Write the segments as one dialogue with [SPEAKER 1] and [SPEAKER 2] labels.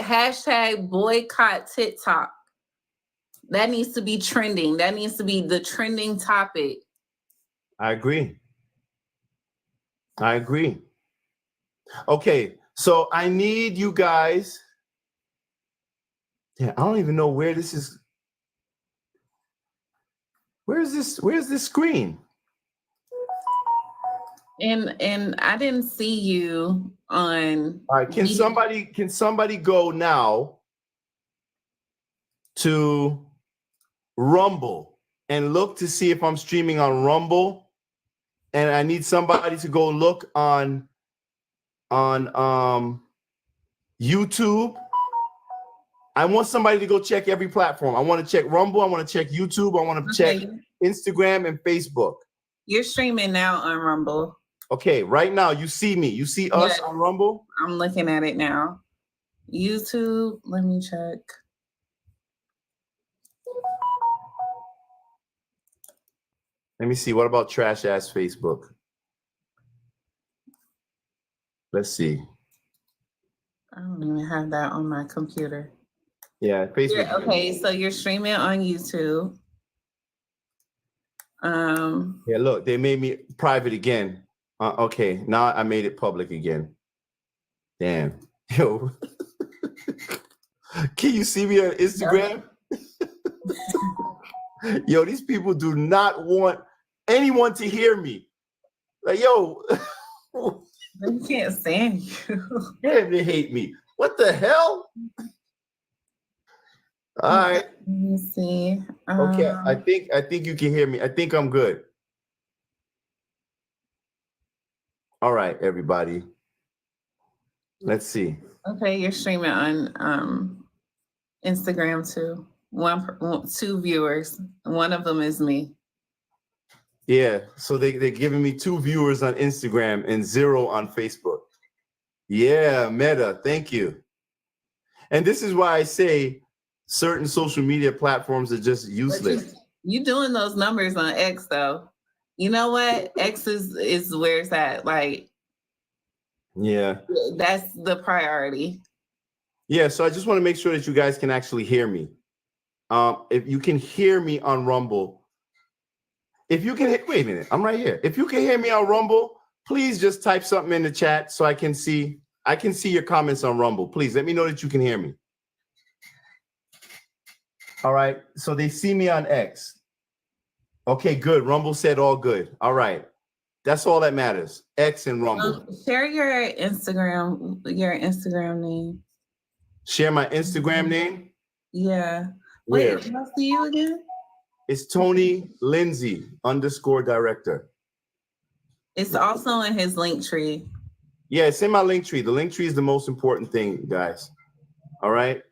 [SPEAKER 1] hashtag boycott TikTok. That needs to be trending. That needs to be the trending topic.
[SPEAKER 2] I agree. Okay, so I need you guys. Yeah, I don't even know where this is. Where's this screen?
[SPEAKER 1] And I didn't see you on.
[SPEAKER 2] All right, can somebody go now to Rumble and look to see if I'm streaming on Rumble? And I need somebody to go look on YouTube. I want somebody to go check every platform. I want to check Rumble. I want to check YouTube. I want to check Instagram and Facebook.
[SPEAKER 1] You're streaming now on Rumble.
[SPEAKER 2] Okay, right now you see me. You see us on Rumble?
[SPEAKER 1] I'm looking at it now. YouTube, let me check.
[SPEAKER 2] Let me see. What about trash ass Facebook? Let's see.
[SPEAKER 1] I don't even have that on my computer.
[SPEAKER 2] Yeah, Facebook.
[SPEAKER 1] Okay, so you're streaming on YouTube.
[SPEAKER 2] Yeah, look, they made me private again. Okay, now I made it public again. Damn. Yo. Can you see me on Instagram? Yo, these people do not want anyone to hear me. Like, yo.
[SPEAKER 1] They can't stand you.
[SPEAKER 2] Damn, they hate me. What the hell? All right.
[SPEAKER 1] Let me see.
[SPEAKER 2] Okay, I think you can hear me. I think I'm good. All right, everybody. Let's see.
[SPEAKER 1] Okay, you're streaming on Instagram too. Two viewers. One of them is me.
[SPEAKER 2] Yeah, so they're giving me 2 viewers on Instagram and 0 on Facebook. Yeah, Meta, thank you. And this is why I say certain social media platforms are just useless.
[SPEAKER 1] You doing those numbers on X though. You know what? X is where it's at. Like,
[SPEAKER 2] yeah,
[SPEAKER 1] that's the priority.
[SPEAKER 2] Yeah, so I just want to make sure that you guys can actually hear me. If you can hear me on Rumble, if you can, wait a minute, I'm right here. If you can hear me on Rumble, please just type something in the chat so I can see your comments on Rumble. Please let me know that you can hear me. All right, so they see me on X. Okay, good. Rumble said all good. All right, that's all that matters. X and Rumble.
[SPEAKER 1] Share your Instagram name.
[SPEAKER 2] Share my Instagram name?
[SPEAKER 1] Yeah.
[SPEAKER 2] Where?
[SPEAKER 1] Wait, can I see you again?
[SPEAKER 2] It's Tony Lindsay _director.
[SPEAKER 1] It's also in his link tree.
[SPEAKER 2] Yeah, it's in my link tree. The link tree is the most important thing, guys. All right.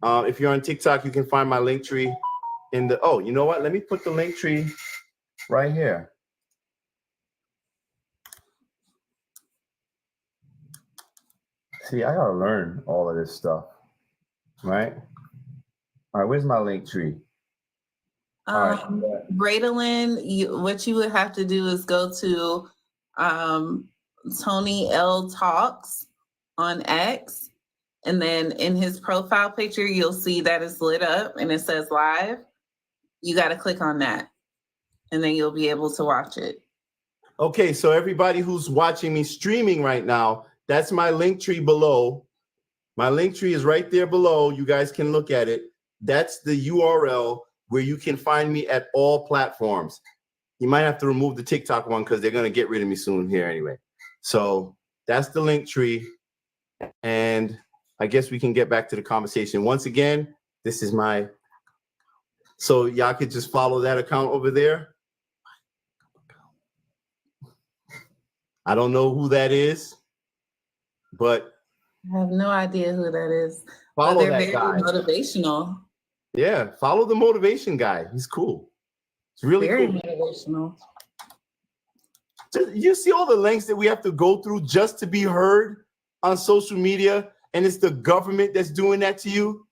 [SPEAKER 2] If you're on TikTok, you can find my link tree in the. Oh, you know what? Let me put the link tree right here. See, I gotta learn all of this stuff, right? All right, where's my link tree?
[SPEAKER 1] Bradalyn, what you would have to do is go to Tony L Talks on X, and then in his profile picture, you'll see that it's lit up and it says live. You got to click on that, and then you'll be able to watch it.
[SPEAKER 2] Okay, so everybody who's watching me streaming right now, that's my link tree below. My link tree is right there below. You guys can look at it. That's the URL where you can find me at all platforms. You might have to remove the TikTok one because they're going to get rid of me soon here anyway. So that's the link tree. And I guess we can get back to the conversation. Once again, this is my, so y'all could just follow that account over there. I don't know who that is, but
[SPEAKER 1] I have no idea who that is.
[SPEAKER 2] Follow
[SPEAKER 1] they're
[SPEAKER 2] that
[SPEAKER 1] very
[SPEAKER 2] guy.
[SPEAKER 1] Motivational.
[SPEAKER 2] Yeah, follow the motivation guy. He's cool. It's really
[SPEAKER 1] very
[SPEAKER 2] cool.
[SPEAKER 1] Motivational.
[SPEAKER 2] You see all the lengths that we have to go through just to be heard on social media, and it's the government that's doing that to you?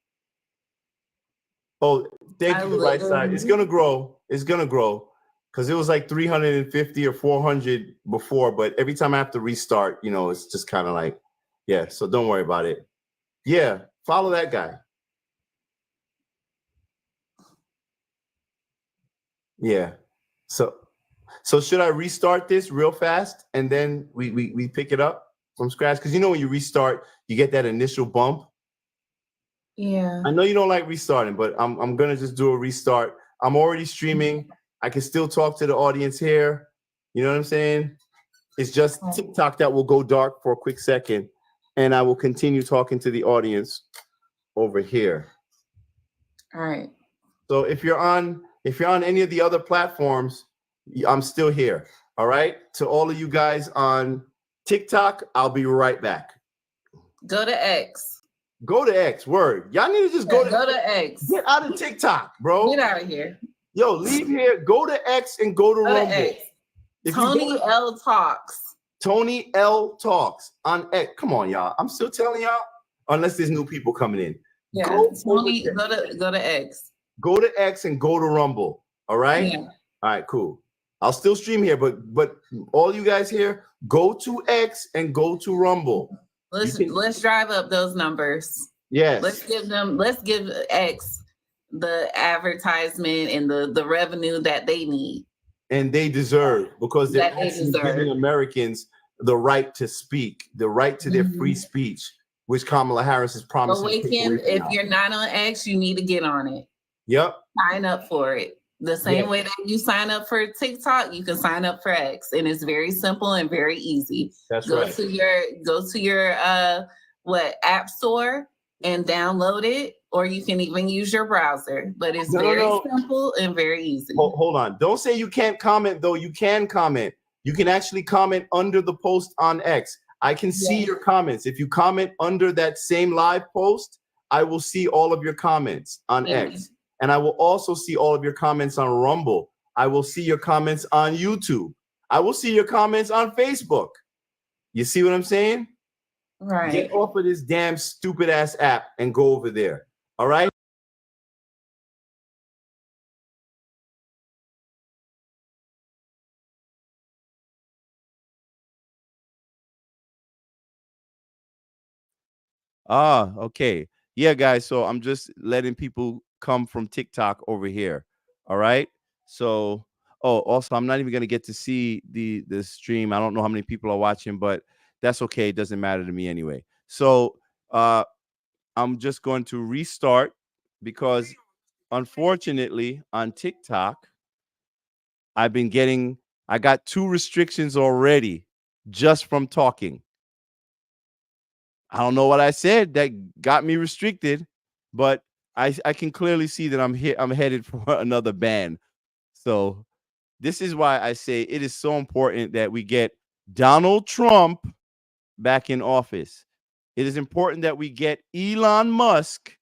[SPEAKER 2] Oh, thank you, the right side. It's gonna grow. It's gonna grow. Because it was like 350 or 400 before, but every time I have to restart, you know, it's just kind of like, yeah, so don't worry about it. Yeah, Follow that guy. Yeah. So should I restart this real fast and then we pick it up from scratch? Because you know when you restart, you get that initial bump.
[SPEAKER 1] Yeah.
[SPEAKER 2] I know you don't like restarting, but I'm gonna just do a restart. I'm already streaming. I can still talk to the audience here. You know what I'm saying? It's just TikTok that will go dark for a quick second, and I will continue talking to the audience over here.
[SPEAKER 1] All right.
[SPEAKER 2] So if you're on any of the other platforms, I'm still here. All right. To all of you guys on TikTok, I'll be right back.
[SPEAKER 1] Go to X.
[SPEAKER 2] Go to X. Word. Y'all need to just go
[SPEAKER 1] to X.
[SPEAKER 2] Get out of TikTok, bro.
[SPEAKER 1] Get out of here.
[SPEAKER 2] Yo, leave here. Go to X and go to Rumble.
[SPEAKER 1] X. Tony L Talks.
[SPEAKER 2] Tony L Talks on X. Come on, y'all. I'm still telling y'all, unless there's new people coming in.
[SPEAKER 1] Yeah. Go to X.
[SPEAKER 2] Go to X and go to Rumble. All right.
[SPEAKER 1] Yeah.
[SPEAKER 2] All right. Cool. I'll still stream here, but all you guys here, go to X and go to Rumble.
[SPEAKER 1] Let's drive up those numbers.
[SPEAKER 2] Yes.
[SPEAKER 1] Let's give X the advertisement and the revenue that they need.
[SPEAKER 2] And they deserve, because they're giving Americans the right to speak, the right to their free speech, which Kamala Harris is promising.
[SPEAKER 1] But if you're not on X, you need to get on it.
[SPEAKER 2] Yep.
[SPEAKER 1] Sign up for it. The same way that you sign up for TikTok, you can sign up for X, and it's very simple and very easy.
[SPEAKER 2] That's
[SPEAKER 1] right. Go to your app store and download it, or you can even use your browser. But it's very simple and very easy.
[SPEAKER 2] Hold on. Don't say you can't comment, though. You can comment. You can actually comment under the post on X. I can see your comments. If you comment under that same live post, I will see all of your comments on X. And I will also see all of your comments on Rumble. I will see your comments on YouTube. I will see your comments on Facebook. You see what I'm saying?
[SPEAKER 1] Right.
[SPEAKER 2] Get off of this damn stupid ass app and go over there. All right? Okay. Yeah, guys. So I'm just letting people come from TikTok over here. All right. So, also, I'm not even going to get to see the stream. I don't know how many people are watching, but that's okay. It doesn't matter to me anyway. So, I'm just going to restart because, unfortunately, on TikTok, I got 2 restrictions already just from talking. I don't know what I said that got me restricted, but I can clearly see that I'm headed for another ban. So this is why I say it is so important that we get Donald Trump back in office. It is important that we get Elon Musk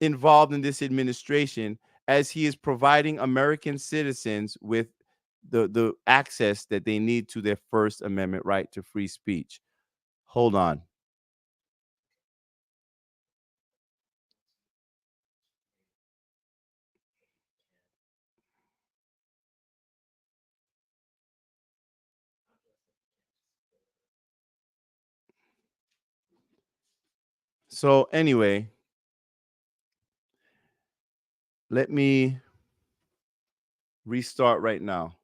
[SPEAKER 2] involved in this administration, as he is providing American citizens with the access that they need to their First Amendment right to free speech. Hold on. So anyway, let me restart right now.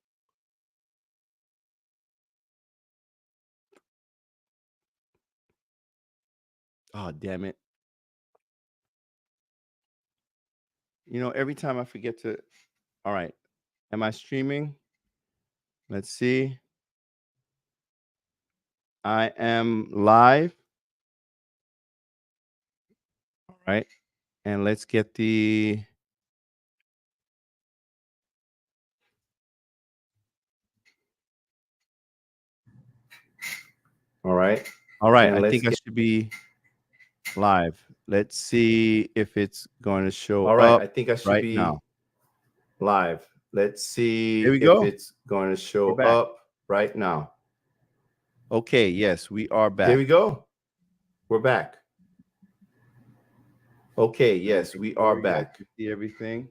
[SPEAKER 2] Oh, damn it. You know, every time I forget to. All right. Am I streaming? Let's see. I am live. All right. And let's get the. All right. All right. I think I should be live. Let's see if it's going to show up. All right. I think I should be now. Live. Let's see if it's going to show up right now. Okay. Yes, we are back. There we go. We're back. Okay. Yes, we are back. See everything.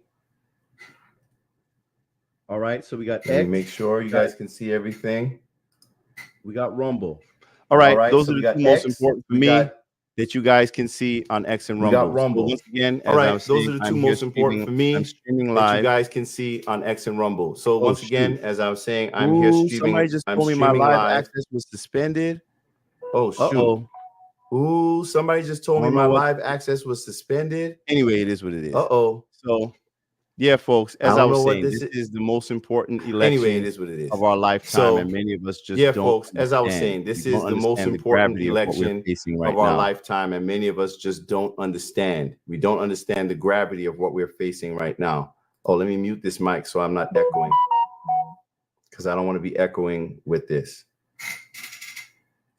[SPEAKER 2] All right. So we got X. Make sure you guys can see everything. We got Rumble. All right. Those are the 2 most important for me. that you guys can see on X and
[SPEAKER 3] We
[SPEAKER 2] Rumble.
[SPEAKER 3] got Rumble.
[SPEAKER 2] So once again,
[SPEAKER 3] All
[SPEAKER 2] as
[SPEAKER 3] right,
[SPEAKER 2] I was
[SPEAKER 3] those
[SPEAKER 2] saying,
[SPEAKER 3] are the two
[SPEAKER 2] I'm here
[SPEAKER 3] most important for me
[SPEAKER 2] I'm streaming
[SPEAKER 3] that you
[SPEAKER 2] live.
[SPEAKER 3] guys can see on X and Rumble. So once again, as I was saying, I'm here streaming.
[SPEAKER 2] Somebody just
[SPEAKER 3] I'm
[SPEAKER 2] told me my
[SPEAKER 3] streaming
[SPEAKER 2] live
[SPEAKER 3] live.
[SPEAKER 2] access was suspended.
[SPEAKER 3] Oh shoot! Ooh, somebody just told me my live access was suspended.
[SPEAKER 2] Anyway, it is what it is. So yeah, folks, as I was saying, this is the most important election
[SPEAKER 3] it is what it is.
[SPEAKER 2] of our lifetime, and many of us just don't
[SPEAKER 3] folks, as I was
[SPEAKER 2] understand.
[SPEAKER 3] saying, this
[SPEAKER 2] We
[SPEAKER 3] is
[SPEAKER 2] don't
[SPEAKER 3] the most
[SPEAKER 2] understand
[SPEAKER 3] important
[SPEAKER 2] gravity of what we're
[SPEAKER 3] election
[SPEAKER 2] facing right
[SPEAKER 3] of our
[SPEAKER 2] now.
[SPEAKER 3] lifetime, and many of us just don't understand. We don't understand the gravity of what we're facing right now. Oh, let me mute this mic so I'm not echoing, because I don't want to be echoing with this.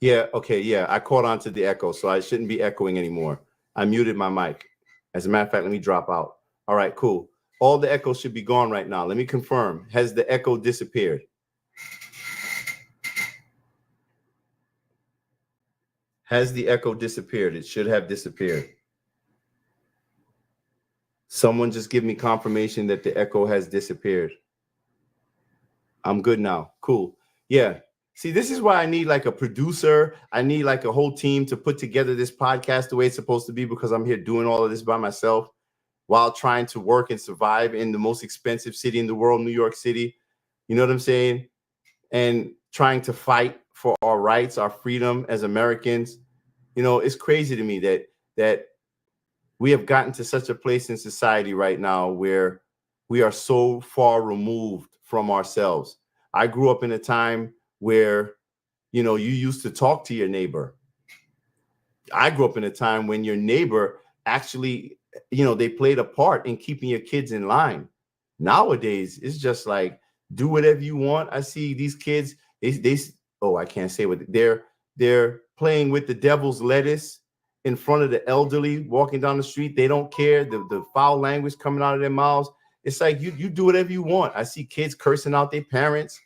[SPEAKER 3] Yeah, okay, yeah, I caught on to the echo, so I shouldn't be echoing anymore. I muted my mic. As a matter of fact, let me drop out. All right, cool. All the echo should be gone right now. Let me confirm. Has the echo disappeared? Has the echo disappeared? It should have disappeared. Someone just give me confirmation that the echo has disappeared. I'm good now. Cool. Yeah. See, this is why I need like a producer. I need like a whole team to put together this podcast the way it's supposed to be, because I'm here doing all of this by myself while trying to work and survive in the most expensive city in the world, New York City. You know what I'm saying? And trying to fight for our rights, our freedom as Americans. You know, it's crazy to me that we have gotten to such a place in society right now where we are so far removed from ourselves. I grew up in a time where, you know, you used to talk to your neighbor. I grew up in a time when your neighbor actually, you know, they played a part in keeping your kids in line. Nowadays, it's just like, do whatever you want. I see these kids, I can't say what they're playing with the devil's lettuce in front of the elderly walking down the street. They don't care. The foul language coming out of their mouths. It's like you do whatever you want. I see kids cursing out their parents.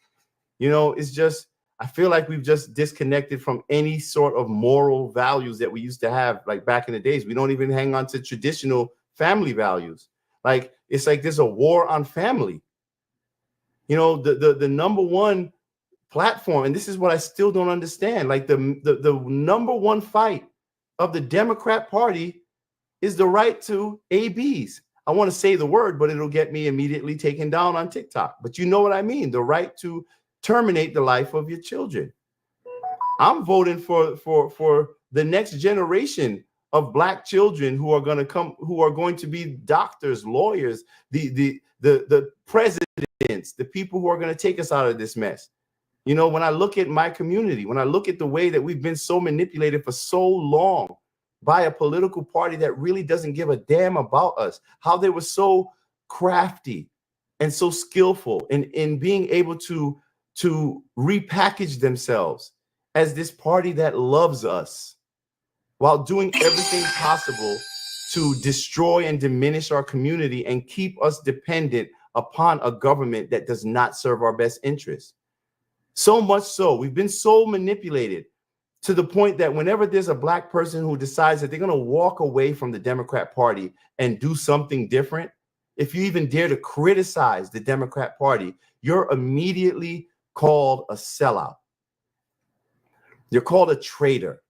[SPEAKER 3] You know, it's just, I feel like we've just disconnected from any sort of moral values that we used to have, like back in the days. We don't even hang on to traditional family values. Like, it's like there's a war on family. You know, the number one platform, and this is what I still don't understand, like the number one fight of the Democrat Party is the right to ABs. I want to say the word, but it'll get me immediately taken down on TikTok. But you know what I mean? The right to terminate the life of your children. I'm voting for the next generation of Black children who are going to be doctors, lawyers, the presidents, the people who are going to take us out of this mess. You know, when I look at my community, when I look at the way that we've been so manipulated for so long by a political party that really doesn't give a damn about us, how they were so crafty and so skillful in being able to repackage themselves as this party that loves us while doing everything possible to destroy and diminish our community and keep us dependent upon a government that does not serve our best interests. So much so, we've been so manipulated to the point that whenever there's a Black person who decides that they're going to walk away from the Democrat Party and do something different, if you even dare to criticize the Democrat Party, you're immediately called a sellout. You're called a traitor.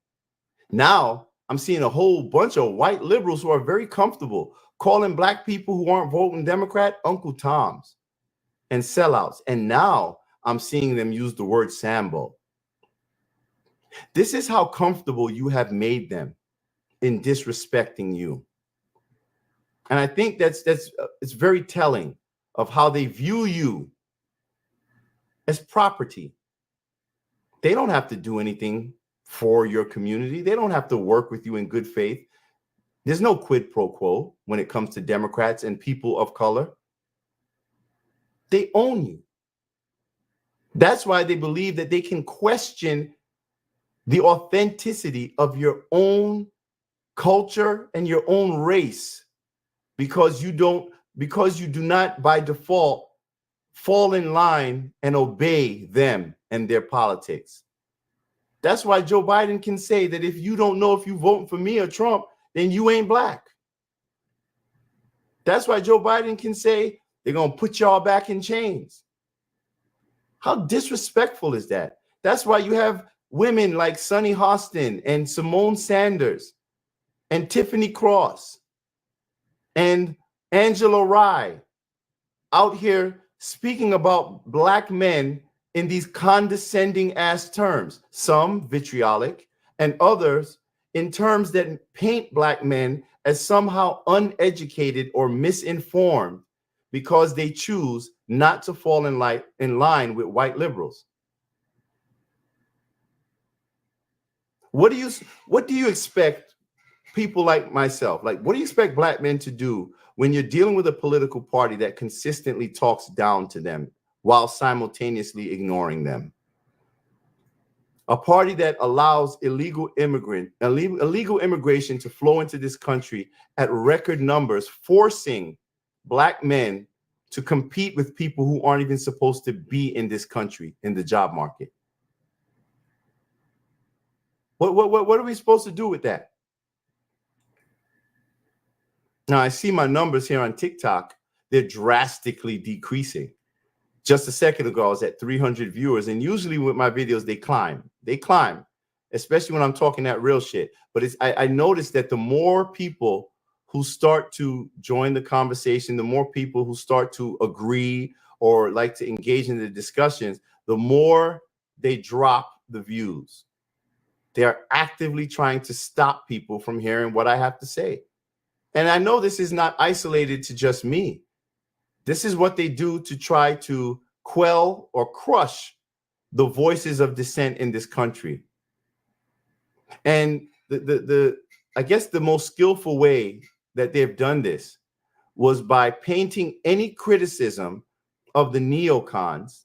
[SPEAKER 3] Now, I'm seeing a whole bunch of white liberals who are very comfortable calling Black people who aren't voting Democrat Uncle Toms and sellouts. And now I'm seeing them use the word Sambo. This is how comfortable you have made them in disrespecting you. And I think that's it's very telling of how they view you as property. They don't have to do anything for your community. They don't have to work with you in good faith. There's no quid pro quo when it comes to Democrats and people of color. They own you. That's why they believe that they can question the authenticity of your own culture and your own race because you do not by default fall in line and obey them and their politics. That's why Joe Biden can say that if you don't know if you voting for me or Trump, then you ain't Black. That's why Joe Biden can say they're going to put y'all back in chains. How disrespectful is that? That's why you have women like Sunny Hostin and Simone Sanders
[SPEAKER 2] and Tiffany Cross and Angela Rye out here speaking about black men in these condescending ass terms, some vitriolic and others in terms that paint black men as somehow uneducated or misinformed because they choose not to fall in line with white liberals. What do you expect people like myself, like what do you expect black men to do when you're dealing with a political party that consistently talks down to them while simultaneously ignoring them? A party that allows illegal immigration to flow into this country at record numbers, forcing black men to compete with people who aren't even supposed to be in this country in the job market. What are we supposed to do with that? Now, I see my numbers here on TikTok. They're drastically decreasing. Just a second ago, I was at 300 viewers, and usually with my videos, they climb. They climb, especially when I'm talking that real shit. But I noticed that the more people who start to join the conversation, the more people who start to agree or like to engage in the discussions, the more they drop the views. They are actively trying to stop people from hearing what I have to say. And I know this is not isolated to just me. This is what they do to try to quell or crush the voices of dissent in this country. And I guess the most skillful way that they've done this was by painting any criticism of the neocons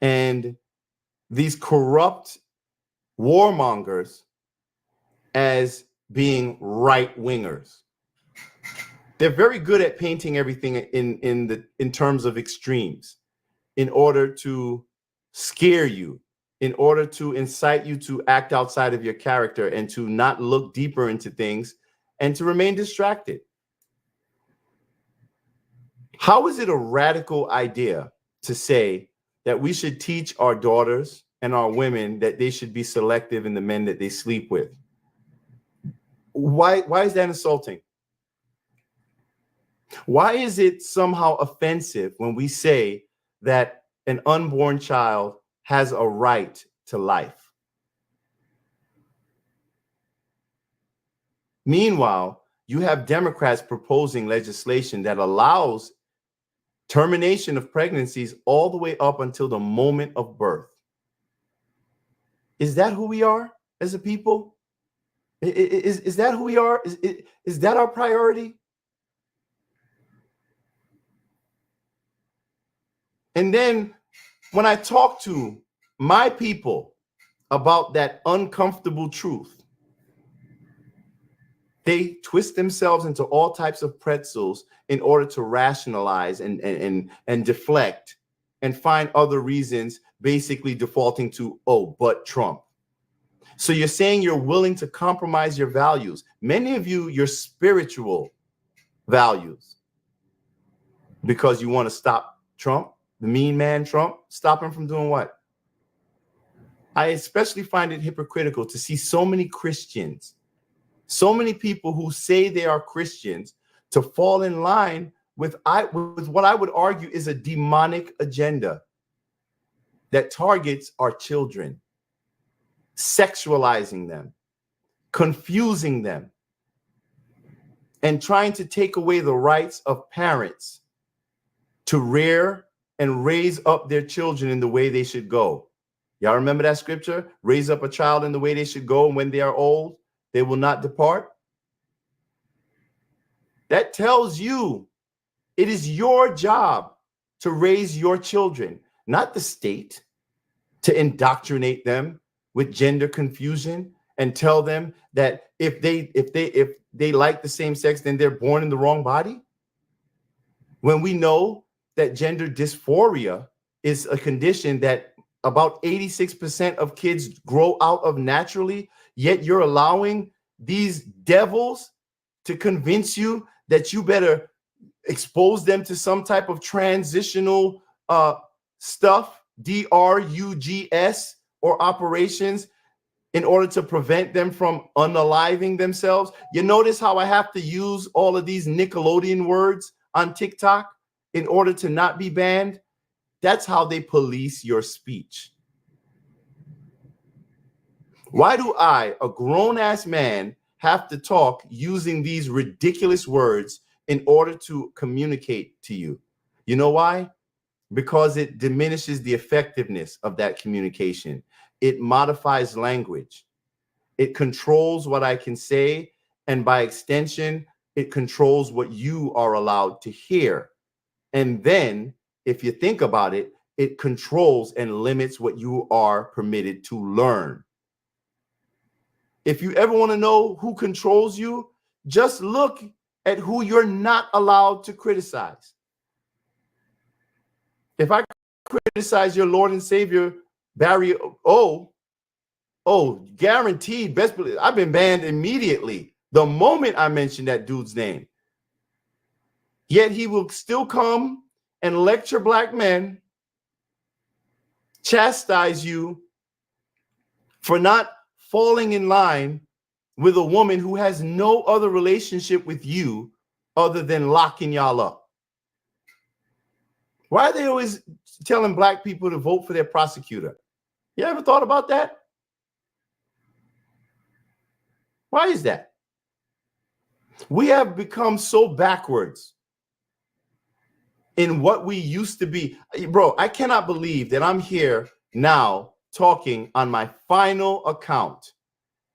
[SPEAKER 2] and these corrupt warmongers as being right wingers. They're very good at painting everything in terms of extremes in order to scare you, in order to incite you to act outside of your character and to not look deeper into things and to remain distracted. How is it a radical idea to say that we should teach our daughters and our women that they should be selective in the men that they sleep with? Why is that insulting? Why is it somehow offensive when we say that an unborn child has a right to life? Meanwhile, you have Democrats proposing legislation that allows termination of pregnancies all the way up until the moment of birth. Is that who we are as a people? Is that who we are? Is that our priority? And then when I talk to my people about that uncomfortable truth, they twist themselves into all types of pretzels in order to rationalize and deflect and find other reasons, basically defaulting to, oh, but Trump. So you're saying you're willing to compromise your values, many of you, your spiritual values, because you want to stop Trump, the mean man Trump. Stop him from doing what? I especially find it hypocritical to see so many Christians, so many people who say they are Christians, to fall in line with what I would argue is a demonic agenda that targets our children, sexualizing them, confusing them, and trying to take away the rights of parents to rear and raise up their children in the way they should go. Y'all remember that scripture? Raise up a child in the way they should go, and when they are old, they will not depart. That tells you it is your job to raise your children, not the state, to indoctrinate them with gender confusion and tell them that if they like the same sex, then they're born in the wrong body. When we know that gender dysphoria is a condition that about 86% of kids grow out of naturally, yet you're allowing these devils to convince you that you better expose them to some type of transitional stuff, DRUGS, or operations in order to prevent them from unaliving themselves. You notice how I have to use all of these Nickelodeon words on TikTok in order to not be banned? That's how they police your speech. Why do I, a grown-ass man, have to talk using these ridiculous words in order to communicate to you? You know why? Because it diminishes the effectiveness of that communication. It modifies language. It controls what I can say, and by extension, it controls what you are allowed to hear. And then, if you think about it, it controls and limits what you are permitted to learn. If you ever want to know who controls you, just look at who you're not allowed to criticize. If I criticize your Lord and Savior, Barry O, guaranteed, best believe, I've been banned immediately the moment I mention that dude's name. Yet he will still come and lecture black men, chastise you for not falling in line with a woman who has no other relationship with you other than locking y'all up. Why are they always telling black people to vote for their prosecutor? You ever thought about that? Why is that? We have become so backwards in what we used to be. Bro, I cannot believe that I'm here now talking on my final account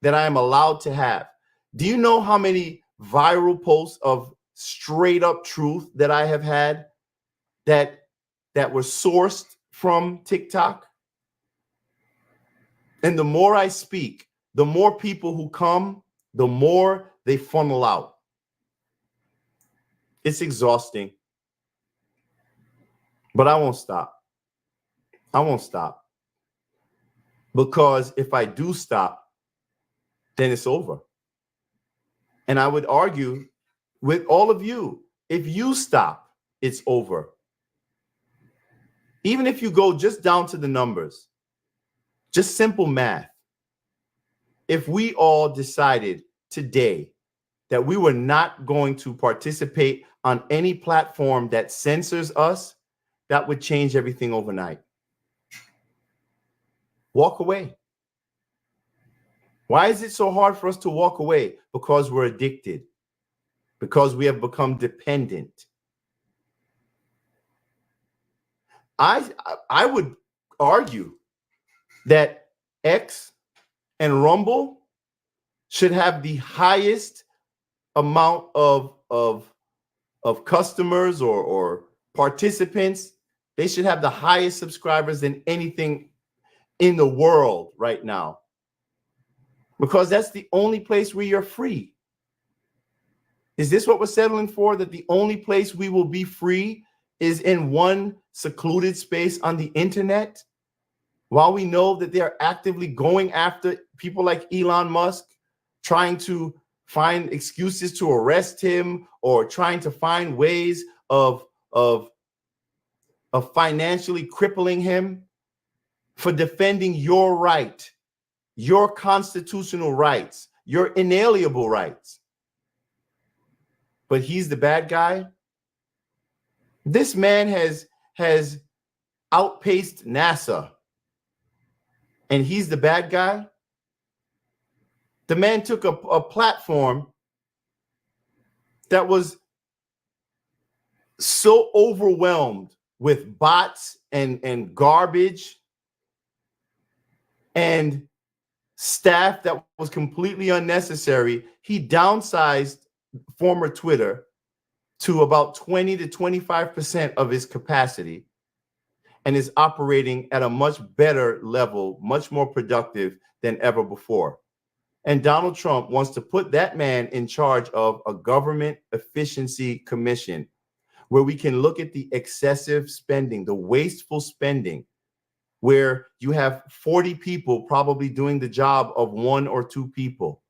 [SPEAKER 2] that I am allowed to have. Do you know how many viral posts of straight up truth that I have had that were sourced from TikTok? And the more I speak, the more people who come, the more they funnel out. It's exhausting. But I won't stop. I won't stop. Because if I do stop, then it's over. And I would argue with all of you, if you stop, it's over. Even if you go just down to the numbers, just simple math. If we all decided today that we were not going to participate on any platform that censors us, that would change everything overnight. Walk away. Why is it so hard for us to walk away? Because we're addicted. Because we have become dependent. I would argue that X and Rumble should have the highest amount of customers or participants. They should have the highest subscribers than anything in the world right now, because that's the only place where you're free. Is this what we're settling for? That the only place we will be free is in one secluded space on the internet, while we know that they're actively going after people like Elon Musk, trying to find excuses to arrest him or trying to find ways of financially crippling him for defending your right, your constitutional rights, your inalienable rights. But he's the bad guy. This man has outpaced NASA, and he's the bad guy. The man took a platform that was so overwhelmed with bots and garbage and staff that was completely unnecessary. He downsized former Twitter to about 20 to 25% of his capacity and is operating at a much better level, much more productive than ever before. And Donald Trump wants to put that man in charge of a government efficiency commission where we can look at the excessive spending, the wasteful spending, where you have 40 people probably doing the job of 1 or 2 people.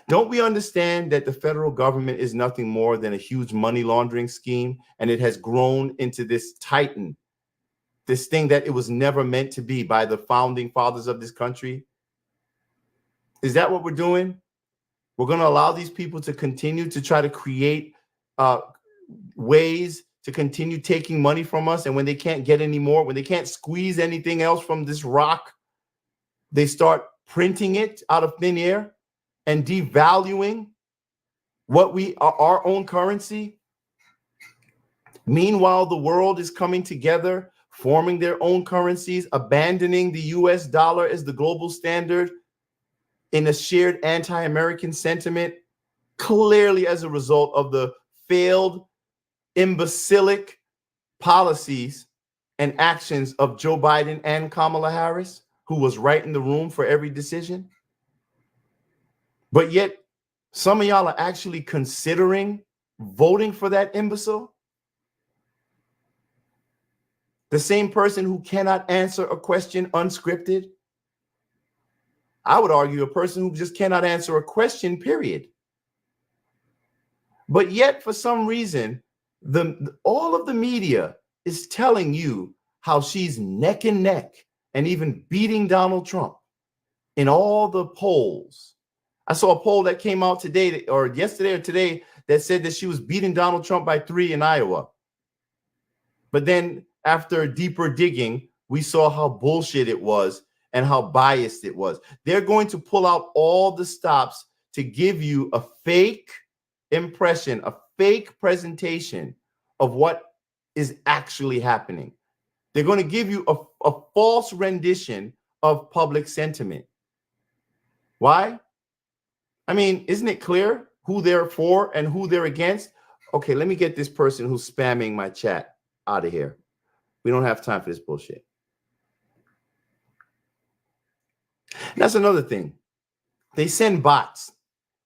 [SPEAKER 2] Don't we understand that the federal government is nothing more than a huge money laundering scheme, and it has grown into this titan, this thing that it was never meant to be by the founding fathers of this country?
[SPEAKER 3] Is that what we're doing? We're going to allow these people to continue to try to create ways to continue taking money from us. And when they can't get any more, when they can't squeeze anything else from this rock, they start printing it out of thin air and devaluing what we are, our own currency. Meanwhile, the world is coming together, forming their own currencies, abandoning the US dollar as the global standard in a shared anti-American sentiment, clearly as a result of the failed, imbecilic policies and actions of Joe Biden and Kamala Harris, who was right in the room for every decision. But yet, some of y'all are actually considering voting for that imbecile. The same person who cannot answer a question unscripted. I would argue a person who just cannot answer a question, period. But yet, for some reason, all of the media is telling you how she's neck and neck and even beating Donald Trump in all the polls. I saw a poll that came out today or yesterday or today that said that she was beating Donald Trump by 3 in Iowa. But then after deeper digging, we saw how bullshit it was and how biased it was. They're going to pull out all the stops to give you a fake impression, a fake presentation of what is actually happening. They're going to give you a false rendition of public sentiment. Why? I mean, isn't it clear who they're for and who they're against? Okay, let me get this person who's spamming my chat out of here. We don't have time for this bullshit. That's another thing. They send bots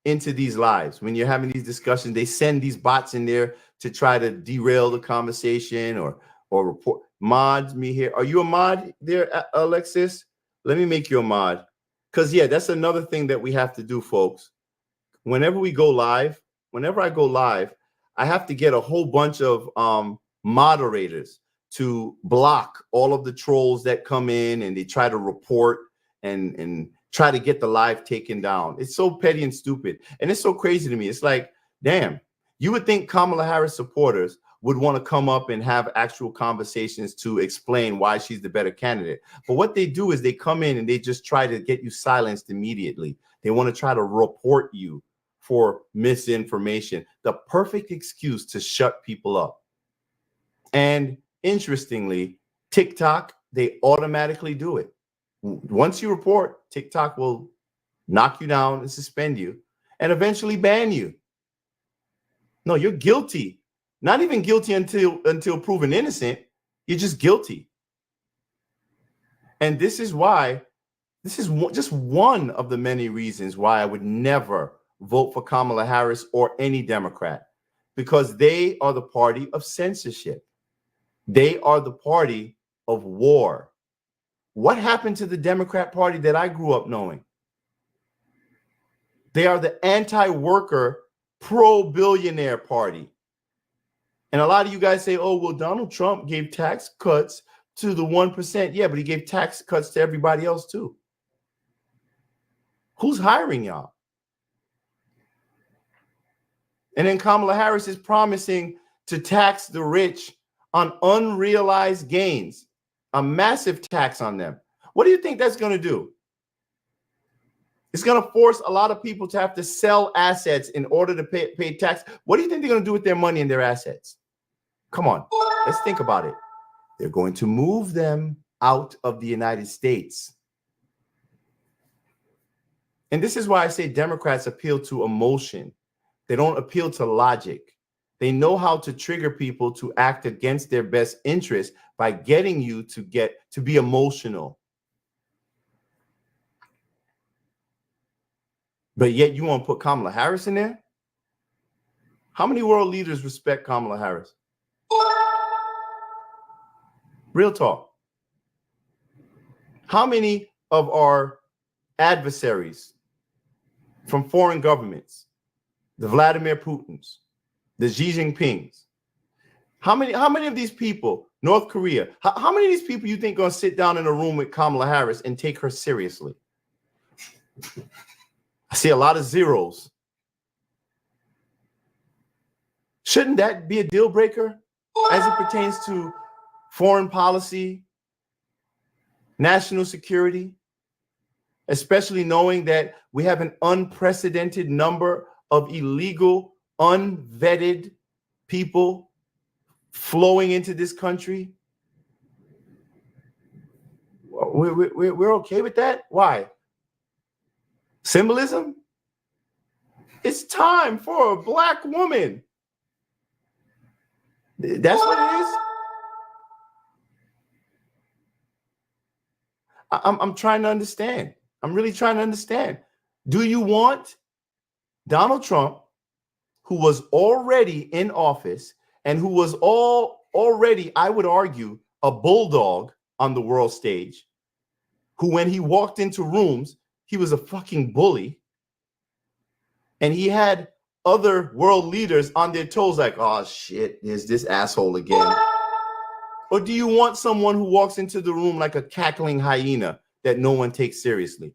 [SPEAKER 3] into these lives. When you're having these discussions, they send these bots in there to try to derail the conversation or report. Mod me here. Are you a mod there, Alexis? Let me make you a mod. Because, yeah, that's another thing that we have to do, folks. Whenever we go live, whenever I go live, I have to get a whole bunch of moderators to block all of the trolls that come in and they try to report and try to get the live taken down. It's so petty and stupid. And it's so crazy to me. It's like, damn, you would think Kamala Harris supporters would want to come up and have actual conversations to explain why she's the better candidate. But what they do is they come in and they just try to get you silenced immediately. They want to try to report you for misinformation. The perfect excuse to shut people up. And interestingly, TikTok, they automatically do it. Once you report, TikTok will knock you down and suspend you and eventually ban you. No, you're guilty. Not even guilty until proven innocent. You're just guilty. And this is why, this is just one of the many reasons why I would never vote for Kamala Harris or any Democrat, because they are the party of censorship. They are the party of war. What happened to the Democrat Party that I grew up knowing? They are the anti-worker, pro-billionaire party. And a lot of you guys say, oh, well, Donald Trump gave tax cuts to the 1%. Yeah, but he gave tax cuts to everybody else too. Who's hiring y'all? And then Kamala Harris is promising to tax the rich on unrealized gains, a massive tax on them. What do you think that's going to do? It's going to force a lot of people to have to sell assets in order to pay tax. What do you think they're going to do with their money and their assets? Come on, let's think about it. They're going to move them out of the United States. And this is why I say Democrats appeal to emotion. They don't appeal to logic. They know how to trigger people to act against their best interest by getting you to be emotional. But yet you want to put Kamala Harris in there? How many world leaders respect Kamala Harris? Real talk. How many of our adversaries from foreign governments, the Vladimir Putins, the Xi Jinpings, how many of these people, North Korea, how many of these people you think are going to sit down in a room with Kamala Harris and take her seriously?
[SPEAKER 2] I see a lot of zeros. Shouldn't that be a deal breaker as it pertains to foreign policy, national security, especially knowing that we have an unprecedented number of illegal, unvetted people flowing into this country? We're okay with that? Why? Symbolism? It's time for a black woman. That's what it is. I'm trying to understand. I'm really trying to understand. Do you want Donald Trump, who was already in office and who was already, I would argue, a bulldog on the world stage, who when he walked into rooms, he was a fucking bully, and he had other world leaders on their toes like, oh shit, there's this asshole again? Or do you want someone who walks into the room like a cackling hyena that no one takes seriously?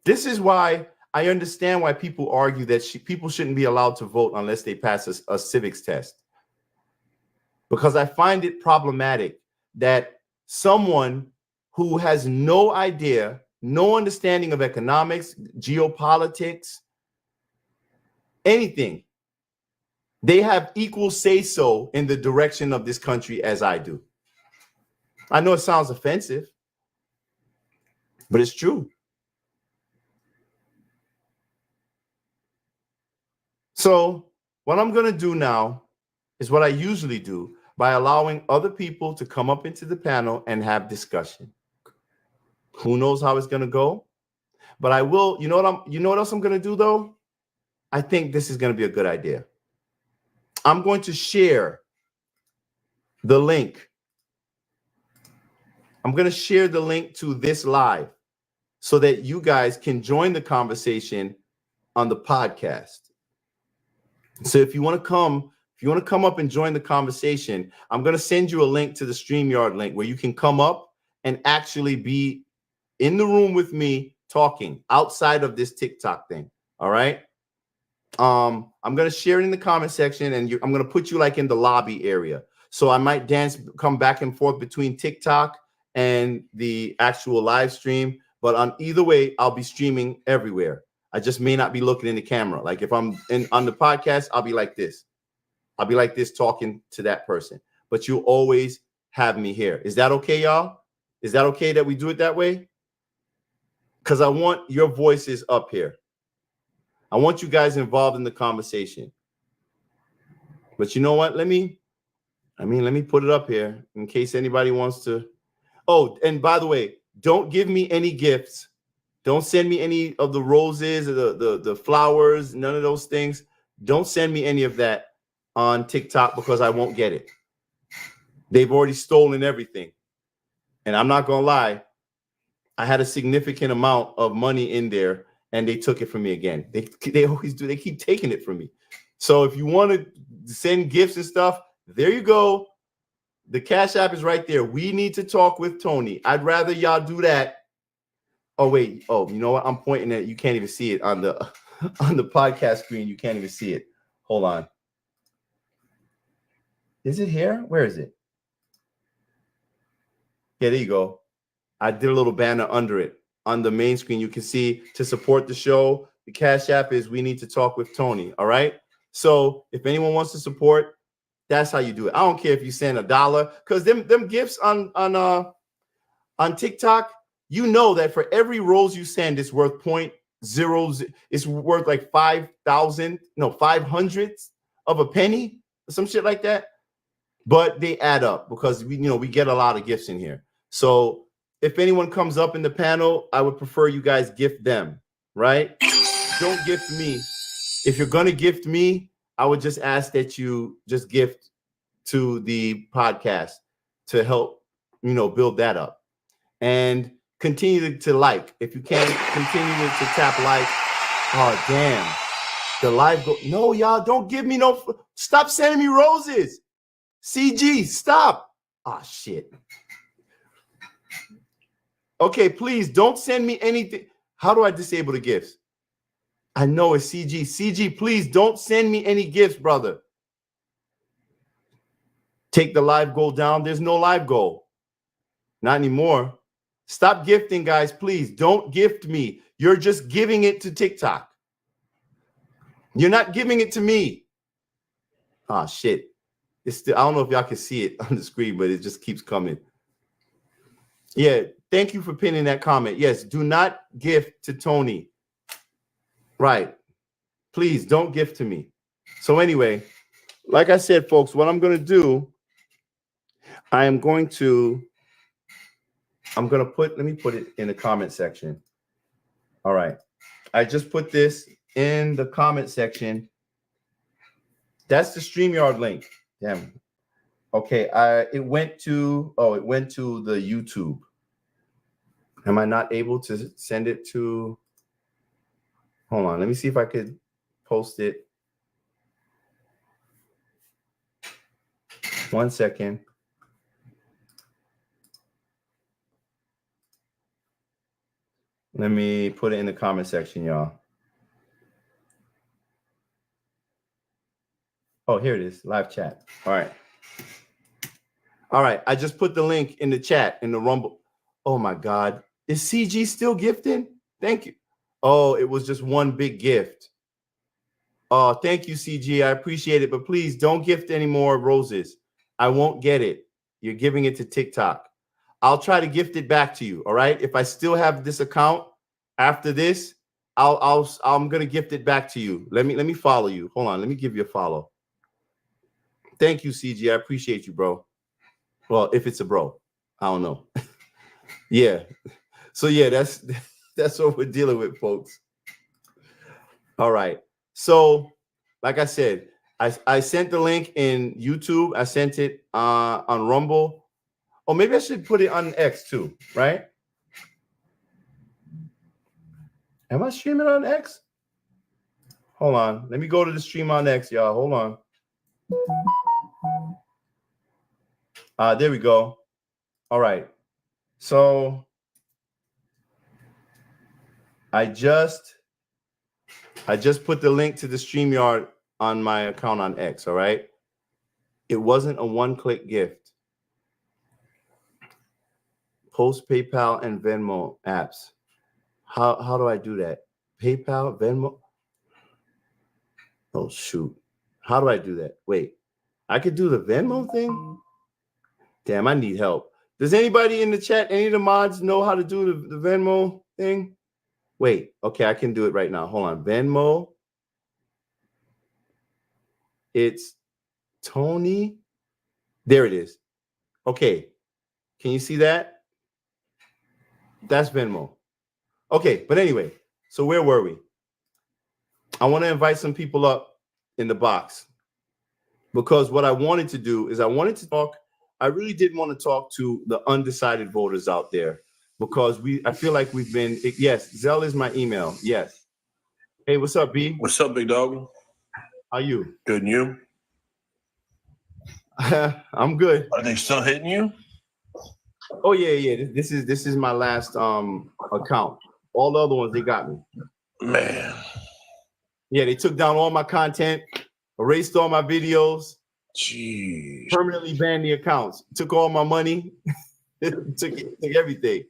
[SPEAKER 2] This is why I understand why people argue that people shouldn't be allowed to vote unless they pass a civics test. Because I find it problematic that someone who has no idea, no understanding of economics, geopolitics, anything, they have equal say-so in the direction of this country as I do. I know it sounds offensive, but it's true. So what I'm going to do now is what I usually do by allowing other people to come up into the panel and have discussion. Who knows how it's going to go? But I will, you know what else I'm going to do though? I think this is going to be a good idea. I'm going to share the link. I'm going to share the link to this live so that you guys can join the conversation on the podcast. So if you want to come up and join the conversation, I'm going to send you a link to the StreamYard link where you can come up and actually be in the room with me talking outside of this TikTok thing. All right. I'm going to share it in the comment section, and I'm going to put you like in the lobby area. So I might come back and forth between TikTok and the actual live stream. But on either way, I'll be streaming everywhere. I just may not be looking in the camera. Like if I'm on the podcast, I'll be like this. I'll be like this talking to that person. But you'll always have me here. Is that okay, y'all? Is that okay that we do it that way? Because I want your voices up here. I want you guys involved in the conversation. But you know what? Let me put it up here in case anybody wants to. Oh, and by the way, don't give me any gifts. Don't send me any of the roses or the flowers, none of those things. Don't send me any of that on TikTok because I won't get it. They've already stolen everything. And I'm not going to lie. I had a significant amount of money in there and they took it from me again. They always do. They keep taking it from me. So if you want to send gifts and stuff, there you go. The Cash App is right there. We need to talk with Tony. I'd rather y'all do that. Oh, wait. Oh, you know what? I'm pointing at it. You can't even see it on the podcast screen. You can't even see it. Hold on. Is it here? Where is it? Yeah, there you go. I did a little banner under it. On the main screen, you can see to support the show, the Cash App is We Need to Talk with Tony. All right. So if anyone wants to support, that's how you do it. I don't care if you send $1 because them gifts on TikTok, you know that for every rose you send, it's worth 0.0. It's worth like 500 of a penny or some shit like that. But they add up because we get a lot of gifts in here. So if anyone comes up in the panel, I would prefer you guys gift them, right? Don't gift me. If you're going to gift me, I would just ask that you just gift to the podcast to help, build that up. And continue to like. If you can, continue to tap like. Oh, damn. The live go. No, y'all, don't give me no. Stop sending me roses. CG, stop. Oh, shit.
[SPEAKER 3] Okay, please don't send me anything. How do I disable the gifts? I know it's CG. CG, please don't send me any gifts, brother. Take the live goal down. There's no live goal. Not anymore. Stop gifting, guys. Please don't gift me. You're just giving it to TikTok. You're not giving it to me. Ah, shit. It's still, I don't know if y'all can see it on the screen, but it just keeps coming. Yeah, thank you for pinning that comment. Yes, do not gift to Tony. Right. Please don't gift to me. So anyway, like I said, folks, what I'm going to do, I'm going to let me put it in the comment section. All right. I just put this in the comment section. That's the StreamYard link. Damn. Okay. It went to the YouTube. Am I not able to send it to? Hold on. Let me see if I could post it. 1 second. Let me put it in the comment section, y'all. Oh, here it is. Live chat. All right. All right. I just put the link in the chat in the Rumble. Oh my God. Is CG still gifting? Thank you. Oh, it was just one big gift. Oh, thank you, CG. I appreciate it. But please don't gift any more roses. I won't get it. You're giving it to TikTok. I'll try to gift it back to you. All right. If I still have this account after this, I'm gonna gift it back to you. Let me follow you. Hold on. Let me give you a follow. Thank you, CG. I appreciate you, bro. Well, if it's a bro, I don't know. Yeah. So yeah, that's what we're dealing with, folks. All right. So, like I said, I sent the link in YouTube. I sent it on Rumble. Or maybe I should put it on X too, right? Am I streaming on X? Hold on. Let me go to the stream on X, y'all. Hold on. There we go. All right. So I just put the link to the StreamYard on my account on X, all right? It wasn't a one-click gift. Post PayPal and Venmo apps. How do I do that? PayPal, Venmo? Oh, shoot. How do I do that? Wait, I could do the Venmo thing? Damn, I need help. Does anybody in the chat, any of the mods know how to do the Venmo thing? Wait, okay, I can do it right now. Hold on. Venmo. It's Tony. There it is. Okay. Can you see that? That's Venmo. Okay, but anyway, so where were we? I want to invite some people up in the box because what I wanted to do is I really did want to talk to the undecided voters out there because I feel like we've been, yes, Zelle is my email. Yes. Hey, what's up, B?
[SPEAKER 4] What's up, big dog?
[SPEAKER 3] How you?
[SPEAKER 4] Good, and you?
[SPEAKER 3] I'm good.
[SPEAKER 4] Are they still hitting you?
[SPEAKER 3] Oh yeah. This is my last account. All the other ones, they got me.
[SPEAKER 4] Man.
[SPEAKER 3] Yeah, they took down all my content, erased all my videos,
[SPEAKER 4] Jeez.
[SPEAKER 3] permanently banned the accounts, took all my money, took everything.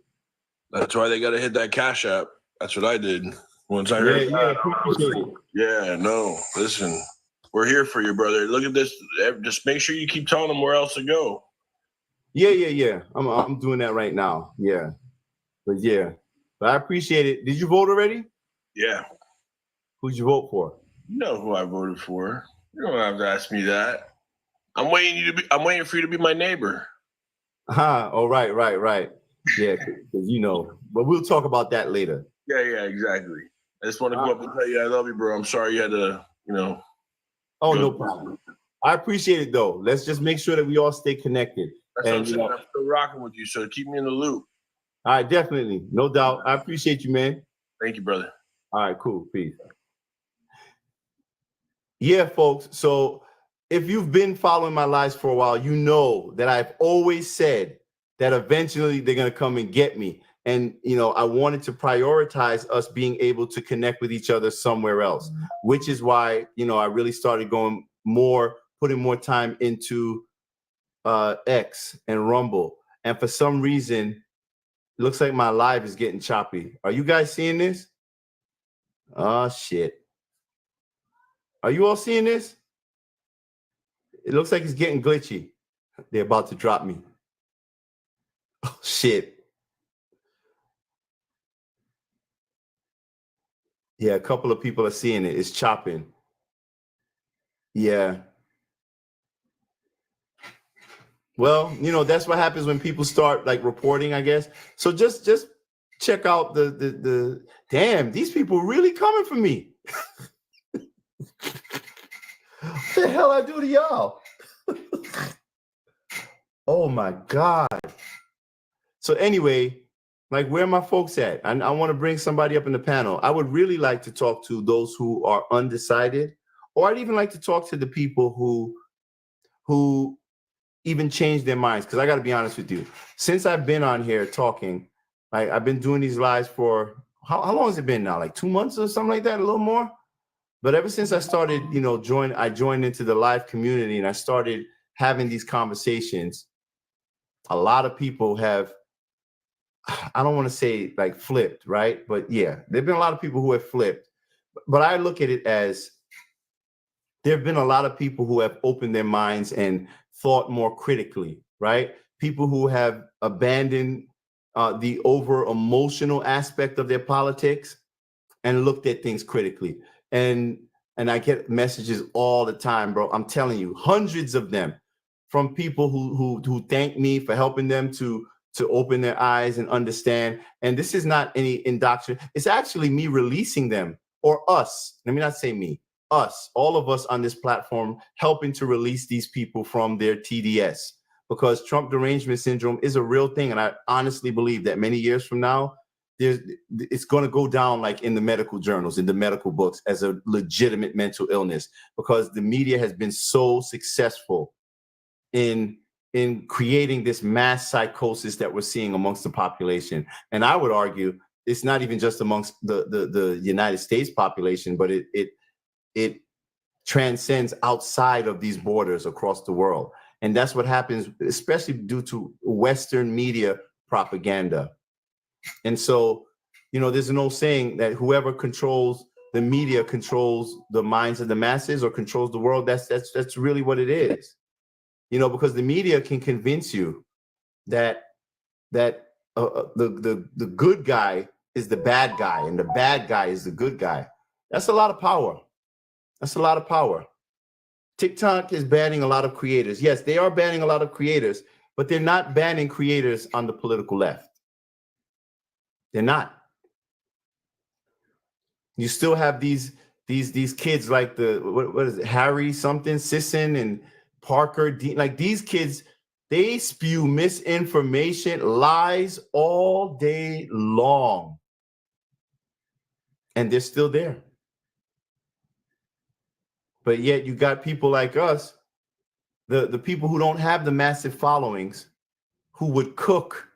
[SPEAKER 4] That's why they got to hit that Cash App. That's what I did. Once I heard that,
[SPEAKER 3] appreciate it.
[SPEAKER 4] yeah, no, listen, we're here for you, brother. Look at this. Just make sure you keep telling them where else to go.
[SPEAKER 3] Yeah. I'm doing that right now. Yeah. But I appreciate it. Did you vote already?
[SPEAKER 4] Yeah.
[SPEAKER 3] Who'd you vote for?
[SPEAKER 4] You know who I voted for. You don't have to ask me that. I'm waiting for you to be my neighbor.
[SPEAKER 3] Oh, right. Yeah, because but we'll talk about that later.
[SPEAKER 4] Yeah, exactly. I just want to go up and tell you I love you, bro. I'm sorry you had to,
[SPEAKER 3] Oh, no problem. I appreciate it, though. Let's just make sure that we all stay connected.
[SPEAKER 4] That's what I'm saying. I'm still rocking with you, so keep me in the loop.
[SPEAKER 3] All right, definitely. No doubt. I appreciate you, man.
[SPEAKER 4] Thank you, brother.
[SPEAKER 3] All right, cool. Peace. Yeah, folks. So if you've been following my lives for a while, you know that I've always said that eventually they're going to come and get me. And, you know, I wanted to prioritize us being able to connect with each other somewhere else, which is why, you know, I really started putting more time into X and Rumble. And for some reason, it looks like my live is getting choppy. Are you guys seeing this? Oh, shit. Are you all seeing this? It looks like it's getting glitchy. They're about to drop me. Oh, shit. Yeah, a couple of people are seeing it. It's chopping. Yeah. Well, you know, that's what happens when people start like reporting, I guess. So just check out the damn, these people really coming for me. What the hell I do to y'all? Oh my God. So anyway, like where are my folks at? I want to bring somebody up in the panel. I would really like to talk to those who are undecided, or I'd even like to talk to the people who even changed their minds. Because I got to be honest with you, since I've been on here talking, I've been doing these lives for how long has it been now? Like 2 months or something like that, a little more. But ever since I started, you know, I joined into the live community and I started having these conversations. A lot of people have, I don't want to say like flipped, right? But yeah, there've been a lot of people who have flipped. But I look at it as there have been a lot of people who have opened their minds and thought more critically, right? People who have abandoned the over emotional aspect of their politics and looked at things critically. And I get messages all the time, bro. I'm telling you, hundreds of them from people who thank me for helping them to open their eyes and understand. And this is not any indoctrination. It's actually me releasing them, or us. Let me not say me. Us, all of us on this platform, helping to release these people from their TDS, because Trump derangement syndrome is a real thing. And I honestly believe that many years from now, it's going to go down like in the medical journals, in the medical books, as a legitimate mental illness, because the media has been so successful in creating this mass psychosis that we're seeing amongst the population. And I would argue it's not even just amongst the United States population, but it transcends outside of these borders across the world. And that's what happens, especially due to Western media propaganda. And so, you know, there's an old saying that whoever controls the media controls the minds of the masses, or controls the world. That's really what it is. You know, because the media can convince you that the good guy is the bad guy and the bad guy is the good guy. That's a lot of power. That's a lot of power. TikTok is banning a lot of creators. Yes, they are banning a lot of creators, but they're not banning creators on the political left. They're not. You still have these kids like what is it, Harry something, Sisson and Parker, like these kids, they spew misinformation, lies all day long. And they're still there. But yet you got people like us, the people who don't have the massive followings, who would cook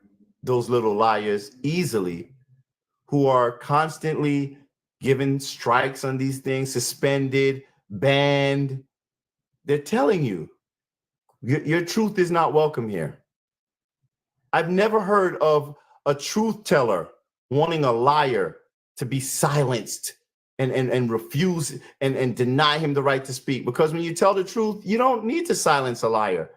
[SPEAKER 3] those little liars easily, who are constantly given strikes on these things, suspended, banned. They're telling you, your truth is not welcome here. I've never heard of a truth teller wanting a liar to be silenced and refuse and deny him the right to speak. Because when you tell the truth, you don't need to silence a liar.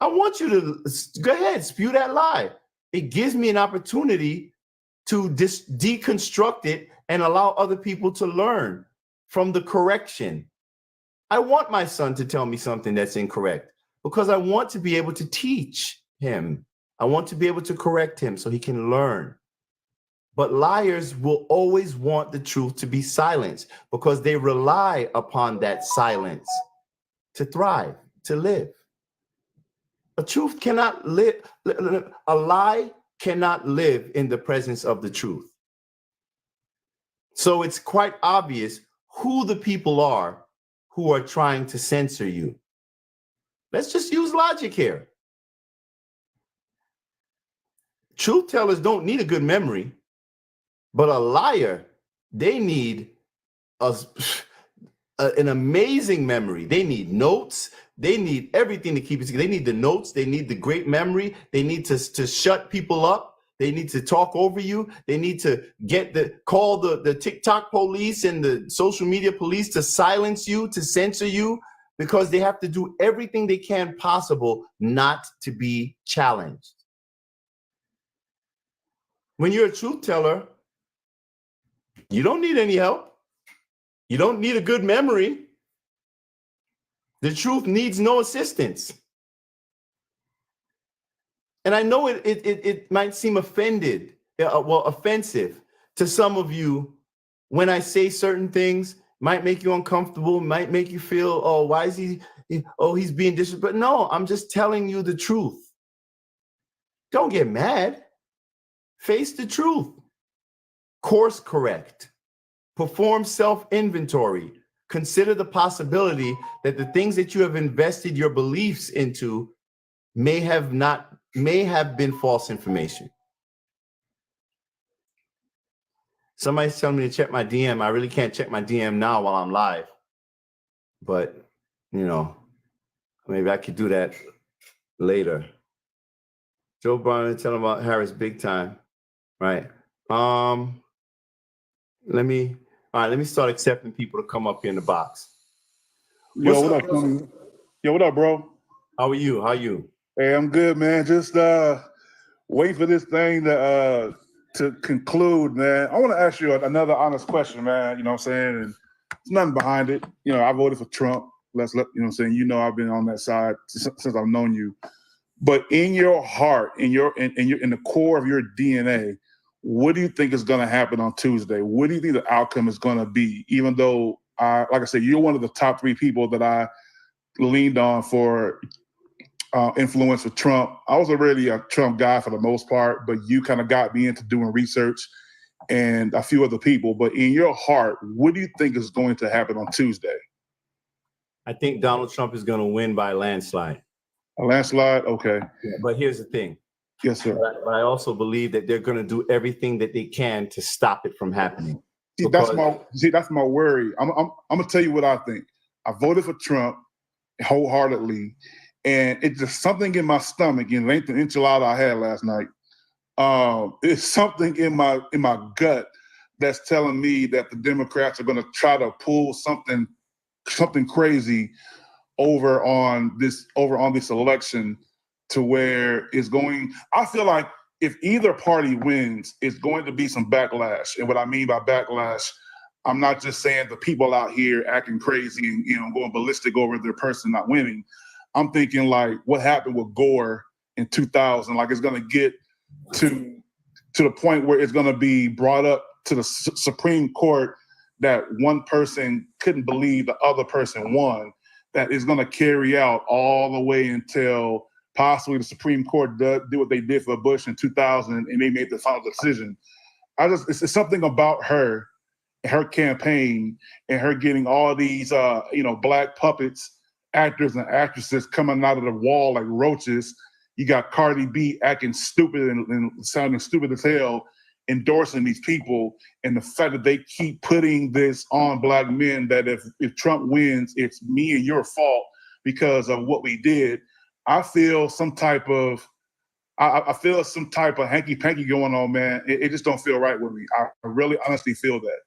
[SPEAKER 3] I want you to go ahead, spew that lie. It gives me an opportunity to deconstruct it and allow other people to learn from the correction. I want my son to tell me something that's incorrect because I want to be able to teach him. I want to be able to correct him so he can learn. But liars will always want the truth to be silenced because they rely upon that silence to thrive, to live. A truth cannot live, a lie cannot live in the presence of the truth. So it's quite obvious who the people are who are trying to censor you. Let's just use logic here.
[SPEAKER 2] Truth tellers don't need a good memory, but a liar, they need an amazing memory. They need notes. They need everything to keep it together. They need the notes. They need the great memory. They need to shut people up. They need to talk over you. They need to call the TikTok police and the social media police to silence you, to censor you, because they have to do everything they can possible not to be challenged. When you're a truth teller, you don't need any help. You don't need a good memory. The truth needs no assistance. And I know it might seem offensive to some of you when I say certain things, might make you uncomfortable, might make you feel, oh, why is he's being disrespectful. But no, I'm just telling you the truth. Don't get mad. Face the truth. Course correct. Perform self-inventory. Consider the possibility that the things that you have invested your beliefs into may have been false information. Somebody's telling me to check my DM. I really can't check my DM now while I'm live. But, maybe I could do that later. Joe Biden telling about Harris big time. Right. Let me start accepting people to come up here in the box.
[SPEAKER 5] Yo, what up, Tony? Yo, what up, bro?
[SPEAKER 2] How are you?
[SPEAKER 5] Hey, I'm good, man. Just wait for this thing to conclude, man. I want to ask you another honest question, man. You know what I'm saying? And there's nothing behind it. I voted for Trump. You know what I'm saying? I've been on that side since I've known you. But in your heart, in the core of your DNA, what do you think is going to happen on Tuesday? What do you think the outcome is going to be? Even though, like I said, you're one of the top 3 people that I leaned on for influence with Trump. I was already a Trump guy for the most part, but you kind of got me into doing research and a few other people. But in your heart, what do you think is going to happen on Tuesday?
[SPEAKER 2] I think Donald Trump is going to win by a landslide.
[SPEAKER 5] A landslide? Okay.
[SPEAKER 2] Yeah, but here's the thing.
[SPEAKER 5] Yes, sir.
[SPEAKER 2] But I also believe that they're going to do everything that they can to stop it from happening.
[SPEAKER 5] That's my worry. I'm gonna tell you what I think. I voted for Trump wholeheartedly, and it's just something in my stomach. And ain't the enchilada I had last night. It's something in my gut that's telling me that the Democrats are going to try to pull something crazy over on this election, to where it's going. I feel like if either party wins, it's going to be some backlash. And what I mean by backlash, I'm not just saying the people out here acting crazy and going ballistic over their person not winning. I'm thinking like what happened with Gore in 2000. Like it's going to get to the point where it's going to be brought up to the Supreme Court that one person couldn't believe the other person won. That is going to carry out all the way until possibly the Supreme Court do what they did for Bush in 2000, and they made the final decision. It's something about her campaign, and her getting all these black puppets, actors and actresses coming out of the wall like roaches. You got Cardi B acting stupid and sounding stupid as hell, endorsing these people, and the fact that they keep putting this on black men, that if Trump wins, it's me and your fault because of what we did. I feel some type of hanky-panky going on, man. It just don't feel right with me. I really honestly feel that.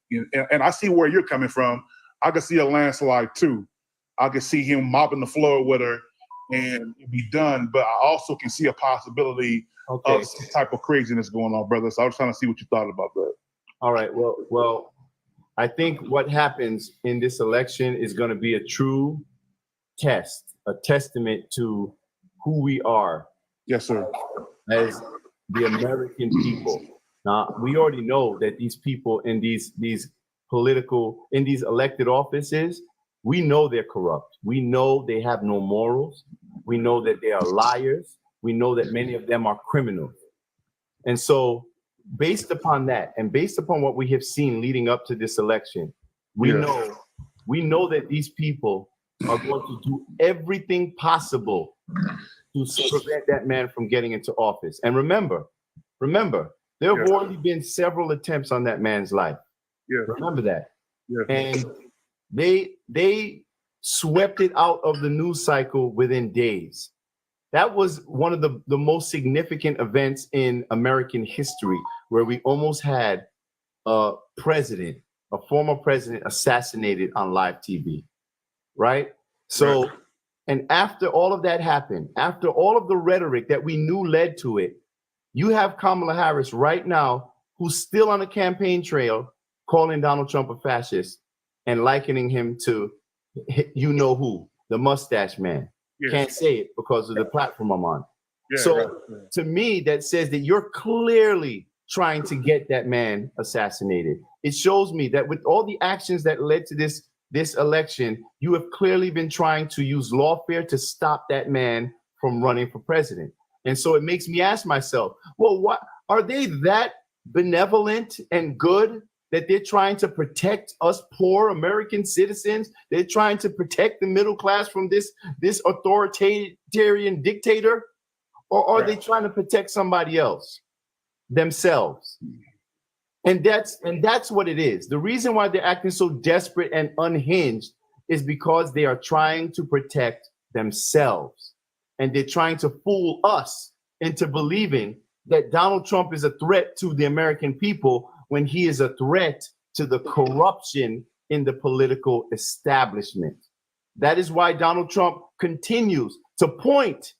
[SPEAKER 5] And I see where you're coming from. I could see a landslide too. I could see him mopping the floor with her and it'd be done. But I also can see a possibility of some type of craziness going on, brother. So I was trying to see what you thought about that.
[SPEAKER 2] All right. Well, I think what happens in this election is going to be a true test, a testament to who we are.
[SPEAKER 5] Yes, sir.
[SPEAKER 2] As the American people. Now, we already know that these people in these elected offices, we know they're corrupt. We know they have no morals. We know that they are liars. We know that many of them are criminals. And so based upon that, and based upon what we have seen leading up to this election, we know that these people are going to do everything possible to prevent that man from getting into office. And remember,
[SPEAKER 3] Remember, there have
[SPEAKER 5] Yeah.
[SPEAKER 3] already been several attempts on that man's life.
[SPEAKER 5] Yeah.
[SPEAKER 3] Remember that.
[SPEAKER 5] Yeah.
[SPEAKER 3] And they swept it out of the news cycle within days. That was one of the most significant events in American history, where we almost had a former president assassinated on live TV, right? So,
[SPEAKER 5] Right.
[SPEAKER 3] and after all of that happened, after all of the rhetoric that we knew led to it, you have Kamala Harris right now, who's still on the campaign trail, calling Donald Trump a fascist and likening him to you know who, the mustache man.
[SPEAKER 5] Yeah.
[SPEAKER 3] Can't say it because of the platform I'm on.
[SPEAKER 5] Yeah,
[SPEAKER 3] So
[SPEAKER 5] right.
[SPEAKER 3] to me, that says that you're clearly trying to get that man assassinated. It shows me that with all the actions that led to this election, you have clearly been trying to use lawfare to stop that man from running for president. And so it makes me ask myself, well, what are they that benevolent and good that they're trying to protect us poor American citizens? They're trying to protect the middle class from this authoritarian dictator? Or are they trying to protect somebody else, themselves? And that's what it is. The reason why they're acting so desperate and unhinged is because they are trying to protect themselves. And they're trying to fool us into believing that Donald Trump is a threat to the American people when he is a threat to the corruption in the political establishment. That is why Donald Trump continues to point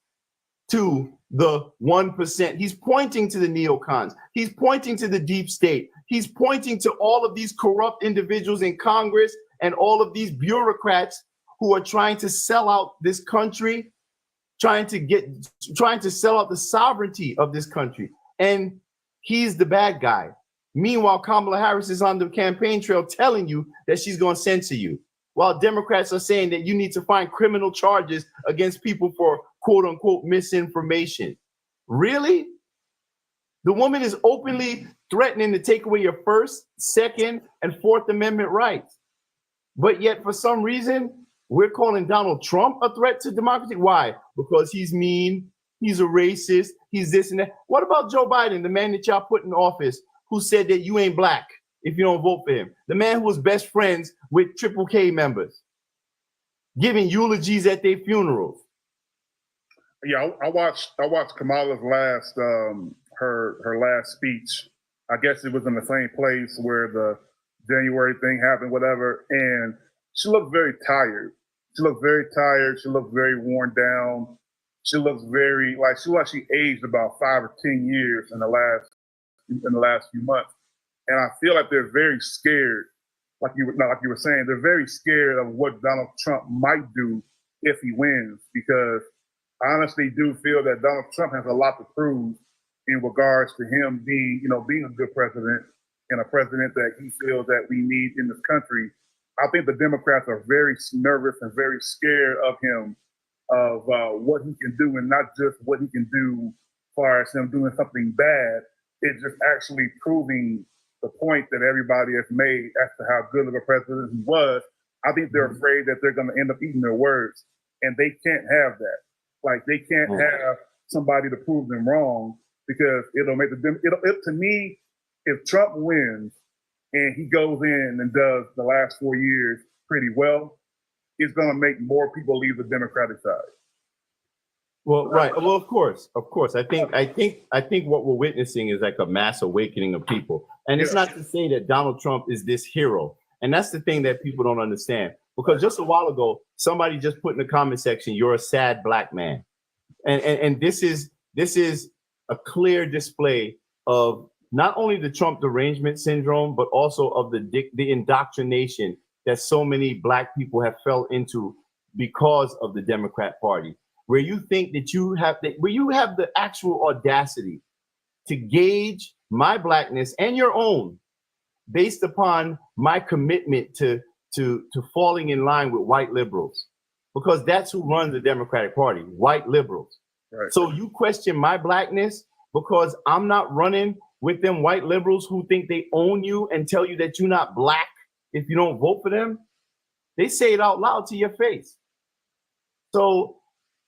[SPEAKER 3] to the 1%. He's pointing to the neocons. He's pointing to the deep state. He's pointing to all of these corrupt individuals in Congress and all of these bureaucrats who are trying to sell out this country, trying to sell out the sovereignty of this country. And he's the bad guy. Meanwhile, Kamala Harris is on the campaign trail telling you that she's going to censor you, while Democrats are saying that you need to find criminal charges against people for quote unquote misinformation. Really? The woman is openly threatening to take away your First, Second, and Fourth Amendment rights. But yet, for some reason, we're calling Donald Trump a threat to democracy. Why? Because he's mean, he's a racist, he's this and that. What about Joe Biden, the man that y'all put in office, who said that you ain't black if you don't vote for him? The man who was best friends with Triple K members, giving eulogies at their funerals.
[SPEAKER 5] Yeah, I watched Kamala's last her last speech. I guess it was in the same place where the January thing happened, whatever. And she looked very tired. She looked very worn down. She looks very she aged about 5 or 10 years in the last few months. And I feel like they're very scared, like you were saying, they're very scared of what Donald Trump might do if he wins, because I honestly do feel that Donald Trump has a lot to prove in regards to him being a good president and a president that he feels that we need in this country. I think the Democrats are very nervous and very scared of him, of what he can do, and not just what he can do as far as him doing something bad. It's just actually proving the point that everybody has made as to how good of a president he was. I think they're afraid that they're going to end up eating their words, and they can't have that. Like, they can't have somebody to prove them wrong, because it'll make to me, if Trump wins and he goes in and does the last 4 years pretty well, it's going to make more people leave the Democratic side.
[SPEAKER 3] Well, right. Well, of course. I think what we're witnessing is like a mass awakening of people. And it's not to say that Donald Trump is this hero. And that's the thing that people don't understand. Because just a while ago, somebody just put in the comment section, "You're a sad black man." And this is a clear display of not only the Trump derangement syndrome, but also of the indoctrination that so many black people have fell into because of the Democrat Party, where you think that you have the actual audacity to gauge my blackness and your own based upon my commitment to falling in line with white liberals, because that's who runs the Democratic Party, white liberals.
[SPEAKER 5] Right.
[SPEAKER 3] So you question my blackness because I'm not running with them white liberals who think they own you and tell you that you're not black if you don't vote for them. They say it out loud to your face. So,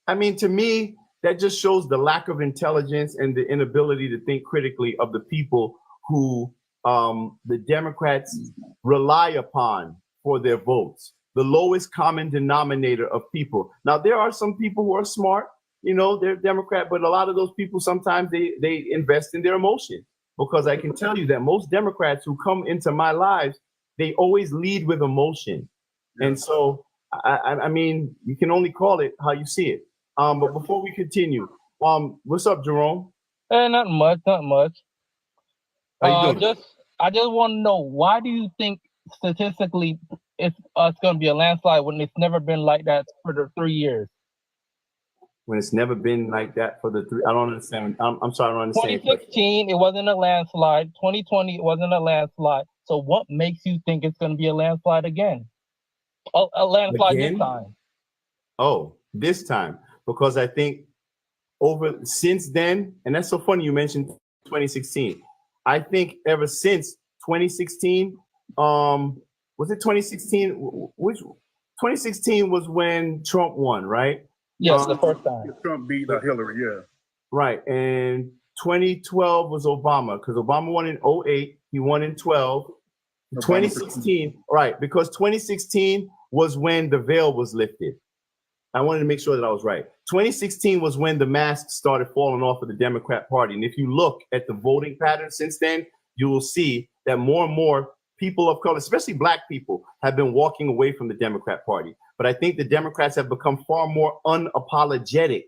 [SPEAKER 3] I mean, to me, that just shows the lack of intelligence and the inability to think critically of the people who the Democrats rely upon for their votes. The lowest common denominator of people. Now, there are some people who are smart, they're Democrat, but a lot of those people, sometimes they invest in their emotion, because I can tell you that most Democrats who come into my lives, they always lead with emotion. Yeah. And so, I mean, you can only call it how you see it. But before we continue, what's up, Jerome?
[SPEAKER 6] Not much.
[SPEAKER 3] How you doing?
[SPEAKER 6] I just want to know, why do you think statistically it's going to be a landslide when it's never been like that for the 3 years?
[SPEAKER 3] When it's never been like that for the 3, I don't understand. I'm sorry, I don't understand.
[SPEAKER 6] 2016, it wasn't a landslide. 2020, it wasn't a landslide. So what makes you think it's going to be a landslide again? A landslide
[SPEAKER 3] again?
[SPEAKER 6] This time.
[SPEAKER 3] Oh, this time. Because I think since then, and that's so funny you mentioned 2016. I think ever since 2016, was it 2016? Which 2016 was when Trump won, right?
[SPEAKER 6] Yes, the first time.
[SPEAKER 5] Trump beat Hillary, yeah.
[SPEAKER 3] Right. And 2012 was Obama, because Obama won in 2008. He won in 12. 2016, right, because 2016 was when the veil was lifted. I wanted to make sure that I was right. 2016 was when the mask started falling off of the Democrat Party. And if you look at the voting pattern since then, you will see that more and more people of color, especially Black people, have been walking away from the Democrat Party. But I think the Democrats have become far more unapologetic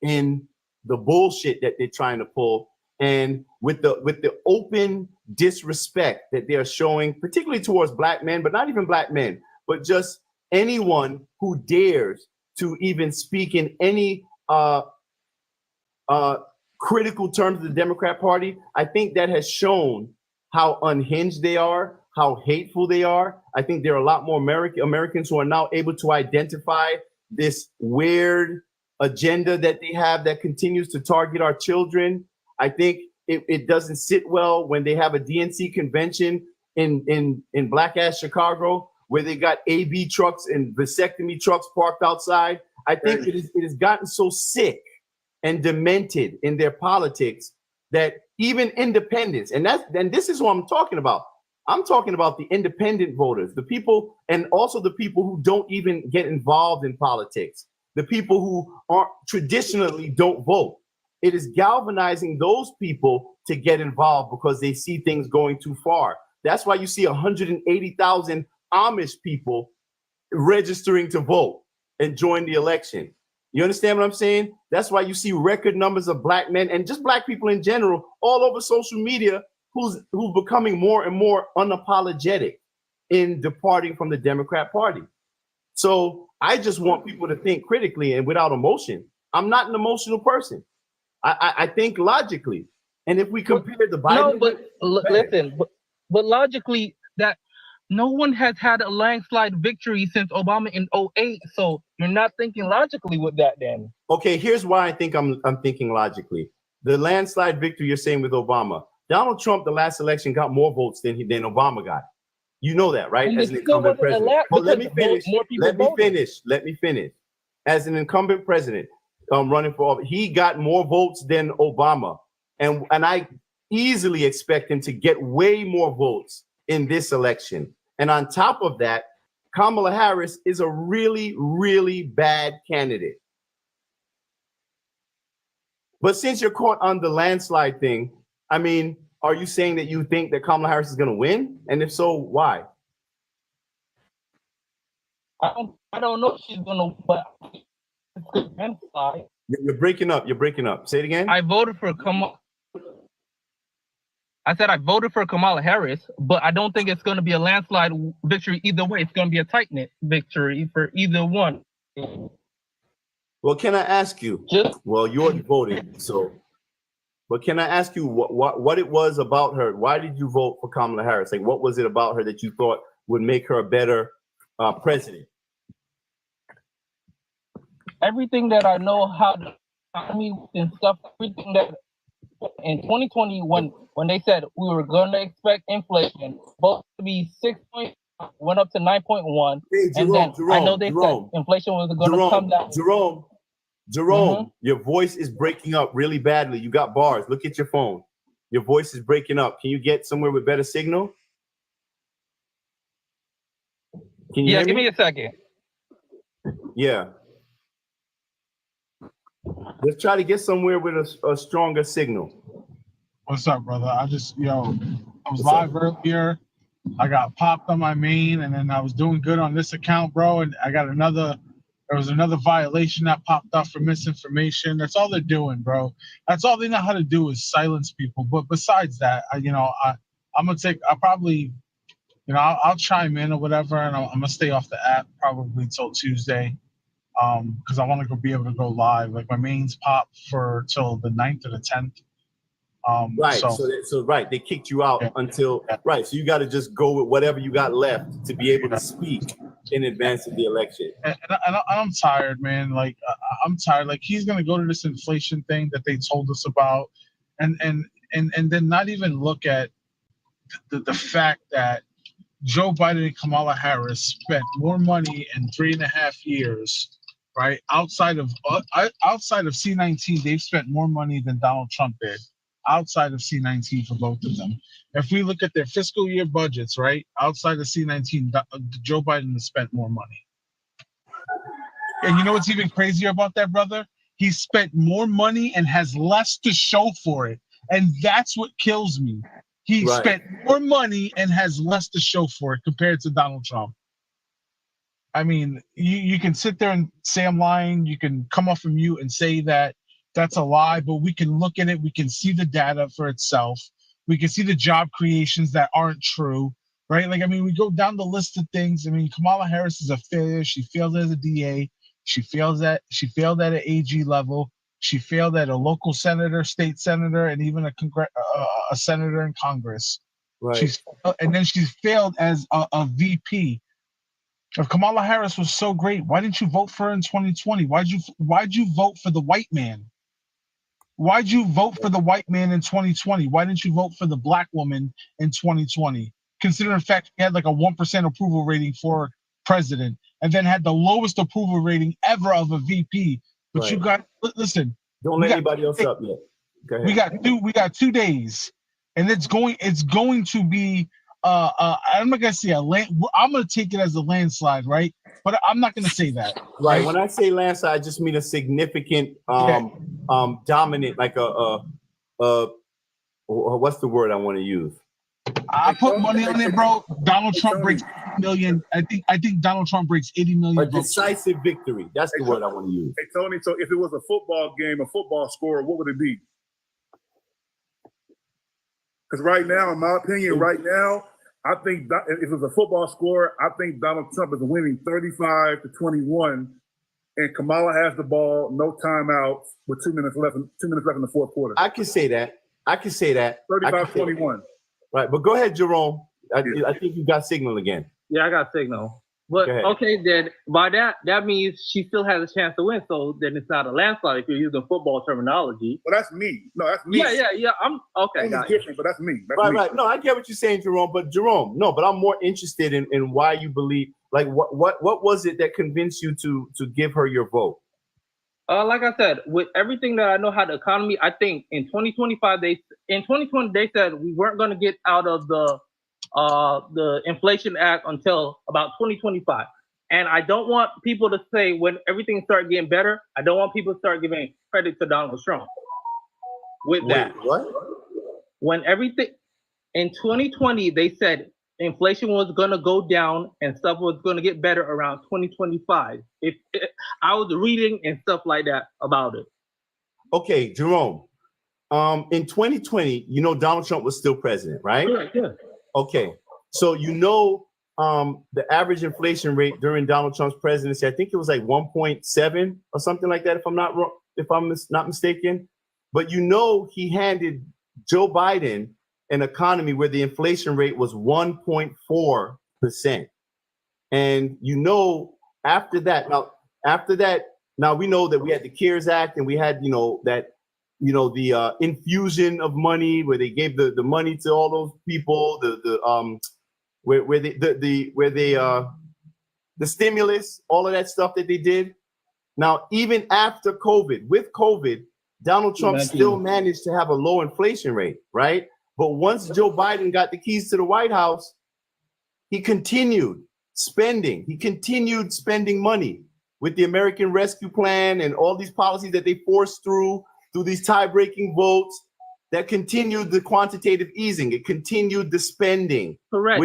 [SPEAKER 3] in the bullshit that they're trying to pull, and with the open disrespect that they are showing, particularly towards Black men, but not even Black men, but just anyone who dares to even speak in any critical terms of the Democrat Party. I think that has shown how unhinged they are, how hateful they are. I think there are a lot more Americans who are now able to identify this weird agenda that they have that continues to target our children. I think it doesn't sit well when they have a DNC convention in Black ass Chicago, where they got AB trucks and vasectomy trucks parked outside. I think it has gotten so sick and demented in their politics that even independents, and this is what I'm talking about. I'm talking about the independent voters, the people, and also the people who don't even get involved in politics, the people who aren't traditionally don't vote. It is galvanizing those people to get involved because they see things going too far. That's why you see 180,000 Amish people registering to vote and join the election. You understand what I'm saying? That's why you see record numbers of Black men and just Black people in general all over social media who's becoming more and more unapologetic in departing from the Democrat Party. So I just want people to think critically and without emotion. I'm not an emotional person. I think logically. And if we compare the Biden...
[SPEAKER 6] No, but listen, but logically, that no one has had a landslide victory since Obama in 2008. So you're not thinking logically with that then.
[SPEAKER 3] Okay, here's why I think I'm thinking logically. The landslide victory you're saying with Obama. Donald Trump, the last election, got more votes than Obama got. You know that, right? As an incumbent president. Well, let me finish. Let me finish. As an incumbent president running for office, he got more votes than Obama. And I easily expect him to get way more votes in this election. And on top of that, Kamala Harris is a really, really bad candidate. But since you're caught on the landslide thing, I mean, are you saying that you think that Kamala Harris is going to win? And if so, why?
[SPEAKER 6] I don't know if she's going to, but it's a landslide.
[SPEAKER 3] You're breaking up. You're breaking up. Say it again.
[SPEAKER 6] I voted for Kamala. I said I voted for Kamala Harris, but I don't think it's going to be a landslide victory either way. It's going to be a tight-knit victory for either one.
[SPEAKER 3] Well, can I ask you? Well, you already voted, so. But can I ask you what it was about her? Why did you vote for Kamala Harris? Like, what was it about her that you thought would make her a better president?
[SPEAKER 6] Everything that I know how to, and stuff, everything that in 2020 when they said we were going to expect inflation supposed to be 6 point, went up to 9.1,
[SPEAKER 3] hey, Jerome,
[SPEAKER 6] and then I know they said inflation was going to come down.
[SPEAKER 3] Jerome, your voice is breaking up really badly. You got bars. Look at your phone. Your voice is breaking up. Can you get somewhere with better signal? Can you hear
[SPEAKER 6] give
[SPEAKER 3] me?
[SPEAKER 6] me a second.
[SPEAKER 3] Yeah. Let's try to get somewhere with a stronger signal.
[SPEAKER 7] What's up, brother? I was
[SPEAKER 3] What's
[SPEAKER 7] live
[SPEAKER 3] up?
[SPEAKER 7] earlier. I got popped on my main, and then I was doing good on this account, bro. And I got there was another violation that popped up for misinformation. That's all they're doing, bro. That's all they know how to do is silence people. But besides that, I'm gonna take. I'll chime in or whatever, and I'm gonna stay off the app probably till Tuesday. Because I want to be able to go live. Like my mains pop for till the 9th or the 10th.
[SPEAKER 3] Right.
[SPEAKER 7] So
[SPEAKER 3] Right. They kicked you out until right. So you got to just go with whatever you got left to be able to speak in advance of the election.
[SPEAKER 7] And I'm tired, man. Like I'm tired. Like he's gonna go to this inflation thing that they told us about, and then not even look at the fact that Joe Biden and Kamala Harris spent more money in 3.5 years. Right outside of C-19, they've spent more money than Donald Trump did. Outside of C-19 for both of them. If we look at their fiscal year budgets, right outside of C-19, Joe Biden has spent more money. And you know what's even crazier about that, brother? He spent more money and has less to show for it, and that's what kills me. He spent more money and has less to show for it compared to Donald Trump. I mean, you can sit there and say I'm lying. You can come off of mute and say that that's a lie, but we can look at it. We can see the data for itself. We can see the job creations that aren't true, right? Like, I mean, we go down the list of things. I mean, Kamala Harris is a failure. She failed as a DA. She failed at an AG level. She failed at a local senator, state senator, and even a senator in Congress.
[SPEAKER 3] Right.
[SPEAKER 7] And then she's failed as a VP. If Kamala Harris was so great, why didn't you vote for her in 2020? Why'd you vote for the white man? Why'd you vote for the white man in 2020? Why didn't you vote for the black woman in 2020? Considering the fact she had like a 1% approval rating for president and then had the lowest approval rating ever of a VP. But you got, listen.
[SPEAKER 3] Don't let anybody else up yet. Go ahead.
[SPEAKER 7] We got 2 days, and it's going to be I'm not gonna say I'm gonna take it as a landslide, right? But I'm not gonna say that.
[SPEAKER 3] Right. When I say landslide, I just mean a significant dominant, like what's the word I want to use?
[SPEAKER 7] I put money on it, bro. Donald Trump breaks 80 million. I think Donald Trump breaks 80 million.
[SPEAKER 3] A decisive victory. That's the word I want to use.
[SPEAKER 5] Hey Tony, so if it was a football game, a football score, what would it be? Because right now, in my opinion, I think if it was a football score, I think Donald Trump is winning 35-21, and Kamala has the ball, no timeouts, with 2 minutes left in the fourth quarter.
[SPEAKER 3] I can say that.
[SPEAKER 5] 35-21.
[SPEAKER 3] Right, but go ahead, Jerome. I think you got signal again.
[SPEAKER 6] Yeah, I got signal. But okay, then by that means she still has a chance to win. So then it's not a landslide if you're using football terminology.
[SPEAKER 5] Well, that's me. No, that's me.
[SPEAKER 6] Yeah. I'm okay.
[SPEAKER 5] It's different, but that's me.
[SPEAKER 3] Right. No, I get what you're saying, Jerome. But I'm more interested in why you believe. Like, what was it that convinced you to give her your vote?
[SPEAKER 6] Like I said, with everything that I know how the economy, I think in 2025 they said we weren't going to get out of the Inflation Act until about 2025. And I don't want people to say when everything starts getting better, I don't want people to start giving credit to Donald Trump with that.
[SPEAKER 3] What?
[SPEAKER 6] When everything in 2020, they said inflation was going to go down and stuff was going to get better around 2025. I was reading and stuff like that about it.
[SPEAKER 3] Okay, Jerome. In 2020, Donald Trump was still president, right?
[SPEAKER 6] Yeah.
[SPEAKER 3] Okay, so the average inflation rate during Donald Trump's presidency, I think it was like 1.7 or something like that, if I'm not mistaken. But he handed Joe Biden an economy where the inflation rate was 1.4%. And after that, now we know that we had the CARES Act and we had the infusion of money where they gave the money to all those people, the stimulus, all of that stuff that they did.
[SPEAKER 2] Now, even after COVID, with COVID, Donald Trump still managed to have a low inflation rate, right? But once Joe Biden got the keys to the White House, he continued spending. He continued spending money with the American Rescue Plan and all these policies that they forced through these tie-breaking votes that continued the quantitative easing. It continued the spending,
[SPEAKER 6] Correct.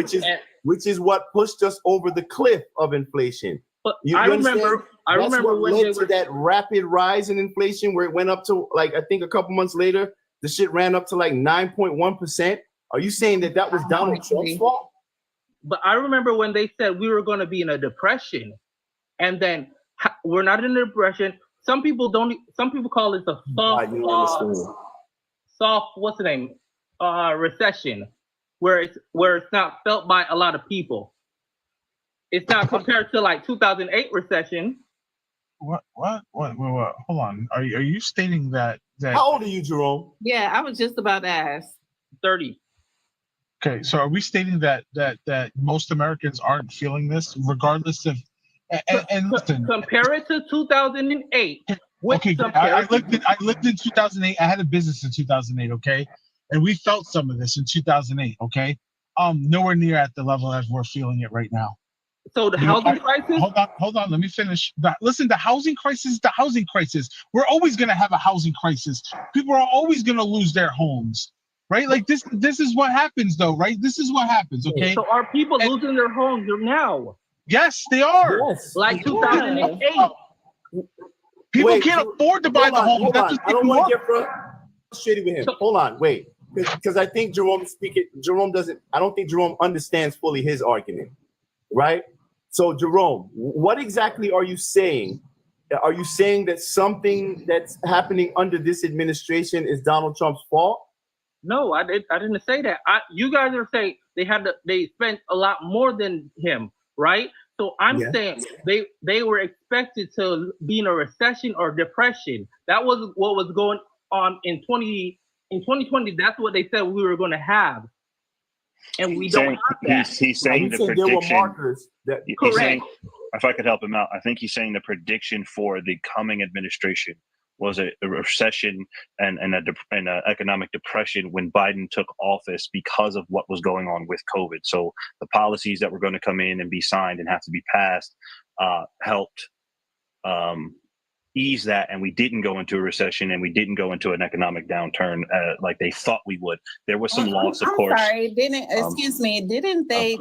[SPEAKER 2] which is what pushed us over the cliff of inflation.
[SPEAKER 6] But
[SPEAKER 2] You
[SPEAKER 6] I
[SPEAKER 2] understand?
[SPEAKER 6] remember
[SPEAKER 2] what
[SPEAKER 6] when
[SPEAKER 2] led to that rapid rise in inflation, where it went up to, like, I think a couple months later, the shit ran up to like 9.1%. Are you saying that was Donald Trump's fault?
[SPEAKER 6] But I remember when they said we were going to be in a depression, and then we're not in a depression. Some people call it a soft, what's the name? Recession, where it's not felt by a lot of people. It's not compared to like 2008 recession.
[SPEAKER 7] What? Hold on. Are you stating that?
[SPEAKER 2] How old are you, Jerome?
[SPEAKER 1] Yeah, I was just about to ask.
[SPEAKER 6] 30.
[SPEAKER 7] Okay, so are we stating that most Americans aren't feeling this, regardless of? And listen,
[SPEAKER 6] compare it to 2008.
[SPEAKER 7] Okay, I lived in 2008. I had a business in 2008. Okay, and we felt some of this in 2008. Okay, nowhere near at the level as we're feeling it right now.
[SPEAKER 6] So the housing crisis.
[SPEAKER 7] Hold on. Let me finish. Listen, the housing crisis. The housing crisis. We're always gonna have a housing crisis. People are always gonna lose their homes, right? Like this is what happens, though, right? This is what happens. Okay.
[SPEAKER 6] So are people losing their homes now?
[SPEAKER 7] Yes, they are.
[SPEAKER 2] Yes.
[SPEAKER 6] Like 2008.
[SPEAKER 7] People can't afford to buy the home.
[SPEAKER 2] Hold on. I don't want to get frustrated with him. Hold on, wait, because I think I don't think Jerome understands fully his argument, right? So, Jerome, what exactly are you saying? Are you saying that something that's happening under this administration is Donald Trump's fault?
[SPEAKER 6] No, I didn't say that. You guys are saying they spent a lot more than him, right? So I'm saying they were expected to be in a recession or depression. That was what was going on in 2020. That's what they said we were going to have, and we don't have that.
[SPEAKER 8] He's saying the prediction.
[SPEAKER 2] There were markers that
[SPEAKER 6] correct.
[SPEAKER 8] Saying, if I could help him out, I think he's saying the prediction for the coming administration was a recession and an economic depression when Biden took office because of what was going on with COVID. So the policies that were going to come in and be signed and have to be passed helped ease that, and we didn't go into a recession and we didn't go into an economic downturn like they thought we would. There was some loss, of course.
[SPEAKER 1] Sorry, didn't they change Didn't they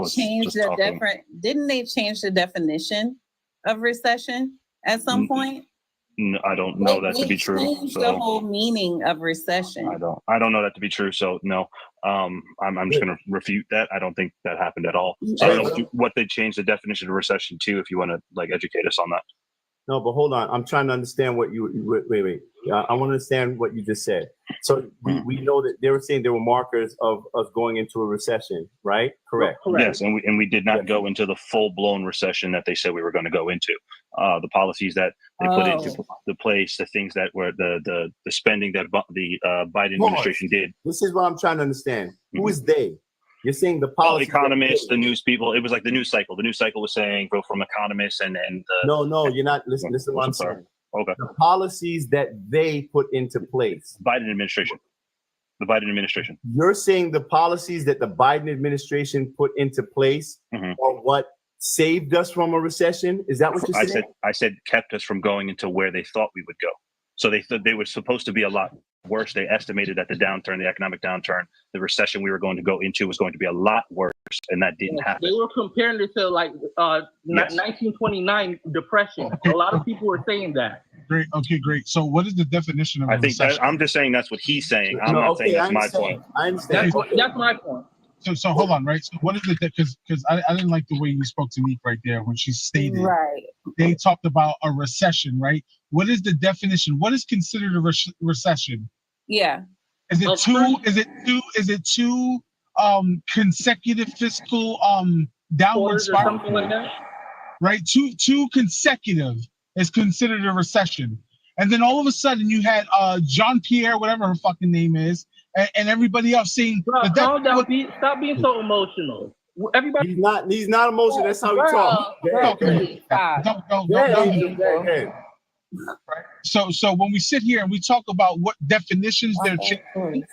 [SPEAKER 1] change the definition of recession at some point?
[SPEAKER 8] No, I don't know that to be true.
[SPEAKER 1] Changed the whole meaning of recession.
[SPEAKER 8] I don't know that to be true. So no, I'm just going to refute that. I don't think that happened at all. So I don't know what they changed the definition of recession to. If you want to educate us on that.
[SPEAKER 2] No, but hold on. I'm trying to understand what you wait. I want to understand what you just said. So we know that they were saying there were markers of us going into a recession, right? Correct.
[SPEAKER 8] Yes, and we did not go into the full blown recession that they said we were going to go into. The policies that they put into the place, the things that were the spending that the Biden administration did.
[SPEAKER 2] This is what I'm trying to understand. Who is they? You're saying the policy.
[SPEAKER 8] Economists, the news people. It was like the news cycle. The news cycle was saying go from economists and
[SPEAKER 2] No, you're not. Listen to what I'm saying.
[SPEAKER 8] Okay.
[SPEAKER 2] The policies that they put into place.
[SPEAKER 8] Biden administration. The Biden administration.
[SPEAKER 2] You're saying the policies that the Biden administration put into place are what saved us from a recession? Is that what you're saying?
[SPEAKER 8] I said kept us from going into where they thought we would go. So they were supposed to be a lot worse. They estimated that the economic downturn, the recession we were going to go into was going to be a lot worse, and that didn't happen.
[SPEAKER 6] They were comparing it to like 1929 depression. A lot of people were saying that.
[SPEAKER 7] Great. Okay, great. So what is the definition of a recession?
[SPEAKER 8] I'm just saying that's what he's saying. I'm not saying that's my point.
[SPEAKER 2] I understand.
[SPEAKER 6] That's my point.
[SPEAKER 7] So hold on, right? So what is it that because I didn't like the way you spoke to me right there when she stated they talked about a recession, right? What is the definition? What is considered a recession?
[SPEAKER 1] Yeah.
[SPEAKER 7] Is it two consecutive fiscal downward spiral?
[SPEAKER 6] Something like that?
[SPEAKER 7] Right? Two consecutive is considered a recession. And then all of a sudden you had Jean Pierre, whatever her fucking name is, and everybody else saying
[SPEAKER 6] calm down, stop being so emotional. Everybody,
[SPEAKER 2] he's not emotional. That's how we talk.
[SPEAKER 7] Don't. Right? So when we sit here and we talk about what definitions they're changing,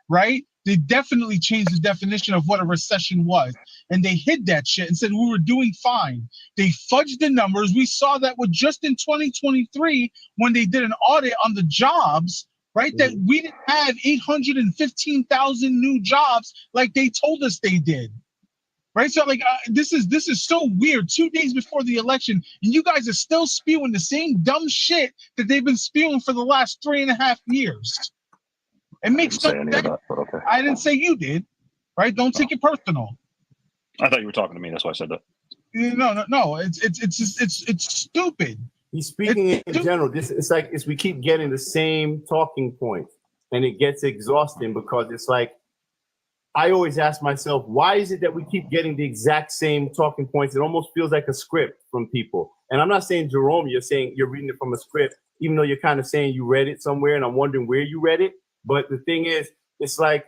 [SPEAKER 7] right? They definitely changed the definition of what a recession was. And they hid that shit and said we were doing fine. They fudged the numbers. We saw that with just in 2023 when they did an audit on the jobs, right? That we didn't have 815,000 new jobs like they told us they did. Right, so like this is so weird. 2 days before the election, and you guys are still spewing the same dumb shit that they've been spewing for the last 3.5 years. It makes no sense.
[SPEAKER 8] That, but okay.
[SPEAKER 7] I didn't say you did, right? Don't take it personal.
[SPEAKER 8] I thought you were talking to me. That's why I said that.
[SPEAKER 7] No. It's stupid.
[SPEAKER 3] He's speaking in general. We keep getting the same talking points, and it gets exhausting because it's like. I always ask myself, why is it that we keep getting the exact same talking points? It almost feels like a script from people. And I'm not saying, Jerome, you're saying you're reading it from a script, even though you're kind of saying you read it somewhere, and I'm wondering where you read it. But the thing is, it's like,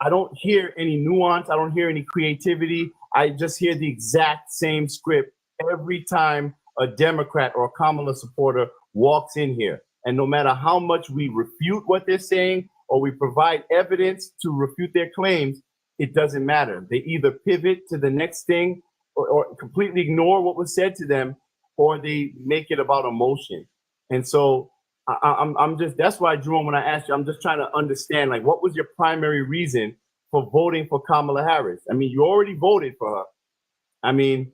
[SPEAKER 3] I don't hear any nuance. I don't hear any creativity. I just hear the exact same script every time a Democrat or a Kamala supporter walks in here. And no matter how much we refute what they're saying, or we provide evidence to refute their claims, it doesn't matter. They either pivot to the next thing or completely ignore what was said to them, or they make it about emotion. And so I'm just, that's why, Jerome, when I asked you, I'm just trying to understand, like, what was your primary reason for voting for Kamala Harris? I mean, you already voted for her. I mean,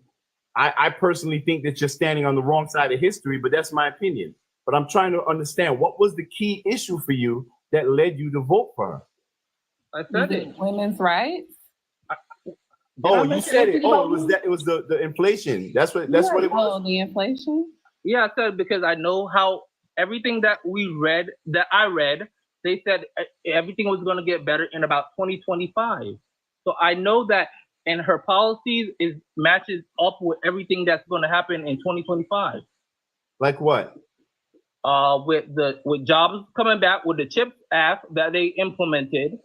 [SPEAKER 3] I personally think that you're standing on the wrong side of history, but that's my opinion. But I'm trying to understand, what was the key issue for you that led you to vote for her?
[SPEAKER 6] I said it.
[SPEAKER 1] Women's rights.
[SPEAKER 3] You said it. Oh, it was the inflation. That's what it was.
[SPEAKER 1] Oh, the inflation.
[SPEAKER 6] Yeah, I said because I know how everything that I read, they said everything was going to get better in about 2025. So I know that, and her policies matches up with everything that's going to happen in 2025.
[SPEAKER 3] Like what?
[SPEAKER 6] With jobs coming back, with the CHIPS Act that they implemented,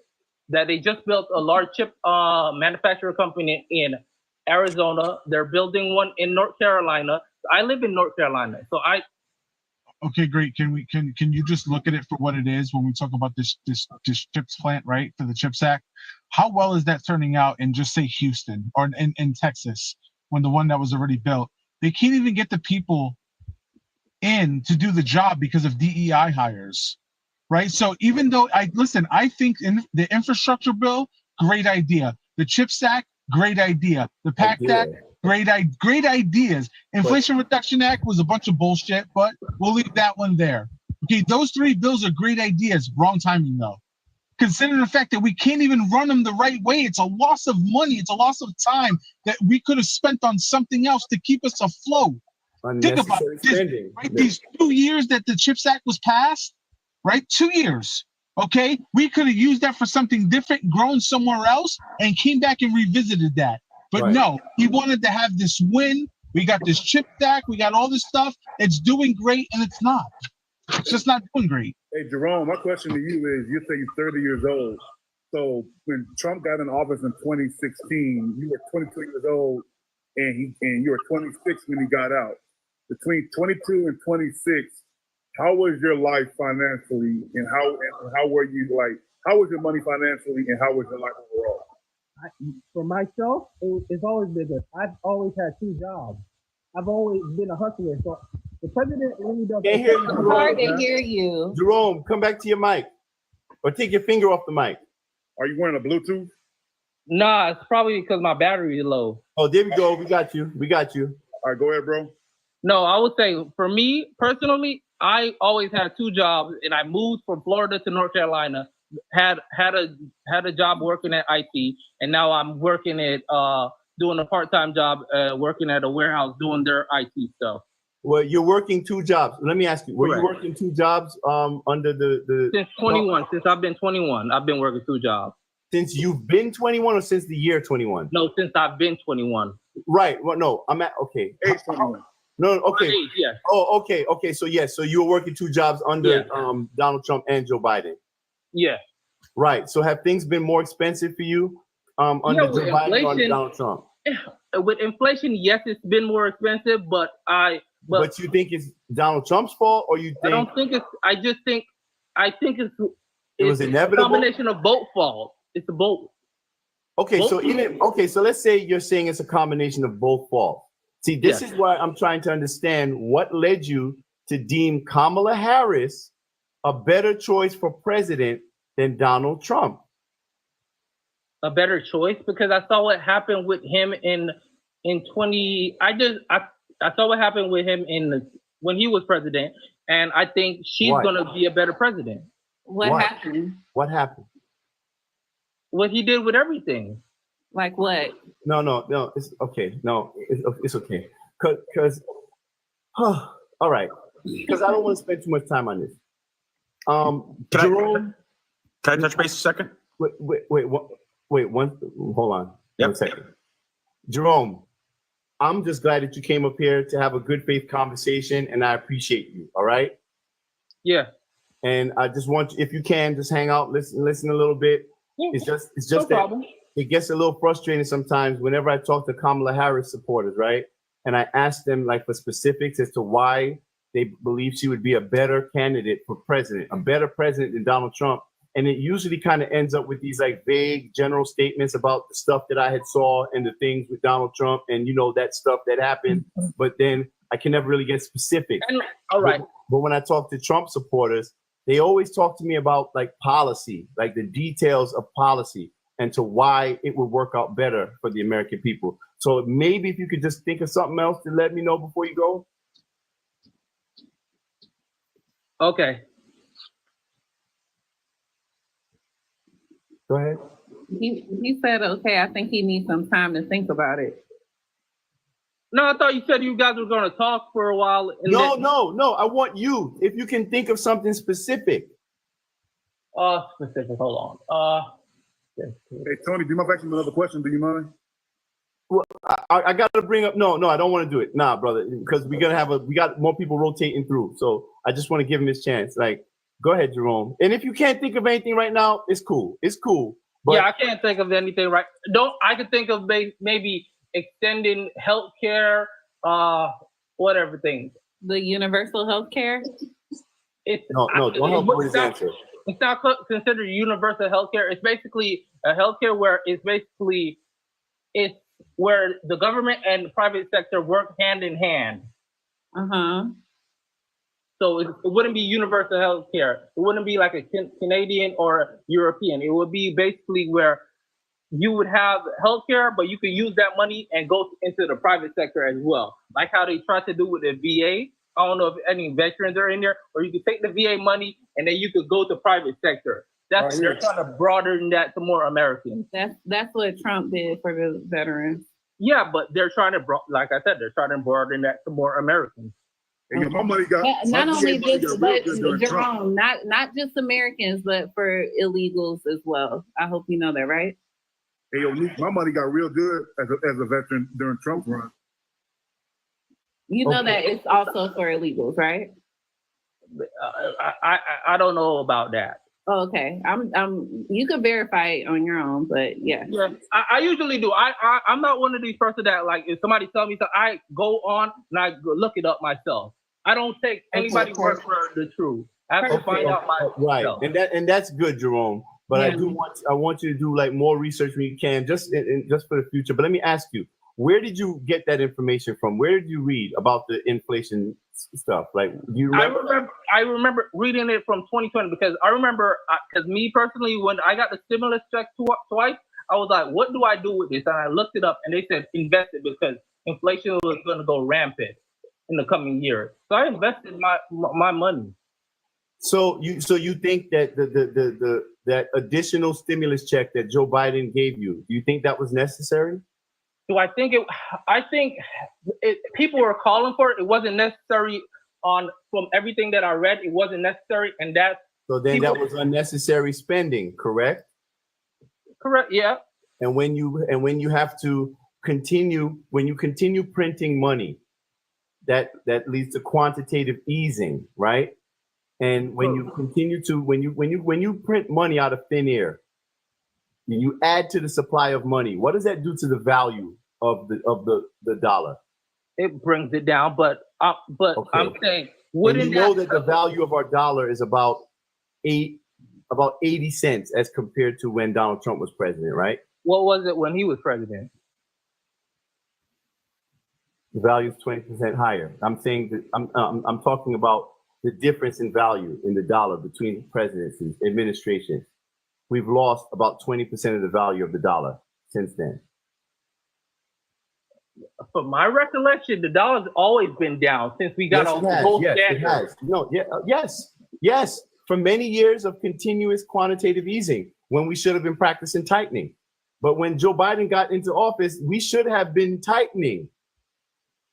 [SPEAKER 6] that they just built a large chip manufacturer company in Arizona. They're building one in North Carolina. I live in North Carolina, so
[SPEAKER 7] Okay, great. Can you just look at it for what it is when we talk about this chips plant, right, for the CHIPS Act? How well is that turning out in, just say, Houston or in Texas, when the one that was already built? They can't even get the people in to do the job because of DEI hires, right? So even though I think in the infrastructure bill, great idea. The CHIPS Act, great idea. The PACT Act, great ideas. Inflation Reduction Act was a bunch of bullshit, but we'll leave that one there. Okay, those 3 bills are great ideas. Wrong timing though. Considering the fact that we can't even run them the right way, it's a loss of money. It's a loss of time that we could have spent on something else to keep us afloat. Think about this, right? These 2 years that the CHIPS Act was passed, right? 2 years. Okay, we could have used that for something different, grown somewhere else, and came back and revisited that. But no, he wanted to have this win. We got this CHIPS Act. We got all this stuff. It's doing great, and it's not. It's just not doing great.
[SPEAKER 5] Hey, Jerome, my question to you is: you say you're 30 years old. So when Trump got in office in 2016, you were 22 years old, and you were 26 when he got out. Between 22 and 26, how was your life financially, and how were you, like, how was your money financially, and how was your life overall?
[SPEAKER 9] For myself, it's always been good. I've always had 2 jobs. I've always been a hustler. So the president really does.
[SPEAKER 1] It's hard to hear you.
[SPEAKER 3] Jerome, come back to your mic, or take your finger off the mic.
[SPEAKER 5] Are you wearing a Bluetooth?
[SPEAKER 6] Nah, it's probably because my battery is low.
[SPEAKER 3] Oh, there we go. We got you.
[SPEAKER 5] All right, go ahead, bro.
[SPEAKER 6] No, I would say for me personally, I always had 2 jobs, and I moved from Florida to North Carolina. Had a job working at IT, and now I'm working at doing a part-time job working at a warehouse doing their IT stuff.
[SPEAKER 3] Well, you're working 2 jobs. Let me ask you: were you working 2 jobs under the
[SPEAKER 6] since 21? Since I've been 21, I've been working 2 jobs. Since
[SPEAKER 3] you've been 21, or since the year 21?
[SPEAKER 6] No, since I've been 21.
[SPEAKER 3] Right. Well, no, I'm at age 21. No, okay.
[SPEAKER 6] Age, yeah.
[SPEAKER 3] Oh, okay. Okay. So yes, so you were working 2 jobs under Donald Trump and Joe Biden.
[SPEAKER 6] Yeah.
[SPEAKER 3] Right. So have things been more expensive for you under Joe Biden or under Donald Trump?
[SPEAKER 6] With inflation, yes, it's been more expensive, but I
[SPEAKER 3] but you think it's Donald Trump's fault, or you think
[SPEAKER 6] I don't think it's. I think it's.
[SPEAKER 3] It was inevitable?
[SPEAKER 6] A combination of both faults. It's a both.
[SPEAKER 3] Okay,
[SPEAKER 6] Both
[SPEAKER 3] so so let's say you're saying it's a combination of both faults. See, this is why I'm trying to understand what led you to deem Kamala Harris a better choice for president than Donald Trump.
[SPEAKER 6] A better choice because I saw what happened with him in 20. I saw what happened with him when he was president, and I think she's gonna be a better president.
[SPEAKER 1] What happened?
[SPEAKER 3] What happened?
[SPEAKER 6] What he did with everything.
[SPEAKER 1] Like what?
[SPEAKER 3] No. It's okay. No, it's okay. Cause all right. Because I don't want to spend too much time on this. Jerome,
[SPEAKER 10] can I touch base a second?
[SPEAKER 3] Wait. Hold on.
[SPEAKER 10] Yep.
[SPEAKER 3] 1 second. Jerome, I'm just glad that you came up here to have a good faith conversation, and I appreciate you. All right.
[SPEAKER 6] Yeah.
[SPEAKER 3] And I just want you, if you can, just hang out, listen a little bit.
[SPEAKER 6] Yeah.
[SPEAKER 3] It's just
[SPEAKER 6] No
[SPEAKER 3] that
[SPEAKER 6] problem.
[SPEAKER 3] it gets a little frustrating sometimes whenever I talk to Kamala Harris supporters, right? And I ask them like for specifics as to why they believe she would be a better candidate for president, a better president than Donald Trump. And it usually kind of ends up with these like vague general statements about the stuff that I had saw and the things with Donald Trump and, that stuff that happened. But then I can never really get specific.
[SPEAKER 6] All right.
[SPEAKER 3] But when I talk to Trump supporters, they always talk to me about like policy, like the details of policy and to why it would work out better for the American people. So maybe if you could just think of something else to let me know before you go.
[SPEAKER 6] Okay.
[SPEAKER 3] Go ahead.
[SPEAKER 1] He said, okay, I think he needs some time to think about it.
[SPEAKER 6] No, I thought you said you guys were going to talk for a while.
[SPEAKER 3] No. I want you, if you can think of something specific.
[SPEAKER 6] Specific. Hold on.
[SPEAKER 5] Hey, Tony, do you mind asking another question? Do you mind?
[SPEAKER 3] Well, I got to bring up. No, I don't want to do it. Nah, brother, because we got more people rotating through. So I just want to give him his chance. Like, go ahead, Jerome. And if you can't think of anything right now, it's cool. But
[SPEAKER 6] yeah, I can't think of anything right. I could think of maybe extending healthcare, whatever things.
[SPEAKER 1] The universal healthcare?
[SPEAKER 3] No, don't help with his answer.
[SPEAKER 6] It's not considered universal healthcare. It's basically a healthcare where it's where the government and the private sector work hand in hand. So it wouldn't be universal healthcare. It wouldn't be like a Canadian or European. It would be basically where you would have healthcare, but you could use that money and go into the private sector as well. Like how they tried to do with the VA. I don't know if any veterans are in there, or you could take the VA money and then you could go to private sector. They're trying to broaden that to more Americans.
[SPEAKER 1] That's what Trump did for the veterans.
[SPEAKER 6] Yeah, but they're trying to, like I said, they're trying to broaden that to more Americans.
[SPEAKER 5] Hey, my money got
[SPEAKER 1] not only this, but
[SPEAKER 5] Jerome,
[SPEAKER 1] Jerome, not just Americans, but for illegals as well. I hope you know that, right?
[SPEAKER 5] Hey, my money got real good as a veteran during Trump's run.
[SPEAKER 1] You know that it's also for illegals, right?
[SPEAKER 6] I don't know about that.
[SPEAKER 1] Oh, okay. You could verify it on your own, but yeah.
[SPEAKER 6] Yeah, I usually do. I'm not one of these person that like if somebody tells me something, I go on and I go look it up myself. I don't take anybody's word for the truth. I have to find out myself.
[SPEAKER 3] Right, and that's good, Jerome. But I want you to do like more research when you can, just for the future. But let me ask you, where did you get that information from? Where did you read about the inflation stuff? Like, do you remember?
[SPEAKER 6] I remember reading it from 2020 because I remember, because me personally, when I got the stimulus check twice, I was like, what do I do with this? And I looked it up and they said invest it because inflation was going to go rampant in the coming years. So I invested my money.
[SPEAKER 3] So you think that that additional stimulus check that Joe Biden gave you, do you think that was necessary?
[SPEAKER 6] Do I think it? I think people were calling for it. It wasn't necessary. From everything that I read, it wasn't necessary, and that.
[SPEAKER 3] So then that was unnecessary spending, correct?
[SPEAKER 6] Correct. Yeah.
[SPEAKER 3] And when you have to continue printing money, that leads to quantitative easing, right? And when you continue to when you print money out of thin air, you add to the supply of money. What does that do to the value of the dollar?
[SPEAKER 6] it brings it down. But
[SPEAKER 3] Okay.
[SPEAKER 6] I'm saying,
[SPEAKER 3] And
[SPEAKER 6] wouldn't
[SPEAKER 3] you know that the value of our dollar is about 80 cents as compared to when Donald Trump was president, right?
[SPEAKER 6] What was it when he was president?
[SPEAKER 3] The value is 20% higher. I'm saying that I'm talking about the difference in value in the dollar between presidencies, administrations. We've lost about 20% of the value of the dollar since then.
[SPEAKER 6] From my recollection, the dollar's always been down since we got on the gold standard.
[SPEAKER 3] It has. No, yes. For many years of continuous quantitative easing, when we should have been practicing tightening. But when Joe Biden got into office, we should have been tightening.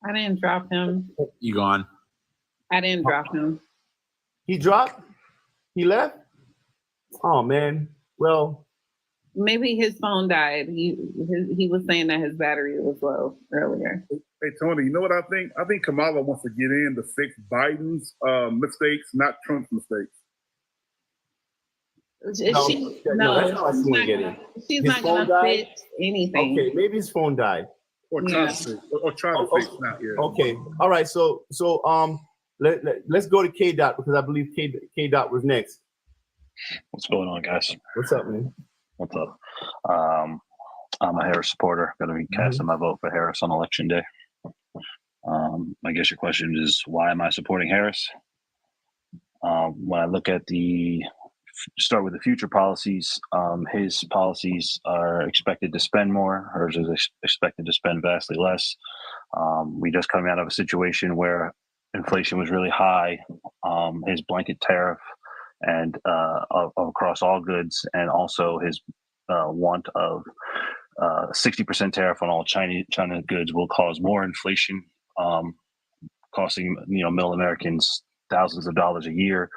[SPEAKER 1] I didn't drop him.
[SPEAKER 10] You gone?
[SPEAKER 1] I didn't drop him.
[SPEAKER 3] He dropped? He left? Oh, man. Well,
[SPEAKER 1] maybe his phone died. He was saying that his battery was low earlier.
[SPEAKER 5] Hey, Tony, you know what I think? I think Kamala wants to get in to fix Biden's mistakes, not Trump's mistakes.
[SPEAKER 1] She's not going to fix anything.
[SPEAKER 3] Okay, maybe his phone died.
[SPEAKER 5] Or trying to fix not yet.
[SPEAKER 3] Okay. All right. So let's go to K Dot because I believe K Dot was next.
[SPEAKER 8] What's going on, guys?
[SPEAKER 3] What's up, man?
[SPEAKER 8] What's up? I'm a Harris supporter. Going to be casting my vote for Harris on election day. I guess your question is, why am I supporting Harris? When I look at start with the future policies, his policies are expected to spend more. Hers is expected to spend vastly less. We just coming out of a situation where inflation was really high. His blanket tariff and across all goods, and also his want of 60% tariff on all China goods will cause more inflation, costing middle Americans thousands of dollars a year.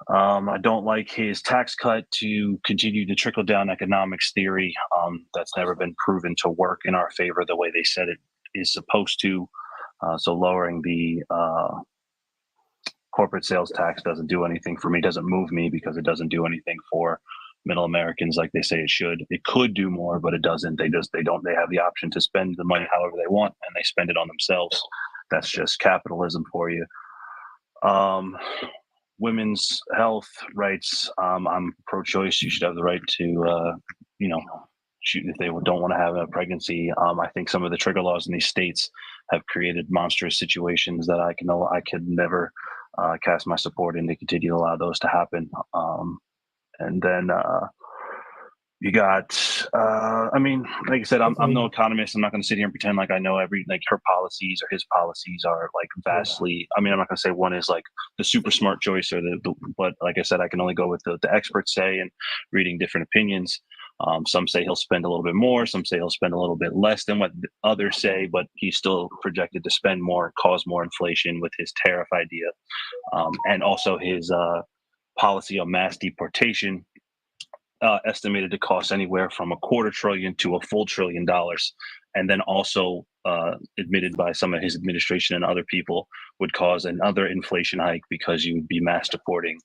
[SPEAKER 8] I don't like his tax cut to continue the trickle down economics theory. That's never been proven to work in our favor the way they said it is supposed to. So lowering the corporate sales tax doesn't do anything for me, doesn't move me because it doesn't do anything for middle Americans like they say it should. It could do more, but it doesn't. They have the option to spend the money however they want, and they spend it on themselves. That's just capitalism for you. Women's health rights. I'm pro-choice. You should have the right to, shoot if they don't want to have a pregnancy. I think some of the trigger laws in these states have created monstrous situations that I could never cast my support in to continue to allow those to happen. And then you got, like I said, I'm no economist. I'm not going to sit here and pretend like I know her policies or his policies are like vastly. I'm not going to say one is like the super smart choice or but like I said, I can only go with the experts say and reading different opinions. Some say he'll spend a little bit more. Some say he'll spend a little bit less than what others say, but he's still projected to spend more, cause more inflation with his tariff idea, and also his policy on mass deportation, estimated to cost anywhere from $250 billion to $1 trillion, and then also admitted by some of his administration and other people would cause another inflation hike because you would be mass deporting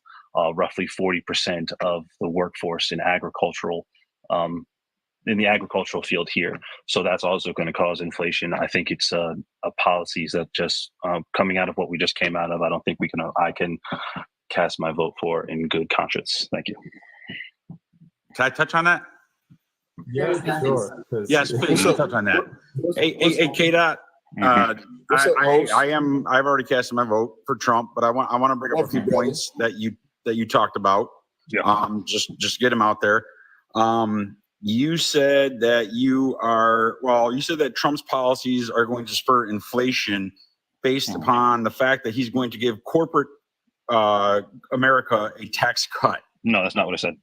[SPEAKER 8] roughly 40% of the workforce in the agricultural field here. So that's also going to cause inflation. I think it's a policies that just coming out of what we just came out of. I don't think I can cast my vote for in good conscience. Thank you.
[SPEAKER 10] Can I touch on that?
[SPEAKER 3] Yes, sure.
[SPEAKER 10] Yes, please touch on that. Hey, K-Dot. I've already cast my vote for Trump, but I want to bring up a few points that you talked about.
[SPEAKER 8] Yeah.
[SPEAKER 10] Just get them out there. You said that you said that Trump's policies are going to spur inflation based upon the fact that he's going to give corporate America a tax cut.
[SPEAKER 8] No, that's not what I said.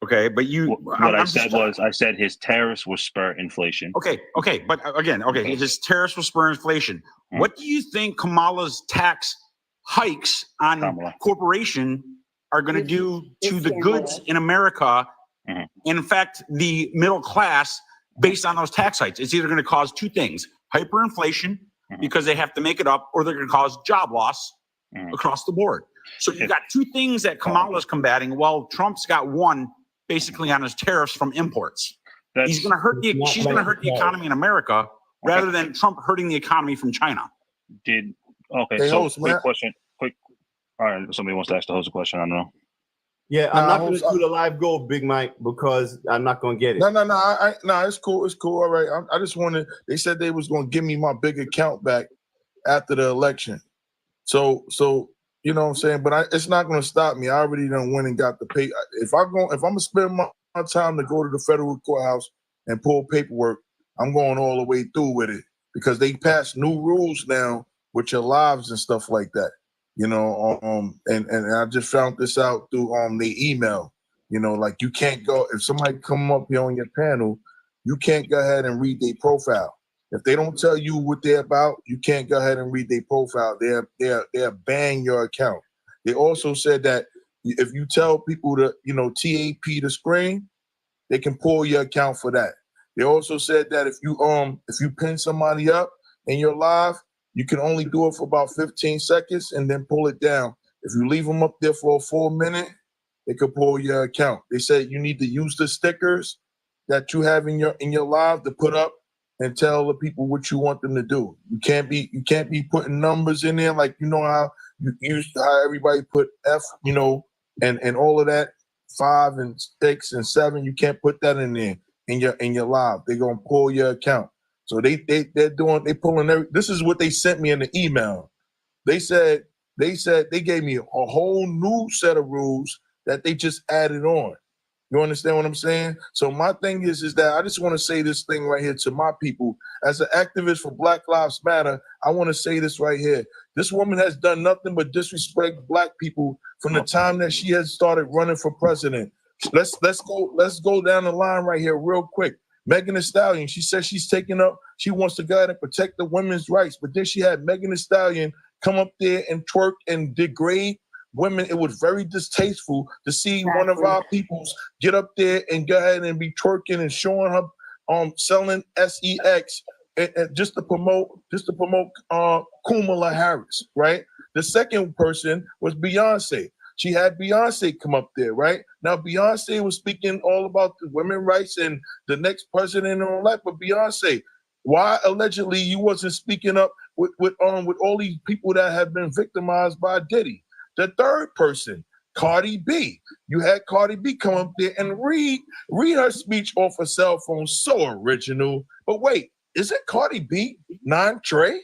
[SPEAKER 10] Okay, but
[SPEAKER 8] I said his tariffs will spur inflation.
[SPEAKER 10] Okay, but again, his tariffs will spur inflation. What do you think Kamala's tax hikes on corporation are going to do to the goods in America? And in fact, the middle class, based on those tax hikes, it's either going to cause two things: hyperinflation because they have to make it up, or they're going to cause job loss across the board. So you've got two things that Kamala's combating, while Trump's got one basically on his tariffs from imports. She's going to hurt the economy in America rather than Trump hurting the economy from China.
[SPEAKER 8] Hey,
[SPEAKER 7] Hey,
[SPEAKER 8] so
[SPEAKER 7] host,
[SPEAKER 8] quick
[SPEAKER 7] man.
[SPEAKER 8] question. All right, somebody wants to ask the host a question. I don't know.
[SPEAKER 3] Yeah,
[SPEAKER 7] Nah,
[SPEAKER 3] I'm not going
[SPEAKER 7] host,
[SPEAKER 3] to do the live goal, Big Mike, because I'm not going to get it.
[SPEAKER 7] No, it's cool. It's cool. All right. I just wanted. They said they was going to give me my big account back after the election. So you know what I'm saying. But it's not going to stop me. I already done went and got the pay. If I'm gonna spend my time to go to the federal courthouse and pull paperwork, I'm going all the way through with it because they passed new rules now with your lives and stuff like that. You know, and I just found this out through the email. You know, like you can't go if somebody come up here on your panel, you can't go ahead and read their profile. If they don't tell you what they're about, you can't go ahead and read their profile. They're ban your account. They also said that if you tell people to, TAP the screen, they can pull your account for that. They also said that if you pin somebody up in your live, you can only do it for about 15 seconds and then pull it down. If you leave them up there for a full minute, they could pull your account. They said you need to use the stickers that you have in your live to put up and tell the people what you want them to do. You can't be putting numbers in there like how you used how everybody put F, and all of that, 5 and 6 and 7. You can't put that in there in your live. They're gonna pull your account. So they're pulling this is what they sent me in the email. They said they gave me a whole new set of rules that they just added on. You understand what I'm saying? So my thing is that I just want to say this thing right here to my people. As an activist for Black Lives Matter, I want to say this right here. This woman has done nothing but disrespect Black people from the time that she has started running for president. Let's go down the line right here real quick. Megan Thee Stallion, she says she wants to go ahead and protect the women's rights, but then she had Megan Thee Stallion come up there and twerk and degrade women. It was very distasteful to see one of our peoples get up there and go ahead and be twerking and showing her selling sex and just to promote Kamala Harris, right? The second person was Beyonce. She had Beyonce come up there, right? Now Beyonce was speaking all about the women's rights and the next president and all that, but Beyonce, why allegedly you wasn't speaking up with all these people that have been victimized by Diddy? The third person, Cardi B. You had Cardi B come up there and read her speech off a cell phone. So original. But wait, is it Cardi B? Non-Trey?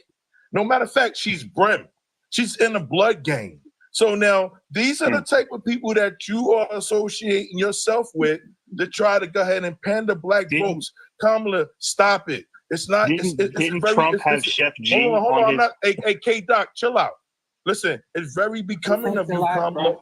[SPEAKER 7] No matter of fact, she's Brim. She's in the blood game. So now these are the type of people that you are associating yourself with to try to go ahead and pander Black votes. Kamala, stop it. It's not.
[SPEAKER 8] Didn't Trump have Chef G?
[SPEAKER 7] Hold on. I'm not. Hey, K-Doc, chill out. Listen, it's very becoming of you, Kamala.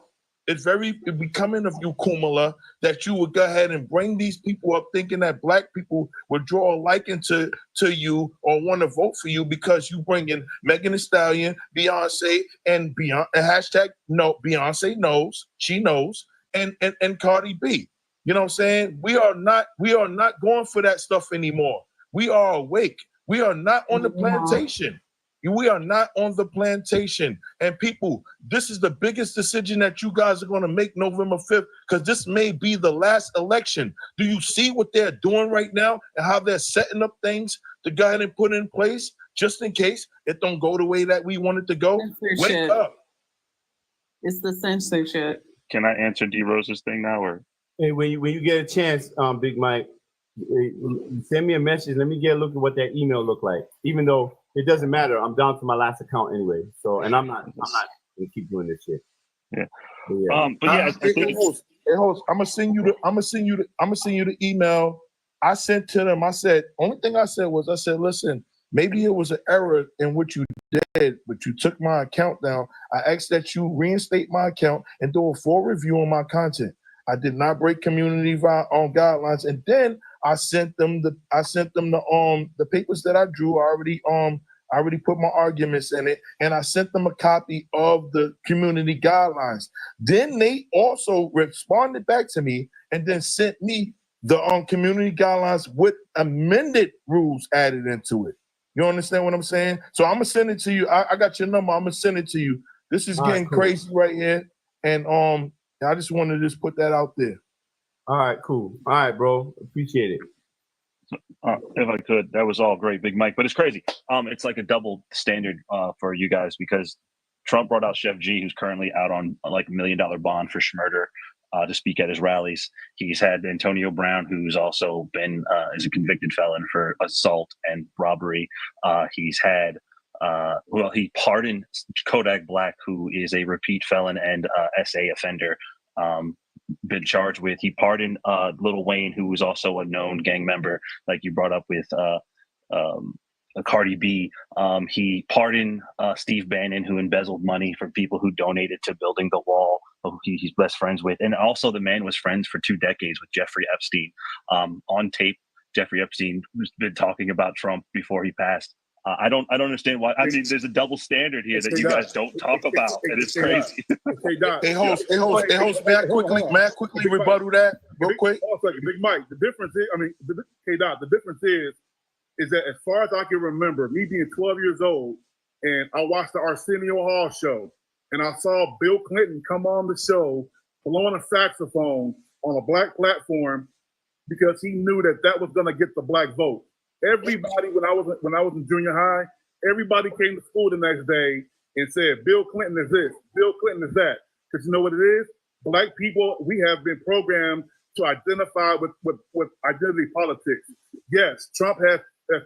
[SPEAKER 7] It's very becoming of you, Kamala, that you would go ahead and bring these people up thinking that Black people would draw a liking to you or want to vote for you because you bring in Megan Thee Stallion, Beyonce, and hashtag no, Beyonce knows, she knows, and Cardi B. You know what I'm saying? We are not going for that stuff anymore. We are awake. We are not on the plantation. We are not on the plantation. And people, this is the biggest decision that you guys are going to make November 5th, because this may be the last election. Do you see what they're doing right now and how they're setting up things to go ahead and put in place just in case it don't go the way that we want it to go? Wake up.
[SPEAKER 1] It's the censorship.
[SPEAKER 8] Can I answer D Rose's thing now, or?
[SPEAKER 3] Hey, when you get a chance, Big Mike, send me a message. Let me get a look at what that email looked like. Even though it doesn't matter, I'm down to my last account anyway. So, and I'm not gonna keep doing this shit.
[SPEAKER 8] Yeah.
[SPEAKER 7] I think host, I'm gonna send you the email I sent to them. I said, only thing I said was, listen, maybe it was an error in what you did, but you took my account down. I asked that you reinstate my account and do a full review on my content. I did not break community guidelines, and then I sent them the papers that I drew. I already put my arguments in it, and I sent them a copy of the community guidelines. Then they also responded back to me and then sent me the community guidelines with amended rules added into it. You understand what I'm saying? So I'm gonna send it to you. I got your number. I'm gonna send it to you. This is getting crazy right here, and I just wanted to just put that out there.
[SPEAKER 3] All right, cool. All right, bro. Appreciate it.
[SPEAKER 8] If I could, that was all great, Big Mike. But it's crazy. It's like a double standard for you guys because Trump brought out Chef G, who's currently out on like $1 million bond for schmurder to speak at his rallies. He's had Antonio Brown, who's also been is a convicted felon for assault and robbery. He's had he pardoned Kodak Black, who is a repeat felon and SA offender. Been charged with. He pardoned Lil Wayne, who was also a known gang member, like you brought up with Cardi B. He pardoned Steve Bannon, who embezzled money from people who donated to building the wall, who he's best friends with. And also the man was friends for 2 decades with Jeffrey Epstein. On tape, Jeffrey Epstein has been talking about Trump before he passed. I don't understand why. I mean, there's a double standard here that you guys don't talk about, and it's crazy.
[SPEAKER 11] Hey, host, may I quickly rebuttal that real quick?
[SPEAKER 5] Hold on a second, Big Mike. The difference is, the difference is that as far as I can remember, me being 12 years old, and I watched the Arsenio Hall show, and I saw Bill Clinton come on the show blowing a saxophone on a black platform because he knew that was going to get the black vote. Everybody, when I was in junior high, everybody came to school the next day and said, Bill Clinton is this, Bill Clinton is that. Because you know what it is? Black people, we have been programmed to identify with identity politics. Yes, Trump has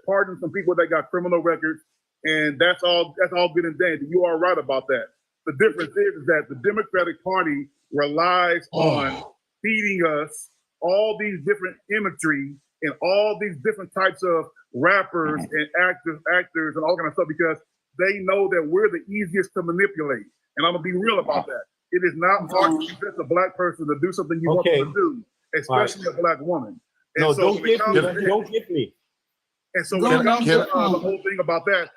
[SPEAKER 5] pardoned some people that got criminal records, and that's all good and dandy. You are right about that. The difference is that the Democratic Party relies on feeding us all these different imagery and all these different types of rappers and actors and all kind of stuff because they know that we're the easiest to manipulate. And I'm gonna be real about that. It is not hard to convince a black person to do something you want them to do, especially a black woman. And
[SPEAKER 2] no,
[SPEAKER 5] so
[SPEAKER 2] don't get me.
[SPEAKER 5] And so when it comes to the whole thing about that,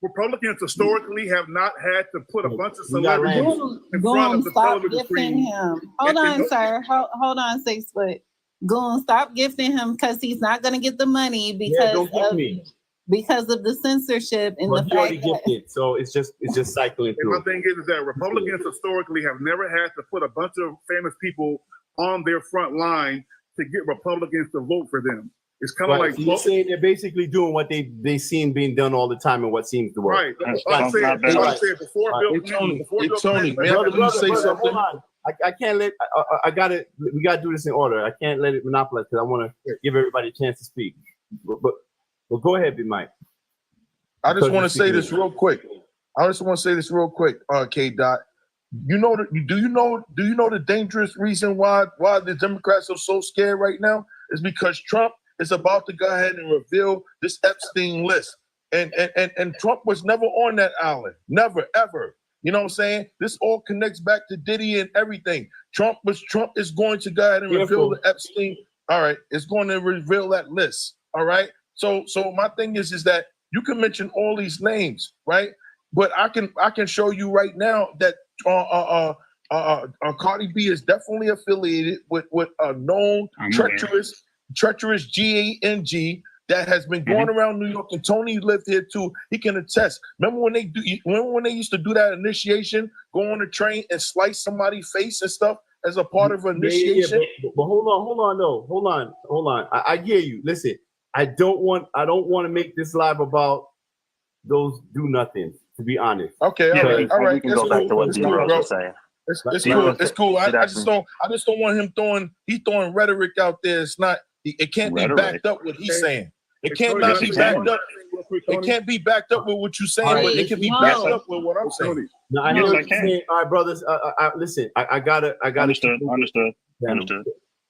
[SPEAKER 5] Republicans historically have not had to put a bunch of celebrities in front of the television screen.
[SPEAKER 1] Hold on, sir. Hold on, 6 foot. Goon, stop gifting him because he's not going to get the money because of the censorship and the fact
[SPEAKER 2] that so it's just cycling through.
[SPEAKER 5] And my thing is that Republicans historically have never had to put a bunch of famous people on their front line to get Republicans to vote for them. It's kind of like
[SPEAKER 2] you're saying they're basically doing what they seen being done all the time and what seems to work.
[SPEAKER 5] Right. I said before Bill
[SPEAKER 11] Tony, may I please say something?
[SPEAKER 2] Hold on. I can't let. We gotta do this in order. I can't let it monopolize because I want to give everybody a chance to speak. But go ahead, Big Mike.
[SPEAKER 11] I just want to say this real quick. K. Dot. Do you know the dangerous reason why the Democrats are so scared right now? Is because Trump is about to go ahead and reveal this Epstein list. And Trump was never on that island. Never, ever. You know what I'm saying? This all connects back to Diddy and everything. Trump is going to go ahead and reveal the Epstein. All right, it's going to reveal that list. All right. So my thing is that you can mention all these names, right? But I can show you right now that Cardi B is definitely affiliated with a known treacherous gang that has been going around New York, and Tony lived here too. He can attest. Remember when they used to do that initiation, go on a train and slice somebody's face and stuff as a part of initiation?
[SPEAKER 2] But hold on. I hear you. Listen, I don't want to make this live about those do nothings. To be honest.
[SPEAKER 11] Okay. All right.
[SPEAKER 8] We can go back to what Zero was saying.
[SPEAKER 11] It's cool. I just don't want him throwing rhetoric out there. It can't be backed up what he's saying. It can't be backed up. It can't be backed up with what you're saying, but it can be backed up with what I'm saying.
[SPEAKER 2] No, I know what you're saying. All right, brothers. Listen, I gotta.
[SPEAKER 8] Understood.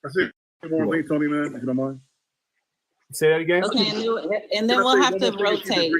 [SPEAKER 5] That's it. One thing, Tony, man, if you don't mind.
[SPEAKER 2] Say that again.
[SPEAKER 1] Okay, and then we'll have to rotate.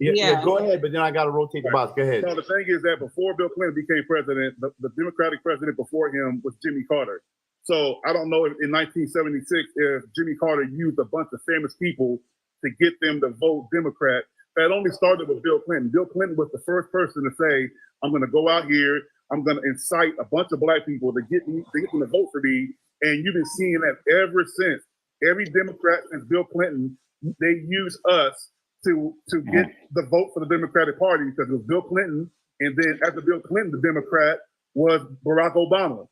[SPEAKER 2] Yeah, go ahead, but then I got to rotate the box. Go ahead.
[SPEAKER 5] So the thing is that before Bill Clinton became president, the Democratic president before him was Jimmy Carter. So I don't know if in 1976 if Jimmy Carter used a bunch of famous people to get them to vote Democrat. That only started with Bill Clinton. Bill Clinton was the first person to say, I'm going to go out here, I'm going to incite a bunch of black people to get them to vote for me. And you've been seeing that ever since. Every Democrat since Bill Clinton, they use us to get the vote for the Democratic Party because it was Bill Clinton, and then after Bill Clinton, the Democrat was Barack Obama.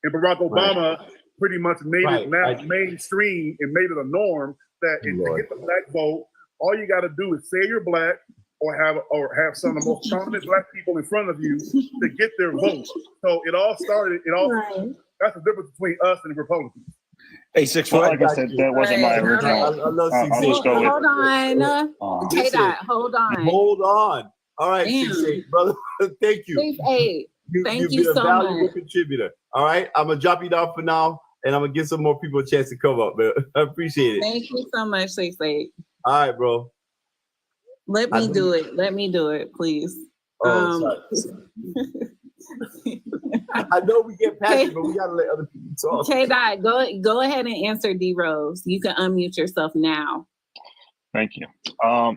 [SPEAKER 5] And Barack Obama pretty much made
[SPEAKER 2] Right,
[SPEAKER 5] it now
[SPEAKER 2] right.
[SPEAKER 5] mainstream and made it a norm that if you get the black vote, all you got to do is say you're black or have some of the most prominent black people in front of you to get their vote. So it all started. That's the difference between us and the Republicans.
[SPEAKER 10] Hey, 6
[SPEAKER 8] Well,
[SPEAKER 10] foot.
[SPEAKER 8] like I said, that wasn't my
[SPEAKER 1] Right,
[SPEAKER 8] original.
[SPEAKER 2] I love
[SPEAKER 8] I'll just go with.
[SPEAKER 1] Hold on. K-Dot, hold on.
[SPEAKER 2] Hold on. All right,
[SPEAKER 1] Damn.
[SPEAKER 2] 6'8", brother. Thank you.
[SPEAKER 1] 6'8". Thank
[SPEAKER 2] You've
[SPEAKER 1] you
[SPEAKER 2] been a
[SPEAKER 1] so
[SPEAKER 2] valuable
[SPEAKER 1] much.
[SPEAKER 2] contributor. All right, I'm gonna drop you down for now, and I'm gonna give some more people a chance to come up, man. I appreciate it.
[SPEAKER 1] Thank you so much, 6'8".
[SPEAKER 2] All right, bro.
[SPEAKER 1] Let me do it. Let me do it, please.
[SPEAKER 2] Oh, sorry. I know we get passionate, but we gotta let other people talk.
[SPEAKER 1] K-Dot, go ahead and answer D Rose. You can unmute yourself now.
[SPEAKER 8] Thank you.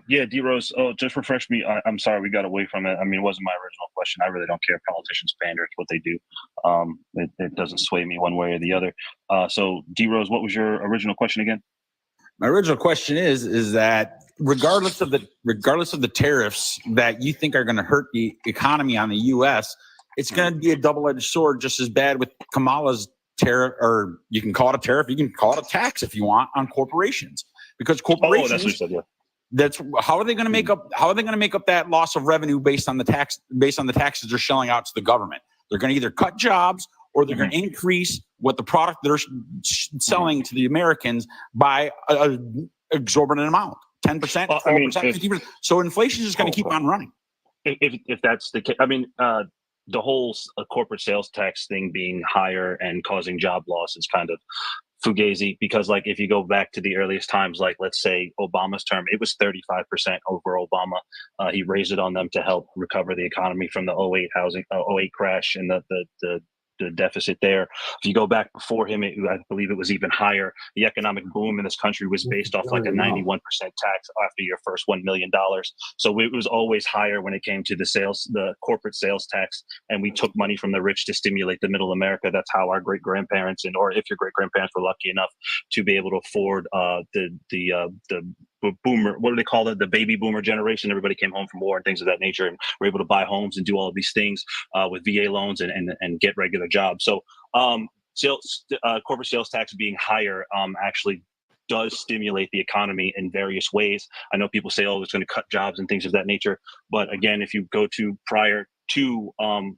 [SPEAKER 8] Yeah, D Rose. Oh, just refresh me. I'm sorry, we got away from it. I mean, it wasn't my original question. I really don't care if politicians pander. It's what they do. It doesn't sway me one way or the other. So, D Rose, what was your original question again?
[SPEAKER 10] My original question is that regardless of the tariffs that you think are going to hurt the economy on the U.S., it's going to be a double-edged sword, just as bad with Kamala's tariff, or you can call it a tariff, you can call it a tax if you want, on corporations, because corporations.
[SPEAKER 8] Oh, that's what you said. Yeah.
[SPEAKER 10] That's how are they going to make up? How are they going to make up that loss of revenue based on the taxes they're shelling out to the government? They're going to either cut jobs or they're going to increase what the product they're selling to the Americans by an exorbitant amount, 10%, 12%, 15%. So inflation is just going to keep on running.
[SPEAKER 8] If that's the case, I mean, the whole corporate sales tax thing being higher and causing job loss is kind of fugazi, because like if you go back to the earliest times, like let's say Obama's term, it was 35% over Obama. He raised it on them to help recover the economy from the 08 crash and the deficit there. If you go back before him, I believe it was even higher. The economic boom in this country was based off like a 91% tax after your first $1 million. So it was always higher when it came to the corporate sales tax, and we took money from the rich to stimulate the middle America. That's how our great grandparents, or if your great grandparents were lucky enough to be able to afford the boomer, what do they call it? The baby boomer generation. Everybody came home from war and things of that nature, and were able to buy homes and do all of these things with VA loans and get regular jobs. So corporate sales tax being higher actually does stimulate the economy in various ways. I know people say, oh, it's going to cut jobs and things of that nature. But again, if you go to prior to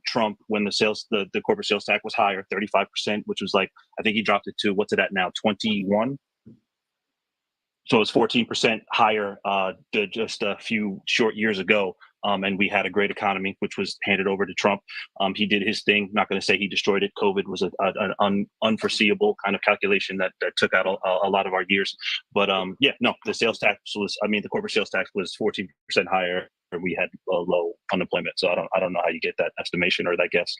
[SPEAKER 8] Trump, when the corporate sales tax was higher, 35%, which was like, I think he dropped it to, what's it at now, 21? So it's 14% higher just a few short years ago. And we had a great economy, which was handed over to Trump. He did his thing. Not going to say he destroyed it. COVID was an unforeseeable kind of calculation that took out a lot of our years. But the sales tax the corporate sales tax was 14% higher. We had low unemployment. So I don't know how you get that estimation or that guess.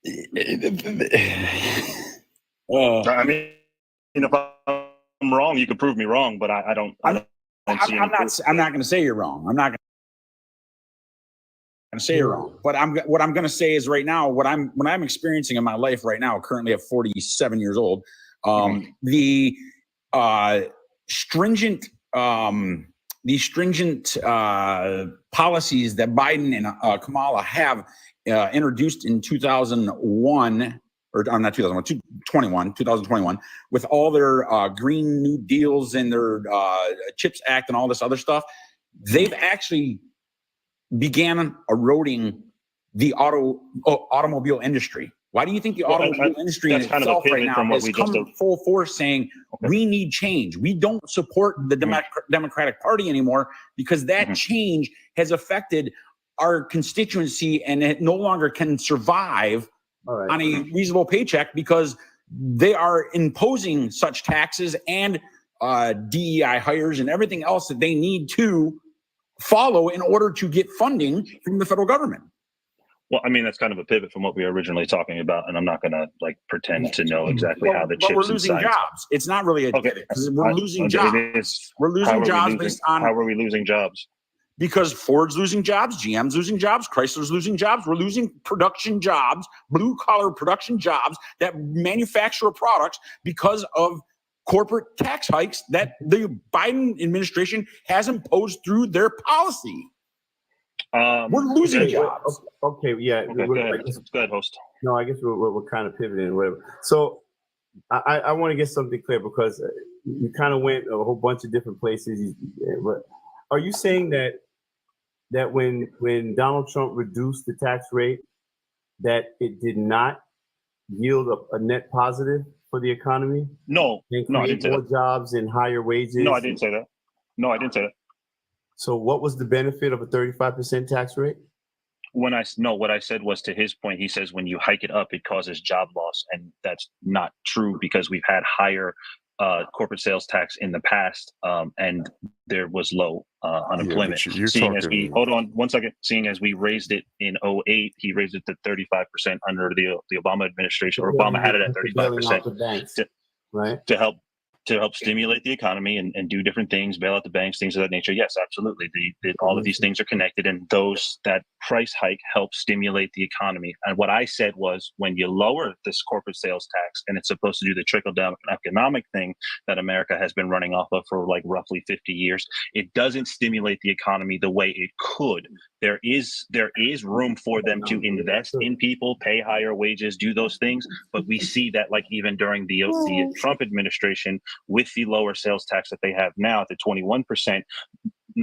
[SPEAKER 8] I mean, if I'm wrong, you can prove me wrong, but I don't see any proof.
[SPEAKER 10] I'm not going to say you're wrong. I'm not going to say you're wrong. But what I'm going to say is right now, what I'm experiencing in my life right now, currently at 47 years old, the stringent policies that Biden and Kamala have introduced in 2021, or not 2021, with all their Green New Deals and their CHIPS Act and all this other stuff, they've actually began eroding the automobile industry. Why do you think the automobile industry in itself right now has come full force saying we need change? We don't support the Democratic Party anymore because that change has affected our constituency and it no longer can survive on a reasonable paycheck because they are imposing such taxes and DEI hires and everything else that they need to follow in order to get funding from the federal government.
[SPEAKER 8] Well, I mean, that's kind of a pivot from what we were originally talking about, and I'm not going to pretend to know exactly how the chips
[SPEAKER 10] we're losing jobs. It's not really a pivot because we're losing jobs. We're losing jobs based on.
[SPEAKER 8] How are we losing jobs?
[SPEAKER 10] Because Ford's losing jobs, GM's losing jobs, Chrysler's losing jobs. We're losing production jobs, blue collar production jobs that manufacture products because of corporate tax hikes that the Biden administration has imposed through their policy. We're losing
[SPEAKER 3] Okay,
[SPEAKER 10] jobs.
[SPEAKER 3] okay, yeah.
[SPEAKER 8] Okay, go ahead, host.
[SPEAKER 3] No, I guess we're kind of pivoting, whatever. So I want to get something clear because you kind of went a whole bunch of different places. But are you saying that when Donald Trump reduced the tax rate, that it did not yield a net positive for the economy?
[SPEAKER 8] No,
[SPEAKER 3] and
[SPEAKER 8] no, I
[SPEAKER 3] create
[SPEAKER 8] didn't say
[SPEAKER 3] more
[SPEAKER 8] that.
[SPEAKER 3] jobs and higher wages?
[SPEAKER 8] No, I didn't say that. No, I didn't say that.
[SPEAKER 3] So what was the benefit of a 35% tax rate?
[SPEAKER 8] What I said was, to his point, he says when you hike it up, it causes job loss, and that's not true because we've had higher corporate sales tax in the past, and there was low unemployment.
[SPEAKER 12] You're
[SPEAKER 8] seeing as
[SPEAKER 12] talking.
[SPEAKER 8] we hold on one second, seeing as we raised it in 2008, he raised it to 35% under the Obama administration, or Obama had it at 35%
[SPEAKER 3] right?
[SPEAKER 8] to help stimulate the economy and do different things, bail out the banks, things of that nature. Yes, absolutely. All of these things are connected, and that price hike helps stimulate the economy. And what I said was, when you lower this corporate sales tax, and it's supposed to do the trickle down economic thing that America has been running off of for like roughly 50 years, it doesn't stimulate the economy the way it could. There is room for them to invest in people, pay higher wages, do those things. But we see that, like, even during the Trump administration, with the lower sales tax that they have now at the 21%,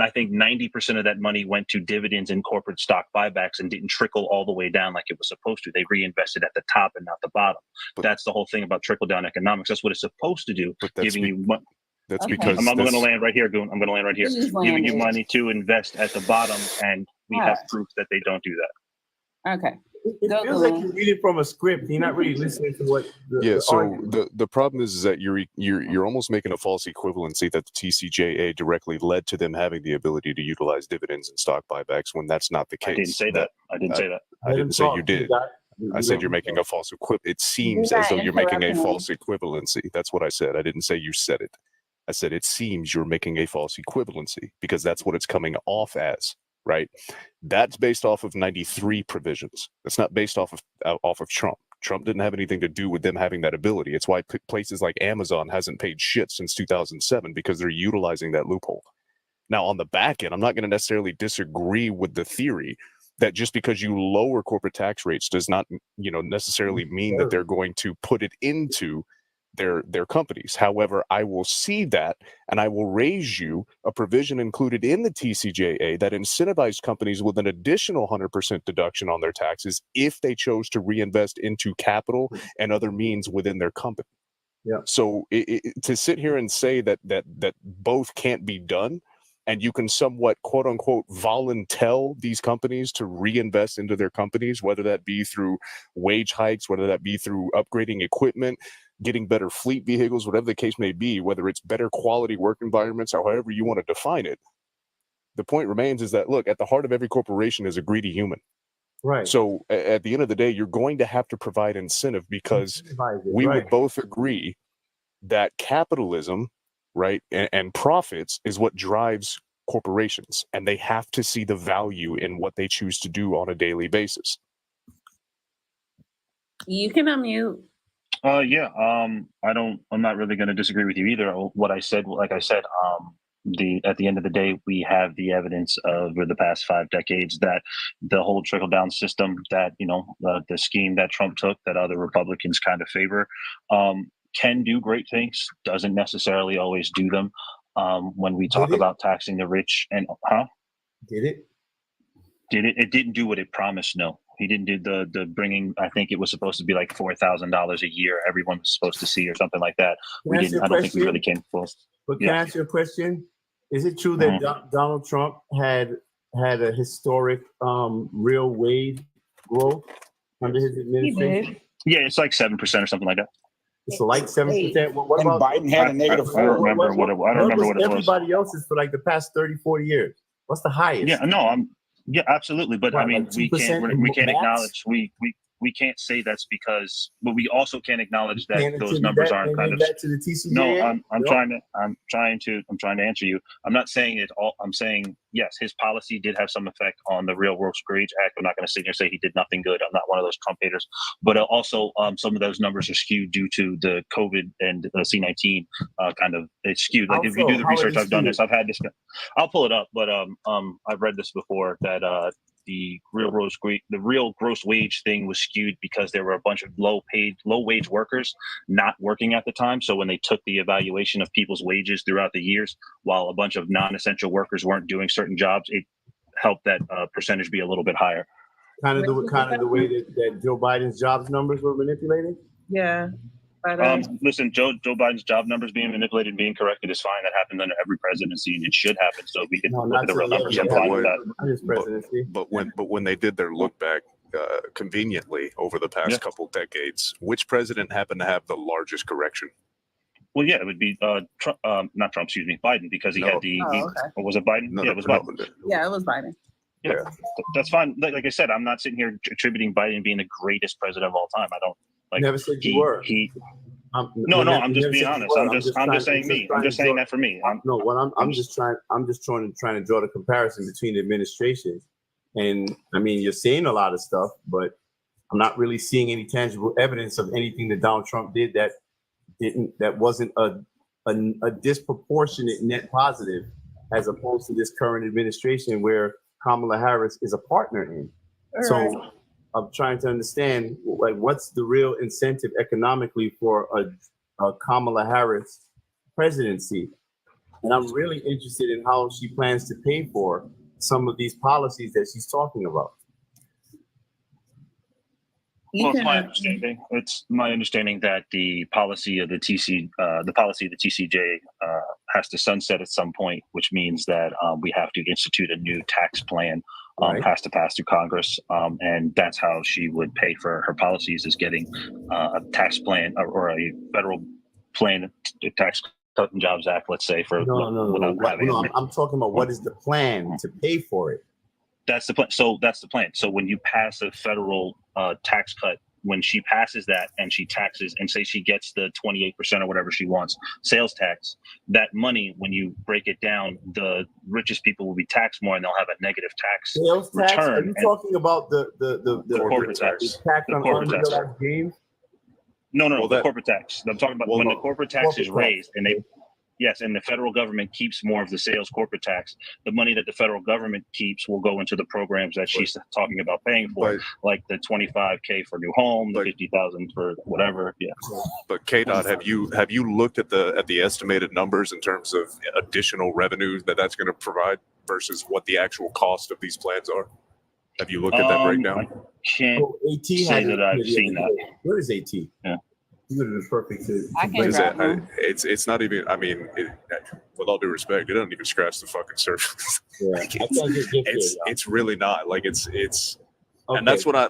[SPEAKER 8] I think 90% of that money went to dividends and corporate stock buybacks and didn't trickle all the way down like it was supposed to. They reinvested at the top and not the bottom. But that's the whole thing about trickle down economics. That's what it's supposed to do, giving you money.
[SPEAKER 12] That's because
[SPEAKER 8] I'm going to land right here, Goon. I'm going to land right here. Giving you money to invest at the bottom, and we have proof that they don't do that.
[SPEAKER 1] Okay.
[SPEAKER 3] It feels like you're reading from a script. You're not really listening to what.
[SPEAKER 12] The problem is that you're almost making a false equivalency that the TCJA directly led to them having the ability to utilize dividends and stock buybacks when that's not the case.
[SPEAKER 8] I didn't say that. I didn't say that.
[SPEAKER 12] I didn't say you did. I said you're making a false It seems as though you're making a false equivalency. That's what I said. I didn't say you said it. I said it seems you're making a false equivalency because that's what it's coming off as. Right, that's based off of 93 provisions. That's not based off of Trump. Trump didn't have anything to do with them having that ability. It's why places like Amazon hasn't paid shit since 2007 because they're utilizing that loophole. Now, on the back end, I'm not going to necessarily disagree with the theory that just because you lower corporate tax rates does not, necessarily mean that they're going to put it into their companies. However, I will see that, and I will raise you a provision included in the TCJA that incentivized companies with an additional 100% deduction on their taxes if they chose to reinvest into capital and other means within their company.
[SPEAKER 3] Yeah.
[SPEAKER 12] So to sit here and say that both can't be done, and you can somewhat, quote unquote, volunteer these companies to reinvest into their companies, whether that be through wage hikes, whether that be through upgrading equipment, getting better fleet vehicles, whatever the case may be, whether it's better quality work environments, or however you want to define it. The point remains is that, look, at the heart of every corporation is a greedy human.
[SPEAKER 3] Right.
[SPEAKER 12] So at the end of the day, you're going to have to provide incentive because we would both agree that capitalism, right, and profits is what drives corporations, and they have to see the value in what they choose to do on a daily basis.
[SPEAKER 1] You can unmute.
[SPEAKER 8] I'm not really going to disagree with you either. What I said, like I said, at the end of the day, we have the evidence over the past 5 decades that the whole trickle down system that, the scheme that Trump took, that other Republicans kind of favor, can do great things, doesn't necessarily always do them. When we talk about taxing the rich and,
[SPEAKER 3] Did it?
[SPEAKER 8] It didn't do what it promised, no. He didn't do the bringing. I think it was supposed to be like $4,000 a year. Everyone was supposed to see, or something like that. We didn't. I don't think we really came close.
[SPEAKER 3] But can I ask you a question? Is it true that Donald Trump had a historic real wage growth under his administration?
[SPEAKER 8] Yeah, it's like 7% or something like that.
[SPEAKER 3] It's like 7%. What
[SPEAKER 10] and
[SPEAKER 3] about
[SPEAKER 10] Biden had a negative?
[SPEAKER 8] I don't remember what it was.
[SPEAKER 3] Everybody else's for like the past 30, 40 years. What's the highest?
[SPEAKER 8] Yeah, no, absolutely. But I mean,
[SPEAKER 3] like
[SPEAKER 8] we can't acknowledge we can't say that's because, but we also can't acknowledge that
[SPEAKER 2] Can't
[SPEAKER 8] those
[SPEAKER 2] attribute
[SPEAKER 8] numbers
[SPEAKER 2] that-
[SPEAKER 8] aren't
[SPEAKER 2] and
[SPEAKER 8] kind
[SPEAKER 2] then
[SPEAKER 8] of.
[SPEAKER 2] back to the TCJA?
[SPEAKER 8] No, I'm
[SPEAKER 2] Nope.
[SPEAKER 8] trying to answer you. I'm not saying it all. I'm saying yes, his policy did have some effect on the Real World Wage Act. I'm not going to sit here and say he did nothing good. I'm not one of those Trump haters, but also some of those numbers are skewed due to the COVID and the C-19 kind of it's skewed. Like if you do the research, I've done this. I've had this. I'll pull it up, but I've read this before that the real gross wage thing was skewed because there were a bunch of low wage workers not working at the time. So when they took the evaluation of people's wages throughout the years, while a bunch of non-essential workers weren't doing certain jobs, it helped that percentage be a little bit higher.
[SPEAKER 2] Kind of the way that Joe Biden's jobs numbers were manipulated.
[SPEAKER 1] Yeah. But,
[SPEAKER 8] listen, Joe Biden's job numbers being manipulated, being corrected is fine. That happens under every presidency, and it should happen. So we can look at the real numbers. I'm fine with that.
[SPEAKER 12] But when they did their look back conveniently over the past couple decades, which president happened to have the largest correction?
[SPEAKER 8] Well, yeah, it would be Trump, not Trump, excuse me, Biden, because he had the. Or was it Biden?
[SPEAKER 12] No,
[SPEAKER 8] yeah, it was Biden.
[SPEAKER 1] Yeah, it was Biden.
[SPEAKER 8] Yeah, that's fine. Like I said, I'm not sitting here attributing Biden being the greatest president of all time. I don't. Like,
[SPEAKER 2] never said you were.
[SPEAKER 8] I'm just being honest. I'm just saying me. I'm just saying that for me.
[SPEAKER 2] I'm just trying to draw the comparison between administrations. And I mean, you're seeing a lot of stuff, but I'm not really seeing any tangible evidence of anything that Donald Trump did that wasn't a disproportionate net positive, as opposed to this current administration where Kamala Harris is a partner in. So I'm trying to understand, like, what's the real incentive economically for a Kamala Harris presidency? And I'm really interested in how she plans to pay for some of these policies that she's talking about.
[SPEAKER 8] Well, it's my understanding that the policy of the TCJ has to sunset at some point, which means that we have to institute a new tax plan. Has to pass through Congress, and that's how she would pay for her policies, is getting a tax plan or a federal plan, Tax Cut and Jobs Act, let's say.
[SPEAKER 2] I'm talking about what is the plan to pay for it.
[SPEAKER 8] That's the plan. So that's the plan. So when you pass a federal tax cut, when she passes that and she taxes and say she gets the 28% or whatever she wants sales tax, that money, when you break it down, the richest people will be taxed more and they'll have a negative tax
[SPEAKER 2] sales tax.
[SPEAKER 8] return.
[SPEAKER 2] Are you talking about the
[SPEAKER 8] corporate tax?
[SPEAKER 2] Tax on unrealized gains?
[SPEAKER 8] No, the corporate tax. I'm talking about when the corporate tax is raised and they. Yes, and the federal government keeps more of the sales corporate tax. The money that the federal government keeps will go into the programs that she's talking about paying for, like the $25K for new home, the $50,000 for whatever. Yeah.
[SPEAKER 12] But KDOT, have you looked at the estimated numbers in terms of additional revenue that's going to provide versus what the actual cost of these plans are? Have you looked at that breakdown?
[SPEAKER 8] I can't say that I've seen that.
[SPEAKER 2] Where is AT?
[SPEAKER 8] Yeah.
[SPEAKER 2] You would have been perfect to
[SPEAKER 12] it's not even, I mean, with all due respect, it doesn't even scratch the fucking surface.
[SPEAKER 2] Yeah.
[SPEAKER 12] It's really not. Like it's and that's what I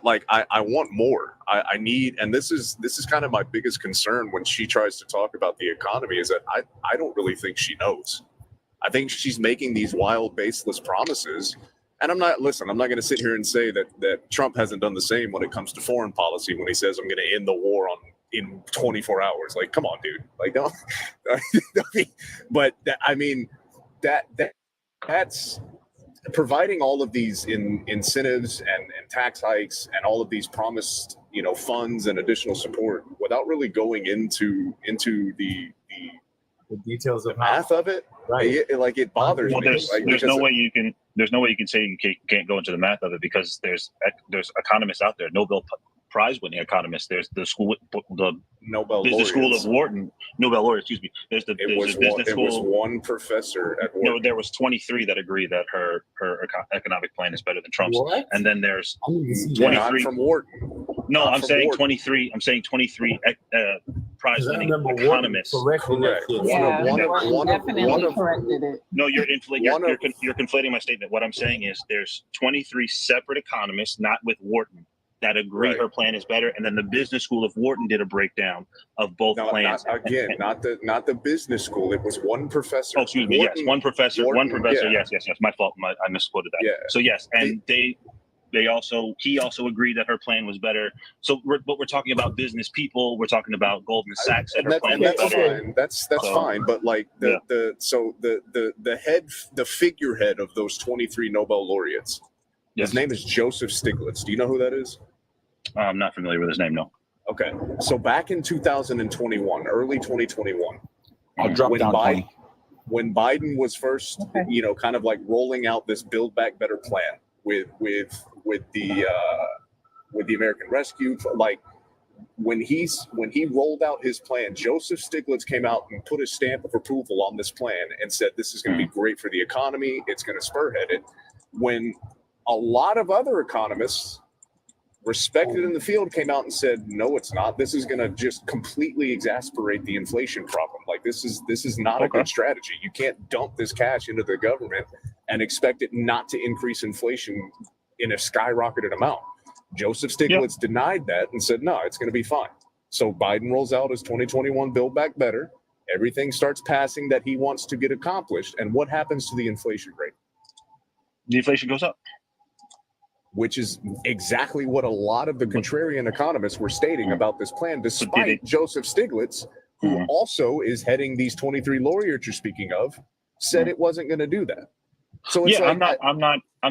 [SPEAKER 12] want more. I need, and this is kind of my biggest concern when she tries to talk about the economy, is that I don't really think she knows. I think she's making these wild, baseless promises. And I'm not going to sit here and say that Trump hasn't done the same when it comes to foreign policy, when he says, I'm going to end the war in 24 hours. Like, come on, dude. Like, don't. But that's providing all of these incentives and tax hikes and all of these promised, funds and additional support without really going into the
[SPEAKER 2] details of
[SPEAKER 12] math of it. Right. It bothers me.
[SPEAKER 8] There's no way you can say you can't go into the math of it, because there's economists out there, Nobel Prize winning economists. There's the
[SPEAKER 12] Nobel
[SPEAKER 8] business school of Wharton, Nobel laureate, excuse me. There's the business school.
[SPEAKER 12] It was one professor at Wharton.
[SPEAKER 8] No, there was 23 that agree that her economic plan is better than Trump's. What? And then there's 23
[SPEAKER 12] from Wharton.
[SPEAKER 8] No, I'm saying 23. I'm saying 23 prize-winning economists.
[SPEAKER 2] Correct.
[SPEAKER 1] Yeah, definitely corrected it.
[SPEAKER 8] No, you're conflating my statement. What I'm saying is there's 23 separate economists, not with Wharton, that agree her plan is better, and then the business school of Wharton did a breakdown of both plans.
[SPEAKER 12] Not the business school. It was one professor.
[SPEAKER 8] Oh, excuse me. Yes, one professor. Wharton, yes. My fault. I misquoted that.
[SPEAKER 12] Yeah.
[SPEAKER 8] So yes, and he also agreed that her plan was better. So but we're talking about business people. We're talking about Goldman Sachs and her plan was
[SPEAKER 12] That's
[SPEAKER 8] better.
[SPEAKER 12] fine. That's fine. But like the figurehead of those 23 Nobel laureates, his name is Joseph Stiglitz. Do you know who that is?
[SPEAKER 8] I'm not familiar with his name. No.
[SPEAKER 12] Okay. So back in 2021, early 2021,
[SPEAKER 10] I'll drop down 20.
[SPEAKER 12] When Biden was first, kind of like rolling out this Build Back Better plan with the American Rescue, like when he rolled out his plan, Joseph Stiglitz came out and put a stamp of approval on this plan and said this is going to be great for the economy. It's going to spearhead it. When a lot of other economists respected in the field came out and said, no, it's not. This is going to just completely exacerbate the inflation problem. Like this is not a good strategy. You can't dump this cash into the government and expect it not to increase inflation in a skyrocketed amount. Joseph Stiglitz denied that and said, no, it's going to be fine. So Biden rolls out his 2021 Build Back Better. Everything starts passing that he wants to get accomplished. And what happens to the inflation rate?
[SPEAKER 8] The inflation goes up.
[SPEAKER 12] Which is exactly what a lot of the contrarian economists were stating about this plan, despite Joseph Stiglitz, who also is heading these 23 laureates you're speaking of, said it wasn't going to do that. So it's
[SPEAKER 8] I'm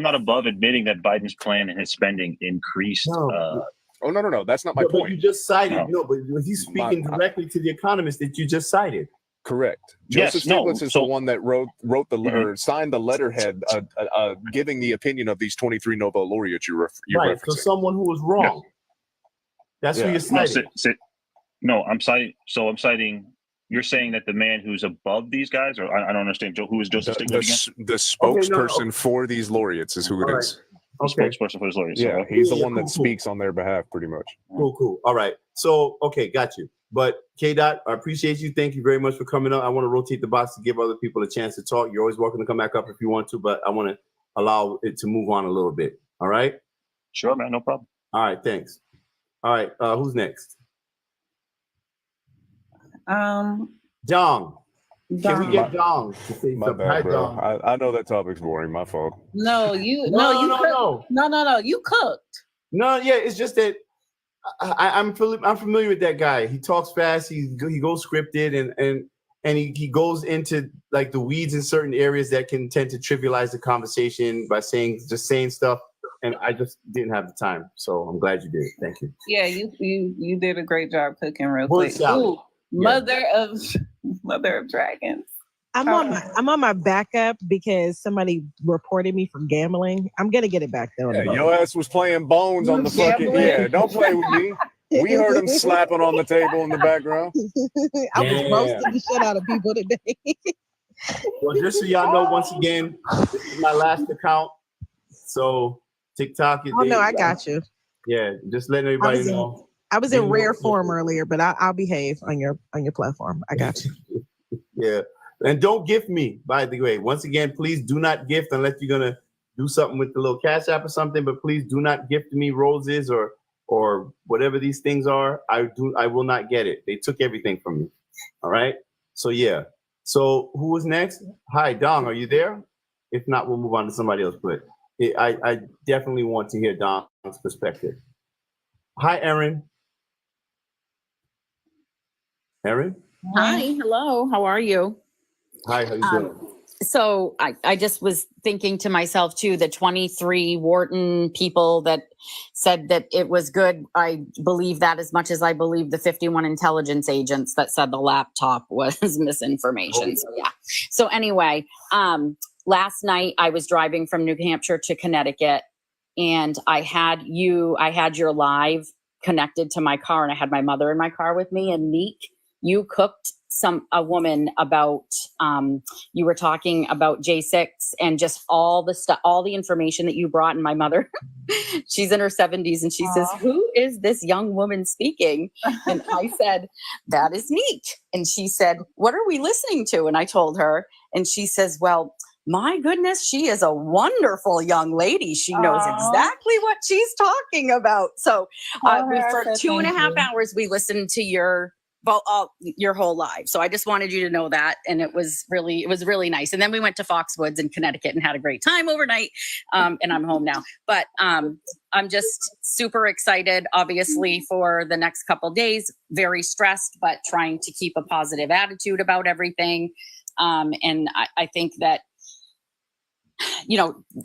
[SPEAKER 8] not above admitting that Biden's plan and his spending increased.
[SPEAKER 2] No.
[SPEAKER 12] No. That's not my point.
[SPEAKER 2] But you just cited but he's speaking directly to the economist that you just cited.
[SPEAKER 12] Correct. Joseph Stiglitz is the one that wrote the letter, signed the letterhead, giving the opinion of these 23 Nobel laureates you're
[SPEAKER 2] right.
[SPEAKER 12] referencing.
[SPEAKER 2] So someone who was wrong. That's who you're citing.
[SPEAKER 8] No, I'm citing. So I'm citing. You're saying that the man who's above these guys, or I don't understand. Who is Joseph Stiglitz again?
[SPEAKER 12] The spokesperson for these laureates is who it is.
[SPEAKER 8] The spokesperson for his laureates.
[SPEAKER 12] Yeah, he's the one that speaks on their behalf, pretty much.
[SPEAKER 2] Cool. All right. So got you. But K-Dot, I appreciate you. Thank you very much for coming up. I want to rotate the box to give other people a chance to talk. You're always welcome to come back up if you want to, but I want to allow it to move on a little bit. All right?
[SPEAKER 8] Sure, man. No problem.
[SPEAKER 2] All right. Thanks. All right. Who's next?
[SPEAKER 1] Dong.
[SPEAKER 2] Can we get Dong to say
[SPEAKER 12] My
[SPEAKER 2] something?
[SPEAKER 12] bad,
[SPEAKER 2] Hi,
[SPEAKER 12] bro.
[SPEAKER 2] Dong.
[SPEAKER 12] I know that topic's boring. My fault.
[SPEAKER 1] No, you cooked.
[SPEAKER 2] No, yeah, it's just that I'm familiar with that guy. He talks fast. He goes scripted, and he goes into like the weeds in certain areas that can tend to trivialize the conversation by saying stuff. And I just didn't have the time, so I'm glad you did. Thank you.
[SPEAKER 1] Yeah, you did a great job cooking real
[SPEAKER 2] Bullet
[SPEAKER 1] quick.
[SPEAKER 2] salad.
[SPEAKER 1] Ooh, Mother of dragons.
[SPEAKER 13] I'm on my backup because somebody reported me for gambling. I'm gonna get it back though.
[SPEAKER 12] Yeah, your ass was playing bones on the fucking don't play with me. We heard him slapping on the table in the background.
[SPEAKER 13] I was roasting the shit out of people today.
[SPEAKER 2] Well, just so y'all know, once again, this is my last account. So TikTok.
[SPEAKER 13] I got you.
[SPEAKER 2] Yeah, just letting everybody know.
[SPEAKER 13] I was in rare form earlier, but I'll behave on your platform. I got you.
[SPEAKER 2] Yeah. And don't gift me, by the way. Once again, please do not gift unless you're gonna do something with the little Cash App or something. But please do not gift me roses or whatever these things are. I will not get it. They took everything from me. All right. So yeah. So who was next? Hi, Dong. Are you there? If not, we'll move on to somebody else. But I definitely want to hear Dong's perspective. Hi, Erin. Erin?
[SPEAKER 14] Hi, hello. How are you?
[SPEAKER 2] Hi, how you doing?
[SPEAKER 14] So I just was thinking to myself too, the 23 Wharton people that said that it was good. I believe that as much as I believe the 51 intelligence agents that said the laptop was misinformation. So yeah. So anyway, last night I was driving from New Hampshire to Connecticut, and I had your live connected to my car, and I had my mother in my car with me. And Neek, you cooked a woman about, you were talking about J6 and just all the stuff, all the information that you brought. And my mother, she's in her 70s, and she says, "Who is this young woman speaking?" And I said, "That is Neek." And she said, "What are we listening to?" And I told her, and she says, "Well, my goodness, she is a wonderful young lady. She knows exactly what she's talking about." So for 2.5 hours, we listened to your your whole life. So I just wanted you to know that. And it was really nice. And then we went to Foxwoods in Connecticut and had a great time overnight. And I'm home now, but I'm just super excited, obviously, for the next couple of days, very stressed, but trying to keep a positive attitude about everything. And I think that,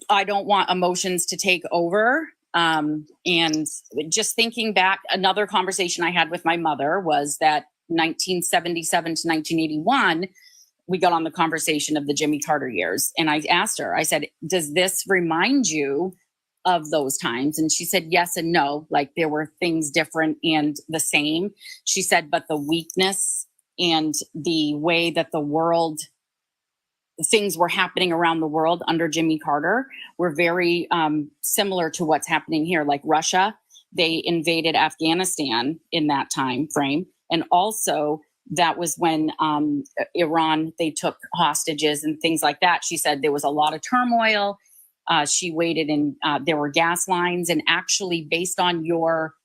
[SPEAKER 14] I don't want emotions to take over. And just thinking back, another conversation I had with my mother was that 1977 to 1981, we got on the conversation of the Jimmy Carter years. And I asked her, I said, does this remind you of those times? And she said, yes and no. Like there were things different and the same. She said, but the weakness and the way that things were happening around the world under Jimmy Carter were very similar to what's happening here. Like Russia, they invaded Afghanistan in that time frame. And also that was when Iran, they took hostages and things like that. She said there was a lot of turmoil. She waited and there were gas lines, and actually based on your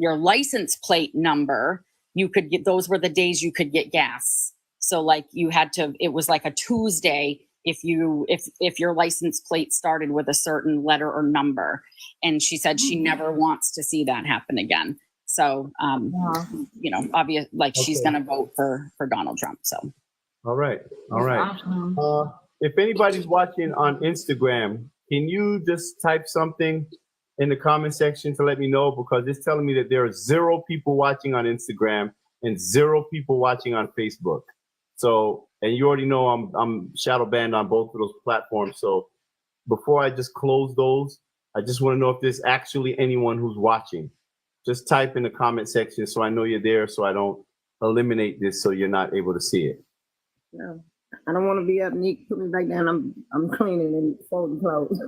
[SPEAKER 14] license plate number, you could get, those were the days you could get gas. So like it was like a Tuesday if your license plate started with a certain letter or number. And she said she never wants to see that happen again. So, obvious, like she's going to vote for Donald Trump. So.
[SPEAKER 2] All right. If anybody's watching on Instagram, can you just type something in the comment section to let me know? Because it's telling me that there are 0 people watching on Instagram and 0 people watching on Facebook. So, and you already know I'm shadow banned on both of those platforms. So before I just close those, I just want to know if there's actually anyone who's watching. Just type in the comment section so I know you're there, so I don't eliminate this so you're not able to see it.
[SPEAKER 15] Yeah. I don't want to be up. Nick, put me back down. I'm cleaning and folding clothes.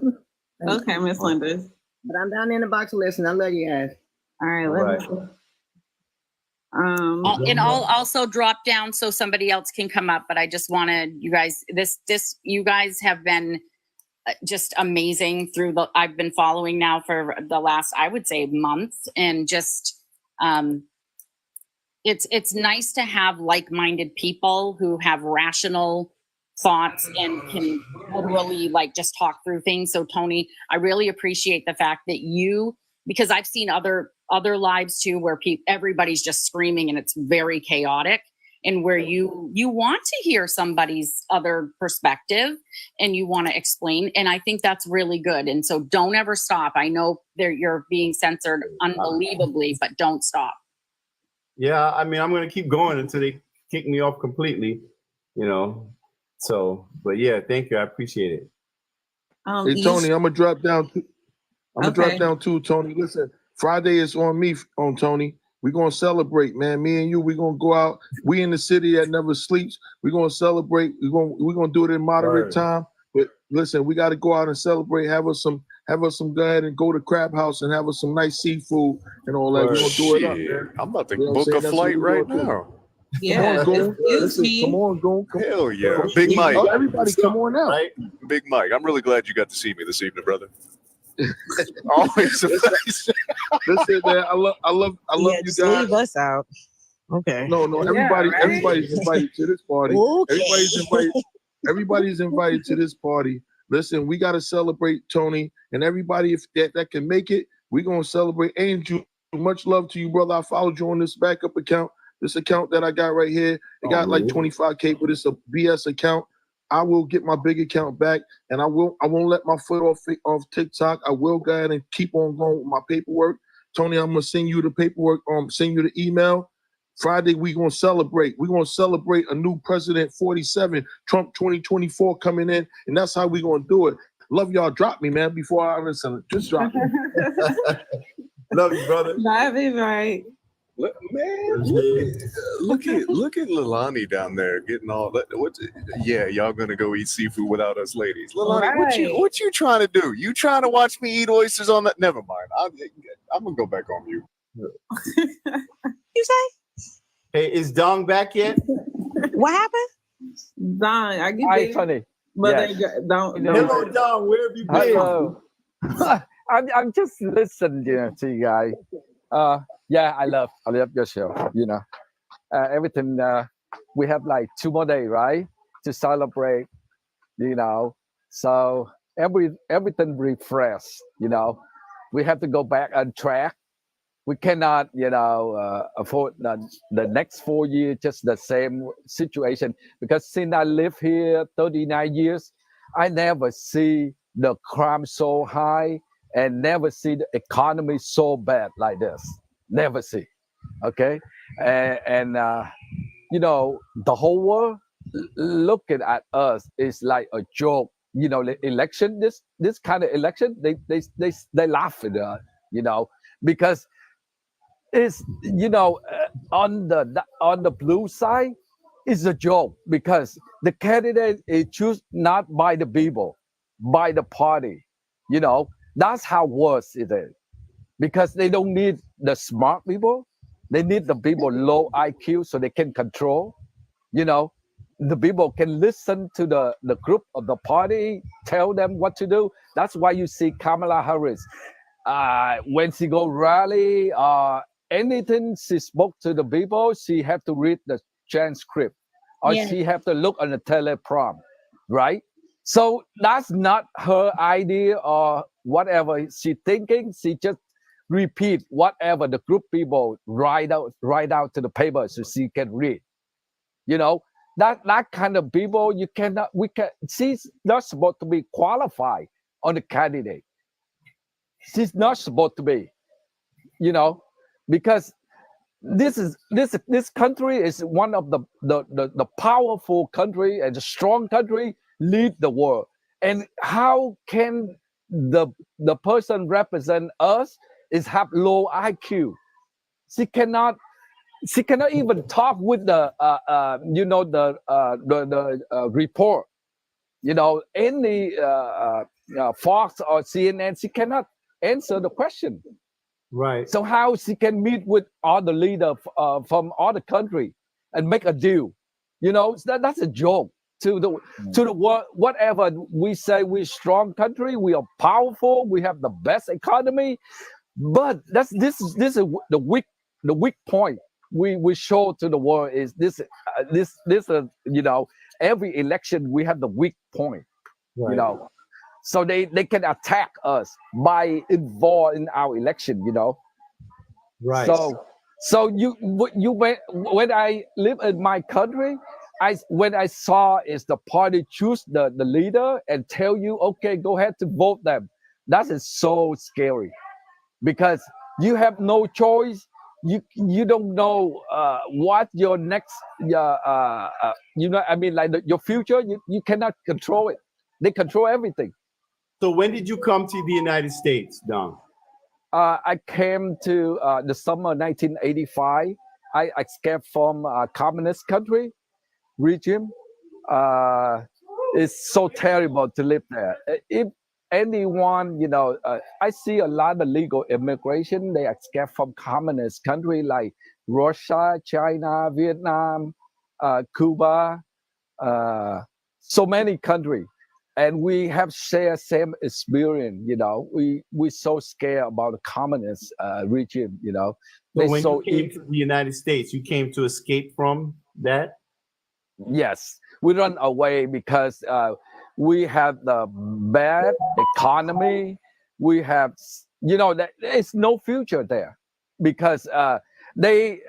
[SPEAKER 1] Okay, Miss Linda.
[SPEAKER 15] But I'm down in the box listening. I love you guys.
[SPEAKER 1] All right.
[SPEAKER 14] And I'll also drop down so somebody else can come up. But I just wanted you guys, you guys have been just amazing I've been following now for the last, I would say, month, and just, it's nice to have like-minded people who have rational thoughts and can literally just talk through things. So Tony, I really appreciate the fact that because I've seen other lives too, where everybody's just screaming and it's very chaotic, and where you want to hear somebody's other perspective and you want to explain. And I think that's really good. And so don't ever stop. I know you're being censored unbelievably, but don't stop.
[SPEAKER 2] Yeah, I mean, I'm going to keep going until they kick me off completely, So, but yeah, thank you. I appreciate it.
[SPEAKER 11] Hey, Tony, I'm going to drop down. Drop down too, Tony. Listen, Friday is on me, Tony. We're going to celebrate, man. Me and you, we're going to go out. We in the city that never sleeps. We're going to celebrate. We're going to do it in moderate time. But listen, we got to go out and celebrate. Have us some go ahead and go to Crab House and have us some nice seafood and all that. We're going to do it up, man.
[SPEAKER 12] I'm about to book a flight right now.
[SPEAKER 1] Yeah.
[SPEAKER 11] Come on, go.
[SPEAKER 12] Hell yeah. Big Mike.
[SPEAKER 11] Everybody come on out.
[SPEAKER 12] Right? Big Mike. I'm really glad you got to see me this evening, brother. Always a pleasure.
[SPEAKER 11] Listen, man, I love you
[SPEAKER 13] just
[SPEAKER 11] guys.
[SPEAKER 13] leave us out. Okay.
[SPEAKER 11] No, everybody's invited to this party.
[SPEAKER 13] Okay.
[SPEAKER 11] Everybody's invited to this party. Listen, we got to celebrate Tony and everybody if that can make it. We're gonna celebrate. Angel, much love to you, brother. I followed you on this backup account. This account that I got right here, it got like 25K, but it's a BS account. I will get my big account back, and I won't let my foot off TikTok. I will go ahead and keep on going with my paperwork. Tony, I'm gonna send you the paperwork. Send you the email. Friday, we're gonna celebrate. We're gonna celebrate a new president, 47, Trump 2024 coming in, and that's how we're gonna do it. Love y'all. Drop me, man. Before I listen, just drop me.
[SPEAKER 2] Love you, brother.
[SPEAKER 1] Love you, right?
[SPEAKER 12] Look at Lilani down there getting all that. Yeah, y'all gonna go eat seafood without us ladies. Lilani, what you trying to do? You trying to watch me eat oysters on that? Never mind. I'm gonna go back on mute.
[SPEAKER 13] You say?
[SPEAKER 2] Hey, is Dong back yet?
[SPEAKER 13] What happened?
[SPEAKER 1] Dong, I get
[SPEAKER 16] Hi, Tony.
[SPEAKER 1] But
[SPEAKER 16] Yes.
[SPEAKER 1] they don't.
[SPEAKER 2] Hello, Dong. Where have you been?
[SPEAKER 16] Hello. I'm just listening to you guys. Yeah, I love your show. You know, everything. We have like 2 more days, right, to celebrate. You know, so everything refreshed. You know, we have to go back on track. We cannot, afford the next 4 years just the same situation, because since I live here 39 years, I never see the crime so high and never see the economy so bad like this. Never see. Okay, and the whole world looking at us is like a joke. You know, the election, this kind of election, they laugh at us. You know, because it's on the blue side it's a joke, because the candidate is choose not by the people, by the party. You know, that's how worse it is, because they don't need the smart people, they need the people low IQ so they can control. You know, the people can listen to the group of the party tell them what to do. That's why you see Kamala Harris, when she go rally, anything she spoke to the people, she have to read the transcript, or
[SPEAKER 17] Yes.
[SPEAKER 16] she have to look on the teleprompter, right? So that's not her idea or whatever she thinking. She just repeat whatever the group people write out to the paper so she can read. You know, that kind of people, you cannot, we can, she's not supposed to be qualified on the candidate. She's not supposed to be, because this country is one of the powerful country and the strong country lead the world. And how can the person represent us is have low IQ? She cannot even talk with the report. Any Fox or CNN, she cannot answer the question.
[SPEAKER 2] Right.
[SPEAKER 16] So how she can meet with all the leaders from other country and make a deal? That's a joke to the world. Whatever we say, we're strong country, we are powerful, we have the best economy, but this is the weak point we show to the world is this. Every election we have the weak point.
[SPEAKER 2] Right.
[SPEAKER 16] So they can attack us by involved in our election.
[SPEAKER 2] Right.
[SPEAKER 16] So when I live in my country, when I saw is the party choose the leader and tell you, okay, go ahead to vote them. That is so scary, because you have no choice. You don't know what your next your future. You cannot control it. They control everything.
[SPEAKER 2] So when did you come to the United States, Don?
[SPEAKER 16] I came to the summer 1985. I escaped from a communist country regime. It's so terrible to live there. If anyone, I see a lot of legal immigration. They escape from communist country like Russia, China, Vietnam, Cuba, so many countries. And we have shared same experience. We so scared about the communist regime.
[SPEAKER 2] So when you came to the United States, you came to escape from that?
[SPEAKER 16] Yes, we run away because we have the bad economy. We have, there's no future there, because they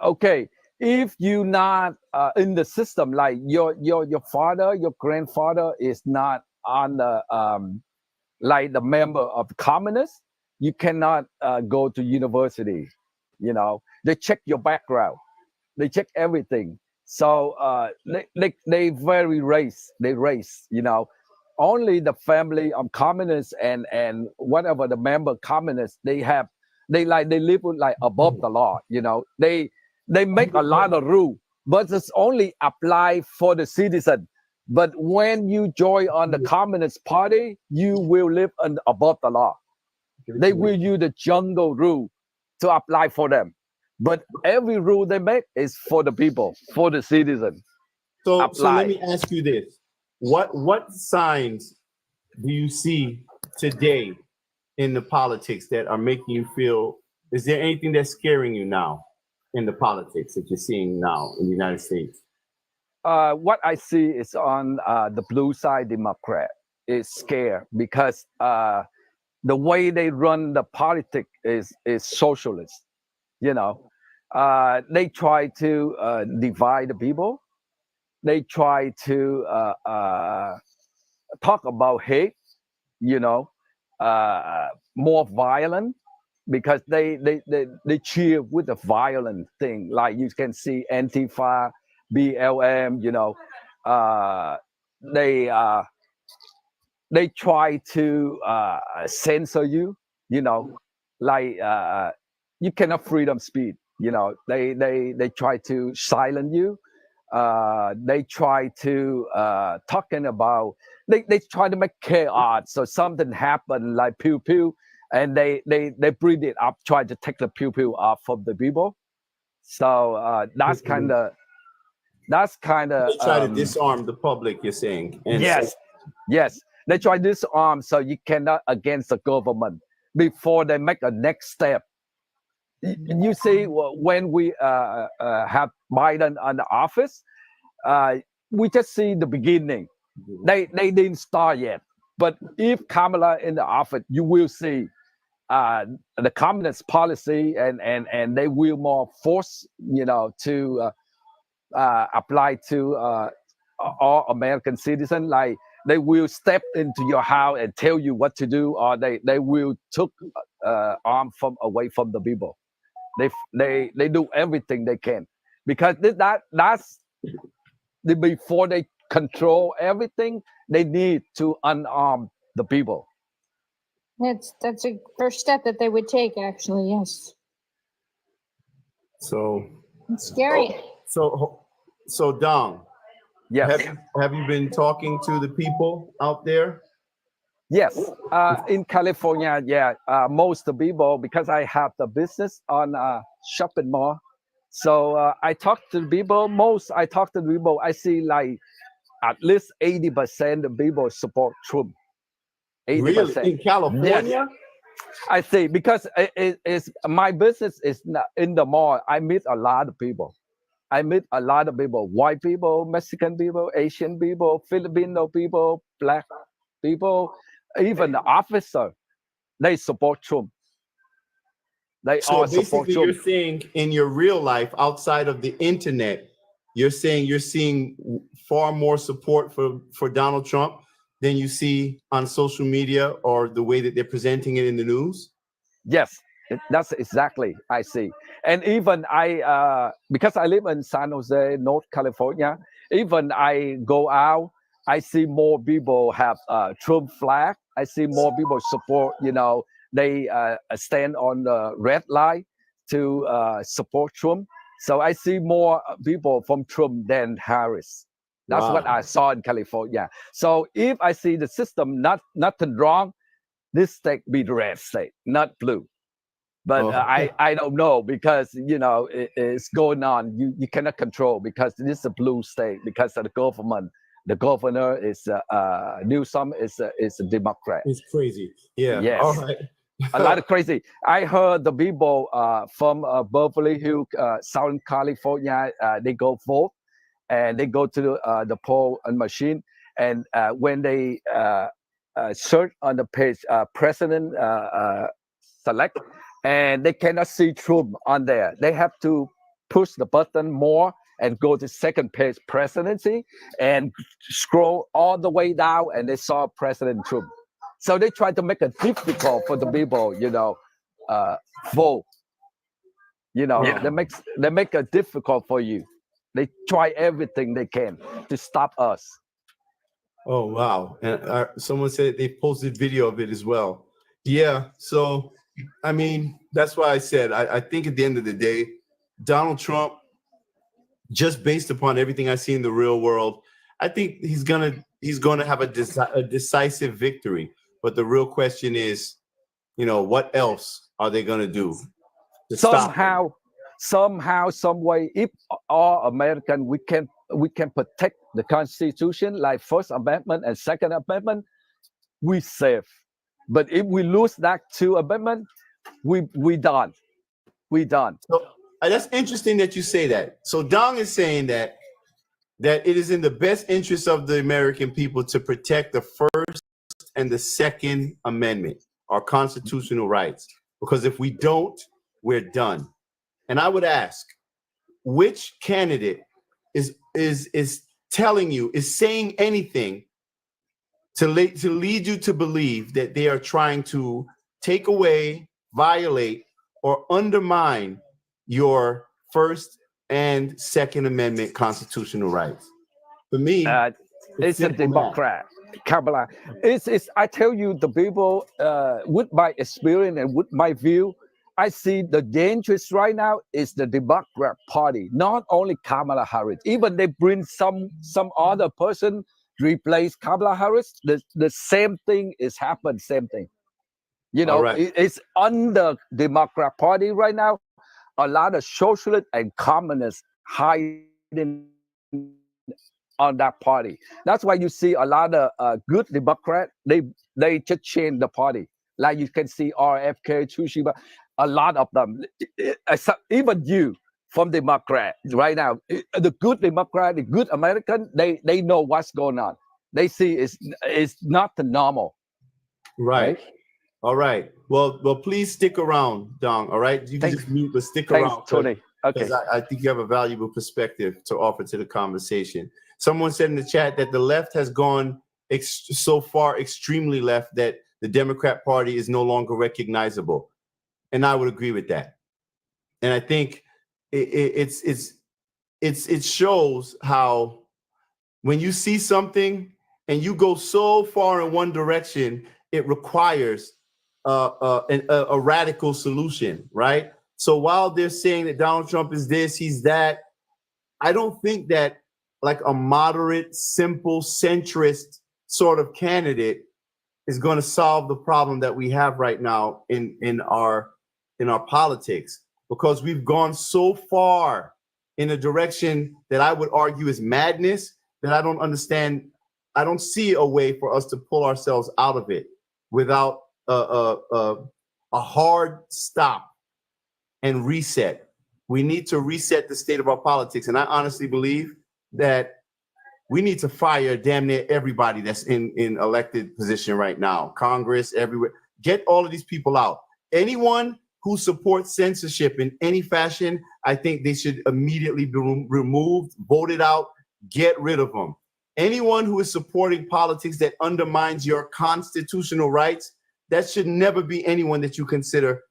[SPEAKER 16] okay, if you not in the system, like your father, your grandfather is not on the like the member of the communists, you cannot go to university. They check your background, they check everything. So they very race. Only the family of communists and whatever the member communists they live with like above the law. They make a lot of rule, but it's only apply for the citizen. But when you join on the Communist Party, you will live above the law. They will use the jungle rule to apply for them. But every rule they make is for the people, for the citizen.
[SPEAKER 2] So let me ask you this: what signs do you see today in the politics that are making you feel? Is there anything that's scaring you now in the politics that you're seeing now in the United States?
[SPEAKER 16] What I see is on the blue side Democrat is scared because the way they run the politics is socialist. You know, they try to divide the people. They try to talk about hate. You know, more violent because they cheer with the violent thing. Like you can see Antifa, BLM. You know, they try to censor you. You know, like you cannot freedom speech. You know, they try to silence you. They try to talking about they try to make chaos. So something happened like pew pew, and they bring it up, try to take the pew pew off from the people. So that's kind of
[SPEAKER 2] They try to disarm the public. You're saying? And
[SPEAKER 16] yes, yes. They try to disarm so you cannot against the government before they make a next step. You see, when we have Biden on the office, we just see the beginning. They didn't start yet. But if Kamala in the office, you will see the communist policy, and they will more force, you know, to apply to all American citizens. Like they will step into your house and tell you what to do, or they will took arm away from the people. They do everything they can because that's before they control everything. They need to unarm the people.
[SPEAKER 17] That's a first step that they would take, actually. Yes.
[SPEAKER 2] So
[SPEAKER 17] it's scary.
[SPEAKER 2] So Dong,
[SPEAKER 16] yes,
[SPEAKER 2] have you been talking to the people out there?
[SPEAKER 16] Yes, in California, yeah, most of the people, because I have the business on shopping mall. So I talk to the people. I talk to the people. I see like at least 80% of people support Trump. 80%.
[SPEAKER 2] Really? In California?
[SPEAKER 16] Yes. I see, because it's my business is not in the mall. I meet a lot of people. White people, Mexican people, Asian people, Filipino people, black people, even the officer. They support Trump. They
[SPEAKER 2] So
[SPEAKER 16] all support
[SPEAKER 2] basically,
[SPEAKER 16] Trump.
[SPEAKER 2] you're saying in your real life, outside of the internet, you're saying you're seeing far more support for Donald Trump than you see on social media or the way that they're presenting it in the news?
[SPEAKER 16] Yes, that's exactly I see. And even because I live in San Jose, North California, even I go out, I see more people have Trump flag. I see more people support, you know, they stand on the red line to support Trump. So I see more people from Trump than Harris. That's what I saw in California. So if I see the system nothing wrong, this state be the red state, not blue. But I don't know, because you know it's going on. You cannot control, because this is a blue state, because of the government. The governor is Newsom is a Democrat.
[SPEAKER 2] It's crazy. Yeah.
[SPEAKER 16] Yes.
[SPEAKER 2] All right.
[SPEAKER 16] A lot of crazy. I heard the people from Beverly Hills, Southern California, they go vote, and they go to the poll machine, and when they search on the page president select, and they cannot see Trump on there. They have to push the button more and go to second page presidency and scroll all the way down, and they saw President Trump. So they try to make it difficult for the people, you know, vote. You know, they make it difficult for you. They try everything they can to stop us.
[SPEAKER 2] Oh, wow. And someone said they posted video of it as well. Yeah. So, I mean, that's why I said, I think at the end of the day, Donald Trump, just based upon everything I see in the real world, I think he's gonna have a decisive victory. But the real question is, you know, what else are they gonna do to
[SPEAKER 16] somehow, some way, if all American we can protect the Constitution, like First Amendment and Second Amendment, we safe. But if we lose that two amendment, we done. We done.
[SPEAKER 2] So that's interesting that you say that. So Dong is saying that it is in the best interest of the American people to protect the First and the Second Amendment, our constitutional rights. Because if we don't, we're done. And I would ask, which candidate is telling you, is saying anything to lead you to believe that they are trying to take away, violate, or undermine your First and Second Amendment constitutional rights? For me,
[SPEAKER 16] it's a Democrat. Kabbalah. It's I tell you, the people with my experience and with my view, I see the dangerous right now is the Democrat Party, not only Kamala Harris. Even they bring some other person replace Kamala Harris, the same thing is happened, same thing. You know, it's under Democrat Party right now. A lot of socialists and communists hiding on that party. That's why you see a lot of good Democrat. They just change the party. Like you can see RFK, Tushiba, a lot of them. Even you from Democrat right now, the good Democrat, the good American, they know what's going on. They see it's not the normal.
[SPEAKER 2] Right. All right. Well, please stick around, Dong. All right. You can just mute, but stick around.
[SPEAKER 16] Tony. Okay.
[SPEAKER 2] Because I think you have a valuable perspective to offer to the conversation. Someone said in the chat that the left has gone so far extremely left that the Democrat Party is no longer recognizable, and I would agree with that. And I think it shows how when you see something and you go so far in one direction, it requires a radical solution, right? So while they're saying that Donald Trump is this, he's that, I don't think that like a moderate, simple, centrist sort of candidate is going to solve the problem that we have right now in our politics, because we've gone so far in a direction that I would argue is madness that I don't understand. I don't see a way for us to pull ourselves out of it without a hard stop and reset. We need to reset the state of our politics. And I honestly believe that we need to fire damn near everybody that's in elected position right now. Congress, everywhere. Get all of these people out. Anyone who supports censorship in any fashion, I think they should immediately be removed, voted out, get rid of them. Anyone who is supporting politics that undermines your constitutional rights, that should never be anyone that you consider,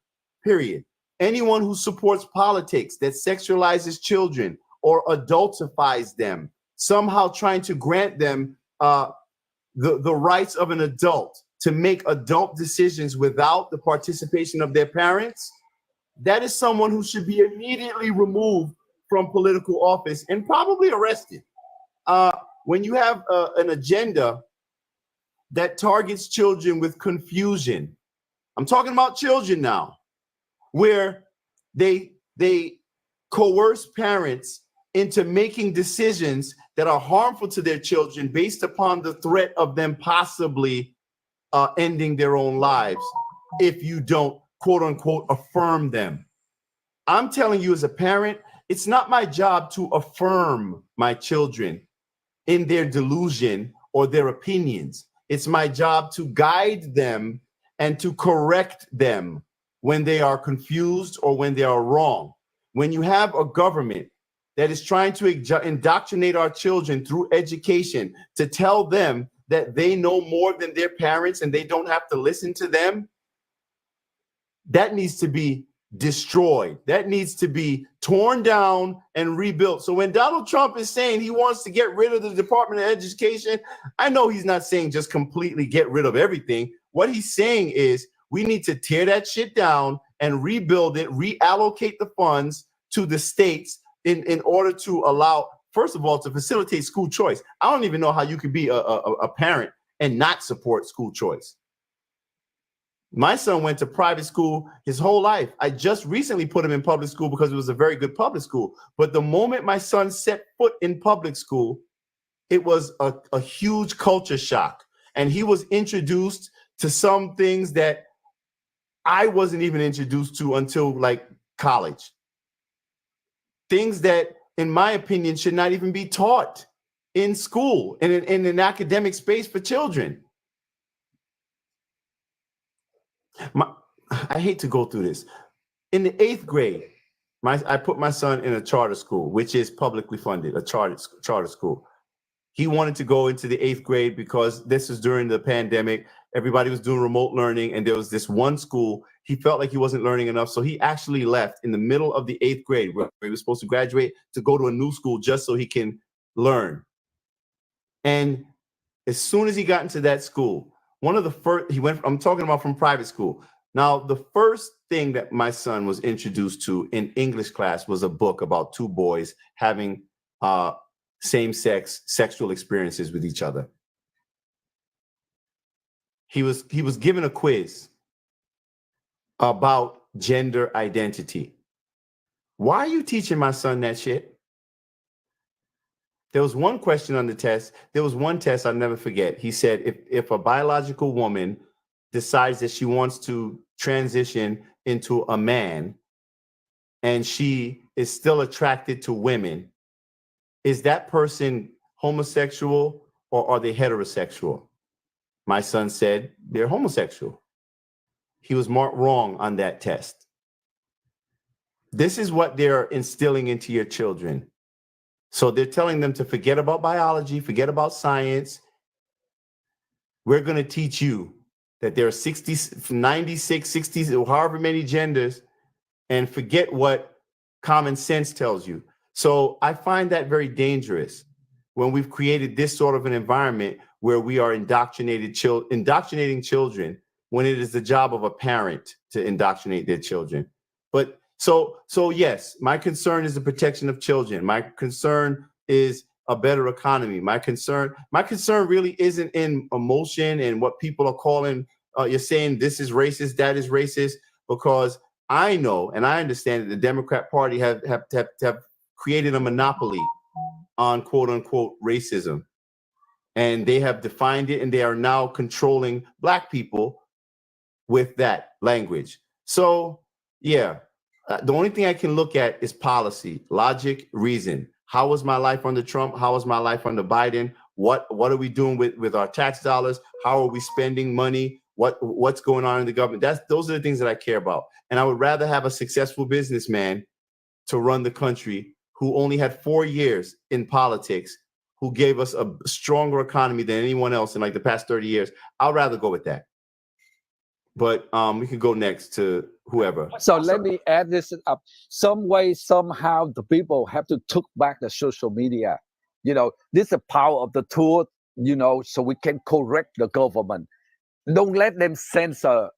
[SPEAKER 2] period. Anyone who supports politics that sexualizes children or adultifies them, somehow trying to grant them the rights of an adult to make adult decisions without the participation of their parents, that is someone who should be immediately removed from political office and probably arrested. When you have an agenda that targets children with confusion, I'm talking about children now, where they coerce parents into making decisions that are harmful to their children based upon the threat of them possibly ending their own lives if you don't, quote unquote, affirm them. I'm telling you as a parent, it's not my job to affirm my children in their delusion or their opinions. It's my job to guide them and to correct them when they are confused or when they are wrong. When you have a government that is trying to indoctrinate our children through education to tell them that they know more than their parents and they don't have to listen to them, that needs to be destroyed. That needs to be torn down and rebuilt. So when Donald Trump is saying he wants to get rid of the Department of Education, I know he's not saying just completely get rid of everything. What he's saying is we need to tear that shit down and rebuild it, reallocate the funds to the states in order to allow, first of all, to facilitate school choice. I don't even know how you could be a parent and not support school choice. My son went to private school his whole life. I just recently put him in public school because it was a very good public school. But the moment my son set foot in public school, it was a huge culture shock. And he was introduced to some things that I wasn't even introduced to until like college. Things that, in my opinion, should not even be taught in school, in an academic space for children. I hate to go through this. In the 8th grade, I put my son in a charter school, which is publicly funded, a charter school. He wanted to go into the 8th grade because this was during the pandemic. Everybody was doing remote learning, and there was this one school. He felt like he wasn't learning enough, so he actually left in the middle of the 8th grade, where he was supposed to graduate, to go to a new school just so he can learn. And as soon as he got into that school, one of the first, I'm talking about from private school. Now, the first thing that my son was introduced to in English class was a book about two boys having same-sex sexual experiences with each other. He was given a quiz about gender identity. Why are you teaching my son that shit? There was one question on the test. There was one test I'll never forget. He said, if a biological woman decides that she wants to transition into a man and she is still attracted to women, is that person homosexual or are they heterosexual? My son said they're homosexual. He was marked wrong on that test. This is what they're instilling into your children. So they're telling them to forget about biology, forget about science. We're going to teach you that there are 60, 96, 60, or however many genders, and forget what common sense tells you. So I find that very dangerous when we've created this sort of an environment where we are indoctrinating children when it is the job of a parent to indoctrinate their children. But so yes, my concern is the protection of children. My concern is a better economy. My concern really isn't in emotion and what people are calling, you're saying this is racist, that is racist, because I know and I understand that the Democrat Party have created a monopoly on quote unquote racism. And they have defined it, and they are now controlling Black people with that language. So yeah, the only thing I can look at is policy, logic, reason. How was my life under Trump? How was my life under Biden? What are we doing with our tax dollars? How are we spending money? What's going on in the government? Those are the things that I care about. And I would rather have a successful businessman to run the country who only had 4 years in politics, who gave us a stronger economy than anyone else in like the past 30 years. I'd rather go with that. But we can go next to whoever.
[SPEAKER 16] So let me add this up. Some way, somehow, the people have to take back the social media. You know, this is the power of the tool, you know, so we can correct the government. Don't let them censor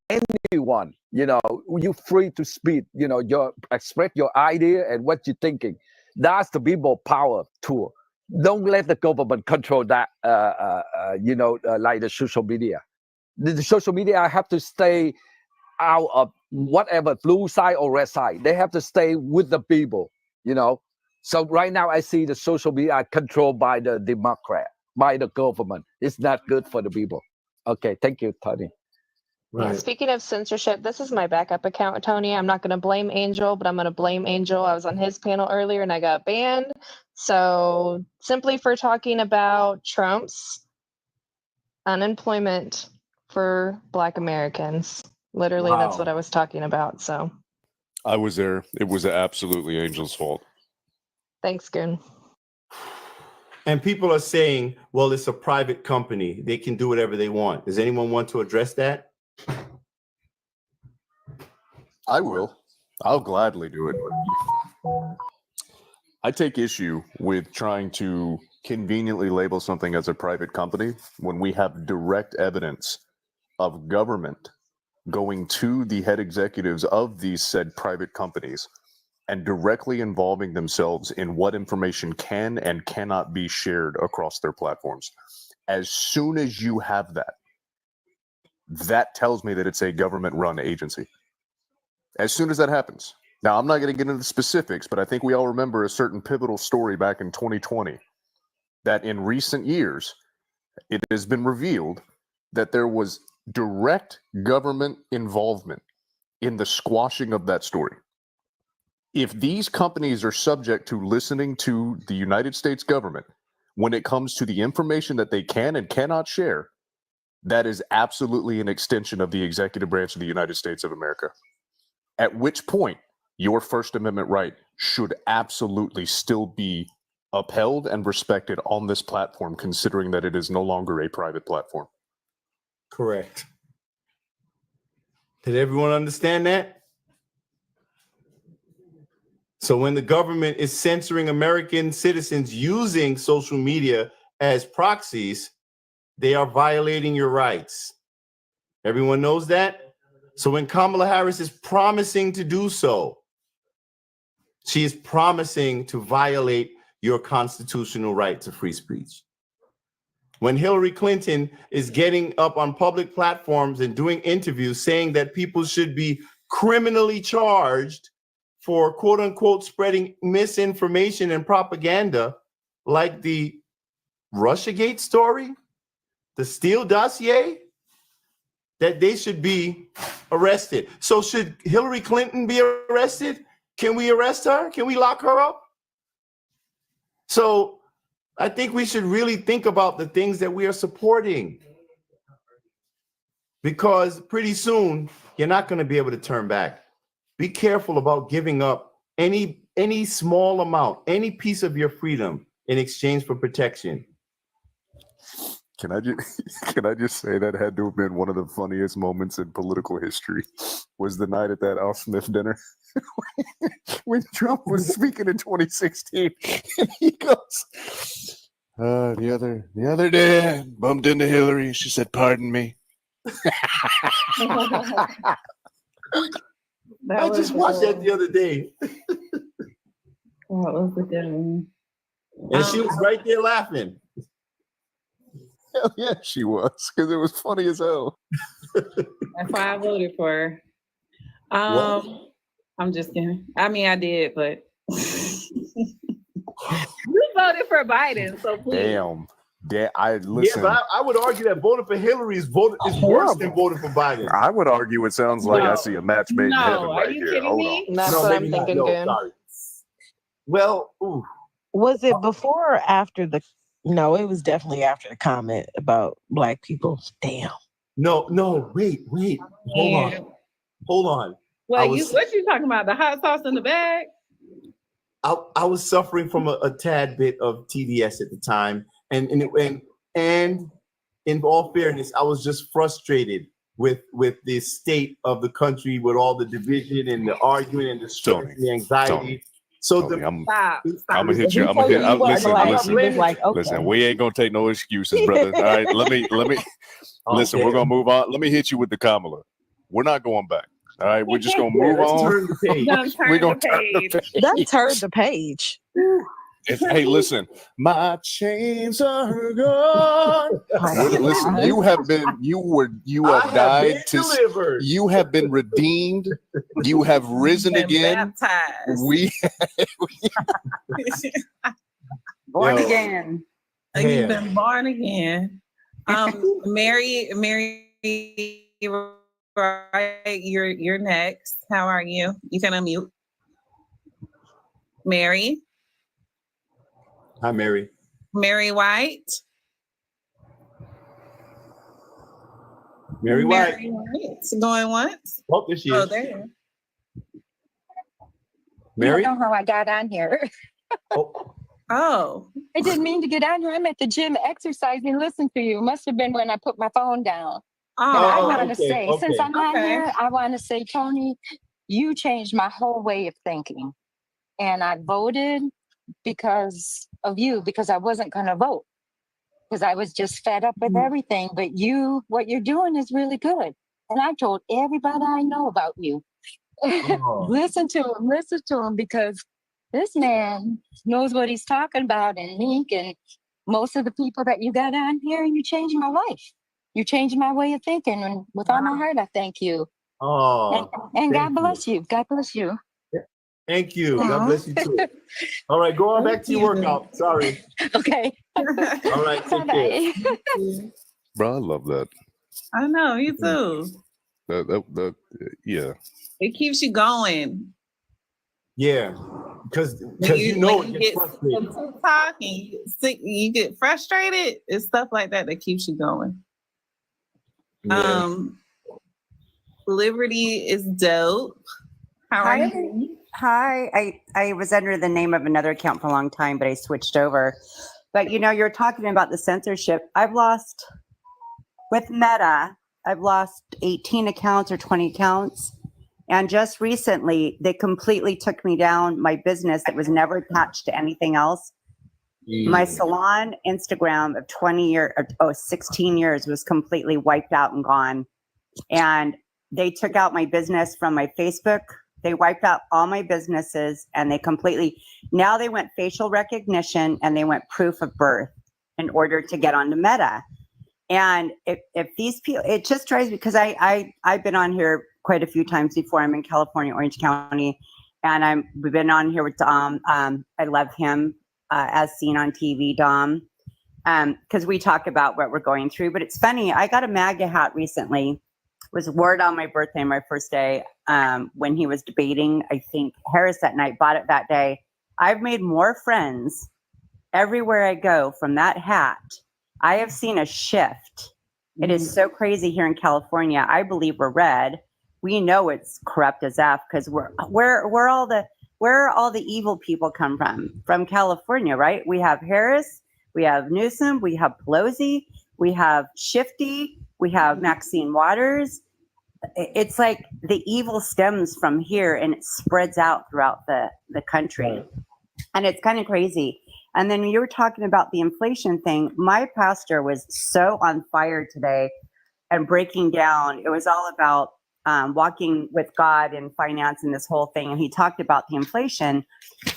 [SPEAKER 16] anyone. You know, you're free to speak, you know, express your idea and what you're thinking. That's the people power tool. Don't let the government control that, like the social media. The social media have to stay out of whatever blue side or red side. They have to stay with the people, you know. So right now I see the social media are controlled by the Democrat, by the government. It's not good for the people. Okay, thank you, Tony.
[SPEAKER 18] Yeah, speaking of censorship, this is my backup account, Tony. I'm not going to blame Angel, but I'm going to blame Angel. I was on his panel earlier and I got banned. So simply for talking about Trump's unemployment for Black Americans. Literally, that's what I was talking about. So
[SPEAKER 12] I was there. It was absolutely Angel's fault.
[SPEAKER 18] Thanks, Goon.
[SPEAKER 2] And people are saying, well, it's a private company. They can do whatever they want. Does anyone want to address that?
[SPEAKER 12] I will. I'll gladly do it. I take issue with trying to conveniently label something as a private company when we have direct evidence of government going to the head executives of these said private companies and directly involving themselves in what information can and cannot be shared across their platforms. As soon as you have that, that tells me that it's a government-run agency. As soon as that happens. Now, I'm not going to get into the specifics, but I think we all remember a certain pivotal story back in 2020 that in recent years, it has been revealed that there was direct government involvement in the squashing of that story. If these companies are subject to listening to the United States government when it comes to the information that they can and cannot share, that is absolutely an extension of the executive branch of the United States of America. At which point, your First Amendment right should absolutely still be upheld and respected on this platform, considering that it is no longer a private platform.
[SPEAKER 2] Correct. Did everyone understand that? So when the government is censoring American citizens using social media as proxies, they are violating your rights. Everyone knows that? So when Kamala Harris is promising to do so, she is promising to violate your constitutional right to free speech. When Hillary Clinton is getting up on public platforms and doing interviews saying that people should be criminally charged for quote unquote spreading misinformation and propaganda, like the Russiagate story, the Steele dossier, that they should be arrested. So should Hillary Clinton be arrested? Can we arrest her? Can we lock her up? So I think we should really think about the things that we are supporting, because pretty soon you're not going to be able to turn back. Be careful about giving up any small amount, any piece of your freedom in exchange for protection.
[SPEAKER 12] Can I just say that had to have been one of the funniest moments in political history, was the night at that Al Smith dinner when Trump was speaking in 2016, and he goes, the other day I bumped into Hillary. She said, "Pardon me."
[SPEAKER 2] I just watched that the other day.
[SPEAKER 19] What was the good?
[SPEAKER 2] And she was right there laughing.
[SPEAKER 12] Hell yeah, she was, because it was funny as hell.
[SPEAKER 19] That's why I voted for her. I'm just kidding. I mean, I did, but you voted for Biden, so please.
[SPEAKER 12] Damn. I listen.
[SPEAKER 2] Yeah, but I would argue that voting for Hillary is worse than voting for Biden.
[SPEAKER 12] I would argue it sounds like I see a match made in heaven right here. Hold on.
[SPEAKER 18] That's what I'm thinking, Goon.
[SPEAKER 2] Sorry. Well, ooh.
[SPEAKER 13] Was it before or after the? No, it was definitely after the comment about Black people. Damn.
[SPEAKER 2] No, wait. Hold on.
[SPEAKER 19] Well, what you talking about? The hot sauce in the bag?
[SPEAKER 2] I was suffering from a tad bit of TDS at the time. And in all fairness, I was just frustrated with the state of the country, with all the division and the arguing and the stress and the anxiety.
[SPEAKER 12] Tony,
[SPEAKER 2] so
[SPEAKER 12] I'm gonna hit you. Listen. We ain't gonna take no excuses, brother. All right, let me. Listen, we're gonna move on. Let me hit you with the Kamala. We're not going back. All right, we're just gonna move on.
[SPEAKER 2] Turn the page.
[SPEAKER 12] We're gonna turn the page.
[SPEAKER 13] That turned the page.
[SPEAKER 12] Hey, listen, my chains are gone. Listen, you have died to delivered. You have been redeemed. You have risen again.
[SPEAKER 19] Baptized.
[SPEAKER 17] Born again.
[SPEAKER 1] You've been born again. Mary, right, you're next. How are you? You can unmute. Mary.
[SPEAKER 2] Hi, Mary.
[SPEAKER 1] Mary White.
[SPEAKER 2] Mary White.
[SPEAKER 1] Going once?
[SPEAKER 2] Oh, there she is.
[SPEAKER 1] Oh, there.
[SPEAKER 2] Mary?
[SPEAKER 17] I don't know how I got on here.
[SPEAKER 1] Oh.
[SPEAKER 17] I didn't mean to get on here. I'm at the gym exercising. Listen to you. Must have been when I put my phone down. And I want to say, since I'm on here, I want to say, Tony, you changed my whole way of thinking. And I voted because of you, because I wasn't going to vote, because I was just fed up with everything. But what you're doing is really good. And I told everybody I know about you. Listen to him, because this man knows what he's talking about, and Link and most of the people that you got on here, and you changed my life. You changed my way of thinking. And with all my heart, I thank you. And God bless you. God bless you.
[SPEAKER 2] Thank you. God bless you too. All right, go on back to your workout. Sorry.
[SPEAKER 17] Okay.
[SPEAKER 2] All right, take care.
[SPEAKER 12] Bro, I love that.
[SPEAKER 1] I know, me too.
[SPEAKER 12] Yeah.
[SPEAKER 1] It keeps you going.
[SPEAKER 2] Yeah, because
[SPEAKER 1] When
[SPEAKER 2] you know
[SPEAKER 1] when
[SPEAKER 2] it
[SPEAKER 1] you
[SPEAKER 2] gets
[SPEAKER 1] get
[SPEAKER 2] frustrating.
[SPEAKER 1] sick of TikTok and you get sick, you get frustrated. It's stuff like that that keeps you going.
[SPEAKER 2] Yeah.
[SPEAKER 1] Liberty is dope. How are
[SPEAKER 20] Hi.
[SPEAKER 1] you?
[SPEAKER 20] Hi. I was under the name of another account for a long time, but I switched over. But you know, you're talking about the censorship. With Meta, I've lost 18 accounts or 20 accounts. And just recently, they completely took me down my business that was never attached to anything else. My salon Instagram of 16 years was completely wiped out and gone. And they took out my business from my Facebook. They wiped out all my businesses and now they went facial recognition and they went proof of birth in order to get onto Meta. And if these people, it just drives me because I've been on here quite a few times before. I'm in California, Orange County, and we've been on here with Dom. I love him as seen on TV, Dom, because we talk about what we're going through. But it's funny. I got a MAGA hat recently. It was word on my birthday, my first day, when he was debating, I think, Harris that night. Bought it that day. I've made more friends everywhere I go from that hat. I have seen a shift. It is so crazy here in California. I believe we're red. We know it's corrupt as F because where are all the evil people come from? From California, right? We have Harris, we have Newsom, we have Pelosi, we have Shifty, we have Maxine Waters. It's like the evil stems from here and it spreads out throughout the country. And it's kind of crazy. And then you were talking about the inflation thing. My pastor was so on fire today and breaking down. It was all about walking with God and finance and this whole thing. And he talked about the inflation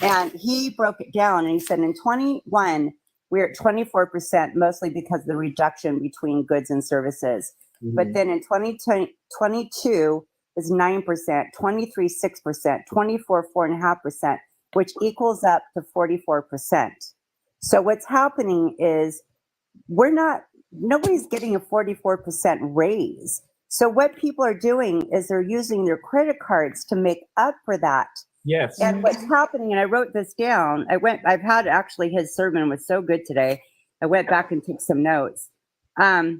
[SPEAKER 20] and he broke it down. And he said in 21, we're at 24%, mostly because of the reduction between goods and services. But then in 2022 is 9%, 23, 6%, 24, 4.5%. Which equals up to 44%. So what's happening is nobody's getting a 44% raise. So what people are doing is they're using their credit cards to make up for that.
[SPEAKER 2] Yes.
[SPEAKER 20] And what's happening, and I wrote this down, I've had actually his sermon was so good today. I went back and took some notes. That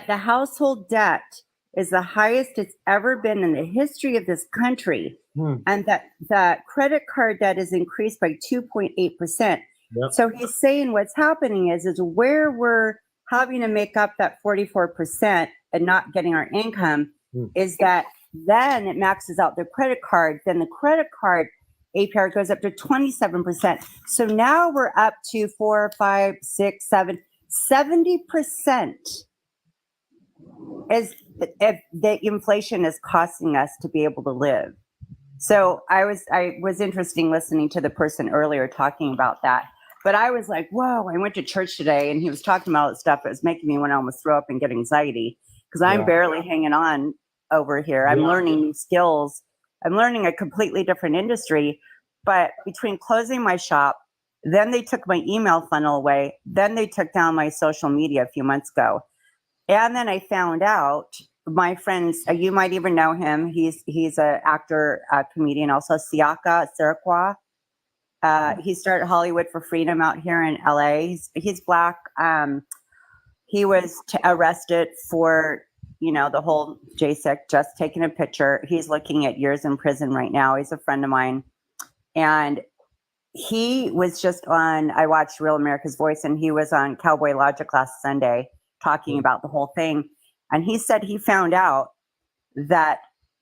[SPEAKER 20] the household debt is the highest it's ever been in the history of this country. And that the credit card debt is increased by 2.8%. Yep. So he's saying what's happening is where we're having to make up that 44% and not getting our income is that then it maxes out the credit card. Then the credit card APR goes up to 27%. So now we're up to 4, 5, 6, 7, 70%. Is if the inflation is costing us to be able to live. So I was interesting listening to the person earlier talking about that. But I was like, whoa, I went to church today and he was talking about all that stuff. It was making me want to almost throw up and get anxiety because I'm barely hanging on over here. I'm learning new skills. I'm learning a completely different industry. But between closing my shop, then they took my email funnel away. Then they took down my social media a few months ago. And then I found out my friends, you might even know him. He's an actor, comedian, also Siaka Sirikwa. He started Hollywood for Freedom out here in LA. He's Black. He was arrested for, the whole JSIC, just taking a picture. He's looking at years in prison right now. He's a friend of mine. And he was just I watched Real America's Voice, and he was on Cowboy Logic last Sunday talking about the whole thing. And he said he found out that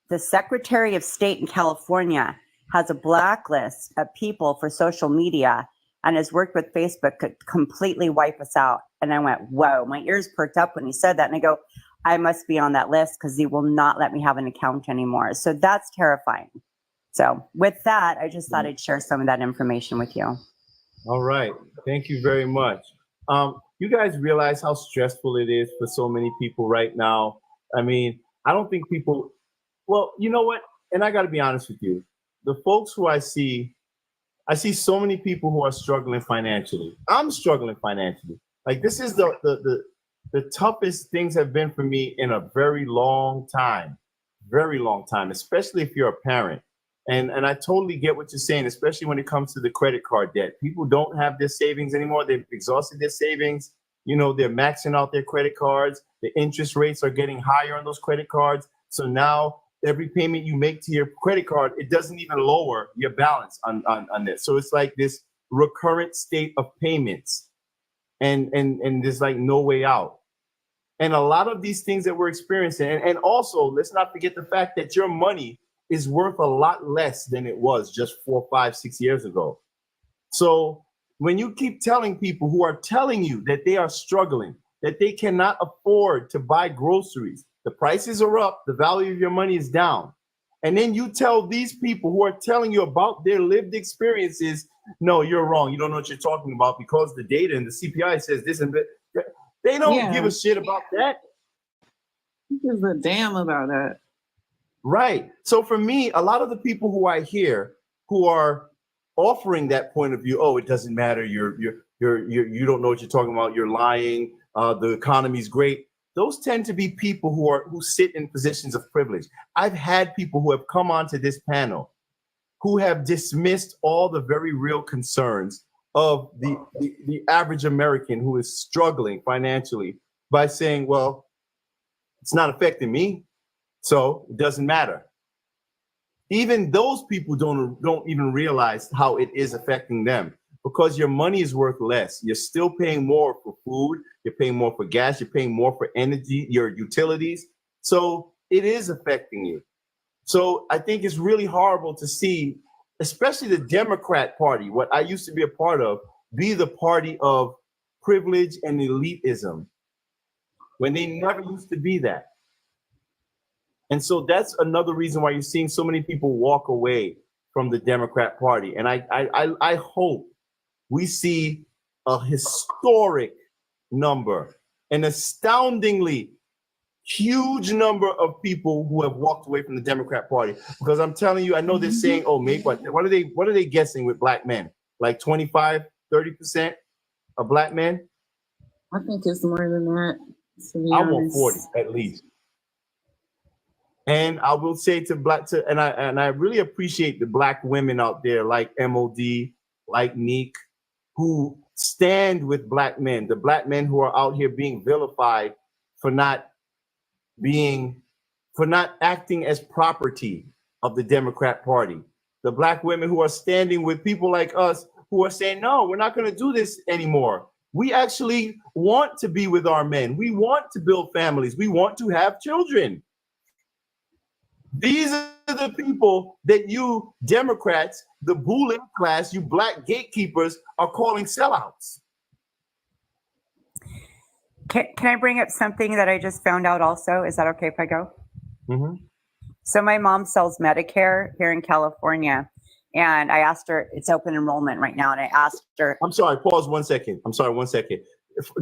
[SPEAKER 20] the Secretary of State in California has a blacklist of people for social media and has worked with Facebook to completely wipe us out. And I went, whoa, my ears perked up when he said that. And I go, I must be on that list because he will not let me have an account anymore. So that's terrifying. So with that, I just thought I'd share some of that information with you.
[SPEAKER 2] All right. Thank you very much. You guys realize how stressful it is for so many people right now. I mean, I don't think people, well, you know what? And I got to be honest with you. The folks who I see so many people who are struggling financially. I'm struggling financially. Like this is the the toughest things have been for me in a very long time, especially if you're a parent. And I totally get what you're saying, especially when it comes to the credit card debt. People don't have their savings anymore. They've exhausted their savings. You know, they're maxing out their credit cards. The interest rates are getting higher on those credit cards. So now every payment you make to your credit card, it doesn't even lower your balance on this. So it's like this recurrent state of payments. And there's like no way out. And a lot of these things that we're experiencing, and also let's not forget the fact that your money is worth a lot less than it was just 4, 5, 6 years ago. So when you keep telling people who are telling you that they are struggling, that they cannot afford to buy groceries, the prices are up, the value of your money is down. And then you tell these people who are telling you about their lived experiences, no, you're wrong. You don't know what you're talking about because the data and the CPI says this and that. They don't give a shit about that.
[SPEAKER 1] Who gives a damn about that?
[SPEAKER 2] Right. So for me, a lot of the people who I hear who are offering that point of view, oh, it doesn't matter. You don't know what you're talking about. You're lying. The economy's great. Those tend to be people who sit in positions of privilege. I've had people who have come onto this panel who have dismissed all the very real concerns of the average American who is struggling financially by saying, well, it's not affecting me, so it doesn't matter. Even those people don't even realize how it is affecting them because your money is worth less. You're still paying more for food. You're paying more for gas. You're paying more for energy, your utilities. So it is affecting you. So I think it's really horrible to see, especially the Democrat Party, what I used to be a part of, be the party of privilege and elitism when they never used to be that. And so that's another reason why you're seeing so many people walk away from the Democrat Party. And I hope we see a historic number, an astoundingly huge number of people who have walked away from the Democrat Party. Because I'm telling you, I know they're saying, oh, maybe what are they guessing with black men? Like 25, 30% of black men?
[SPEAKER 1] I think it's more than that.
[SPEAKER 2] I want 40 at least. And I will say and I really appreciate the black women out there like MOD, like Neek, who stand with black men, the black men who are out here being vilified for not acting as property of the Democrat Party. The black women who are standing with people like us who are saying, no, we're not going to do this anymore. We actually want to be with our men. We want to build families. We want to have children. These are the people that you Democrats, the bullying class, you black gatekeepers are calling sellouts.
[SPEAKER 20] Can I bring up something that I just found out also? Is that okay if I go?
[SPEAKER 2] Mm-hmm.
[SPEAKER 20] So my mom sells Medicare here in California. And I asked her, it's open enrollment right now. And I asked her.
[SPEAKER 2] I'm sorry, pause 1 second.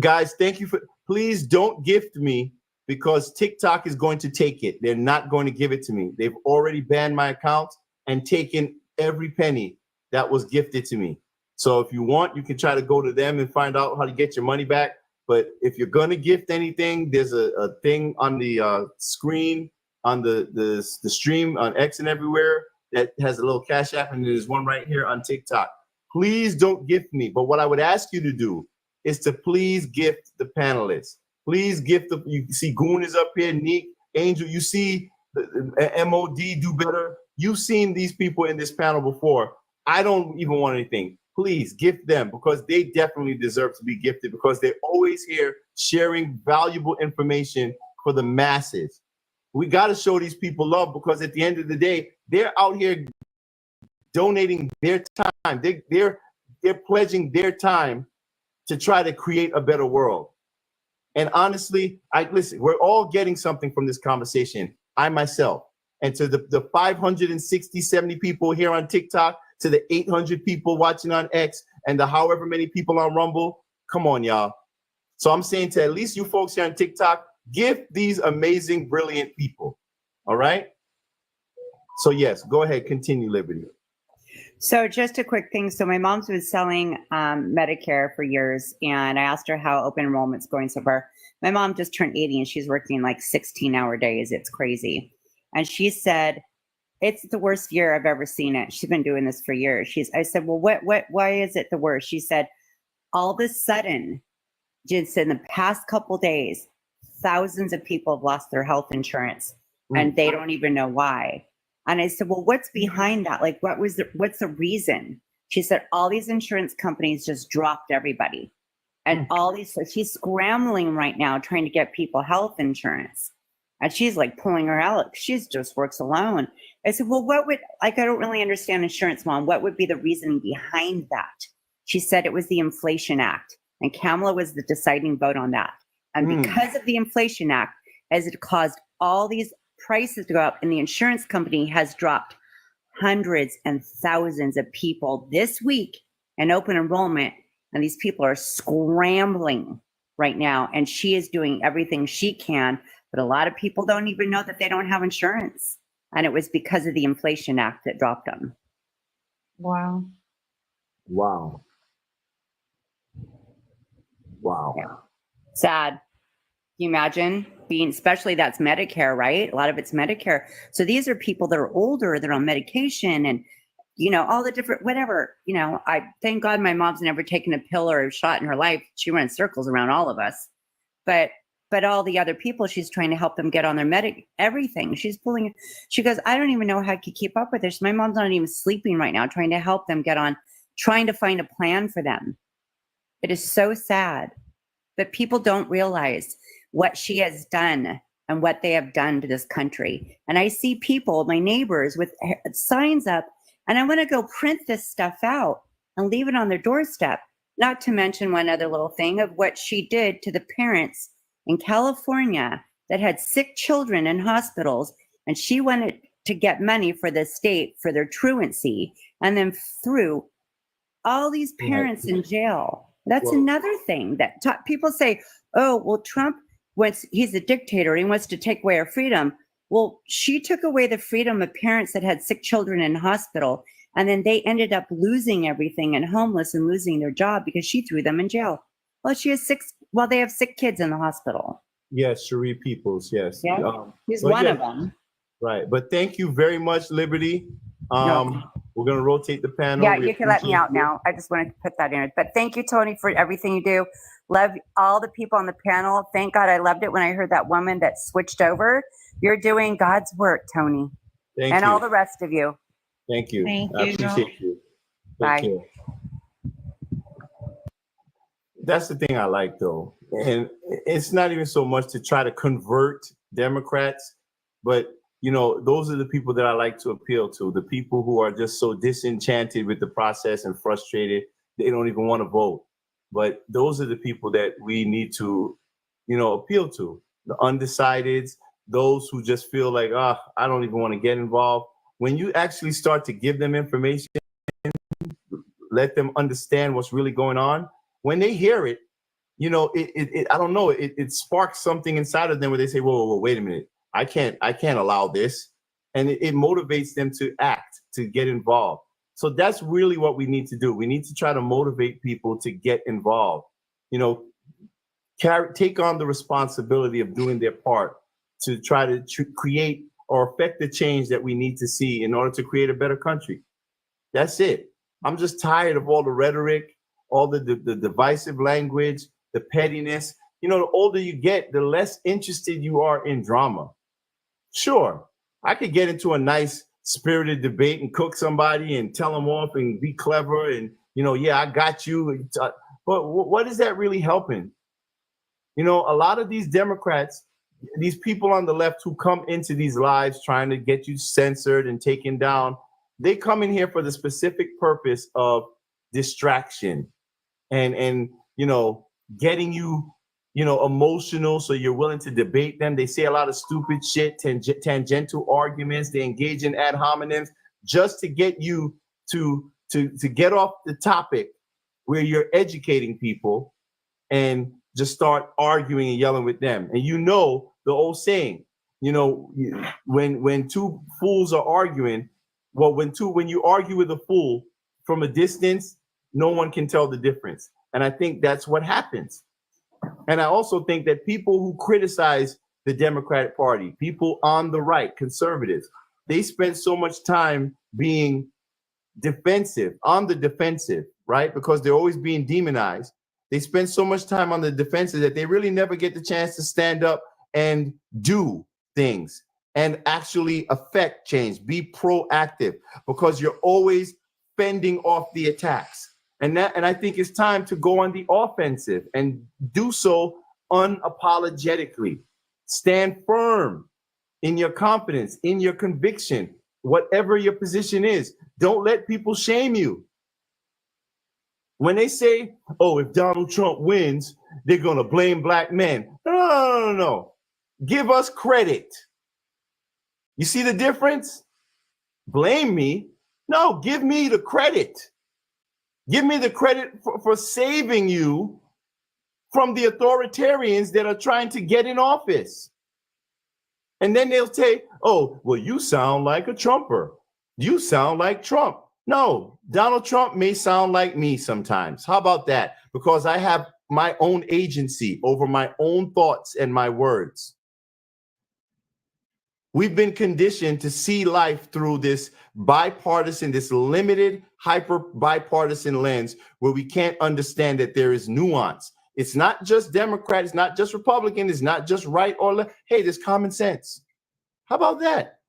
[SPEAKER 2] Guys, thank you please don't gift me because TikTok is going to take it. They're not going to give it to me. They've already banned my account and taken every penny that was gifted to me. So if you want, you can try to go to them and find out how to get your money back. But if you're going to gift anything, there's a thing on the screen, on the stream, on X and everywhere that has a little Cash App, and there's one right here on TikTok. Please don't gift me. But what I would ask you to do is to please gift the panelists. Please gift you see Goon is up here, Neek, Angel, you see the MOD do better. You've seen these people in this panel before. I don't even want anything. Please gift them because they definitely deserve to be gifted because they're always here sharing valuable information for the masses. We got to show these people love because at the end of the day, they're out here donating their time. They're pledging their time to try to create a better world. And honestly, listen, we're all getting something from this conversation. I myself, and to the 560, 70 people here on TikTok, to the 800 people watching on X, and the however many people on Rumble, come on, y'all. So I'm saying to at least you folks here on TikTok, give these amazing, brilliant people. All right? So yes, go ahead, continue, Liberty.
[SPEAKER 20] So just a quick thing. So my mom's been selling Medicare for years, and I asked her how open enrollment's going so far. My mom just turned 80 and she's working like 16-hour days. It's crazy. And she said, it's the worst year I've ever seen it. She's been doing this for years. I said, well, why is it the worst? She said, all of a sudden, just in the past couple days, thousands of people have lost their health insurance and they don't even know why. And I said, well, what's behind that? Like, what's the reason? She said, all these insurance companies just dropped everybody. And so she's scrambling right now trying to get people health insurance. And she's like pulling her out. She just works alone. I said, well, I don't really understand insurance, Mom. What would be the reason behind that? She said it was the Inflation Act. And Kamala was the deciding vote on that. And because of the Inflation Act, as it caused all these prices to go up, and the insurance company has dropped hundreds and thousands of people this week in open enrollment. And these people are scrambling right now. And she is doing everything she can. But a lot of people don't even know that they don't have insurance. And it was because of the Inflation Act that dropped them.
[SPEAKER 19] Wow.
[SPEAKER 2] Wow. Wow.
[SPEAKER 20] Yeah. Sad. Can you imagine being, especially that's Medicare, right? A lot of it's Medicare. So these are people that are older, they're on medication and, all the different, whatever, I thank God my mom's never taken a pill or a shot in her life. She runs circles around all of us. But all the other people, she's trying to help them get on their everything. She goes, I don't even know how I could keep up with this. My mom's not even sleeping right now, trying to help them get on, trying to find a plan for them. It is so sad. But people don't realize what she has done and what they have done to this country. And I see people, my neighbors, with signs up, and I want to go print this stuff out and leave it on their doorstep. Not to mention one other little thing of what she did to the parents in California that had sick children in hospitals, and she wanted to get money for the state for their truancy, and then threw all these parents in jail. That's another thing that people say, oh, well, Trump, he's a dictator, he wants to take away our freedom. Well, she took away the freedom of parents that had sick children in hospital, and then they ended up losing everything and homeless and losing their job because she threw them in jail. Well, they have sick kids in the hospital.
[SPEAKER 2] Yes, Cherie Peoples, yes.
[SPEAKER 20] Yeah, he's one of them.
[SPEAKER 2] Right, but thank you very much, Liberty. We're going to rotate the panel.
[SPEAKER 20] Yeah, you can let me out now. I just wanted to put that in. But thank you, Tony, for everything you do. Love all the people on the panel. Thank God I loved it when I heard that woman that switched over. You're doing God's work, Tony.
[SPEAKER 2] Thank you.
[SPEAKER 20] And all the rest of you.
[SPEAKER 2] Thank you.
[SPEAKER 19] Thank
[SPEAKER 2] I
[SPEAKER 19] you.
[SPEAKER 2] appreciate you.
[SPEAKER 20] Bye.
[SPEAKER 2] Take care. That's the thing I like, though. And it's not even so much to try to convert Democrats, but those are the people that I like to appeal to, the people who are just so disenchanted with the process and frustrated, they don't even want to vote. But those are the people that we need to, appeal to, the undecideds, those who just feel like, I don't even want to get involved. When you actually start to give them information, let them understand what's really going on, when they hear it, I don't know, it sparks something inside of them where they say, whoa, wait a minute. I can't allow this. And it motivates them to act, to get involved. So that's really what we need to do. We need to try to motivate people to get involved. Take on the responsibility of doing their part to try to create or affect the change that we need to see in order to create a better country. That's it. I'm just tired of all the rhetoric, all the divisive language, the pettiness. The older you get, the less interested you are in drama. Sure, I could get into a nice spirited debate and cook somebody and tell them off and be clever and, yeah, I got you. But what is that really helping? A lot of these Democrats, these people on the left who come into these lives trying to get you censored and taken down, they come in here for the specific purpose of distraction and getting you emotional, so you're willing to debate them. They say a lot of stupid shit, tangential arguments. They engage in ad hominems just to get you to get off the topic where you're educating people and just start arguing and yelling with them. And the old saying, when two fools are arguing, when you argue with a fool from a distance, no one can tell the difference. And I think that's what happens. And I also think that people who criticize the Democratic Party, people on the right, conservatives, they spend so much time being defensive, on the defensive, right? Because they're always being demonized. They spend so much time on the defensive that they really never get the chance to stand up and do things and actually affect change, be proactive, because you're always fending off the attacks. And I think it's time to go on the offensive and do so unapologetically. Stand firm in your confidence, in your conviction, whatever your position is. Don't let people shame you. When they say, oh, if Donald Trump wins, they're going to blame black men. No. Give us credit. You see the difference? Blame me? No, give me the credit. Give me the credit for saving you from the authoritarians that are trying to get in office. And then they'll say, oh, well, you sound like a Trumper. You sound like Trump. No, Donald Trump may sound like me sometimes. How about that? Because I have my own agency over my own thoughts and my words. We've been conditioned to see life through this bipartisan, this limited, hyper bipartisan lens where we can't understand that there is nuance. It's not just Democrat, it's not just Republican, it's not just right or left. Hey, there's common sense. How about that?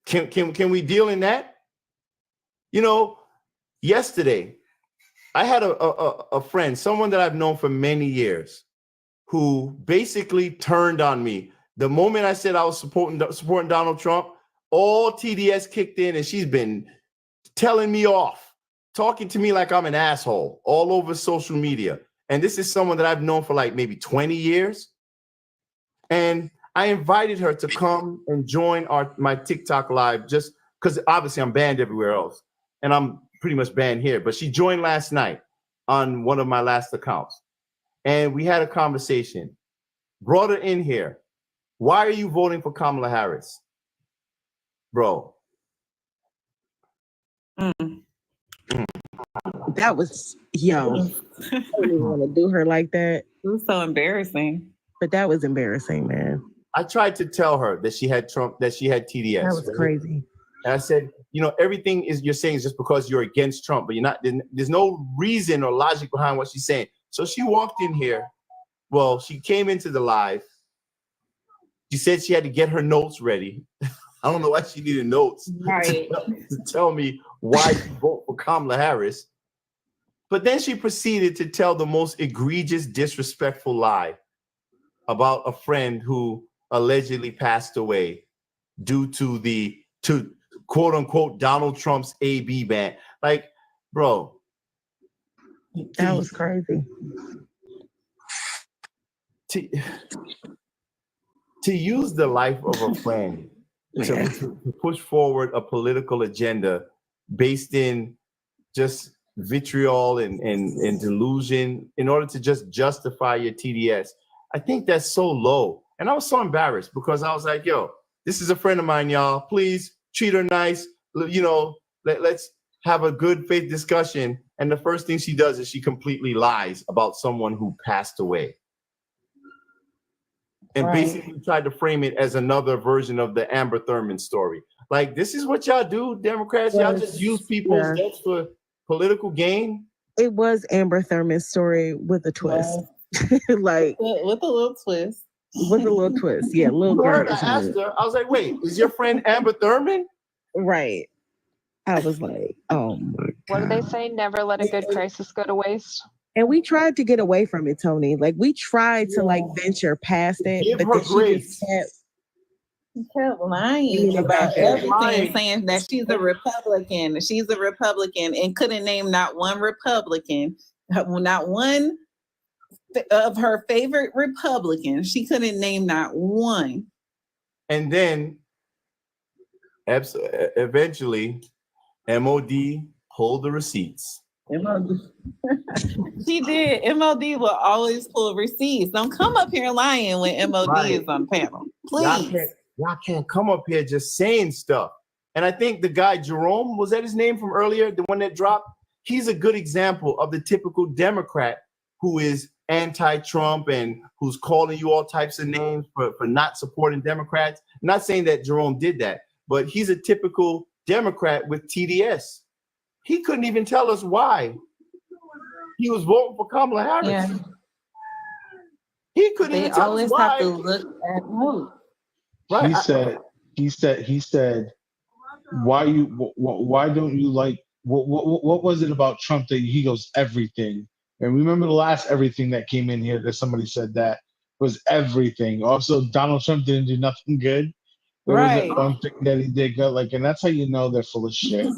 [SPEAKER 2] Can we deal in that? You know, yesterday, I had a friend, someone that I've known for many years, who basically turned on me. The moment I said I was supporting Donald Trump, all TDS kicked in, and she's been telling me off, talking to me like I'm an asshole all over social media. And this is someone that I've known for like maybe 20 years. And I invited her to come and join my TikTok live, just because obviously I'm banned everywhere else. And I'm pretty much banned here. But she joined last night on one of my last accounts. And we had a conversation. Brought her in here. Why are you voting for Kamala Harris? Bro.
[SPEAKER 13] That was, yo, I don't even want to do her like that.
[SPEAKER 1] It was so embarrassing.
[SPEAKER 13] But that was embarrassing, man.
[SPEAKER 2] I tried to tell her that she had Trump, that she had TDS.
[SPEAKER 13] That was crazy.
[SPEAKER 2] And I said, you know, everything you're saying is just because you're against Trump, but you're not. There's no reason or logic behind what she's saying. So she walked in here. Well, she came into the live. She said she had to get her notes ready. I don't know why she needed notes to tell me why she vote for Kamala Harris. But then she proceeded to tell the most egregious, disrespectful lie about a friend who allegedly passed away due to quote unquote Donald Trump's AB ban. Like, bro.
[SPEAKER 13] That was crazy.
[SPEAKER 2] To use the life of a friend to push forward a political agenda based in just vitriol and delusion in order to just justify your TDS. I think that's so low. And I was so embarrassed because I was like, yo, this is a friend of mine, y'all. Please treat her nice. You know, let's have a good faith discussion. And the first thing she does is she completely lies about someone who passed away. And basically tried to frame it as another version of the Amber Thurman story. Like, this is what y'all do, Democrats? Y'all just use people's deaths for political gain?
[SPEAKER 13] It was Amber Thurman's story with a twist. Like,
[SPEAKER 1] with a little twist.
[SPEAKER 13] With a little twist. Yeah, little girl.
[SPEAKER 2] I asked her, I was like, wait, is your friend Amber Thurman?
[SPEAKER 13] Right. I was like, oh my God.
[SPEAKER 18] What do they say? Never let a good crisis go to waste.
[SPEAKER 13] And we tried to get away from it, Tony. Like, we tried to like venture past it.
[SPEAKER 2] Give
[SPEAKER 13] but
[SPEAKER 2] her
[SPEAKER 13] then
[SPEAKER 2] grace.
[SPEAKER 1] She kept lying about everything, saying that she's a Republican. She's a Republican and couldn't name not one Republican, not one of her favorite Republicans. She couldn't name not one.
[SPEAKER 2] And then eventually, MOD pulled the receipts.
[SPEAKER 1] She did. MOD will always pull receipts. Don't come up here lying when MOD is on panel. Please.
[SPEAKER 2] Y'all can't come up here just saying stuff. And I think the guy, Jerome, was that his name from earlier? The one that dropped? He's a good example of the typical Democrat who is anti-Trump and who's calling you all types of names for not supporting Democrats. I'm not saying that Jerome did that, but he's a typical Democrat with TDS. He couldn't even tell us why he was voting for Kamala Harris.
[SPEAKER 1] Yeah.
[SPEAKER 2] He couldn't
[SPEAKER 1] They
[SPEAKER 2] even tell us
[SPEAKER 1] always
[SPEAKER 2] why.
[SPEAKER 1] have to look at who.
[SPEAKER 2] Right.
[SPEAKER 7] He said, why don't you like, what was it about Trump that he goes, everything? And remember the last everything that came in here that somebody said that was everything. Also, Donald Trump didn't do nothing good. There wasn't one thing that he did good. Like, and that's how you know they're full of shit.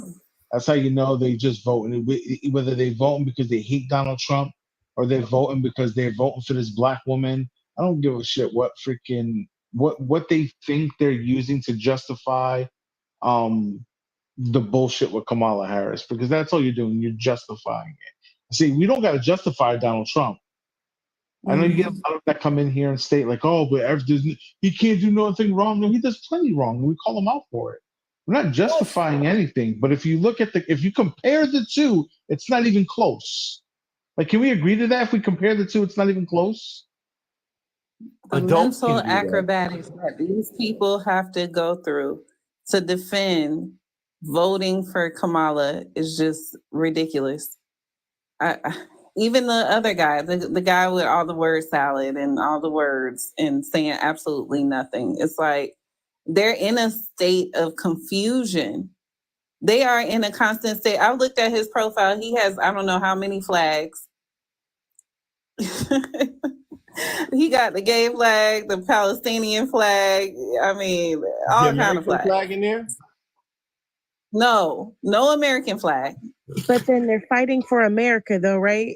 [SPEAKER 7] That's how you know they just voting. Whether they voting because they hate Donald Trump or they're voting because they're voting for this black woman. I don't give a shit what they think they're using to justify the bullshit with Kamala Harris, because that's all you're doing. You're justifying it. See, we don't got to justify Donald Trump. I know you get a lot of that come in here and state like, oh, but he can't do nothing wrong. No, he does plenty wrong. We call him out for it. We're not justifying anything, but if you look at if you compare the two, it's not even close. Like, can we agree to that? If we compare the two, it's not even close.
[SPEAKER 1] The mental acrobatics that these people have to go through to defend voting for Kamala is just ridiculous. Even the other guy, the guy with all the word salad and all the words and saying absolutely nothing. It's like they're in a state of confusion. They are in a constant state. I looked at his profile. He has, I don't know how many flags. He got the gay flag, the Palestinian flag. I mean, all kind of flags.
[SPEAKER 2] Flag in there?
[SPEAKER 1] No American flag.
[SPEAKER 13] But then they're fighting for America, though, right?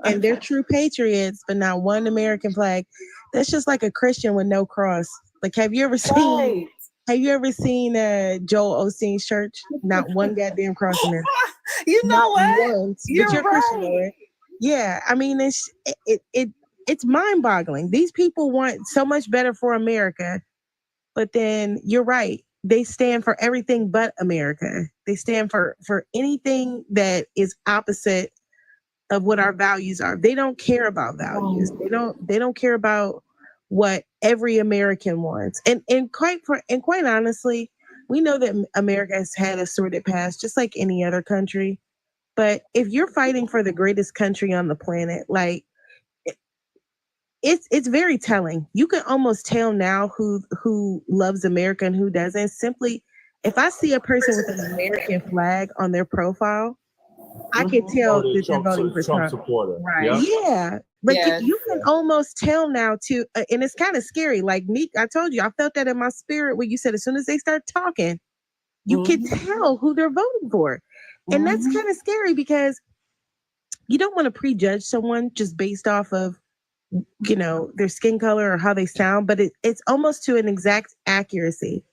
[SPEAKER 13] And they're true patriots, but not one American flag. That's just like a Christian with no cross. Like, have you ever seen Joel Osteen's church? Not one goddamn cross in there.
[SPEAKER 1] You know
[SPEAKER 13] not
[SPEAKER 1] what?
[SPEAKER 13] Once,
[SPEAKER 1] You're
[SPEAKER 13] but you're Christian,
[SPEAKER 1] right.
[SPEAKER 13] right? Yeah, I mean, it's mind-boggling. These people want so much better for America, but then you're right. They stand for everything but America. They stand for anything that is opposite of what our values are. They don't care about values. They don't care about what every American wants. And quite honestly, we know that America has had a sordid past, just like any other country. But if you're fighting for the greatest country on the planet, like, it's very telling. You can almost tell now who loves America and who doesn't. Simply, if I see a person with an American flag on their profile, I can tell that they're voting for Trump.
[SPEAKER 2] Supporter.
[SPEAKER 1] Right.
[SPEAKER 13] Yeah. But
[SPEAKER 1] Yes.
[SPEAKER 13] you can almost tell now too, and it's kind of scary. Like Neek, I told you, I felt that in my spirit when you said as soon as they start talking, you can tell who they're voting for. And that's kind of scary because you don't want to prejudge someone just based off of, their skin color or how they sound, but it's almost to an exact accuracy.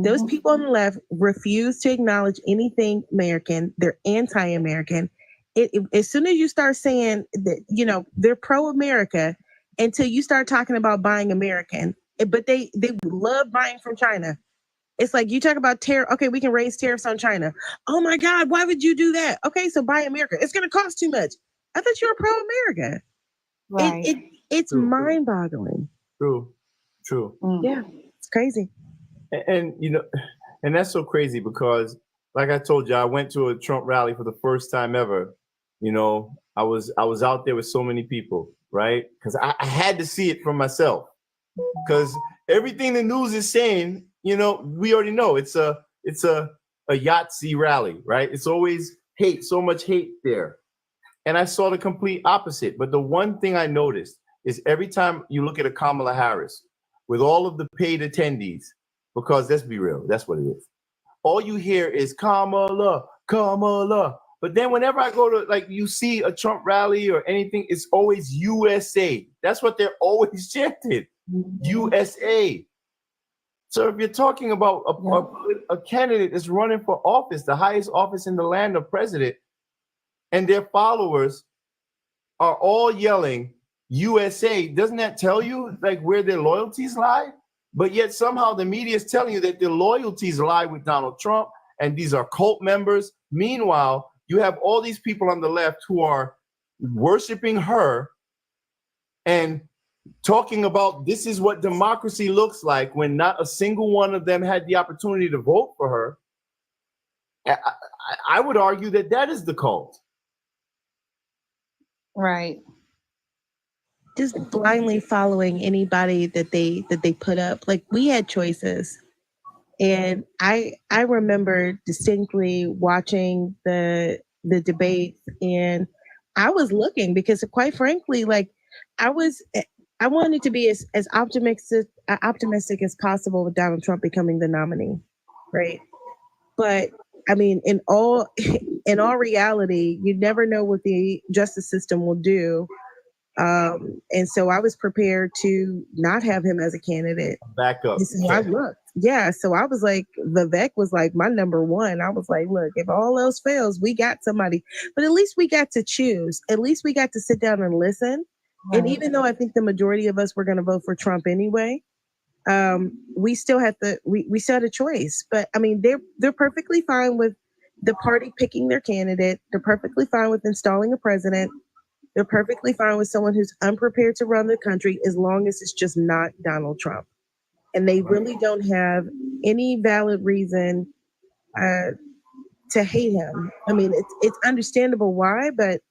[SPEAKER 13] Those people on the left refuse to acknowledge anything American. They're anti-American. As soon as you start saying that, they're pro-America, until you start talking about buying American, but they love buying from China. It's like you talk about tariff. Okay, we can raise tariffs on China. Oh my God, why would you do that? Okay, so buy America. It's going to cost too much. I thought you were pro-America.
[SPEAKER 1] Right.
[SPEAKER 13] It's mind-boggling.
[SPEAKER 2] True.
[SPEAKER 13] Yeah, it's crazy.
[SPEAKER 2] And and that's so crazy because, like I told you, I went to a Trump rally for the first time ever. I was out there with so many people, right? Because I had to see it for myself. Because everything the news is saying, we already know it's a Yahtzee rally, right? It's always hate, so much hate there. And I saw the complete opposite. But the one thing I noticed is every time you look at a Kamala Harris with all of the paid attendees, because let's be real, that's what it is. All you hear is Kamala, Kamala. But then whenever I go to, you see a Trump rally or anything, it's always USA. That's what they're always chanting, USA. So if you're talking about a candidate that's running for office, the highest office in the land of president, and their followers are all yelling USA, doesn't that tell you where their loyalties lie? But yet somehow the media is telling you that their loyalties lie with Donald Trump, and these are cult members. Meanwhile, you have all these people on the left who are worshiping her and talking about this is what democracy looks like when not a single one of them had the opportunity to vote for her. I would argue that that is the cult.
[SPEAKER 19] Right.
[SPEAKER 13] Just blindly following anybody that they put up. Like, we had choices. And I remember distinctly watching the debates, and I was looking because, quite frankly, like, I wanted to be as optimistic as possible with Donald Trump becoming the nominee, right? But I mean, in all reality, you never know what the justice system will do. And so I was prepared to not have him as a candidate.
[SPEAKER 2] Back up.
[SPEAKER 13] So I looked. Yeah. So I was like, Vivek was like my number one. I was like, look, if all else fails, we got somebody. But at least we got to choose. At least we got to sit down and listen. Right. And even though I think the majority of us were going to vote for Trump anyway, we still had we still had a choice. But I mean, they're perfectly fine with the party picking their candidate. They're perfectly fine with installing a president. They're perfectly fine with someone who's unprepared to run the country, as long as it's just not Donald Trump. And they really don't have any valid reason to hate him. I mean, it's understandable why, but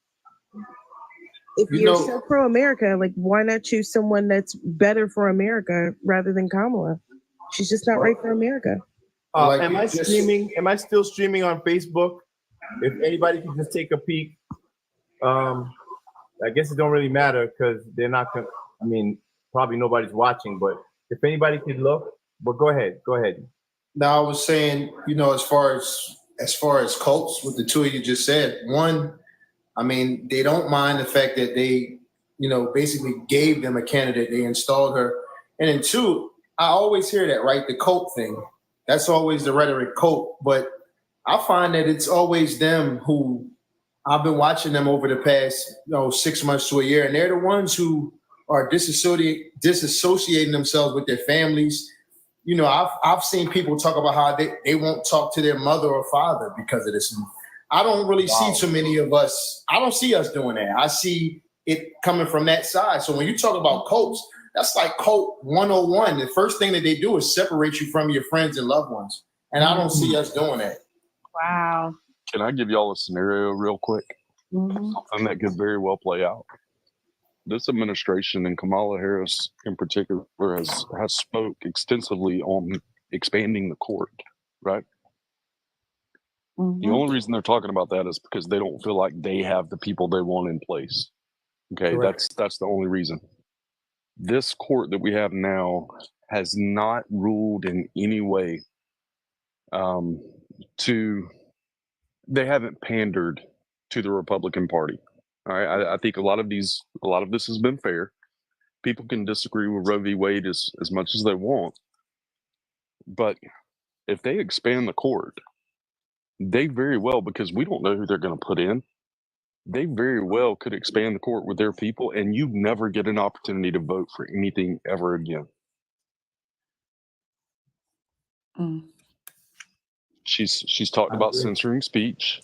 [SPEAKER 13] if you're so pro-America, like, why not choose someone that's better for America rather than Kamala? She's just not right for America.
[SPEAKER 2] Am I streaming? Am I still streaming on Facebook? If anybody can just take a peek. I guess it don't really matter because they're not gonna, I mean, probably nobody's watching, but if anybody could look, but go ahead.
[SPEAKER 21] Now, I was saying, as far as cults, what the two of you just said, one, I mean, they don't mind the fact that they, basically gave them a candidate, they installed her. And then two, I always hear that, right? The cult thing. That's always the rhetoric, cult. But I find that it's always them who, I've been watching them over the past 6 months to a year, and they're the ones who are disassociating themselves with their families. I've seen people talk about how they won't talk to their mother or father because of this. I don't really see too many of us. I don't see us doing that. I see it coming from that side. So when you talk about cults, that's like cult 101. The first thing that they do is separate you from your friends and loved ones. And I don't see us doing that.
[SPEAKER 19] Wow.
[SPEAKER 12] Can I give y'all a scenario real quick? Something that could very well play out. This administration and Kamala Harris in particular has spoke extensively on expanding the court, right? The only reason they're talking about that is because they don't feel like they have the people they want in place. Okay,
[SPEAKER 21] Correct.
[SPEAKER 12] that's the only reason. This court that we have now has not ruled in any way they haven't pandered to the Republican Party. All right. I think a lot of this has been fair. People can disagree with Roe v. Wade as much as they want. But if they expand the court, they very well, because we don't know who they're going to put in, they very well could expand the court with their people, and you never get an opportunity to vote for anything ever again. She's talked about censoring speech,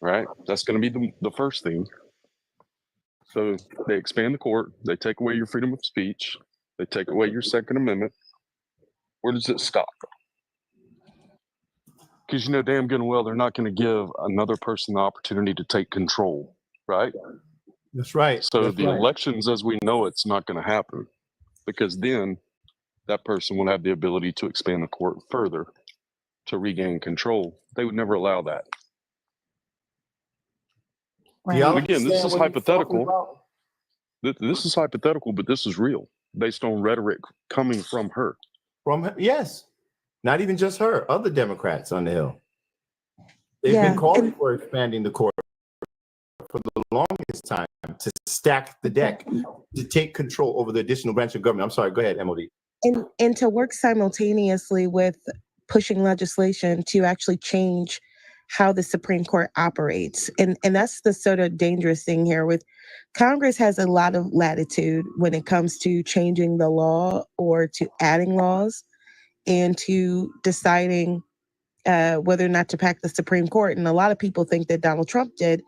[SPEAKER 12] right? That's going to be the first thing. So they expand the court, they take away your freedom of speech, they take away your Second Amendment. Where does it stop? Because you know damn good and well they're not going to give another person the opportunity to take control, right?
[SPEAKER 2] That's right.
[SPEAKER 12] So elections as we know it's not going to happen, because then that person will have the ability to expand the court further to regain control. They would never allow that.
[SPEAKER 2] Right.
[SPEAKER 12] Again, this is hypothetical. This is hypothetical, but this is real, based on rhetoric coming from her.
[SPEAKER 2] Yes. Not even just her, other Democrats on the Hill. They've been calling for expanding the court for the longest time, to stack the deck, to take control over the additional branch of government. I'm sorry, go ahead, Emily.
[SPEAKER 13] And to work simultaneously with pushing legislation to actually change how the Supreme Court operates. And that's the sort of dangerous thing here. With Congress has a lot of latitude when it comes to changing the law or to adding laws and to deciding whether or not to pack the Supreme Court. And a lot of people think that Donald Trump did.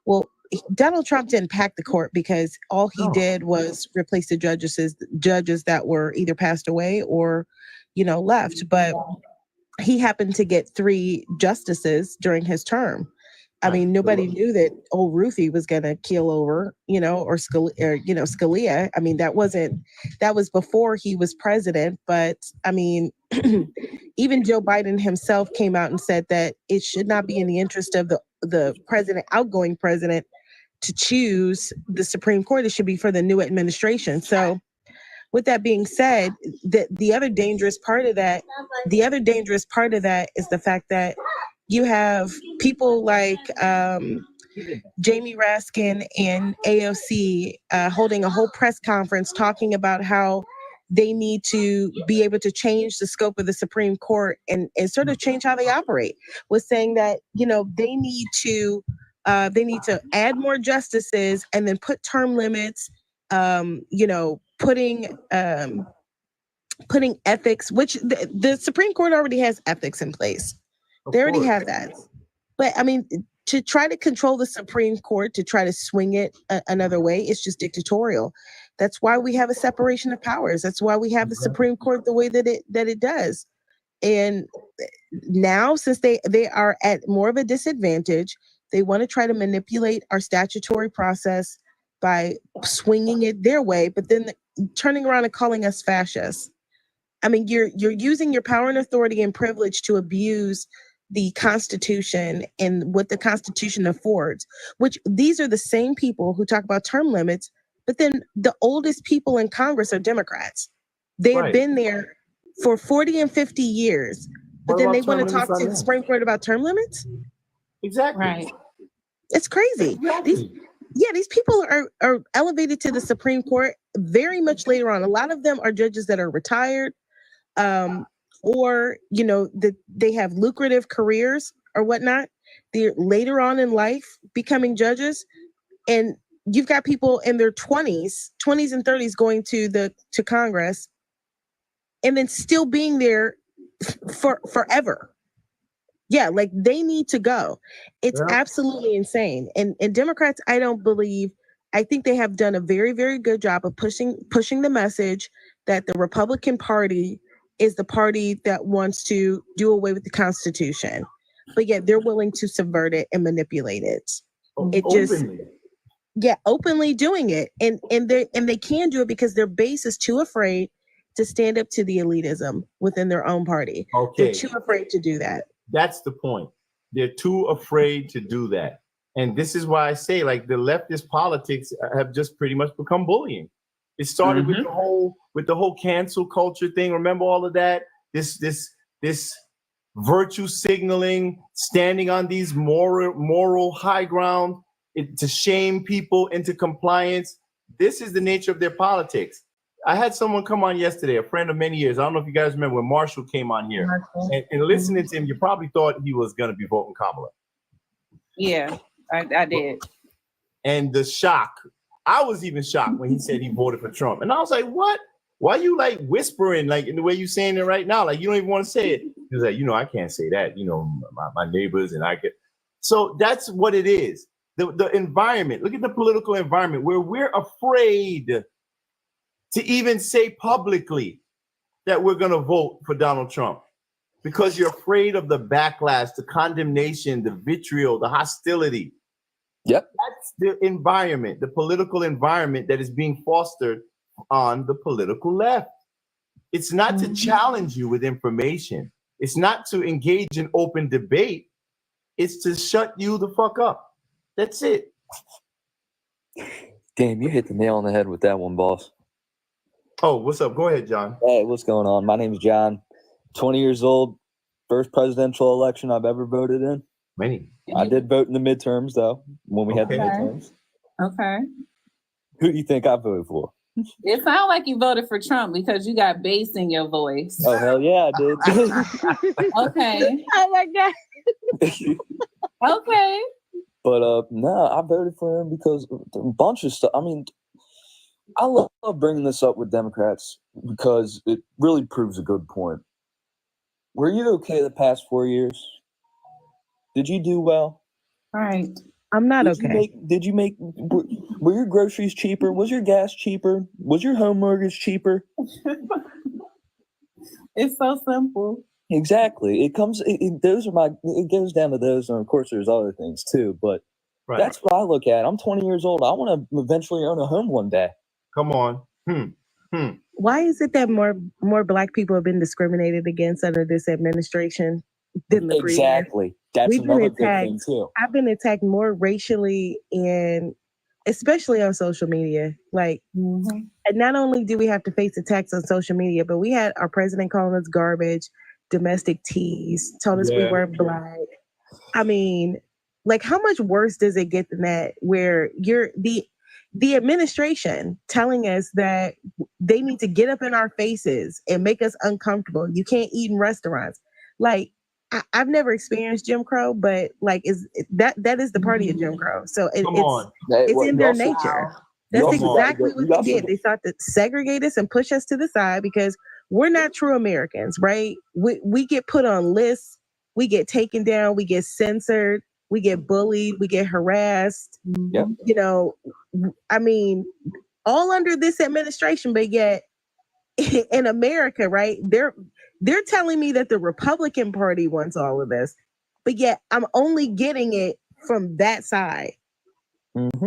[SPEAKER 13] Well, Donald Trump didn't pack the court because all he did was replace the judges that were either passed away or, left. But he happened to get 3 justices during his term. I mean, nobody knew that old Ruthie was going to keel over, or Scalia. I mean, that was before he was president. But I mean, even Joe Biden himself came out and said that it should not be in the interest of the outgoing president, to choose the Supreme Court. It should be for the new administration. So with that being said, the other dangerous part of that is the fact that you have people like Jamie Raskin and AOC holding a whole press conference talking about how they need to be able to change the scope of the Supreme Court and sort of change how they operate, was saying that, they need to add more justices and then put term limits, putting ethics, which the Supreme Court already has ethics in place. They already have that. But I mean, to try to control the Supreme Court, to try to swing it another way, it's just dictatorial. That's why we have a separation of powers. That's why we have the Supreme Court the way that it does. And now, since they are at more of a disadvantage, they want to try to manipulate our statutory process by swinging it their way, but then turning around and calling us fascists. I mean, you're using your power and authority and privilege to abuse the Constitution and what the Constitution affords, which these are the same people who talk about term limits, but then the oldest people in Congress are Democrats. They have been there for 40 and 50 years, but then they want to talk to the Supreme Court about term limits?
[SPEAKER 2] Exactly.
[SPEAKER 13] Right. It's crazy.
[SPEAKER 2] Exactly.
[SPEAKER 13] These people are elevated to the Supreme Court very much later on. A lot of them are judges that are retired, or that they have lucrative careers or whatnot. They're later on in life becoming judges, and you've got people in their 20s and 30s going to Congress, and then still being there for forever. Yeah, like they need to go. It's absolutely insane. And Democrats, I think they have done a very, very good job of pushing the message that the Republican Party is the party that wants to do away with the Constitution. But yet they're willing to subvert it and manipulate it. Openly doing it. And they can do it because their base is too afraid to stand up to the elitism within their own party.
[SPEAKER 2] Okay.
[SPEAKER 13] They're too afraid to do that.
[SPEAKER 2] That's the point. They're too afraid to do that. And this is why I say, like, the leftist politics have just pretty much become bullying. It started with the whole cancel culture thing. Remember all of that? This virtue signaling, standing on these moral high ground to shame people into compliance. This is the nature of their politics. I had someone come on yesterday, a friend of many years. I don't know if you guys remember when Marshall came on here. And listening to him, you probably thought he was going to be voting Kamala.
[SPEAKER 19] Yeah, I did.
[SPEAKER 2] And the shock, I was even shocked when he said he voted for Trump. And I was like, what? Why are you like whispering, like in the way you're saying it right now? Like you don't even want to say it. He was like, I can't say that. My neighbors and I get. So that's what it is. The environment. Look at the political environment where we're afraid to even say publicly that we're going to vote for Donald Trump because you're afraid of the backlash, the condemnation, the vitriol, the hostility.
[SPEAKER 4] Yep.
[SPEAKER 2] That's the environment, the political environment that is being fostered on the political left. It's not to challenge you with information. It's not to engage in open debate. It's to shut you the fuck up. That's it.
[SPEAKER 4] Damn, you hit the nail on the head with that one, boss.
[SPEAKER 2] Oh, what's up? Go ahead, John.
[SPEAKER 4] Hey, what's going on? My name is John. 20 years old. First presidential election I've ever voted in.
[SPEAKER 2] Many.
[SPEAKER 4] I did vote in the midterms, though, when we had the midterms.
[SPEAKER 19] Okay.
[SPEAKER 4] Who do you think I voted for?
[SPEAKER 19] It sounds like you voted for Trump because you got bass in your voice.
[SPEAKER 4] Oh, hell yeah, I did.
[SPEAKER 19] Okay.
[SPEAKER 13] I like that.
[SPEAKER 19] Okay.
[SPEAKER 4] But no, I voted for him because a bunch of stuff. I mean, I love bringing this up with Democrats because it really proves a good point. Were you okay the past 4 years? Did you do well?
[SPEAKER 19] Right.
[SPEAKER 13] I'm not okay.
[SPEAKER 4] Were your groceries cheaper? Was your gas cheaper? Was your home mortgage cheaper?
[SPEAKER 1] It's so simple.
[SPEAKER 4] Exactly. It goes down to those, and of course there's other things too, but that's what I look at. I'm 20 years old. I want to eventually own a home one day.
[SPEAKER 2] Come on.
[SPEAKER 13] Why is it that more Black people have been discriminated against under this administration than the previous?
[SPEAKER 4] Exactly. That's another good thing too.
[SPEAKER 13] I've been attacked more racially, and especially on social media. Like, and not only do we have to face attacks on social media, but we had our president calling us garbage, domestic tease, told us we weren't Black. I mean, like, how much worse does it get than that? Where you're the administration telling us that they need to get up in our faces and make us uncomfortable. You can't eat in restaurants. Like, I've never experienced Jim Crow, but like, that is the party of Jim Crow. So it's in their nature. That's exactly what they did. They sought to segregate us and push us to the side because we're not true Americans, right? We get put on lists, we get taken down, we get censored, we get bullied, we get harassed.
[SPEAKER 4] Yep.
[SPEAKER 13] You know, I mean, all under this administration, but yet in America, right? They're telling me that the Republican Party wants all of this, but yet I'm only getting it from that side.
[SPEAKER 4] Mm-hmm.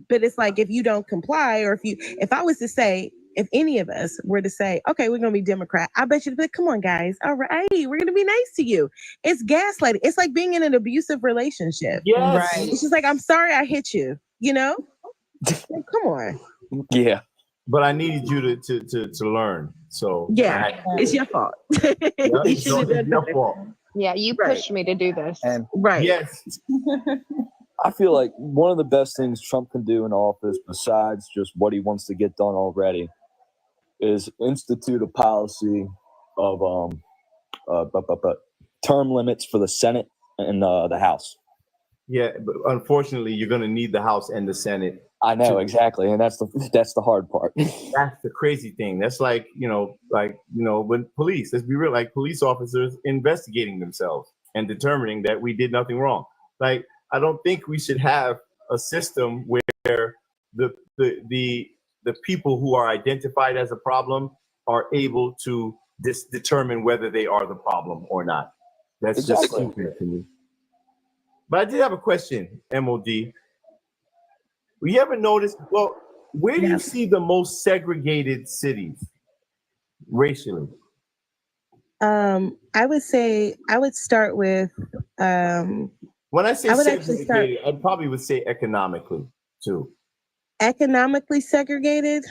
[SPEAKER 13] But it's like, if you don't comply, or if I was to say, if any of us were to say, okay, we're going to be Democrat, I bet you'd be like, come on, guys. All right, we're going to be nice to you. It's gaslighting. It's like being in an abusive relationship.
[SPEAKER 2] Yes.
[SPEAKER 13] Right. It's just like, I'm sorry I hit you, you know? Like, come on.
[SPEAKER 4] Yeah.
[SPEAKER 2] But I needed you to learn. So
[SPEAKER 13] yeah, it's your fault. You should have done
[SPEAKER 2] your
[SPEAKER 13] better.
[SPEAKER 2] fault.
[SPEAKER 18] Yeah, you pushed me to do this.
[SPEAKER 4] And
[SPEAKER 2] yes.
[SPEAKER 4] I feel like one of the best things Trump can do in office, besides just what he wants to get done already, is institute a policy of term limits for the Senate and the House.
[SPEAKER 2] Yeah, but unfortunately, you're going to need the House and the Senate.
[SPEAKER 4] I know, exactly, and that's the hard part.
[SPEAKER 2] That's the crazy thing. That's like, when police, let's be real, like police officers investigating themselves and determining that we did nothing wrong. Like, I don't think we should have a system where the people who are identified as a problem are able to determine whether they are the problem or not. That's just stupid to me. But I did have a question, MOD. You ever notice, where do you see the most segregated cities racially?
[SPEAKER 13] I would say I would start with
[SPEAKER 2] when I say segregated, I probably would say economically too.
[SPEAKER 13] Economically segregated.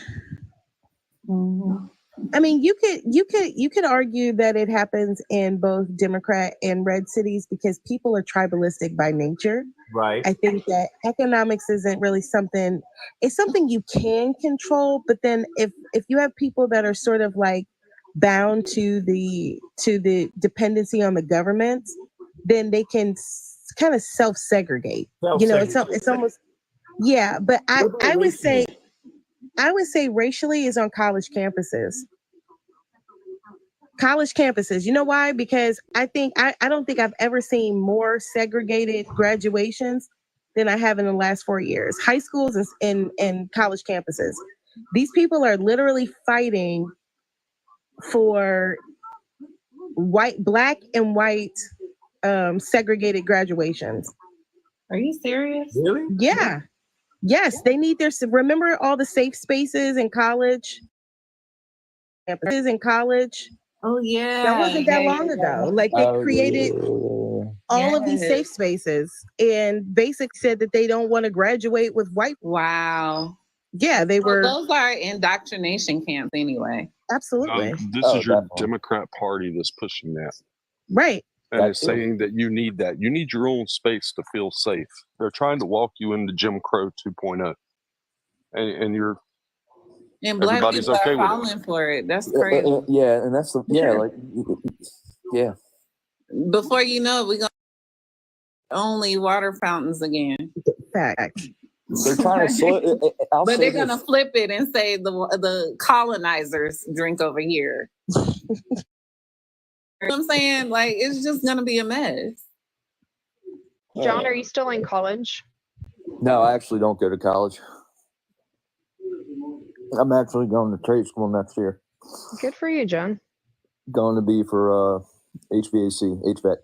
[SPEAKER 13] I mean, you could argue that it happens in both Democrat and red cities because people are tribalistic by nature.
[SPEAKER 2] Right.
[SPEAKER 13] I think that economics isn't really something. It's something you can control, but then if you have people that are sort of like bound to the dependency on the government, then they can kind of self-segregate. You know, it's almost But I would say. I would say racially is on college campuses. College campuses. You know why? Because I don't think I've ever seen more segregated graduations than I have in the last 4 years. High schools and college campuses. These people are literally fighting for black and white segregated graduations.
[SPEAKER 1] Are you serious?
[SPEAKER 2] Really?
[SPEAKER 13] Yeah. Yes, they need remember all the safe spaces in college? Campuses in college.
[SPEAKER 1] Oh, yeah.
[SPEAKER 13] That wasn't that long ago. Like, they created all of these safe spaces and basically said that they don't want to graduate with white.
[SPEAKER 1] Wow.
[SPEAKER 13] Yeah, they were.
[SPEAKER 1] Those are indoctrination camps anyway.
[SPEAKER 13] Absolutely.
[SPEAKER 12] This is your Democrat Party that's pushing that.
[SPEAKER 13] Right.
[SPEAKER 12] And it's saying that you need that. You need your own space to feel safe. They're trying to walk you into Jim Crow 2.0. And you're
[SPEAKER 1] and black
[SPEAKER 12] everybody's
[SPEAKER 1] people
[SPEAKER 12] okay
[SPEAKER 1] are
[SPEAKER 12] with
[SPEAKER 1] falling for it. That's crazy.
[SPEAKER 4] And that's
[SPEAKER 1] Before you know it, we're gonna only water fountains again.
[SPEAKER 13] Fact.
[SPEAKER 4] They're trying to
[SPEAKER 1] but they're gonna flip it and say the colonizers drink over here. You know what I'm saying? Like, it's just gonna be a mess.
[SPEAKER 18] John, are you still in college?
[SPEAKER 4] No, I actually don't go to college. I'm actually going to trade school next year.
[SPEAKER 18] Good for you, John.
[SPEAKER 4] Going to be for HVAC.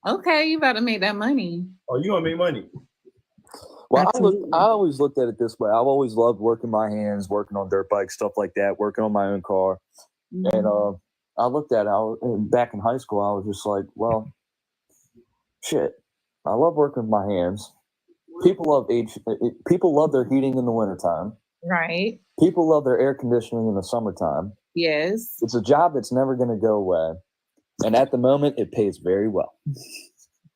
[SPEAKER 1] Okay, you better make that money.
[SPEAKER 2] Oh, you gonna make money?
[SPEAKER 4] Well, I always looked at it this way. I've always loved working my hands, working on dirt bikes, stuff like that, working on my own car.
[SPEAKER 1] Mm-hmm.
[SPEAKER 4] And I looked at it back in high school. I was just like, well, shit. I love working with my hands. People love their heating in the wintertime.
[SPEAKER 1] Right.
[SPEAKER 4] People love their air conditioning in the summertime.
[SPEAKER 1] Yes.
[SPEAKER 4] It's a job that's never going to go away. And at the moment, it pays very well.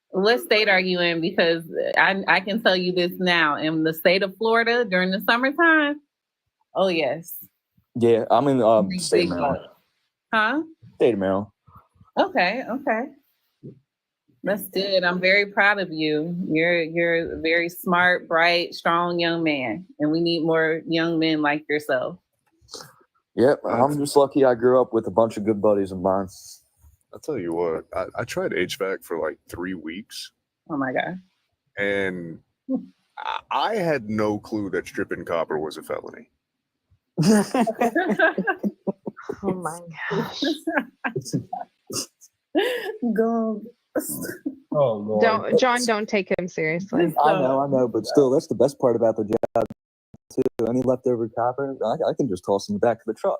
[SPEAKER 1] What state are you in? Because I can tell you this now. In the state of Florida during the summertime, oh yes.
[SPEAKER 4] Yeah, I'm in state of Maryland.
[SPEAKER 1] Huh?
[SPEAKER 4] State of Maryland.
[SPEAKER 1] Okay. That's good. I'm very proud of you. You're a very smart, bright, strong young man. And we need more young men like yourself.
[SPEAKER 4] Yep, I'm just lucky I grew up with a bunch of good buddies of mine.
[SPEAKER 12] I'll tell you what, I tried HVAC for like 3 weeks.
[SPEAKER 1] Oh my God.
[SPEAKER 12] And I had no clue that stripping copper was a felony.
[SPEAKER 18] Oh my gosh.
[SPEAKER 1] Go.
[SPEAKER 2] Oh Lord.
[SPEAKER 18] Don't take him seriously.
[SPEAKER 4] I know, but still, that's the best part about the job too. Any leftover copper, I can just toss in the back of the truck.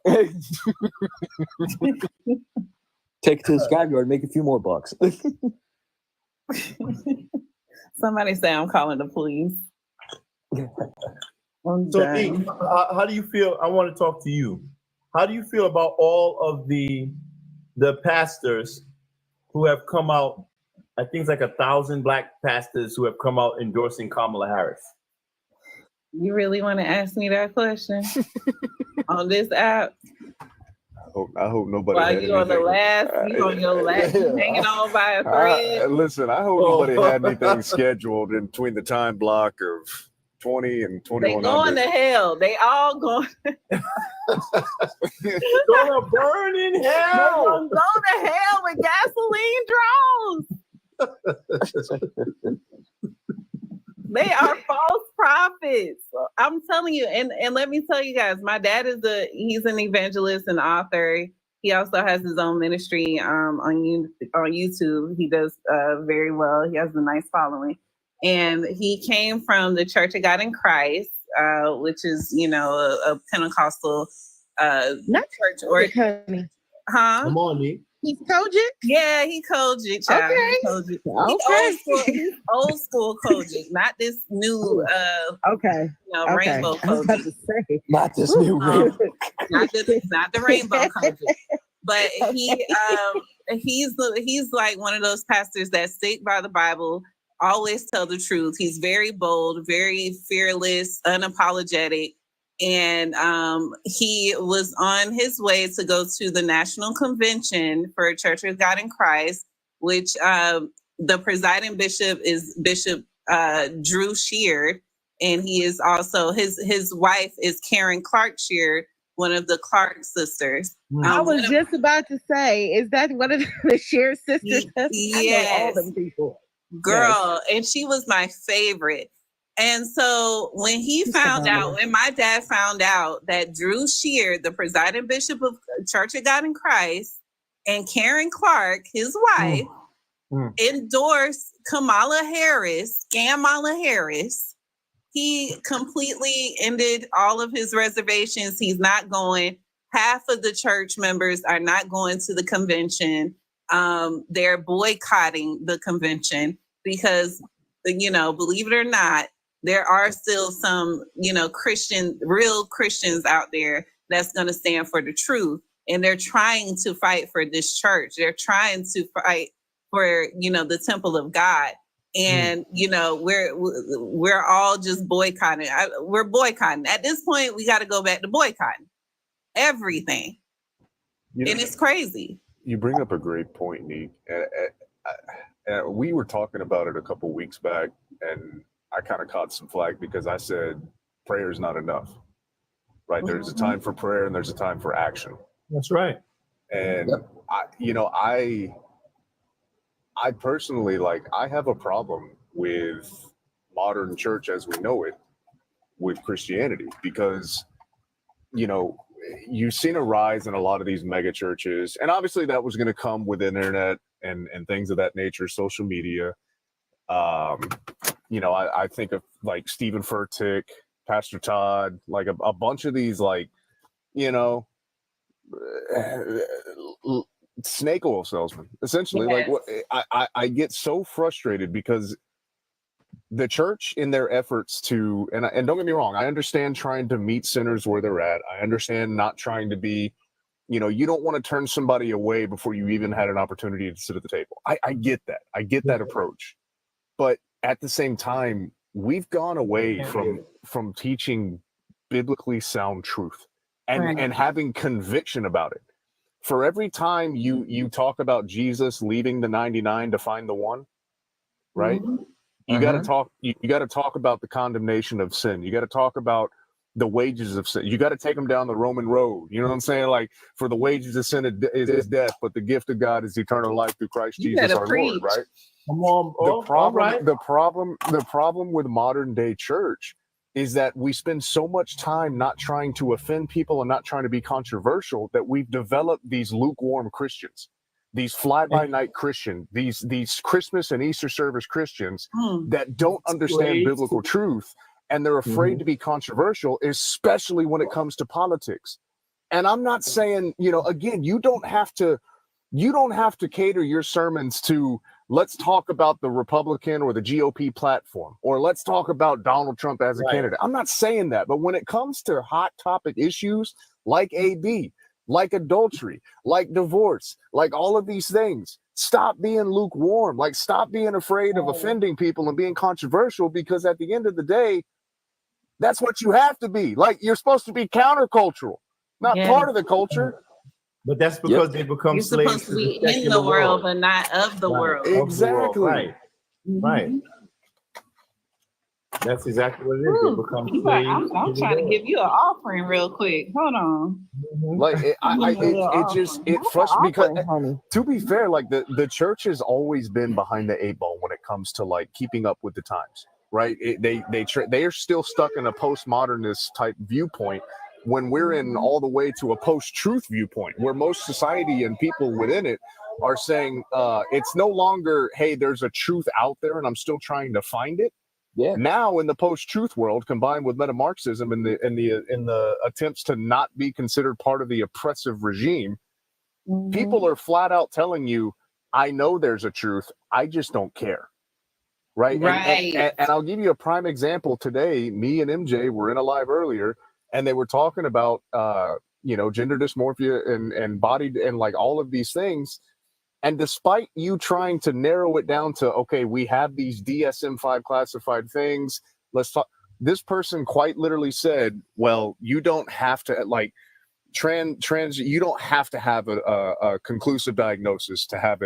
[SPEAKER 4] Take it to the Skyguard, make a few more bucks.
[SPEAKER 1] Somebody say I'm calling the police.
[SPEAKER 2] So, Nick, how do you feel? I want to talk to you. How do you feel about all of the pastors who have come out? I think it's like 1,000 black pastors who have come out endorsing Kamala Harris.
[SPEAKER 1] You really want to ask me that question on this app?
[SPEAKER 12] I hope nobody.
[SPEAKER 1] While you on the last, you on your last, hanging on by a thread.
[SPEAKER 12] Listen, I hope nobody had anything scheduled in between the time block of 20 and 21.
[SPEAKER 1] They going to hell. They all going.
[SPEAKER 2] Gonna burn in hell.
[SPEAKER 1] Go to hell with gasoline drones. They are false prophets. I'm telling you, and let me tell you guys, my dad he's an evangelist and author. He also has his own ministry on YouTube. He does very well. He has a nice following. And he came from the Church of God in Christ, which is, a Pentecostal church. Huh?
[SPEAKER 2] Come on, Nick.
[SPEAKER 13] He's Kojic?
[SPEAKER 1] Yeah, he Kojic, child.
[SPEAKER 13] Okay.
[SPEAKER 1] He's old school Kojic, not this new rainbow Kojic.
[SPEAKER 4] Not this new rainbow.
[SPEAKER 1] Not the rainbow Kojic. But he's like one of those pastors that stick by the Bible, always tell the truth. He's very bold, very fearless, unapologetic. And he was on his way to go to the National Convention for Church of God in Christ, which the presiding bishop is Bishop Drew Sheard. And he is also, his wife is Karen Clark Sheard, one of the Clark sisters.
[SPEAKER 13] I was just about to say, is that one of the Sheard sisters?
[SPEAKER 1] Yes.
[SPEAKER 13] I know all them people.
[SPEAKER 1] Girl, and she was my favorite. And so when when my dad found out that Drew Sheard, the presiding bishop of Church of God in Christ, and Karen Clark, his wife, endorsed Kamala Harris, he completely ended all of his reservations. He's not going. Half of the church members are not going to the convention. They're boycotting the convention because, believe it or not, there are still some, real Christians out there that's going to stand for the truth. And they're trying to fight for this church. They're trying to fight for, the temple of God. And, we're all just boycotting. We're boycotting. At this point, we got to go back to boycotting everything. And it's crazy.
[SPEAKER 12] You bring up a great point, Neek. And we were talking about it a couple weeks back, and I kind of caught some flack because I said prayer is not enough, right? There's a time for prayer and there's a time for action.
[SPEAKER 2] That's right.
[SPEAKER 12] And I personally, I have a problem with modern church as we know it with Christianity, because, you know, you've seen a rise in a lot of these mega churches, and obviously that was going to come with internet and things of that nature, social media. You know, I think of like Stephen Furtick, Pastor Todd, like a bunch of these, like, you know, snake oil salesman, essentially. Like, what I get so frustrated because the church, in their efforts to, and don't get me wrong, I understand trying to meet sinners where they're at. I understand not trying to be, you know, you don't want to turn somebody away before you even had an opportunity to sit at the table. I get that. I get that approach. But at the same time, we've gone away from teaching biblically sound truth and having conviction about it. For every time you talk about Jesus leaving the 99 to find the one, right? You got to talk. You got to talk about the condemnation of sin. You got to talk about the wages of sin. You got to take them down the Roman road. You know what I'm saying? Like, for the wages of sin is death, but the gift of God is eternal life through Christ Jesus our Lord. Right?
[SPEAKER 2] Come on.
[SPEAKER 12] The problem with modern day church is that we spend so much time not trying to offend people and not trying to be controversial that we've developed these lukewarm Christians. These fly-by-night Christian, these Christmas and Easter service Christians that don't understand biblical truth, and they're afraid to be controversial, especially when it comes to politics. And I'm not saying, you know, again, you don't have to cater your sermons to, let's talk about the Republican or the GOP platform, or let's talk about Donald Trump as a candidate. I'm not saying that, but when it comes to hot topic issues like AB, like adultery, like divorce, like all of these things, stop being lukewarm. Like, stop being afraid of offending people and being controversial, because at the end of the day, that's what you have to be. Like, you're supposed to be countercultural, not part of the culture.
[SPEAKER 2] But that's because they become
[SPEAKER 1] You're
[SPEAKER 2] slaves
[SPEAKER 1] supposed to be in the world, but not of the world.
[SPEAKER 2] Exactly. Right. That's exactly what it is. They become
[SPEAKER 19] You
[SPEAKER 2] slaves.
[SPEAKER 19] like, I'm trying to give you an offering real quick. Hold on.
[SPEAKER 12] Like, it frustrates, because to be fair, like the church has always been behind the 8 ball when it comes to like keeping up with the times, right? They are still stuck in a postmodernist type viewpoint, when we're in all the way to a post-truth viewpoint, where most society and people within it are saying it's no longer, hey, there's a truth out there and I'm still trying to find it.
[SPEAKER 4] Yeah.
[SPEAKER 12] Now, in the post-truth world, combined with meta-Marxism and the attempts to not be considered part of the oppressive regime, people are flat out telling you, I know there's a truth, I just don't care. Right. And I'll give you a prime example. Today, me and MJ were in a live earlier, and they were talking about you know, gender dysmorphia and body and like all of these things. And despite you trying to narrow it down to, okay, we have these DSM-5 classified things, let's talk. This person quite literally said, well, you don't have to, like, you don't have to have a conclusive diagnosis to have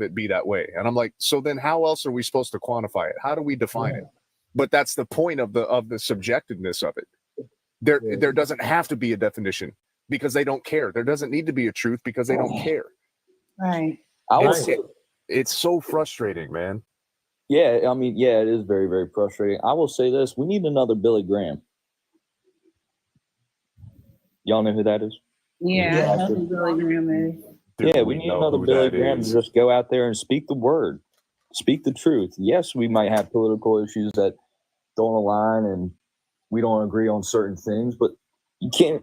[SPEAKER 12] it be that way. And I'm like, so then how else are we supposed to quantify it? How do we define it? But that's the point of the subjectiveness of it. There doesn't have to be a definition, because they don't care. There doesn't need to be a truth, because they don't care.
[SPEAKER 19] Right.
[SPEAKER 12] It's so frustrating, man.
[SPEAKER 4] Yeah, I mean, yeah, it is very, very frustrating. I will say this: we need another Billy Graham. Y'all know who that is?
[SPEAKER 19] Yeah, I know who Billy Graham is.
[SPEAKER 4] Yeah, we need another Billy Graham to just go out there and speak the word, speak the truth. Yes, we might have political issues that don't align and we don't agree on certain things, but you can't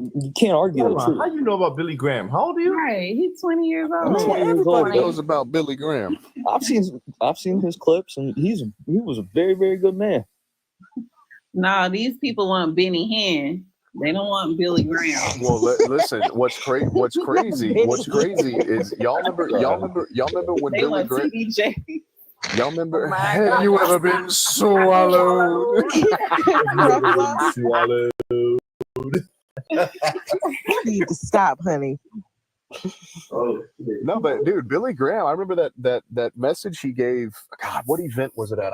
[SPEAKER 4] argue the truth.
[SPEAKER 2] How do you know about Billy Graham? How old are you?
[SPEAKER 19] Right, he's 20 years old.
[SPEAKER 4] I'm 20 years old.
[SPEAKER 12] Everybody knows about Billy Graham.
[SPEAKER 4] I've seen his clips, and he was a very, very good man.
[SPEAKER 1] No, these people want Benny Hinn. They don't want Billy Graham.
[SPEAKER 12] Well, listen. What's crazy is y'all remember when
[SPEAKER 1] they
[SPEAKER 12] Billy Graham. Y'all remember?
[SPEAKER 1] Have
[SPEAKER 12] you ever been swallowed?
[SPEAKER 2] Swallowed.
[SPEAKER 13] You need to stop, honey.
[SPEAKER 2] Oh,
[SPEAKER 12] no, but dude, Billy Graham. I remember that message he gave. God, what event was it at?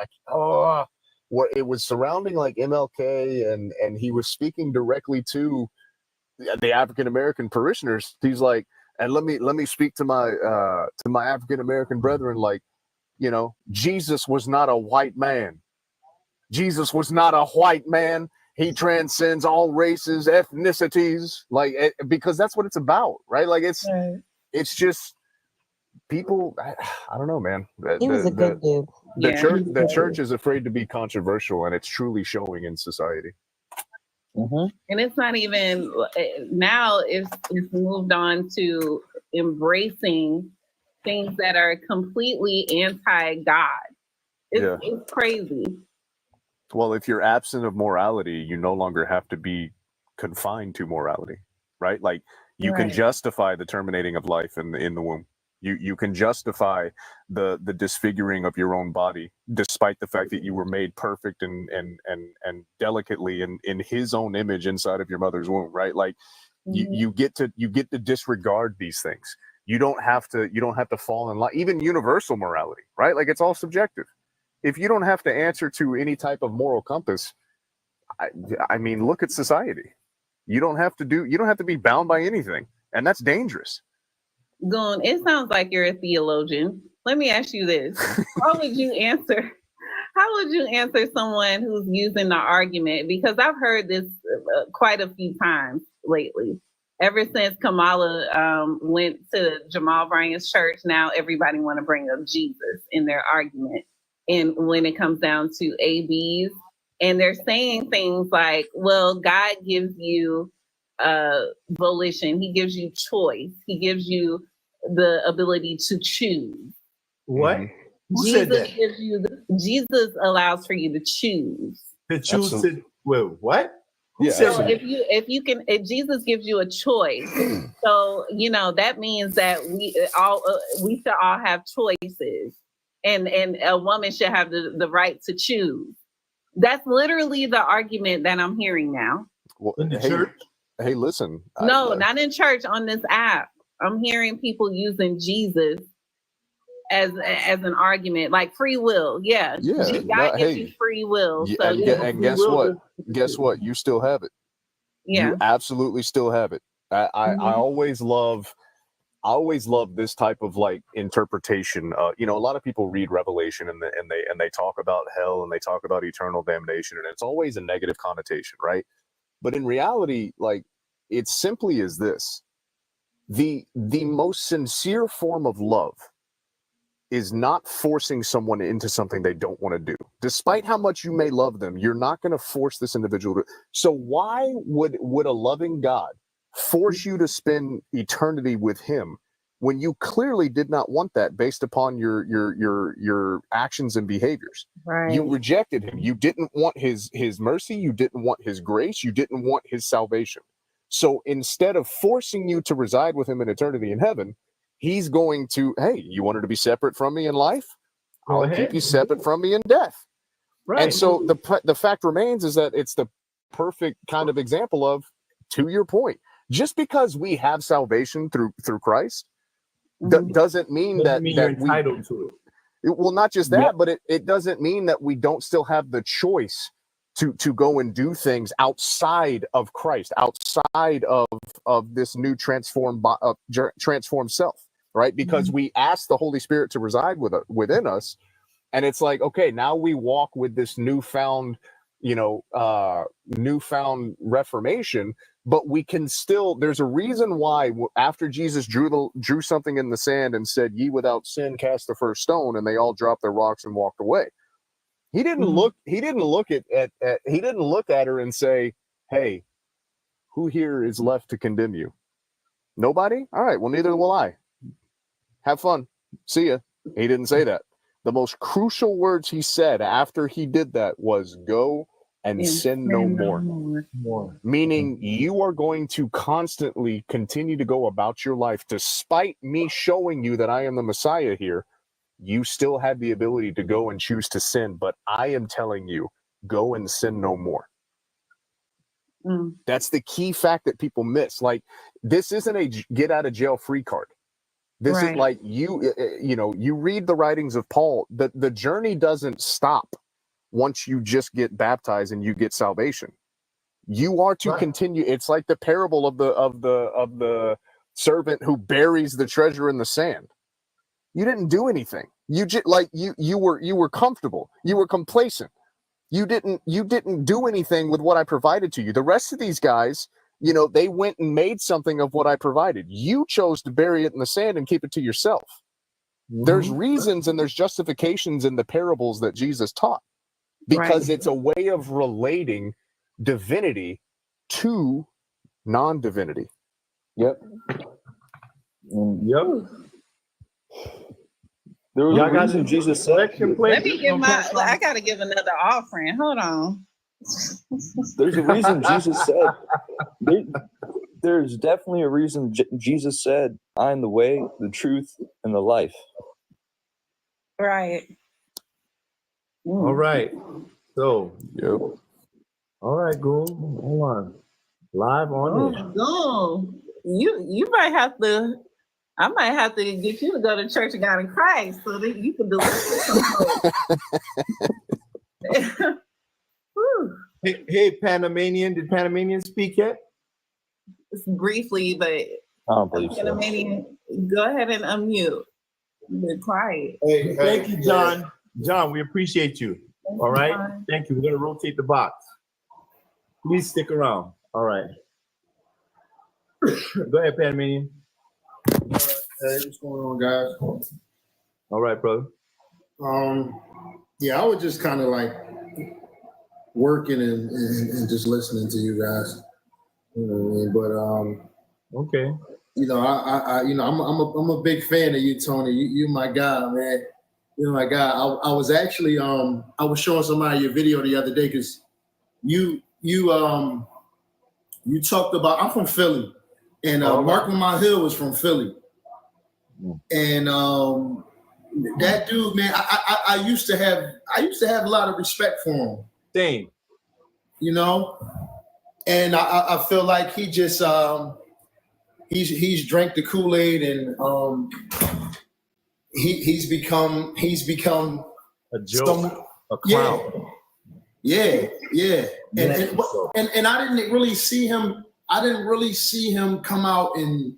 [SPEAKER 12] What it was surrounding like MLK, and he was speaking directly to the African American parishioners. He's like, and let me speak to my African American brethren. Like, you know, Jesus was not a white man. Jesus was not a white man. He transcends all races, ethnicities, because that's what it's about, right? Like it's just people. I don't know, man.
[SPEAKER 13] He was a good dude.
[SPEAKER 12] The church is afraid to be controversial, and it's truly showing in society.
[SPEAKER 1] And it's not even now. It's moved on to embracing things that are completely anti-God. It's crazy.
[SPEAKER 12] Well, if you're absent of morality, you no longer have to be confined to morality, right? Like you can justify the terminating of life in the womb. You can justify the disfiguring of your own body, despite the fact that you were made perfect and delicately in His own image inside of your mother's womb, right? Like you get to disregard these things. You don't have to fall in line. Even universal morality, right? Like it's all subjective. If you don't have to answer to any type of moral compass, I mean, look at society. You don't have to be bound by anything, and that's dangerous.
[SPEAKER 1] Goon, it sounds like you're a theologian. Let me ask you this. How would you answer someone who's using the argument? Because I've heard this quite a few times lately. Ever since Kamala went to Jamal Bryant's church, now everybody want to bring up Jesus in their argument. And when it comes down to ABs, and they're saying things like, well, God gives you volition. He gives you choice. He gives you the ability to choose.
[SPEAKER 2] What? Who said that?
[SPEAKER 1] Jesus allows for you to choose.
[SPEAKER 2] To choose to what?
[SPEAKER 1] So if Jesus gives you a choice, so that means that we should all have choices, and a woman should have the right to choose. That's literally the argument that I'm hearing now.
[SPEAKER 12] Well, in the church? Hey, listen.
[SPEAKER 1] No, not in church, on this app. I'm hearing people using Jesus as an argument, like free will. God gives you free will. So
[SPEAKER 12] and guess what? Guess what? You still have it.
[SPEAKER 1] Yeah.
[SPEAKER 12] You absolutely still have it. I always love this type of like interpretation. A lot of people read Revelation and they talk about hell and they talk about eternal damnation, and it's always a negative connotation, right? But in reality, like it simply is this: the most sincere form of love is not forcing someone into something they don't want to do. Despite how much you may love them, you're not going to force this individual to. So why would a loving God force you to spend eternity with Him when you clearly did not want that based upon your actions and behaviors?
[SPEAKER 1] Right.
[SPEAKER 12] You rejected Him. You didn't want his mercy. You didn't want His grace. You didn't want His salvation. So instead of forcing you to reside with Him in eternity in heaven, He's going to, hey, you wanted to be separate from me in life? I'll keep you separate from me in death. Right. And so the fact remains is that it's the perfect kind of example of, to your point, just because we have salvation through Christ doesn't mean that
[SPEAKER 2] you're entitled to it.
[SPEAKER 12] Well, not just that, but it doesn't mean that we don't still have the choice to go and do things outside of Christ, outside of this new transformed self, right? Because we ask the Holy Spirit to reside within us, and it's like, okay, now we walk with this newfound reformation, but we can still. There's a reason why after Jesus drew something in the sand and said, "Ye without sin cast the first stone," and they all dropped their rocks and walked away. He didn't look. He didn't look at her and say, "Hey, who here is left to condemn you?" Nobody. All right. Well, neither will I. Have fun. See ya. He didn't say that. The most crucial words he said after he did that was, "Go and sin no more." Meaning, you are going to constantly continue to go about your life, despite me showing you that I am the Messiah here. You still have the ability to go and choose to sin, but I am telling you, go and sin no more. That's the key fact that people miss. Like, this isn't a get out of jail free card. This is like you read the writings of Paul. The journey doesn't stop once you just get baptized and you get salvation. You are to continue. It's like the parable of the servant who buries the treasure in the sand. You didn't do anything. You just you were comfortable. You were complacent. You didn't do anything with what I provided to you. The rest of these guys, they went and made something of what I provided. You chose to bury it in the sand and keep it to yourself. There's reasons and there's justifications in the parables that Jesus taught, because it's a way of relating divinity to non-divinity.
[SPEAKER 4] Yep. There was
[SPEAKER 2] Y'all
[SPEAKER 4] a
[SPEAKER 2] got
[SPEAKER 4] reason
[SPEAKER 2] the
[SPEAKER 4] Jesus said.
[SPEAKER 19] Let me give I gotta give another offering. Hold on.
[SPEAKER 4] There's a reason Jesus said. There's definitely a reason Jesus said, "I am the way, the truth, and the life."
[SPEAKER 19] Right.
[SPEAKER 2] All right. So,
[SPEAKER 12] yep.
[SPEAKER 2] All right, Goon. Hold on. Live on here.
[SPEAKER 1] Oh, you might have to. I might have to get you to go to Church of God in Christ so that you can deliver some
[SPEAKER 2] Hey, Panamanian. Did Panamanian speak yet?
[SPEAKER 1] briefly, but
[SPEAKER 4] I don't believe so.
[SPEAKER 1] Panamanian, go ahead and unmute. Be quiet.
[SPEAKER 2] Thank you, John. John, we appreciate you. All right. Thank you. We're gonna rotate the box. Please stick around. All right. Go ahead, Panamanian.
[SPEAKER 21] Hey, what's going on, guys?
[SPEAKER 2] All right, brother.
[SPEAKER 21] Yeah, I was just kind of like working and just listening to you guys. You know what I mean? But
[SPEAKER 2] okay.
[SPEAKER 21] You know, I'm a big fan of you, Tony. You're my guy, man. You're my guy. I was actually I was showing somebody your video the other day because you talked about, I'm from Philly, and Mark Lamont Hill was from Philly. And that dude, man, I used to have a lot of respect for him.
[SPEAKER 2] Same.
[SPEAKER 21] You know? And I feel like he just he's drank the Kool-Aid, and he's become
[SPEAKER 2] a joke, a clown.
[SPEAKER 21] Yeah. And I didn't really see him. I didn't really see him come out and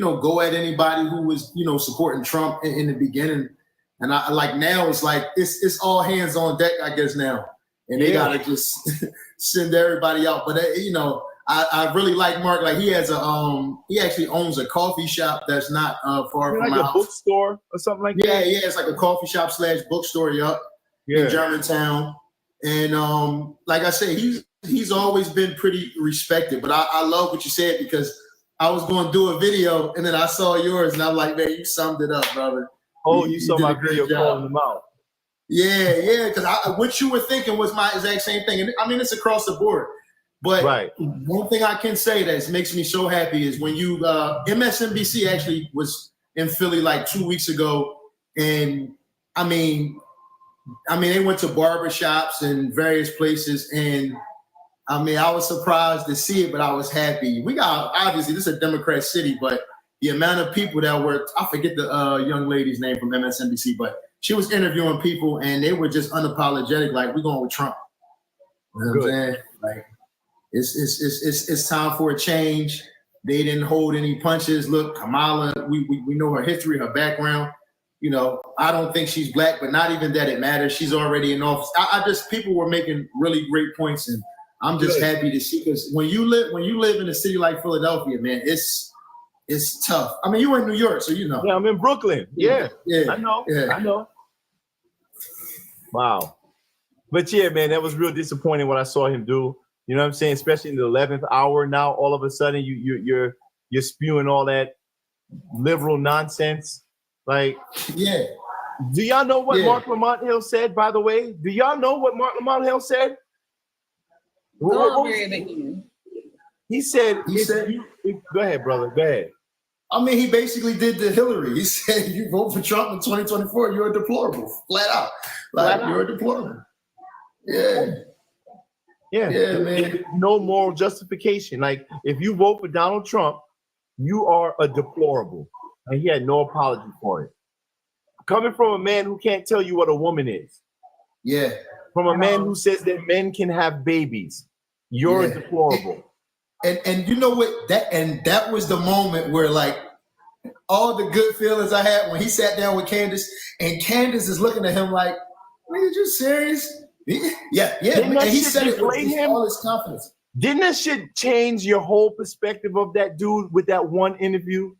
[SPEAKER 21] go at anybody who was supporting Trump in the beginning. And I like now it's like it's all hands on deck, I guess now, and they gotta just send everybody out. But I really like Mark. Like he has he actually owns a coffee shop that's not far from my
[SPEAKER 2] like a
[SPEAKER 21] house.
[SPEAKER 2] bookstore or something like that.
[SPEAKER 21] Yeah, it's like a coffee shop / bookstore, in Germantown. And like I said, he's always been pretty respected. But I love what you said, because I was going to do a video and then I saw yours and I'm like, man, you summed it up, brother.
[SPEAKER 2] Oh, you saw my video calling them out.
[SPEAKER 21] Yeah, because what you were thinking was my exact same thing. And I mean, it's across the board. But one thing I can say that makes me so happy is when you MSNBC actually was in Philly like 2 weeks ago, and I mean they went to barbershops and various places, and I mean I was surprised to see it, but I was happy. We got, obviously this is a Democrat city, but the amount of people that were, I forget the young lady's name from MSNBC, but she was interviewing people and they were just unapologetic, like we're going with Trump. You know what I'm saying? Like it's time for a change. They didn't hold any punches. Look, Kamala, we know her history, her background. I don't think she's black, but not even that it matters. She's already in office. People were making really great points, and I'm just happy to see, because when you live in a city like Philadelphia, man, it's tough. I mean, you're in New York, so you know.
[SPEAKER 2] Yeah, I'm in Brooklyn. Yeah. I know.
[SPEAKER 21] Yeah.
[SPEAKER 2] I know. Wow. But yeah, man, that was real disappointing what I saw him do. You know what I'm saying? Especially in the 11th hour now, all of a sudden you're spewing all that liberal nonsense. Like,
[SPEAKER 21] yeah.
[SPEAKER 2] Do y'all know what Mark Lamont Hill said, by the way? Do y'all know what Mark Lamont Hill said? He said, go ahead, brother. Go ahead.
[SPEAKER 21] I mean, he basically did the Hillary. He said, you vote for Trump in 2024, you're a deplorable. Flat out. You're a deplorable. Yeah.
[SPEAKER 2] Yeah, man. No moral justification. Like, if you vote for Donald Trump, you are a deplorable. And he had no apology for it. Coming from a man who can't tell you what a woman is.
[SPEAKER 21] Yeah.
[SPEAKER 2] From a man who says that men can have babies. You're a deplorable.
[SPEAKER 21] And you know what? That was the moment where, like, all the good feelings I had when he sat down with Candace, and Candace is looking at him like, "Are you just serious?" Yeah.
[SPEAKER 2] Didn't that
[SPEAKER 21] And he
[SPEAKER 2] shit
[SPEAKER 21] said it with
[SPEAKER 2] deflate him?
[SPEAKER 21] all his confidence.
[SPEAKER 2] Didn't that shit change your whole perspective of that dude with that one interview?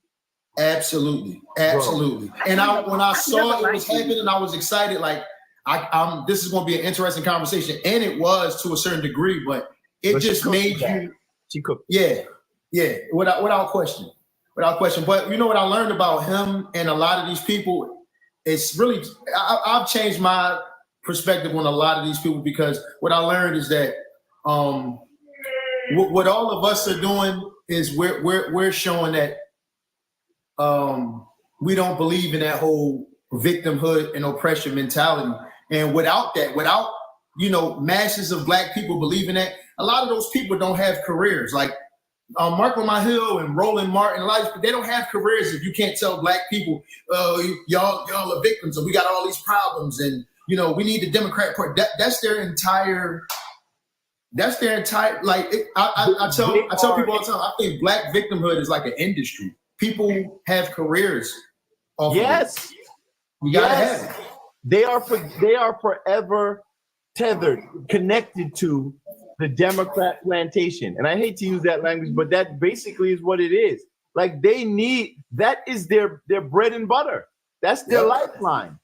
[SPEAKER 21] Absolutely.
[SPEAKER 2] Bro.
[SPEAKER 21] And when I saw it was happening, I was excited. Like, this is going to be an interesting conversation, and it was to a certain degree, but just made you.
[SPEAKER 2] She cooked.
[SPEAKER 21] Yeah, without question. But you know what I learned about him and a lot of these people? It's really I've changed my perspective on a lot of these people, because what I learned is that what all of us are doing is we're showing that we don't believe in that whole victimhood and oppression mentality. And without masses of Black people believing that, a lot of those people don't have careers. Like Mark on My Hill and Roland Martin, they don't have careers if you can't tell Black people, y'all are victims, and we got all these problems, and we need the Democrat Party. That's their entire. Like I tell people all the time. I think Black victimhood is like an industry. People have careers.
[SPEAKER 2] Yes,
[SPEAKER 21] you gotta have it.
[SPEAKER 2] They are forever tethered, connected to the Democrat plantation. And I hate to use that language, but that basically is what it is. Like that is their bread and butter. That's their lifeline.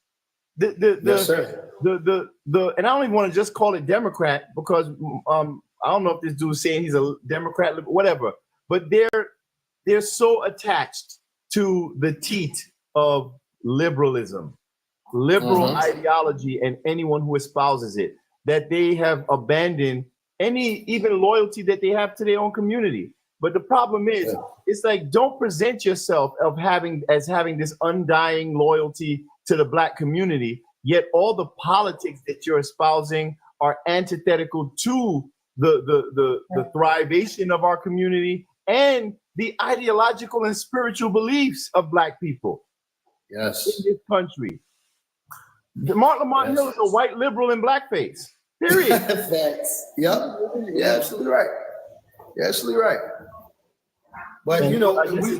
[SPEAKER 21] Yes, sir.
[SPEAKER 2] And I don't even want to just call it Democrat, because I don't know if this dude is saying he's a Democrat, whatever, but they're so attached to the teat of liberalism, liberal ideology, and anyone who espouses it, that they have abandoned any even loyalty that they have to their own community. But the problem is, it's like, don't present yourself as having this undying loyalty to the Black community, yet all the politics that you're espousing are antithetical to the thrivation of our community and the ideological and spiritual beliefs of Black people.
[SPEAKER 21] Yes.
[SPEAKER 2] In this country. Martin Lamont Hill is a white liberal in blackface. Period.
[SPEAKER 21] Facts. Yep. You're absolutely right. But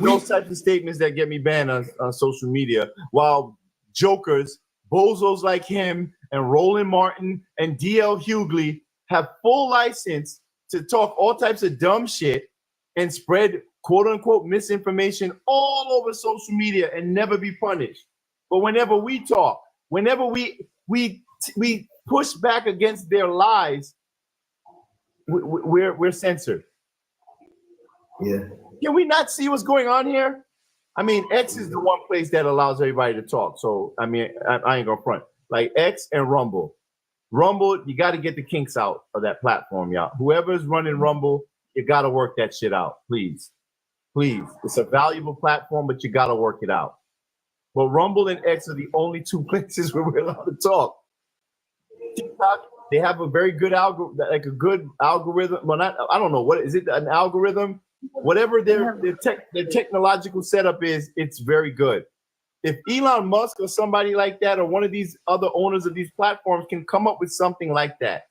[SPEAKER 2] those types of statements that get me banned on social media, while jokers, bozos like him and Roland Martin and D.L. Hughley have full license to talk all types of dumb shit and spread quote unquote misinformation all over social media and never be punished. But whenever we talk, whenever we push back against their lies, we're censored.
[SPEAKER 21] Yeah.
[SPEAKER 2] Can we not see what's going on here? I mean, X is the one place that allows everybody to talk. So, I mean, I ain't gonna front. Like X and Rumble. Rumble, you got to get the kinks out of that platform, y'all. Whoever's running Rumble, you got to work that shit out, please. Please. It's a valuable platform, but you got to work it out. But Rumble and X are the only two places where we're allowed to talk. TikTok, they have a very good algorithm. Well, I don't know, what is it, an algorithm? Whatever their technological setup is, it's very good. If Elon Musk or somebody like that, or one of these other owners of these platforms, can come up with something like that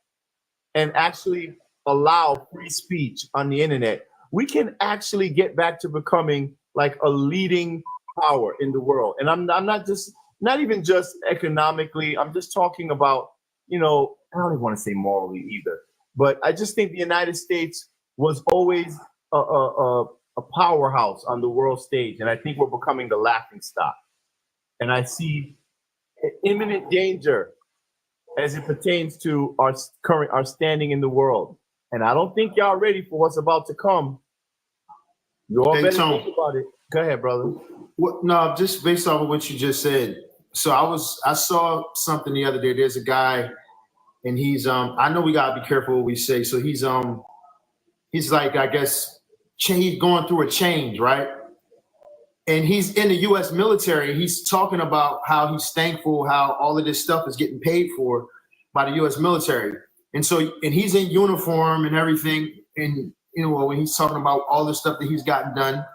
[SPEAKER 2] and actually allow free speech on the internet, we can actually get back to becoming like a leading power in the world. And I'm not even just economically. I'm just talking about, I don't even want to say morally either, but I just think the United States was always a powerhouse on the world stage, and I think we're becoming the laughingstock. And I see imminent danger as it pertains to our standing in the world. And I don't think y'all ready for what's about to come. You all better think about it. Go ahead, brother.
[SPEAKER 21] No, just based off of what you just said. So I saw something the other day. There's a guy, and he's I know we gotta be careful what we say. So he's like, I guess he's going through a change, right? And he's in the U.S. military. He's talking about how he's thankful how all of this stuff is getting paid for by the U.S. military. And he's in uniform and everything. And when he's talking about all the stuff that he's gotten done,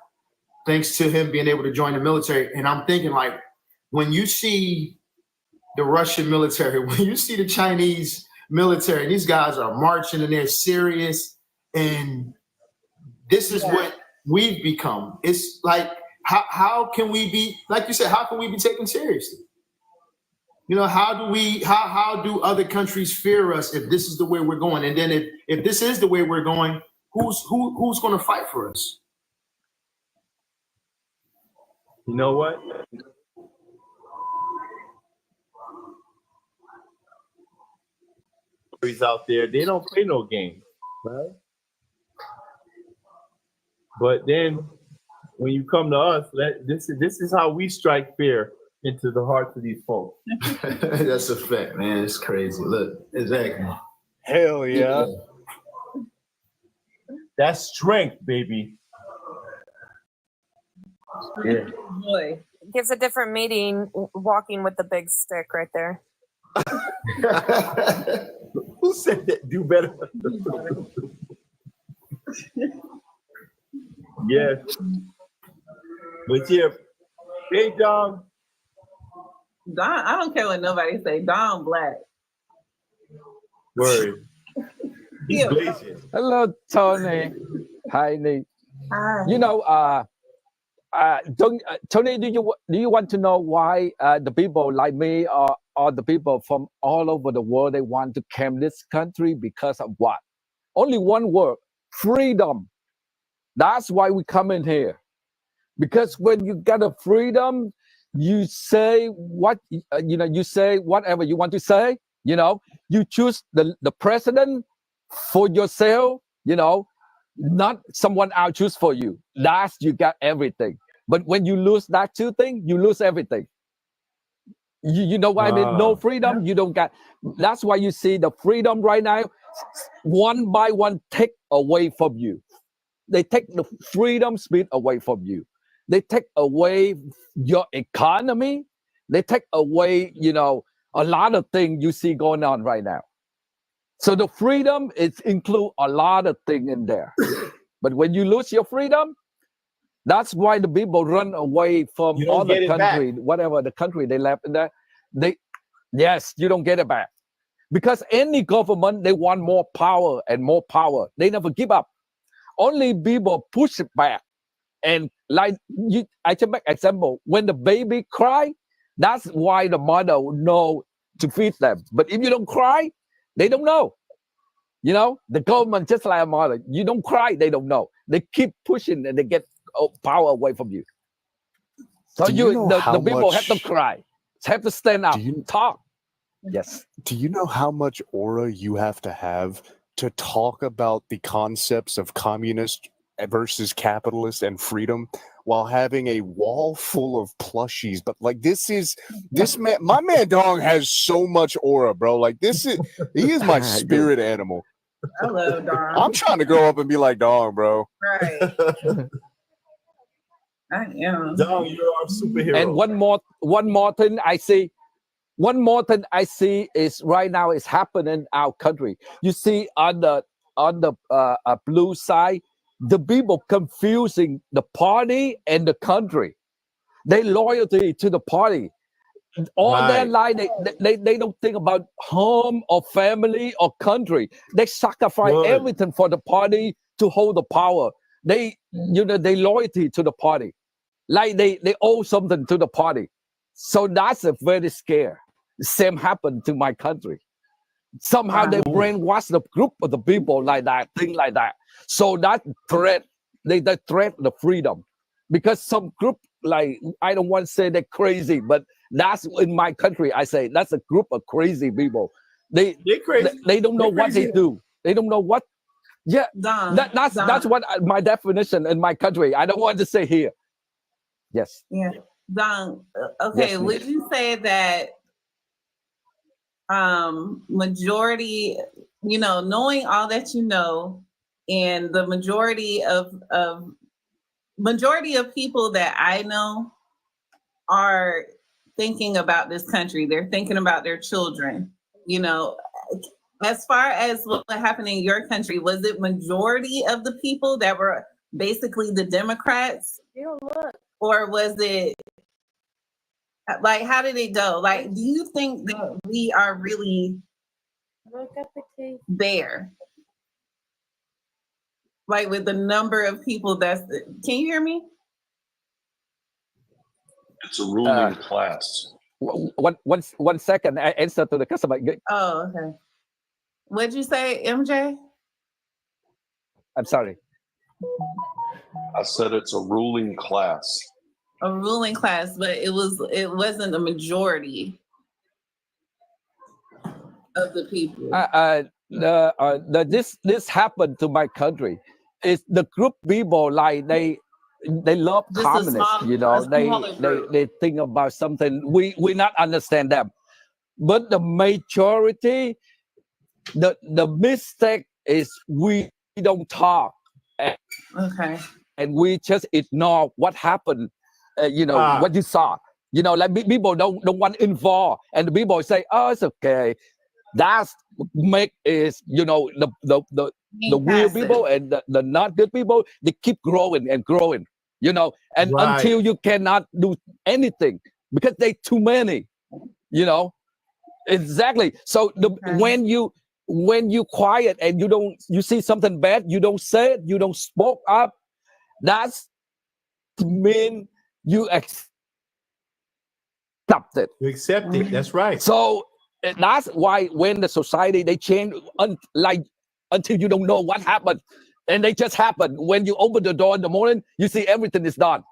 [SPEAKER 21] thanks to him being able to join the military. And I'm thinking, like, when you see the Russian military, when you see the Chinese military, these guys are marching and they're serious. And this is what we've become. It's like, how can we be, like you said, how can we be taken seriously? You know, how do other countries fear us if this is the way we're going? And then if this is the way we're going, who's going to fight for us?
[SPEAKER 2] You know what? Out there, they don't play no games, right? But then when you come to us, this is how we strike fear into the hearts of these folks.
[SPEAKER 21] That's a fact, man. It's crazy. Look, exactly.
[SPEAKER 12] Hell yeah.
[SPEAKER 2] That's strength, baby. Yeah.
[SPEAKER 19] Boy.
[SPEAKER 9] Gives a different meaning walking with the big stick right there.
[SPEAKER 2] Who said that? Do better. Yes. But yeah, hey Dom.
[SPEAKER 1] I don't care what nobody say. Dom black.
[SPEAKER 2] Word. He's blazing.
[SPEAKER 16] Hello, Tony. Hi, Nate.
[SPEAKER 1] Hi.
[SPEAKER 16] You know, Tony, do you want to know why the people like me or the people from all over the world, they want to come this country? Because of what? Only one word: freedom. That's why we come in here. Because when you get a freedom, you say what you say whatever you want to say. You choose the president for yourself. Not someone else choose for you. That's you got everything. But when you lose that two things, you lose everything. You know what I mean? No freedom, you don't get. That's why you see the freedom right now, one by one, take away from you. They take the freedom speed away from you. They take away your economy. They take away, a lot of things you see going on right now. So the freedom is include a lot of things in there. But when you lose your freedom, that's why the people run away from other country, whatever the country they left in there. Yes, you don't get it back. Because any government, they want more power and more power. They never give up. Only people push it back. And I can make example. When the baby cry, that's why the mother know to feed them. But if you don't cry, they don't know. The government just like a mother. You don't cry, they don't know. They keep pushing and they get power away from you. So the people have to cry, have to stand up, talk. Yes.
[SPEAKER 12] Do you know how much aura you have to talk about the concepts of communist versus capitalist and freedom while having a wall full of plushies? But this man, my man Dong has so much aura, bro. He is my spirit animal.
[SPEAKER 1] Hello, Dong.
[SPEAKER 12] I'm trying to grow up and be like Dong, bro.
[SPEAKER 1] Right. I am.
[SPEAKER 2] Dong, you're our superhero.
[SPEAKER 16] And one more thing I see. One more thing I see is right now is happening in our country. You see on the blue side, the people confusing the party and the country. They loyalty to the party. All their life, they don't think about home or family or country. They sacrifice everything for the party to hold the power. They loyalty to the party. They owe something to the party. So that's a very scary. Same happened to my country. Somehow they brainwash the group of the people like that, thing like that. So that threat, they threat the freedom. Because some group, I don't want to say they're crazy, but that's in my country, I say that's a group of crazy people. They're crazy. They don't know what they do. They don't know what. Yeah, that's what my definition in my country. I don't want to say here. Yes.
[SPEAKER 1] Yeah. Don, okay, yes, would you say that majority, knowing all that you know, and the majority of people that I know are thinking about this country, they're thinking about their children, as far as what happened in your country, was it majority of the people that were basically the Democrats? Or was it how did it go? Do you think that we are really there? With the number of people can you hear me?
[SPEAKER 22] It's a ruling class.
[SPEAKER 16] one second. I answer to the customer.
[SPEAKER 1] Oh, okay. What'd you say, MJ?
[SPEAKER 16] I'm sorry.
[SPEAKER 6] I said it's a ruling class.
[SPEAKER 1] A ruling class, but it wasn't the majority of the people.
[SPEAKER 16] This happened to my country. It's the group people like they love
[SPEAKER 1] Just a
[SPEAKER 16] communists.
[SPEAKER 1] smaller
[SPEAKER 16] They think about something we not understand them, but the majority, the mistake is we don't talk.
[SPEAKER 1] Okay.
[SPEAKER 16] And we just ignore what happened. What you saw. Like people don't want involved, and the people say, "Oh, it's okay." That's make is the weird people and the not good people. They keep growing and growing. And until you cannot do anything because they too many. Exactly. So when you quiet and you see something bad, you don't say it, you don't spoke up. That's mean you accept it.
[SPEAKER 2] You accept it. That's right.
[SPEAKER 16] So that's why when the society they change until you don't know what happened, and they just happen. When you open the door in the morning, you see everything is done.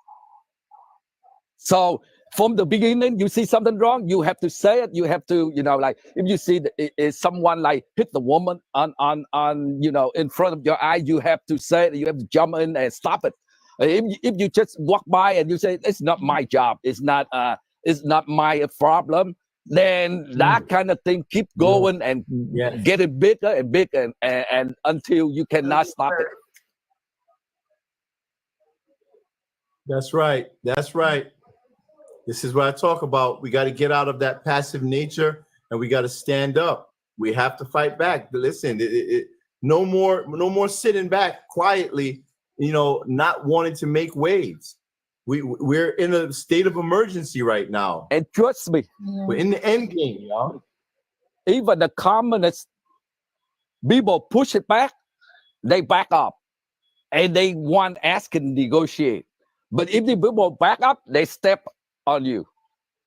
[SPEAKER 16] So from the beginning, you see something wrong, you have to say it. You have to, like if you see someone like hit the woman on in front of your eye, you have to say it. You have to jump in and stop it. If you just walk by and you say it's not my job, it's not my problem, then that kind of thing keep going and getting bigger and bigger and until you cannot stop it.
[SPEAKER 2] That's right. That's right. This is what I talk about. We got to get out of that passive nature and we got to stand up. We have to fight back. But listen, no more sitting back quietly, not wanting to make waves. We're in a state of emergency right now.
[SPEAKER 16] And trust me,
[SPEAKER 2] we're in the end game, y'all.
[SPEAKER 16] Even the communist people push it back, they back up. And they want asking negotiate. But if the people back up, they step on you.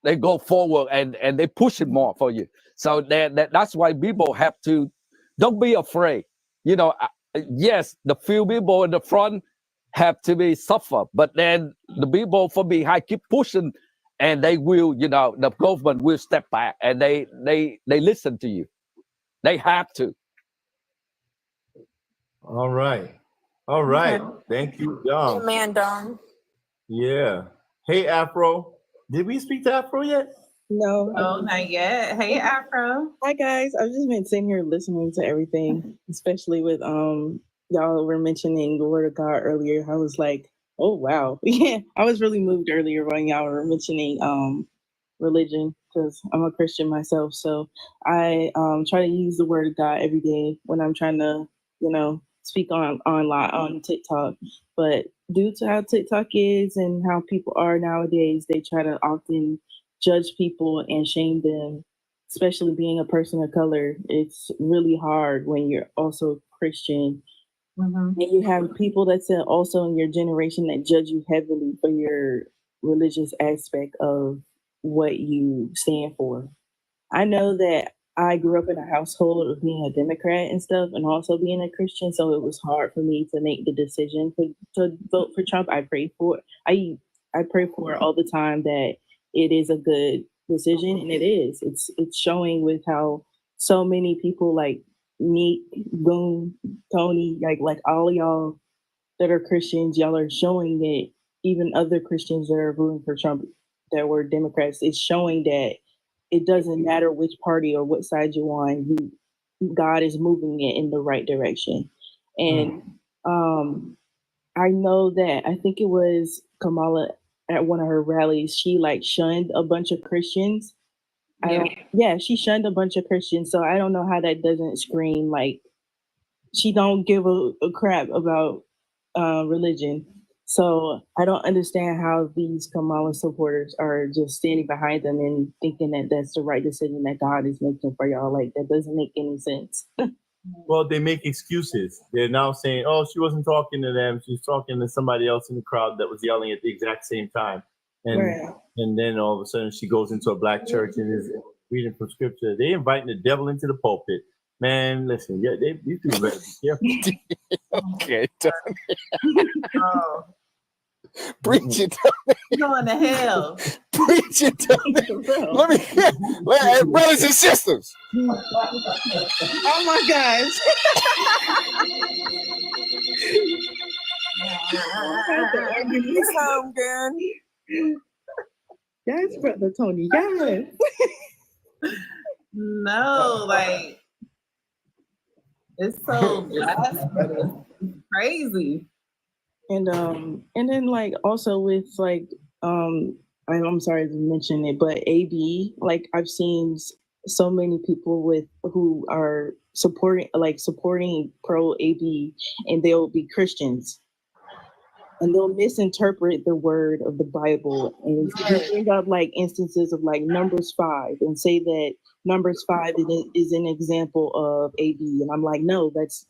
[SPEAKER 16] They go forward and they push it more for you. So that's why people have to, don't be afraid. Yes, the few people in the front have to be suffer, but then the people from behind keep pushing and they will, the government will step back and they listen to you. They have to.
[SPEAKER 2] All right. All right.
[SPEAKER 9] Okay.
[SPEAKER 2] Thank you, Dom.
[SPEAKER 9] Man, Dom.
[SPEAKER 2] Yeah. Hey, Afro. Did we speak to Afro yet?
[SPEAKER 1] No, not yet. Hey, Afro.
[SPEAKER 22] Hi guys. I've just been sitting here listening to everything, especially with y'all were mentioning the word of God earlier. I was like, oh wow. Yeah. I was really moved earlier when y'all were mentioning religion because I'm a Christian myself. So I try to use the word of God every day when I'm trying to, speak online on TikTok. But due to how TikTok is and how people are nowadays, they try to often judge people and shame them, especially being a person of color. It's really hard when you're also Christian. And you have people that's also in your generation that judge you heavily for your religious aspect of what you stand for. I know that I grew up in a household of being a Democrat and stuff and also being a Christian, so it was hard for me to make the decision to vote for Trump. I pray for it all the time that it is a good decision, and it is. It's showing with how so many people like Neek, Boone, Tony, like all of y'all that are Christians, y'all are showing that even other Christians that are voting for Trump that were Democrats, it's showing that it doesn't matter which party or what side you're on, God is moving it in the right direction. And I know that I think it was Kamala at one of her rallies, she shunned a bunch of Christians. She shunned a bunch of Christians. So I don't know how that doesn't scream like she don't give a crap about religion. So I don't understand how these Kamala supporters are just standing behind them and thinking that that's the right decision that God is making for y'all. Like that doesn't make any sense.
[SPEAKER 2] Well, they make excuses. They're now saying, "Oh, she wasn't talking to them. She's talking to somebody else in the crowd that was yelling at the exact same time."
[SPEAKER 3] and then all of a sudden she goes into a black church and is reading from scripture. They inviting the devil into the pulpit. Man, listen, these people better be careful.
[SPEAKER 12] Okay.
[SPEAKER 1] Oh,
[SPEAKER 12] Preach it.
[SPEAKER 1] going to hell.
[SPEAKER 12] Preach it. Let me, brothers and sisters.
[SPEAKER 13] Oh my gosh.
[SPEAKER 9] Home, girl.
[SPEAKER 13] Yes, Brother Tony. Yes.
[SPEAKER 1] No, like it's so blasphemous. It's crazy.
[SPEAKER 22] And then like also with like I'm sorry to mention it, but AB, like I've seen so many people who are supporting pro AB, and they'll be Christians. And they'll misinterpret the word of the Bible and bring up like instances of like Numbers 5 and say that Numbers 5 is an example of AB. And I'm like, no, it's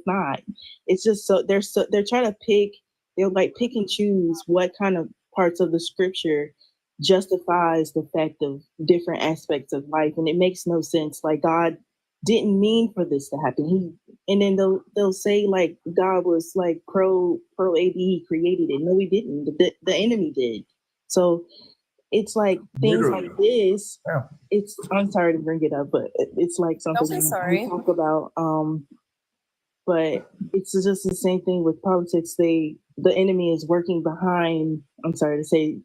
[SPEAKER 22] not. It's just they're trying to they'll like pick and choose what kind of parts of the scripture justifies the fact of different aspects of life. And it makes no sense. Like God didn't mean for this to happen. And then they'll say like God was like pro AB, he created it. No, he didn't. The enemy did. So it's like things like this. Yeah. I'm sorry to bring it up, but it's like something we talk about. But it's just the same thing with politics. The enemy is working behind. I'm sorry to say,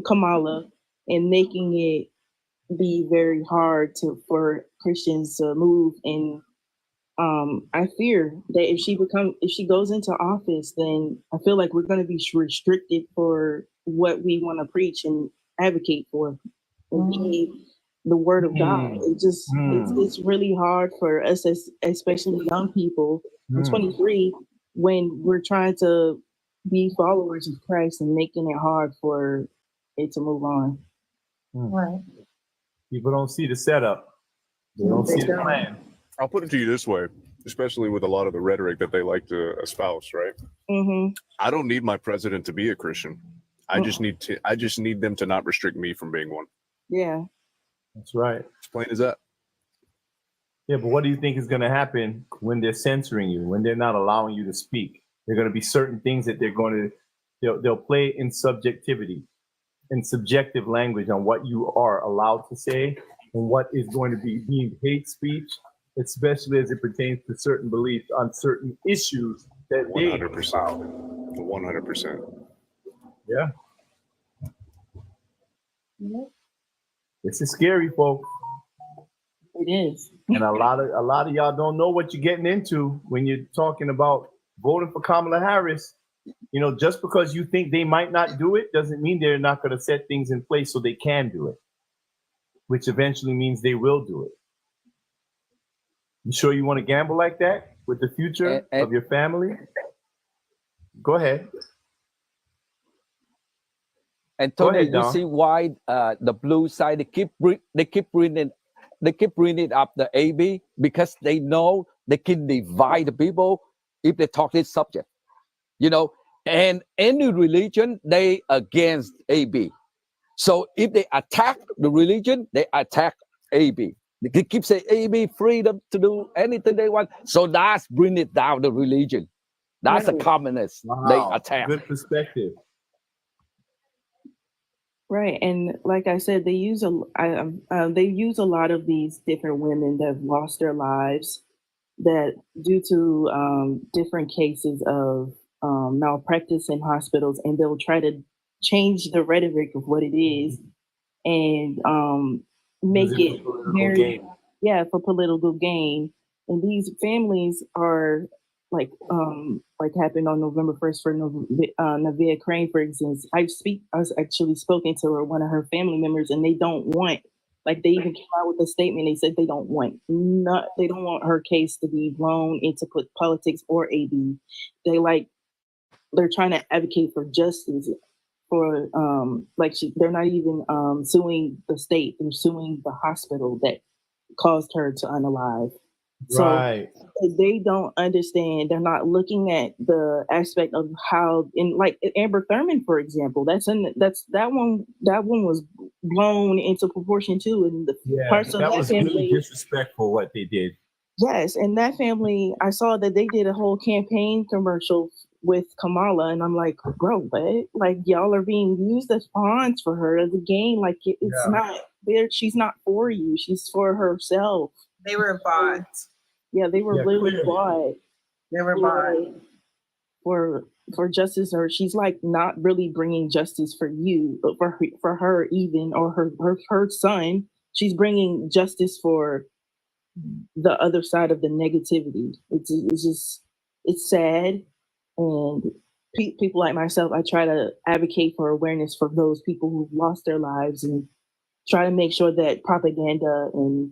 [SPEAKER 22] Kamala, and making it be very hard for Christians to move. And I fear that if she goes into office, then I feel like we're going to be restricted for what we want to preach and advocate for, and be the word of God. It's really hard for us, especially young people. I'm 23, when we're trying to be followers of Christ and making it hard for it to move on.
[SPEAKER 1] Right.
[SPEAKER 3] People don't see the setup. They don't see the plan.
[SPEAKER 12] I'll put it to you this way, especially with a lot of the rhetoric that they like to espouse, right?
[SPEAKER 22] Mm-hmm.
[SPEAKER 12] I don't need my president to be a Christian. I just need them to not restrict me from being one.
[SPEAKER 22] Yeah.
[SPEAKER 3] That's right.
[SPEAKER 12] As plain as that.
[SPEAKER 3] Yeah, but what do you think is going to happen when they're censoring you, when they're not allowing you to speak? There are going to be certain things that they'll play in subjectivity, in subjective language on what you are allowed to say and what is going to be deemed hate speech, especially as it pertains to certain beliefs on certain issues that
[SPEAKER 12] 100%. 100%.
[SPEAKER 3] Yeah. This is scary, folks.
[SPEAKER 22] It is.
[SPEAKER 3] And a lot of y'all don't know what you're getting into when you're talking about voting for Kamala Harris. You know, just because you think they might not do it doesn't mean they're not going to set things in place so they can do it, which eventually means they will do it. You sure you want to gamble like that with the future of your family? Go ahead.
[SPEAKER 16] And Tony, you see why the blue side they keep bringing up the AB, because they know they can divide the people if they talk this subject. You know, and any religion, they against AB. So if they attack the religion, they attack AB. They keep saying AB freedom to do anything they want. So that's bring it down the religion. That's the communists they attack.
[SPEAKER 3] Good perspective.
[SPEAKER 22] Right, and like I said, they use a lot of these different women that have lost their lives, that due to different cases of malpractice in hospitals, and they'll try to change the rhetoric of what it is and make it very for political gain. And these families are like happened on November 1st for Navia Crane, for instance. I was actually spoken to her, one of her family members, and they don't want, like, they even came out with a statement. They said they don't want her case to be blown into politics or AB. They're trying to advocate for justice for they're not even suing the state. They're suing the hospital that caused her to unalive. So they don't understand. They're not looking at the aspect of how, in like Amber Thurman, for example, that one was blown into proportion too, and the parts of
[SPEAKER 3] that
[SPEAKER 22] that
[SPEAKER 3] was
[SPEAKER 22] family.
[SPEAKER 3] really disrespectful what they did.
[SPEAKER 22] Yes, and that family, I saw that they did a whole campaign commercial with Kamala, and I'm like, bro, what? Like, y'all are being used as pawns for her as a game. Like, it's not there. She's not for you. She's for herself.
[SPEAKER 1] They were bought.
[SPEAKER 22] Yeah, they were literally bought.
[SPEAKER 1] They were bought
[SPEAKER 22] for justice, or she's like not really bringing justice for you, but for her even, or her son. She's bringing justice for the other side of the negativity. It's sad, and people like myself, I try to advocate for awareness for those people who've lost their lives, and try to make sure that propaganda and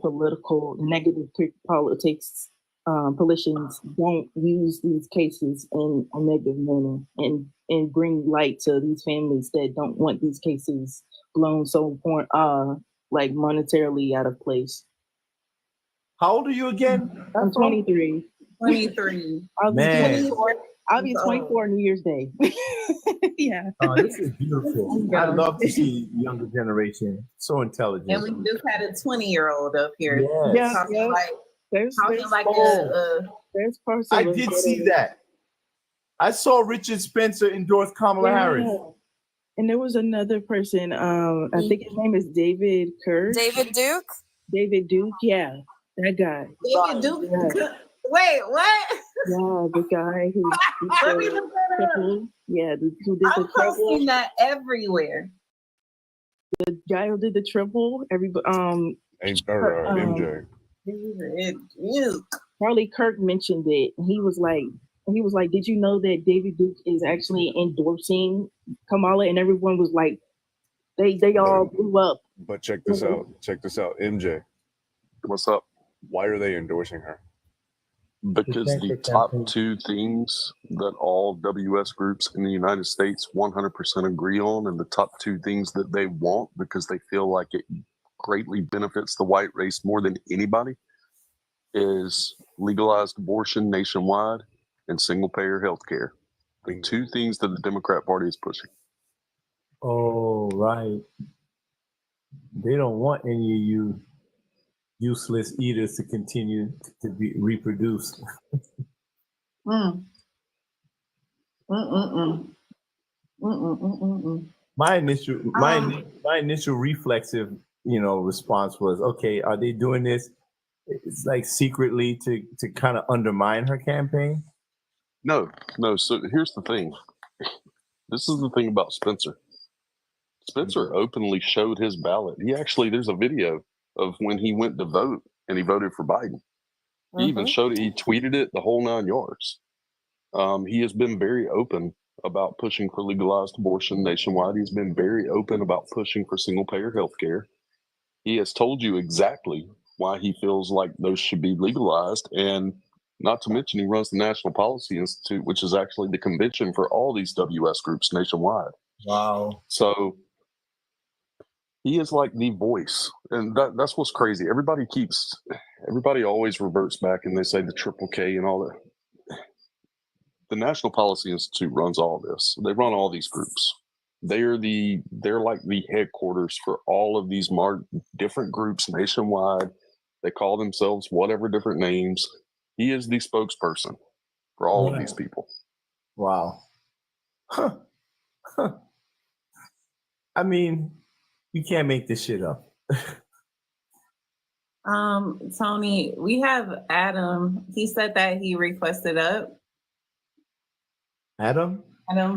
[SPEAKER 22] negative politics, politicians don't use these cases in a negative manner, and bring light to these families that don't want these cases blown so like monetarily out of place.
[SPEAKER 3] How old are you again?
[SPEAKER 22] I'm 23.
[SPEAKER 1] 23.
[SPEAKER 22] I'll be
[SPEAKER 3] Man.
[SPEAKER 22] 24. I'll be 24 New Year's Day. Yeah.
[SPEAKER 3] Oh, this is beautiful. I love to see younger generation so intelligent.
[SPEAKER 1] And we just had a 20-year-old up here.
[SPEAKER 22] Yes.
[SPEAKER 1] Talking
[SPEAKER 22] Yes.
[SPEAKER 1] like,
[SPEAKER 22] There's parts of
[SPEAKER 3] I
[SPEAKER 22] us
[SPEAKER 3] did
[SPEAKER 22] that
[SPEAKER 3] see
[SPEAKER 22] are-
[SPEAKER 3] that. I saw Richard Spencer endorse Kamala Harris.
[SPEAKER 22] And there was another person, I think his name is David Kirk.
[SPEAKER 9] David Duke?
[SPEAKER 22] David Duke, yeah. That guy.
[SPEAKER 1] David Duke?
[SPEAKER 22] Yeah.
[SPEAKER 1] Wait, what?
[SPEAKER 22] Yeah, the guy who
[SPEAKER 1] Let me look that up.
[SPEAKER 22] yeah, who did
[SPEAKER 1] I'm
[SPEAKER 22] the triple.
[SPEAKER 1] posting that everywhere.
[SPEAKER 22] The guy who did the triple, everybody,
[SPEAKER 12] MJ.
[SPEAKER 1] David Duke.
[SPEAKER 22] Charlie Kirk mentioned it. He was like, did you know that David Duke is actually endorsing Kamala? And everyone was like, they all blew up.
[SPEAKER 12] But check this out. Check this out. MJ.
[SPEAKER 6] What's up?
[SPEAKER 12] Why are they endorsing her?
[SPEAKER 6] Because the top two things that all WS groups in the United States 100% agree on, and the top two things that they want because they feel like it greatly benefits the white race more than anybody, is legalized abortion nationwide and single-payer health care. The two things that the Democrat Party is pushing.
[SPEAKER 3] Oh, right. They don't want any of you useless eaters to continue to be reproduced. My initial reflexive, response was, okay, are they doing this? It's like secretly to kind of undermine her campaign.
[SPEAKER 6] No. So here's the thing. This is the thing about Spencer. Spencer openly showed his ballot. There's a video of when he went to vote and he voted for Biden. He even showed it. He tweeted it, the whole 9 yards. He has been very open about pushing for legalized abortion nationwide. He's been very open about pushing for single-payer health care. He has told you exactly why he feels like those should be legalized. And not to mention, he runs the National Policy Institute, which is actually the convention for all these WS groups nationwide.
[SPEAKER 3] Wow.
[SPEAKER 6] So he is like the voice. And that's what's crazy. Everybody always reverts back and they say the Triple K and all that. The National Policy Institute runs all this. They run all these groups. They're like the headquarters for all of these different groups nationwide. They call themselves whatever different names. He is the spokesperson for all of these people.
[SPEAKER 3] Wow. Huh. I mean, you can't make this shit up.
[SPEAKER 1] Tony, we have Adam. He said that he requested up.
[SPEAKER 3] Adam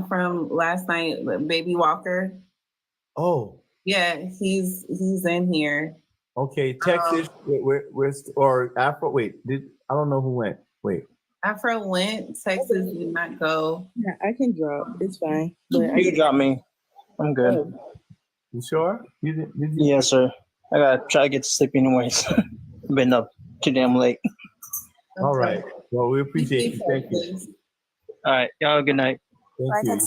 [SPEAKER 1] from last night, Baby Walker.
[SPEAKER 3] Oh.
[SPEAKER 1] Yeah, he's in here.
[SPEAKER 3] Okay, Texas, or Afro. Wait, I don't know who went. Wait.
[SPEAKER 1] Afro went. Texas did not go.
[SPEAKER 22] Yeah, I can drop. It's fine. But
[SPEAKER 5] You can drop me. I'm good.
[SPEAKER 3] You sure? You did?
[SPEAKER 5] Yes, sir. I gotta try to get to sleep anyways. Been up too damn late.
[SPEAKER 3] All right. Well, we appreciate you. Thank you.
[SPEAKER 5] All right. Y'all have a good night.
[SPEAKER 3] Thank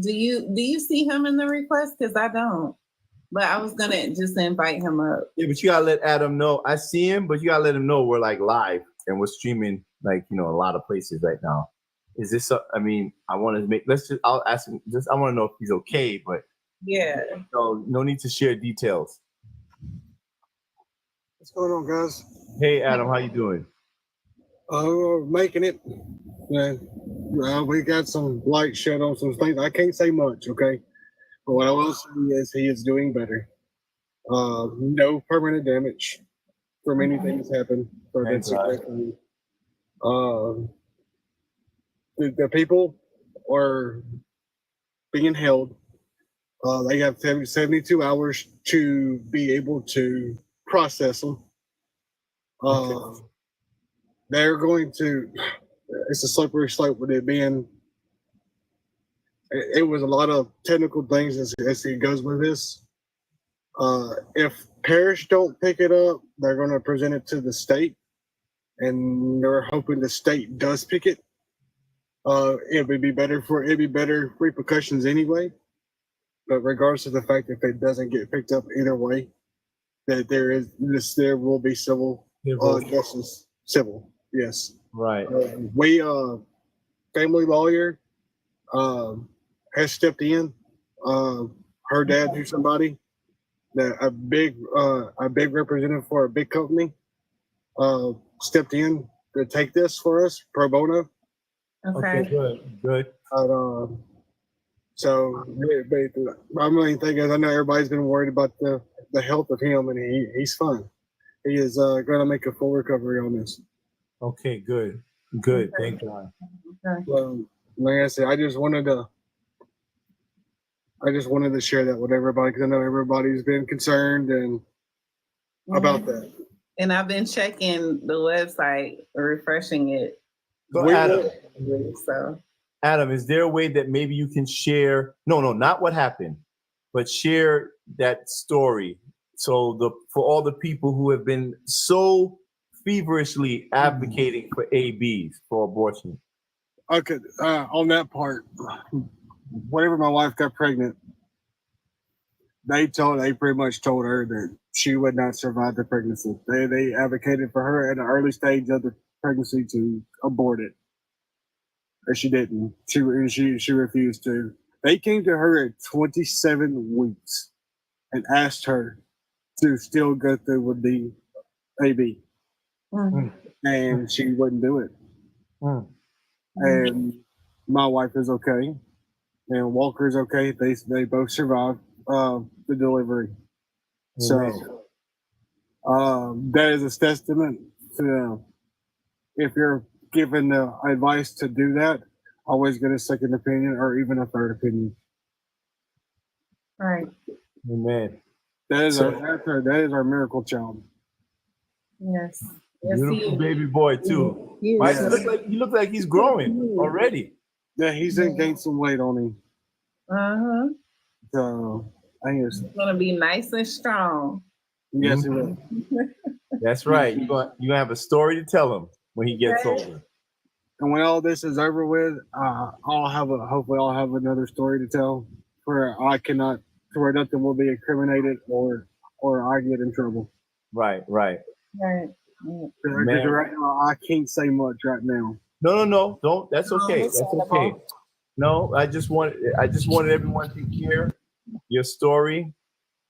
[SPEAKER 3] you.
[SPEAKER 1] Do you see him in the request? Because I don't. But I was gonna just invite him up.
[SPEAKER 2] Yeah, but you gotta let Adam know. I see him, but you gotta let him know we're like live and we're streaming like a lot of places right now. Is this? I mean, I want to make. I'll ask him. I want to know if he's okay. But
[SPEAKER 1] yeah,
[SPEAKER 2] no need to share details.
[SPEAKER 8] What's going on, guys?
[SPEAKER 2] Hey, Adam, how you doing?
[SPEAKER 8] Making it. We got some light shed on some things. I can't say much, okay? But what I will say is he is doing better. No permanent damage from anything that's happened. So that's exactly. The people are being held. They have 72 hours to be able to process them. They're going to. It's a slippery slope with it being. It was a lot of technical things as it goes with this. If Parish don't pick it up, they're going to present it to the state, and they're hoping the state does pick it. It'd be better repercussions anyway. But regardless of the fact if it doesn't get picked up either way, that there will be civil justice. Civil, yes.
[SPEAKER 2] Right.
[SPEAKER 8] We family lawyer has stepped in. Her dad knew somebody a big representative for a big company stepped in to take this for us pro bono.
[SPEAKER 1] Okay,
[SPEAKER 2] good.
[SPEAKER 8] So my main thing is I know everybody's been worried about the health of him, and he's fine. He is going to make a full recovery on this.
[SPEAKER 2] Okay, good. Thank God.
[SPEAKER 8] Okay. Like I said, I just wanted to share that with everybody because I know everybody's been concerned and about that.
[SPEAKER 1] And I've been checking the website, refreshing it.
[SPEAKER 2] Adam, is there a way that maybe you can share? No, not what happened, but share that story. So for all the people who have been so feverishly advocating for ABs, for abortion.
[SPEAKER 8] Okay, on that part, whenever my wife got pregnant, they pretty much told her that she would not survive the pregnancy. They advocated for her at an early stage of the pregnancy to abort it. And she didn't. She refused to. They came to her at 27 weeks and asked her to still go through with the AB.
[SPEAKER 1] Mm-hmm.
[SPEAKER 8] And she wouldn't do it.
[SPEAKER 2] Mm-hmm.
[SPEAKER 8] And my wife is okay. And Walker's okay. They both survived the delivery. So that is a testament to if you're given the advice to do that, always get a second opinion or even a third opinion.
[SPEAKER 1] Right.
[SPEAKER 2] Amen.
[SPEAKER 8] That is our miracle child.
[SPEAKER 1] Yes.
[SPEAKER 2] Beautiful baby boy too.
[SPEAKER 8] Yes.
[SPEAKER 2] He looks like he's growing already.
[SPEAKER 8] Yeah, he's gained some weight on him.
[SPEAKER 1] Uh-huh.
[SPEAKER 8] So I think it's
[SPEAKER 1] gonna be nice and strong.
[SPEAKER 8] Yes, it will.
[SPEAKER 2] That's right. You're gonna have a story to tell him when he gets older.
[SPEAKER 8] And when all this is over with, hopefully I'll have another story to tell where nothing will be incriminated or I get in trouble.
[SPEAKER 2] Right.
[SPEAKER 1] Right.
[SPEAKER 8] Because right now I can't say much right now.
[SPEAKER 2] No, don't. That's okay. That's okay. No, I just wanted everyone to hear your story.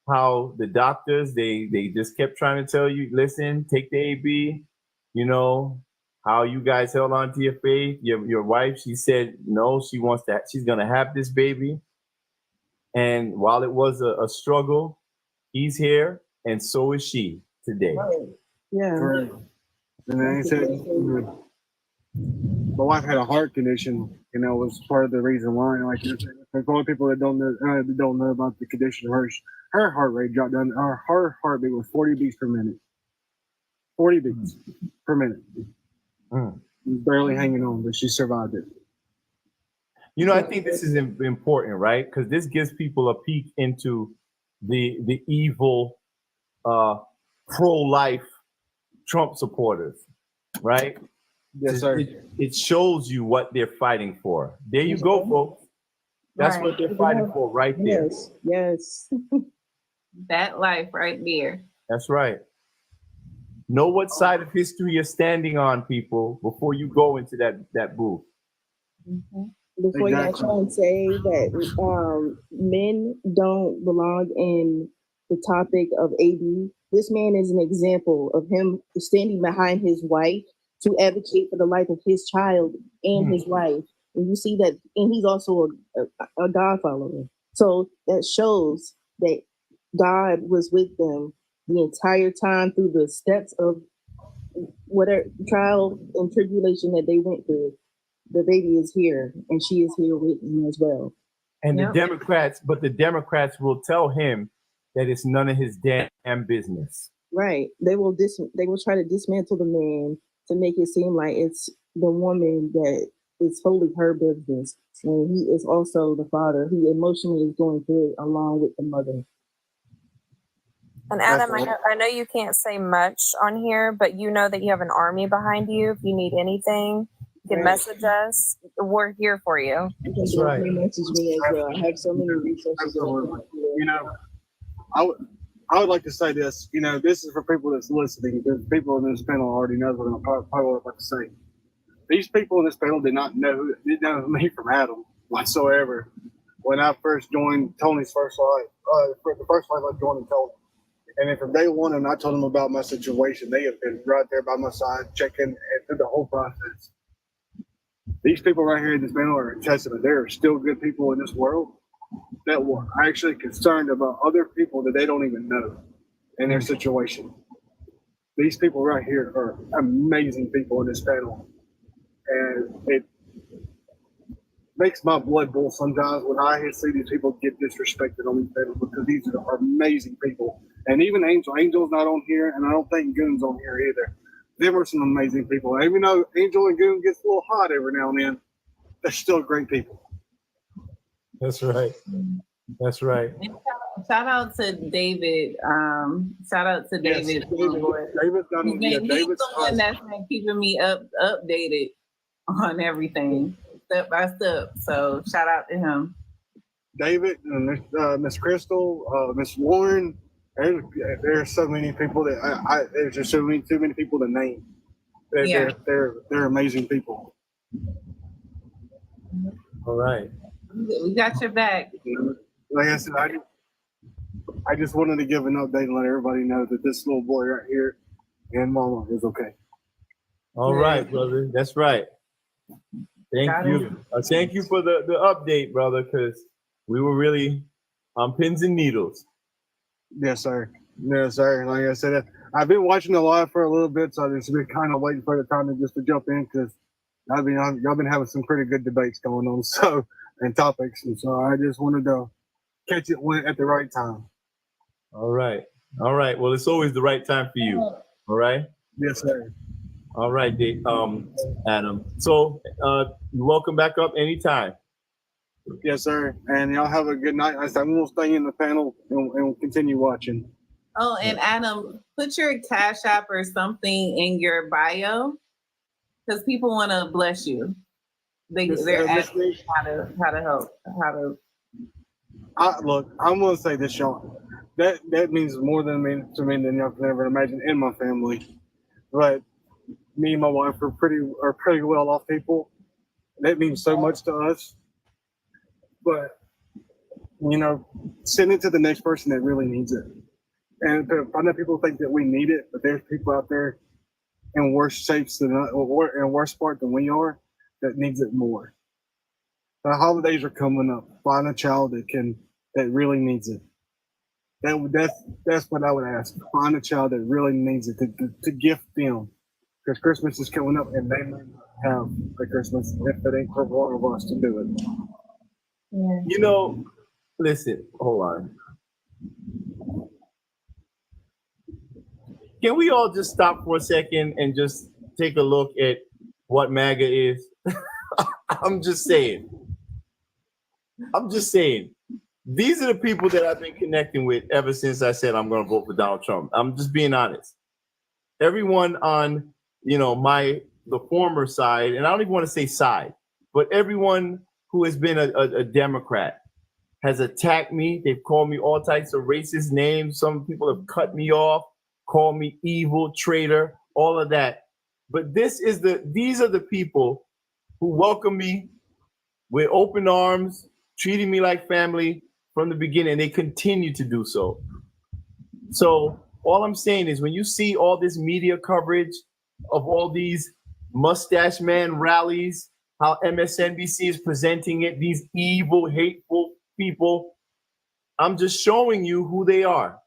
[SPEAKER 2] How the doctors they just kept trying to tell you, listen, take the AB. You know how you guys held on to your faith. Your wife, she said no. She's gonna have this baby. And while it was a struggle, he's here, and so is she today.
[SPEAKER 1] Right. Yeah.
[SPEAKER 8] Right. And then he said, my wife had a heart condition, was part of the reason why. Like, for all people that don't know about the condition of hers, her heart rate dropped down. Her heartbeat was 40 beats per minute. 40 beats per minute. Barely hanging on, but she survived it.
[SPEAKER 2] I think this is important, right? Because this gives people a peek into the evil pro-life Trump supporters, right?
[SPEAKER 8] Yes, sir.
[SPEAKER 2] It shows you what they're fighting for. There you go, folks. That's what they're fighting for right there.
[SPEAKER 22] Yes.
[SPEAKER 1] That life right there.
[SPEAKER 3] That's right. Know what side of history you're standing on, people, before you go into that booth.
[SPEAKER 22] Before y'all try and say that men don't belong in the topic of AD, this man is an example of him standing behind his wife to advocate for the life of his child and his wife. And you see that, and he's also a God follower. So that shows that God was with them the entire time through the steps of whatever trial and tribulation that they went through. The baby is here, and she is here with him as well.
[SPEAKER 3] And the Democrats will tell him that it's none of his damn business.
[SPEAKER 22] Right. They will try to dismantle the man to make it seem like it's the woman that is wholly her business. And he is also the father who emotionally is going through it along with the mother.
[SPEAKER 9] And Adam, I know you can't say much on here, but you know that you have an army behind you. If you need anything, you can message us. We're here for you.
[SPEAKER 22] That's right. Message me as well. I have so many resources.
[SPEAKER 8] You know, I would like to say this. You know, this is for people that's listening. The people in this panel already know what I'm probably about to say. These people in this panel didn't know me from Adam whatsoever. When I first joined Tony's first life, the first life I joined Tony. And then from day one, and I told them about my situation, they have been right there by my side, checking and through the whole process. These people right here in this panel are a testament. There are still good people in this world that were actually concerned about other people that they don't even know in their situation. These people right here are amazing people in this panel. And it makes my blood boil sometimes when I see these people get disrespected on these panels, because these are amazing people. And even Angel's not on here, and I don't think Goon's on here either. They were some amazing people. Even though Angel and Goon gets a little hot every now and then, they're still great people.
[SPEAKER 3] That's right. That's right.
[SPEAKER 1] Shout out to David. Shout out to David.
[SPEAKER 8] Yes, David's
[SPEAKER 1] He's the one that's been keeping me updated on everything, step by step. So shout out to him.
[SPEAKER 8] David and Miss Crystal, Miss Warren. There are so many people that there's just too many people to name. They're amazing people.
[SPEAKER 3] All right.
[SPEAKER 1] We got your back.
[SPEAKER 8] Like I said, I just wanted to give an update and let everybody know that this little boy right here and Mama is okay.
[SPEAKER 3] All right, brother. That's right. Thank you. Thank you for the update, brother, because we were really on pins and needles.
[SPEAKER 8] Yes, sir. Yes, sir. Like I said, I've been watching the live for a little bit, so I've just been kind of waiting for the time to jump in, because y'all been having some pretty good debates going on, and topics, and so I just wanted to catch it at the right time.
[SPEAKER 3] All right. All right. Well, it's always the right time for you. All right.
[SPEAKER 8] Yes, sir.
[SPEAKER 3] All right, Adam. So, welcome back up anytime.
[SPEAKER 8] Yes, sir. And y'all have a good night. I'm going to stay in the panel and we'll continue watching.
[SPEAKER 1] Oh, and Adam, put your Cash App or something in your bio, because people want to bless you. They're asking how to help.
[SPEAKER 8] Look, I'm going to say this, y'all. That means more to me than y'all can ever imagine in my family. But me and my wife are pretty well off people. That means so much to us. But, send it to the next person that really needs it. And I know people think that we need it, but there's people out there in worse shapes in worse part than we are that needs it more. The holidays are coming up. Find a child that really needs it. That's what I would ask. Find a child that really needs it to gift them, because Christmas is coming up and they may not have a Christmas if it ain't for one of us to do it.
[SPEAKER 22] Yeah.
[SPEAKER 3] Listen, hold on. Can we all just stop for a second and just take a look at what MAGA is? I'm just saying. These are the people that I've been connecting with ever since I said I'm going to vote for Donald Trump. I'm just being honest. Everyone on, the former side, and I don't even want to say side, but everyone who has been a Democrat, has attacked me. They've called me all types of racist names. Some people have cut me off, called me evil, traitor, all of that. But these are the people who welcome me with open arms, treating me like family from the beginning. They continue to do so. So all I'm saying is when you see all this media coverage of all these mustache man rallies, how MSNBC is presenting it, these evil, hateful people, I'm just showing you who they are.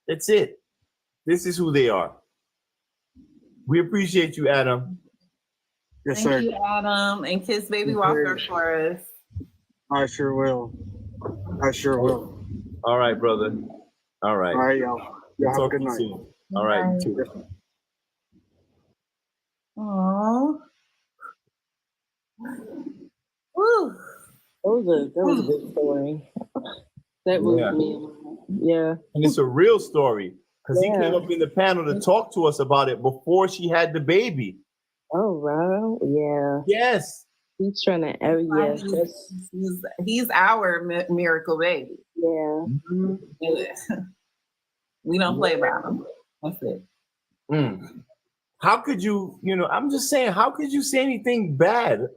[SPEAKER 3] That's it. This is who they are. We appreciate you, Adam.
[SPEAKER 8] Yes,
[SPEAKER 1] Thank
[SPEAKER 8] sir.
[SPEAKER 1] you, Adam. And kiss baby Walker for us.
[SPEAKER 8] I sure will. I sure will.
[SPEAKER 3] All right, brother. All right.
[SPEAKER 8] All right, y'all. Y'all have a good night.
[SPEAKER 3] Soon. All right, you too.
[SPEAKER 1] Aww. Woo.
[SPEAKER 22] That was a good story. That moved me. Yeah.
[SPEAKER 3] And it's a real story because he came up in the panel to talk to us about it before she had the baby.
[SPEAKER 22] Oh, wow. Yeah.
[SPEAKER 3] Yes.
[SPEAKER 22] He's trying to,
[SPEAKER 1] He's our miracle baby.
[SPEAKER 22] Yeah.
[SPEAKER 1] We don't play about him. That's it.
[SPEAKER 3] How could you, I'm just saying, how could you say anything bad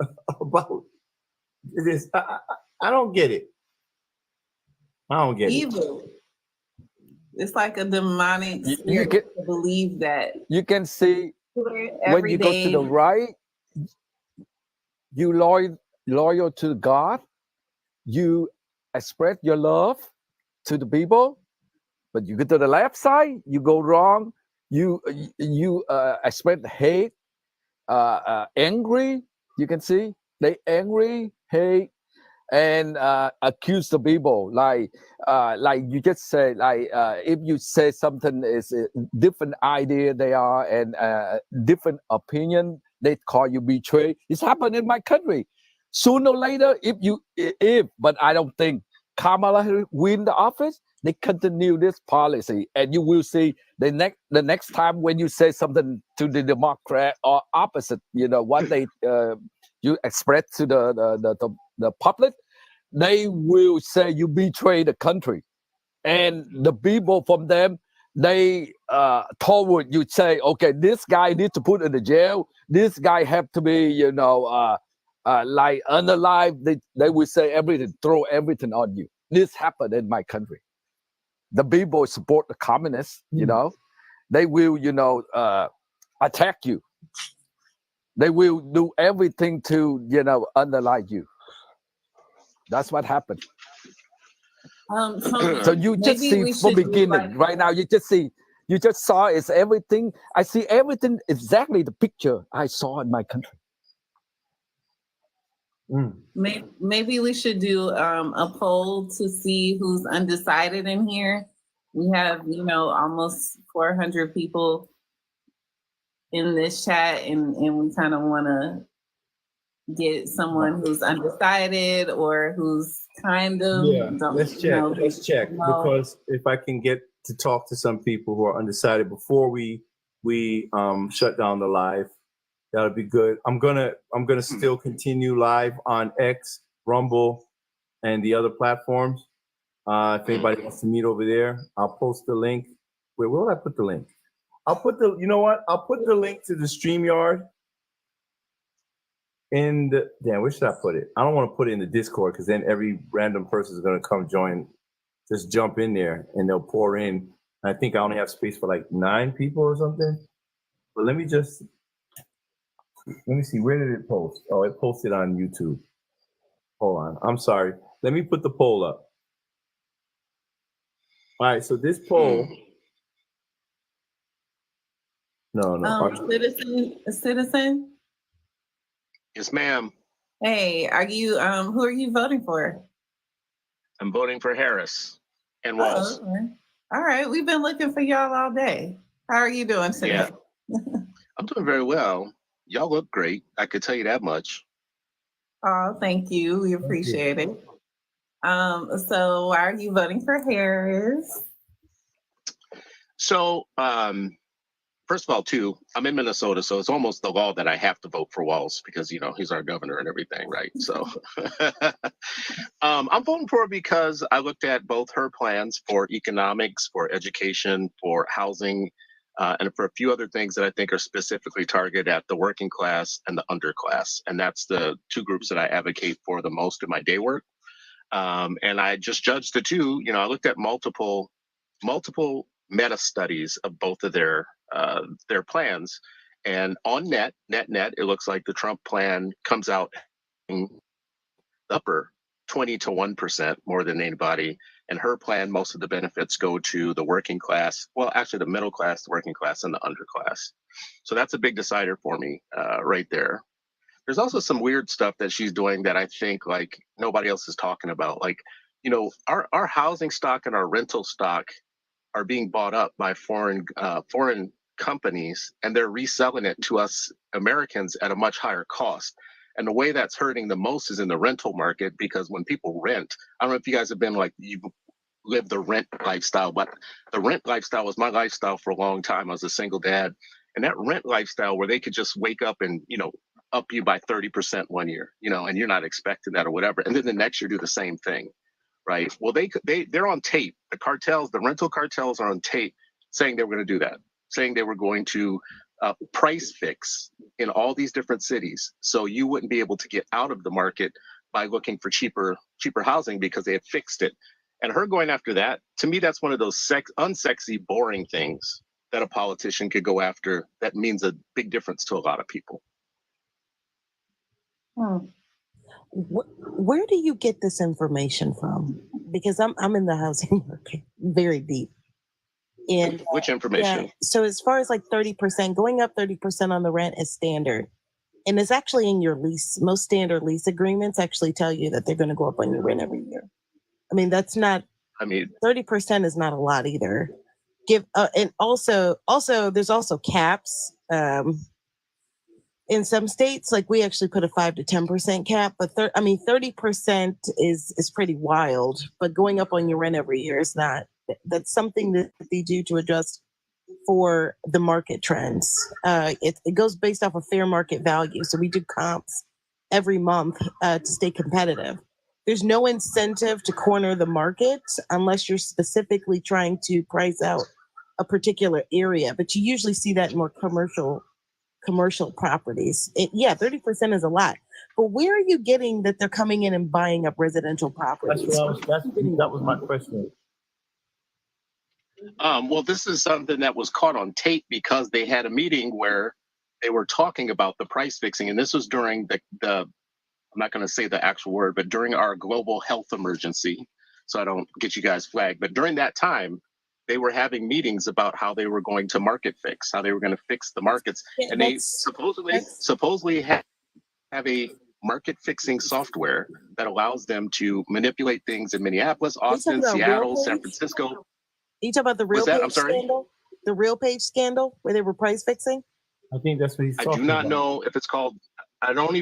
[SPEAKER 3] about this? I don't get it. I don't get
[SPEAKER 1] Evil. It's like a demonic
[SPEAKER 16] You
[SPEAKER 1] spirit
[SPEAKER 16] can-
[SPEAKER 1] to believe that.
[SPEAKER 16] You can see when
[SPEAKER 1] Every
[SPEAKER 16] you go to the
[SPEAKER 1] day.
[SPEAKER 16] right, you loyal to God, you express your love to the people, but you go to the left side, you go wrong, you express hate, angry. You can see they angry, hate, and accuse the people like you just say if you say something is a different idea they are and different opinion, they call you betray. It's happened in my country. Sooner or later, but I don't think Kamala win the office, they continue this policy, and you will see the next time when you say something to the Democrat or opposite, what they you express to the public, they will say you betray the country, and the people from them, they told you say, okay, this guy needs to put in the jail, this guy have to be like unalive. They will say everything, throw everything on you. This happened in my country. The people support the communists, they will attack you. They will do everything to underlie you. That's what happened. So you just see from beginning right now. You just saw it's everything. I see everything exactly the picture I saw in my country.
[SPEAKER 1] Maybe we should do a poll to see who's undecided in here. We have, almost 400 people in this chat, and we kind of want to get someone who's undecided or who's kind of.
[SPEAKER 3] Let's check because if I can get to talk to some people who are undecided before we shut down the live, that'll be good. I'm gonna still continue live on X, Rumble, and the other platforms. If anybody wants to meet over there, I'll post the link. Wait, where would I put the link? I'll put the link to the StreamYard in the, where should I put it? I don't want to put it in the Discord because then every random person is going to come join, just jump in there and they'll pour in. I think I only have space for like 9 people or something. But let me see, where did it post? Oh, it posted on YouTube. Hold on, I'm sorry. Let me put the poll up. All right, so this poll. No.
[SPEAKER 1] Citizen.
[SPEAKER 10] Yes, ma'am.
[SPEAKER 1] Hey, are you? Who are you voting for?
[SPEAKER 10] I'm voting for Harris and Walz.
[SPEAKER 1] Oh, okay. All right, we've been looking for y'all all day. How are you doing today?
[SPEAKER 10] Yeah. I'm doing very well. Y'all look great. I could tell you that much.
[SPEAKER 1] Oh, thank you. We appreciate it. So why are you voting for Harris?
[SPEAKER 10] So, first of all, too, I'm in Minnesota, so it's almost the law that I have to vote for Walz because, you know, he's our governor and everything, right? So I'm voting for her because I looked at both her plans for economics, for education, for housing, and for a few other things that I think are specifically targeted at the working class and the underclass. And that's the two groups that I advocate for the most in my day work. And I just judged the two. You know, I looked at multiple meta studies of both of their plans, and on net, it looks like the Trump plan comes out in the upper 20 to 1% more than anybody. And her plan, most of the benefits go to the working class. Well, actually, the middle class, the working class, and the underclass. So that's a big decider for me right there. There's also some weird stuff that she's doing that I think like nobody else is talking about. Like, you know, our housing stock and our rental stock are being bought up by foreign companies, and they're reselling it to us Americans at a much higher cost. And the way that's hurting the most is in the rental market, because when people rent, I don't know if you guys have been like, you live the rent lifestyle, but the rent lifestyle was my lifestyle for a long time. I was a single dad, and that rent lifestyle where they could just wake up and, you know, up you by 30% one year, you know, and you're not expecting that or whatever. And then the next year do the same thing. Right. Well, they're on tape. The cartels, the rental cartels are on tape saying they were going to do that, saying they were going to price fix in all these different cities. So you wouldn't be able to get out of the market by looking for cheaper housing because they had fixed it. And her going after that, to me, that's one of those unsexy, boring things that a politician could go after. That means a big difference to a lot of people.
[SPEAKER 13] Where do you get this information from? Because I'm in the housing market very deep. And
[SPEAKER 10] which information?
[SPEAKER 13] Yeah, so as far as like 30%, going up 30% on the rent is standard. And it's actually in your lease. Most standard lease agreements actually tell you that they're going to go up on your rent every year. I mean, that's not, 30% is not a lot either. And also there's also caps. In some states, like we actually put a 5 to 10% cap, but 30% is pretty wild. But going up on your rent every year is not. That's something that they do to adjust for the market trends. It goes based off of fair market value. So we do comps every month to stay competitive. There's no incentive to corner the market unless you're specifically trying to price out a particular area. But you usually see that in more commercial properties. 30% is a lot. But where are you getting that they're coming in and buying up residential properties?
[SPEAKER 3] That was my question.
[SPEAKER 10] Well, this is something that was caught on tape because they had a meeting where they were talking about the price fixing. And this was during the I'm not going to say the actual word, but during our global health emergency. So I don't get you guys flagged. But during that time, they were having meetings about how they were going to market fix, how they were going to fix the markets. And they supposedly have a market fixing software that allows them to manipulate things in Minneapolis, Austin, Seattle, San Francisco.
[SPEAKER 13] Are you talking about the real page scandal? The real page scandal where they were price fixing?
[SPEAKER 3] I think that's what he's talking about.
[SPEAKER 10] I do not know if it's called, I don't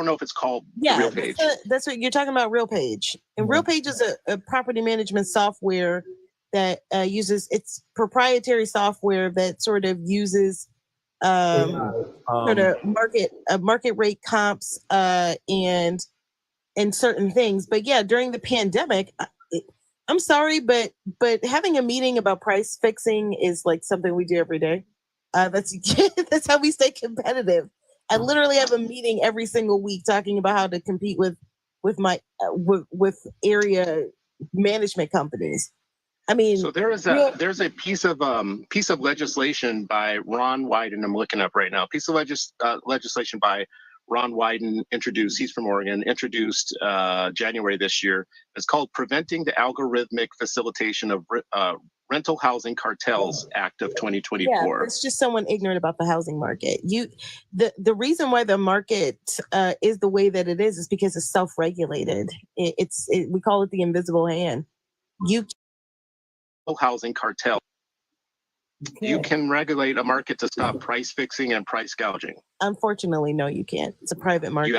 [SPEAKER 10] know if it's called Real Page.
[SPEAKER 13] That's what you're talking about, Real Page. And Real Page is a property management software that uses, it's proprietary software that sort of uses sort of market rate comps and certain things. But yeah, during the pandemic, I'm sorry, but having a meeting about price fixing is like something we do every day. That's how we stay competitive. I literally have a meeting every single week talking about how to compete with my with area management companies. I mean,
[SPEAKER 10] so there's a piece of legislation by Ron Wyden. I'm looking up right now. Piece of legislation by Ron Wyden he's from Oregon, introduced January this year. It's called Preventing the Algorithmic Facilitation of Rental Housing Cartels Act of 2024.
[SPEAKER 13] Yeah, it's just someone ignorant about the housing market. The reason why the market is the way that it is because it's self-regulated. We call it the invisible hand.
[SPEAKER 10] Housing cartel. You can regulate a market to stop price fixing and price gouging.
[SPEAKER 13] Unfortunately, no, you can't. It's a private market.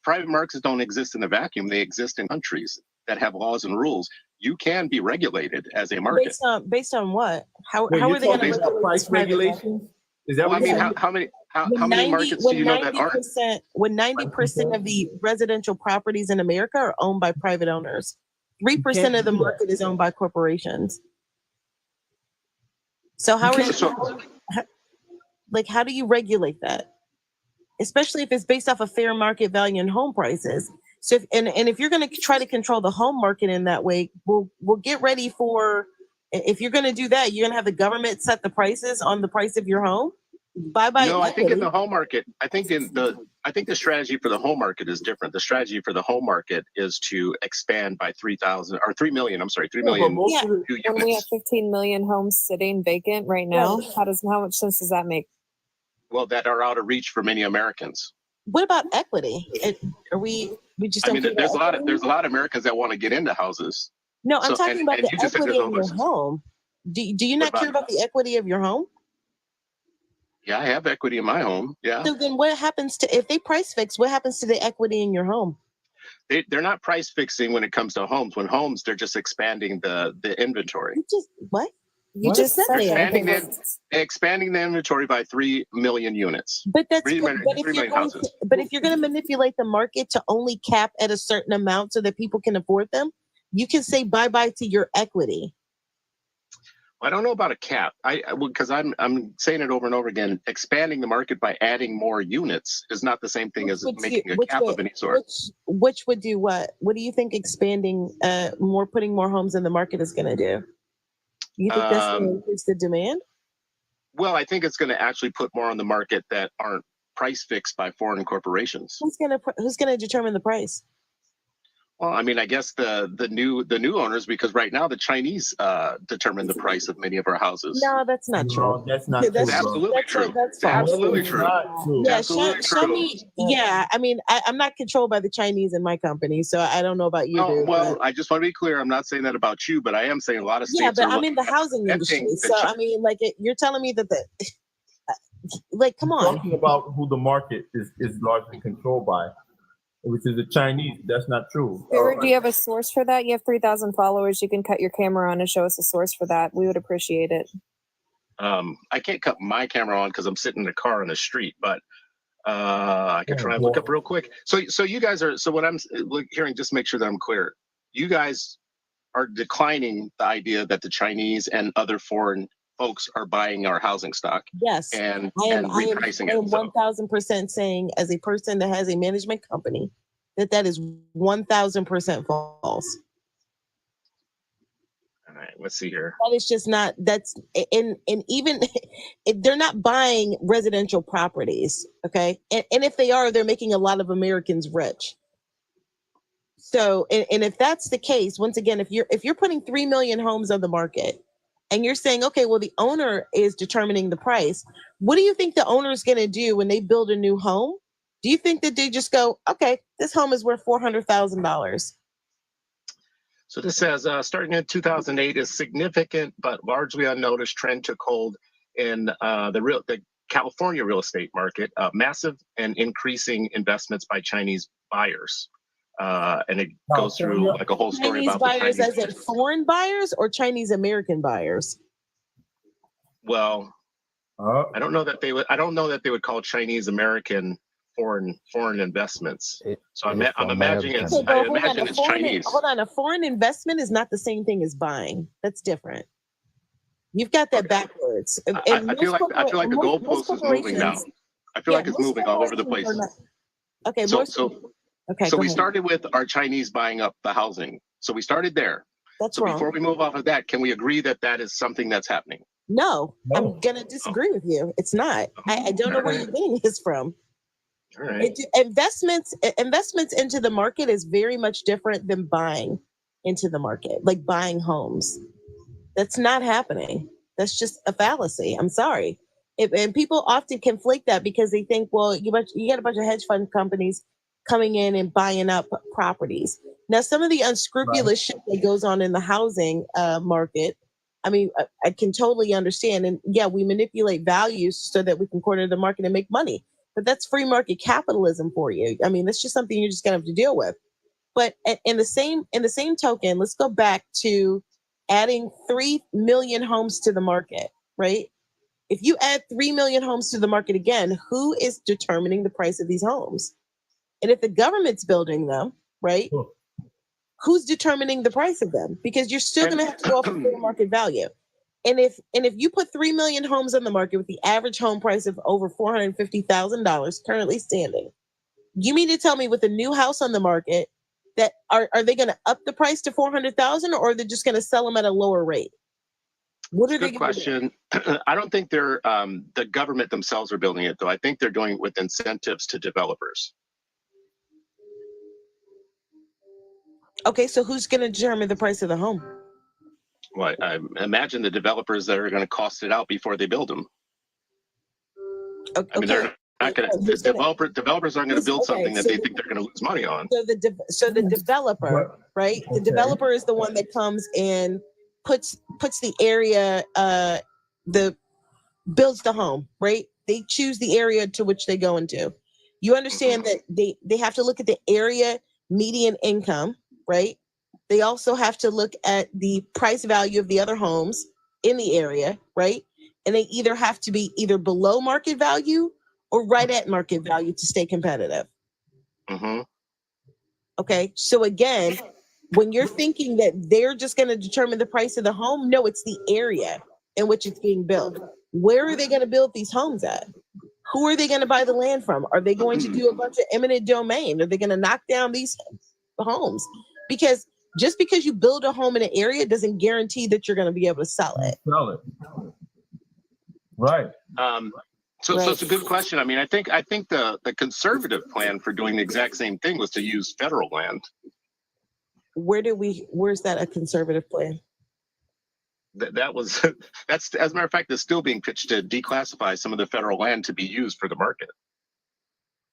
[SPEAKER 10] Private markets don't exist in a vacuum. They exist in countries that have laws and rules, you can be regulated as a market.
[SPEAKER 13] Based on what? How
[SPEAKER 3] Wait,
[SPEAKER 13] are
[SPEAKER 3] you're
[SPEAKER 13] they going to
[SPEAKER 3] talking about
[SPEAKER 13] regulate
[SPEAKER 3] price
[SPEAKER 13] this private
[SPEAKER 3] regulations? Is that
[SPEAKER 10] Well, I
[SPEAKER 3] what
[SPEAKER 10] mean,
[SPEAKER 3] you're saying?
[SPEAKER 10] how many markets do you know that aren't?
[SPEAKER 13] When 90% of the residential properties in America are owned by private owners, 3% of the market is owned by corporations. So how are you? Like, how do you regulate that? Especially if it's based off of fair market value and home prices. So, if you're going to try to control the home market in that way, we'll get ready for. If you're going to do that, you're going to have the government set the prices on the price of your home. Bye bye.
[SPEAKER 10] No, I think in the home market, I think the strategy for the home market is different. The strategy for the home market is to expand by 3 million. I'm sorry, 3 million.
[SPEAKER 9] Yeah. When we have 15 million homes sitting vacant right now, how much sense does that make?
[SPEAKER 10] Well, that are out of reach for many Americans.
[SPEAKER 13] What about equity? We just don't.
[SPEAKER 10] I mean, there's a lot of Americans that want to get into houses.
[SPEAKER 13] No, I'm talking about the equity in your home. Do you not care about the equity of your home?
[SPEAKER 10] Yeah, I have equity in my home. Yeah.
[SPEAKER 13] So then what happens if they price fix, what happens to the equity in your home?
[SPEAKER 10] They're not price fixing when it comes to homes. When homes, they're just expanding the inventory.
[SPEAKER 13] What?
[SPEAKER 9] You just said
[SPEAKER 10] expanding the inventory by 3 million units.
[SPEAKER 13] But that's
[SPEAKER 10] Three million houses.
[SPEAKER 13] But if you're going to manipulate the market to only cap at a certain amount so that people can afford them, you can say bye-bye to your equity.
[SPEAKER 10] I don't know about a cap. Because I'm saying it over and over again. Expanding the market by adding more units is not the same thing as making a cap of any sort.
[SPEAKER 13] Which would do what? What do you think expanding putting more homes in the market is going to do? You think that's going to increase the demand?
[SPEAKER 10] Well, I think it's going to actually put more on the market that aren't price fixed by foreign corporations.
[SPEAKER 13] Who's going to determine the price?
[SPEAKER 10] Well, I mean, I guess the new owners, because right now the Chinese determine the price of many of our houses.
[SPEAKER 13] No, that's not true.
[SPEAKER 3] No, that's not true.
[SPEAKER 10] That's absolutely true.
[SPEAKER 13] That's
[SPEAKER 10] absolutely true.
[SPEAKER 13] Yeah,
[SPEAKER 10] absolutely
[SPEAKER 13] show me. Yeah, I mean, I'm not controlled by the Chinese in my company, so I don't know about you.
[SPEAKER 10] Well, I just want to be clear. I'm not saying that about you, but I am saying a lot of states.
[SPEAKER 13] Yeah, but I'm in the housing industry, so I mean, you're telling me that come on.
[SPEAKER 3] Talking about who the market is largely controlled by, which is the Chinese. That's not true.
[SPEAKER 9] Do you have a source for that? You have 3,000 followers. You can cut your camera on and show us a source for that. We would appreciate it.
[SPEAKER 10] I can't cut my camera on because I'm sitting in the car on the street, but I can try and look up real quick. So you guys are. So what I'm hearing, just make sure that I'm clear. You guys are declining the idea that the Chinese and other foreign folks are buying our housing stock.
[SPEAKER 13] Yes,
[SPEAKER 10] and
[SPEAKER 13] I
[SPEAKER 10] repricing
[SPEAKER 13] am 1,000% saying, as a person that has a management company, that is 1,000% false.
[SPEAKER 10] All right, let's see here.
[SPEAKER 13] That is just not. That's and even they're not buying residential properties. Okay, and if they are, they're making a lot of Americans rich. So, and if that's the case, once again, if you're putting 3 million homes on the market. And you're saying, okay, well, the owner is determining the price. What do you think the owner is going to do when they build a new home? Do you think that they just go, okay, this home is worth $400,000?
[SPEAKER 10] So this says, starting in 2008, a significant but largely unnoticed trend took hold in the California real estate market. Massive and increasing investments by Chinese buyers. And it goes through like a whole story
[SPEAKER 13] Chinese
[SPEAKER 10] about
[SPEAKER 13] buyers,
[SPEAKER 10] the Chinese
[SPEAKER 13] as in foreign buyers or Chinese American buyers?
[SPEAKER 10] Well, I don't know that they would call Chinese American foreign investments. So I'm imagining it's Chinese.
[SPEAKER 13] Hold on, a foreign investment is not the same thing as buying. That's different. You've got that backwards.
[SPEAKER 10] I feel like the goalpost is moving now. I feel like it's moving all over the place.
[SPEAKER 13] Okay,
[SPEAKER 10] so we started with our Chinese buying up the housing. So we started there.
[SPEAKER 13] That's wrong.
[SPEAKER 10] Before we move off of that, can we agree that that is something that's happening?
[SPEAKER 13] No, I'm going to disagree with you. It's not. I don't know where you're getting this from.
[SPEAKER 10] All right.
[SPEAKER 13] Investments into the market is very much different than buying into the market, like buying homes. That's not happening. That's just a fallacy. I'm sorry. And people often conflate that because they think, well, you got a bunch of hedge fund companies coming in and buying up properties. Now, some of the unscrupulous shit that goes on in the housing market, I mean, I can totally understand. And yeah, we manipulate values so that we can corner the market and make money. But that's free market capitalism for you. I mean, that's just something you're just going to have to deal with. But in the same token, let's go back to adding 3 million homes to the market, right? If you add 3 million homes to the market again, who is determining the price of these homes? And if the government's building them, right? Who's determining the price of them? Because you're still going to have to go off of fair market value. And if you put 3 million homes on the market with the average home price of over $450,000 currently standing, you mean to tell me with a new house on the market that are they going to up the price to 400,000 or are they just going to sell them at a lower rate? What are they?
[SPEAKER 10] Good question. I don't think they're the government themselves are building it, though. I think they're doing it with incentives to developers.
[SPEAKER 13] Okay, so who's going to determine the price of the home?
[SPEAKER 10] Well, I imagine the developers that are going to cost it out before they build them.
[SPEAKER 13] Okay.
[SPEAKER 10] I mean, they're not going to. Developers aren't going to build something that they think they're going to lose money on.
[SPEAKER 13] So the developer, right? The developer is the one that comes and puts the area, builds the home, right? They choose the area to which they go into. You understand that they have to look at the area median income, right? They also have to look at the price value of the other homes in the area, right? And they either have to be either below market value or right at market value to stay competitive.
[SPEAKER 10] Mm-hmm.
[SPEAKER 13] Okay, so again, when you're thinking that they're just going to determine the price of the home, no, it's the area in which it's being built. Where are they going to build these homes at? Who are they going to buy the land from? Are they going to do a bunch of eminent domain? Are they going to knock down these homes? Because just because you build a home in an area doesn't guarantee that you're going to be able to sell it.
[SPEAKER 3] Right.
[SPEAKER 10] So it's a good question. I mean, I think the conservative plan for doing the exact same thing was to use federal land.
[SPEAKER 13] Where's that a conservative plan?
[SPEAKER 10] That's as a matter of fact, it's still being pitched to declassify some of the federal land to be used for the market.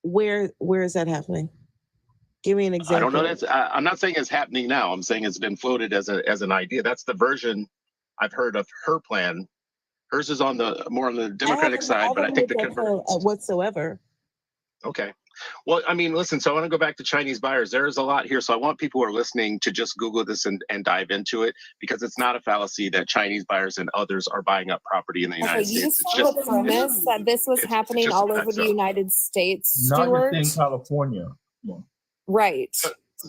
[SPEAKER 13] Where is that happening? Give me an example.
[SPEAKER 10] I don't know. I'm not saying it's happening now. I'm saying it's been floated as an idea. That's the version I've heard of her plan. Hers is more on the Democratic side, but I think
[SPEAKER 13] whatsoever.
[SPEAKER 10] Okay. Well, I mean, listen, so I want to go back to Chinese buyers. There is a lot here. So I want people who are listening to just Google this and dive into it, because it's not a fallacy that Chinese buyers and others are buying up property in the United States.
[SPEAKER 9] You saw the premise that this was happening all over the United States, Stuart?
[SPEAKER 3] Not just in California.
[SPEAKER 9] Right.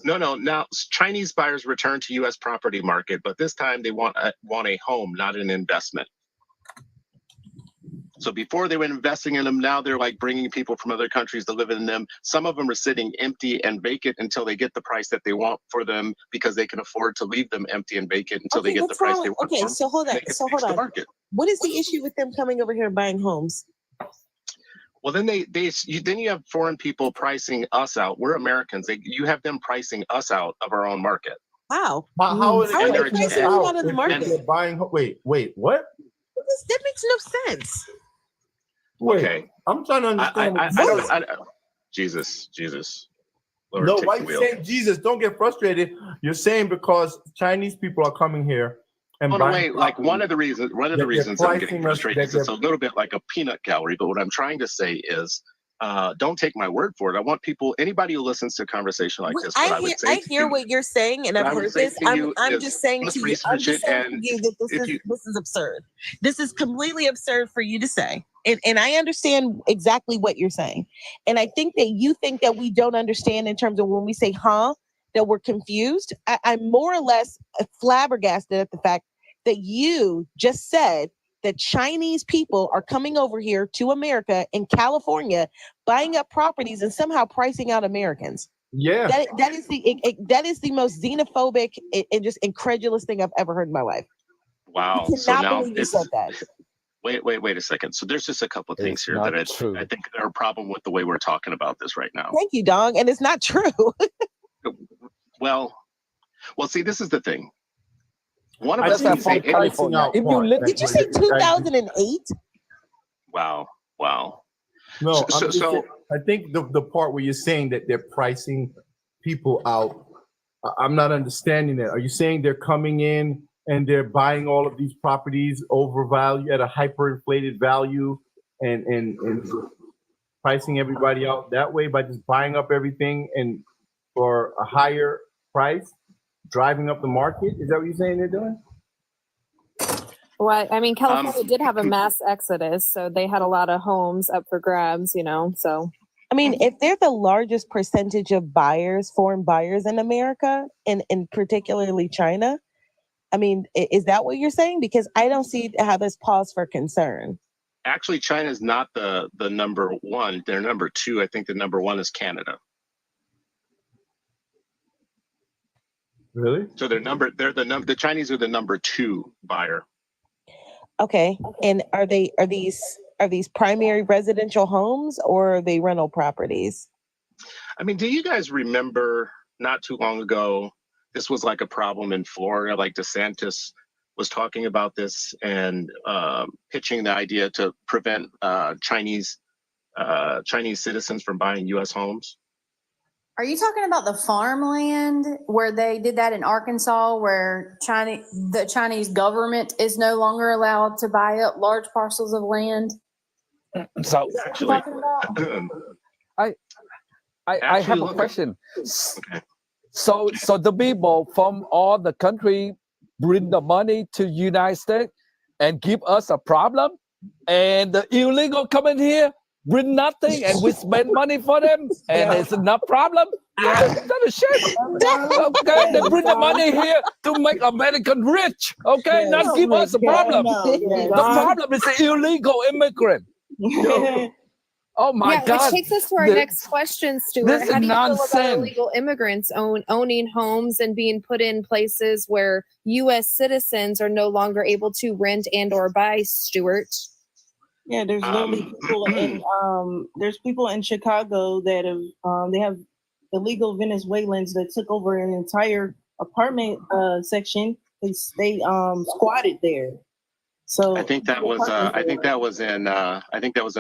[SPEAKER 10] No. Now, Chinese buyers return to U.S. property market, but this time they want a home, not an investment. So before they were investing in them, now they're like bringing people from other countries to live in them. Some of them are sitting empty and vacant until they get the price that they want for them, because they can afford to leave them empty and vacant until they get the price they want.
[SPEAKER 13] Okay, so hold on. What is the issue with them coming over here and buying homes?
[SPEAKER 10] Well, then you have foreign people pricing us out. We're Americans. You have them pricing us out of our own market.
[SPEAKER 13] How?
[SPEAKER 3] How are they
[SPEAKER 13] pricing you out of the market?
[SPEAKER 3] Buying? Wait, what?
[SPEAKER 13] That makes no sense.
[SPEAKER 3] Wait,
[SPEAKER 10] okay,
[SPEAKER 3] I'm trying to understand.
[SPEAKER 10] Jesus. Lord,
[SPEAKER 3] no, why you saying Jesus? Don't get frustrated. You're saying because Chinese people are coming here and buying.
[SPEAKER 10] Like one of the reasons I'm getting frustrated is it's a little bit like a peanut gallery. But what I'm trying to say is, don't take my word for it. I want anybody who listens to a conversation like this.
[SPEAKER 13] I hear what you're saying, and I've heard this. I'm just saying to you that this is absurd. This is completely absurd for you to say. And I understand exactly what you're saying. And I think that you think that we don't understand in terms of when we say, that we're confused. I'm more or less flabbergasted at the fact that you just said that Chinese people are coming over here to America in California, buying up properties and somehow pricing out Americans.
[SPEAKER 3] Yeah.
[SPEAKER 13] That is the most xenophobic and just incredulous thing I've ever heard in my life.
[SPEAKER 10] Wow.
[SPEAKER 13] So now you said that.
[SPEAKER 10] Wait a second. So there's just a couple of things here that I think are a problem with the way we're talking about this right now.
[SPEAKER 13] Thank you, dog. And it's not true.
[SPEAKER 10] Well, see, this is the thing. One of us can say anything.
[SPEAKER 13] Did you say 2008?
[SPEAKER 10] Wow.
[SPEAKER 3] No, I think the part where you're saying that they're pricing people out, I'm not understanding that. Are you saying they're coming in and they're buying all of these properties overvalued at a hyperinflated value and pricing everybody out that way by just buying up everything and for a higher price, driving up the market. Is that what you're saying they're doing?
[SPEAKER 9] Well, I mean, California did have a mass exodus, so they had a lot of homes up for grabs, so.
[SPEAKER 13] I mean, if they're the largest percentage of buyers, foreign buyers in America, and particularly China, I mean, is that what you're saying? Because I don't see how there's pause for concern.
[SPEAKER 10] Actually, China's not the number one. They're number two. I think the number one is Canada.
[SPEAKER 3] Really?
[SPEAKER 10] So the Chinese are the number two buyer.
[SPEAKER 13] Okay. And are these primary residential homes or are they rental properties?
[SPEAKER 10] I mean, do you guys remember not too long ago, this was like a problem in Florida, like DeSantis was talking about this and pitching the idea to prevent Chinese citizens from buying U.S. homes?
[SPEAKER 14] Are you talking about the farmland where they did that in Arkansas, where the Chinese government is no longer allowed to buy up large parcels of land?
[SPEAKER 16] So
[SPEAKER 10] actually,
[SPEAKER 16] I have a question. So the people from all the country bring the money to United States and give us a problem, and the illegal come in here, bring nothing, and we spend money for them, and it's enough problem. That is shit. Okay, they bring the money here to make American rich. Okay, not give us a problem. The problem is the illegal immigrant. Oh my God!
[SPEAKER 9] Which takes us to our next question, Stuart.
[SPEAKER 16] This
[SPEAKER 9] How
[SPEAKER 16] is
[SPEAKER 9] do you feel
[SPEAKER 16] nonsense.
[SPEAKER 9] about illegal immigrants owning homes and being put in places where U.S. citizens are no longer able to rent and or buy, Stuart?
[SPEAKER 22] Yeah, there's literally people in Chicago that have they have illegal Venezuelans that took over an entire apartment section. They squatted there. So
[SPEAKER 10] I think that was in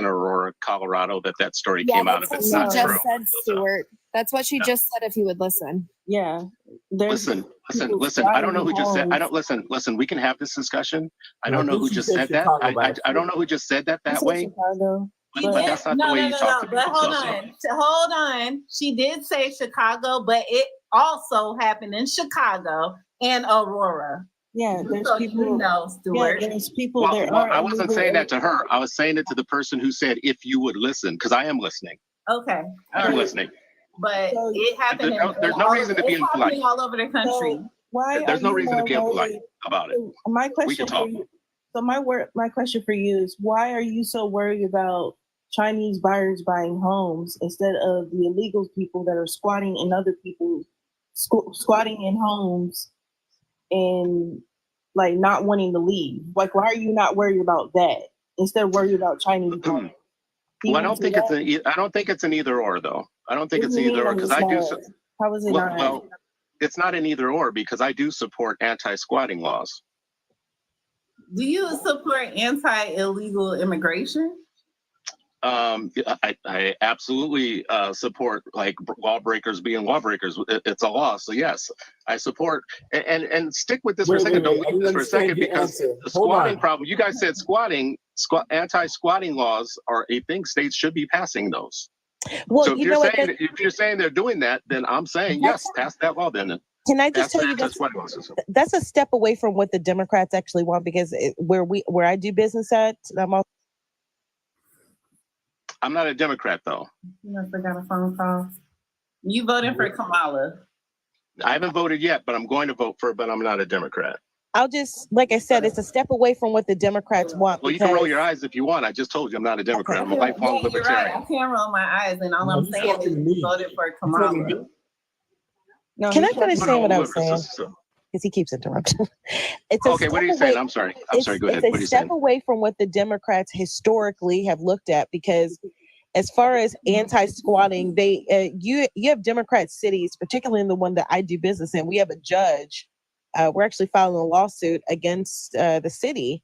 [SPEAKER 10] Aurora, Colorado, that story came out. If it's not true,
[SPEAKER 9] said, Stuart. That's what she just said. If you would listen.
[SPEAKER 22] Yeah.
[SPEAKER 10] Listen. I don't know who just said. I don't listen. We can have this discussion. I don't know who just said that. I don't know who just said that way.
[SPEAKER 22] Chicago.
[SPEAKER 10] But that's not the way you talk to
[SPEAKER 1] But
[SPEAKER 10] people.
[SPEAKER 1] hold on. She did say Chicago, but it also happened in Chicago and Aurora.
[SPEAKER 22] Yeah, there's
[SPEAKER 1] so
[SPEAKER 22] people.
[SPEAKER 1] Stuart.
[SPEAKER 22] Yeah, there's people.
[SPEAKER 10] Well, I wasn't saying that to her. I was saying it to the person who said, "If you would listen," because I am listening.
[SPEAKER 1] Okay,
[SPEAKER 10] I'm listening.
[SPEAKER 1] But it happened.
[SPEAKER 10] There's no reason to be impolite.
[SPEAKER 1] All over the country.
[SPEAKER 10] There's no reason to be impolite about it.
[SPEAKER 22] My question
[SPEAKER 10] We can talk.
[SPEAKER 22] for you, my question for you is, why are you so worried about Chinese buyers buying homes instead of the illegal people that are squatting in other people's squatting in homes and like not wanting to leave? Like, why are you not worried about that instead of worried about Chinese buyers?
[SPEAKER 10] Well, I don't think it's an either or though. I don't think it's an either or because I do.
[SPEAKER 22] How is it not?
[SPEAKER 10] Well, it's not an either or because I do support anti-squatting laws.
[SPEAKER 1] Do you support anti-illegal immigration?
[SPEAKER 10] I absolutely support like lawbreakers being lawbreakers. It's a law, so yes, I support. And stick with this for a second. Don't leave this for a second because the squatting problem. You guys said anti-squatting laws are a thing. States should be passing those.
[SPEAKER 13] Well,
[SPEAKER 10] so if you're saying they're doing that, then I'm saying yes, pass that law. Then
[SPEAKER 13] can I just tell you that's a step away from what the Democrats actually want, because where I do business at,
[SPEAKER 10] I'm not a Democrat though.
[SPEAKER 1] You must have got a phone call. You voted for Kamala.
[SPEAKER 10] I haven't voted yet, but I'm going to vote for her, but I'm not a Democrat.
[SPEAKER 13] I'll just, like I said, it's a step away from what the Democrats want.
[SPEAKER 10] Well, you can roll your eyes if you want. I just told you I'm not a Democrat. I'm a lifelong libertarian.
[SPEAKER 1] Right. I can't roll my eyes, and all I'm saying is you voted for Kamala.
[SPEAKER 13] No, can I finish saying what I was saying? Because he keeps interrupting.
[SPEAKER 10] Okay, what are you saying? I'm sorry. Go ahead.
[SPEAKER 13] It's a step away from what the Democrats historically have looked at, because as far as anti-squatting, you have Democrat cities, particularly in the one that I do business in. We have a judge. We're actually filing a lawsuit against the city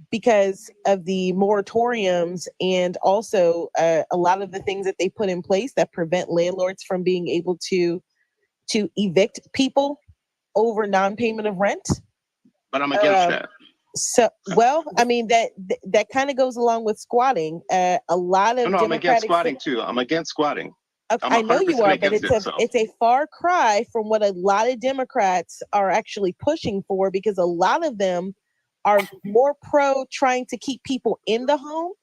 [SPEAKER 13] because of the moratoriums and also a lot of the things that they put in place that prevent landlords from being able to evict people over non-payment of rent.
[SPEAKER 10] But I'm against that.
[SPEAKER 13] So, well, I mean, that kind of goes along with squatting. A lot of
[SPEAKER 10] I'm against squatting too. I'm against squatting. I'm
[SPEAKER 13] I know you
[SPEAKER 10] 100%
[SPEAKER 13] are, but
[SPEAKER 10] against it. So
[SPEAKER 13] it's a far cry from what a lot of Democrats are actually pushing for, because a lot of them are more pro trying to keep people in the home,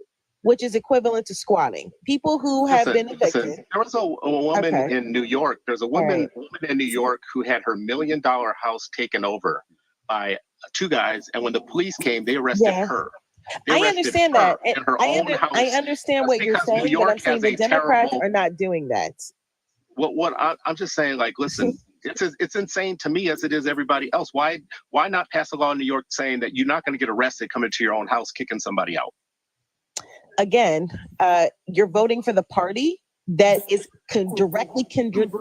[SPEAKER 13] which is equivalent to squatting. People who have been evicted.
[SPEAKER 10] listen, there was a woman
[SPEAKER 13] Okay.
[SPEAKER 10] in New York. There's a woman in New York who had her $1 million house taken over by two guys, and when the police came, they arrested her. They
[SPEAKER 13] I
[SPEAKER 10] arrested
[SPEAKER 13] understand
[SPEAKER 10] her
[SPEAKER 13] that.
[SPEAKER 10] in her own house.
[SPEAKER 13] I understand
[SPEAKER 10] Just
[SPEAKER 13] what you're
[SPEAKER 10] because New
[SPEAKER 13] saying, but
[SPEAKER 10] York
[SPEAKER 13] I'm saying
[SPEAKER 10] has
[SPEAKER 13] the
[SPEAKER 10] a
[SPEAKER 13] Democrats
[SPEAKER 10] terrible.
[SPEAKER 13] are not doing that.
[SPEAKER 10] I'm just saying, like, listen, it's insane to me as it is everybody else. Why not pass a law in New York saying that you're not going to get arrested coming to your own house kicking somebody out?
[SPEAKER 13] Again, you're voting for the party that is directly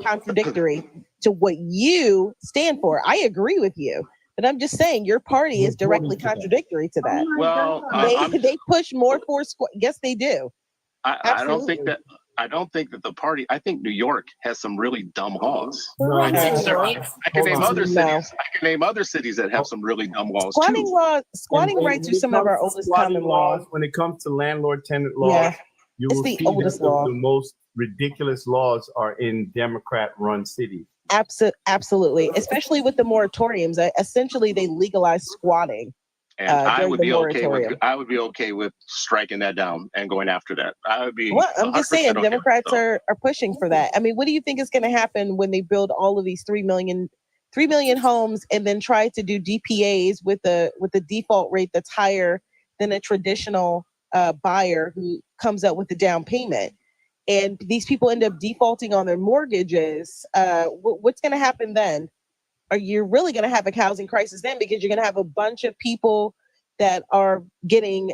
[SPEAKER 13] contradictory to what you stand for. I agree with you, but I'm just saying your party is directly contradictory to that.
[SPEAKER 10] Well,
[SPEAKER 13] they push more for yes, they do.
[SPEAKER 10] I don't think that. I don't think that the party. I think New York has some really dumb laws.
[SPEAKER 13] No,
[SPEAKER 10] I can name other cities.
[SPEAKER 13] No.
[SPEAKER 10] I can name other cities that have some really dumb laws
[SPEAKER 13] Squatting
[SPEAKER 10] too.
[SPEAKER 13] Squatting rights are some of our oldest common laws.
[SPEAKER 3] When it comes to landlord-tenant laws,
[SPEAKER 13] Yeah.
[SPEAKER 3] you
[SPEAKER 13] It's
[SPEAKER 3] will
[SPEAKER 13] the
[SPEAKER 3] see
[SPEAKER 13] oldest
[SPEAKER 3] that
[SPEAKER 13] law.
[SPEAKER 3] the most ridiculous laws are in Democrat-run cities.
[SPEAKER 13] Absolutely, especially with the moratoriums. Essentially, they legalized squatting.
[SPEAKER 10] And I
[SPEAKER 13] during
[SPEAKER 10] would
[SPEAKER 13] the
[SPEAKER 10] be
[SPEAKER 13] moratorium.
[SPEAKER 10] okay with striking that down and going after that. I would be.
[SPEAKER 13] Well, I'm just saying,
[SPEAKER 10] 100% okay.
[SPEAKER 13] Democrats are pushing for that. I mean, what do you think is going to happen when they build all of these 3 million homes and then try to do DPAs with a default rate that's higher than a traditional buyer who comes up with a down payment? And these people end up defaulting on their mortgages. What's going to happen then? Are you really going to have a housing crisis then? Because you're going to have a bunch of people that are getting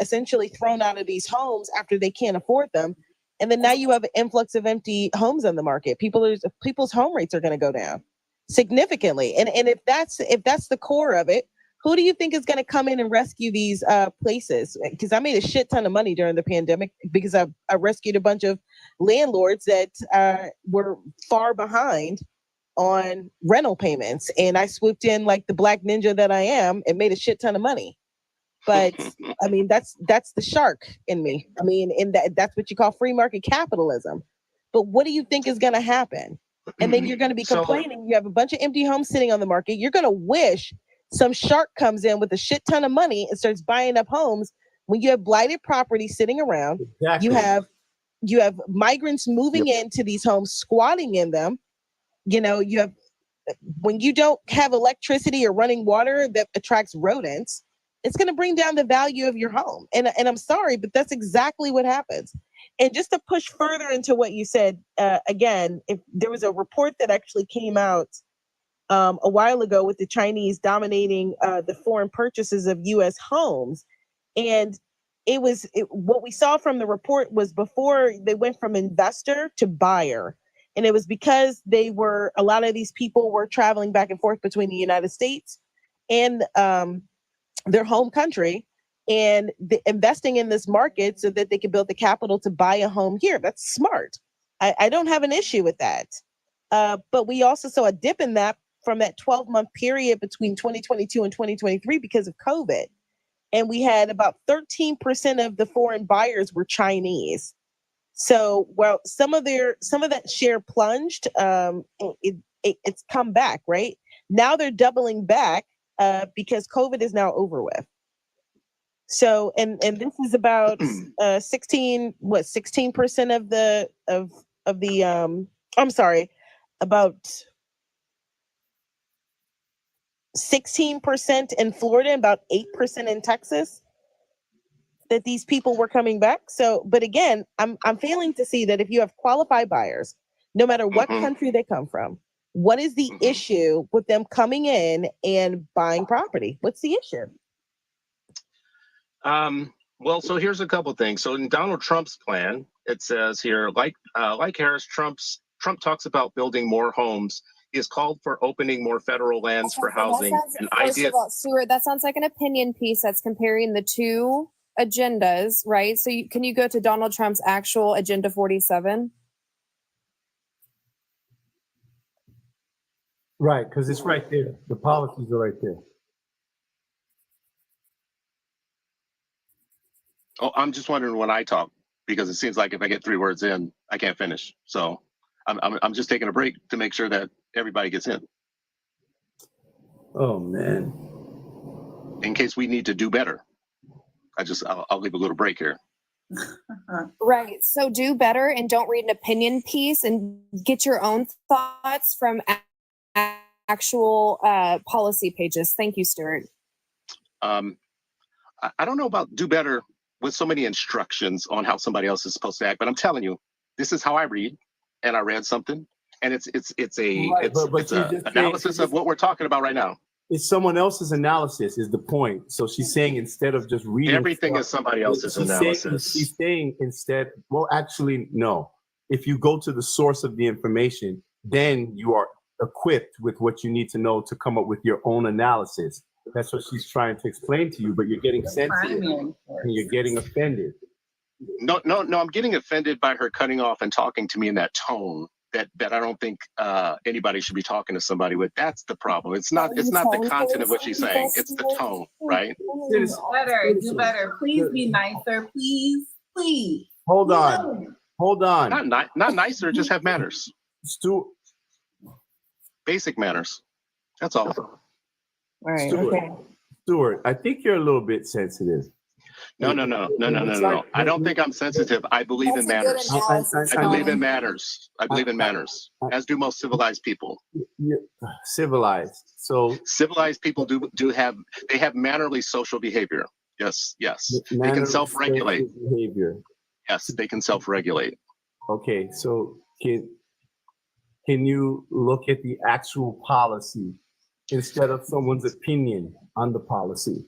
[SPEAKER 13] essentially thrown out of these homes after they can't afford them. And then now you have an influx of empty homes on the market. People's home rates are going to go down significantly. And if that's the core of it, who do you think is going to come in and rescue these places? Because I made a shit ton of money during the pandemic because I rescued a bunch of landlords that were far behind on rental payments, and I swooped in like the black ninja that I am and made a shit ton of money. But I mean, that's the shark in me. I mean, that's what you call free market capitalism. But what do you think is going to happen? And then you're going to be complaining. You have a bunch of empty homes sitting on the market. You're going to wish some shark comes in with a shit ton of money and starts buying up homes when you have blighted property sitting around.
[SPEAKER 3] Exactly.
[SPEAKER 13] You have migrants moving into these homes, squatting in them. You know, you have, when you don't have electricity or running water that attracts rodents, it's going to bring down the value of your home. And I'm sorry, but that's exactly what happens. And just to push further into what you said, again, if there was a report that actually came out a while ago with the Chinese dominating the foreign purchases of U.S. homes. And what we saw from the report was before they went from investor to buyer. And it was because a lot of these people were traveling back and forth between the United States and their home country and investing in this market so that they could build the capital to buy a home here. That's smart. I don't have an issue with that. But we also saw a dip in that from that 12-month period between 2022 and 2023 because of COVID. And we had about 13% of the foreign buyers were Chinese. So, well, some of that share plunged. It's come back, right? Now they're doubling back because COVID is now over with. So, and this is about 16% of the I'm sorry, about 16% in Florida, about 8% in Texas, that these people were coming back. So, but again, I'm failing to see that if you have qualified buyers, no matter what country they come from, what is the issue with them coming in and buying property? What's the issue?
[SPEAKER 10] Well, so here's a couple things. So in Donald Trump's plan, it says here, like Harris, Trump talks about building more homes. He has called for opening more federal lands for housing.
[SPEAKER 9] First of all, Stuart, that sounds like an opinion piece that's comparing the two agendas, right? So can you go to Donald Trump's actual Agenda 47?
[SPEAKER 3] Right, because it's right there. The policies are right there.
[SPEAKER 10] Oh, I'm just wondering when I talk, because it seems like if I get 3 words in, I can't finish. So I'm just taking a break to make sure that everybody gets in.
[SPEAKER 2] Oh man.
[SPEAKER 10] In case we need to do better. I'll leave a little break here.
[SPEAKER 9] Right. So do better and don't read an opinion piece and get your own thoughts from actual policy pages. Thank you, Stuart.
[SPEAKER 10] I don't know about do better with so many instructions on how somebody else is supposed to act, but I'm telling you, this is how I read, and I read something, and it's an analysis of what we're talking about right now.
[SPEAKER 2] It's someone else's analysis is the point. So she's saying instead of just reading
[SPEAKER 10] Everything is somebody else's analysis.
[SPEAKER 2] She's saying instead, well, actually, no. If you go to the source of the information, then you are equipped with what you need to know to come up with your own analysis. That's what she's trying to explain to you, but you're getting sensitive and you're getting offended.
[SPEAKER 10] No, I'm getting offended by her cutting off and talking to me in that tone that I don't think anybody should be talking to somebody with. That's the problem. It's not the content of what she's saying. It's the tone, right?
[SPEAKER 1] Do better. Please be nicer. Please.
[SPEAKER 2] Hold on.
[SPEAKER 10] Not nicer, just have manners. Basic manners. That's all.
[SPEAKER 13] All right.
[SPEAKER 2] Stuart, I think you're a little bit sensitive.
[SPEAKER 10] No. I don't think I'm sensitive. I believe in manners. I believe in manners. I believe in manners, as do most civilized people.
[SPEAKER 2] Civilized. So
[SPEAKER 10] civilized people do have mannerly social behavior. Yes. They can self-regulate.
[SPEAKER 2] Behavior.
[SPEAKER 10] Yes, they can self-regulate.
[SPEAKER 2] Okay, so can you look at the actual policy instead of someone's opinion on the policy?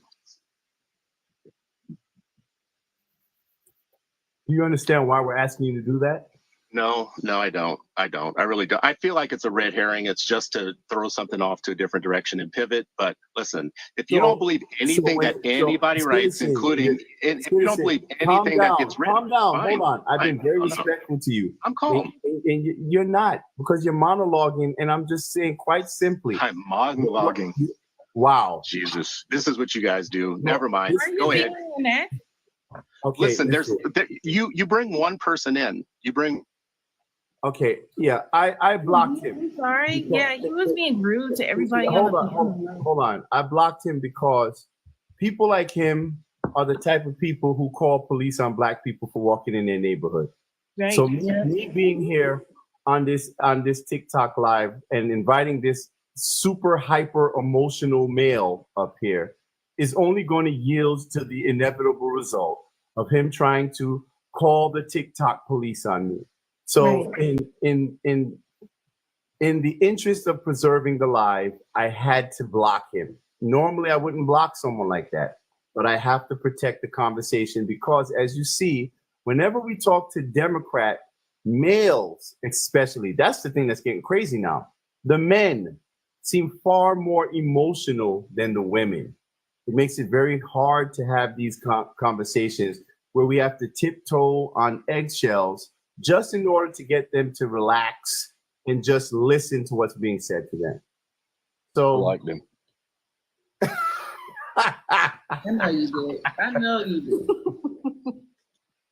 [SPEAKER 2] Do you understand why we're asking you to do that?
[SPEAKER 10] No, I don't. I really don't. I feel like it's a red herring. It's just to throw something off to a different direction and pivot. But listen, if you don't believe anything that anybody writes, including if you don't believe anything that gets written,
[SPEAKER 2] calm down. Hold on. I've been very respectful to you.
[SPEAKER 10] I'm calm.
[SPEAKER 2] And you're not, because you're monologuing, and I'm just saying quite simply.
[SPEAKER 10] I'm monologuing.
[SPEAKER 2] Wow.
[SPEAKER 10] Jesus, this is what you guys do. Never mind. Go ahead.
[SPEAKER 2] Okay,
[SPEAKER 10] listen, you bring one person in. You bring.
[SPEAKER 2] Okay, yeah, I blocked him.
[SPEAKER 22] I'm sorry. Yeah, he was being rude to everybody.
[SPEAKER 2] Hold on. I blocked him because people like him are the type of people who call police on Black people for walking in their neighborhood.
[SPEAKER 22] Right.
[SPEAKER 2] So me being here on this TikTok live and inviting this super hyper emotional male up here is only going to yield to the inevitable result of him trying to call the TikTok police on me. So in the interest of preserving the live, I had to block him. Normally I wouldn't block someone like that, but I have to protect the conversation because, as you see, whenever we talk to Democrat males, especially, that's the thing that's getting crazy now. The men seem far more emotional than the women. It makes it very hard to have these conversations where we have to tiptoe on eggshells just in order to get them to relax and just listen to what's being said to them. So
[SPEAKER 6] I like them.
[SPEAKER 1] I know you did.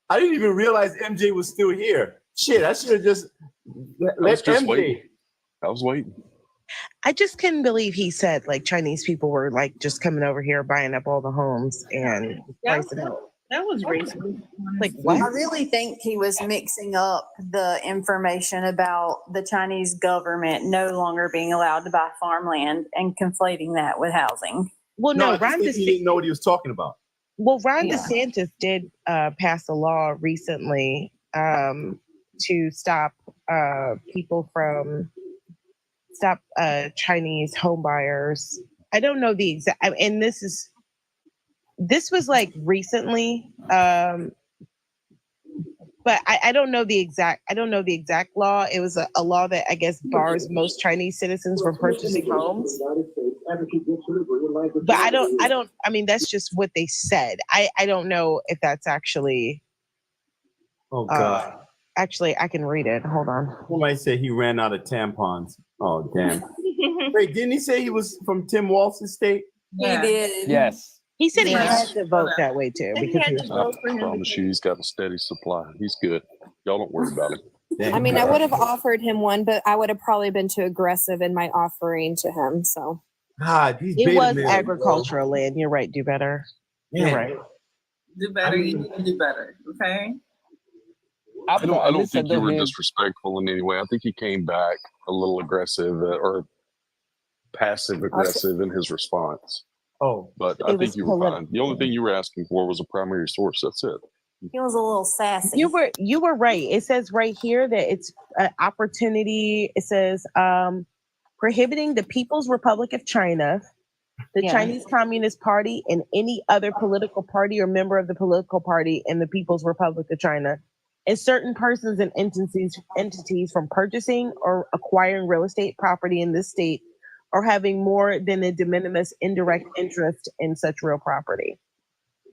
[SPEAKER 2] I didn't even realize MJ was still here. Shit, I should have just let MJ.
[SPEAKER 6] Waiting. I was waiting.
[SPEAKER 13] I just couldn't believe he said like Chinese people were like just coming over here buying up all the homes and pricing out.
[SPEAKER 22] That was racist.
[SPEAKER 13] Like what?
[SPEAKER 14] I really think he was mixing up the information about the Chinese government no longer being allowed to buy farmland and conflating that with housing.
[SPEAKER 13] Well, no,
[SPEAKER 2] Ron DeSantis, he didn't know what he was talking about.
[SPEAKER 13] Well, Ron DeSantis did pass a law recently to stop Chinese home buyers. I don't know the exact, and this was like recently, but I don't know the exact law. It was a law that I guess bars most Chinese citizens from purchasing homes. But I mean, that's just what they said. I don't know if that's actually.
[SPEAKER 2] Oh God.
[SPEAKER 13] Actually, I can read it. Hold on.
[SPEAKER 2] Somebody said he ran out of tampons. Oh, damn. Wait, didn't he say he was from Tim Walz's state?
[SPEAKER 14] He did.
[SPEAKER 16] Yes.
[SPEAKER 13] He said he
[SPEAKER 9] Yeah.
[SPEAKER 13] had to vote that way too
[SPEAKER 9] He
[SPEAKER 13] because
[SPEAKER 9] had
[SPEAKER 13] he
[SPEAKER 9] to
[SPEAKER 13] was
[SPEAKER 9] vote for
[SPEAKER 6] I
[SPEAKER 9] him.
[SPEAKER 6] promise you, he's got a steady supply. He's good. Y'all don't worry about him.
[SPEAKER 9] I mean, I would have offered him one, but I would have probably been too aggressive in my offering to him. So
[SPEAKER 13] it was agricultural land. You're right. Do better. You're right.
[SPEAKER 1] Do better. You need to do better. Okay.
[SPEAKER 6] I don't think you were disrespectful in any way. I think he came back a little aggressive or passive aggressive in his response.
[SPEAKER 3] Oh,
[SPEAKER 6] but I think you were fine. The only thing you were asking for was a primary source. That's it.
[SPEAKER 14] He was a little sassy.
[SPEAKER 13] You were right. It says right here that it's an opportunity. It says prohibiting the People's Republic of China, the Chinese Communist Party, and any other political party or member of the political party in the People's Republic of China, and certain persons and entities from purchasing or acquiring real estate property in this state or having more than a de minimis indirect interest in such real property.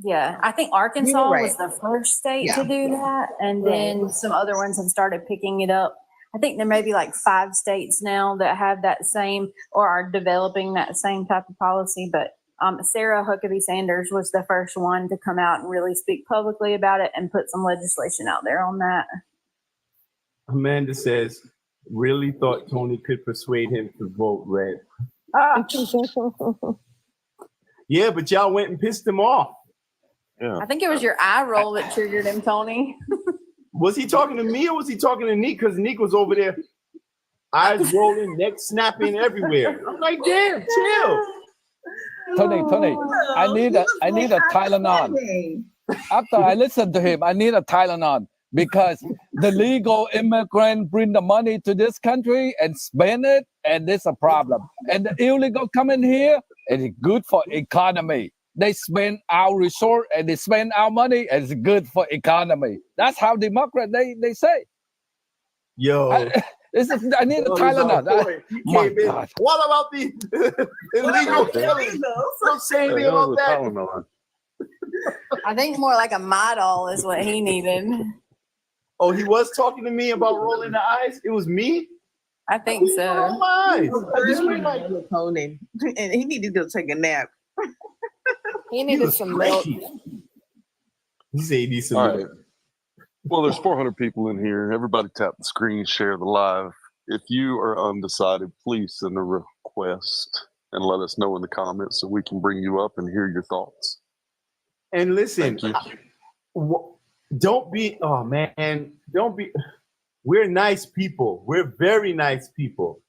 [SPEAKER 14] Yeah, I think Arkansas
[SPEAKER 13] right.
[SPEAKER 14] was the first state to do that, and then some other ones have started picking it up. I think there may be like 5 states now that have that same or are developing that same type of policy. But Sarah Huckabee Sanders was the first one to come out and really speak publicly about it and put some legislation out there on that.
[SPEAKER 3] Amanda says, really thought Tony could persuade him to vote red. Yeah, but y'all went and pissed him off. Yeah.
[SPEAKER 14] I think it was your eye roll that triggered him, Tony.
[SPEAKER 3] Was he talking to me or was he talking to Neek? Because Neek was over there, eyes rolling, neck snapping everywhere. I'm like, damn, chill.
[SPEAKER 16] Tony, I need a Tylenol. After I listen to him, I need a Tylenol because the legal immigrant bring the money to this country and spend it, and it's a problem. And the illegal come in here, and it's good for economy. They spend our resource and they spend our money, and it's good for economy. That's how Democrats they say.
[SPEAKER 3] Yo,
[SPEAKER 16] I need a Tylenol. My God.
[SPEAKER 3] What about the illegal killing? Don't say anything about that.
[SPEAKER 14] I think more like a model is what he needed.
[SPEAKER 3] Oh, he was talking to me about rolling the eyes? It was me?
[SPEAKER 14] I think so.
[SPEAKER 3] Roll my eyes. I just went
[SPEAKER 13] like melatonin, and he needed to go take a nap.
[SPEAKER 9] He needed some milk.
[SPEAKER 3] He said he needs some
[SPEAKER 6] All
[SPEAKER 3] milk.
[SPEAKER 6] right. Well, there's 400 people in here. Everybody tap the screen, share the live. If you are undecided, please send a request and let us know in the comments so we can bring you up and hear your thoughts.
[SPEAKER 3] And listen,
[SPEAKER 6] Thank you.
[SPEAKER 3] don't be, oh man, don't be, we're nice people. We're very nice people.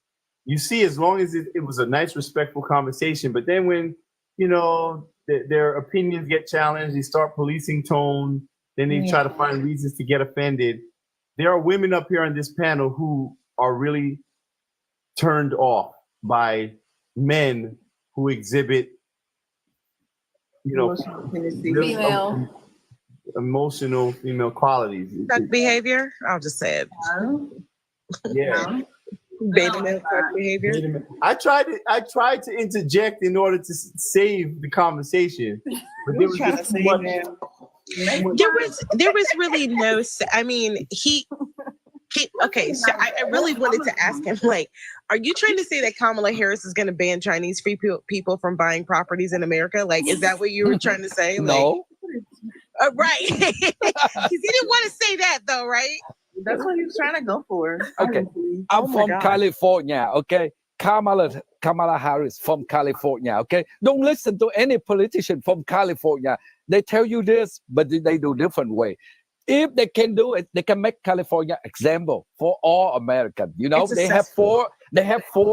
[SPEAKER 3] You see, as long as it was a nice, respectful conversation, but then when, you know, their opinions get challenged, they start policing tone, then they try to find reasons to get offended. There are women up here on this panel who are really turned off by men who exhibit, you know, emotional female qualities.
[SPEAKER 13] Behavior? I'll just say it.
[SPEAKER 3] Yeah.
[SPEAKER 13] Beta male behavior.
[SPEAKER 3] I tried to interject in order to save the conversation, but there was just too much.
[SPEAKER 13] There was really no. I mean, he okay. So I really wanted to ask him, like, are you trying to say that Kamala Harris is going to ban Chinese free people from buying properties in America? Like, is that what you were trying to say?
[SPEAKER 16] No.
[SPEAKER 13] Like, right. Because he didn't want to say that, though, right?
[SPEAKER 22] That's what he was trying to go for.
[SPEAKER 16] Okay, I'm from California. Okay, Kamala Harris from California. Okay, don't listen to any politician from California. They tell you this, but they do different way. If they can do it, they can make California example for all Americans. You know, they have 4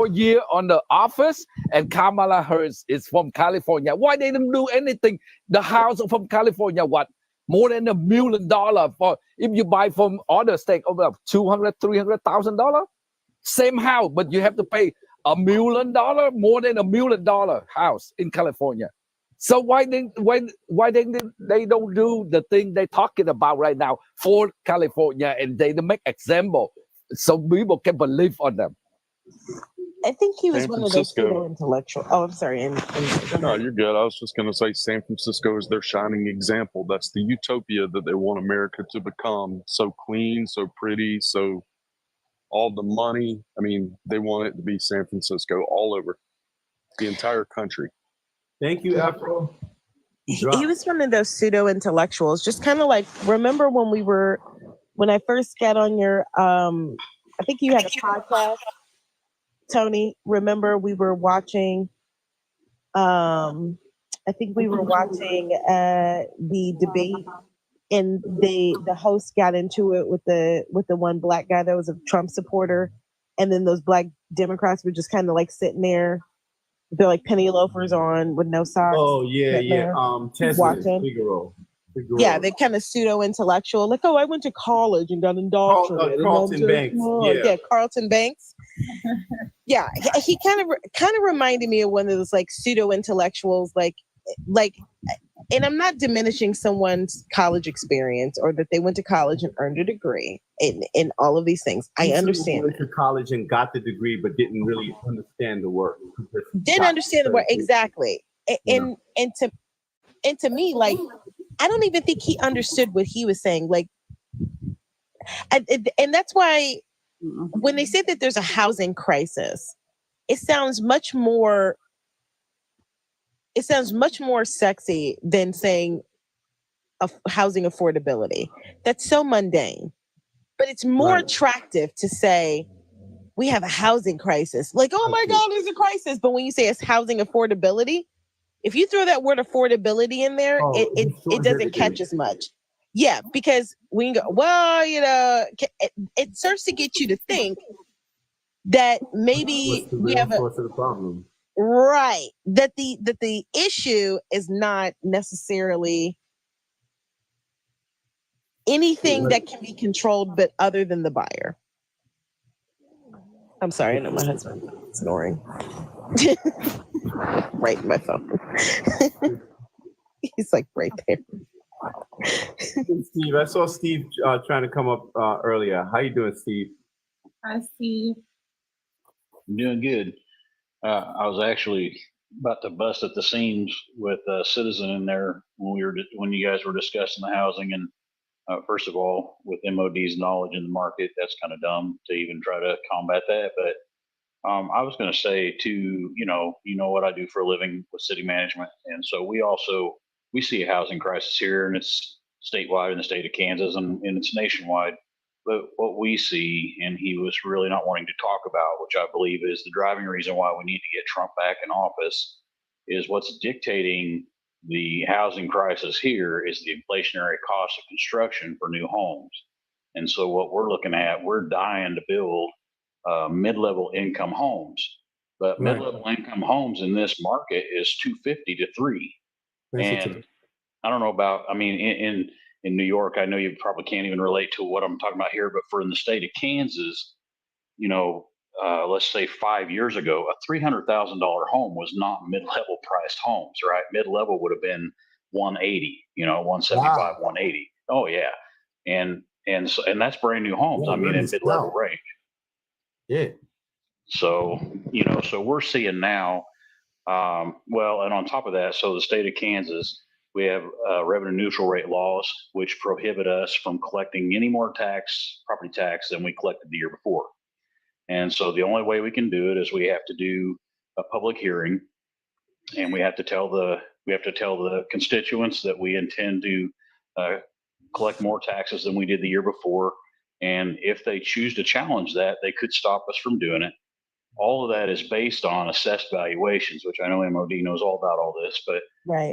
[SPEAKER 16] years on the office, and Kamala Harris is from California. Why they didn't do anything? The house from California, what? More than $1 million for if you buy from other state over $200,000-$300,000, same house, but you have to pay $1 million, more than $1 million house in California. So why they don't do the thing they're talking about right now for California, and they make example so people can believe on them?
[SPEAKER 13] I think he was
[SPEAKER 6] San
[SPEAKER 13] one of those
[SPEAKER 6] Francisco.
[SPEAKER 13] intellectual. Oh, I'm sorry.
[SPEAKER 6] No, you're good. I was just going to say San Francisco is their shining example. That's the utopia that they want America to become. So clean, so pretty, so all the money. I mean, they want it to be San Francisco all over the entire country.
[SPEAKER 3] Thank you, Afro.
[SPEAKER 13] he was one of those pseudo intellectuals, just kind of like, remember when I first got on your, I think you had a podcast, Tony. Remember we were watching, I think we were watching the debate, and the host got into it with the one black guy that was a Trump supporter, and then those black Democrats were just kind of like sitting there. They're like penny loafers on with no socks.
[SPEAKER 2] Oh yeah, yeah.
[SPEAKER 13] Watching.
[SPEAKER 2] Figaro.
[SPEAKER 13] Yeah, they're kind of pseudo intellectual. Like, oh, I went to college and got indoctrinated.
[SPEAKER 2] Carlton Banks.
[SPEAKER 13] Yeah, Carlton Banks. Yeah, he kind of reminded me of one of those like pseudo intellectuals, like, and I'm not diminishing someone's college experience or that they went to college and earned a degree in all of these things. I understand.
[SPEAKER 2] Went to college and got the degree, but didn't really understand the work.
[SPEAKER 13] Didn't understand the word exactly, and to me, like, I don't even think he understood what he was saying. Like, and that's why when they say that there's a housing crisis, it sounds much more sexy than saying housing affordability. That's so mundane, but it's more attractive to say we have a housing crisis. Like, oh my God, there's a crisis. But when you say it's housing affordability, if you throw that word affordability in there, it doesn't catch as much. Yeah, because when you go, well, you know, it starts to get you to think that maybe we have
[SPEAKER 2] source of the problem.
[SPEAKER 13] Right. That the issue is not necessarily anything that can be controlled, but other than the buyer. I'm sorry, I know my husband's snoring. Right in my phone. He's like right there.
[SPEAKER 2] Steve, I saw Steve trying to come up earlier. How you doing, Steve?
[SPEAKER 11] Hi, Steve.
[SPEAKER 15] I'm doing good. I was actually about to bust at the seams with a citizen in there when you guys were discussing the housing. And first of all, with MOD's knowledge in the market, that's kind of dumb to even try to combat that. But I was going to say too, you know what I do for a living with city management, and so we see a housing crisis here, and it's statewide in the state of Kansas, and it's nationwide. But what we see, and he was really not wanting to talk about, which I believe is the driving reason why we need to get Trump back in office, is what's dictating the housing crisis here is the inflationary cost of construction for new homes. And so what we're looking at, we're dying to build mid-level income homes, but mid-level income homes in this market is 250 to 3. And I don't know about, I mean, in New York, I know you probably can't even relate to what I'm talking about here, but for in the state of Kansas, let's say 5 years ago, a $300,000 home was not mid-level priced homes, right? Mid-level would have been 180, 175, 180. Oh yeah. And that's brand new homes. I mean, in mid-level range.
[SPEAKER 2] Yeah.
[SPEAKER 15] So, so we're seeing now, and on top of that, so the state of Kansas, we have revenue neutral rate laws, which prohibit us from collecting any more property tax than we collected the year before. And so the only way we can do it is we have to do a public hearing, and we have to tell the constituents that we intend to collect more taxes than we did the year before. And if they choose to challenge that, they could stop us from doing it. All of that is based on assessed valuations, which I know MOD knows all about all this, but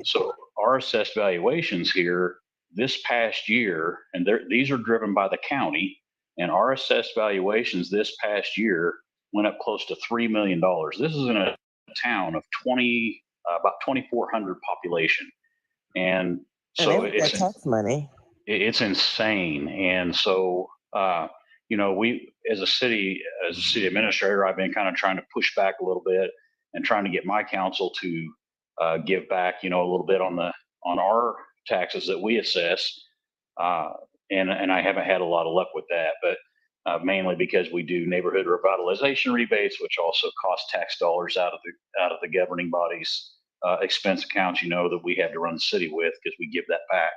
[SPEAKER 15] so our assessed valuations here this past year, and these are driven by the county, and our assessed valuations this past year went up close to $3 million. This is in a town of about 2,400 population. And so it's
[SPEAKER 13] tax money.
[SPEAKER 15] It's insane. And so, we, as a city administrator, I've been kind of trying to push back a little bit and trying to get my council to give back, a little bit on our taxes that we assess. And I haven't had a lot of luck with that, but mainly because we do neighborhood revitalization rebates, which also cost tax dollars out of the governing body's expense accounts, that we have to run the city with, because we give that back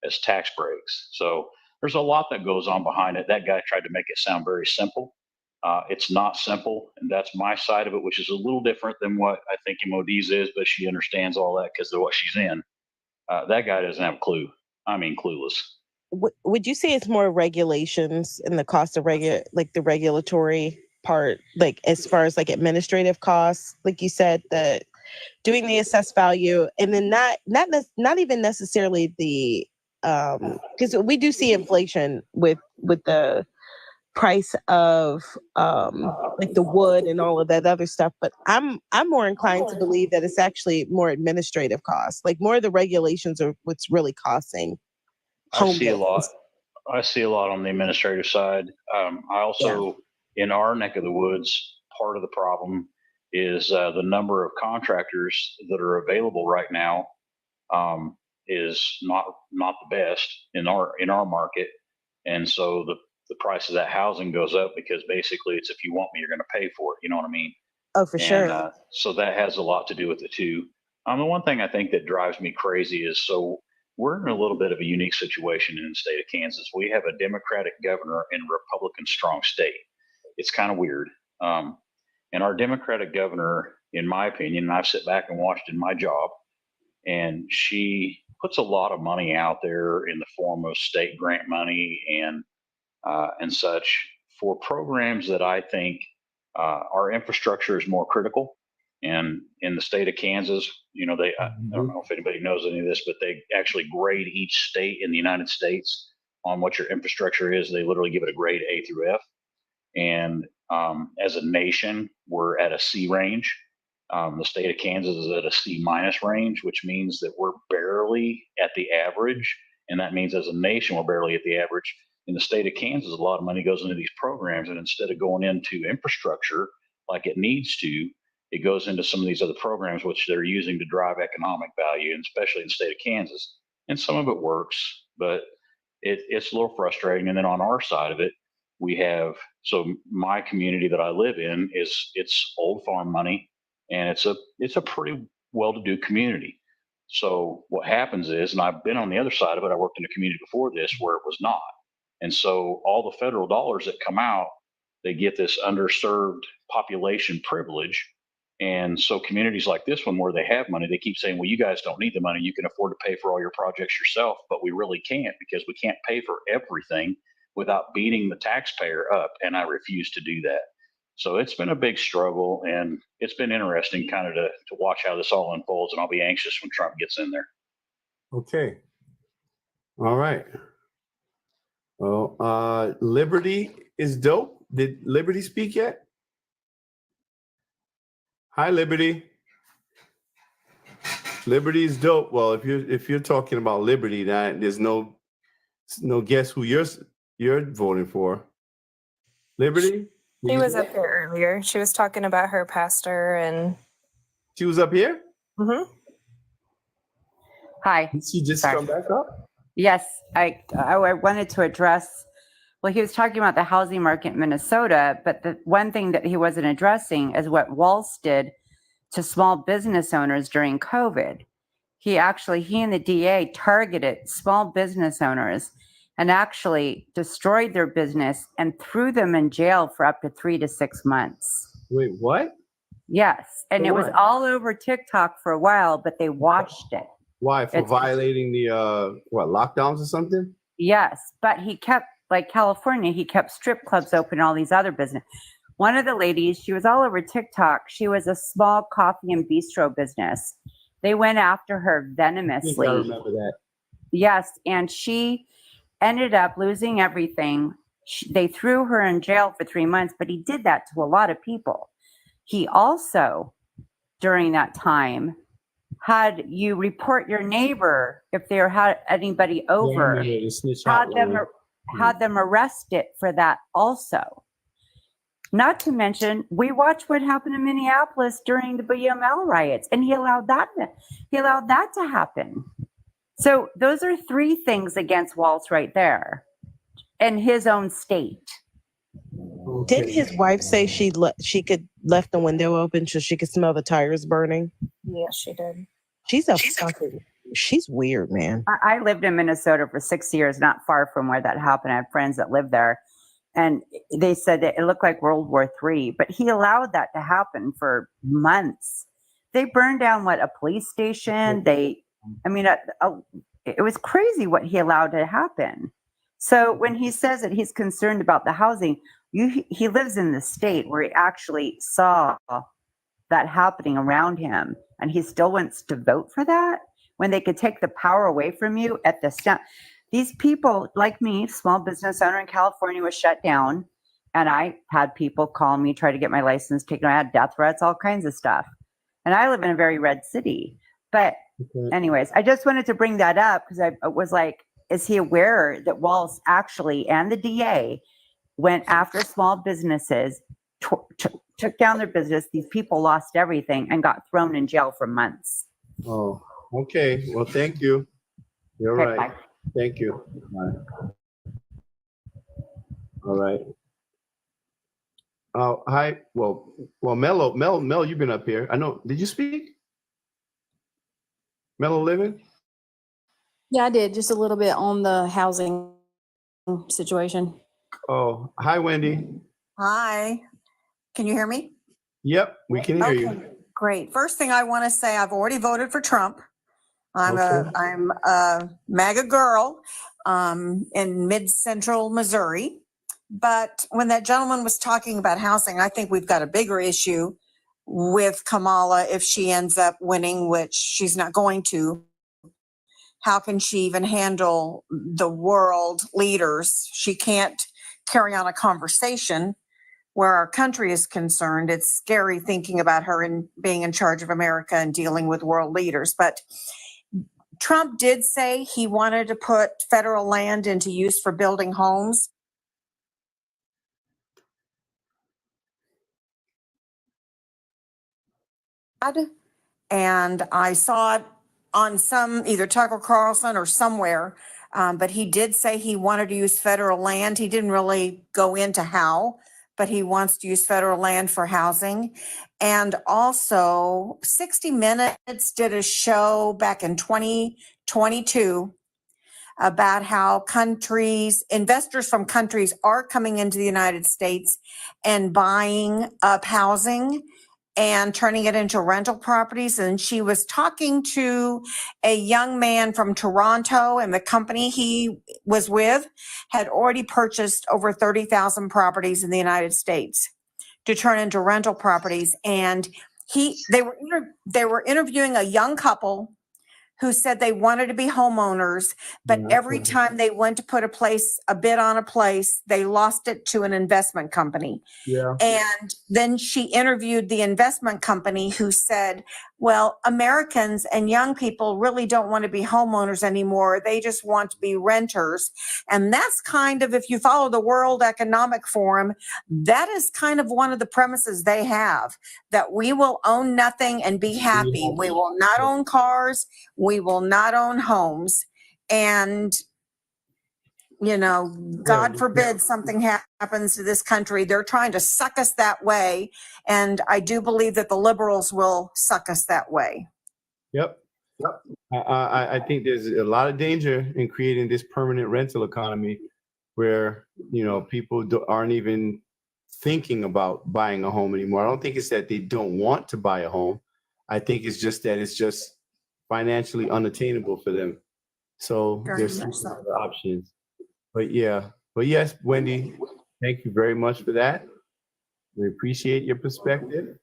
[SPEAKER 15] as tax breaks. So there's a lot that goes on behind it. That guy tried to make it sound very simple. It's not simple, and that's my side of it, which is a little different than what I think MOD's is, but she understands all that because of what she's in. That guy doesn't have a clue. I mean, clueless.
[SPEAKER 13] Would you say it's more regulations and the cost of like the regulatory part, like as far as like administrative costs, like you said, the doing the assessed value, and then not even necessarily the because we do see inflation with the price of like the wood and all of that other stuff, but I'm more inclined to believe that it's actually more administrative costs, like more of the regulations are what's really costing home
[SPEAKER 15] I see a lot.
[SPEAKER 13] buildings.
[SPEAKER 15] I see a lot on the administrative side. I also, in our neck of the woods, part of the problem is the number of contractors that are available right now is not the best in our market, and so the price of that housing goes up because basically it's if you want me, you're going to pay for it. You know what I mean?
[SPEAKER 13] Oh, for
[SPEAKER 15] And,
[SPEAKER 13] sure.
[SPEAKER 15] so that has a lot to do with it too. The one thing I think that drives me crazy is we're in a little bit of a unique situation in the state of Kansas. We have a Democratic governor in a Republican strong state. It's kind of weird. And our Democratic governor, in my opinion, and I've sat back and watched in my job, and she puts a lot of money out there in the form of state grant money and such for programs that I think our infrastructure is more critical. And in the state of Kansas, I don't know if anybody knows any of this, but they actually grade each state in the United States on what your infrastructure is. They literally give it a grade A through F. And as a nation, we're at a C range. The state of Kansas is at a C minus range, which means that we're barely at the average. And that means as a nation, we're barely at the average. In the state of Kansas, a lot of money goes into these programs. And instead of going into infrastructure like it needs to, it goes into some of these other programs, which they're using to drive economic value, and especially in the state of Kansas. And some of it works, but it's a little frustrating. And then on our side of it, we have, so my community that I live in it's old farm money, and it's a pretty well-to-do community. So what happens is, and I've been on the other side of it, I worked in a community before this where it was not. And so all the federal dollars that come out, they get this underserved population privilege. And so communities like this one where they have money, they keep saying, well, you guys don't need the money. You can afford to pay for all your projects yourself, but we really can't because we can't pay for everything without beating the taxpayer up. And I refuse to do that. So it's been a big struggle, and it's been interesting kind of to watch how this all unfolds. And I'll be anxious when Trump gets in there.
[SPEAKER 2] Okay. All right. Well, Liberty is dope. Did Liberty speak yet? Hi, Liberty. Liberty is dope. Well, if you're talking about Liberty, there's no guess who you're voting for. Liberty?
[SPEAKER 9] She was up here earlier. She was talking about her pastor and.
[SPEAKER 2] She was up here?
[SPEAKER 9] Mm-hmm.
[SPEAKER 17] Hi.
[SPEAKER 2] Did she just come back up?
[SPEAKER 17] Yes, I wanted to address. Well, he was talking about the housing market in Minnesota, but the one thing that he wasn't addressing is what Walz did to small business owners during COVID. He and the DA targeted small business owners and actually destroyed their business and threw them in jail for up to 3 to 6 months.
[SPEAKER 2] Wait, what?
[SPEAKER 17] Yes, and
[SPEAKER 2] For
[SPEAKER 17] it was
[SPEAKER 2] what?
[SPEAKER 17] all over TikTok for a while, but they watched it.
[SPEAKER 2] Why? For violating the lockdowns or something?
[SPEAKER 17] Yes, but he kept, like California, he kept strip clubs open and all these other business. One of the ladies, she was all over TikTok. She was a small coffee and bistro business. They went after her venomously.
[SPEAKER 2] I remember that.
[SPEAKER 17] Yes, and she ended up losing everything. They threw her in jail for 3 months, but he did that to a lot of people. He also, during that time, had you report your neighbor if there had anybody over, had them arrested for that also. Not to mention, we watched what happened in Minneapolis during the BML riots, and he allowed that to happen. So those are 3 things against Walz right there in his own state.
[SPEAKER 13] Didn't his wife say she could left the window open so she could smell the tires burning?
[SPEAKER 9] Yes, she did.
[SPEAKER 13] She's weird, man.
[SPEAKER 17] I lived in Minnesota for 6 years, not far from where that happened. I have friends that live there. And they said that it looked like World War III, but he allowed that to happen for months. They burned down a police station. They I mean, it was crazy what he allowed to happen. So when he says that he's concerned about the housing, he lives in the state where he actually saw that happening around him, and he still wants to vote for that when they could take the power away from you at the stamp. These people, like me, small business owner in California, was shut down, and I had people call me, try to get my license taken. I had death threats, all kinds of stuff. And I live in a very red city. But anyways, I just wanted to bring that up because I was like, is he aware that Walz actually and the DA went after small businesses, took down their business? These people lost everything and got thrown in jail for months.
[SPEAKER 2] Oh, okay. Well, thank you. You're
[SPEAKER 17] Okay,
[SPEAKER 2] right.
[SPEAKER 17] bye.
[SPEAKER 2] Thank you. All right. Hi. Well, Mel, you've been up here. I know. Did you speak? Mellow Living?
[SPEAKER 7] Yeah, I did just a little bit on the housing situation.
[SPEAKER 2] Oh, hi, Wendy.
[SPEAKER 20] Hi. Can you hear me?
[SPEAKER 2] Yep, we can hear
[SPEAKER 20] Okay,
[SPEAKER 2] you.
[SPEAKER 20] great. First thing I want to say, I've already voted for Trump. I'm
[SPEAKER 2] Okay.
[SPEAKER 20] a MAGA girl in mid-central Missouri. But when that gentleman was talking about housing, I think we've got a bigger issue with Kamala if she ends up winning, which she's not going to. How can she even handle the world leaders? She can't carry on a conversation where our country is concerned. It's scary thinking about her in being in charge of America and dealing with world leaders. But Trump did say he wanted to put federal land into use for building homes. And I saw it on some, either Tucker Carlson or somewhere, but he did say he wanted to use federal land. He didn't really go into how, but he wants to use federal land for housing. And also 60 Minutes did a show back in 2022 about how investors from countries are coming into the United States and buying up housing and turning it into rental properties. And she was talking to a young man from Toronto, and the company he was with had already purchased over 30,000 properties in the United States to turn into rental properties. And they were interviewing a young couple who said they wanted to be homeowners, but every time they went to put a bid on a place, they lost it to an investment company.
[SPEAKER 2] Yeah.
[SPEAKER 20] And then she interviewed the investment company who said, well, Americans and young people really don't want to be homeowners anymore. They just want to be renters. And that's kind of, if you follow the World Economic Forum, that is kind of one of the premises they have, that we will own nothing and be happy. We will not own cars. We will not own homes. And God forbid something happens to this country. They're trying to suck us that way. And I do believe that the liberals will suck us that way.
[SPEAKER 2] Yep. I think there's a lot of danger in creating this permanent rental economy where, people aren't even thinking about buying a home anymore. I don't think it's that they don't want to buy a home. I think it's just that it's just financially unattainable for them. So there's some other options. But yes, Wendy, thank you very much for that. We appreciate your perspective.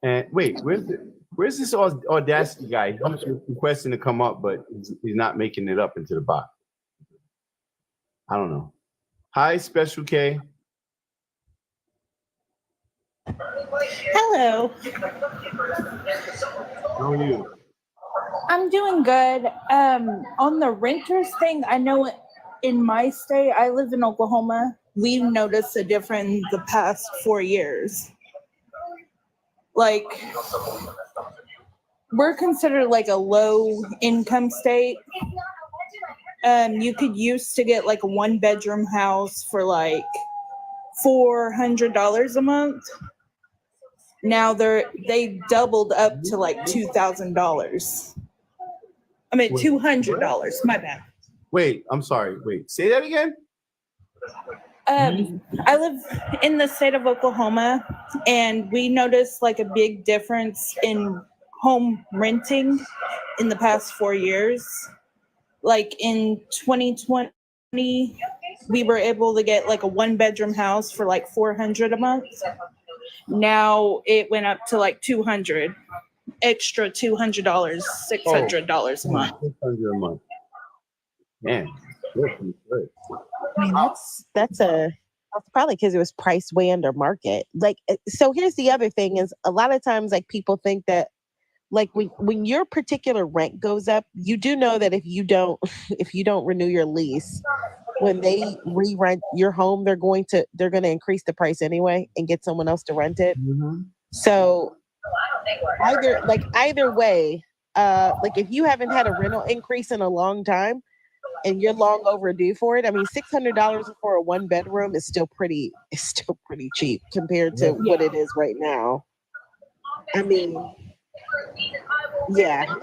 [SPEAKER 2] And wait, where's this Audacity guy? He's requesting to come up, but he's not making it up into the box. I don't know. Hi, Special K.
[SPEAKER 23] Hello.
[SPEAKER 2] How are you?
[SPEAKER 23] I'm doing good. On the renters thing, I know in my state, I live in Oklahoma, we've noticed a difference in the past 4 years. Like, we're considered like a low income state. You could used to get like a 1-bedroom house for like $400 a month. Now they doubled up to like $2,000. I mean, $200. My bad.
[SPEAKER 2] Wait, I'm sorry. Wait, say that again.
[SPEAKER 23] I live in the state of Oklahoma, and we noticed like a big difference in home renting in the past 4 years. Like in 2020, we were able to get like a 1-bedroom house for like $400 a month. Now it went up to like $200, extra $200, $600 a month.
[SPEAKER 2] $600 a month. Man, good.
[SPEAKER 13] I mean, that's probably because it was priced way under market. Like, so here's the other thing is a lot of times like people think that like when your particular rent goes up, you do know that if you don't renew your lease, when they re-rent your home, they're going to increase the price anyway and get someone else to rent it.
[SPEAKER 2] Mm-hmm.
[SPEAKER 13] So either way, like if you haven't had a rental increase in a long time and you're long overdue for it, I mean, $600 for a 1-bedroom is still pretty cheap compared to what it is right now. I mean, yeah,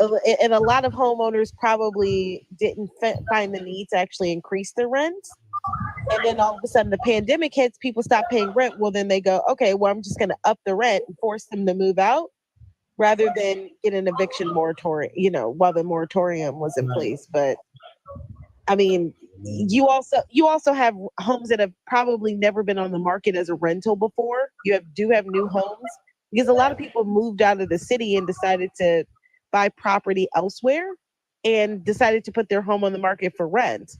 [SPEAKER 13] and a lot of homeowners probably didn't find the need to actually increase their rent. And then all of a sudden the pandemic hits, people stop paying rent. Well, then they go, okay, well, I'm just going to up the rent and force them to move out rather than get an eviction moratorium, while the moratorium was in place. But I mean, you also have homes that have probably never been on the market as a rental before. You do have new homes because a lot of people moved out of the city and decided to buy property elsewhere and decided to put their home on the market for rent.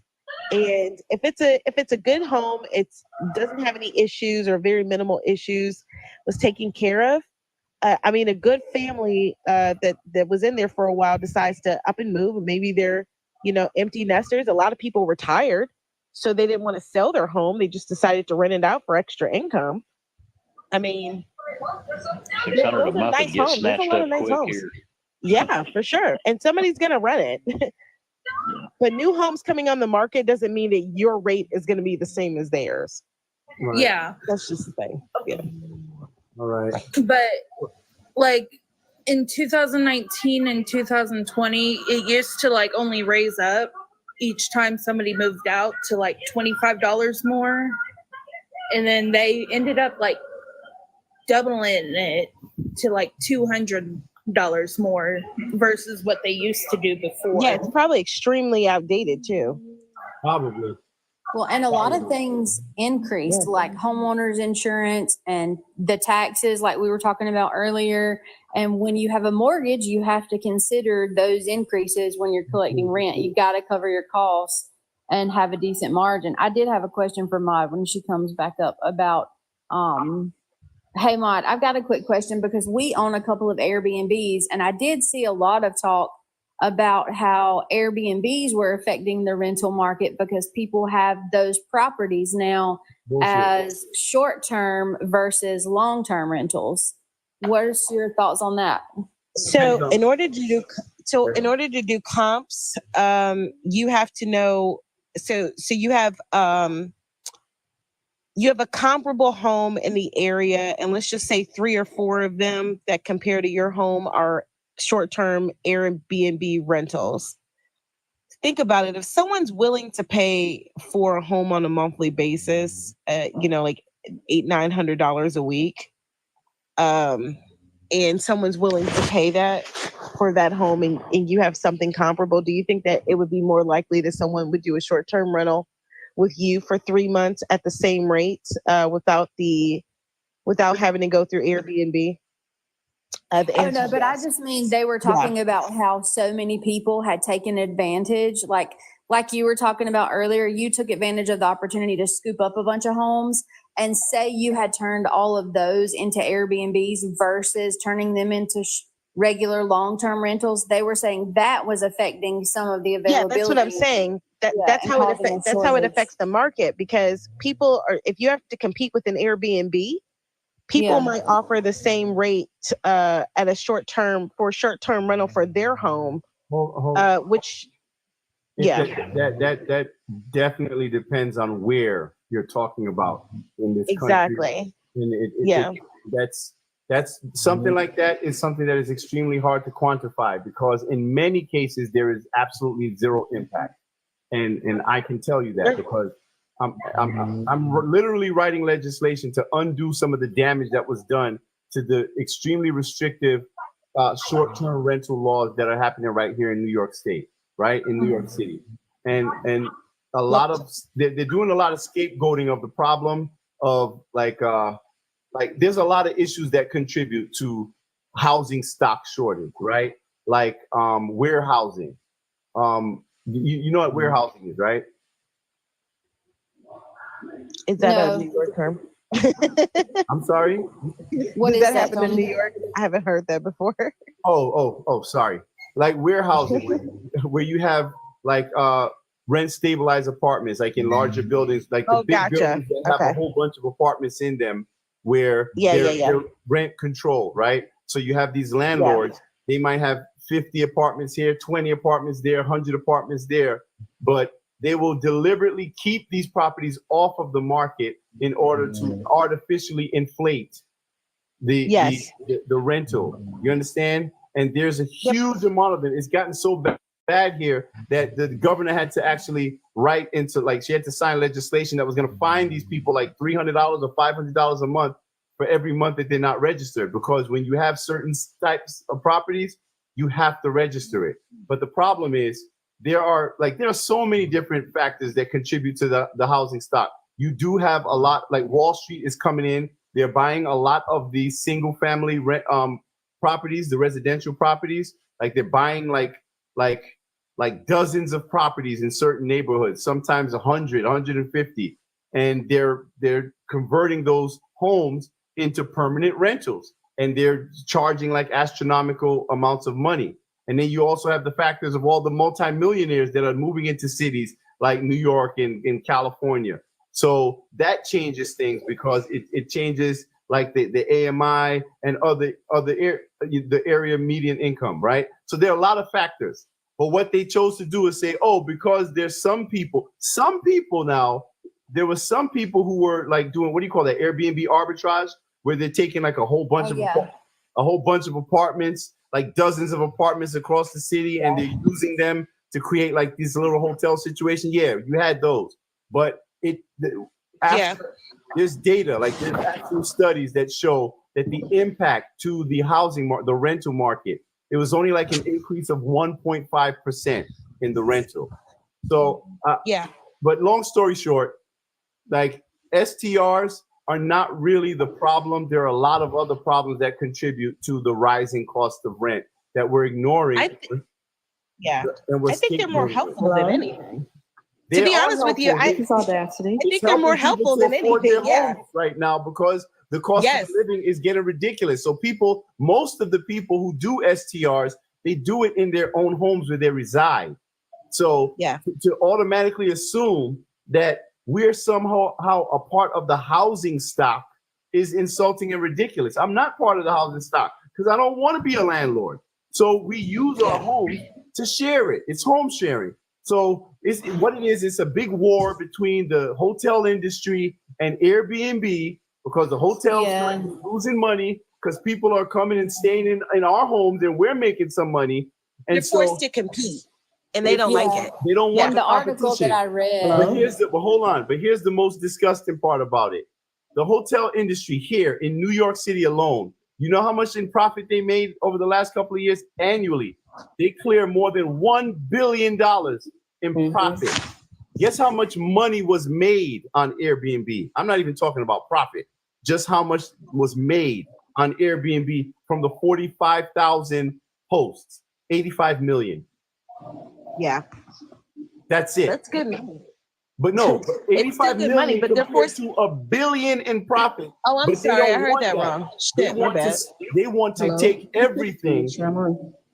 [SPEAKER 13] And if it's a good home, it doesn't have any issues or very minimal issues, was taken care of. I mean, a good family that was in there for a while decides to up and move, and maybe they're empty nesters. A lot of people retired, so they didn't want to sell their home. They just decided to rent it out for extra income. I mean,
[SPEAKER 15] 600 a month
[SPEAKER 13] nice
[SPEAKER 15] and get
[SPEAKER 13] homes. There's a
[SPEAKER 15] snatched
[SPEAKER 13] lot
[SPEAKER 15] up
[SPEAKER 13] of nice
[SPEAKER 15] quick
[SPEAKER 13] homes.
[SPEAKER 15] here.
[SPEAKER 13] Yeah, for sure. And somebody's gonna rent it. But new homes coming on the market doesn't mean that your rate is going to be the same as theirs.
[SPEAKER 2] Right.
[SPEAKER 23] Yeah.
[SPEAKER 13] That's just the thing. Yeah.
[SPEAKER 2] All right.
[SPEAKER 23] But like in 2019 and 2020, it used to like only raise up each time somebody moved out to like $25 more. And then they ended up like doubling it to like $200 more versus what they used to do before.
[SPEAKER 13] Yeah, it's probably extremely outdated too.
[SPEAKER 2] Probably.
[SPEAKER 14] Well, and a lot of things increased, like homeowners insurance and the taxes, like we were talking about earlier. And when you have a mortgage, you have to consider those increases when you're collecting rent. You've got to cover your costs and have a decent margin. I did have a question for Maud when she comes back up about, hey, Maud, I've got a quick question because we own a couple of Airbnbs, and I did see a lot of talk about how Airbnbs were affecting the rental market because people have those properties now as short-term versus long-term rentals. What's your thoughts on that?
[SPEAKER 13] So in order to do comps, you have to know. So you have a comparable home in the area, and let's just say 3 or 4 of them that compare to your home are short-term Airbnb rentals. Think about it. If someone's willing to pay for a home on a monthly basis, like $800-900 a week, and someone's willing to pay that for that home, and you have something comparable, do you think that it would be more likely that someone would do a short-term rental with you for 3 months at the same rate without having to go through Airbnb?
[SPEAKER 14] Oh no, but I just mean they were talking about how so many people had taken advantage, like you were talking about earlier. You took advantage of the opportunity to scoop up a bunch of homes, and say you had turned all of those into Airbnbs versus turning them into regular long-term rentals. They were saying that was affecting some of the availability.
[SPEAKER 13] Yeah, that's what I'm saying. That's how it affects the market, because people are, if you have to compete with an Airbnb, people might offer the same rate at a short-term rental for their home, which
[SPEAKER 2] that definitely depends on where you're talking about in this country. And that's something like that is something that is extremely hard to quantify, because in many cases there is absolutely zero impact, and I can tell you that because I'm literally writing legislation to undo some of the damage that was done to the extremely restrictive short-term rental laws that are happening right here in New York State, right in New York City, and a lot of they're doing a lot of scapegoating of the problem of like there's a lot of issues that contribute to housing stock shortage, right? Like warehousing. You know what warehousing is, right?
[SPEAKER 13] Is that
[SPEAKER 7] No.
[SPEAKER 13] a New York term?
[SPEAKER 2] I'm sorry.
[SPEAKER 7] What
[SPEAKER 13] Does
[SPEAKER 7] is
[SPEAKER 13] that
[SPEAKER 7] that,
[SPEAKER 13] happen in
[SPEAKER 7] Tony?
[SPEAKER 13] New York? I haven't heard that before.
[SPEAKER 2] Oh, sorry. Like warehousing, where you have like rent stabilized apartments, like in larger buildings, like the big
[SPEAKER 13] gotcha.
[SPEAKER 2] buildings that have a whole bunch of apartments in them, where they're rent control, right? So you have these landlords. They might have 50 apartments here, 20 apartments there, 100 apartments there, but they will deliberately keep these properties off of the market in order to artificially inflate the rental. You understand? And there's a huge amount of them. It's gotten so bad here that the governor had to actually write into, like, she had to sign legislation that was going to fine these people like $300 or $500 a month for every month that they're not registered, because when you have certain types of properties, you have to register it. But the problem is there are so many different factors that contribute to the housing stock. You do have a lot, like Wall Street is coming in. They're buying a lot of the single family properties, the residential properties. Like they're buying like dozens of properties in certain neighborhoods, sometimes 100, 150. And they're converting those homes into permanent rentals. And they're charging like astronomical amounts of money. And then you also have the factors of all the multimillionaires that are moving into cities like New York and in California. So that changes things, because it changes like the AMI and the area median income, right? So there are a lot of factors. But what they chose to do is say, oh, because there's some people now, there were some people who were like doing, what do you call that, Airbnb arbitrage, where they're taking like a whole bunch of apartments, like dozens of apartments across the city, and they're using them to create like these little hotel situations. Yeah, you had those. But there's data, like there's actual studies that show that the impact to the the rental market, it was only like an increase of 1.5% in the rental. So, but long story short, like STRs are not really the problem. There are a lot of other problems that contribute to the rising cost of rent that we're ignoring.
[SPEAKER 13] I think they're more helpful than anything. To be honest with you, I think they're more helpful than anything.
[SPEAKER 2] Right now, because the cost of living is getting ridiculous. So most of the people who do STRs, they do it in their own homes where they reside. So to automatically assume that we're somehow a part of the housing stock is insulting and ridiculous. I'm not part of the housing stock because I don't want to be a landlord. So we use our homes to share it. It's home sharing. So it's a big war between the hotel industry and Airbnb, because the hotels are losing money because people are coming and staying in our homes and we're making some money. And
[SPEAKER 13] they're forced to compete. And they don't like it.
[SPEAKER 2] They don't want
[SPEAKER 7] the article that I read.
[SPEAKER 2] But hold on. But here's the most disgusting part about it. The hotel industry here in New York City alone, you know how much in profit they made over the last couple of years annually? They clear more than $1 billion in profit. Guess how much money was made on Airbnb? I'm not even talking about profit. Just how much was made on Airbnb from the 45,000 hosts? 85 million.
[SPEAKER 13] Yeah.
[SPEAKER 2] That's it.
[SPEAKER 13] That's good money.
[SPEAKER 2] But no, 85 million
[SPEAKER 13] money, but they're forced
[SPEAKER 2] to $1 billion in profit.
[SPEAKER 13] Oh, I'm sorry, I heard that wrong. Shit, my bad.
[SPEAKER 2] They want to take everything.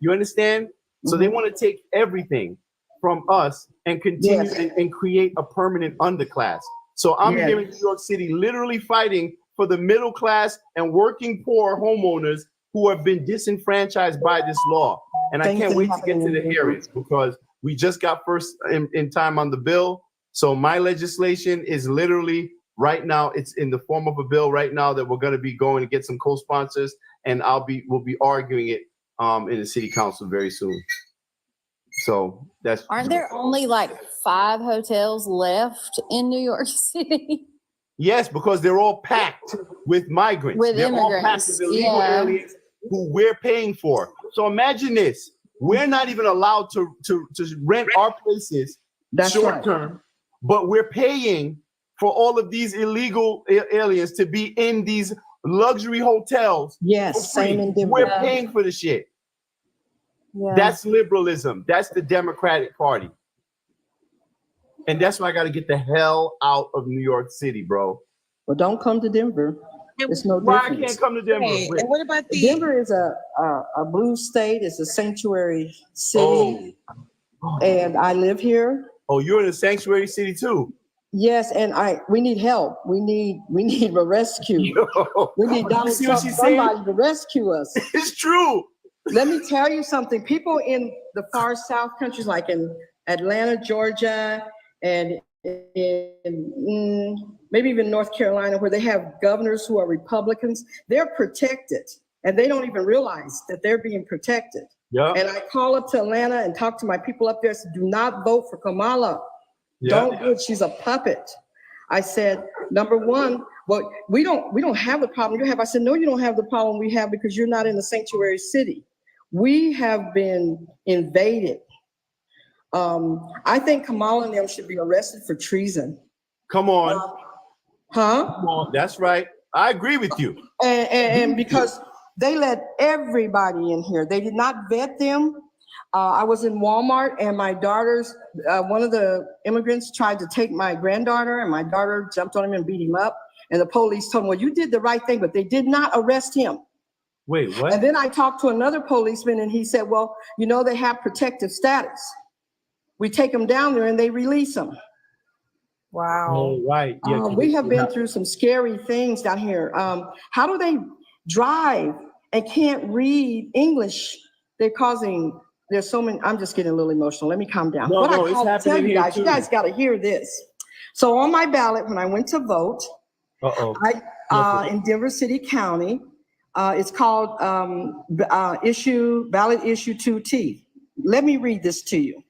[SPEAKER 2] You understand? So they want to take everything from us and continue and create a permanent underclass. So I'm here in New York City literally fighting for the middle class and working poor homeowners who have been disenfranchised by this law. And I can't wait to get to the hearings, because we just got first in time on the bill. So my legislation is literally right now, it's in the form of a bill right now that we're going to be going to get some co-sponsors, and we'll be arguing it in the city council very soon. So
[SPEAKER 7] aren't there only like 5 hotels left in New York City?
[SPEAKER 2] Yes, because they're all packed with migrants.
[SPEAKER 7] With
[SPEAKER 2] they're
[SPEAKER 7] immigrants.
[SPEAKER 2] all packed with illegal aliens who we're paying for. So imagine this. We're not even allowed to rent our places short term, but we're paying for all of these illegal aliens to be in these luxury hotels.
[SPEAKER 4] Yes, same in Denver.
[SPEAKER 2] We're paying for the shit.
[SPEAKER 4] Yeah.
[SPEAKER 2] That's liberalism. That's the Democratic Party. And that's why I got to get the hell out of New York City, bro.
[SPEAKER 4] Well, don't come to Denver. It's no
[SPEAKER 2] Why
[SPEAKER 4] difference.
[SPEAKER 2] I can't come to Denver?
[SPEAKER 4] Hey,
[SPEAKER 2] Wait.
[SPEAKER 4] and what about Denver is a blue state. It's a sanctuary city. And I live here.
[SPEAKER 2] Oh, you're in a sanctuary city too?
[SPEAKER 4] Yes, and we need help. We need a rescue. We need Donald
[SPEAKER 2] see what
[SPEAKER 4] Trump,
[SPEAKER 2] she's saying?
[SPEAKER 4] somebody to rescue us.
[SPEAKER 2] It's true.
[SPEAKER 4] Let me tell you something. People in the far south countries, like in Atlanta, Georgia, and in maybe even North Carolina, where they have governors who are Republicans, they're protected, and they don't even realize that they're being protected.
[SPEAKER 2] Yeah.
[SPEAKER 4] And I call up to Atlanta and talk to my people up there. Said, do not vote for Kamala.
[SPEAKER 2] Yeah.
[SPEAKER 4] Don't do it. She's a puppet. I said, number one, well, we don't have the problem you have. I said, no, you don't have the problem we have because you're not in the sanctuary city. We have been invaded. I think Kamala and them should be arrested for treason.
[SPEAKER 2] Come on.
[SPEAKER 4] Huh?
[SPEAKER 2] Come on. That's right. I agree with you.
[SPEAKER 4] And because they let everybody in here. They did not vet them. I was in Walmart and my daughter's, one of the immigrants tried to take my granddaughter and my daughter jumped on him and beat him up. And the police told him, well, you did the right thing, but they did not arrest him.
[SPEAKER 2] Wait, what?
[SPEAKER 4] And then I talked to another policeman and he said, well, you know, they have protective status. We take them down there and they release them.
[SPEAKER 9] Wow.
[SPEAKER 2] Oh, right. Yeah,
[SPEAKER 4] We have been through some scary things down here. How do they drive and can't read English? There's so many, I'm just getting a little emotional. Let me calm down.
[SPEAKER 2] No,
[SPEAKER 4] What
[SPEAKER 2] no,
[SPEAKER 4] I
[SPEAKER 2] it's
[SPEAKER 4] call to tell
[SPEAKER 2] happening
[SPEAKER 4] you
[SPEAKER 2] here
[SPEAKER 4] guys, you
[SPEAKER 2] too.
[SPEAKER 4] guys got to hear this. So on my ballot, when I went to vote, in Denver City County, it's called ballot issue 2T. Let me read this to you.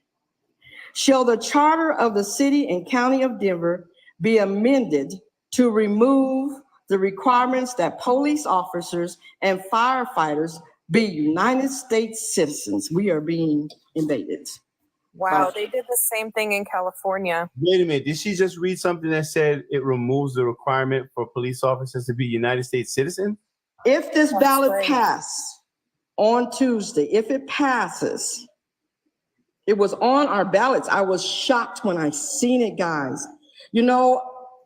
[SPEAKER 4] Shall the charter of the city and county of Denver be amended to remove the requirements that police officers and firefighters be United States citizens? We are being invaded.
[SPEAKER 9] Wow, they did the same thing in California.
[SPEAKER 2] Wait a minute. Did she just read something that said it removes the requirement for police officers to be United States citizens?
[SPEAKER 4] If this ballot passes on Tuesday, if it passes, it was on our ballots. I was shocked when I seen it, guys. You know,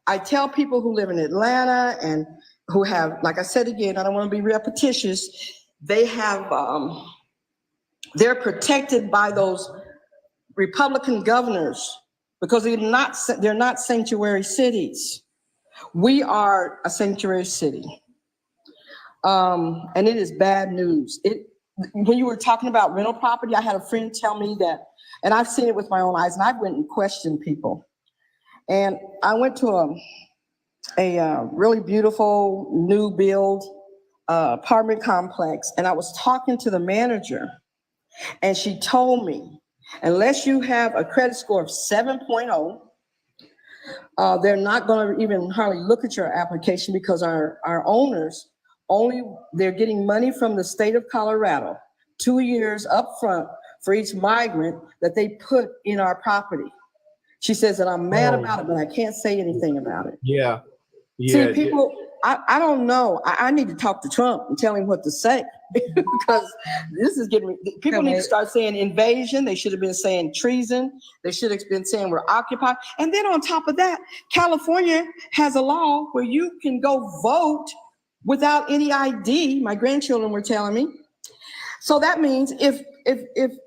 [SPEAKER 4] I tell people who live in Atlanta and who have, like I said again, I don't want to be repetitious, they have, they're protected by those Republican governors because they're not sanctuary cities. We are a sanctuary city. And it is bad news. When you were talking about rental property, I had a friend tell me that, and I've seen it with my own eyes, and I went and questioned people. And I went to a really beautiful new build apartment complex, and I was talking to the manager, and she told me, unless you have a credit score of 7.0, they're not going to even hardly look at your application because our owners they're getting money from the state of Colorado, 2 years up front for each migrant that they put in our property. She says that I'm mad about it, but I can't say anything about it.
[SPEAKER 2] Yeah.
[SPEAKER 4] See, people, I don't know. I need to talk to Trump and tell him what to say because this is getting, people need to start saying invasion. They should have been saying treason. They should have been saying we're occupied. And then on top of that, California has a law where you can go vote without any ID. My grandchildren were telling me. So that means if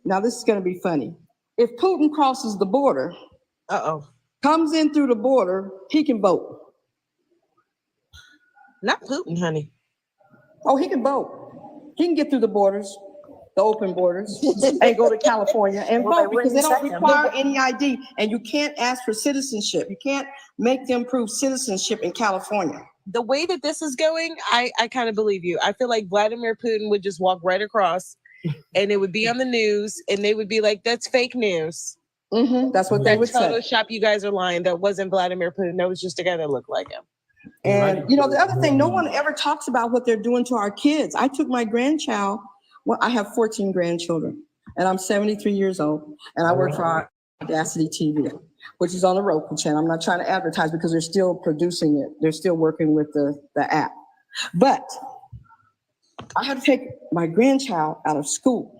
[SPEAKER 4] now this is going to be funny. If Putin crosses the border, comes in through the border, he can vote.
[SPEAKER 22] Not Putin, honey.
[SPEAKER 4] Oh, he can vote. He can get through the borders, the open borders, and go to California and vote because they don't require any ID. And you can't ask for citizenship. You can't make them prove citizenship in California.
[SPEAKER 22] The way that this is going, I kind of believe you. I feel like Vladimir Putin would just walk right across and it would be on the news and they would be like, that's fake news.
[SPEAKER 4] That's what they would say.
[SPEAKER 22] Photoshop, you guys are lying. That wasn't Vladimir Putin. That was just a guy that looked like him.
[SPEAKER 4] And, you know, the other thing, no one ever talks about what they're doing to our kids. I took my grandchild, well, I have 14 grandchildren, and I'm 73 years old, and I work for Audacity TV, which is on the Roku channel. I'm not trying to advertise because they're still producing it. They're still working with the app. But I had to take my grandchild out of school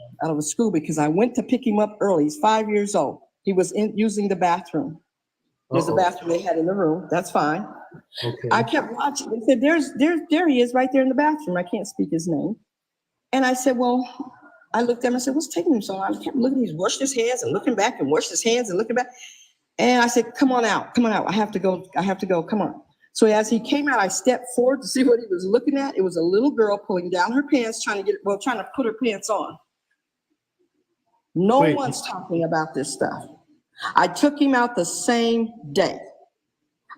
[SPEAKER 4] because I went to pick him up early. He's 5 years old. He was using the bathroom. There's a bathroom they had in the room. That's fine.
[SPEAKER 2] Okay.
[SPEAKER 4] I kept watching. They said, there he is right there in the bathroom. I can't speak his name. And I said, well, I looked at him and said, what's taking him so long? I kept looking, he's washing his hands and looking back and washing his hands and looking back. And I said, come on out. I have to go, come on. So as he came out, I stepped forward to see what he was looking at. It was a little girl pulling down her pants, trying to put her pants on. No one's talking about this stuff. I took him out the same day.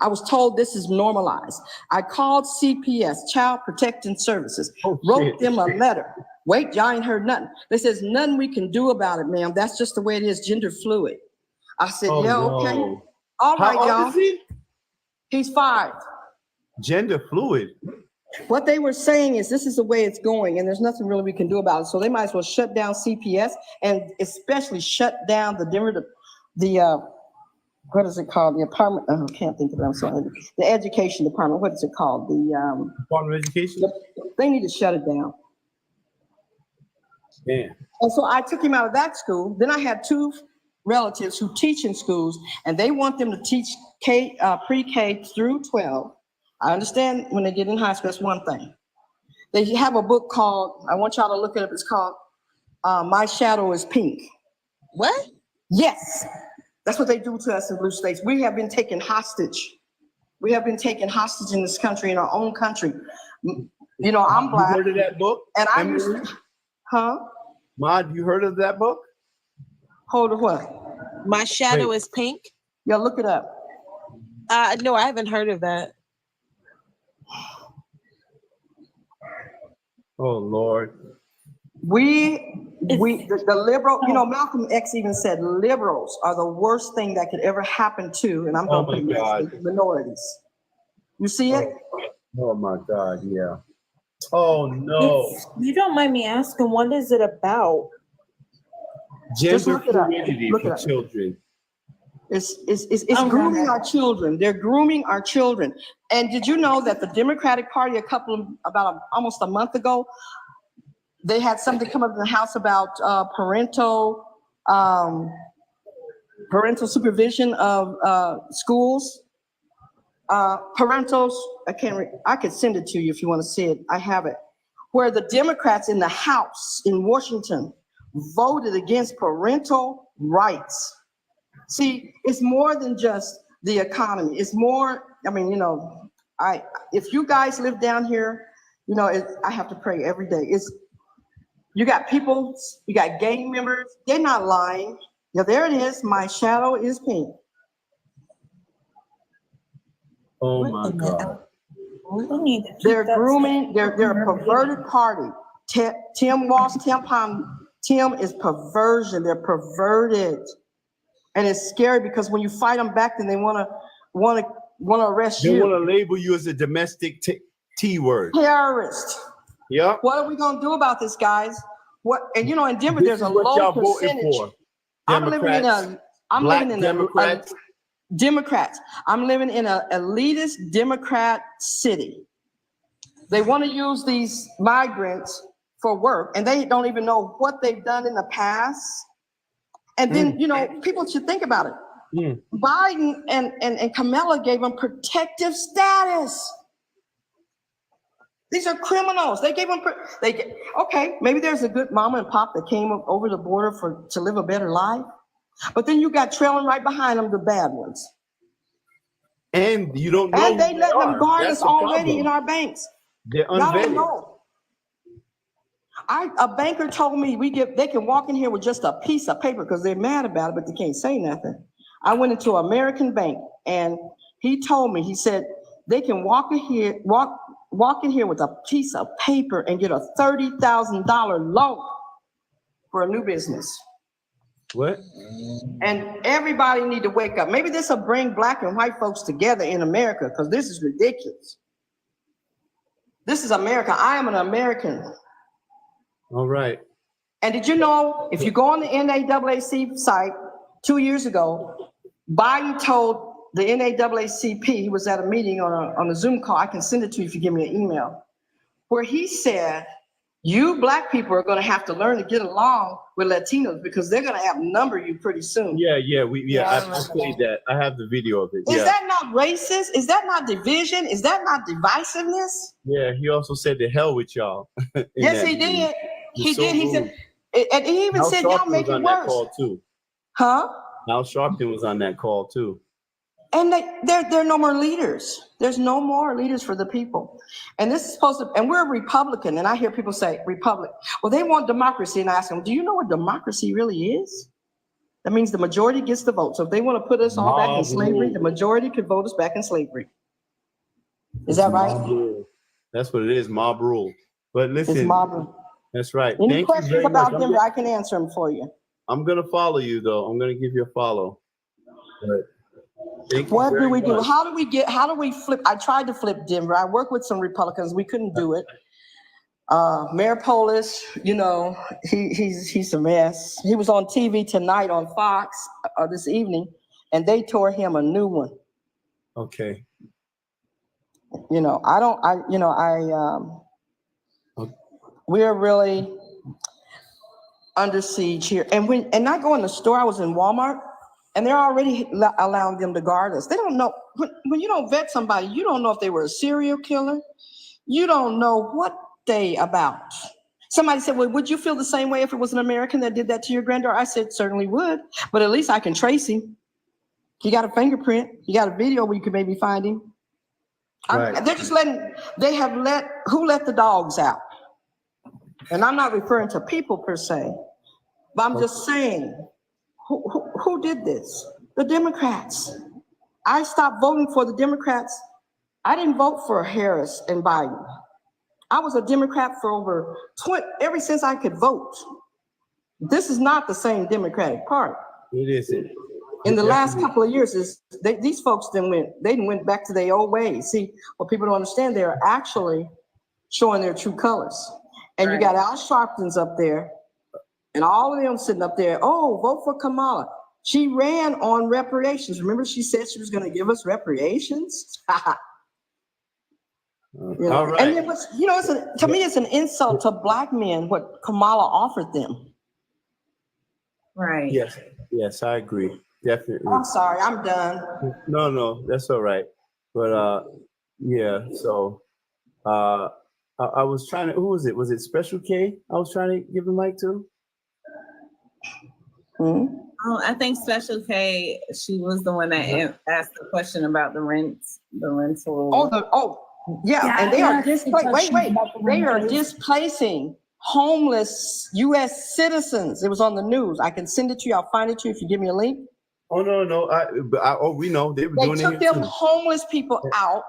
[SPEAKER 4] I was told this is normalized. I called CPS, Child Protective Services, wrote them a letter. Wait, y'all ain't heard nothing. They says, nothing we can do about it, ma'am. That's just the way it is, gender fluid. I said, okay.
[SPEAKER 2] No.
[SPEAKER 4] All right,
[SPEAKER 2] How old
[SPEAKER 4] y'all.
[SPEAKER 2] is he?
[SPEAKER 4] He's 5.
[SPEAKER 2] Gender fluid.
[SPEAKER 4] What they were saying is this is the way it's going and there's nothing really we can do about it. So they might as well shut down CPS and especially shut down what is it called? The apartment, I can't think of it, I'm sorry. The education department, what is it called? The
[SPEAKER 2] Department of Education?
[SPEAKER 4] They need to shut it down.
[SPEAKER 2] Yeah.
[SPEAKER 4] And so I took him out of that school. Then I had 2 relatives who teach in schools and they want them to teach pre-K through 12. I understand when they get in high school, that's one thing. They have a book called, I want y'all to look it up, it's called My Shadow is Pink.
[SPEAKER 13] What?
[SPEAKER 4] Yes. That's what they do to us in blue states. We have been taken hostage. We have been taken hostage in this country, in our own country. You know, I'm Black.
[SPEAKER 2] You heard of that book?
[SPEAKER 4] And I used to,
[SPEAKER 2] Maude, you heard of that book?
[SPEAKER 4] Hold on, what?
[SPEAKER 13] My Shadow is Pink?
[SPEAKER 4] Yeah, look it up.
[SPEAKER 13] No, I haven't heard of that.
[SPEAKER 2] Oh, Lord.
[SPEAKER 4] The liberal, you know, Malcolm X even said liberals are the worst thing that could ever happen to, and I'm going to put minorities. You see it?
[SPEAKER 2] Oh my God, yeah. Oh no.
[SPEAKER 23] If you don't mind me asking, what is it about?
[SPEAKER 2] Gender fluidity for children.
[SPEAKER 4] It's grooming our children. They're grooming our children. And did you know that the Democratic Party almost a month ago, they had something come up in the House about parental supervision of schools. I could send it to you if you want to see it. I have it. Where the Democrats in the House in Washington voted against parental rights. See, it's more than just the economy. It's more, I mean, you know, if you guys live down here, you know, I have to pray every day. You got people, you got gang members, they're not lying. Yeah, there it is. My shadow is pink.
[SPEAKER 2] Oh my God.
[SPEAKER 4] They're grooming, they're a perverted party. Tim Walsh, Tim is perversion. They're perverted. And it's scary because when you fight them back, then they want to arrest you.
[SPEAKER 2] They want to label you as a domestic T word.
[SPEAKER 4] Terrorist.
[SPEAKER 2] Yeah.
[SPEAKER 4] What are we going to do about this, guys? And you know, in Denver, there's a low percentage.
[SPEAKER 2] Democrats,
[SPEAKER 4] I'm living in
[SPEAKER 2] Democrats.
[SPEAKER 4] Democrats. I'm living in an elitist Democrat city. They want to use these migrants for work, and they don't even know what they've done in the past. And then, you know, people should think about it. Biden and Kamala gave them protective status. These are criminals. They gave them, okay, maybe there's a good mama and pop that came over the border to live a better life. But then you got trailing right behind them the bad ones.
[SPEAKER 2] And you don't know.
[SPEAKER 4] And they let them guard us already in our banks.
[SPEAKER 2] They're
[SPEAKER 4] Y'all don't
[SPEAKER 2] unvetted.
[SPEAKER 4] know. A banker told me they can walk in here with just a piece of paper because they're mad about it, but they can't say nothing. I went into American Bank and he told me, he said, they can walk in here with a piece of paper and get a $30,000 loan for a new business.
[SPEAKER 2] What?
[SPEAKER 4] And everybody need to wake up. Maybe this will bring black and white folks together in America, because this is ridiculous. This is America. I am an American.
[SPEAKER 2] All right.
[SPEAKER 4] And did you know, if you go on the NAACP site 2 years ago, Biden told the NAACP, he was at a meeting on a Zoom call, I can send it to you if you give me an email, where he said, you black people are going to have to learn to get along with Latinos because they're going to outnumber you pretty soon.
[SPEAKER 2] Yeah, I played that. I have the video of it.
[SPEAKER 4] Is that not racist? Is that not division? Is that not divisiveness?
[SPEAKER 2] Yeah, he also said to hell with y'all.
[SPEAKER 4] Yes, he did. He did. He said, and he even said, y'all make it worse.
[SPEAKER 2] Call too.
[SPEAKER 4] Huh?
[SPEAKER 2] Al Sharpton was on that call too.
[SPEAKER 4] And there are no more leaders. There's no more leaders for the people. And this is supposed to, and we're a Republican, and I hear people say, Republic. Well, they want democracy, and I ask them, do you know what democracy really is? That means the majority gets the vote. So if they want to put us all back in slavery, the majority could vote us back in slavery. Is that right?
[SPEAKER 2] That's what it is, mob rule. But listen,
[SPEAKER 4] it's mob rule.
[SPEAKER 2] That's right.
[SPEAKER 4] Any
[SPEAKER 2] Thank
[SPEAKER 4] questions
[SPEAKER 2] you very
[SPEAKER 4] about
[SPEAKER 2] much.
[SPEAKER 4] Denver, I can answer them for you.
[SPEAKER 2] I'm going to follow you, though. I'm going to give you a follow.
[SPEAKER 4] What do we do? How do we flip? I tried to flip Denver. I worked with some Republicans. We couldn't do it. Mayor Polis, you know, he's a mess. He was on TV tonight on Fox this evening, and they tore him a new one.
[SPEAKER 2] Okay.
[SPEAKER 4] You know, we're really under siege here. And I go in the store, I was in Walmart, and they're already allowing them to guard us. They don't know, when you don't vet somebody, you don't know if they were a serial killer. You don't know what they about. Somebody said, well, would you feel the same way if it was an American that did that to your granddaughter? I said, certainly would, but at least I can trace him. He got a fingerprint. You got a video where you could maybe find him.
[SPEAKER 2] Right.
[SPEAKER 4] They're just who let the dogs out? And I'm not referring to people per se, but I'm just saying, who did this? The Democrats. I stopped voting for the Democrats. I didn't vote for Harris and Biden. I was a Democrat for ever since I could vote. This is not the same Democratic Party.
[SPEAKER 2] It isn't.
[SPEAKER 4] In the last couple of years, these folks went back to their old ways. See, what people don't understand, they're actually showing their true colors. And you got Al Sharpton's up there, and all of them sitting up there, oh, vote for Kamala. She ran on reparations. Remember, she said she was going to give us reparations?
[SPEAKER 2] All right.
[SPEAKER 4] And it was, to me, it's an insult to Black men what Kamala offered them.
[SPEAKER 1] Right.
[SPEAKER 2] Yes, I agree. Definitely.
[SPEAKER 4] I'm sorry, I'm done.
[SPEAKER 2] No, that's all right. But yeah, so I was trying to, who was it? Was it Special K I was trying to give the mic to?
[SPEAKER 1] Oh, I think Special K, she was the one that asked the question about the rental.
[SPEAKER 4] And they are they are displacing homeless U.S. citizens. It was on the news. I can send it to you. I'll find it to you if you give me a link.
[SPEAKER 2] Oh, no. We know they were doing it.
[SPEAKER 4] They took them homeless people out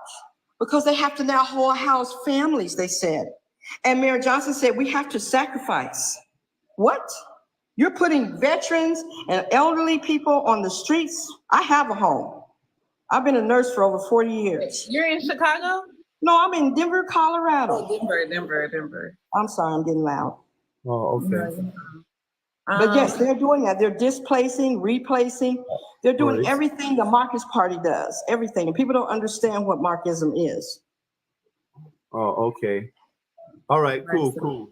[SPEAKER 4] because they have to now house families, they said. And Mayor Johnson said, we have to sacrifice. What? You're putting veterans and elderly people on the streets? I have a home. I've been a nurse for over 40 years.
[SPEAKER 1] You're in Chicago?
[SPEAKER 4] No, I'm in Denver, Colorado.
[SPEAKER 1] Oh, Denver.
[SPEAKER 4] I'm sorry, I'm getting loud.
[SPEAKER 2] Oh, okay.
[SPEAKER 4] But yes, they're doing that. They're displacing, replacing. They're doing everything the Marxist Party does, everything. And people don't understand what Marxism is.
[SPEAKER 2] Oh, okay. All right, cool.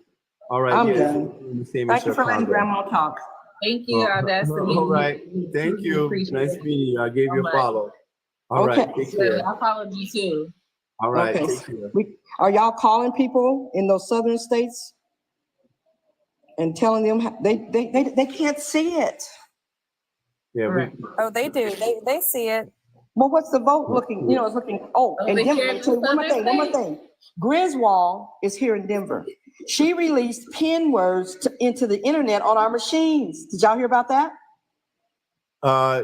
[SPEAKER 2] All right.
[SPEAKER 4] I'm done. Thank you for letting Grandma talk.
[SPEAKER 1] Thank you, Audacity.
[SPEAKER 2] All right. Thank you. Nice meeting you. I gave you a follow. All right. Take care.
[SPEAKER 1] I followed you too.
[SPEAKER 2] All right.
[SPEAKER 4] Okay.
[SPEAKER 2] Take care.
[SPEAKER 4] Are y'all calling people in those southern states and telling them they can't see it?
[SPEAKER 2] Yeah.
[SPEAKER 9] Oh, they do. They see it.
[SPEAKER 4] Well, what's the vote looking? It's looking. And Denver. One more thing. Griswold is here in Denver. She released PIN words into the internet on our machines. Did y'all hear about that?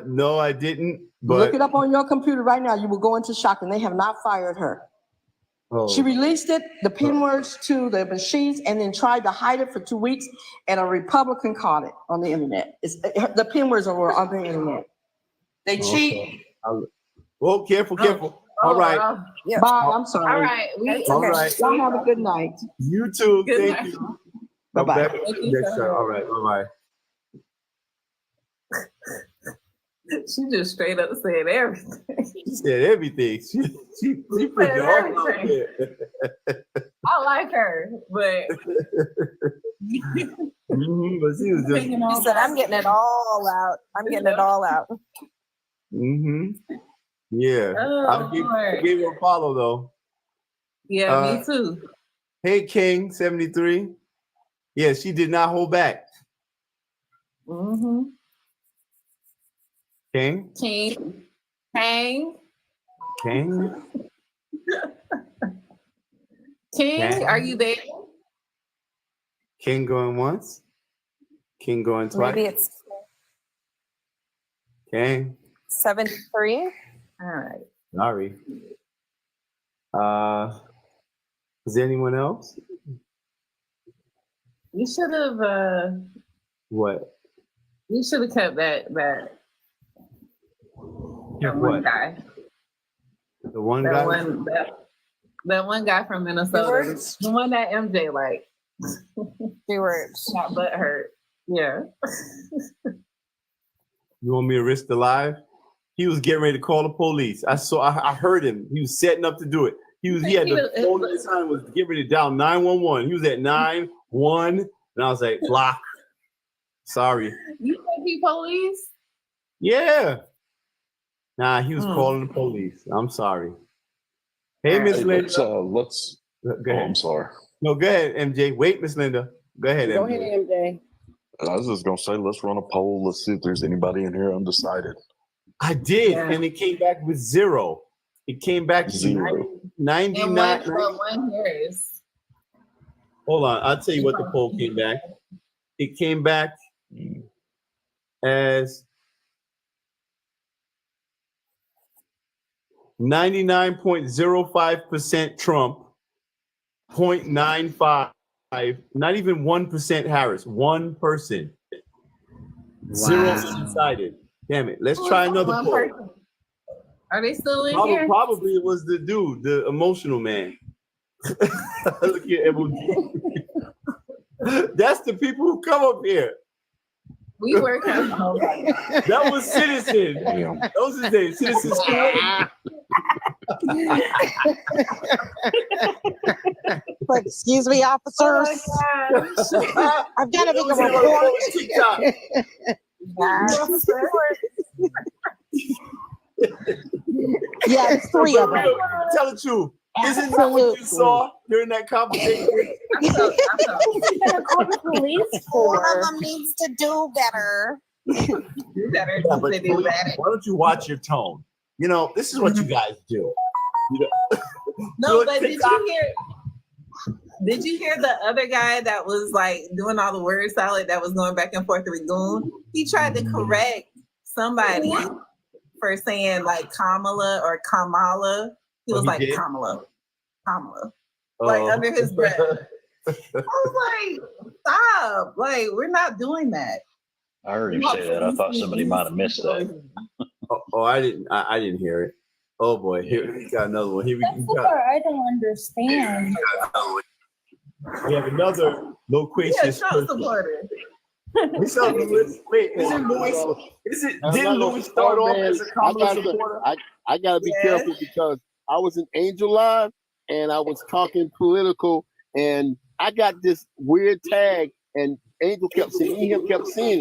[SPEAKER 2] No, I didn't. But
[SPEAKER 4] look it up on your computer right now. You will go into shock, and they have not fired her. She released it, the pin words to the machines, and then tried to hide it for 2 weeks, and a Republican caught it on the internet. The pin words are on the internet. They cheat.
[SPEAKER 2] Well, careful. All right.
[SPEAKER 4] Bye, I'm sorry.
[SPEAKER 1] All right.
[SPEAKER 2] All right.
[SPEAKER 4] Y'all have a good night.
[SPEAKER 2] You too.
[SPEAKER 1] Good
[SPEAKER 2] Thank
[SPEAKER 1] night.
[SPEAKER 2] you.
[SPEAKER 4] Bye-bye.
[SPEAKER 1] Thank you
[SPEAKER 2] Next
[SPEAKER 1] so
[SPEAKER 2] time.
[SPEAKER 1] much.
[SPEAKER 2] All right. Bye-bye.
[SPEAKER 1] She just straight up said everything.
[SPEAKER 2] She said everything. She put
[SPEAKER 1] said
[SPEAKER 2] it all out
[SPEAKER 1] everything.
[SPEAKER 2] there.
[SPEAKER 1] I like her, but
[SPEAKER 2] But she was just.
[SPEAKER 9] She said, I'm getting it all out. I'm getting it all out.
[SPEAKER 2] Yeah.
[SPEAKER 1] Oh,
[SPEAKER 2] I gave her a follow though.
[SPEAKER 1] yeah, me too.
[SPEAKER 2] Hey King 73. Yeah, she did not hold back. King.
[SPEAKER 1] King, are you there?
[SPEAKER 2] King going once. King going twice.
[SPEAKER 9] Maybe it's
[SPEAKER 2] King.
[SPEAKER 9] 73.
[SPEAKER 1] All right.
[SPEAKER 2] Sorry. Is there anyone else?
[SPEAKER 1] You should have.
[SPEAKER 2] What?
[SPEAKER 1] You should have kept that
[SPEAKER 2] What?
[SPEAKER 1] one guy.
[SPEAKER 2] The one
[SPEAKER 1] That
[SPEAKER 2] guy.
[SPEAKER 1] that one guy from Minnesota. The one that MJ like.
[SPEAKER 9] Stewart.
[SPEAKER 1] Not butt hurt. Yeah.
[SPEAKER 2] You want me to risk the live? He was getting ready to call the police. I heard him. He was setting up to do it. He had the phone in his hand, was getting ready to dial 911. He was at 9-1, and I was like, block. Sorry.
[SPEAKER 1] You think he police?
[SPEAKER 2] Yeah. Nah, he was calling the police. I'm sorry. Hey, Miss Linda.
[SPEAKER 6] Let's.
[SPEAKER 2] Go
[SPEAKER 6] Oh,
[SPEAKER 2] ahead.
[SPEAKER 6] I'm sorry.
[SPEAKER 2] No, go ahead, MJ. Wait, Miss Linda. Go ahead,
[SPEAKER 22] Go
[SPEAKER 2] MJ.
[SPEAKER 22] ahead, MJ.
[SPEAKER 6] I was just gonna say, let's run a poll. Let's see if there's anybody in here undecided.
[SPEAKER 2] I did, and it came back with 0. It came back
[SPEAKER 6] 0.
[SPEAKER 2] 99.
[SPEAKER 1] But one here is.
[SPEAKER 2] Hold on, I'll tell you what the poll came back. It came back as 99.05% Trump, 0.95, not even 1% Harris, one person. 0 undecided. Damn it. Let's try another
[SPEAKER 1] One
[SPEAKER 2] poll.
[SPEAKER 1] person. Are they still in
[SPEAKER 2] Probably,
[SPEAKER 1] here?
[SPEAKER 2] probably it was the dude, the emotional man. Look at everyone. That's the people who come up here.
[SPEAKER 1] We were kind of.
[SPEAKER 2] That was Citizen. That was his name, Citizen Stewart.
[SPEAKER 13] Excuse me, officers.
[SPEAKER 1] Oh
[SPEAKER 13] I've got to make a report. Yeah, it's 3 of them.
[SPEAKER 2] Tell the truth. Isn't that what you saw during that conversation?
[SPEAKER 20] One of them needs to do better.
[SPEAKER 1] You better
[SPEAKER 2] Yeah, but please, why don't you watch your tone? You know, this is what you guys do. You know,
[SPEAKER 1] No, but did you hear? Did you hear the other guy that was like doing all the word salad that was going back and forth with Goon? He tried to correct somebody for saying like Kamala or Kamala. He was like
[SPEAKER 2] did?
[SPEAKER 1] Kamala, like under his breath. I was like, stop! Like we're not doing that.
[SPEAKER 15] I heard him say that. I thought somebody might have missed that.
[SPEAKER 2] I didn't hear it. Oh boy, here we got another one. Here we
[SPEAKER 23] That's the
[SPEAKER 2] go.
[SPEAKER 23] part I don't understand.
[SPEAKER 2] We have another loquacious
[SPEAKER 1] Trump supporter.
[SPEAKER 2] What's up, Louis? Wait, isn't Louis? Didn't Louis start off as a Kamala supporter?
[SPEAKER 18] I gotta be careful because I was in Angel Live and I was talking political, and I got this weird tag, and Angel kept seeing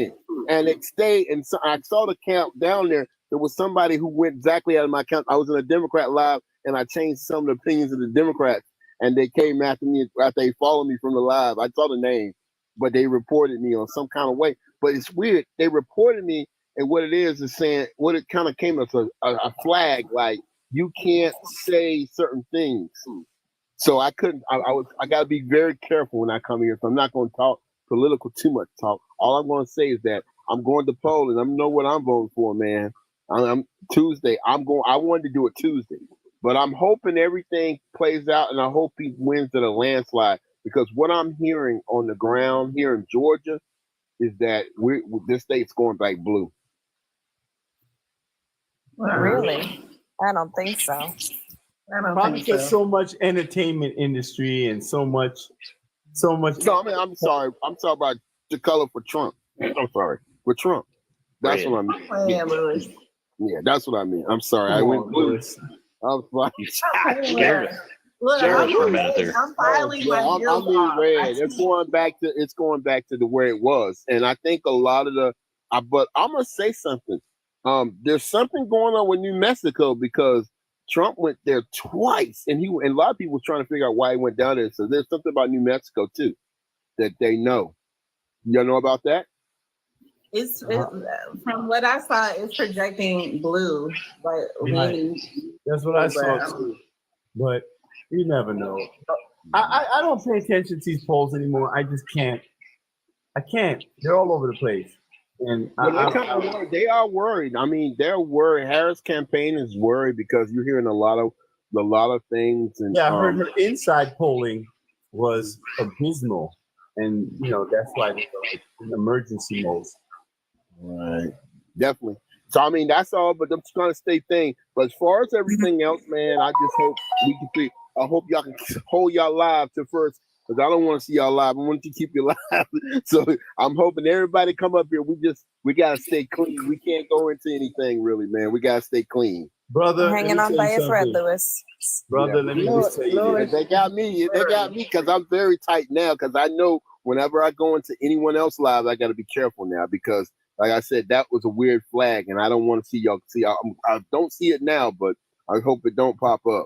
[SPEAKER 18] it, and it stayed. And so I saw the count down there. There was somebody who went exactly out of my count. I was in a Democrat live, and I changed some of the opinions of the Democrats, and they came after me after they followed me from the live. I saw the name, but they reported me on some kind of way. But it's weird. They reported me, and what it is saying, what it kind of came as a flag, like you can't say certain things. So I couldn't. I got to be very careful when I come here. So I'm not going to talk political too much. Talk. All I'm going to say is that I'm going to poll, and I know what I'm voting for, man. I'm Tuesday. I wanted to do it Tuesday, But I'm hoping everything plays out, and I hope he wins in a landslide. Because what I'm hearing on the ground here in Georgia is that this state's going back blue.
[SPEAKER 9] Really? I don't think so.
[SPEAKER 2] Probably because so much entertainment industry and so much.
[SPEAKER 18] No, I mean, I'm sorry about the color for Trump. I'm sorry for Trump. That's what I mean. Yeah, that's what I mean. I'm sorry. I went blue. I was like,
[SPEAKER 11] Look,
[SPEAKER 15] for a minute there.
[SPEAKER 11] I'm filing my
[SPEAKER 18] I
[SPEAKER 11] bills
[SPEAKER 18] mean,
[SPEAKER 11] off.
[SPEAKER 18] red. It's going back to the where it was, and I think a lot of but I'm gonna say something. There's something going on with New Mexico because Trump went there twice, and a lot of people were trying to figure out why he went down there. So there's something about New Mexico too that they know. You know about that?
[SPEAKER 1] It's from what I saw, it's projecting blue, but maybe
[SPEAKER 2] that's what I saw too. But you never know. I don't pay attention to these polls anymore. I just can't. I can't. They're all over the place. And
[SPEAKER 18] they are worried. I mean, they're worried. Harris' campaign is worried because you're hearing a lot of things. And
[SPEAKER 2] I heard her inside polling was abysmal, and that's why they're like in emergency mode.
[SPEAKER 18] Right. Definitely. So I mean, that's all. But I'm just trying to stay thing. But as far as everything else, man, I just hope we can see. I hope y'all can hold y'all live to first. Because I don't want to see y'all live. I want to keep you live. So I'm hoping everybody come up here. We gotta stay clean. We can't go into anything really, man. We gotta stay clean.
[SPEAKER 2] Brother,
[SPEAKER 9] Hanging on by a thread, Lewis.
[SPEAKER 2] Brother, let me just tell you.
[SPEAKER 18] They got me because I'm very tight now. Because I know whenever I go into anyone else live, I gotta be careful now because, like I said, that was a weird flag, and I don't want to see y'all. I don't see it now, but I hope it don't pop up.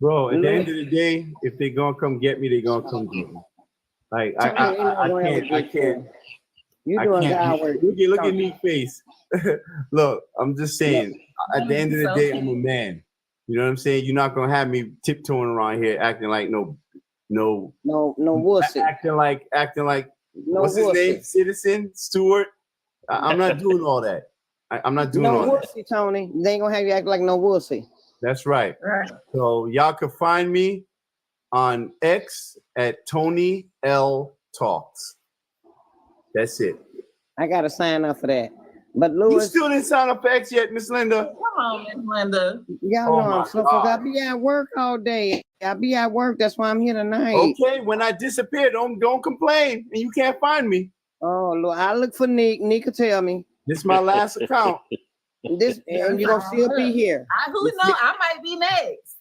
[SPEAKER 2] Bro, at the end of the day, if they gonna come get me, they gonna come get me. Like I can't.
[SPEAKER 12] You doing God work.
[SPEAKER 2] Look at me face. Look, I'm just saying. At the end of the day, I'm a man. You know what I'm saying? You're not gonna have me tiptoeing around here acting like no
[SPEAKER 12] wussy.
[SPEAKER 2] Acting like
[SPEAKER 12] no
[SPEAKER 2] what's his
[SPEAKER 12] wussy.
[SPEAKER 2] name? Citizen Stewart. I'm not doing all that. I'm not doing all that.
[SPEAKER 12] Wussy, Tony. They ain't gonna have you act like no wussy.
[SPEAKER 2] That's right. So y'all can find me on X at Tony L Talks. That's it.
[SPEAKER 12] I gotta sign up for that. But
[SPEAKER 2] You
[SPEAKER 12] Lewis,
[SPEAKER 2] still didn't sign up for X yet, Miss Linda?
[SPEAKER 1] Come on, Miss Linda.
[SPEAKER 12] y'all know
[SPEAKER 2] my
[SPEAKER 12] I'm so
[SPEAKER 2] God.
[SPEAKER 12] I be at work all day. I be at work. That's why I'm here tonight.
[SPEAKER 2] Okay, when I disappear, don't complain, and you can't find me.
[SPEAKER 12] Oh Lord, I look for Nick. Nick will tell me.
[SPEAKER 2] This is my last account.
[SPEAKER 12] And you're gonna still be here.
[SPEAKER 1] Who know? I might be next.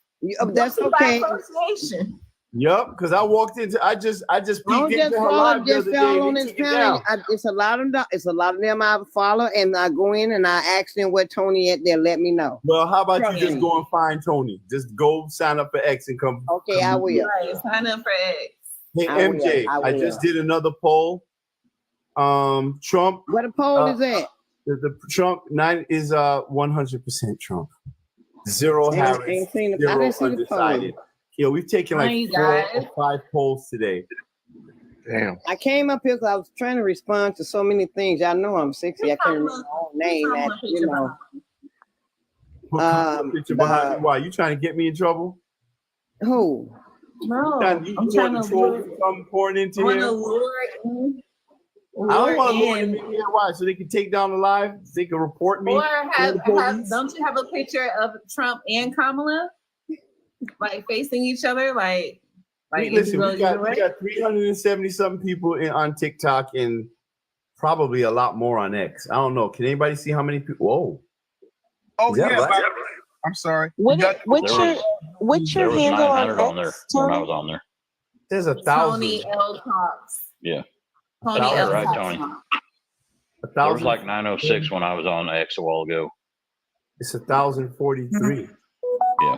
[SPEAKER 12] That's
[SPEAKER 1] Guilty by
[SPEAKER 12] okay.
[SPEAKER 1] association.
[SPEAKER 2] Yup, because I walked into I just
[SPEAKER 12] Don't
[SPEAKER 2] peeked
[SPEAKER 12] just
[SPEAKER 2] into her
[SPEAKER 12] follow,
[SPEAKER 2] live the
[SPEAKER 12] just
[SPEAKER 2] other day.
[SPEAKER 12] follow on
[SPEAKER 2] They
[SPEAKER 12] this
[SPEAKER 2] took it down.
[SPEAKER 12] panel. It's a lot of them I follow, and I go in and I ask them where Tony at. They'll let me know.
[SPEAKER 2] Well, how about
[SPEAKER 12] Trust
[SPEAKER 2] you just
[SPEAKER 12] me.
[SPEAKER 2] go and find Tony? Just go sign up for X and come.
[SPEAKER 12] Okay, I will.
[SPEAKER 1] Right, sign up for X.
[SPEAKER 2] Hey,
[SPEAKER 12] I will,
[SPEAKER 2] MJ,
[SPEAKER 12] I
[SPEAKER 2] I
[SPEAKER 12] will.
[SPEAKER 2] just did another poll. Trump.
[SPEAKER 12] Where the poll is at?
[SPEAKER 2] The Trump 9 is 100% Trump. Zero Harris.
[SPEAKER 12] Ain't seen it. I
[SPEAKER 2] Zero
[SPEAKER 12] didn't see the poll.
[SPEAKER 2] undecided. Yo, we've taken
[SPEAKER 1] Hi,
[SPEAKER 2] like 4
[SPEAKER 1] guys.
[SPEAKER 2] or 5 polls today.
[SPEAKER 6] Damn.
[SPEAKER 12] I came up here because I was trying to respond to so many things. I know I'm 60. I can't remember my own name.
[SPEAKER 2] What picture behind you? Why? You trying to get me in trouble?
[SPEAKER 12] Who?
[SPEAKER 1] No,
[SPEAKER 2] You
[SPEAKER 1] I'm
[SPEAKER 2] want
[SPEAKER 1] trying
[SPEAKER 2] the
[SPEAKER 1] to
[SPEAKER 2] troll
[SPEAKER 1] lure,
[SPEAKER 2] to come pouring into
[SPEAKER 1] want
[SPEAKER 2] here?
[SPEAKER 1] to lure in.
[SPEAKER 2] I don't want to lure
[SPEAKER 1] in.
[SPEAKER 2] them in here. Why? So they can take down the live? They can report me?
[SPEAKER 1] Or
[SPEAKER 2] to the police?
[SPEAKER 1] don't you have a picture of Trump and Kamala, like facing each other, like
[SPEAKER 2] Listen,
[SPEAKER 1] you
[SPEAKER 2] we
[SPEAKER 1] go either way?
[SPEAKER 2] got 370 something people on TikTok and probably a lot more on X. I don't know. Can anybody see how many people? Whoa.
[SPEAKER 19] Oh
[SPEAKER 2] Is that
[SPEAKER 19] yeah,
[SPEAKER 2] right?
[SPEAKER 19] I'm sorry.
[SPEAKER 23] What's
[SPEAKER 15] There
[SPEAKER 23] your
[SPEAKER 15] was
[SPEAKER 23] handle
[SPEAKER 15] 900
[SPEAKER 23] on
[SPEAKER 15] on there
[SPEAKER 23] X,
[SPEAKER 15] when I
[SPEAKER 23] Tony?
[SPEAKER 15] was on there.
[SPEAKER 2] There's 1,000.
[SPEAKER 1] Tony L Talks.
[SPEAKER 15] Yeah.
[SPEAKER 1] Tony
[SPEAKER 15] That's
[SPEAKER 1] L
[SPEAKER 15] right,
[SPEAKER 1] Talks.
[SPEAKER 15] Tony.
[SPEAKER 2] 1,000.
[SPEAKER 15] There was like 906 when I was on X a while ago.
[SPEAKER 2] It's 1,043.
[SPEAKER 15] Yeah.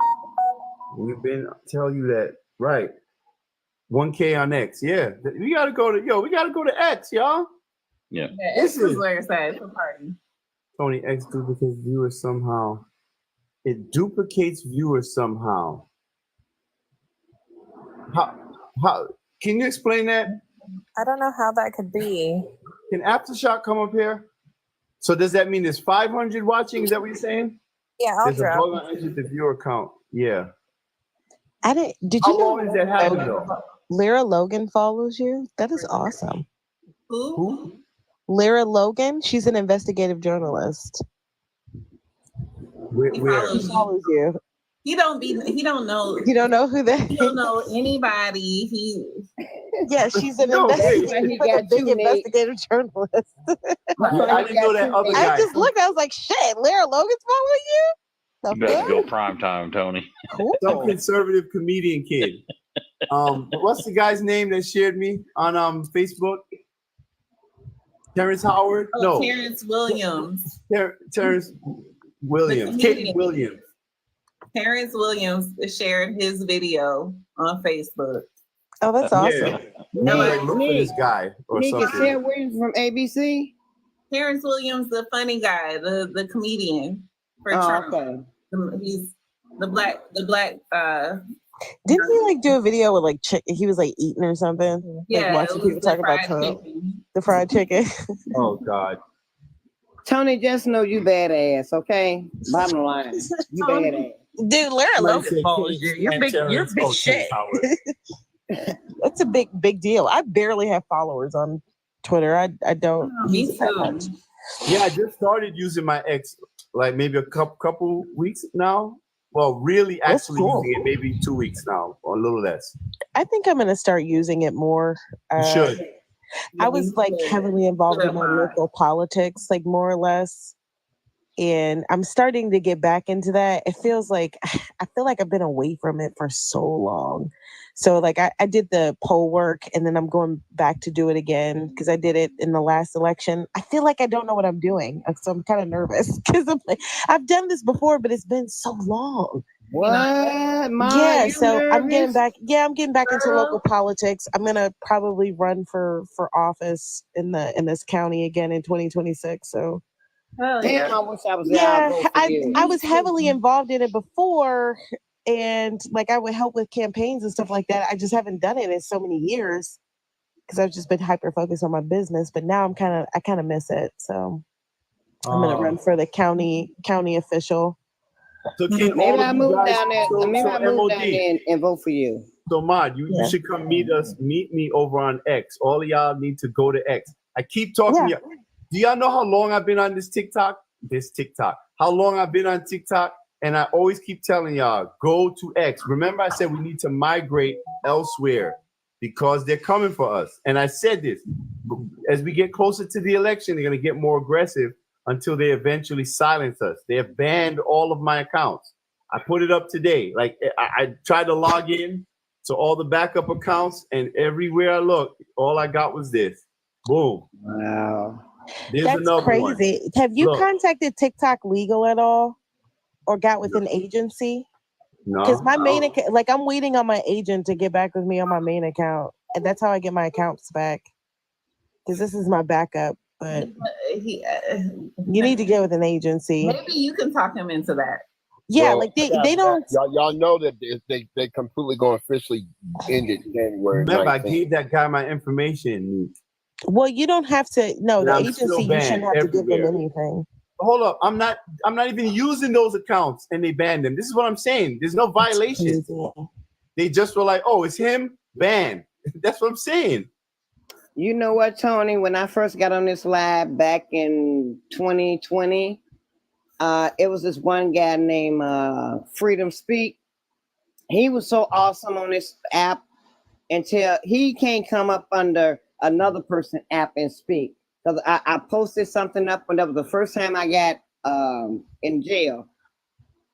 [SPEAKER 2] We've been tell you that right. 1K on X. Yeah, we gotta go to X, y'all.
[SPEAKER 15] Yeah.
[SPEAKER 1] Yeah, X is where it's at. It's a party.
[SPEAKER 2] Tony, X duplicates viewers somehow. It duplicates viewers somehow. How can you explain that?
[SPEAKER 9] I don't know how that could be.
[SPEAKER 2] Can Aftershock come up here? So does that mean there's 500 watching? Is that what you're saying?
[SPEAKER 9] Yeah, I'll
[SPEAKER 2] There's a
[SPEAKER 9] drop.
[SPEAKER 2] bug on Edge of the viewer account. Yeah.
[SPEAKER 13] I didn't. Did
[SPEAKER 2] How
[SPEAKER 13] you know
[SPEAKER 2] long has that happened though?
[SPEAKER 13] Lyra Logan follows you? That is awesome.
[SPEAKER 1] Who?
[SPEAKER 13] Lyra Logan. She's an investigative journalist.
[SPEAKER 2] Where?
[SPEAKER 1] He
[SPEAKER 13] She follows you.
[SPEAKER 1] He don't know.
[SPEAKER 13] You don't know who that
[SPEAKER 1] He don't know anybody.
[SPEAKER 13] Yeah, she's an
[SPEAKER 2] No, wait.
[SPEAKER 13] investigative, a big investigative journalist.
[SPEAKER 2] I didn't know that other guy.
[SPEAKER 13] I just looked. I was like, "Shit, Lyra Logan's following you."
[SPEAKER 15] You about to go prime time, Tony.
[SPEAKER 13] Cool.
[SPEAKER 2] Some conservative comedian kid. What's the guy's name that shared me on Facebook? Terrence Howard?
[SPEAKER 1] Oh,
[SPEAKER 2] No.
[SPEAKER 1] Terrence Williams.
[SPEAKER 2] Terrence Williams.
[SPEAKER 1] The
[SPEAKER 2] Katie
[SPEAKER 1] comedian.
[SPEAKER 2] Williams.
[SPEAKER 1] Terrence Williams shared his video on Facebook.
[SPEAKER 13] Oh, that's awesome.
[SPEAKER 2] Yeah. Like, look for this guy or something.
[SPEAKER 12] Terrence Williams from ABC.
[SPEAKER 1] Terrence Williams, the funny guy, the comedian for Trump.
[SPEAKER 12] Okay.
[SPEAKER 1] He's the black.
[SPEAKER 13] Didn't he like do a video with like he was like eating or something?
[SPEAKER 1] Yeah,
[SPEAKER 13] like watching
[SPEAKER 1] it was
[SPEAKER 13] people
[SPEAKER 1] the
[SPEAKER 13] talk about
[SPEAKER 1] fried
[SPEAKER 13] Trump.
[SPEAKER 1] chicken.
[SPEAKER 13] The fried chicken.
[SPEAKER 2] Oh God.
[SPEAKER 12] Tony, just know you badass, okay? Bottom line, you badass.
[SPEAKER 13] Dude, Lyra
[SPEAKER 2] Somebody
[SPEAKER 13] Logan
[SPEAKER 2] said
[SPEAKER 13] follows you. You're
[SPEAKER 2] and
[SPEAKER 13] big. You're
[SPEAKER 2] Terrence-
[SPEAKER 13] big
[SPEAKER 2] oh,
[SPEAKER 13] shit.
[SPEAKER 2] Terrence
[SPEAKER 13] That's a big deal. I barely have followers on Twitter. I don't use it that much.
[SPEAKER 2] Yeah, I just started using my X like maybe a couple weeks now. Well, really actually
[SPEAKER 13] cool.
[SPEAKER 2] using it maybe 2 weeks now or a little less.
[SPEAKER 13] I think I'm gonna start using it more.
[SPEAKER 2] You should.
[SPEAKER 13] I was like heavily involved in my local politics, like more or less. And I'm starting to get back into that. It feels like I feel like I've been away from it for so long. So like I did the poll work and then I'm going back to do it again because I did it in the last election. I feel like I don't know what I'm doing. So I'm kind of nervous because I'm like, I've done this before, but it's been so long.
[SPEAKER 12] What?
[SPEAKER 13] Yeah, so I'm getting back. Yeah, I'm getting back into local politics. I'm gonna probably run for office in this county again in 2026. So
[SPEAKER 12] Damn, I wish I was there. I'll vote for you.
[SPEAKER 13] I was heavily involved in it before, and like I would help with campaigns and stuff like that. I just haven't done it in so many years because I've just been hyper focused on my business. But now I kind of miss it. So I'm gonna run for the county official.
[SPEAKER 2] So can
[SPEAKER 12] Maybe
[SPEAKER 2] all
[SPEAKER 12] I
[SPEAKER 2] of you
[SPEAKER 12] move
[SPEAKER 2] guys-
[SPEAKER 12] down there.
[SPEAKER 2] so-
[SPEAKER 12] Maybe
[SPEAKER 2] so
[SPEAKER 12] I move down
[SPEAKER 2] MOD.
[SPEAKER 12] there and vote for you.
[SPEAKER 2] So Mod, you should come meet me over on X. All of y'all need to go to X. I keep talking.
[SPEAKER 13] Yeah.
[SPEAKER 2] Do y'all know how long I've been on this TikTok? How long I've been on TikTok? And I always keep telling y'all, go to X. Remember I said we need to migrate elsewhere because they're coming for us. And I said this, as we get closer to the election, they're going to get more aggressive until they eventually silence us. They have banned all of my accounts. I put it up today. Like I tried to log in to all the backup accounts, and everywhere I looked, all I got was this. Boom.
[SPEAKER 12] Wow.
[SPEAKER 2] There's
[SPEAKER 13] That's
[SPEAKER 2] another
[SPEAKER 13] crazy.
[SPEAKER 2] one.
[SPEAKER 13] Have you
[SPEAKER 2] Look.
[SPEAKER 13] contacted TikTok legal at all, or got with an agency?
[SPEAKER 2] No.
[SPEAKER 13] Because my main account, like I'm waiting on my agent to get back with me on my main account, and that's how I get my accounts back. Because this is my backup, but you need to get with an agency.
[SPEAKER 1] Maybe you can talk him into that.
[SPEAKER 13] Yeah,
[SPEAKER 18] Well,
[SPEAKER 13] like they don't.
[SPEAKER 18] Y'all know that they completely going to officially end it January.
[SPEAKER 2] Remember, I
[SPEAKER 18] 19th.
[SPEAKER 2] gave that guy my information.
[SPEAKER 13] Well, you don't have to. No,
[SPEAKER 2] And
[SPEAKER 13] the
[SPEAKER 2] I'm
[SPEAKER 13] agency
[SPEAKER 2] still
[SPEAKER 13] you
[SPEAKER 2] banned
[SPEAKER 13] shouldn't have to give them
[SPEAKER 2] everywhere.
[SPEAKER 13] anything.
[SPEAKER 2] Hold up, I'm not even using those accounts, and they banned them. This is what I'm saying. There's no violation. They just were like, "Oh, it's him, banned." That's what I'm saying.
[SPEAKER 12] You know what, Tony? When I first got on this live back in 2020, it was this one guy named Freedom Speak. He was so awesome on this app until he can't come up under another person app and speak. Because I posted something up when that was the first time I got in jail.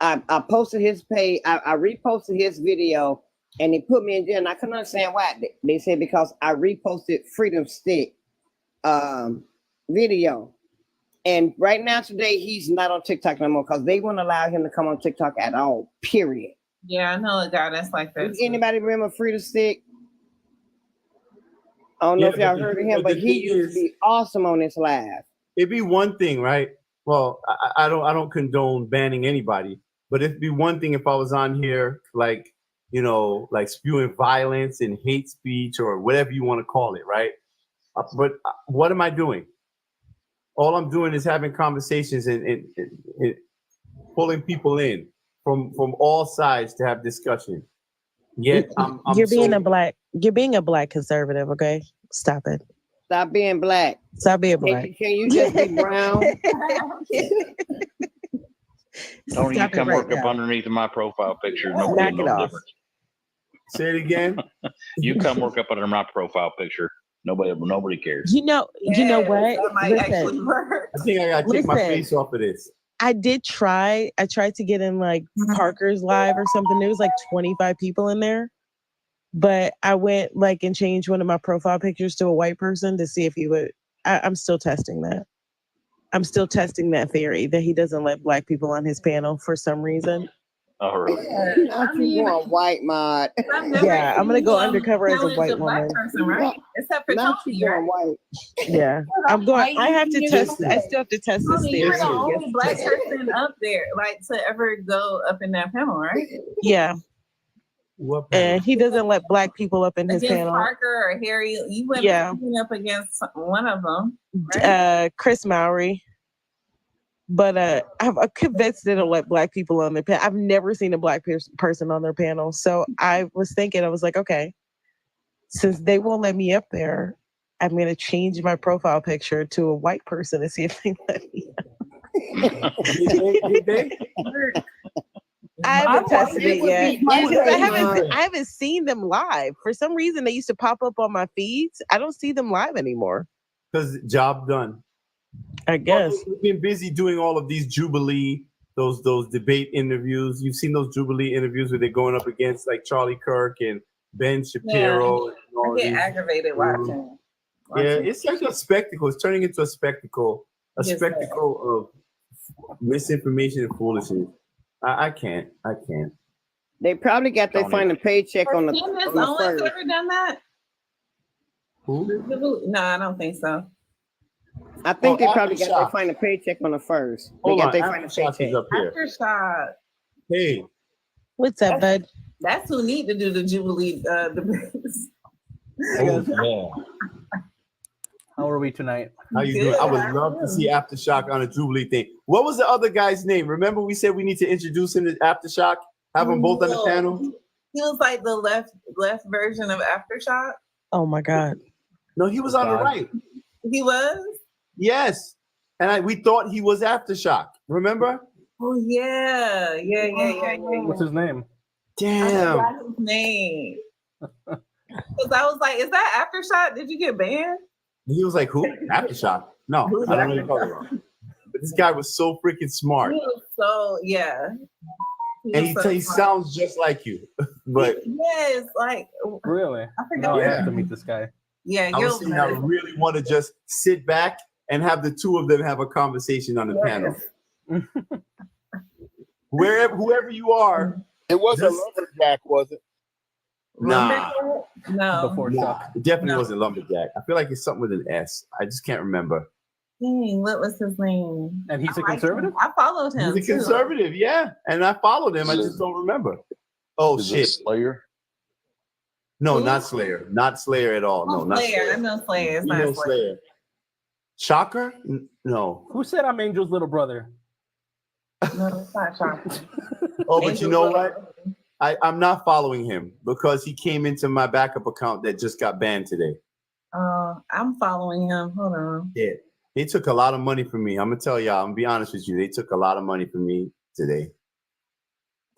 [SPEAKER 12] I posted his page, I reposted his video, and they put me in jail. And I couldn't understand why. They said because I reposted Freedom Stick video. And right now, today, he's not on TikTok no more because they won't allow him to come on TikTok at all, period.
[SPEAKER 1] Yeah, I know a guy that's like that.
[SPEAKER 12] Anybody remember Freedom Stick? I don't know if y'all heard of him, but he used to be awesome on this live.
[SPEAKER 2] It'd be one thing, right? Well, I don't condone banning anybody, but it'd be one thing if I was on here, like, you know, like spewing violence and hate speech or whatever you want to call it, right? But what am I doing? All I'm doing is having conversations and pulling people in from all sides to have discussion. Yet I'm
[SPEAKER 13] You're being
[SPEAKER 2] so,
[SPEAKER 13] a black conservative, okay? Stop it.
[SPEAKER 12] Stop being black.
[SPEAKER 13] Stop being black.
[SPEAKER 12] Can you just be brown?
[SPEAKER 15] Tony, you
[SPEAKER 13] Stop it
[SPEAKER 15] come
[SPEAKER 13] right
[SPEAKER 15] work up
[SPEAKER 13] now.
[SPEAKER 15] underneath of my profile picture. Nobody
[SPEAKER 13] Knock
[SPEAKER 15] will
[SPEAKER 13] it
[SPEAKER 15] know the
[SPEAKER 13] off.
[SPEAKER 15] difference.
[SPEAKER 2] Say it again.
[SPEAKER 15] You come work up under my profile picture. Nobody cares.
[SPEAKER 13] You know what?
[SPEAKER 1] That might actually
[SPEAKER 13] Listen,
[SPEAKER 1] work.
[SPEAKER 2] I think I gotta take my
[SPEAKER 13] Listen.
[SPEAKER 2] face off of this.
[SPEAKER 13] I did try. I tried to get in like Parker's live or something. There was like 25 people in there. But I went like and changed one of my profile pictures to a white person to see if he would. I'm still testing that. I'm still testing that theory that he doesn't let black people on his panel for some reason.
[SPEAKER 15] Oh, really?
[SPEAKER 12] Not you going white, Mod.
[SPEAKER 13] Yeah, I'm gonna go undercover as a
[SPEAKER 1] challenge
[SPEAKER 13] white
[SPEAKER 1] black
[SPEAKER 13] woman.
[SPEAKER 1] person, right? Except for
[SPEAKER 12] Not
[SPEAKER 1] Tony,
[SPEAKER 12] you
[SPEAKER 1] right?
[SPEAKER 12] going white.
[SPEAKER 13] Yeah, I'm going. I have to test. I still have to test this
[SPEAKER 1] Tony, you're
[SPEAKER 13] theory.
[SPEAKER 1] the only black person up there, like to ever go up in that panel, right?
[SPEAKER 13] Yeah,
[SPEAKER 2] What panel?
[SPEAKER 13] and he doesn't let black people up in his
[SPEAKER 1] Against
[SPEAKER 13] panel.
[SPEAKER 1] Parker or Harry, you went
[SPEAKER 13] Yeah.
[SPEAKER 1] up against one of them, right?
[SPEAKER 13] Chris Mowry. But I'm convinced they don't let black people on their panel. I've never seen a black person on their panel. So I was thinking, I was like, okay, since they won't let me up there, I'm going to change my profile picture to a white person and see if they let me up.
[SPEAKER 2] Did they?
[SPEAKER 13] I haven't tested it yet. Because
[SPEAKER 12] my
[SPEAKER 13] I haven't seen them live. For some reason, they used to pop up on my feeds. I don't see them live anymore.
[SPEAKER 2] Because job done.
[SPEAKER 13] I guess.
[SPEAKER 2] We've been busy doing all of these Jubilee, those debate interviews. You've seen those Jubilee interviews where they're going up against like Charlie Kirk and Ben Shapiro. And all
[SPEAKER 1] I get
[SPEAKER 2] these.
[SPEAKER 1] aggravated watching.
[SPEAKER 2] Yeah, it's like a spectacle. It's turning into a spectacle. A
[SPEAKER 1] Yes,
[SPEAKER 2] spectacle of misinformation and foolishness. I can't.
[SPEAKER 12] They probably got their
[SPEAKER 15] Tony.
[SPEAKER 12] final paycheck on the,
[SPEAKER 1] Candace
[SPEAKER 12] on the
[SPEAKER 1] Owens
[SPEAKER 12] first.
[SPEAKER 1] ever done that?
[SPEAKER 2] Who?
[SPEAKER 1] No, I don't think so.
[SPEAKER 12] I think they
[SPEAKER 2] Oh,
[SPEAKER 12] probably got their
[SPEAKER 2] Aftershock.
[SPEAKER 12] final paycheck on the first. They
[SPEAKER 2] Hold
[SPEAKER 12] got
[SPEAKER 2] on,
[SPEAKER 12] their final
[SPEAKER 2] Aftershock
[SPEAKER 12] paycheck.
[SPEAKER 2] is up here.
[SPEAKER 1] Aftershock.
[SPEAKER 2] Hey,
[SPEAKER 13] What's up, bud?
[SPEAKER 1] That's who need to do the Jubilee debates.
[SPEAKER 2] yeah.
[SPEAKER 19] How are we tonight?
[SPEAKER 2] How you doing? I would love to see Aftershock on a Jubilee thing. What was the other guy's name? Remember we said we need to introduce him to Aftershock? Have them both on the panel?
[SPEAKER 1] He was like the left version of Aftershock.
[SPEAKER 13] Oh my God.
[SPEAKER 2] No, he was on the right.
[SPEAKER 1] He was?
[SPEAKER 2] Yes. And we thought he was Aftershock. Remember?
[SPEAKER 1] Oh yeah. Yeah.
[SPEAKER 19] What's his name?
[SPEAKER 1] I
[SPEAKER 2] Damn.
[SPEAKER 1] forgot his name. Because I was like, is that Aftershock? Did you get banned?
[SPEAKER 2] He was like, who? Aftershock. No,
[SPEAKER 1] Who's
[SPEAKER 2] I don't know what you're talking about. But this guy was so freaking smart.
[SPEAKER 1] He was so, yeah.
[SPEAKER 2] And
[SPEAKER 1] was so
[SPEAKER 2] he
[SPEAKER 1] smart.
[SPEAKER 2] sounds just like you. But
[SPEAKER 1] Yes, like,
[SPEAKER 19] Really?
[SPEAKER 1] I forgot.
[SPEAKER 19] No, I have to meet this guy.
[SPEAKER 1] Yeah,
[SPEAKER 2] I was saying I really want to just sit back and have the two of them have a conversation on the panel. Whoever you are.
[SPEAKER 18] It wasn't
[SPEAKER 2] just-
[SPEAKER 18] lumberjack, was it?
[SPEAKER 2] Nah.
[SPEAKER 1] No.
[SPEAKER 19] Before
[SPEAKER 2] Nah,
[SPEAKER 19] Chuck.
[SPEAKER 2] it definitely wasn't Lumberjack. I feel like it's something with an S. I just can't remember.
[SPEAKER 1] Dang, what was his name?
[SPEAKER 19] And he's a
[SPEAKER 1] I liked
[SPEAKER 19] conservative?
[SPEAKER 1] him. I followed him.
[SPEAKER 2] He's a
[SPEAKER 1] too.
[SPEAKER 2] conservative, yeah. And I followed him. I just don't remember. Oh,
[SPEAKER 6] Is it
[SPEAKER 2] shit.
[SPEAKER 6] Slayer?
[SPEAKER 2] No,
[SPEAKER 1] Who?
[SPEAKER 2] not Slayer. Not Slayer at all. No, not
[SPEAKER 1] Slayer.
[SPEAKER 2] Slayer.
[SPEAKER 1] I know Slayer. It's
[SPEAKER 2] You
[SPEAKER 1] not
[SPEAKER 2] know
[SPEAKER 1] Slayer.
[SPEAKER 2] Slayer. Shocker? No.
[SPEAKER 19] Who said I'm Angel's little brother?
[SPEAKER 1] No, it's not Shocker.
[SPEAKER 2] Oh, but you know what? I'm not following him because he came into my backup account that just got banned today.
[SPEAKER 1] I'm following him. Hold on.
[SPEAKER 2] Yeah. They took a lot of money from me. I'm going to tell y'all, I'm going to be honest with you. They took a lot of money from me today.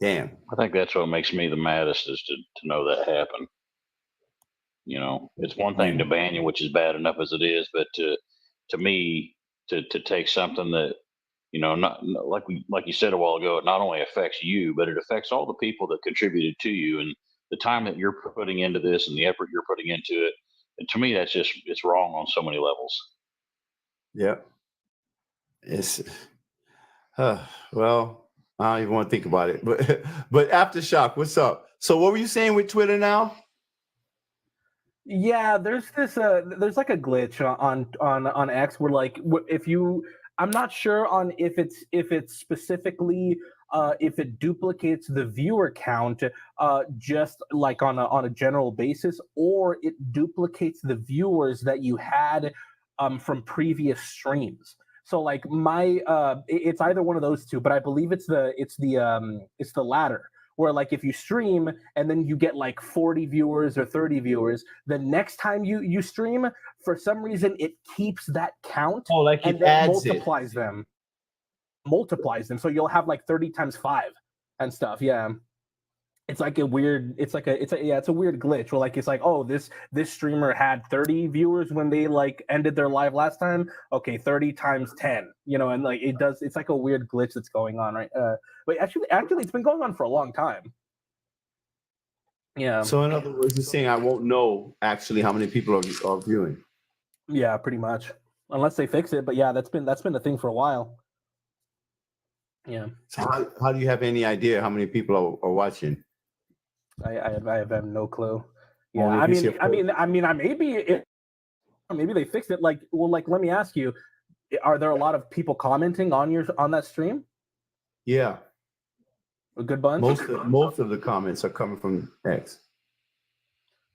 [SPEAKER 2] Damn.
[SPEAKER 15] I think that's what makes me the maddest is to know that happened. You know, it's one thing to ban you, which is bad enough as it is, but to me, to take something that, you know, not like you said a while ago, it not only affects you, but it affects all the people that contributed to you and the time that you're putting into this and the effort you're putting into it. And to me, it's wrong on so many levels.
[SPEAKER 2] Yeah. It's well, I don't even want to think about it. But Aftershock, what's up? So what were you saying with Twitter now?
[SPEAKER 19] Yeah, there's this there's like a glitch on X where like if you I'm not sure on if it's specifically if it duplicates the viewer count just like on a general basis, or it duplicates the viewers that you had from previous streams. So like it's either one of those two, but I believe it's the latter. Where like if you stream and then you get like 40 viewers or 30 viewers, the next time you stream, for some reason it keeps that count and then multiplies them. So you'll have like 30 times 5 and stuff. Yeah. It's like a weird it's a weird glitch where like it's like, oh, this streamer had 30 viewers when they like ended their live last time. Okay, 30 times 10, and like it's like a weird glitch that's going on, right? But actually it's been going on for a long time. Yeah.
[SPEAKER 2] So in other words, you're saying I won't know actually how many people are viewing.
[SPEAKER 19] Yeah, pretty much. Unless they fix it, but yeah, that's been a thing for a while. Yeah.
[SPEAKER 2] So how do you have any idea how many people are watching?
[SPEAKER 19] I have no clue. Yeah, maybe they fixed it. Like, well, like let me ask you, are there a lot of people commenting on that stream?
[SPEAKER 2] Yeah,
[SPEAKER 19] a good bunch.
[SPEAKER 2] Most of the comments are coming from X.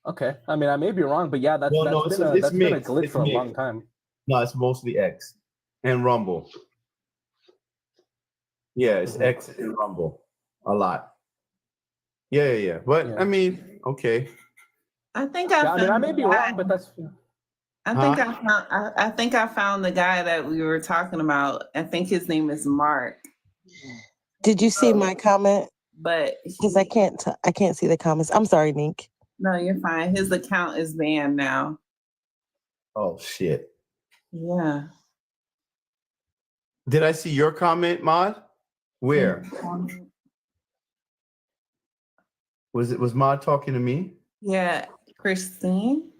[SPEAKER 19] Okay, I mean I may be wrong, but yeah, that's been a glitch for a long time.
[SPEAKER 2] No, it's mostly X and Rumble. Yeah, it's X and Rumble a lot. Yeah. But I mean, okay.
[SPEAKER 1] I think I
[SPEAKER 19] may be wrong, but that's.
[SPEAKER 1] I think I found the guy that we were talking about. I think his name is Mark.
[SPEAKER 13] Did you see my comment?
[SPEAKER 1] But
[SPEAKER 13] because I can't see the comments. I'm sorry, Nick.
[SPEAKER 1] No, you're fine. His account is banned now.
[SPEAKER 2] Oh shit.
[SPEAKER 1] Yeah.
[SPEAKER 2] Did I see your comment, Maud? Where? Was Maud talking to me?
[SPEAKER 1] Yeah, Christine.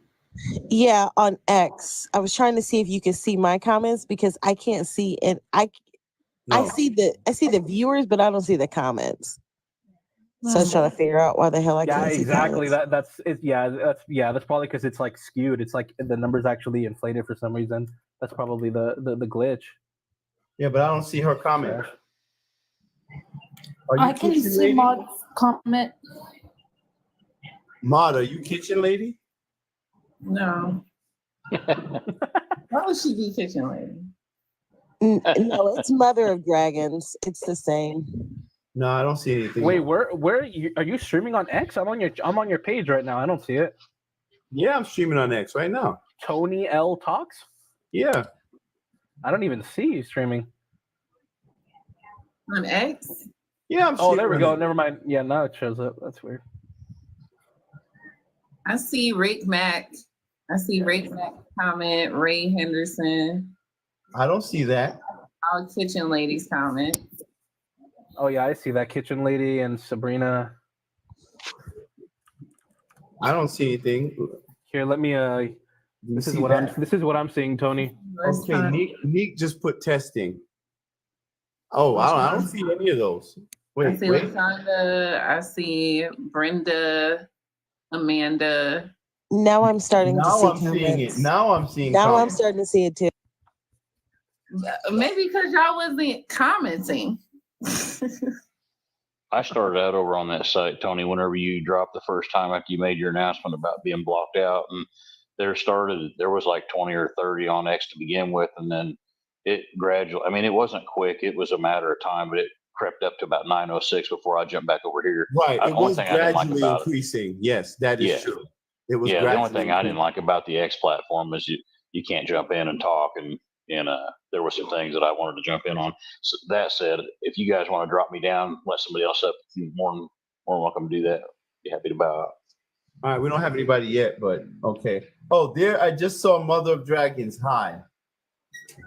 [SPEAKER 13] Yeah, on X. I was trying to see if you could see my comments because I can't see, and I see the viewers, but I don't see the comments. So I was trying to figure out why the hell I can't see
[SPEAKER 19] exactly.
[SPEAKER 13] comments.
[SPEAKER 19] That's probably because it's like skewed. It's like the numbers actually inflated for some reason. That's probably the glitch.
[SPEAKER 2] Yeah, but I don't see her comment.
[SPEAKER 23] I can see Maud's comment.
[SPEAKER 2] Maud, are you kitchen lady?
[SPEAKER 1] No. Why would she be kitchen lady?
[SPEAKER 13] No, it's Mother of Dragons. It's the same.
[SPEAKER 2] No, I don't see anything.
[SPEAKER 19] Wait, where are you streaming on X? I'm on your page right now. I don't see it.
[SPEAKER 2] Yeah, I'm streaming on X right now.
[SPEAKER 19] Tony L Talks?
[SPEAKER 2] Yeah.
[SPEAKER 19] I don't even see you streaming.
[SPEAKER 1] On X?
[SPEAKER 2] Yeah,
[SPEAKER 19] oh, there we go. Never mind. Yeah, now it shows up. That's weird.
[SPEAKER 1] I see Rick Mack. I see Rick Mack comment, Ray Henderson.
[SPEAKER 2] I don't see that.
[SPEAKER 1] All kitchen ladies comment.
[SPEAKER 19] Oh yeah, I see that kitchen lady and Sabrina.
[SPEAKER 2] I don't see anything.
[SPEAKER 19] Here, let me this is what I'm seeing, Tony.
[SPEAKER 2] Okay, Nick just put testing. Oh, I don't see any of those.
[SPEAKER 1] I see Lasanda, I see Brenda, Amanda.
[SPEAKER 13] Now I'm starting to see comments.
[SPEAKER 2] Seeing it. Now I'm seeing
[SPEAKER 13] Now
[SPEAKER 2] comments.
[SPEAKER 13] I'm starting to see it too.
[SPEAKER 1] Maybe because y'all wasn't commenting.
[SPEAKER 15] I started out over on that site, Tony, whenever you dropped the first time after you made your announcement about being blocked out. And there was like 20 or 30 on X to begin with. And then it gradually, I mean, it wasn't quick. It was a matter of time, but it crept up to about 9:06 before I jumped back over here.
[SPEAKER 2] Right. It was gradually increasing. Yes, that is true. It was
[SPEAKER 15] the only thing I didn't like about the X platform is you can't jump in and talk, and there were some things that I wanted to jump in on. So that said, if you guys want to drop me down, let somebody else up, you're more than welcome to do that. Be happy to bow out.
[SPEAKER 2] All right, we don't have anybody yet, but okay. Oh, there I just saw Mother of Dragons. Hi.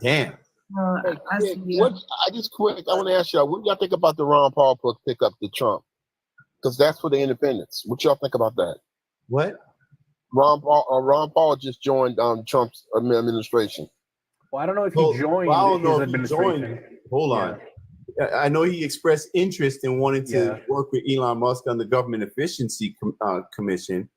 [SPEAKER 2] Damn.
[SPEAKER 18] I want to ask y'all, what do y'all think about the Ron Paul pick up the Trump? Because that's for the independents. What y'all think about that?
[SPEAKER 2] What?
[SPEAKER 18] Ron Paul just joined Trump's administration.
[SPEAKER 19] Well, I don't know if he joined his administration.
[SPEAKER 2] Hold on. I know he expressed interest in wanting to work with Elon Musk on the Government Efficiency Commission,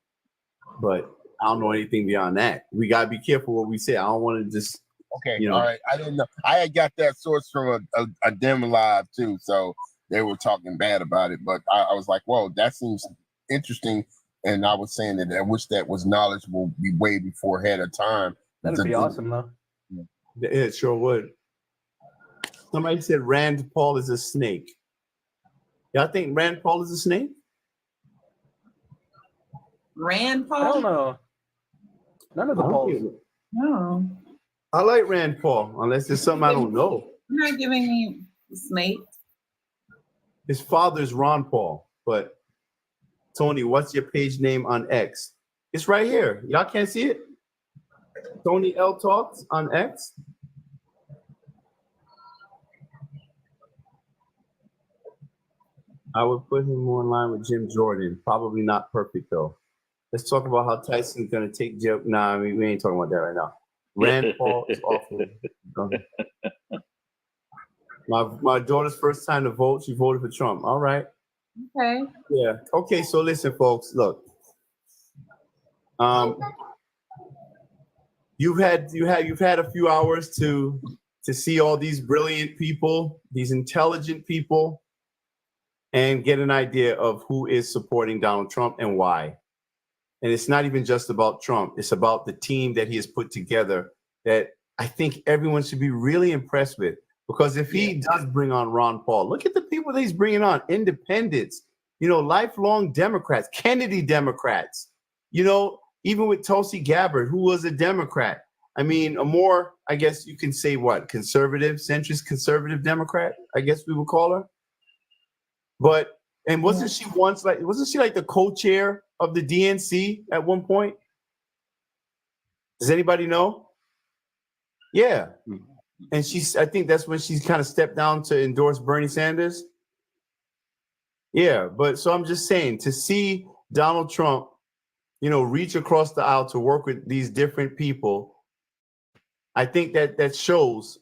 [SPEAKER 2] but I don't know anything beyond that. We got to be careful what we say. I don't want to just...
[SPEAKER 18] Okay, all right. I didn't know. I had got that source from a Dem Live too, so they were talking bad about it. But I was like, "Whoa, that seems interesting." And I was saying that I wish that was knowledgeable way before ahead of time.
[SPEAKER 19] That'd be awesome, though.
[SPEAKER 2] Yeah, it sure would. Somebody said Rand Paul is a snake. Y'all think Rand Paul is a snake?
[SPEAKER 1] Rand Paul?
[SPEAKER 19] I don't know. None of the polls.
[SPEAKER 1] No.
[SPEAKER 2] I like Rand Paul, unless there's something I don't know.
[SPEAKER 1] You're not giving me snake.
[SPEAKER 2] His father's Ron Paul, but Tony, what's your page name on X? It's right here. Y'all can't see it? Tony L Talks on X. I would put him more in line with Jim Jordan. Probably not perfect though. Let's talk about how Tyson's gonna take Joe. Nah, I mean, we ain't talking about that right now. Rand Paul is awful. My daughter's first time to vote, she voted for Trump. All right.
[SPEAKER 1] Okay.
[SPEAKER 2] Yeah. Okay. So listen, folks. Look. You've had a few hours to see all these brilliant people, these intelligent people, and get an idea of who is supporting Donald Trump and why. And it's not even just about Trump. It's about the team that he has put together that I think everyone should be really impressed with. Because if he does bring on Ron Paul, look at the people that he's bringing on. Independents, lifelong Democrats, Kennedy Democrats, even with Tulsi Gabbard, who was a Democrat. I mean, a more, I guess you can say what, conservative, centrist conservative Democrat, I guess we would call her. But, and wasn't she like the co-chair of the DNC at one point? Does anybody know? Yeah. And I think that's when she's kind of stepped down to endorse Bernie Sanders. Yeah, but so I'm just saying, to see Donald Trump, reach across the aisle to work with these different people, I think that shows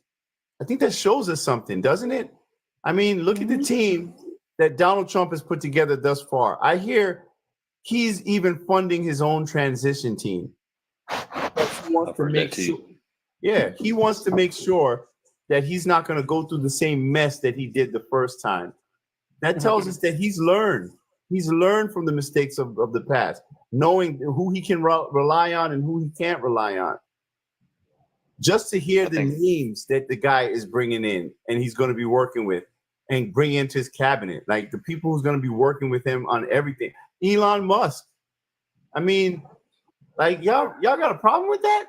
[SPEAKER 2] us something, doesn't it? I mean, look at the team that Donald Trump has put together thus far. I hear he's even funding his own transition team. He wants to make sure. Yeah, he wants to make sure that he's not going to go through the same mess that he did the first time. That tells us that he's learned. He's learned from the mistakes of the past, knowing who he can rely on and who he can't rely on. Just to hear the names that the guy is bringing in and he's going to be working with and bring into his cabinet, like the people who's going to be working with him on everything. Elon Musk. I mean, like y'all got a problem with that?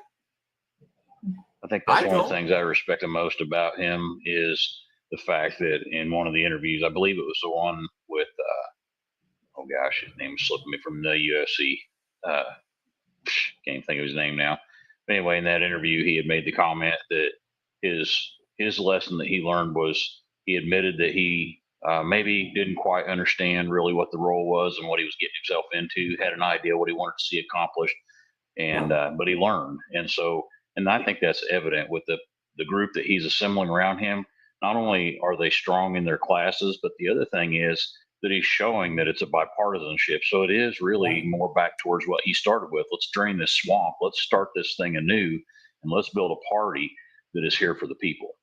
[SPEAKER 15] I think that's one of the things I respect the most about him is the fact that in one of the interviews, I believe it was the one with, oh gosh, his name is slipping me from the UFC. Can't think of his name now. But anyway, in that interview, he had made the comment that his lesson that he learned was he admitted that he maybe didn't quite understand really what the role was and what he was getting himself into, had an idea what he wanted to see accomplished, and but he learned. And I think that's evident with the group that he's assembling around him. Not only are they strong in their classes, but the other thing is that he's showing that it's a bipartisanship. So it is really more back towards what he started with. Let's drain this swamp. Let's start this thing anew, and let's build a party that is here for the people.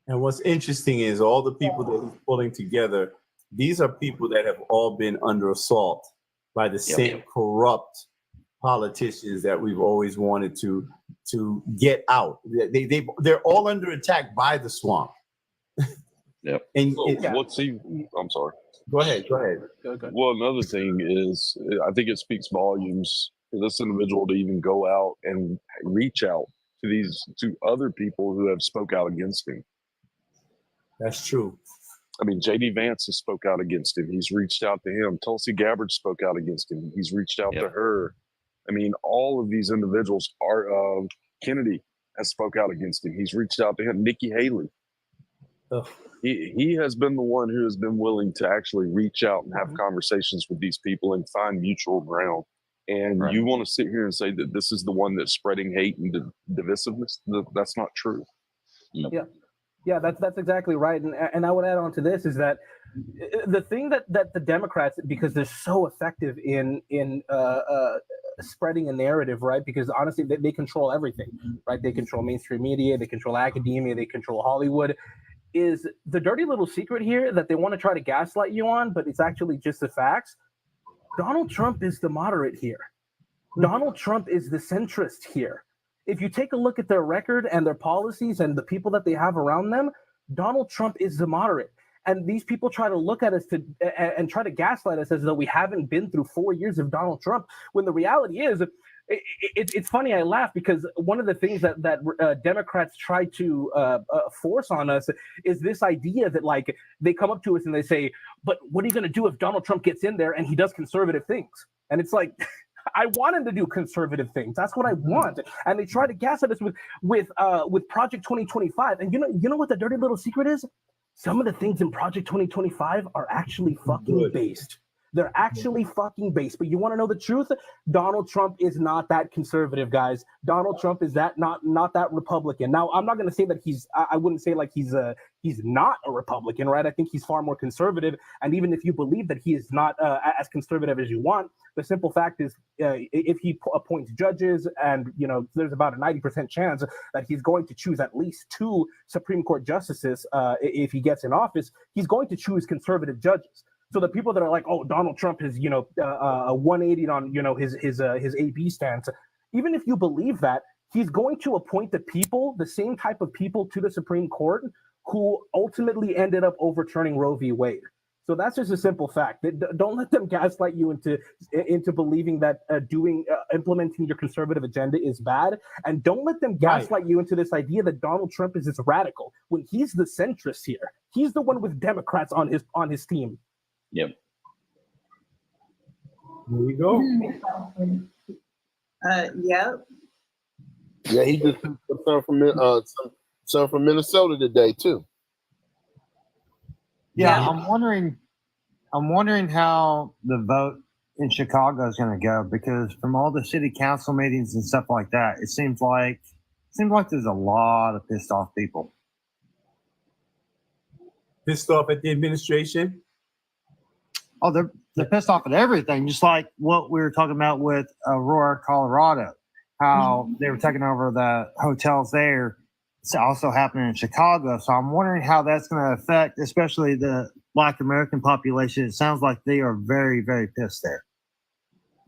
[SPEAKER 2] And what's interesting is all the people that he's pulling together, these are people that have all been under assault by the same corrupt politicians that we've always wanted to get out. They're all under attack by the swamp.
[SPEAKER 6] Yep.
[SPEAKER 2] And
[SPEAKER 6] I'm sorry.
[SPEAKER 2] Go ahead.
[SPEAKER 6] Well, another thing is, I think it speaks volumes for this individual to even go out and reach out to other people who have spoke out against him.
[SPEAKER 2] That's true.
[SPEAKER 6] I mean, J.D. Vance has spoke out against him. He's reached out to him. Tulsi Gabbard spoke out against him. He's reached out to her. I mean, all of these individuals are. Kennedy has spoke out against him. He's reached out to him. Nikki Haley. He has been the one who has been willing to actually reach out and have conversations with these people and find mutual ground. And you want to sit here and say that this is the one that's spreading hate and divisiveness? That's not true.
[SPEAKER 19] Yeah, that's exactly right. And I would add on to this is that the thing that the Democrats, because they're so effective in spreading a narrative, right? Because honestly, they control everything, right? They control mainstream media, they control academia, they control Hollywood. Is the dirty little secret here that they want to try to gaslight you on, but it's actually just the facts. Donald Trump is the moderate here. Donald Trump is the centrist here. If you take a look at their record and their policies and the people that they have around them, Donald Trump is the moderate. And these people try to look at us and try to gaslight us as though we haven't been through 4 years of Donald Trump, when the reality is, it's funny, I laugh because one of the things that Democrats try to force on us is this idea that, like, they come up to us and they say, but what are you going to do if Donald Trump gets in there and he does conservative things? And it's like, I want him to do conservative things. That's what I want. And they try to gaslight us with Project 2025. And you know what the dirty little secret is? Some of the things in Project 2025 are actually fucking based. They're actually fucking based. But you want to know the truth? Donald Trump is not that conservative, guys. Donald Trump is not that Republican. Now, I'm not going to say that I wouldn't say like he's not a Republican, right? I think he's far more conservative. And even if you believe that he is not as conservative as you want, the simple fact is, if he appoints judges, and there's about a 90% chance that he's going to choose at least 2 Supreme Court justices if he gets in office, he's going to choose conservative judges. So the people that are like, oh, Donald Trump is, 180 on, his AB stance, even if you believe that, he's going to appoint the same type of people to the Supreme Court who ultimately ended up overturning Roe v. Wade. So that's just a simple fact. Don't let them gaslight you into believing that implementing your conservative agenda is bad, and don't let them gaslight you into this idea that Donald Trump is this radical when he's the centrist here. He's the one with Democrats on his team.
[SPEAKER 15] Yep.
[SPEAKER 2] There you go.
[SPEAKER 1] Yep.
[SPEAKER 18] Yeah, he just some from Minnesota today too.
[SPEAKER 5] Yeah, I'm wondering how the vote in Chicago is going to go, because from all the city council meetings and stuff like that, it seems like there's a lot of pissed off people.
[SPEAKER 2] Pissed off at the administration?
[SPEAKER 5] Oh, they're pissed off at everything, just like what we were talking about with Aurora, Colorado, how they were taking over the hotels there. It's also happening in Chicago. So I'm wondering how that's going to affect, especially the Black American population. It sounds like they are very, very pissed there.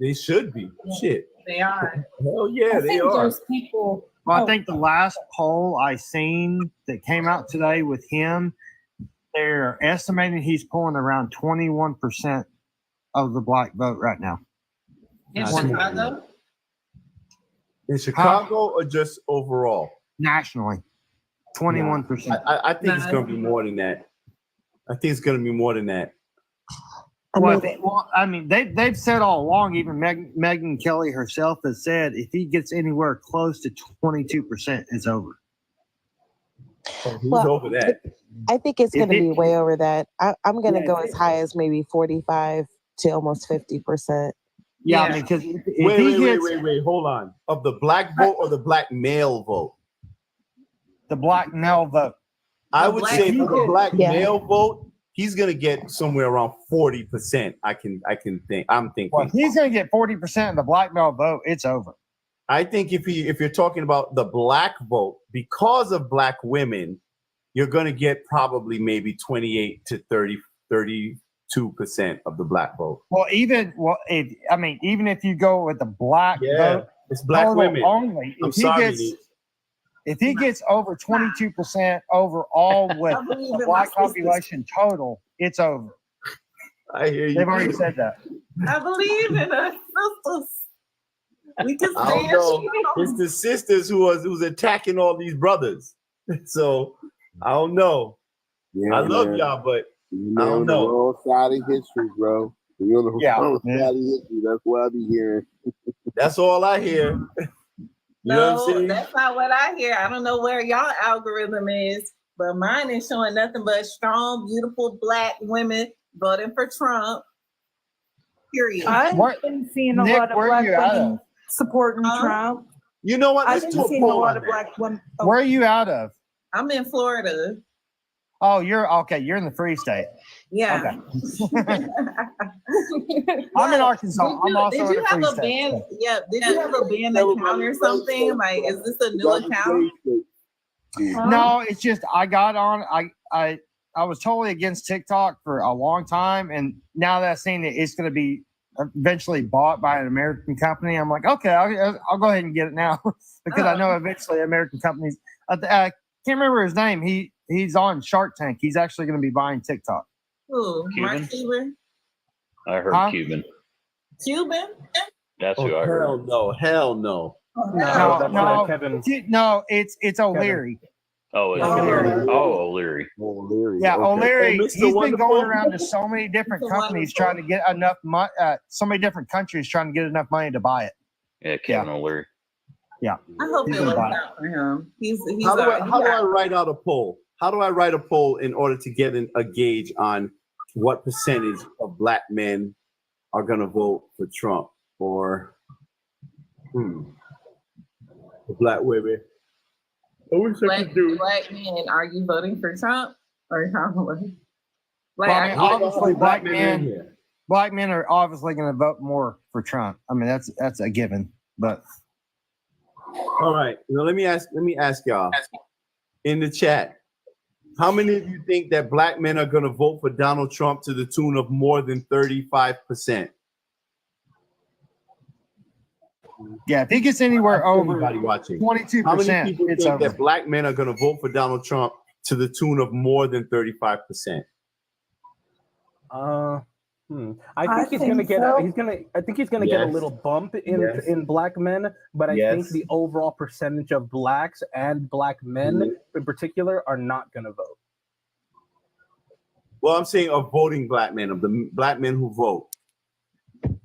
[SPEAKER 2] They should be. Shit.
[SPEAKER 1] They are.
[SPEAKER 2] Hell yeah, they are.
[SPEAKER 20] There's people.
[SPEAKER 5] Well, I think the last poll I seen that came out today with him, they're estimating he's pulling around 21% of the black vote right now.
[SPEAKER 1] In Chicago?
[SPEAKER 2] In Chicago or just overall?
[SPEAKER 5] Nationally, 21%.
[SPEAKER 2] I think it's going to be more than that. I think it's going to be more than that.
[SPEAKER 5] They've said all along, even Megyn Kelly herself has said, if he gets anywhere close to 22%, it's over.
[SPEAKER 2] Oh, he's over that.
[SPEAKER 13] I think it's going to be way over that. I'm going to go as high as maybe 45 to almost 50%.
[SPEAKER 5] Yeah, I mean, because
[SPEAKER 2] wait, hold on. Of the black vote or the black male vote?
[SPEAKER 5] The black male vote.
[SPEAKER 2] I would say for the black male vote, he's gonna get somewhere around 40%. I'm thinking.
[SPEAKER 5] Well, if he's gonna get 40% of the black male vote, it's over.
[SPEAKER 2] I think if you're talking about the black vote, because of black women, you're gonna get probably maybe 28 to 32% of the black vote.
[SPEAKER 5] Well, even if you go with the black vote,
[SPEAKER 2] it's black women
[SPEAKER 5] only. If he gets over 22% overall with the black population total, it's over.
[SPEAKER 2] I hear you.
[SPEAKER 5] They've already said that.
[SPEAKER 1] I believe in us sisters. We can
[SPEAKER 2] I don't know. It's the sisters who's attacking all these brothers. So I don't know.
[SPEAKER 18] Yeah,
[SPEAKER 2] I love y'all, but I don't know.
[SPEAKER 18] The wrong side of history, bro. You're on the wrong side of history. That's what I be hearing.
[SPEAKER 2] That's all I hear. You know what I'm saying?
[SPEAKER 1] That's not what I hear. I don't know where y'all algorithm is, but mine is showing nothing but strong, beautiful black women voting for Trump. Period.
[SPEAKER 20] I've been seeing a lot of black women supporting Trump.
[SPEAKER 2] You know what?
[SPEAKER 20] I've been seeing a lot of black women.
[SPEAKER 5] Where are you out of?
[SPEAKER 1] I'm in Florida.
[SPEAKER 5] Oh, you're okay. You're in the Free State.
[SPEAKER 1] Yeah.
[SPEAKER 5] Okay. I'm in Arkansas. I'm also
[SPEAKER 1] did
[SPEAKER 5] in
[SPEAKER 1] you
[SPEAKER 5] the
[SPEAKER 1] have
[SPEAKER 5] Free
[SPEAKER 1] a
[SPEAKER 5] State.
[SPEAKER 1] band? Yeah. Did you have a band account or something? Like, is this a new account?
[SPEAKER 5] No, it's just I got on. I was totally against TikTok for a long time, and now that I've seen it, it's going to be eventually bought by an American company. I'm like, okay, I'll go ahead and get it now because I know eventually American companies. I can't remember his name. he's on Shark Tank. He's actually going to be buying TikTok.
[SPEAKER 1] Who? Mark
[SPEAKER 15] Cuban?
[SPEAKER 1] Cuban?
[SPEAKER 15] I heard
[SPEAKER 5] Huh?
[SPEAKER 15] Cuban.
[SPEAKER 1] Cuban?
[SPEAKER 15] That's
[SPEAKER 2] Oh,
[SPEAKER 15] who I heard.
[SPEAKER 2] hell no. Hell no.
[SPEAKER 5] No,
[SPEAKER 19] Kevin.
[SPEAKER 5] no, it's O'Leary.
[SPEAKER 15] Oh, it's
[SPEAKER 5] O'Leary.
[SPEAKER 15] O'Leary.
[SPEAKER 2] O'Leary.
[SPEAKER 5] Yeah,
[SPEAKER 2] okay.
[SPEAKER 5] O'Leary.
[SPEAKER 2] Oh,
[SPEAKER 5] He's
[SPEAKER 2] Mr.
[SPEAKER 5] been
[SPEAKER 2] Wonderful?
[SPEAKER 5] going around to so many different companies trying to get enough money. So many different countries trying to get enough money to buy it.
[SPEAKER 15] Yeah, Kevin O'Leary.
[SPEAKER 5] Yeah.
[SPEAKER 1] I hope
[SPEAKER 5] He's
[SPEAKER 1] it
[SPEAKER 5] gonna
[SPEAKER 1] works
[SPEAKER 5] buy it.
[SPEAKER 1] out for him. He's
[SPEAKER 2] How do
[SPEAKER 1] already
[SPEAKER 2] I write out a poll? How do I write a poll in order to get a gauge on what percentage of black men are going to vote for Trump or the black women? I wish I could do it.
[SPEAKER 1] Black men, are you voting for Trump or Kamala?
[SPEAKER 5] Well, I mean, obviously, black men
[SPEAKER 2] here.
[SPEAKER 5] black men are obviously going to vote more for Trump. I mean, that's a given. But
[SPEAKER 2] All right. Now let me ask y'all in the chat. How many of you think that black men are going to vote for Donald Trump to the tune of more than 35%?
[SPEAKER 5] yeah, if he gets anywhere over
[SPEAKER 2] Everybody watching.
[SPEAKER 5] 22%,
[SPEAKER 2] How many people
[SPEAKER 5] it's
[SPEAKER 2] think
[SPEAKER 5] over.
[SPEAKER 2] that black men are going to vote for Donald Trump to the tune of more than 35%?
[SPEAKER 19] I think he's gonna get.
[SPEAKER 23] so.
[SPEAKER 19] I think he's gonna get a
[SPEAKER 2] Yes.
[SPEAKER 19] little bump
[SPEAKER 2] Yes.
[SPEAKER 19] in black men, but I think the overall percentage of blacks and black men in particular are not gonna vote.
[SPEAKER 2] Well, I'm saying of voting black men, of the black men who vote.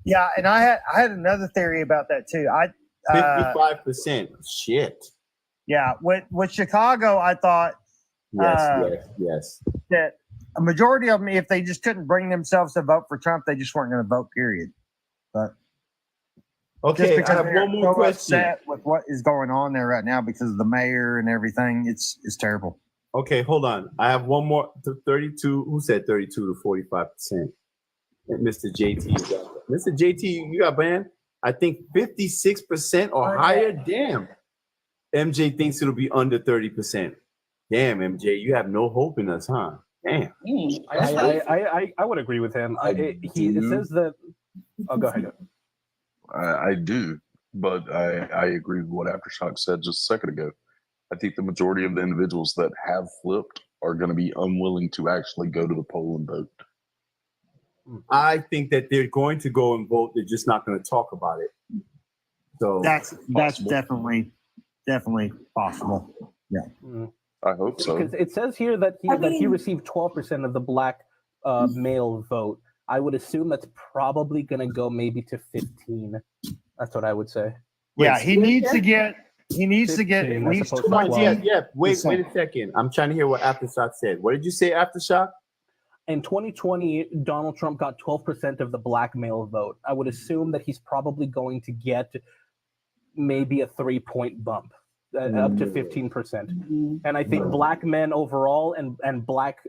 [SPEAKER 5] Yeah, and I had another theory about that too.
[SPEAKER 2] 55%. Shit.
[SPEAKER 5] Yeah, with Chicago, I thought
[SPEAKER 2] Yes.
[SPEAKER 5] that a majority of them, if they just couldn't bring themselves to vote for Trump, they just weren't going to vote. Period. But
[SPEAKER 2] Okay, I have
[SPEAKER 5] they're
[SPEAKER 2] one more
[SPEAKER 5] so
[SPEAKER 2] question.
[SPEAKER 5] upset with what is going on there right now because of the mayor and everything, it's terrible.
[SPEAKER 2] Okay, hold on. I have one more. 32. Who said 32 to 45%? Mr. JT. Mr. JT, you got banned? I think 56% or higher. Damn. MJ thinks it'll be under 30%. Damn, MJ, you have no hope in us, huh? Damn.
[SPEAKER 19] I would agree with him. It says that. Oh, go ahead.
[SPEAKER 6] I do, but I agree with what Aftershock said just a second ago. I think the majority of the individuals that have flipped are going to be unwilling to actually go to the poll and vote.
[SPEAKER 2] I think that they're going to go and vote. They're just not going to talk about it. So
[SPEAKER 5] that's definitely possible. Yeah.
[SPEAKER 6] I hope so.
[SPEAKER 19] Because it says here that he received 12% of the black male vote. I would assume that's probably going to go maybe to 15. That's what I would say.
[SPEAKER 5] Yeah, he needs to get at
[SPEAKER 19] 15
[SPEAKER 5] least
[SPEAKER 19] as opposed to
[SPEAKER 5] 20.
[SPEAKER 19] 12.
[SPEAKER 2] Yeah. Wait a second. I'm trying to hear what Aftershock said. What did you say, Aftershock?
[SPEAKER 19] In 2020, Donald Trump got 12% of the black male vote. I would assume that he's probably going to get maybe a 3-point bump, up to 15%. And I think black men overall and black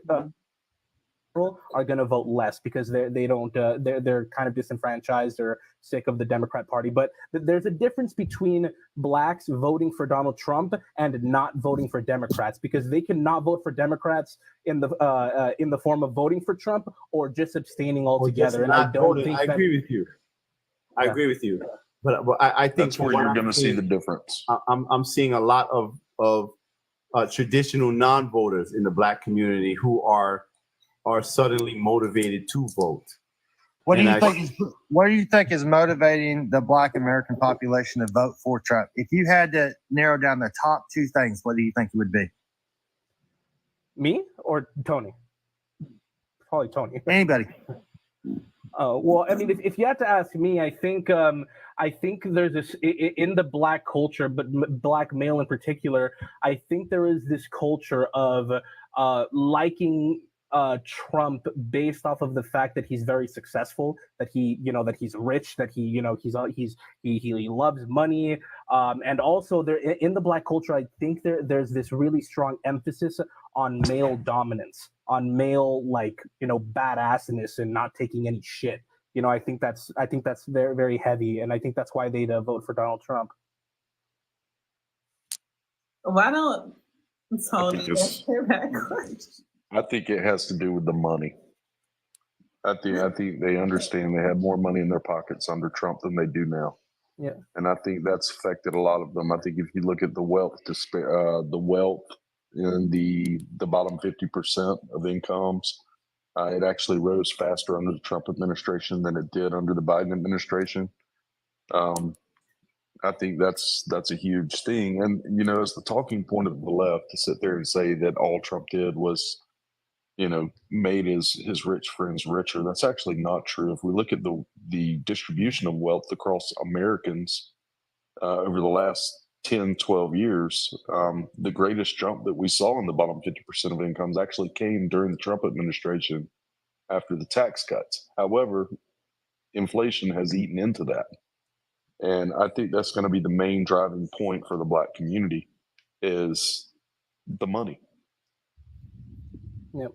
[SPEAKER 19] are going to vote less because they don't they're kind of disenfranchised or sick of the Democrat Party. But there's a difference between blacks voting for Donald Trump and not voting for Democrats, because they can not vote for Democrats in the form of voting for Trump or just abstaining altogether. And I don't think
[SPEAKER 2] I agree with you. I agree with you. But I think
[SPEAKER 6] that's where you're going to see the difference.
[SPEAKER 2] I'm seeing a lot of traditional non-voters in the black community who are suddenly motivated to vote.
[SPEAKER 5] What do you think is motivating the black American population to vote for Trump? If you had to narrow down the top two things, what do you think it would be?
[SPEAKER 19] Me or Tony? Probably Tony.
[SPEAKER 5] Anybody.
[SPEAKER 19] Well, I mean, if you had to ask me, I think there's this in the black culture, but black male in particular. I think there is this culture of liking Trump based off of the fact that he's very successful, that he's rich, that he loves money, and also there in the black culture, I think there's this really strong emphasis on male dominance, on male badassness and not taking any shit. I think that's very, very heavy, and I think that's why they'd vote for Donald Trump.
[SPEAKER 1] Why don't Tony answer that question?
[SPEAKER 6] I think it has to do with the money. I think they understand they have more money in their pockets under Trump than they do now.
[SPEAKER 19] Yeah.
[SPEAKER 6] And I think that's affected a lot of them. I think if you look at the wealth in the bottom 50% of incomes. It actually rose faster under the Trump administration than it did under the Biden administration. I think that's a huge thing. And, you know, it's the talking point of the left to sit there and say that all Trump did was, you know, made his rich friends richer. That's actually not true. If we look at the distribution of wealth across Americans over the last 10, 12 years, the greatest jump that we saw in the bottom 50% of incomes actually came during the Trump administration after the tax cuts. However, inflation has eaten into that. And I think that's going to be the main driving point for the Black community is the money.
[SPEAKER 19] Yep.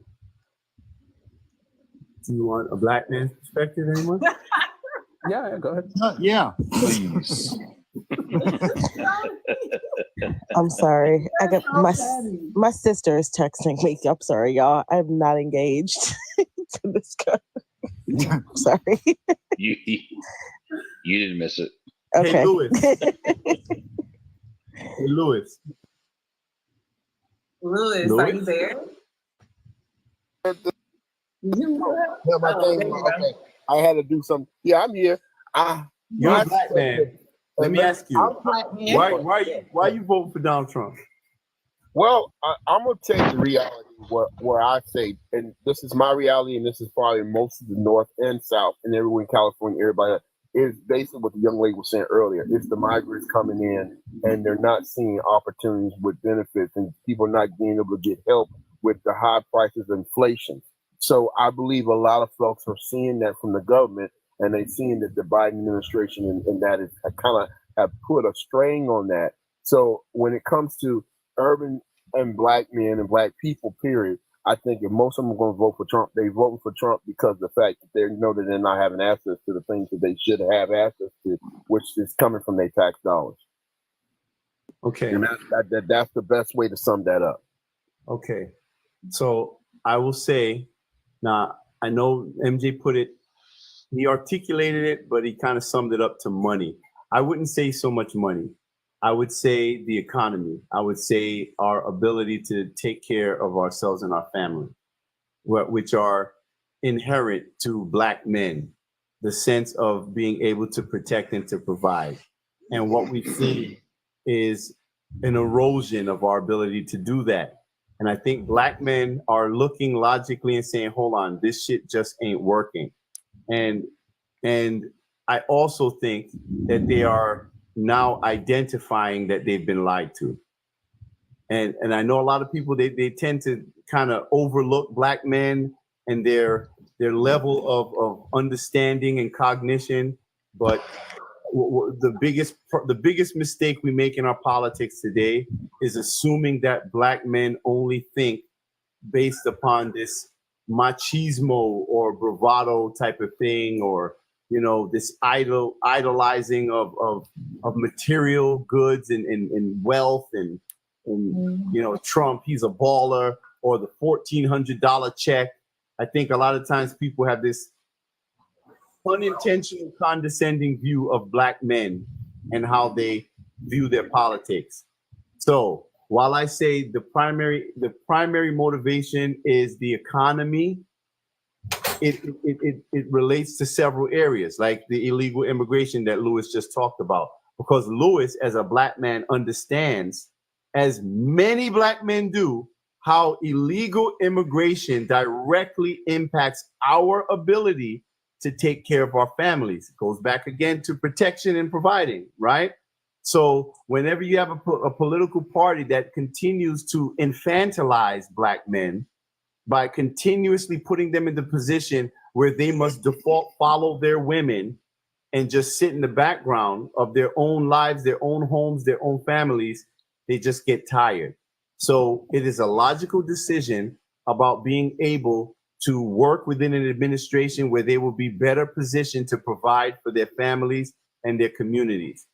[SPEAKER 2] Do you want a Black man's perspective, anyone?
[SPEAKER 19] Yeah, go ahead.
[SPEAKER 5] Yeah.
[SPEAKER 6] Please.
[SPEAKER 13] I'm sorry. I got my sister is texting me. I'm sorry, y'all. I'm not engaged to this guy. I'm sorry.
[SPEAKER 8] You didn't miss it.
[SPEAKER 13] Okay.
[SPEAKER 2] Hey, Louis. Hey, Louis.
[SPEAKER 1] Louis,
[SPEAKER 2] Louis?
[SPEAKER 1] are you there?
[SPEAKER 18] Yeah, my thing. Okay, I had to do something. Yeah, I'm here.
[SPEAKER 2] You're a Black man. Let me ask you.
[SPEAKER 18] I'm Black man.
[SPEAKER 2] Why you voting for Donald Trump?
[SPEAKER 18] Well, I'm gonna tell you the reality where I say, and this is my reality, and this is probably most of the North and South, and everyone in California, everybody is basically what the young lady was saying earlier. It's the migrants coming in, and they're not seeing opportunities with benefits, and people not being able to get help with the high prices of inflation. So I believe a lot of folks are seeing that from the government, and they're seeing that the Biden administration and that is kind of have put a strain on that. So when it comes to urban and Black men and Black people, period, I think if most of them are going to vote for Trump, they vote for Trump because of the fact that they know that they're not having access to the things that they should have access to, which is coming from their tax dollars.
[SPEAKER 2] Okay.
[SPEAKER 18] And that's the best way to sum that up.
[SPEAKER 2] Okay. So I will say, now I know MJ put it, he articulated it, but he kind of summed it up to money. I wouldn't say so much money. I would say the economy. I would say our ability to take care of ourselves and our family, which are inherent to Black men, the sense of being able to protect and to provide. And what we've seen is an erosion of our ability to do that. And I think Black men are looking logically and saying, hold on, this shit just ain't working. And I also think that they are now identifying that they've been lied to. And I know a lot of people, they tend to kind of overlook Black men and their level of understanding and cognition. But the biggest mistake we make in our politics today is assuming that Black men only think based upon this machismo or bravado type of thing, or you know, this idolizing of material goods and wealth and you know, Trump, he's a baller, or the $1,400 check. I think a lot of times people have this unintentional condescending view of Black men and how they view their politics. So while I say the primary motivation is the economy, it relates to several areas, like the illegal immigration that Louis just talked about. Because Louis, as a Black man, understands, as many Black men do, how illegal immigration directly impacts our ability to take care of our families. It goes back again to protection and providing, right? So whenever you have a political party that continues to infantilize Black men by continuously putting them in the position where they must default follow their women and just sit in the background of their own lives, their own homes, their own families, they just get tired. So it is a logical decision about being able to work within an administration where they will be better positioned to provide for their families and their communities.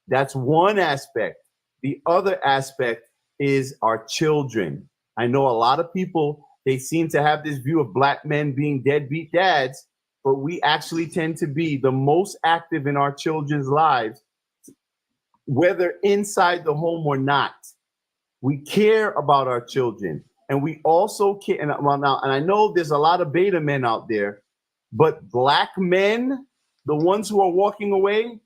[SPEAKER 2] That's one aspect. The other aspect is our children. I know a lot of people, they seem to have this view of Black men being deadbeat dads, but we actually tend to be the most active in our children's lives, whether inside the home or not. We care about our children. And we also care. And I know there's a lot of beta men out there, but black men, the ones who are walking away,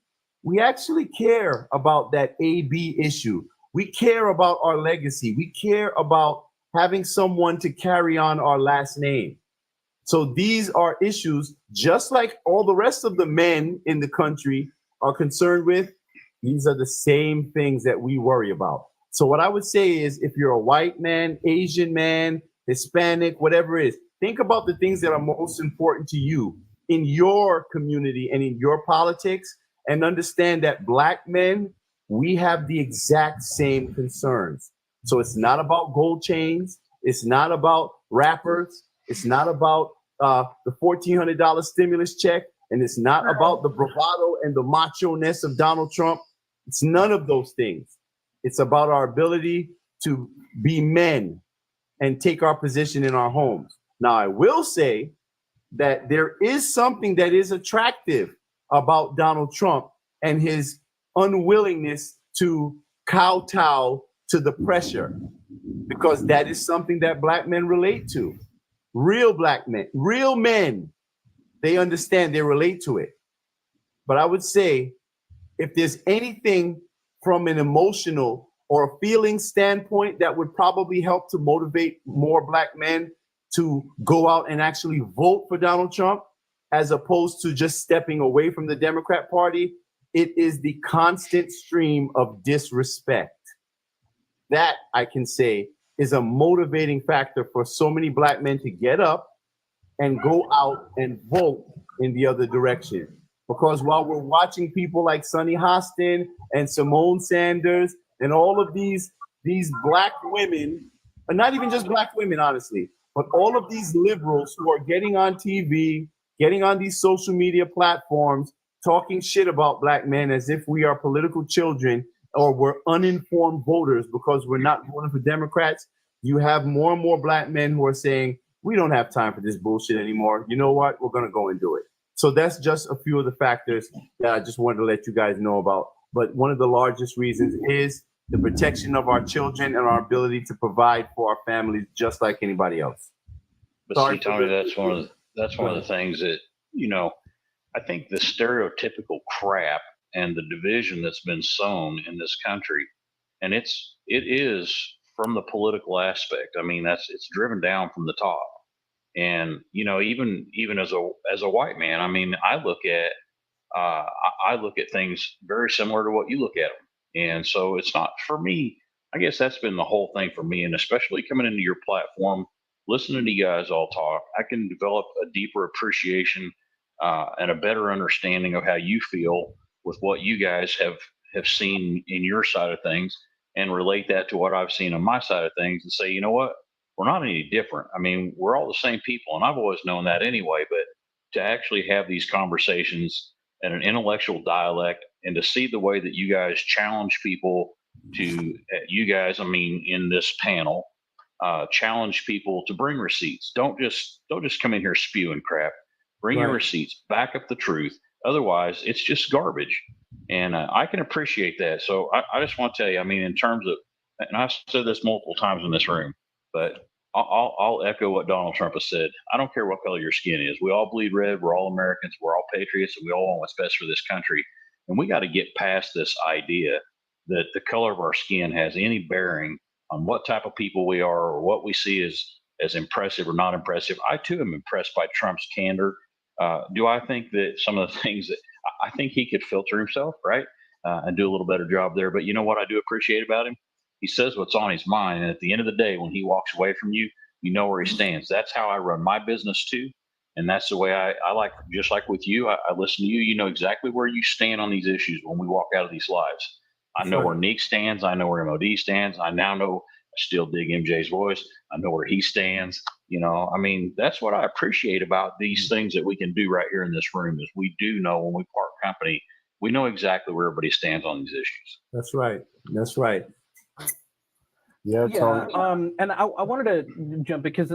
[SPEAKER 2] we actually care about that AB issue. We care about our legacy. We care about having someone to carry on our last name. So these are issues, just like all the rest of the men in the country are concerned with. These are the same things that we worry about. So what I would say is, if you're a white man, Asian man, Hispanic, whatever it is, think about the things that are most important to you in your community and in your politics, and understand that black men, we have the exact same concerns. So it's not about gold chains. It's not about rappers. It's not about the $1,400 stimulus check. And it's not about the bravado and the macho-ness of Donald Trump. It's none of those things. It's about our ability to be men and take our position in our homes. Now, I will say that there is something that is attractive about Donald Trump and his unwillingness to kowtow to the pressure, because that is something that black men relate to. Real black men, real men, they understand, they relate to it. But I would say, if there's anything from an emotional or a feeling standpoint that would probably help to motivate more black men to go out and actually vote for Donald Trump, as opposed to just stepping away from the Democrat Party, it is the constant stream of disrespect. That, I can say, is a motivating factor for so many black men to get up and go out and vote in the other direction. Because while we're watching people like Sonny Hostin and Simone Sanders and all of these black women, and not even just black women, honestly, but all of these liberals who are getting on TV, getting on these social media platforms, talking shit about black men as if we are political children or we're uninformed voters because we're not voting for Democrats, you have more and more black men who are saying, we don't have time for this bullshit anymore. You know what? We're going to go and do it. So that's just a few of the factors that I just wanted to let you guys know about. But one of the largest reasons is the protection of our children and our ability to provide for our families just like anybody else.
[SPEAKER 15] But see, Tony, that's one of the things that, I think the stereotypical crap and the division that's been sown in this country, and it is from the political aspect. I mean, it's driven down from the top. And even as a white man, I mean, I look at things very similar to what you look at them. And so it's not for me. I guess that's been the whole thing for me, and especially coming into your platform, listening to you guys all talk, I can develop a deeper appreciation and a better understanding of how you feel with what you guys have seen in your side of things, and relate that to what I've seen on my side of things, and say, you know what? We're not any different. I mean, we're all the same people, and I've always known that anyway. But to actually have these conversations in an intellectual dialect, and to see the way that you guys challenge people to, I mean, in this panel, challenge people to bring receipts. Don't just come in here spewing crap. Bring your receipts, back up the truth. Otherwise, it's just garbage. And I can appreciate that. So I just want to tell you, I mean, in terms of, and I've said this multiple times in this room, but I'll echo what Donald Trump has said. I don't care what color your skin is. We all bleed red. We're all Americans. We're all patriots, and we all want what's best for this country. And we got to get past this idea that the color of our skin has any bearing on what type of people we are or what we see as impressive or not impressive. I too am impressed by Trump's candor. Do I think that some of the things that I think he could filter himself, right, and do a little better job there? But you know what I do appreciate about him? He says what's on his mind, and at the end of the day, when he walks away from you, you know where he stands. That's how I run my business too, and that's the way I like. Just like with you, I listen to you. You know exactly where you stand on these issues when we walk out of these lives. I know where Neek stands. I know where MOD stands. I now know. I still dig MJ's voice. I know where he stands. I mean, that's what I appreciate about these things that we can do right here in this room, is we do know when we part company, we know exactly where everybody stands on these issues.
[SPEAKER 2] That's right. That's right.
[SPEAKER 19] Yeah. And I wanted to jump, because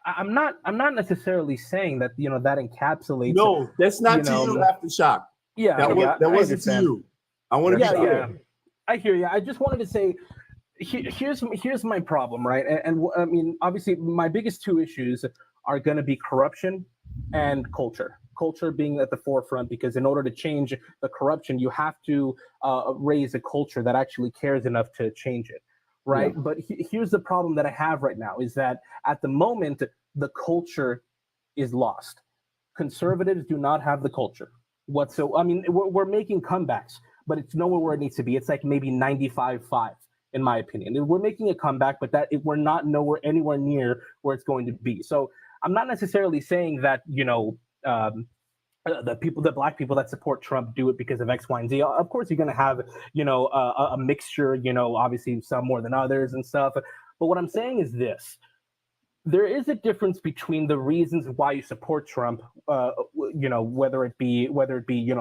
[SPEAKER 19] I'm not necessarily saying that that encapsulates.
[SPEAKER 2] No, that's not to you, Aftershock.
[SPEAKER 19] Yeah,
[SPEAKER 2] that wasn't to you. I want to be clear.
[SPEAKER 19] I hear you. I just wanted to say, here's my problem, right? And I mean, obviously, my biggest two issues are going to be corruption and culture. Culture being at the forefront, because in order to change the corruption, you have to raise a culture that actually cares enough to change it, right?
[SPEAKER 2] Yeah.
[SPEAKER 19] But here's the problem that I have right now is that at the moment, the culture is lost. Conservatives do not have the culture whatsoever. I mean, we're making comebacks, but it's nowhere where it needs to be. It's like maybe 95-5, in my opinion. We're making a comeback, but we're not anywhere near where it's going to be. So I'm not necessarily saying that, the black people that support Trump do it because of X, Y, and Z. Of course, you're going to have, a mixture, obviously some more than others and stuff. But what I'm saying is this. There is a difference between the reasons why you support Trump, whether it be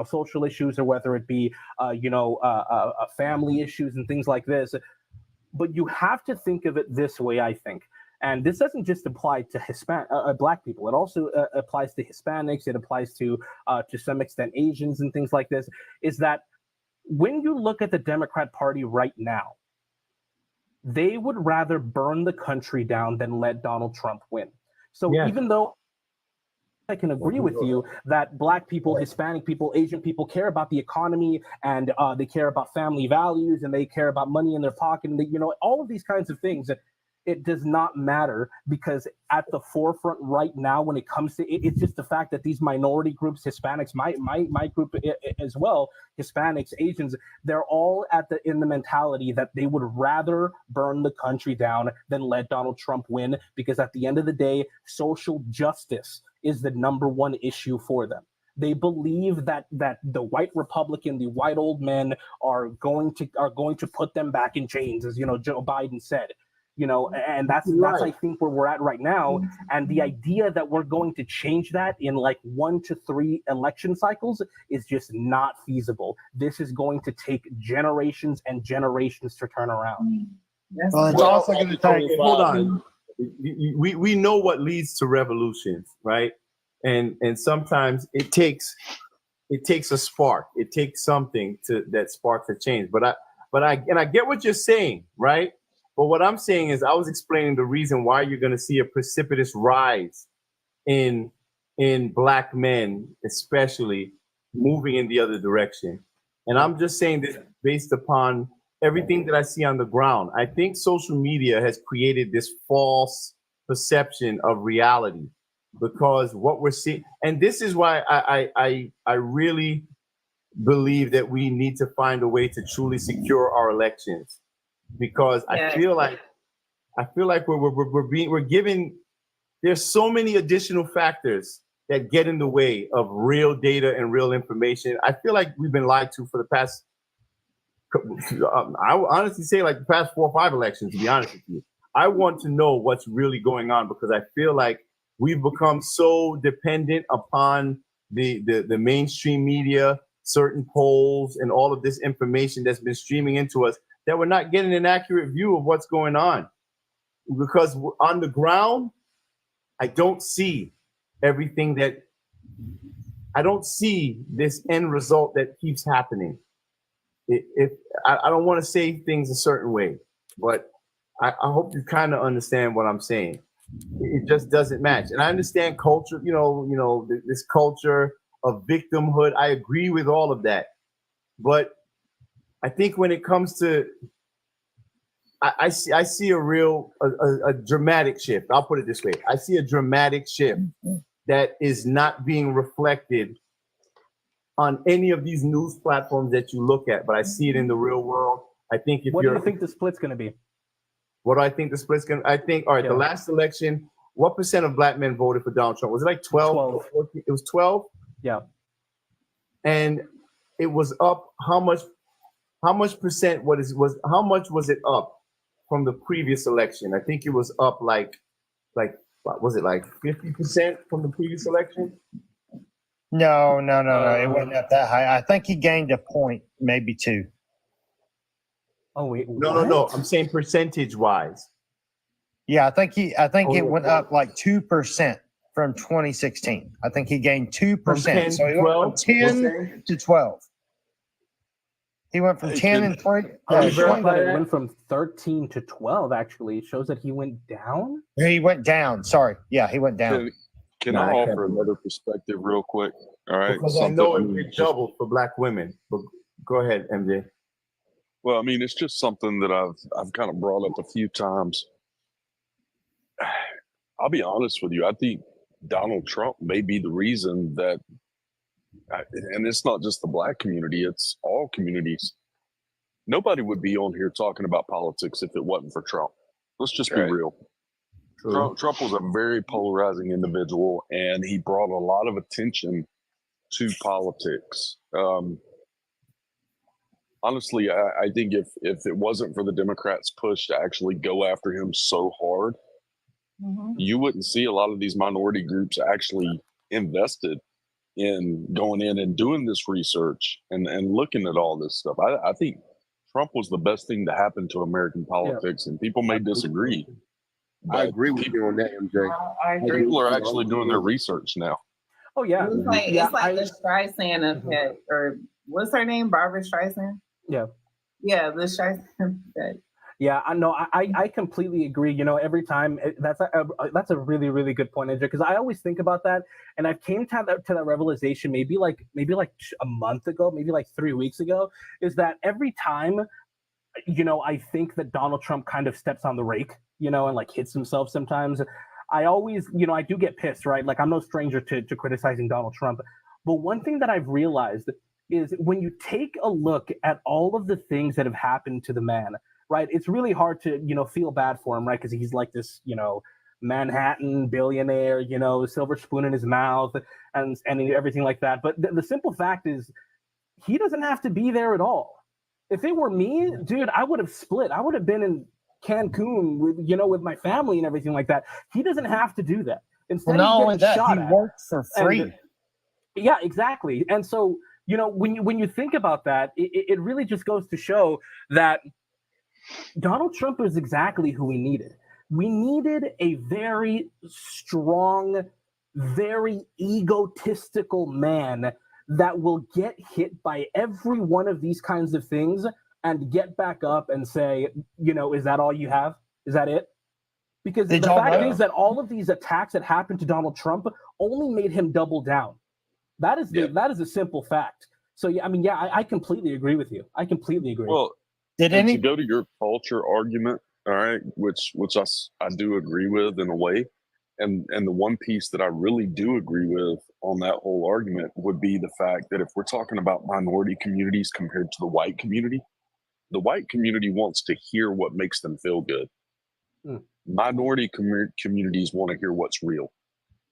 [SPEAKER 19] social issues or whether it be family issues and things like this. But you have to think of it this way, I think. And this doesn't just apply to black people. It also applies to Hispanics. It applies to some extent Asians and things like this. Is that when you look at the Democrat Party right now, they would rather burn the country down than let Donald Trump win. So even though I can agree with you that black people, Hispanic people, Asian people care about the economy and they care about family values and they care about money in their pocket and all of these kinds of things, it does not matter, because at the forefront right now when it comes to it's just the fact that these minority groups, Hispanics, my group as well, Hispanics, Asians, they're all in the mentality that they would rather burn the country down than let Donald Trump win, because at the end of the day, social justice is the number one issue for them. They believe that the white Republican, the white old men are going to put them back in chains, as Joe Biden said. And that's I think where we're at right now. And the idea that we're going to change that in like 1 to 3 election cycles is just not feasible. This is going to take generations and generations to turn around.
[SPEAKER 5] Well, it's also going to take.
[SPEAKER 2] Hold on. We know what leads to revolutions, right? And sometimes it takes a spark. It takes something that sparks a change. But I get what you're saying, right? But what I'm saying is I was explaining the reason why you're going to see a precipitous rise in black men, especially moving in the other direction. And I'm just saying this based upon everything that I see on the ground. I think social media has created this false perception of reality, because what we're seeing, and this is why I really believe that we need to find a way to truly secure our elections. Because I feel like we're given, there's so many additional factors that get in the way of real data and real information. I feel like we've been lied to for the past, I would honestly say like the past 4 or 5 elections, to be honest with you. I want to know what's really going on, because I feel like we've become so dependent upon the mainstream media, certain polls, and all of this information that's been streaming into us, that we're not getting an accurate view of what's going on. Because on the ground, I don't see everything I don't see this end result that keeps happening. I don't want to say things a certain way, but I hope you kind of understand what I'm saying. It just doesn't match. And I understand culture, this culture of victimhood. I agree with all of that. But I think when it comes to, I see a dramatic shift. I'll put it this way. I see a dramatic shift that is not being reflected on any of these news platforms that you look at, but I see it in the real world. I think
[SPEAKER 19] what do you think the split's going to be?
[SPEAKER 2] What do I think the split's going to, I think, all right, the last election, what percent of black men voted for Donald Trump? Was it like 12?
[SPEAKER 19] 12.
[SPEAKER 2] 14? It was 12?
[SPEAKER 19] Yeah.
[SPEAKER 2] And it was up how much percent how much was it up from the previous election? I think it was up like was it like 50% from the previous election?
[SPEAKER 5] No. It wasn't up that high. I think he gained a point, maybe 2.
[SPEAKER 19] Oh wait,
[SPEAKER 2] no. I'm saying percentage wise.
[SPEAKER 5] Yeah, I think it went up like 2% from 2016. I think he gained 2%. So he went from 10 to 12. He went from 10 and 20.
[SPEAKER 19] He verified that it went from 13 to 12. Actually, it shows that he went down.
[SPEAKER 5] He went down. Sorry, yeah, he went down.
[SPEAKER 6] Can
[SPEAKER 2] No,
[SPEAKER 6] I
[SPEAKER 2] I can't
[SPEAKER 6] offer another perspective real quick? All right.
[SPEAKER 2] Because I know it doubled for black women. But go ahead, MJ.
[SPEAKER 6] Well, I mean, it's just something that I've kind of brought up a few times. I'll be honest with you. I think Donald Trump may be the reason that, and it's not just the black community, it's all communities. Nobody would be on here talking about politics if it wasn't for Trump. Let's just be real. Trump was a very polarizing individual, and he brought a lot of attention to politics. Honestly, I think if it wasn't for the Democrats' push to actually go after him so hard, you wouldn't see a lot of these minority groups actually invested in going in and doing this research and looking at all this stuff. I think Trump was the best thing to happen to American politics, and people may disagree.
[SPEAKER 18] I agree with you on that, MJ.
[SPEAKER 1] I agree.
[SPEAKER 6] People are actually doing their research now.
[SPEAKER 19] Oh yeah,
[SPEAKER 1] It's like the Streisand effect, or what's her name, Barbara Streisand?
[SPEAKER 19] Yeah.
[SPEAKER 1] Yeah, the Streisand effect.
[SPEAKER 19] Yeah, I know. I completely agree. You know, every time that's a really, really good point, Andrew, because I always think about that, and I came to that realization maybe like a month ago, maybe like 3 weeks ago, is that every time, you know, I think that Donald Trump kind of steps on the rake, you know, and like hits himself sometimes. I always, you know, I do get pissed, right? Like I'm no stranger to criticizing Donald Trump, but one thing that I've realized is when you take a look at all of the things that have happened to the man, right? It's really hard to, you know, feel bad for him, right? Because he's like this, you know, Manhattan billionaire, you know, silver spoon in his mouth and everything like that. But the simple fact is he doesn't have to be there at all. If it were me, dude, I would have split. I would have been in Cancun with, you know, with my family and everything like that. He doesn't have to do that. Instead,
[SPEAKER 5] Well, not
[SPEAKER 19] he's
[SPEAKER 5] only
[SPEAKER 19] getting
[SPEAKER 5] that,
[SPEAKER 19] shot
[SPEAKER 5] he
[SPEAKER 19] at.
[SPEAKER 5] worked for free.
[SPEAKER 19] And, yeah, exactly. And so, you know, when you think about that, it really just goes to show that Donald Trump is exactly who we needed. We needed a very strong, very egotistical man that will get hit by every one of these kinds of things and get back up and say, you know, is that all you have? Is that it? Because the fact is that all of these attacks that happened to Donald Trump only made him double down. That is a simple fact. So yeah, I mean, yeah, I completely agree with you. I completely agree.
[SPEAKER 6] Well, to go to your culture argument, all right, which I do agree with in a way, and the one piece that I really do agree with on that whole argument would be the fact that if we're talking about minority communities compared to the white community wants to hear what makes them feel good. Minority communities want to hear what's real.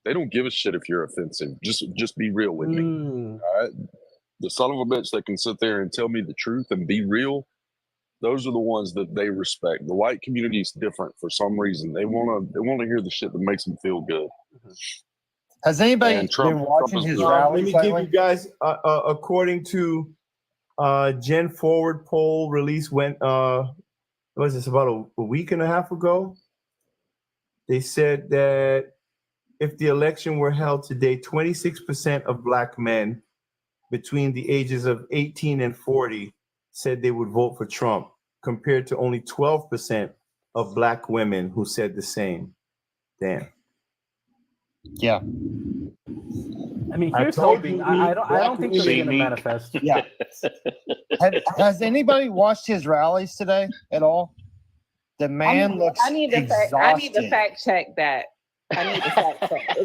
[SPEAKER 6] They don't give a shit if you're offensive. Just be real with me. All right. The son of a bitch that can sit there and tell me the truth and be real, those are the ones that they respect. The white community is different for some reason. They want to hear the shit that makes them feel good.
[SPEAKER 5] Has anybody been watching his rallies?
[SPEAKER 2] Let me give you guys, according to Gen Forward poll release about a week and a half ago. They said that if the election were held today, 26% of black men between the ages of 18 and 40 said they would vote for Trump, compared to only 12% of black women who said the same. Damn.
[SPEAKER 5] Yeah.
[SPEAKER 19] I mean, here's hoping. I don't think they're going to manifest.
[SPEAKER 5] Yeah. Has anybody watched his rallies today at all? The man looks
[SPEAKER 1] I need to fact check that. I need to fact check.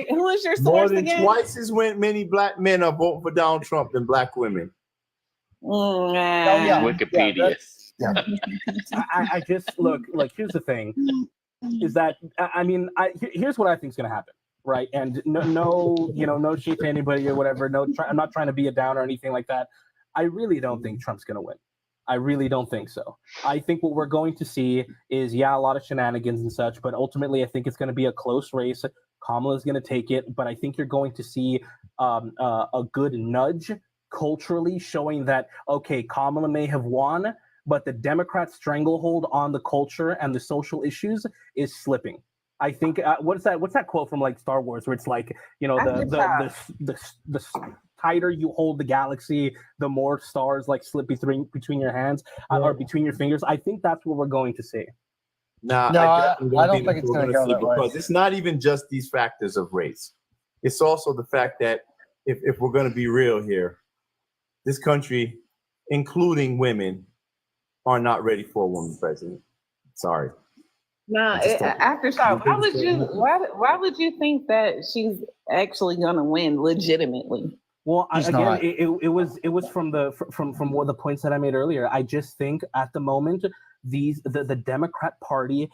[SPEAKER 1] Who is your source
[SPEAKER 2] More than
[SPEAKER 1] again?
[SPEAKER 2] twice as many black men are voting for Donald Trump than black women.
[SPEAKER 8] Wikipedia.
[SPEAKER 19] I just look. Here's the thing: is that I mean, here's what I think is going to happen, right? And no shade to anybody or whatever. I'm not trying to be a downer or anything like that. I really don't think Trump's going to win. I really don't think so. I think what we're going to see is, a lot of shenanigans and such, but ultimately I think it's going to be a close race. Kamala's going to take it, but I think you're going to see a good nudge culturally showing that, okay, Kamala may have won, but the Democrat stranglehold on the culture and the social issues is slipping. I think what's that quote from like Star Wars where it's like, you know, the tighter you hold the galaxy, the more stars like slip between your hands or between your fingers. I think that's what we're going to see.
[SPEAKER 2] Nah,
[SPEAKER 5] No,
[SPEAKER 2] I definitely
[SPEAKER 5] I don't
[SPEAKER 2] think
[SPEAKER 5] think
[SPEAKER 2] that's
[SPEAKER 5] it's
[SPEAKER 2] what
[SPEAKER 5] gonna
[SPEAKER 2] we're
[SPEAKER 5] go
[SPEAKER 2] see,
[SPEAKER 5] that way.
[SPEAKER 2] because it's not even just these factors of race. It's also the fact that if we're going to be real here, this country, including women, are not ready for a woman president. Sorry.
[SPEAKER 1] No, Aftershock. Why would you think that she's actually gonna win legitimately?
[SPEAKER 19] Well,
[SPEAKER 5] She's
[SPEAKER 19] again,
[SPEAKER 5] not.
[SPEAKER 19] it was from one of the points that I made earlier. I just think at the moment the Democrat Party,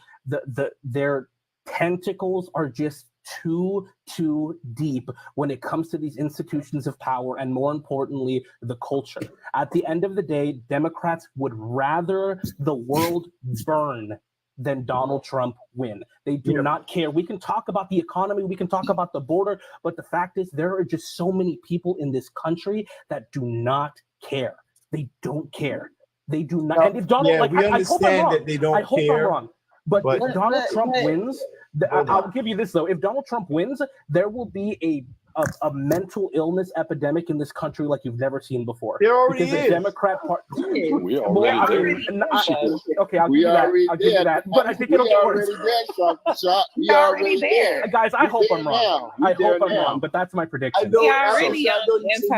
[SPEAKER 19] their tentacles are just too deep when it comes to these institutions of power, and more importantly, the culture. At the end of the day, Democrats would rather the world burn than Donald Trump win. They do not care. We can talk about the economy, we can talk about the border, but the fact is there are just so many people in this country that do not care. They don't care. They do not. And if Donald,
[SPEAKER 2] we understand that they don't
[SPEAKER 19] I hope I'm
[SPEAKER 2] care.
[SPEAKER 19] wrong. But if Donald Trump wins, I'll give you this though. If Donald Trump wins, there will be a mental illness epidemic in this country like you've never seen before.
[SPEAKER 2] There already
[SPEAKER 19] because
[SPEAKER 2] is.
[SPEAKER 19] the Democrat Party.
[SPEAKER 6] We already
[SPEAKER 19] Okay, I'll give you that. I'll give you that. But I think it'll get worse.
[SPEAKER 18] We already there.
[SPEAKER 19] Guys, I hope I'm wrong.
[SPEAKER 18] now.
[SPEAKER 19] I
[SPEAKER 18] We there
[SPEAKER 19] hope I'm
[SPEAKER 18] now.
[SPEAKER 19] wrong, but that's my prediction.
[SPEAKER 2] I know you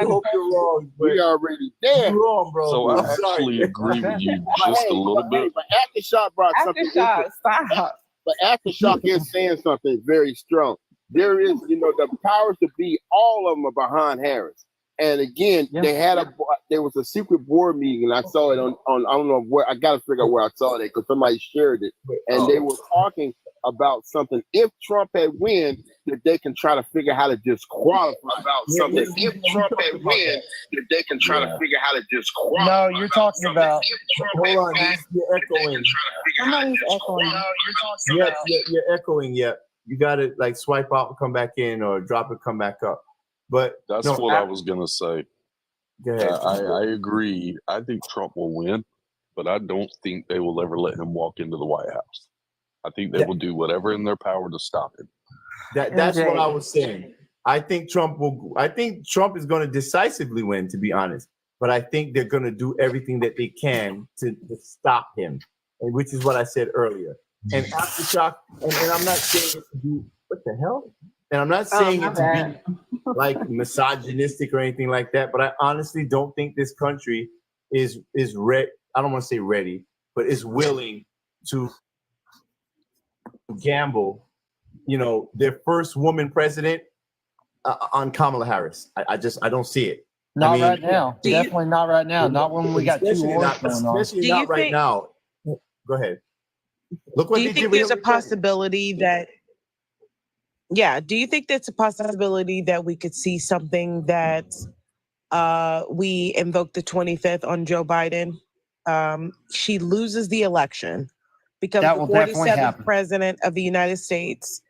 [SPEAKER 2] hope you're wrong, but
[SPEAKER 18] We already there.
[SPEAKER 2] you're wrong, bro.
[SPEAKER 6] So I
[SPEAKER 2] I'm sorry.
[SPEAKER 6] actually agree with you just a little bit.
[SPEAKER 18] But Aftershock brought something different.
[SPEAKER 1] Stop.
[SPEAKER 18] But Aftershock is saying something very strong. There is, the powers to be, all of them are behind Harris. And again, there was a secret board meeting, and I saw it on I don't know where, I got to figure out where I saw it because somebody shared it. And they were talking about something. If Trump had win, that they can try to figure out how to disqualify about something. If Trump had win, that they can try to figure out how to disqualify.
[SPEAKER 5] No, you're talking about.
[SPEAKER 2] Hold on, you're echoing.
[SPEAKER 1] Somebody's echoing.
[SPEAKER 2] You're echoing. Yeah, you got to like swipe out and come back in, or drop it, come back up. But
[SPEAKER 6] That's what I was gonna say.
[SPEAKER 2] Go ahead.
[SPEAKER 6] I agree. I think Trump will win, but I don't think they will ever let him walk into the White House. I think they will do whatever in their power to stop him.
[SPEAKER 2] That's what I was saying. I think Trump is going to decisively win, to be honest. But I think they're going to do everything that they can to stop him, and which is what I said earlier. And Aftershock, and I'm not saying it to be what the hell. And I'm not saying it to be like misogynistic or anything like that, but I honestly don't think this country is ready. I don't want to say ready, but is willing to gamble, their first woman president on Kamala Harris. I don't see it.
[SPEAKER 5] Not right now. Definitely not right now. Not when we got 2 wars going on.
[SPEAKER 2] Especially not right now. Go ahead. Look what
[SPEAKER 13] Do you think there's a possibility that? Yeah. Do you think there's a possibility that we could see something that we invoke the 25th on Joe Biden? She loses the election, becomes
[SPEAKER 5] That
[SPEAKER 13] the
[SPEAKER 5] will definitely
[SPEAKER 13] 47th
[SPEAKER 5] happen.
[SPEAKER 13] president of the United States.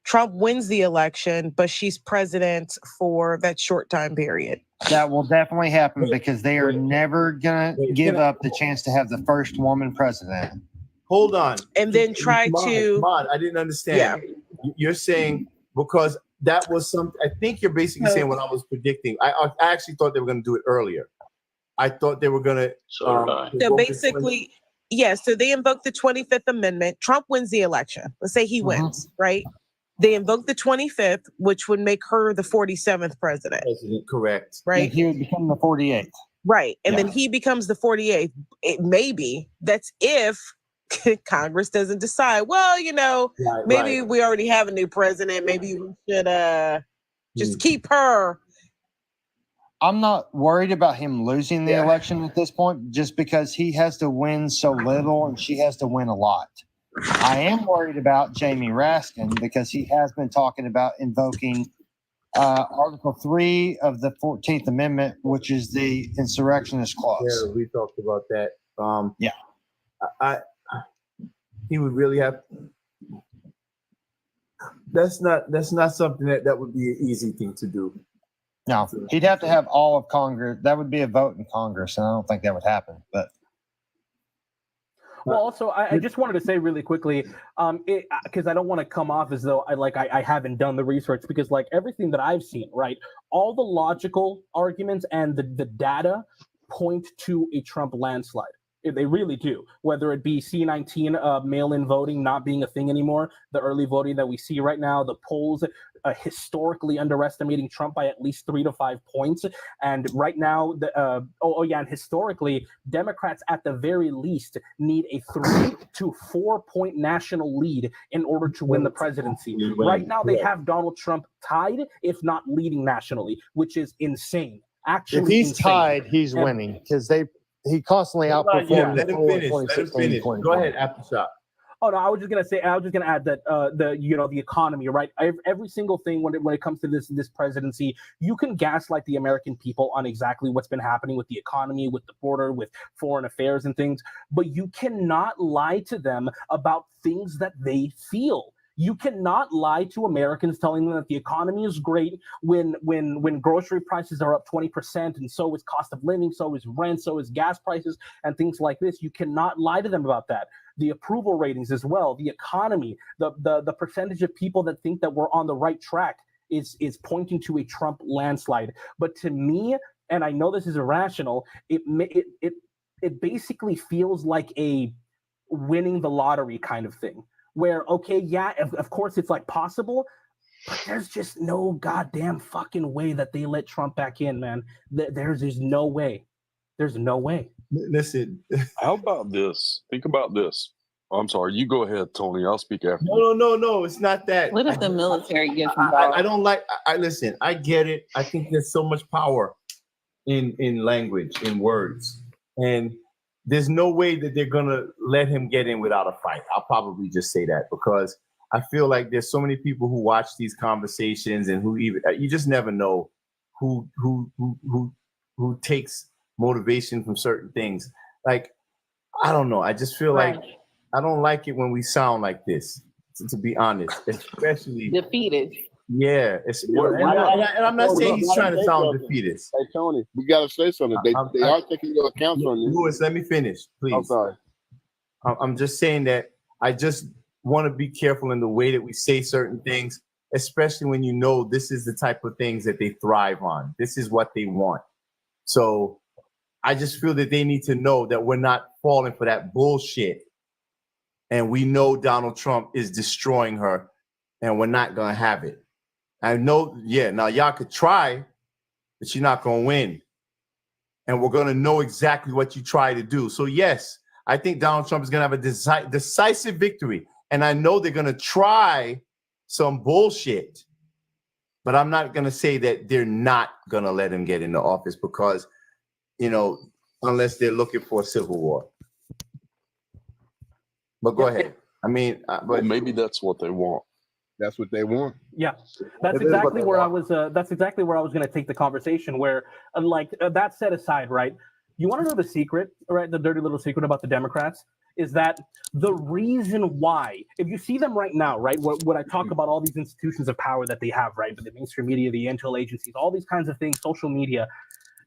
[SPEAKER 13] Trump wins the election, but she's president for that short time period.
[SPEAKER 5] That will definitely happen because they are never going to give up the chance to have the first woman president.
[SPEAKER 2] Hold on.
[SPEAKER 13] And then try to.
[SPEAKER 2] I didn't understand. Yeah. You're saying because that was something. I think you're basically saying what I was predicting. I actually thought they were going to do it earlier. I thought they were going to.
[SPEAKER 13] So basically, so they invoke the 25th Amendment. Trump wins the election. Let's say he wins, right? They invoke the 25th, which would make her the 47th president.
[SPEAKER 2] Correct.
[SPEAKER 13] Right.
[SPEAKER 5] And he would become the 48th.
[SPEAKER 13] Right. And then he becomes the 48th. That's if Congress doesn't decide, maybe we already have a new president. Maybe we should just keep her.
[SPEAKER 5] I'm not worried about him losing the election at this point, just because he has to win so little and she has to win a lot. I am worried about Jamie Raskin because he has been talking about invoking Article 3 of the 14th Amendment, which is the insurrectionist clause.
[SPEAKER 2] Yeah, we talked about that. He would really have. That's not something that would be an easy thing to do.
[SPEAKER 5] No, he'd have to have all of Congress. That would be a vote in Congress, and I don't think that would happen. But
[SPEAKER 19] Well, also, I just wanted to say really quickly, because I don't want to come off as though I haven't done the research, because like everything that I've seen, right, all the logical arguments and the data point to a Trump landslide. They really do. Whether it be C-19 mail-in voting not being a thing anymore, the early voting that we see right now, the polls historically underestimating Trump by at least 3 to 5 points, and right now, and historically, Democrats at the very least need a 3 to 4 point national lead in order to win the presidency. Right now, they have Donald Trump tied, if not leading nationally, which is insane. Actually,
[SPEAKER 5] if he's
[SPEAKER 19] insane.
[SPEAKER 5] tied, he's winning because he constantly outperformed.
[SPEAKER 2] Let him finish. Let him finish. Go ahead, Aftershock.
[SPEAKER 19] Oh no, I was just gonna add that the economy, right? Every single thing when it comes to this presidency, you can gaslight the American people on exactly what's been happening with the economy, with the border, with foreign affairs and things, but you cannot lie to them about things that they feel. You cannot lie to Americans telling them that the economy is great when grocery prices are up 20%, and so is cost of living, so is rent, so is gas prices, and things like this. You cannot lie to them about that. The approval ratings as well, the economy, the percentage of people that think that we're on the right track is pointing to a Trump landslide. But to me, and I know this is irrational, it basically feels like a winning the lottery kind of thing. Where, okay, yeah, of course it's like possible, but there's just no goddamn fucking way that they let Trump back in, man. There's no way. There's no way.
[SPEAKER 2] Listen.
[SPEAKER 6] How about this? Think about this. Oh, I'm sorry. You go ahead, Tony. I'll speak after.
[SPEAKER 2] No. It's not that.
[SPEAKER 1] What if the military gets involved?
[SPEAKER 2] I don't like. Listen. I get it. I think there's so much power in language, in words, and there's no way that they're gonna let him get in without a fight. I'll probably just say that because I feel like there's so many people who watch these conversations and who even you just never know who takes motivation from certain things. Like I don't know. I just feel like I don't like it when we sound like this. To be honest, especially
[SPEAKER 1] defeated.
[SPEAKER 2] Yeah, and I'm not saying he's trying to sound defeatist.
[SPEAKER 18] Hey Tony, we gotta say something. They are taking into account on this.
[SPEAKER 2] Louis, let me finish, please.
[SPEAKER 18] I'm sorry.
[SPEAKER 2] I'm just saying that I just want to be careful in the way that we say certain things, especially when you know this is the type of things that they thrive on. This is what they want. So I just feel that they need to know that we're not falling for that bullshit. And we know Donald Trump is destroying her, and we're not gonna have it. I know, now y'all could try, but you're not going to win. And we're going to know exactly what you try to do. So, yes, I think Donald Trump is going to have a decisive victory. And I know they're going to try some bullshit. But I'm not going to say that they're not going to let him get into office because, unless they're looking for a civil war. But go ahead. I mean, but
[SPEAKER 6] maybe that's what they want.
[SPEAKER 18] That's what they want.
[SPEAKER 19] Yeah, that's exactly where I was. That's exactly where I was going to take the conversation. Where, that set aside, right? You want to know the secret, right? The dirty little secret about the Democrats is that the reason why, if you see them right now, right? When I talk about all these institutions of power that they have, right? The mainstream media, the intel agencies, all these kinds of things, social media.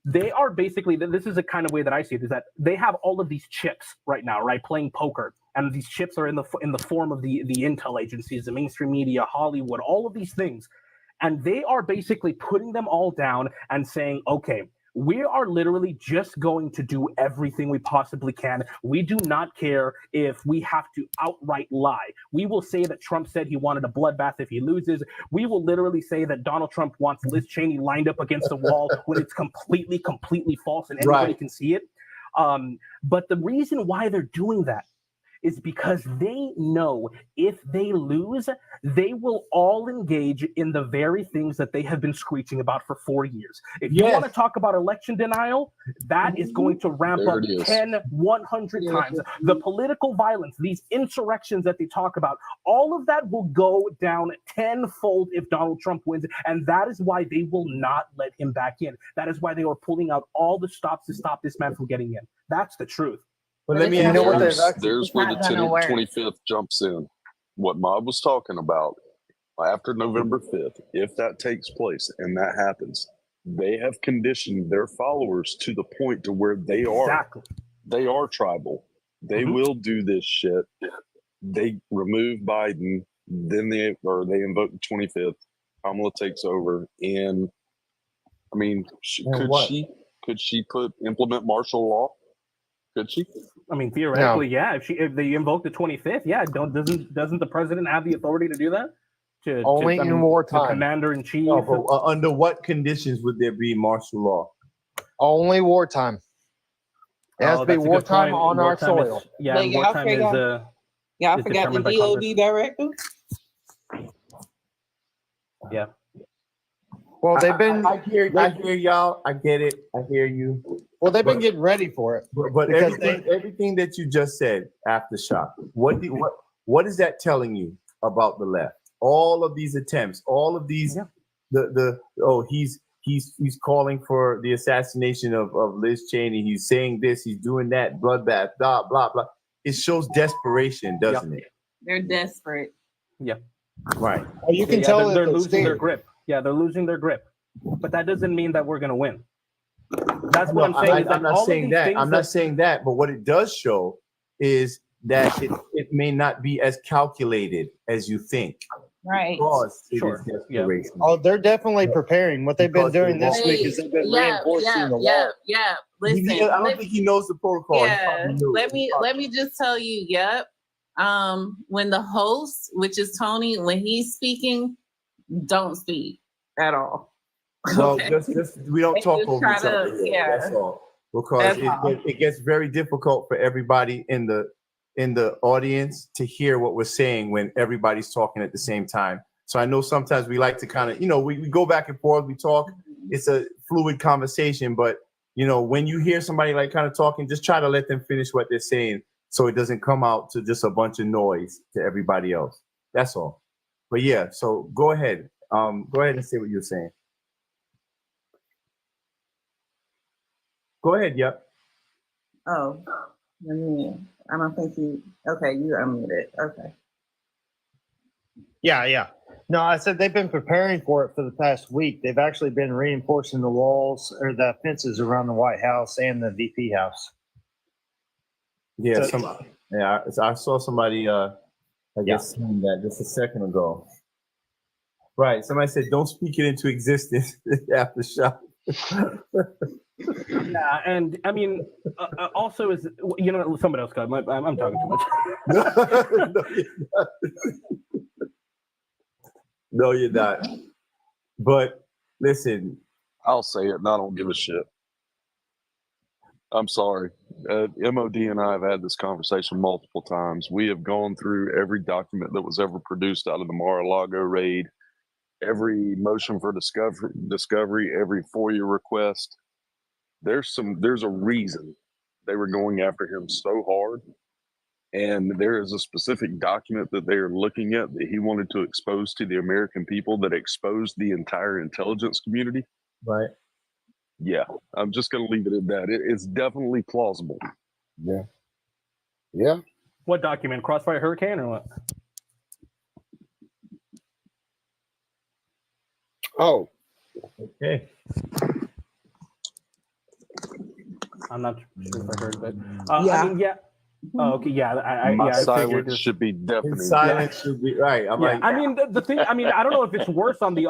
[SPEAKER 19] They are basically, this is the kind of way that I see it, is that they have all of these chips right now, right, playing poker, and these chips are in the form of the intel agencies, the mainstream media, Hollywood, all of these things, and they are basically putting them all down and saying, okay, we are literally just going to do everything we possibly can. We do not care if we have to outright lie. We will say that Trump said he wanted a bloodbath if he loses. We will literally say that Donald Trump wants Liz Cheney lined up against the wall when it's completely false and anybody can see it. But the reason why they're doing that is because they know if they lose, they will all engage in the very things that they have been screeching about for 4 years. If you want to talk about election denial, that is going to ramp up 10, 100 times. The political violence, these insurrections that they talk about, all of that will go down tenfold if Donald Trump wins. And that is why they will not let him back in. That is why they are pulling out all the stops to stop this man from getting in. That's the truth.
[SPEAKER 2] But let me
[SPEAKER 6] there's where the 25th jumps in. What Mob was talking about after November 5th, if that takes place and that happens, they have conditioned their followers to the point to where they are tribal. They will do this shit. They remove Biden, then they invoke the 25th. Kamala takes over, and I mean, could she implement martial law? Could she?
[SPEAKER 19] I mean, theoretically, yeah. If they invoke the 25th, yeah. Doesn't the president have the authority to do that?
[SPEAKER 5] Only in wartime.
[SPEAKER 19] The commander in chief.
[SPEAKER 2] No, but under what conditions would there be martial law?
[SPEAKER 5] Only wartime. It has to be
[SPEAKER 19] that's a good
[SPEAKER 5] wartime
[SPEAKER 19] point.
[SPEAKER 5] on our
[SPEAKER 19] Wartime is-
[SPEAKER 5] soil.
[SPEAKER 19] yeah,
[SPEAKER 11] But y'all
[SPEAKER 19] wartime is
[SPEAKER 11] forgot- Y'all
[SPEAKER 19] is
[SPEAKER 11] forgot the
[SPEAKER 19] determined by
[SPEAKER 11] DOD
[SPEAKER 19] Congress.
[SPEAKER 11] directive?
[SPEAKER 19] Yeah.
[SPEAKER 5] Well, they've been.
[SPEAKER 2] I hear y'all. I get it. I hear you.
[SPEAKER 5] Well, they've been getting ready for it.
[SPEAKER 2] But
[SPEAKER 5] because
[SPEAKER 2] everything that you just said, aftershock. What is that telling you about the left? All of these attempts, all of these, he's calling for the assassination of Liz Cheney. He's saying this. He's doing that. Bloodbath. Blah blah blah. It shows desperation, doesn't it?
[SPEAKER 1] They're desperate.
[SPEAKER 19] Yeah.
[SPEAKER 2] Right.
[SPEAKER 5] You can
[SPEAKER 19] Yeah,
[SPEAKER 5] tell
[SPEAKER 19] they're
[SPEAKER 5] that
[SPEAKER 19] losing their
[SPEAKER 5] scared.
[SPEAKER 19] grip. Yeah, they're losing their grip. But that doesn't mean that we're going to win. That's what I'm saying.
[SPEAKER 2] I'm not saying that. I'm not saying that. But what it does show is that it may not be as calculated as you think.
[SPEAKER 1] Right.
[SPEAKER 2] Because it
[SPEAKER 19] Sure.
[SPEAKER 2] is desperation.
[SPEAKER 5] Oh, they're definitely preparing. What they've been doing this week is they've been reinforcing the wall.
[SPEAKER 1] Yeah. Listen,
[SPEAKER 2] I don't think he knows the protocol. He
[SPEAKER 1] Yeah,
[SPEAKER 2] probably knew.
[SPEAKER 1] let me just tell you, yep. When the host, which is Tony, when he's speaking, don't speak at all.
[SPEAKER 2] Well,
[SPEAKER 1] Okay?
[SPEAKER 2] just we don't
[SPEAKER 1] And
[SPEAKER 2] talk
[SPEAKER 1] just
[SPEAKER 2] over
[SPEAKER 1] try
[SPEAKER 2] each other.
[SPEAKER 1] to- yeah.
[SPEAKER 2] That's all. Because
[SPEAKER 1] That's all.
[SPEAKER 2] it gets very difficult for everybody in the audience to hear what we're saying when everybody's talking at the same time. So I know sometimes we like to kind of, we go back and forth, we talk. It's a fluid conversation, but when you hear somebody like kind of talking, just try to let them finish what they're saying so it doesn't come out to just a bunch of noise to everybody else. That's all. But yeah, so go ahead. Go ahead and say what you're saying. Go ahead, yep.
[SPEAKER 1] Oh, I don't think you unmuted. Okay.
[SPEAKER 5] Yeah. No, I said they've been preparing for it for the past week. They've actually been reinforcing the walls or the fences around the White House and the VP house.
[SPEAKER 2] Yeah,
[SPEAKER 5] So-
[SPEAKER 2] I saw somebody I guess saying that just a second ago. Right. Somebody said don't speak it into existence after shot.
[SPEAKER 19] Yeah, and I mean, also is somebody else got. I'm talking too much.
[SPEAKER 2] No, you're not. But listen,
[SPEAKER 6] I'll say it, and I don't give a shit. I'm sorry. MOD and I have had this conversation multiple times. We have gone through every document that was ever produced out of the Mar-a-Lago raid, every motion for discovery, every FOIA request. There's a reason they were going after him so hard. And there is a specific document that they are looking at that he wanted to expose to the American people that exposed the entire intelligence community.
[SPEAKER 2] Right.
[SPEAKER 6] Yeah, I'm just going to leave it at that. It's definitely plausible.
[SPEAKER 18] Yeah. Yeah.
[SPEAKER 19] What document? Crossfire Hurricane or what?
[SPEAKER 18] Oh.
[SPEAKER 2] Okay.
[SPEAKER 19] I'm not sure if I heard, but
[SPEAKER 11] Yeah.
[SPEAKER 19] I mean, yeah. Oh, okay, yeah. I
[SPEAKER 6] silence
[SPEAKER 19] figured
[SPEAKER 6] should be deafening.
[SPEAKER 2] Silence should be right. I'm
[SPEAKER 19] Yeah,
[SPEAKER 2] like,
[SPEAKER 19] I mean the thing. I mean, I don't know if it's worse on the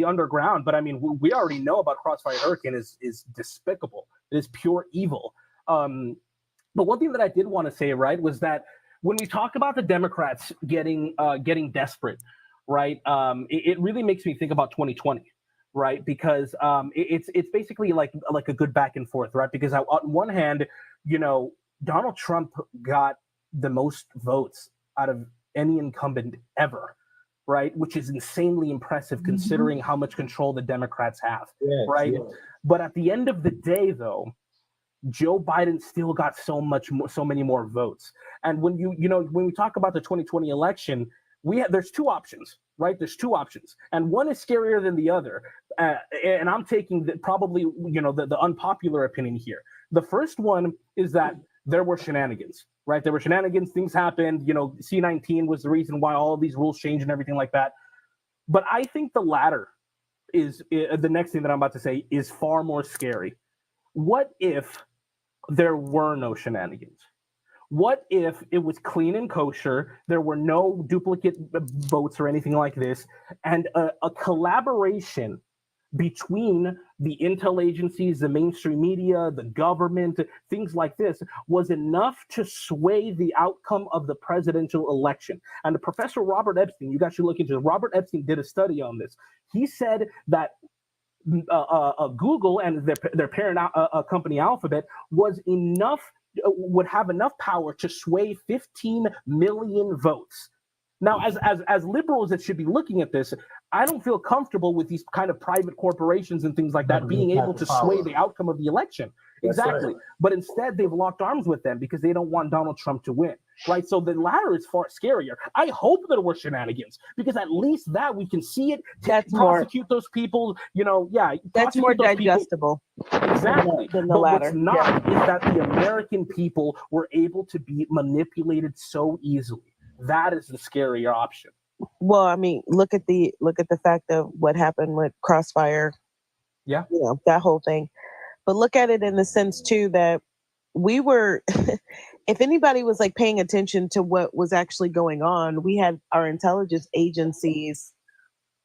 [SPEAKER 19] underground, but I mean, we already know about Crossfire Hurricane is despicable. It is pure evil. But one thing that I did want to say, right, was that when we talk about the Democrats getting desperate, right, it really makes me think about 2020, right, because it's basically like a good back and forth, right, because on one hand, Donald Trump got the most votes out of any incumbent ever, right? Which is insanely impressive considering how much control the Democrats have, right? Yes. But at the end of the day, though, Joe Biden still got so many more votes. And when when we talk about the 2020 election, there's two options, right? There's two options, and one is scarier than the other. And I'm taking the unpopular opinion here. The first one is that there were shenanigans, right? There were shenanigans. Things happened. C-19 was the reason why all of these rules changed and everything like that. But I think the latter is the next thing that I'm about to say is far more scary. What if there were no shenanigans? What if it was clean and kosher? There were no duplicate votes or anything like this, and a collaboration between the intel agencies, the mainstream media, the government, things like this, was enough to sway the outcome of the presidential election. And Professor Robert Epstein, you guys should look into it. Robert Epstein did a study on this. He said that Google and their parent company Alphabet would have enough power to sway 15 million votes. Now, as liberals that should be looking at this, I don't feel comfortable with these kind of private corporations and things like that being able to sway the outcome of the election.
[SPEAKER 3] That's
[SPEAKER 19] Exactly.
[SPEAKER 3] right.
[SPEAKER 19] But instead, they've locked arms with them because they don't want Donald Trump to win. Right. So the latter is far scarier. I hope there were shenanigans because at least that we can see it, prosecute those people.
[SPEAKER 13] That's more
[SPEAKER 19] prosecute those people.
[SPEAKER 13] digestible.
[SPEAKER 19] Exactly.
[SPEAKER 13] Than the
[SPEAKER 19] But
[SPEAKER 13] latter.
[SPEAKER 19] what's not is that the American people were able to be manipulated so easily. That is the scarier option.
[SPEAKER 13] Well, I mean, look at the fact of what happened with Crossfire.
[SPEAKER 19] Yeah.
[SPEAKER 13] That whole thing. But look at it in the sense too that we were, if anybody was like paying attention to what was actually going on, we had our intelligence agencies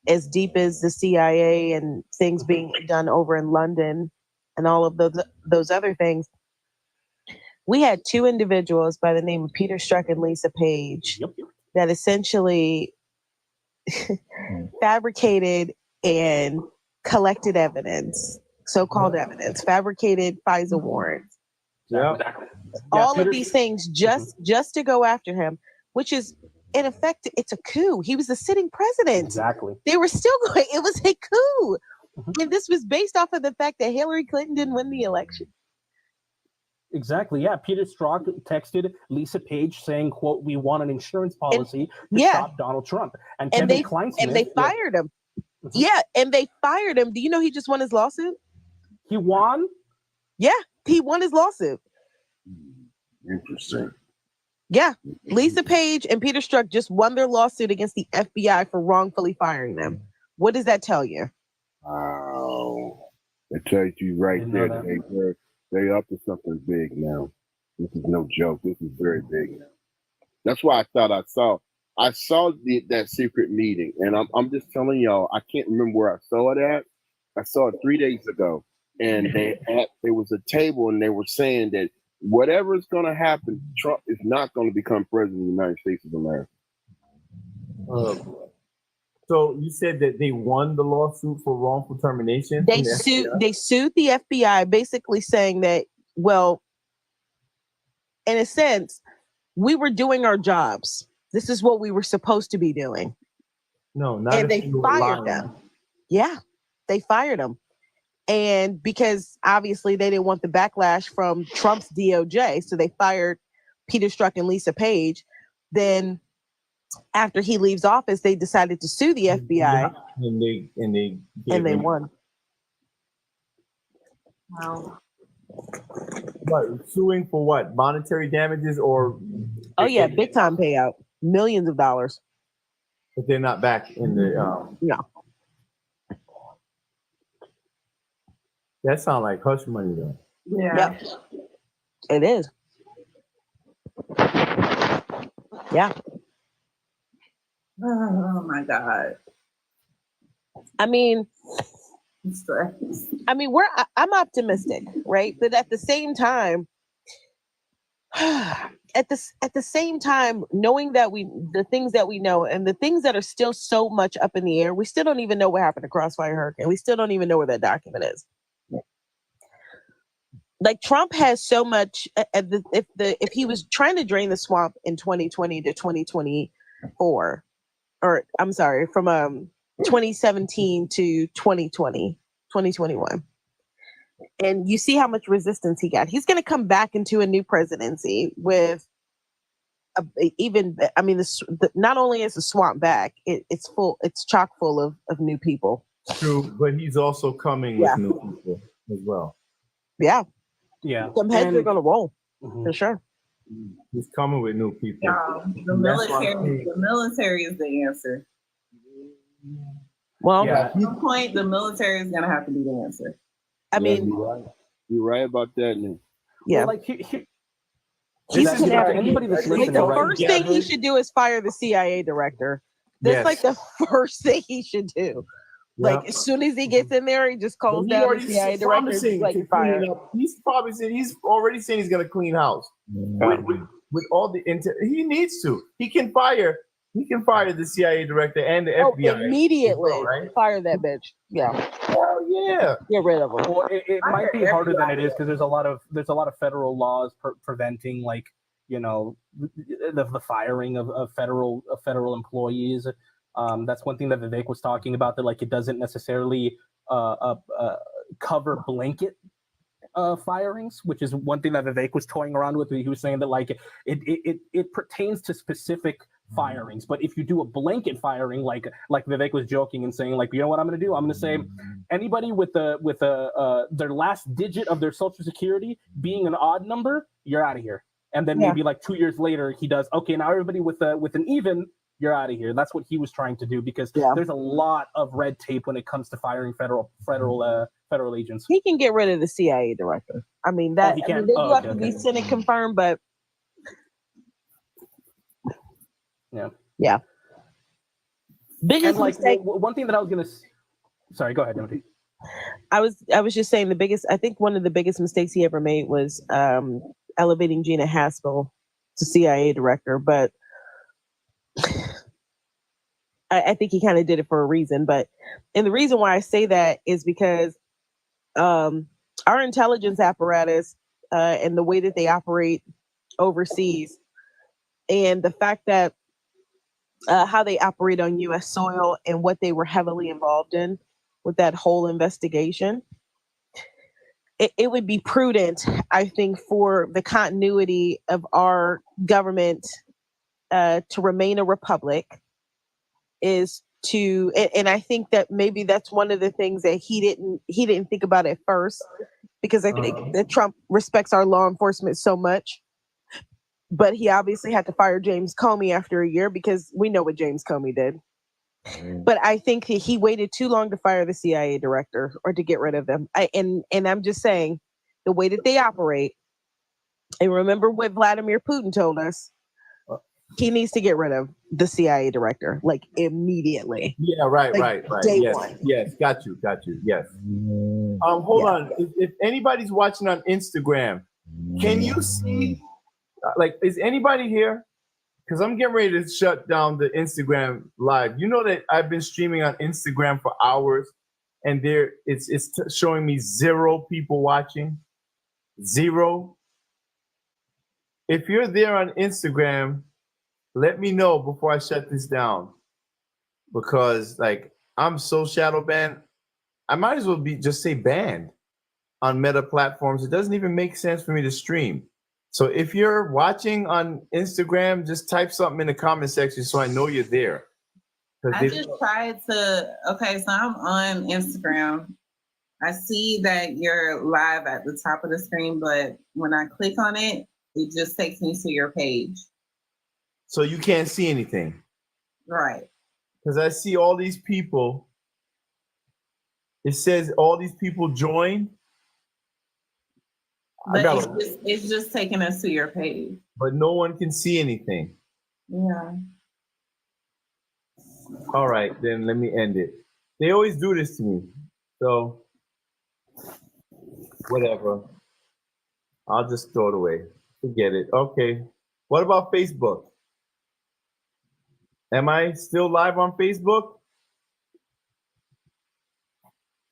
[SPEAKER 13] as deep as the CIA and things being done over in London and all of those other things. We had two individuals by the name of Peter Strzok and Lisa Page that essentially fabricated and collected evidence, so-called evidence, fabricated FISA warrants.
[SPEAKER 3] Yeah.
[SPEAKER 13] All of these things just to go after him, which is in effect, it's a coup. He was the sitting president.
[SPEAKER 19] Exactly.
[SPEAKER 13] They were still going, it was a coup. And this was based off of the fact that Hillary Clinton didn't win the election.
[SPEAKER 19] Exactly. Yeah. Peter Strzok texted Lisa Page saying, quote, "We want an insurance policy to stop Donald Trump." And Kevin Kleinsmith,
[SPEAKER 13] they fired him. Yeah, and they fired him. Do you know he just won his lawsuit?
[SPEAKER 19] He won?
[SPEAKER 13] Yeah, he won his lawsuit.
[SPEAKER 18] Interesting.
[SPEAKER 13] Yeah, Lisa Page and Peter Strzok just won their lawsuit against the FBI for wrongfully firing them. What does that tell you?
[SPEAKER 18] Wow. It tells you right there that they're up to something big now. This is no joke. This is very big now. That's why I thought I saw that secret meeting, and I'm just telling y'all, I can't remember where I saw it at. I saw it 3 days ago, and there was a table, and they were saying that whatever is going to happen, Trump is not going to become president of the United States of America.
[SPEAKER 3] So you said that they won the lawsuit for wrongful termination?
[SPEAKER 13] They sued the FBI, basically saying that, well, in a sense, we were doing our jobs. This is what we were supposed to be doing.
[SPEAKER 3] No, not
[SPEAKER 13] and they fired them. Yeah, they fired them. And because obviously they didn't want the backlash from Trump's DOJ, so they fired Peter Strzok and Lisa Page. Then after he leaves office, they decided to sue the FBI.
[SPEAKER 3] And they
[SPEAKER 13] won.
[SPEAKER 3] Wow. What, suing for what? Monetary damages or?
[SPEAKER 13] Oh yeah, big time payout, millions of dollars.
[SPEAKER 3] But they're not back in the.
[SPEAKER 13] No.
[SPEAKER 3] That sounds like hush money though.
[SPEAKER 13] Yeah. Yep. It is. Yeah.
[SPEAKER 1] Oh my God.
[SPEAKER 13] I mean, I'm optimistic, right? But at the same time, knowing that the things that we know and the things that are still so much up in the air, we still don't even know what happened to Crossfire Hurricane. We still don't even know where that document is. Like Trump has so much. If he was trying to drain the swamp in 2020 to 2024, or I'm sorry, from 2017 to 2021. And you see how much resistance he got. He's going to come back into a new presidency with not only is the swamp back, it's chock full of new people.
[SPEAKER 3] True, but he's also coming with new people as well.
[SPEAKER 13] Yeah.
[SPEAKER 19] Yeah.
[SPEAKER 13] Some heads are going to roll for sure.
[SPEAKER 3] He's coming with new people.
[SPEAKER 1] The military is the answer.
[SPEAKER 13] Well,
[SPEAKER 1] at some point, the military is going to have to be the answer.
[SPEAKER 13] I mean,
[SPEAKER 18] you're right about that. Now.
[SPEAKER 13] Yeah.
[SPEAKER 19] Well,
[SPEAKER 13] He's
[SPEAKER 2] This is
[SPEAKER 13] gonna have
[SPEAKER 2] why-
[SPEAKER 13] to-
[SPEAKER 19] anybody that's
[SPEAKER 13] like
[SPEAKER 19] listening,
[SPEAKER 13] the
[SPEAKER 19] right?
[SPEAKER 13] first thing he should do is fire the CIA director. That's
[SPEAKER 2] Yes.
[SPEAKER 13] like the first thing he should do. Like as soon as he gets in there, he just calls
[SPEAKER 2] But he
[SPEAKER 13] down the
[SPEAKER 2] already
[SPEAKER 13] CIA director. and
[SPEAKER 2] promising
[SPEAKER 13] like
[SPEAKER 2] to
[SPEAKER 13] you're fired.
[SPEAKER 2] clean up. He's probably saying he's already saying he's going to clean house with all the he needs to. He can fire the CIA director and the
[SPEAKER 13] Oh,
[SPEAKER 2] FBI
[SPEAKER 13] immediately
[SPEAKER 2] right?
[SPEAKER 13] fire that bitch. Yeah.
[SPEAKER 2] Hell yeah.
[SPEAKER 13] Get rid of him.
[SPEAKER 19] Well, it might be harder than it is because there's a lot of federal laws preventing, like, you know, the firing of federal employees. That's one thing that Vivek was talking about, that like it doesn't necessarily cover blanket firings, which is one thing that Vivek was toying around with. He was saying that like it pertains to specific firings, but if you do a blanket firing, like Vivek was joking and saying, like, you know what I'm going to do? I'm going to say anybody with their last digit of their social security being an odd number, you're out of here. And then maybe like 2 years later, he does, okay, now everybody with an even, you're out of here. That's what he was trying to do, because there's a lot of red tape when it comes to firing federal agents.
[SPEAKER 13] He can get rid of the CIA director. I mean that.
[SPEAKER 19] he
[SPEAKER 13] I
[SPEAKER 19] can?
[SPEAKER 13] mean, they do
[SPEAKER 19] Oh,
[SPEAKER 13] have
[SPEAKER 19] okay,
[SPEAKER 13] to be
[SPEAKER 19] okay.
[SPEAKER 13] Senate confirmed, but
[SPEAKER 19] Yeah.
[SPEAKER 13] Biggest
[SPEAKER 19] And like
[SPEAKER 13] mistake.
[SPEAKER 19] one thing that I was gonna. Sorry, go ahead, Timothy.
[SPEAKER 13] I was just saying I think one of the biggest mistakes he ever made was elevating Gina Haspel to CIA director, but I think he kind of did it for a reason. And the reason why I say that is because our intelligence apparatus and the way that they operate overseas, and the fact that how they operate on U.S. soil and what they were heavily involved in with that whole investigation, it would be prudent, I think, for the continuity of our government to remain a republic, is to, and I think that maybe that's one of the things that he didn't think about at first, because I think that Trump respects our law enforcement so much. But he obviously had to fire James Comey after a year, because we know what James Comey did. But I think that he waited too long to fire the CIA director or to get rid of them. And I'm just saying, the way that they operate, and remember what Vladimir Putin told us, he needs to get rid of the CIA director, like immediately.
[SPEAKER 2] Yeah, right.
[SPEAKER 13] Day
[SPEAKER 2] Yes,
[SPEAKER 13] one.
[SPEAKER 2] yes, got you. Yes. Hold on. If anybody's watching on Instagram, can you see? Like, is anybody here? Because I'm getting ready to shut down the Instagram live. You know that I've been streaming on Instagram for hours, and it's showing me 0 people watching. 0. If you're there on Instagram, let me know before I shut this down, because like I'm so shadow banned. I might as well just say banned on Meta platforms. It doesn't even make sense for me to stream. So if you're watching on Instagram, just type something in the comment section so I know you're there.
[SPEAKER 1] I just tried to, okay, so I'm on Instagram. I see that you're live at the top of the screen, but when I click on it, it just takes me to your page.
[SPEAKER 2] So you can't see anything.
[SPEAKER 1] Right.
[SPEAKER 2] Because I see all these people. It says all these people joined.
[SPEAKER 1] But it's just taking us to your page.
[SPEAKER 2] But no one can see anything.
[SPEAKER 1] Yeah.
[SPEAKER 2] All right, then let me end it. They always do this to me. So whatever. I'll just throw it away. Forget it. Okay. What about Facebook? Am I still live on Facebook?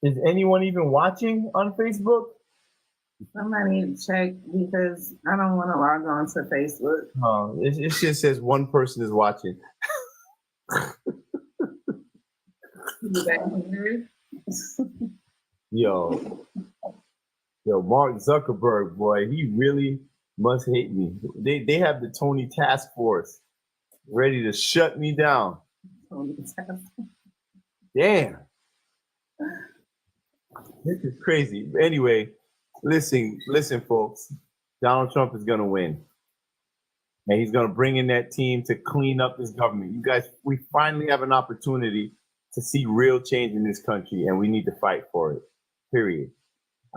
[SPEAKER 2] Is anyone even watching on Facebook?
[SPEAKER 1] Somebody check, because I don't want to log on to Facebook.
[SPEAKER 2] Oh, it just says one person is watching. Yo, Mark Zuckerberg, boy, he really must hate me. They have the Tony Task Force ready to shut me down. Damn. This is crazy. Anyway, listen, folks. Donald Trump is going to win. And he's going to bring in that team to clean up this government. You guys, we finally have an opportunity to see real change in this country, and we need to fight for it. Period.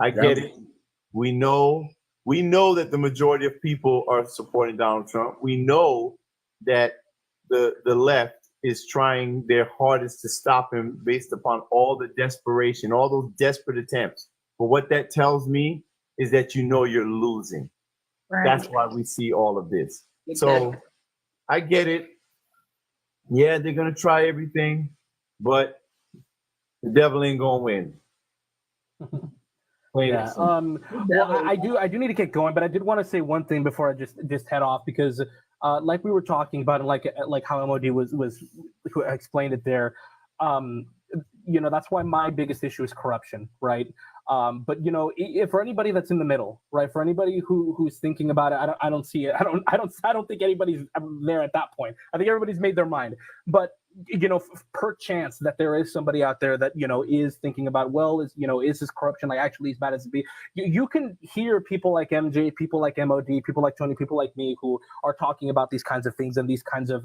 [SPEAKER 2] I get it. We know We know that the majority of people are supporting Donald Trump. We know that the left is trying their hardest to stop him based upon all the desperation, all those desperate attempts. But what that tells me is that you know you're losing.
[SPEAKER 1] Right.
[SPEAKER 2] That's why we see all of this.
[SPEAKER 1] Exactly.
[SPEAKER 2] So I get it. Yeah, they're gonna try everything, but the devil ain't gonna win.
[SPEAKER 19] Yeah. Well, I do need to get going, but I did want to say one thing before I just head off, because like we were talking about, and like how MOD was who explained it there. That's why my biggest issue is corruption, right? But if for anybody that's in the middle, right? For anybody who's thinking about it, I don't see it. I don't think anybody's there at that point. I think everybody's made their mind. But per chance that there is somebody out there that is thinking about, well, is this corruption like actually as bad as it be? You can hear people like MJ, people like MOD, people like Tony, people like me who are talking about these kinds of things and these kinds of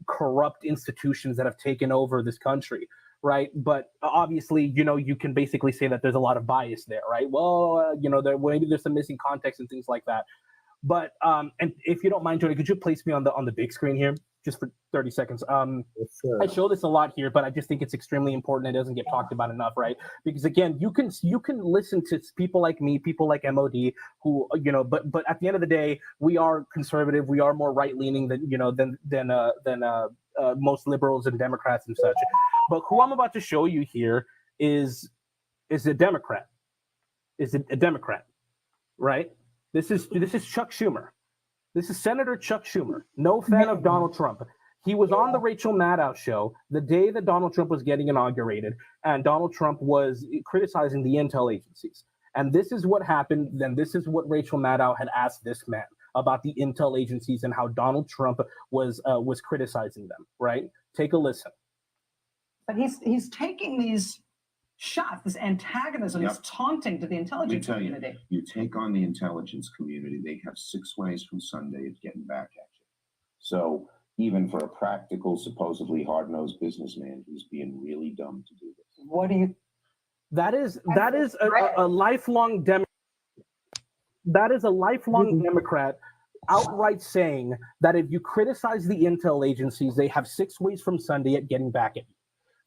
[SPEAKER 19] corrupt institutions that have taken over this country. Right. But obviously, you can basically say that there's a lot of bias there. Right. Well, maybe there's some missing context and things like that. But and if you don't mind, Tony, could you place me on the big screen here just for 30 seconds? I show this a lot here, but I just think it's extremely important. It doesn't get talked about enough, right? Because again, you can listen to people like me, people like MOD, who but at the end of the day, we are conservative. We are more right leaning than most liberals and Democrats and such. But who I'm about to show you here is a Democrat. Is a Democrat, right? This is Chuck Schumer. This is Senator Chuck Schumer. No fan of Donald Trump. He was on the Rachel Maddow show the day that Donald Trump was getting inaugurated, and Donald Trump was criticizing the intel agencies. And this is what happened. Then this is what Rachel Maddow had asked this man about the intel agencies and how Donald Trump was criticizing them. Right? Take a listen.
[SPEAKER 10] But he's taking these shots, this antagonism, this taunting to the intelligence community.
[SPEAKER 16] You take on the intelligence community, they have 6 ways from Sunday of getting back at you. So even for a practical, supposedly hard-nosed businessman, he's being really dumb to do this.
[SPEAKER 10] What do you?
[SPEAKER 19] That is a lifelong That is a lifelong Democrat outright saying that if you criticize the intel agencies, they have 6 ways from Sunday at getting back at you.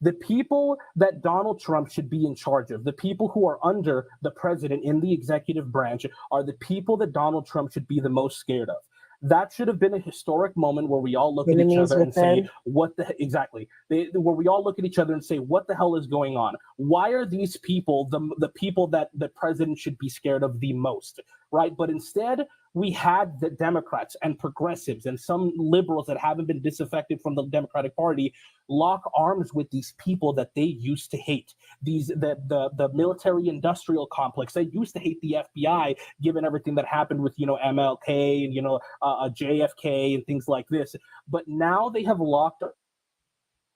[SPEAKER 19] The people that Donald Trump should be in charge of, the people who are under the president in the executive branch, are the people that Donald Trump should be the most scared of. That should have been a historic moment where we all look at each other and say, what the exactly? Where we all look at each other and say, what the hell is going on? Why are these people the people that the president should be scared of the most? Right? But instead, we had the Democrats and progressives and some liberals that haven't been disaffected from the Democratic Party lock arms with these people that they used to hate. The military industrial complex. They used to hate the FBI, given everything that happened with MLK and JFK and things like this. But now they have locked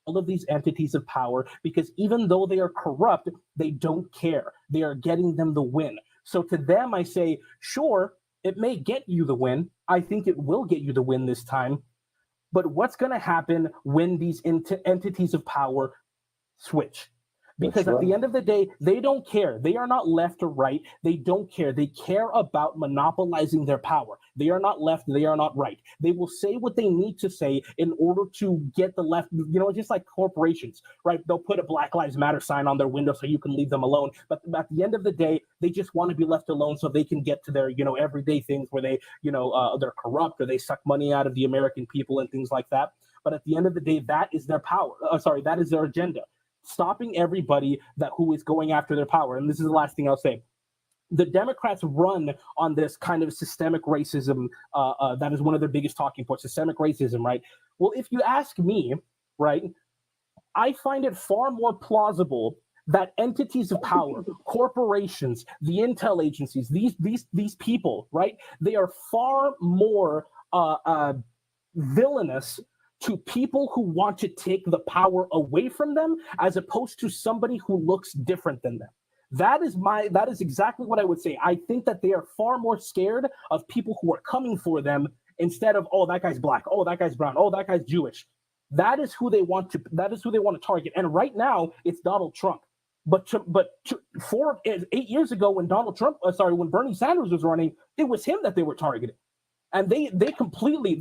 [SPEAKER 19] all of these entities of power because even though they are corrupt, they don't care. They are getting them the win. So to them, I say, sure, it may get you the win. I think it will get you the win this time. But what's going to happen when these entities of power switch? Because at the end of the day, they don't care. They are not left or right. They don't care. They care about monopolizing their power. They are not left. They are not right. They will say what they need to say in order to get the left, just like corporations, right? They'll put a Black Lives Matter sign on their window so you can leave them alone. But at the end of the day, they just want to be left alone so they can get to their, everyday things where they, they're corrupt or they suck money out of the American people and things like that. But at the end of the day, that is their power. That is their agenda. Stopping everybody who is going after their power. And this is the last thing I'll say. The Democrats run on this kind of systemic racism. That is one of their biggest talking points, systemic racism, right? Well, if you ask me, right, I find it far more plausible that entities of power, corporations, the intel agencies, these people, right, they are far more villainous to people who want to take the power away from them, as opposed to somebody who looks different than them. That is exactly what I would say. I think that they are far more scared of people who are coming for them instead of, oh, that guy's black, oh, that guy's brown, oh, that guy's Jewish. That is who they want to target. And right now, it's Donald Trump. But 8 years ago, when when Bernie Sanders was running, it was him that they were targeting. And they completely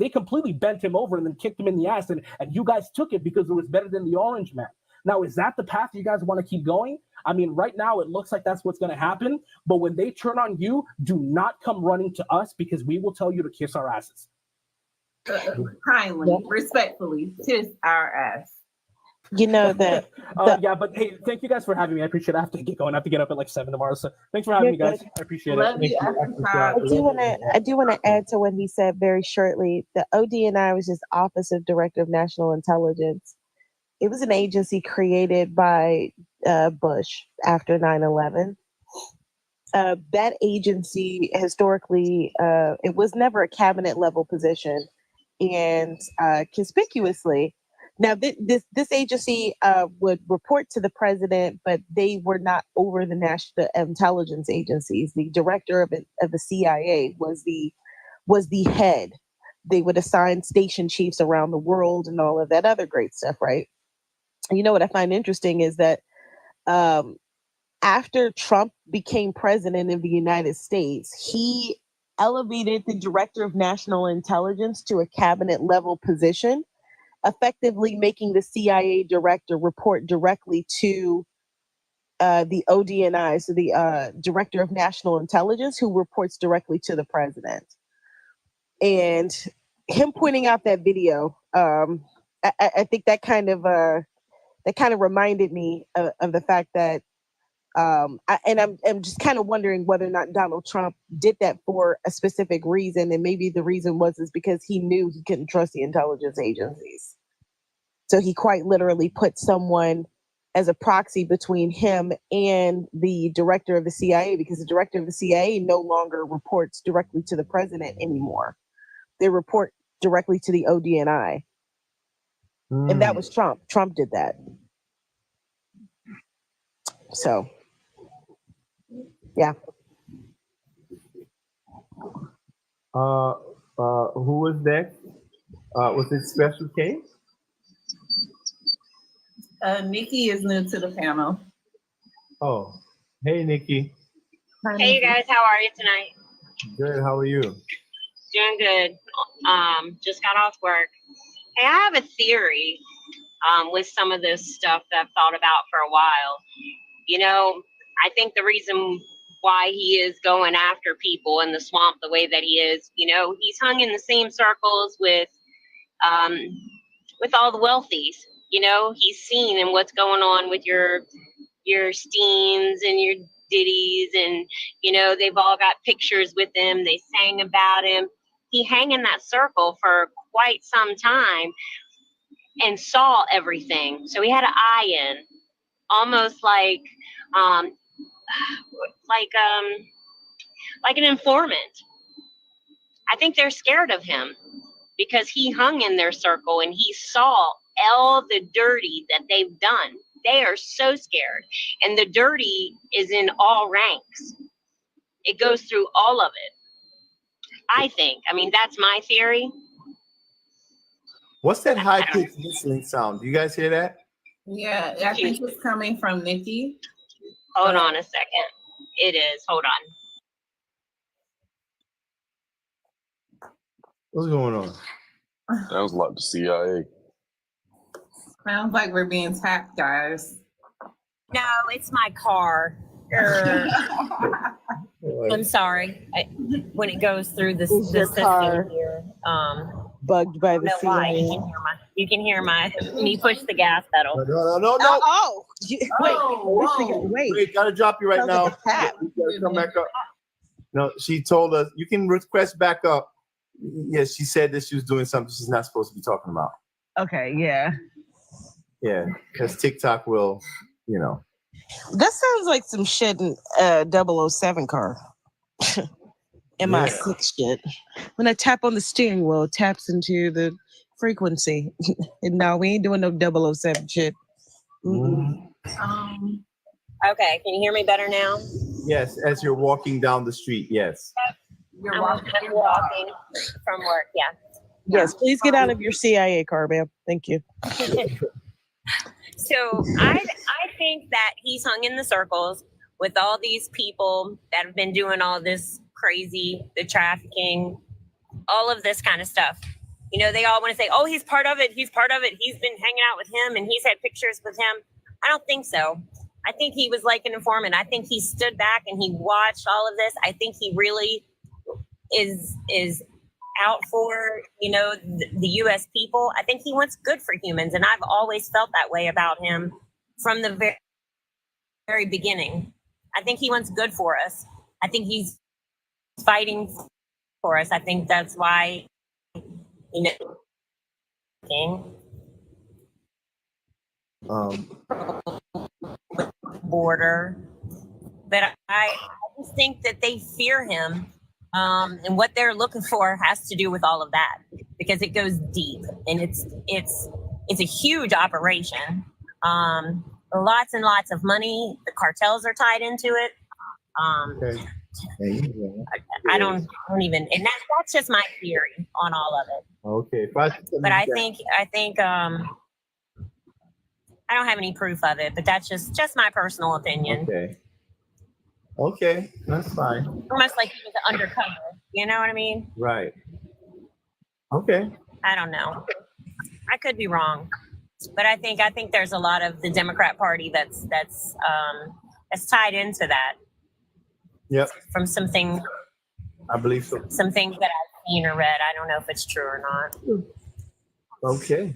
[SPEAKER 19] bent him over and then kicked him in the ass. And you guys took it because it was better than the orange man. Now, is that the path you guys want to keep going? I mean, right now it looks like that's what's going to happen. But when they turn on you, do not come running to us, because we will tell you to kiss our asses.
[SPEAKER 1] Kindly, respectfully, kiss our ass.
[SPEAKER 13] You know that.
[SPEAKER 19] Yeah, but hey, thank you guys for having me. I appreciate it. I have to get going. I have to get up at like 7 tomorrow. So thanks for having me, guys. I appreciate
[SPEAKER 1] Love
[SPEAKER 19] it.
[SPEAKER 1] you,
[SPEAKER 13] I do want to add to what he said very shortly. The ODNI was just Office of Director of National Intelligence. It was an agency created by Bush after 9/11. That agency historically, it was never a cabinet level position, and conspicuously. Now, this agency would report to the president, but they were not over the national intelligence agencies. The director of the CIA was the head. They would assign station chiefs around the world and all of that other great stuff, right? And you know what I find interesting is that after Trump became president of the United States, he elevated the director of national intelligence to a cabinet level position, effectively making the CIA director report directly to the ODNI, so the director of national intelligence, who reports directly to the president. And him pointing out that video, I think that kind of reminded me of the fact that, I'm just kind of wondering whether or not Donald Trump did that for a specific reason, and maybe the reason was because he knew he couldn't trust the intelligence agencies. So he quite literally put someone as a proxy between him and the director of the CIA, because the director of the CIA no longer reports directly to the president anymore. They report directly to the ODNI. And that was Trump. Trump did that. So, yeah.
[SPEAKER 3] Who was next? Was it Special K?
[SPEAKER 1] Nikki is new to the panel.
[SPEAKER 3] Oh, hey, Nikki.
[SPEAKER 14] Hey, you guys, how are you tonight?
[SPEAKER 3] Good. How are you?
[SPEAKER 14] Doing good. Just got off work. Hey, I have a theory with some of this stuff that I've thought about for a while. You know, I think the reason why he is going after people in the swamp the way that he is, you know, he's hung in the same circles with all the wealthies. You know, he's seen and what's going on with your Steens and your Diddies, and you know, they've all got pictures with him. They sang about him. He hang in that circle for quite some time and saw everything. So he had an eye in, almost like an informant. I think they're scared of him because he hung in their circle and he saw all the dirty that they've done. They are so scared. And the dirty is in all ranks. It goes through all of it. I think. I mean, that's my theory.
[SPEAKER 2] What's that high-pitched whistling sound? Do you guys hear that?
[SPEAKER 1] Yeah, I think it's coming from Nikki.
[SPEAKER 14] Hold on a second. It is. Hold on.
[SPEAKER 2] What's going on?
[SPEAKER 6] Sounds like the CIA.
[SPEAKER 1] Sounds like we're being tapped, guys.
[SPEAKER 14] No, it's my car. I'm sorry. When it goes through the system
[SPEAKER 13] car
[SPEAKER 14] here,
[SPEAKER 13] bugged by the
[SPEAKER 14] CIA.
[SPEAKER 13] CIA.
[SPEAKER 14] You can hear me push the gas pedal.
[SPEAKER 2] No.
[SPEAKER 13] Oh,
[SPEAKER 2] Wait, gotta drop you right now. You gotta come back up. No, she told us you can request back up. Yes, she said that she was doing something she's not supposed to be talking about.
[SPEAKER 13] Okay, yeah.
[SPEAKER 2] Yeah, because TikTok will, you know.
[SPEAKER 13] That sounds like some shit in 007 car. MI6 shit. When I tap on the steering wheel, it taps into the frequency. And no, we ain't doing no 007 shit.
[SPEAKER 14] Okay, can you hear me better now?
[SPEAKER 2] Yes, as you're walking down the street, yes.
[SPEAKER 14] I'm walking from work, yeah.
[SPEAKER 13] Yes, please get out of your CIA car, ma'am. Thank you.
[SPEAKER 14] So I think that he's hung in the circles with all these people that have been doing all this crazy, the trafficking, all of this kind of stuff. You know, they all want to say, oh, he's part of it. He's part of it. He's been hanging out with him and he's had pictures with him. I don't think so. I think he was like an informant. I think he stood back and he watched all of this. I think he really is out for, you know, the U.S. people. I think he wants good for humans. And I've always felt that way about him from the very beginning. I think he wants good for us. I think he's fighting for us. I think that's why, you know, border. But I just think that they fear him. And what they're looking for has to do with all of that because it goes deep and it's a huge operation. Lots and lots of money. The cartels are tied into it.
[SPEAKER 2] Okay.
[SPEAKER 14] I don't even, and that's just my theory on all of it.
[SPEAKER 2] Okay.
[SPEAKER 14] But I think I don't have any proof of it, but that's just my personal opinion.
[SPEAKER 2] Okay. Okay, that's fine.
[SPEAKER 14] Almost like he was undercover. You know what I mean?
[SPEAKER 2] Right. Okay.
[SPEAKER 14] I don't know. I could be wrong, but I think there's a lot of the Democrat Party that's tied into that.
[SPEAKER 2] Yep.
[SPEAKER 14] From something.
[SPEAKER 2] I believe so.
[SPEAKER 14] Some things that I've seen or read. I don't know if it's true or not.
[SPEAKER 2] Okay.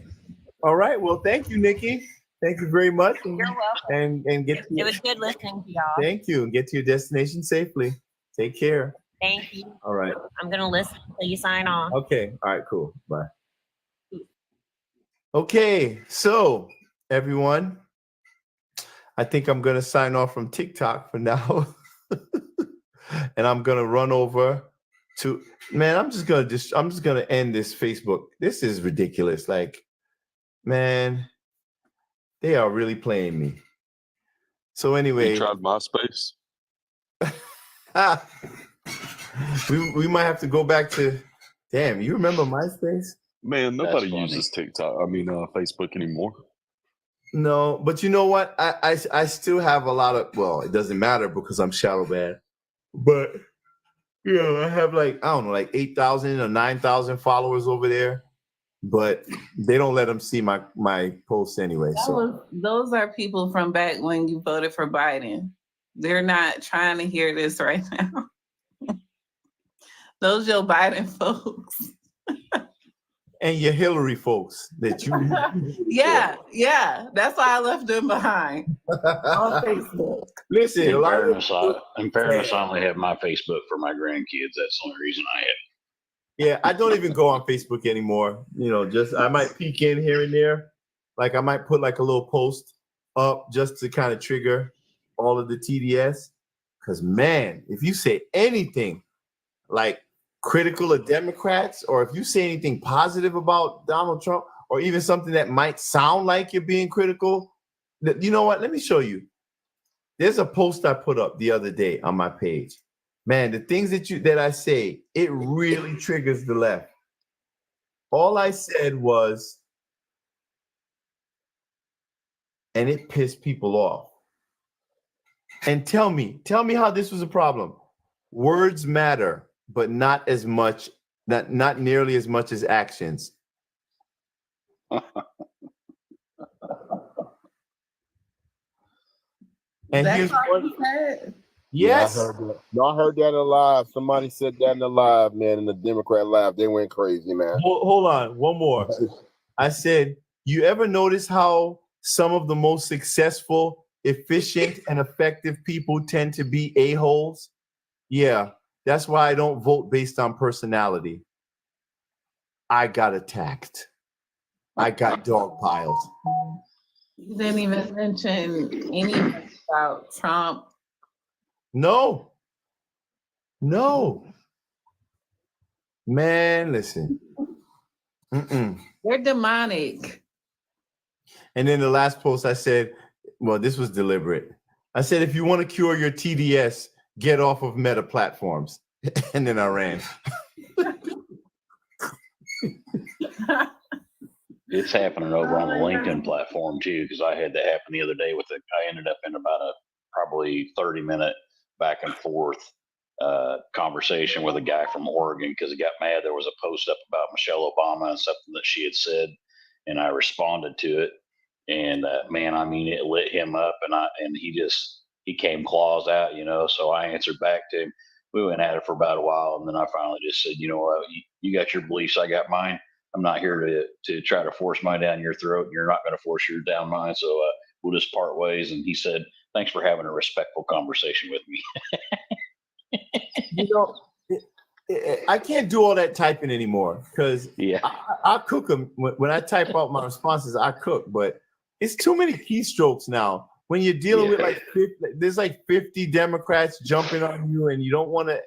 [SPEAKER 2] All right. Well, thank you, Nikki. Thank you very much.
[SPEAKER 14] You're welcome.
[SPEAKER 2] And get to
[SPEAKER 14] it was good listening to y'all.
[SPEAKER 2] Thank you. And get to your destination safely. Take care.
[SPEAKER 14] Thank you.
[SPEAKER 2] All right.
[SPEAKER 14] I'm gonna listen until you sign off.
[SPEAKER 2] Okay. All right, cool. Bye. Okay, so everyone, I think I'm gonna sign off from TikTok for now. And I'm gonna run over to I'm just gonna end this Facebook. This is ridiculous. Like, man, they are really playing me. So anyway,
[SPEAKER 6] you tried MySpace.
[SPEAKER 2] we might have to go back to. Damn, you remember MySpace?
[SPEAKER 6] Man, nobody uses TikTok. I mean, Facebook anymore.
[SPEAKER 2] No, but you know what? I still have a lot of. Well, it doesn't matter because I'm shadow banned. But you know, I have like 8,000 or 9,000 followers over there. But they don't let them see my posts anyway.
[SPEAKER 1] Those are people from back when you voted for Biden. They're not trying to hear this right now. Those your Biden folks.
[SPEAKER 2] And your Hillary folks that you.
[SPEAKER 1] yeah. That's why I left them behind on Facebook.
[SPEAKER 2] Listen,
[SPEAKER 15] in fairness, I only have my Facebook for my grandkids. That's the only reason I have.
[SPEAKER 2] Yeah, I don't even go on Facebook anymore. You know, just I might peek in here and there. Like I might put like a little post up just to kind of trigger all of the TDS. Because man, if you say anything like critical of Democrats, or if you say anything positive about Donald Trump, or even something that might sound like you're being critical, you know what? Let me show you. There's a post I put up the other day on my page. Man, the things that I say, it really triggers the left. All I said was, and it pissed people off. And tell me how this was a problem. Words matter, but not nearly as much as actions. And
[SPEAKER 1] That's
[SPEAKER 2] here's
[SPEAKER 1] all
[SPEAKER 2] one.
[SPEAKER 1] you said?
[SPEAKER 2] Yes.
[SPEAKER 18] Yeah, I heard that in the live. Somebody said that in the live, man, in the Democrat live. They went crazy, man.
[SPEAKER 2] Hold on, one more. I said, you ever notice how some of the most successful, efficient, and effective people tend to be a-holes? Yeah, that's why I don't vote based on personality. I got attacked. I got dogpiled.
[SPEAKER 1] You didn't even mention anything about Trump.
[SPEAKER 2] No. Man, listen.
[SPEAKER 1] They're demonic.
[SPEAKER 2] And then the last post I said, well, this was deliberate. I said, if you want to cure your TDS, get off of Meta platforms. And then I ran.
[SPEAKER 15] It's happening over on the LinkedIn platform too, because I had that happen the other day with I ended up in about a probably 30-minute back and forth conversation with a guy from Oregon because he got mad. There was a post up about Michelle Obama and something that she had said, and I responded to it. And man, I mean, it lit him up, and he came claws out, So I answered back to him. We went at it for about a while, and then I finally just said, you know what, you got your beliefs, I got mine. I'm not here to try to force mine down your throat, and you're not going to force yours down mine. So we'll just part ways. And he said, thanks for having a respectful conversation with me.
[SPEAKER 2] I can't do all that typing anymore because I cook them. When I type out my responses, I cook, but it's too many keystrokes now. When you're dealing with there's like 50 Democrats jumping on you, and you don't want to,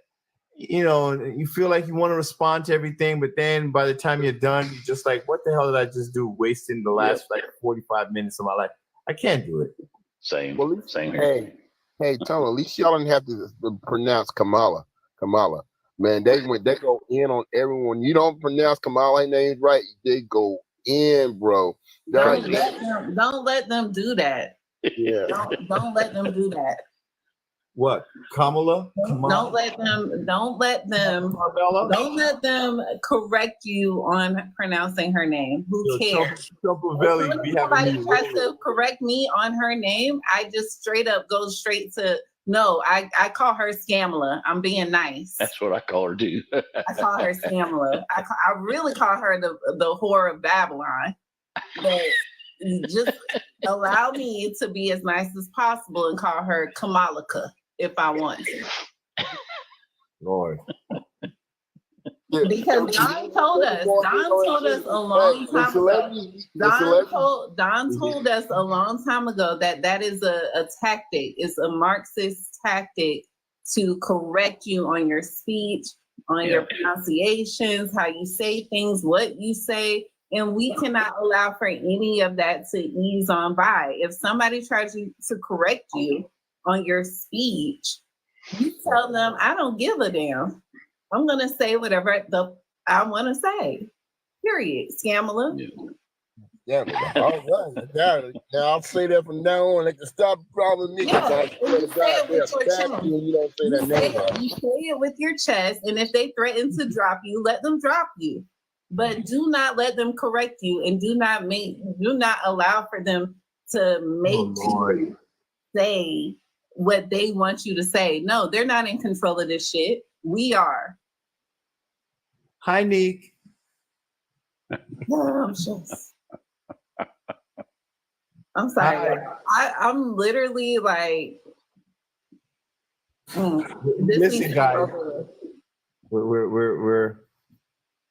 [SPEAKER 2] you feel like you want to respond to everything, but then by the time you're done, you're just like, what the hell did I just do? Wasting the last 45 minutes of my life. I can't do it.
[SPEAKER 15] Same.
[SPEAKER 18] Well,
[SPEAKER 15] same here.
[SPEAKER 18] Hey, Tony, at least y'all didn't have to pronounce Kamala. Man, they go in on everyone. You don't pronounce Kamala names right, they go in, bro.
[SPEAKER 1] Don't let them do that.
[SPEAKER 18] Yeah.
[SPEAKER 1] Don't let them do that.
[SPEAKER 2] What? Kamala?
[SPEAKER 1] Don't let them correct you on pronouncing her name. Who cares? Somebody tries to correct me on her name, I just straight up go straight to no. I call her Scamala. I'm being nice.
[SPEAKER 15] That's what I call her, dude.
[SPEAKER 1] I call her Scamala. I really call her the whore of Babylon. But just allow me to be as nice as possible and call her Kamalika if I want to.
[SPEAKER 2] Lord.
[SPEAKER 1] Because Don told us a long time ago. Don told us a long time ago that is a tactic. It's a Marxist tactic to correct you on your speech, on your pronunciations, how you say things, what you say. And we cannot allow for any of that to ease on by. If somebody tries to correct you on your speech, you tell them, I don't give a damn. I'm going to say whatever I want to say. Period. Scamala.
[SPEAKER 18] Yeah, all right. Now I'll say that from now on. They can stop calling me.
[SPEAKER 1] You say it with your chest, and if they threaten to drop you, let them drop you. But do not let them correct you, and do not allow for them to make you say what they want you to say. No, they're not in control of this shit. We are.
[SPEAKER 2] Hi, Neek.
[SPEAKER 1] I'm sorry. I'm literally like,
[SPEAKER 2] listen, guys. We're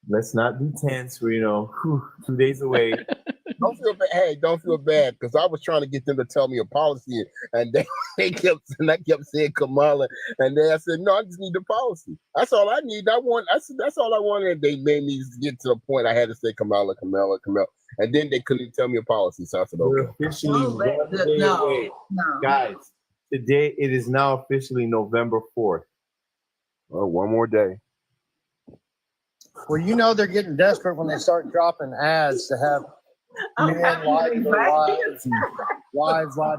[SPEAKER 2] let's not be tense. We're 2 days away.
[SPEAKER 18] Don't feel bad because I was trying to get them to tell me a policy, and I kept saying Kamala, and then I said no, I just need the policy. That's all I need. That's all I wanted. And they made me get to the point I had to say Kamala, and then they couldn't tell me a policy. So I said okay.
[SPEAKER 2] We're officially away. Guys. Today it is now officially November 4th.
[SPEAKER 18] Oh, one more day.
[SPEAKER 5] Well, they're getting desperate when they start dropping ads to have men lie to their wives lie.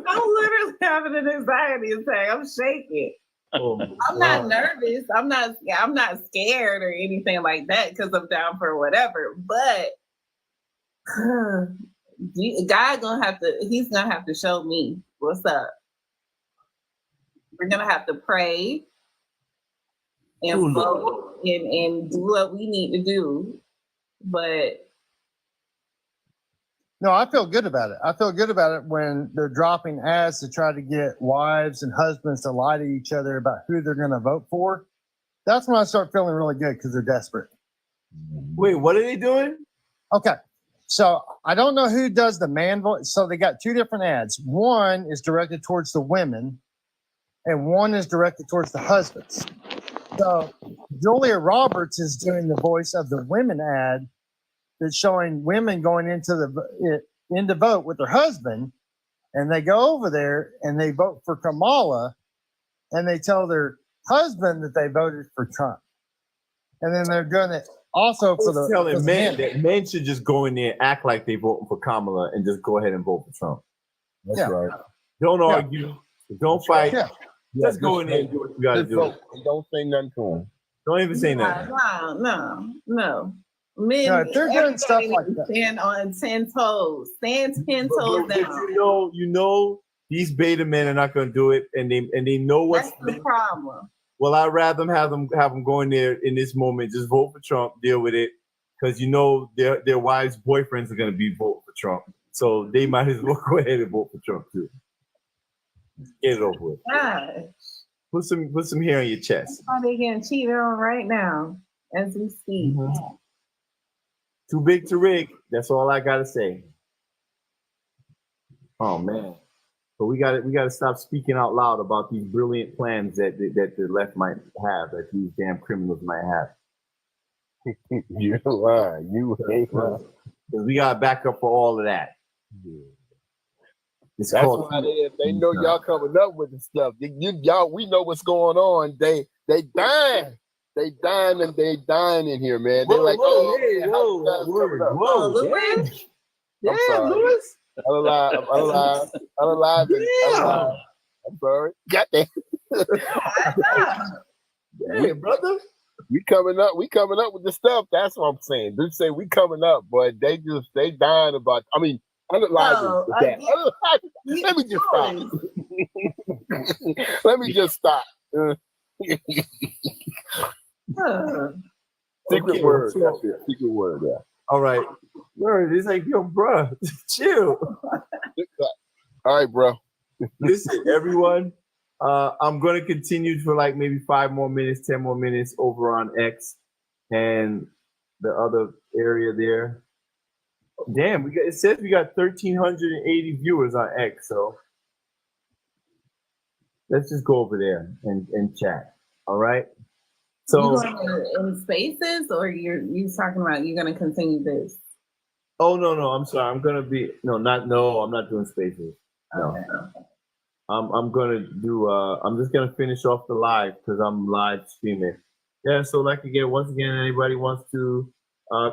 [SPEAKER 1] I'm literally having an anxiety attack. I'm shaking. I'm not nervous. I'm not scared or anything like that because I'm down for whatever. But he's gonna have to show me what's up. We're gonna have to pray and vote and do what we need to do. But
[SPEAKER 5] no, I feel good about it. I feel good about it when they're dropping ads to try to get wives and husbands to lie to each other about who they're going to vote for. That's when I start feeling really good because they're desperate.
[SPEAKER 2] Wait, what are they doing?
[SPEAKER 5] Okay. So I don't know who does the man voice. So they got two different ads. One is directed towards the women and one is directed towards the husbands. So Julia Roberts is doing the voice of the women ad that's showing women going into vote with their husband, and they go over there and they vote for Kamala, and they tell their husband that they voted for Trump, and then they're doing it also for the
[SPEAKER 2] telling men that men should just go in there and act like they voting for Kamala and just go ahead and vote for Trump.
[SPEAKER 18] That's
[SPEAKER 5] Yeah.
[SPEAKER 18] right.
[SPEAKER 2] Don't
[SPEAKER 18] Yeah.
[SPEAKER 2] argue. Don't fight.
[SPEAKER 18] Yeah.
[SPEAKER 2] Just go in there and do what you got to
[SPEAKER 18] Just
[SPEAKER 2] do.
[SPEAKER 18] vote and don't say nothing to them.
[SPEAKER 2] Don't even say nothing.
[SPEAKER 1] No. Men,
[SPEAKER 5] No, if they're doing stuff
[SPEAKER 1] everybody
[SPEAKER 5] like
[SPEAKER 1] needs to
[SPEAKER 5] that.
[SPEAKER 1] stand on 10 toes. Stand 10 toes
[SPEAKER 2] But
[SPEAKER 1] down.
[SPEAKER 2] you know, these beta men are not going to do it, and they know what's
[SPEAKER 1] That's the problem.
[SPEAKER 2] Well, I'd rather have them go in there in this moment, just vote for Trump, deal with it, because you know their wives' boyfriends are going to be voting for Trump, so they might as well go ahead and vote for Trump too. Get it over with.
[SPEAKER 1] Gosh.
[SPEAKER 2] Put some hair on your chest.
[SPEAKER 1] How they getting cheated on right now as we speak.
[SPEAKER 2] Too big to rig. That's all I gotta say. Oh man. But we gotta stop speaking out loud about these brilliant plans that the left might have, that these damn criminals might have.
[SPEAKER 18] You're lying. You ain't lying.
[SPEAKER 2] Because we gotta back up for all of that. It's
[SPEAKER 18] That's
[SPEAKER 2] called-
[SPEAKER 18] why they know y'all coming up with the stuff. Y'all, we know what's going on. They dying. They dying and they dying in here, man. They're like,
[SPEAKER 2] whoa,
[SPEAKER 18] damn.
[SPEAKER 2] Damn,
[SPEAKER 18] sorry.
[SPEAKER 2] Lewis.
[SPEAKER 18] I'm alive. I'm sorry. Goddamn.
[SPEAKER 2] Damn, brother.
[SPEAKER 18] We coming up with the stuff. That's what I'm saying. They say we coming up, but they dying about. I mean, unalive with that. Let me just stop. Let me just stop. Secret word. That's it. Secret word. Yeah.
[SPEAKER 2] All right. Word. It's like, yo, bro, chill.
[SPEAKER 18] All right, bro.
[SPEAKER 2] Listen, everyone. I'm going to continue for like maybe 5 more minutes, 10 more minutes over on X and the other area there. Damn, it says we got 1,380 viewers on X, so let's just go over there and chat. All right. So
[SPEAKER 1] You going in spaces, or you talking about you're going to continue this?
[SPEAKER 2] Oh no, I'm sorry. I'm not doing spaces. No.
[SPEAKER 1] Okay.
[SPEAKER 2] I'm gonna do I'm just gonna finish off the live because I'm live streaming. Yeah, so like again, once again, anybody wants to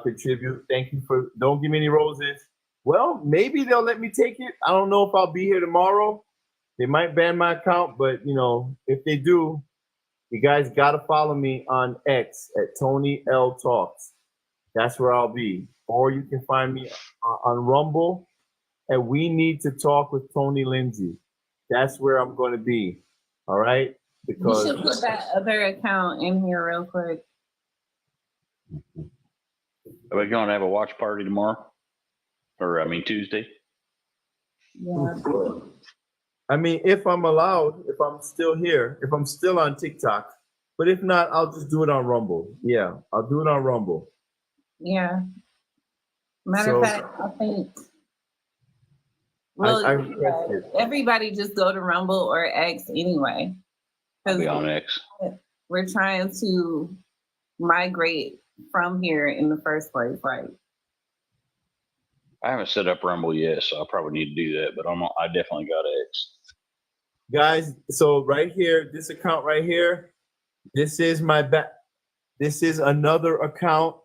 [SPEAKER 2] contribute, thank you for don't give me any roses. Well, maybe they'll let me take it. I don't know if I'll be here tomorrow. They might ban my account, but you know, if they do, you guys gotta follow me on X at Tony L Talks. That's where I'll be. Or you can find me on Rumble, and we need to talk with Tony Lindsay. That's where I'm going to be. All right?
[SPEAKER 1] You
[SPEAKER 2] Because
[SPEAKER 1] should put that other account in here real quick.
[SPEAKER 8] Are we going to have a watch party tomorrow? Tuesday?
[SPEAKER 1] Yeah.
[SPEAKER 2] I mean, if I'm allowed, if I'm still here, if I'm still on TikTok, but if not, I'll just do it on Rumble. Yeah, I'll do it on Rumble.
[SPEAKER 1] Yeah. Matter of fact, I think. Well, everybody just go to Rumble or X anyway.
[SPEAKER 8] I'll be on X.
[SPEAKER 1] We're trying to migrate from here in the first place, right?
[SPEAKER 8] I haven't set up Rumble yet, so I probably need to do that. But I definitely got X.
[SPEAKER 2] Guys, so right here, this account right here, this is my back. This is another account.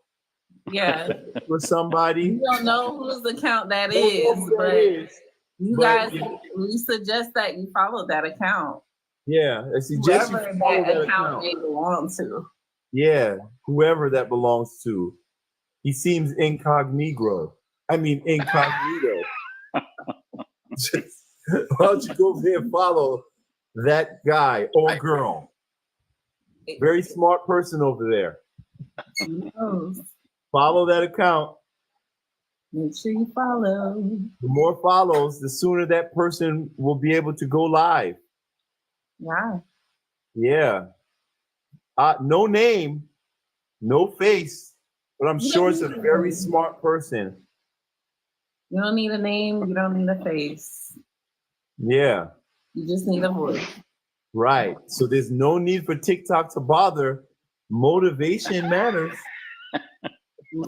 [SPEAKER 1] Yeah.
[SPEAKER 2] For somebody.
[SPEAKER 1] You don't know whose account that is, but you guys, we suggest that you follow that account.
[SPEAKER 2] Yeah, I suggest
[SPEAKER 1] Whoever
[SPEAKER 2] you follow
[SPEAKER 1] that account may belong to.
[SPEAKER 2] Yeah, whoever that belongs to. He seems incognito. Why don't you go over there and follow that guy or girl? Very smart person over there. Follow that account.
[SPEAKER 1] Make sure you follow.
[SPEAKER 2] The more follows, the sooner that person will be able to go live.
[SPEAKER 1] Yeah.
[SPEAKER 2] Yeah. No name, no face, but I'm sure it's a very smart person.
[SPEAKER 1] You don't need a name. You don't need a face.
[SPEAKER 2] Yeah.
[SPEAKER 1] You just need a voice.
[SPEAKER 2] Right. So there's no need for TikTok to bother. Motivation matters.
[SPEAKER 1] And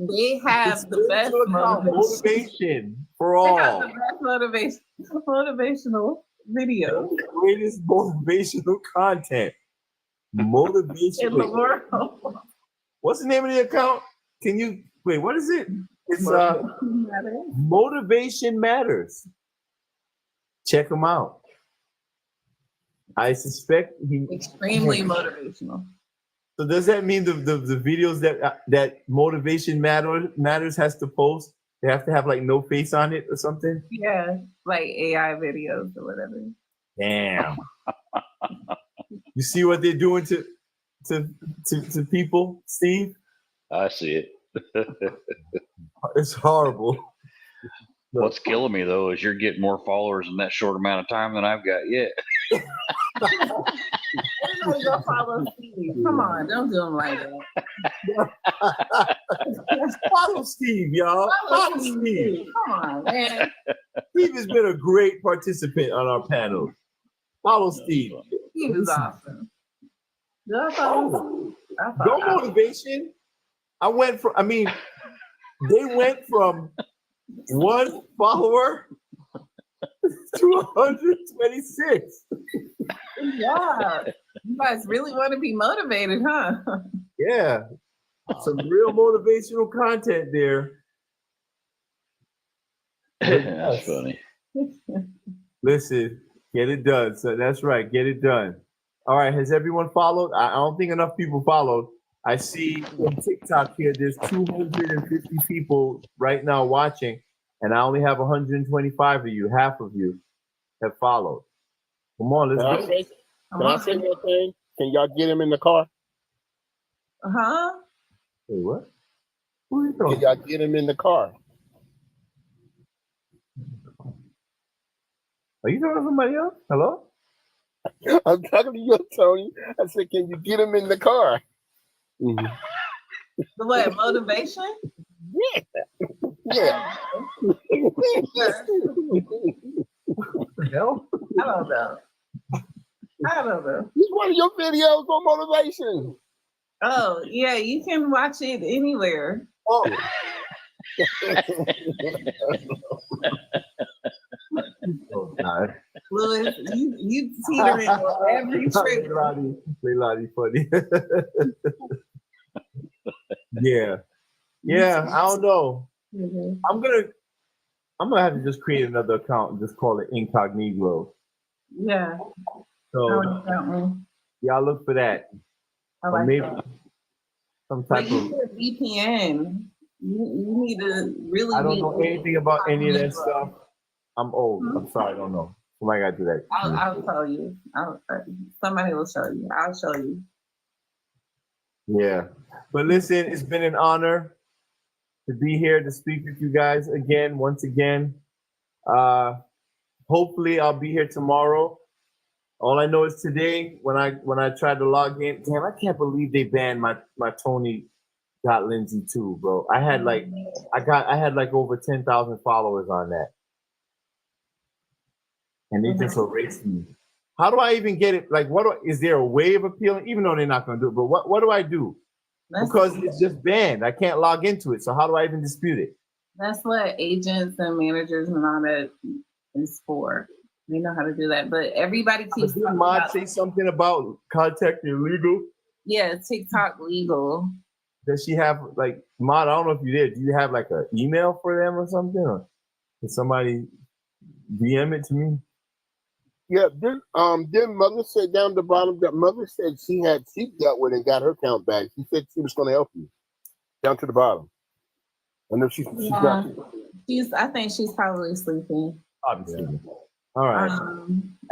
[SPEAKER 1] they have the best
[SPEAKER 2] motivation for all.
[SPEAKER 1] They have the best motivational videos.
[SPEAKER 2] Greatest motivational content. Motivation
[SPEAKER 1] in the world.
[SPEAKER 2] What's the name of the account? Can you wait? What is it? It's Motivation Matters. Check him out. I suspect he
[SPEAKER 1] extremely motivational.
[SPEAKER 2] So does that mean the videos that Motivation Matters has to post, they have to have like no face on it or something?
[SPEAKER 1] Yeah, like AI videos or whatever.
[SPEAKER 2] Damn. You see what they're doing to people, Steve?
[SPEAKER 15] I see it.
[SPEAKER 2] It's horrible.
[SPEAKER 15] What's killing me though is you're getting more followers in that short amount of time than I've got yet.
[SPEAKER 1] Everybody go follow Steve. Come on, don't do him like that.
[SPEAKER 2] Follow Steve, y'all. Follow Steve.
[SPEAKER 1] Come on, man.
[SPEAKER 2] Steve has been a great participant on our panel. Follow Steve.
[SPEAKER 1] Steve is awesome.
[SPEAKER 2] Go Motivation. They went from 1 follower to 126.
[SPEAKER 1] Yeah. You guys really want to be motivated, huh?
[SPEAKER 2] Yeah. Some real motivational content there.
[SPEAKER 15] That's funny.
[SPEAKER 2] Listen, get it done. So that's right. Get it done. All right. Has everyone followed? I don't think enough people followed. I see on TikTok here, there's 250 people right now watching, and I only have 125 of you. Half of you have followed. Come on, let's go.
[SPEAKER 18] Can I say one thing? Can y'all get him in the car?
[SPEAKER 1] Huh?
[SPEAKER 2] Wait, what? Who are you talking?
[SPEAKER 18] Can y'all get him in the car?
[SPEAKER 2] Are you talking to somebody else? Hello?
[SPEAKER 18] I'm talking to you, Tony. I said, can you get him in the car?
[SPEAKER 2] Mm-hmm.
[SPEAKER 1] The what? Motivation?
[SPEAKER 18] Yeah.
[SPEAKER 2] What the hell?
[SPEAKER 1] I don't know.
[SPEAKER 18] It's one of your videos on motivation.
[SPEAKER 1] Oh, yeah, you can watch it anywhere.
[SPEAKER 2] Oh. Oh God.
[SPEAKER 1] Louis, you teetering on every trick.
[SPEAKER 2] Lottie funny. Yeah. Yeah, I don't know.
[SPEAKER 1] Mm-hmm.
[SPEAKER 2] I'm gonna have to just create another account and just call it Incognito.
[SPEAKER 1] Yeah.
[SPEAKER 2] So
[SPEAKER 1] I like that one.
[SPEAKER 2] y'all look for that.
[SPEAKER 1] I
[SPEAKER 2] Or
[SPEAKER 1] like
[SPEAKER 2] maybe
[SPEAKER 1] that.
[SPEAKER 2] some
[SPEAKER 1] But
[SPEAKER 2] type
[SPEAKER 1] you
[SPEAKER 2] of
[SPEAKER 1] said VPN. You need to really.
[SPEAKER 2] I don't know anything about any of that stuff. I'm old. I'm sorry, I don't know. Somebody gotta do that.
[SPEAKER 1] I'll tell you. Somebody will show you. I'll show you.
[SPEAKER 2] Yeah. But listen, it's been an honor to be here to speak with you guys again, once again. Hopefully I'll be here tomorrow. All I know is today when I tried to log in, damn, I can't believe they banned my Tony Got Lindsay too, bro. I had like over 10,000 followers on that. And they just erased me. How do I even get it? Like, is there a way of appealing? Even though they're not going to do it, but what do I do? Because it's just banned. I can't log into it. So how do I even dispute it?
[SPEAKER 1] That's what agents and managers and all that is for. They know how to do that. But everybody keeps
[SPEAKER 2] Did
[SPEAKER 1] talking
[SPEAKER 2] Mod
[SPEAKER 1] about,
[SPEAKER 2] say something about contacting legal?
[SPEAKER 1] yeah, TikTok legal.
[SPEAKER 2] Does she have like Mod? I don't know if you did. Do you have like an email for them or something? Or can somebody DM it to me?
[SPEAKER 18] Yeah, then Mother said down the bottom that Mother said she dealt with and got her count back. She said she was going to help you down to the bottom. I know she's not.
[SPEAKER 1] I think she's probably sleeping.
[SPEAKER 2] Obviously. All right.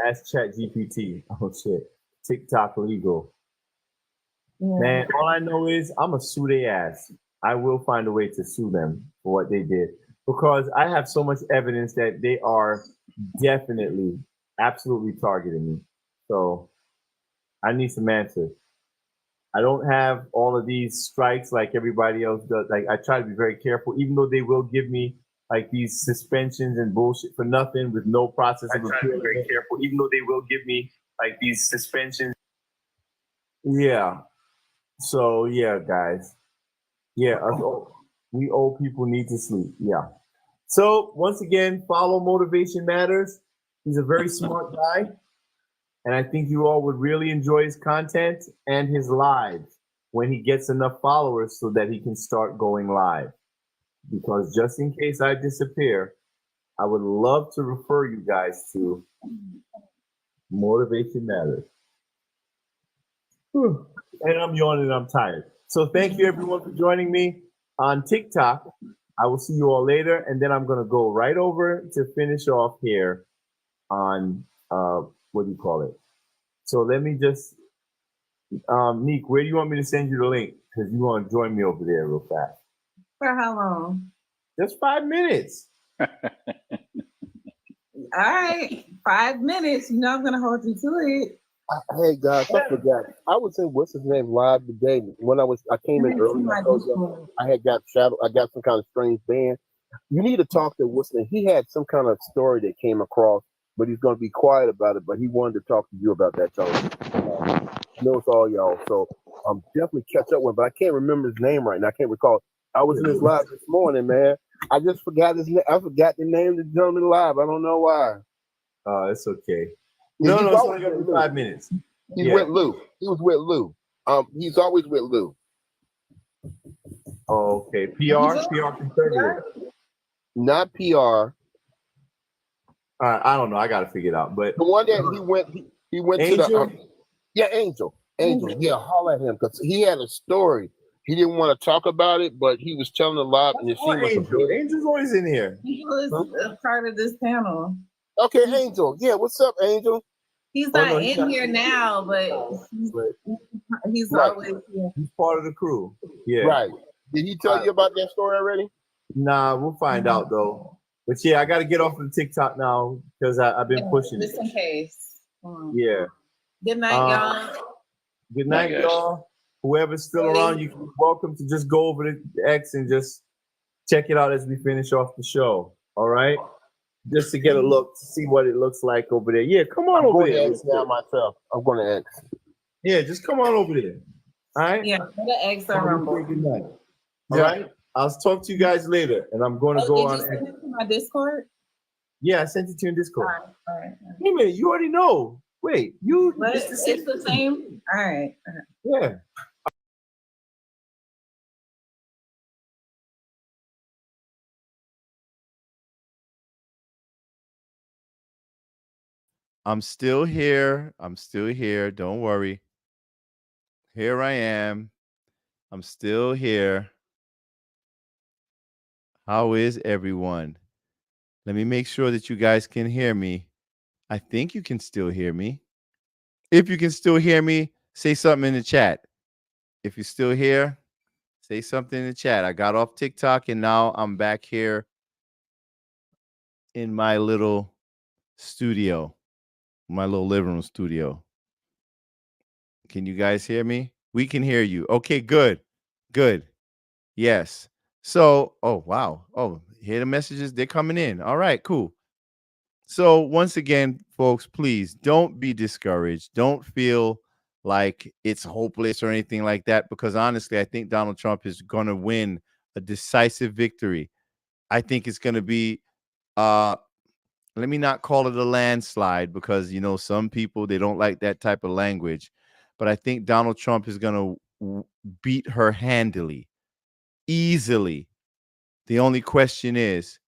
[SPEAKER 2] Ask ChatGPT. Oh shit. TikTok legal.
[SPEAKER 1] Yeah.
[SPEAKER 2] Man, all I know is I'm gonna sue their ass. I will find a way to sue them for what they did because I have so much evidence that they are definitely, absolutely targeting me. So I need some answers. I don't have all of these strikes like everybody else does. Like I try to be very careful, even though they will give me like these suspensions and bullshit for nothing with no process of appeal. I try to be very careful, even though they will give me like these suspensions. Yeah. So yeah, guys. Yeah, we old people need to sleep. Yeah. So once again, follow Motivation Matters. He's a very smart guy. And I think you all would really enjoy his content and his lives when he gets enough followers so that he can start going live. because just in case I disappear, I would love to refer you guys to Motivation Matters. Whew. And I'm yawning, I'm tired. So thank you everyone for joining me on TikTok. I will see you all later, and then I'm gonna go right over to finish off here on what do you call it? So let me just Neek, where do you want me to send you the link? Because you want to join me over there real fast.
[SPEAKER 1] For how long?
[SPEAKER 2] Just 5 minutes.
[SPEAKER 1] All right, 5 minutes. You know I'm gonna hold you to it.
[SPEAKER 18] Hey guys, I forgot. I was in what's his name live today. When I came in early. I told you I had got shadowed. I got some kind of strange band. You need to talk to what's name. He had some kind of story that came across, but he's going to be quiet about it. But he wanted to talk to you about that, Tony. He knows all y'all, so definitely catch up with him. But I can't remember his name right now. I can't recall. I was in his live this morning, man. I just forgot his name. I forgot the name of the gentleman live. I don't know why.
[SPEAKER 2] It's okay.
[SPEAKER 18] Yeah,
[SPEAKER 2] No, it's only gonna be 5 minutes.
[SPEAKER 18] He's with Lou. He was with Lou. He's always with Lou.
[SPEAKER 2] Okay, PR conservative.
[SPEAKER 18] Not PR.
[SPEAKER 2] I don't know. I gotta figure it out. But
[SPEAKER 18] the one that he went
[SPEAKER 2] Angel?
[SPEAKER 18] to the Angel. Yeah, holler at him because he had a story. He didn't want to talk about it, but he was telling a lot, and it seemed like
[SPEAKER 2] Angel's always in here.
[SPEAKER 1] He was a part of this panel.
[SPEAKER 18] Okay, Angel. Yeah, what's up, Angel?
[SPEAKER 1] He's not in here now, but he's
[SPEAKER 18] Right.
[SPEAKER 1] always here.
[SPEAKER 2] He's part of the crew. Yeah.
[SPEAKER 18] Right. Did he tell you about that story already?
[SPEAKER 2] Nah, we'll find out though. But yeah, I got to get off of TikTok now because I've been pushing
[SPEAKER 1] Just
[SPEAKER 2] it.
[SPEAKER 1] in case.
[SPEAKER 2] Yeah.
[SPEAKER 1] Good night, y'all.
[SPEAKER 2] Good night, y'all. Whoever's still around, you can welcome to just go over to X and just check it out as we finish off the show. All right. Just to get a look, to see what it looks like over there. Yeah, come on over there.
[SPEAKER 18] X now myself. I'm going to X.
[SPEAKER 2] Yeah, just come on over there. All right.
[SPEAKER 1] Yeah, go to X or Rumble.
[SPEAKER 2] Good night. All right. I'll talk to you guys later, and I'm going to go on.
[SPEAKER 1] Did you send it to my Discord?
[SPEAKER 2] Yeah, I sent it to you in Discord.
[SPEAKER 1] All right.
[SPEAKER 2] Wait a minute, you already know. Wait, you.
[SPEAKER 1] What? It's the same. All right.
[SPEAKER 2] Yeah. I'm still here. I'm still here. Don't worry. Here I am. I'm still here. How is everyone? Let me make sure that you guys can hear me. I think you can still hear me. If you can still hear me, say something in the chat. If you're still here, say something in the chat. I got off TikTok and now I'm back here in my little studio, my little living room studio. Can you guys hear me? We can hear you. Okay, good. Good. Yes. So, oh, wow. Oh, hear the messages? They're coming in. All right, cool. So, once again, folks, please don't be discouraged. Don't feel like it's hopeless or anything like that, because honestly, I think Donald Trump is going to win a decisive victory. I think it's going to be, let me not call it a landslide, because, you know, some people, they don't like that type of language. But I think Donald Trump is going to beat her handily, easily. The only question is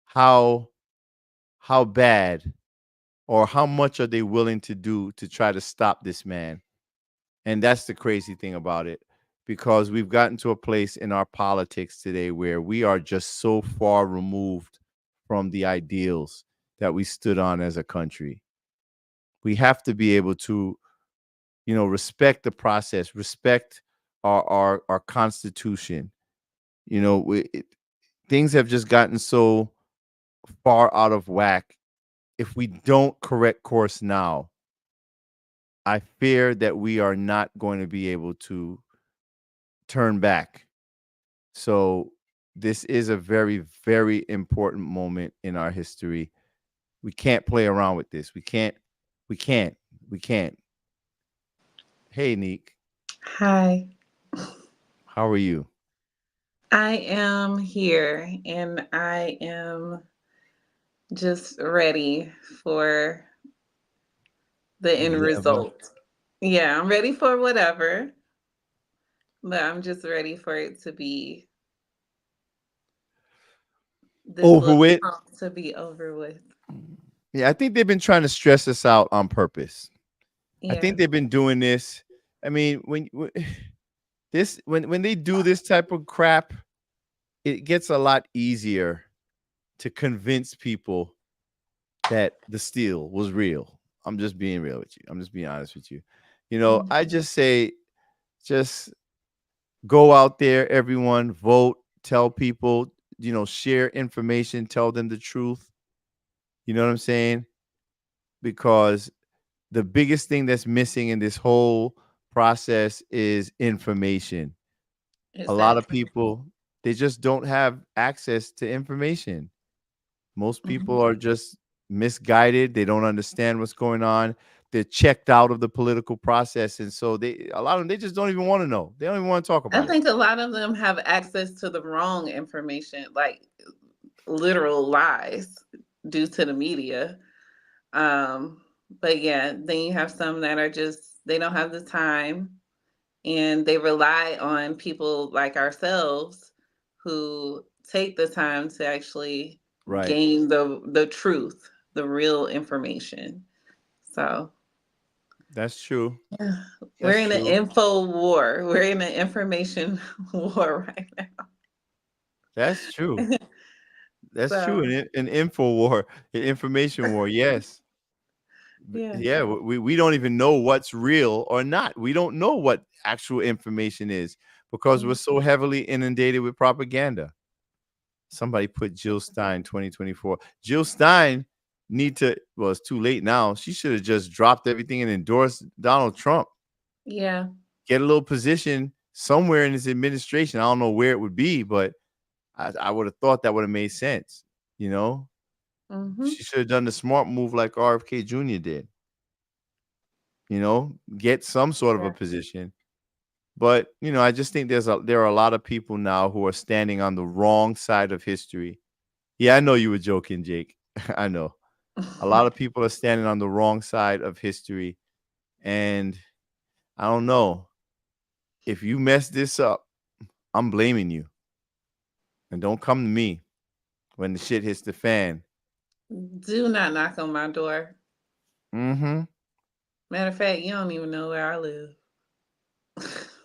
[SPEAKER 2] how bad or how much are they willing to do to try to stop this man? And that's the crazy thing about it, because we've gotten to a place in our politics today where we are just so far removed from the ideals that we stood on as a country. We have to be able to, you know, respect the process, respect our Constitution. You know, things have just gotten so far out of whack. If we don't correct course now, I fear that we are not going to be able to turn back. So this is a very, very important moment in our history. We can't play around with this. We can't. Hey, Neek.
[SPEAKER 1] Hi.
[SPEAKER 2] How are you?
[SPEAKER 1] I am here and I am just ready for the end result. Yeah, I'm ready for whatever, but I'm just ready for it to be this
[SPEAKER 2] Over
[SPEAKER 1] little
[SPEAKER 2] with.
[SPEAKER 1] talk to be over with.
[SPEAKER 2] Yeah, I think they've been trying to stress us out on purpose. I
[SPEAKER 1] Yeah.
[SPEAKER 2] think they've been doing this. I mean, when they do this type of crap, it gets a lot easier to convince people that the steal was real. I'm just being real with you. I'm just being honest with you. You know, I just say, just go out there, everyone, vote, tell people, share information, tell them the truth. You know what I'm saying? Because the biggest thing that's missing in this whole process is information. A lot of
[SPEAKER 1] Exactly.
[SPEAKER 2] people, they just don't have access to information. Most people
[SPEAKER 1] Mhm.
[SPEAKER 2] are just misguided. They don't understand what's going on. They're checked out of the political process. And so a lot of them, they just don't even want to know. They don't even want to talk
[SPEAKER 1] I
[SPEAKER 2] about it.
[SPEAKER 1] think a lot of them have access to the wrong information, like literal lies due to the media. But yeah, then you have some that are just, they don't have the time and they rely on people like ourselves who take the time to actually
[SPEAKER 2] Right.
[SPEAKER 1] gain the truth, the real information. So
[SPEAKER 2] That's true.
[SPEAKER 1] yeah, we're
[SPEAKER 2] That's
[SPEAKER 1] in an
[SPEAKER 2] true.
[SPEAKER 1] info war. We're in an information war right now.
[SPEAKER 2] That's true. That's true.
[SPEAKER 1] So
[SPEAKER 2] An info war, an information war. Yes.
[SPEAKER 1] yeah.
[SPEAKER 2] Yeah. We don't even know what's real or not. We don't know what actual information is because we're so heavily inundated with propaganda. Somebody put Jill Stein 2024. Jill Stein well, it's too late now. She should have just dropped everything and endorsed Donald Trump.
[SPEAKER 1] Yeah.
[SPEAKER 2] Get a little position somewhere in his administration. I don't know where it would be, but I would have thought that would have made sense.
[SPEAKER 1] Mhm.
[SPEAKER 2] She should have done the smart move like RFK Jr. did. Get some sort of a position. But I just think there are a lot of people now who are standing on the wrong side of history. Yeah, I know you were joking, Jake. I know. A lot of people are standing on the wrong side of history. And I don't know. If you mess this up, I'm blaming you. And don't come to me when the shit hits the fan.
[SPEAKER 1] Do not knock on my door.
[SPEAKER 2] Mm-hmm.
[SPEAKER 1] Matter of fact, you don't even know where I live.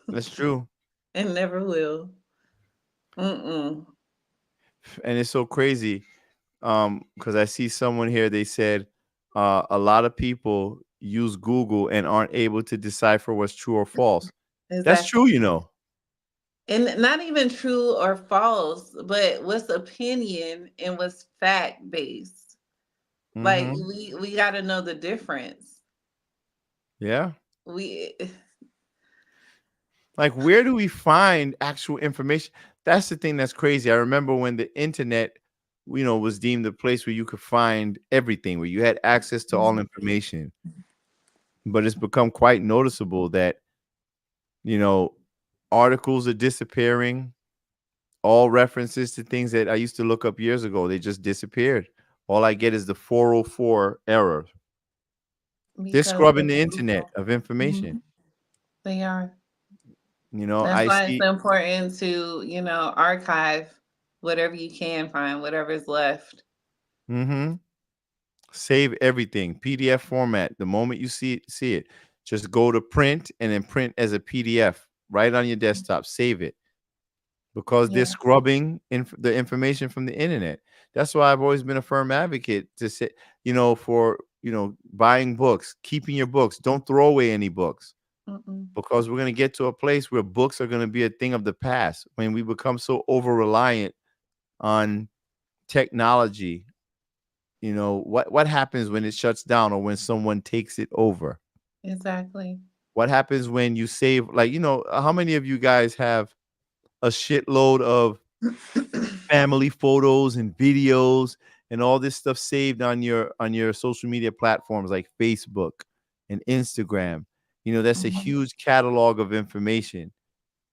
[SPEAKER 2] That's true.
[SPEAKER 1] And never will. Mm-mm.
[SPEAKER 2] And it's so crazy. Because I see someone here, they said a lot of people use Google and aren't able to decipher what's true or false. That's
[SPEAKER 1] Exactly.
[SPEAKER 2] true,
[SPEAKER 1] And not even true or false, but what's opinion and what's fact based. Like
[SPEAKER 2] Mm-hmm.
[SPEAKER 1] we got to know the difference.
[SPEAKER 2] Yeah.
[SPEAKER 1] We
[SPEAKER 2] Like, where do we find actual information? That's the thing that's crazy. I remember when the internet, was deemed a place where you could find everything, where you had access to all information. But it's become quite noticeable that, articles are disappearing. All references to things that I used to look up years ago, they just disappeared. All I get is the 404 error. They're
[SPEAKER 1] because
[SPEAKER 2] scrubbing
[SPEAKER 1] of
[SPEAKER 2] the
[SPEAKER 1] Google.
[SPEAKER 2] internet of information.
[SPEAKER 1] Mhm. They are.
[SPEAKER 2] I
[SPEAKER 1] That's why it's
[SPEAKER 2] see.
[SPEAKER 1] important to, archive whatever you can find, whatever's left.
[SPEAKER 2] Mm-hmm. Save everything, PDF format. The moment you see it, just go to print and then print as a PDF right on your desktop. Save it because they're
[SPEAKER 1] Yeah.
[SPEAKER 2] scrubbing the information from the internet. That's why I've always been a firm advocate to say, for buying books, keeping your books. Don't throw away any books
[SPEAKER 1] Mm-mm.
[SPEAKER 2] because we're going to get to a place where books are going to be a thing of the past when we become so over reliant on technology. What happens when it shuts down or when someone takes it over?
[SPEAKER 1] Exactly.
[SPEAKER 2] What happens when you save, like, how many of you guys have a shitload of family photos and videos and all this stuff saved on your social media platforms like Facebook and Instagram? That's a huge catalog of information.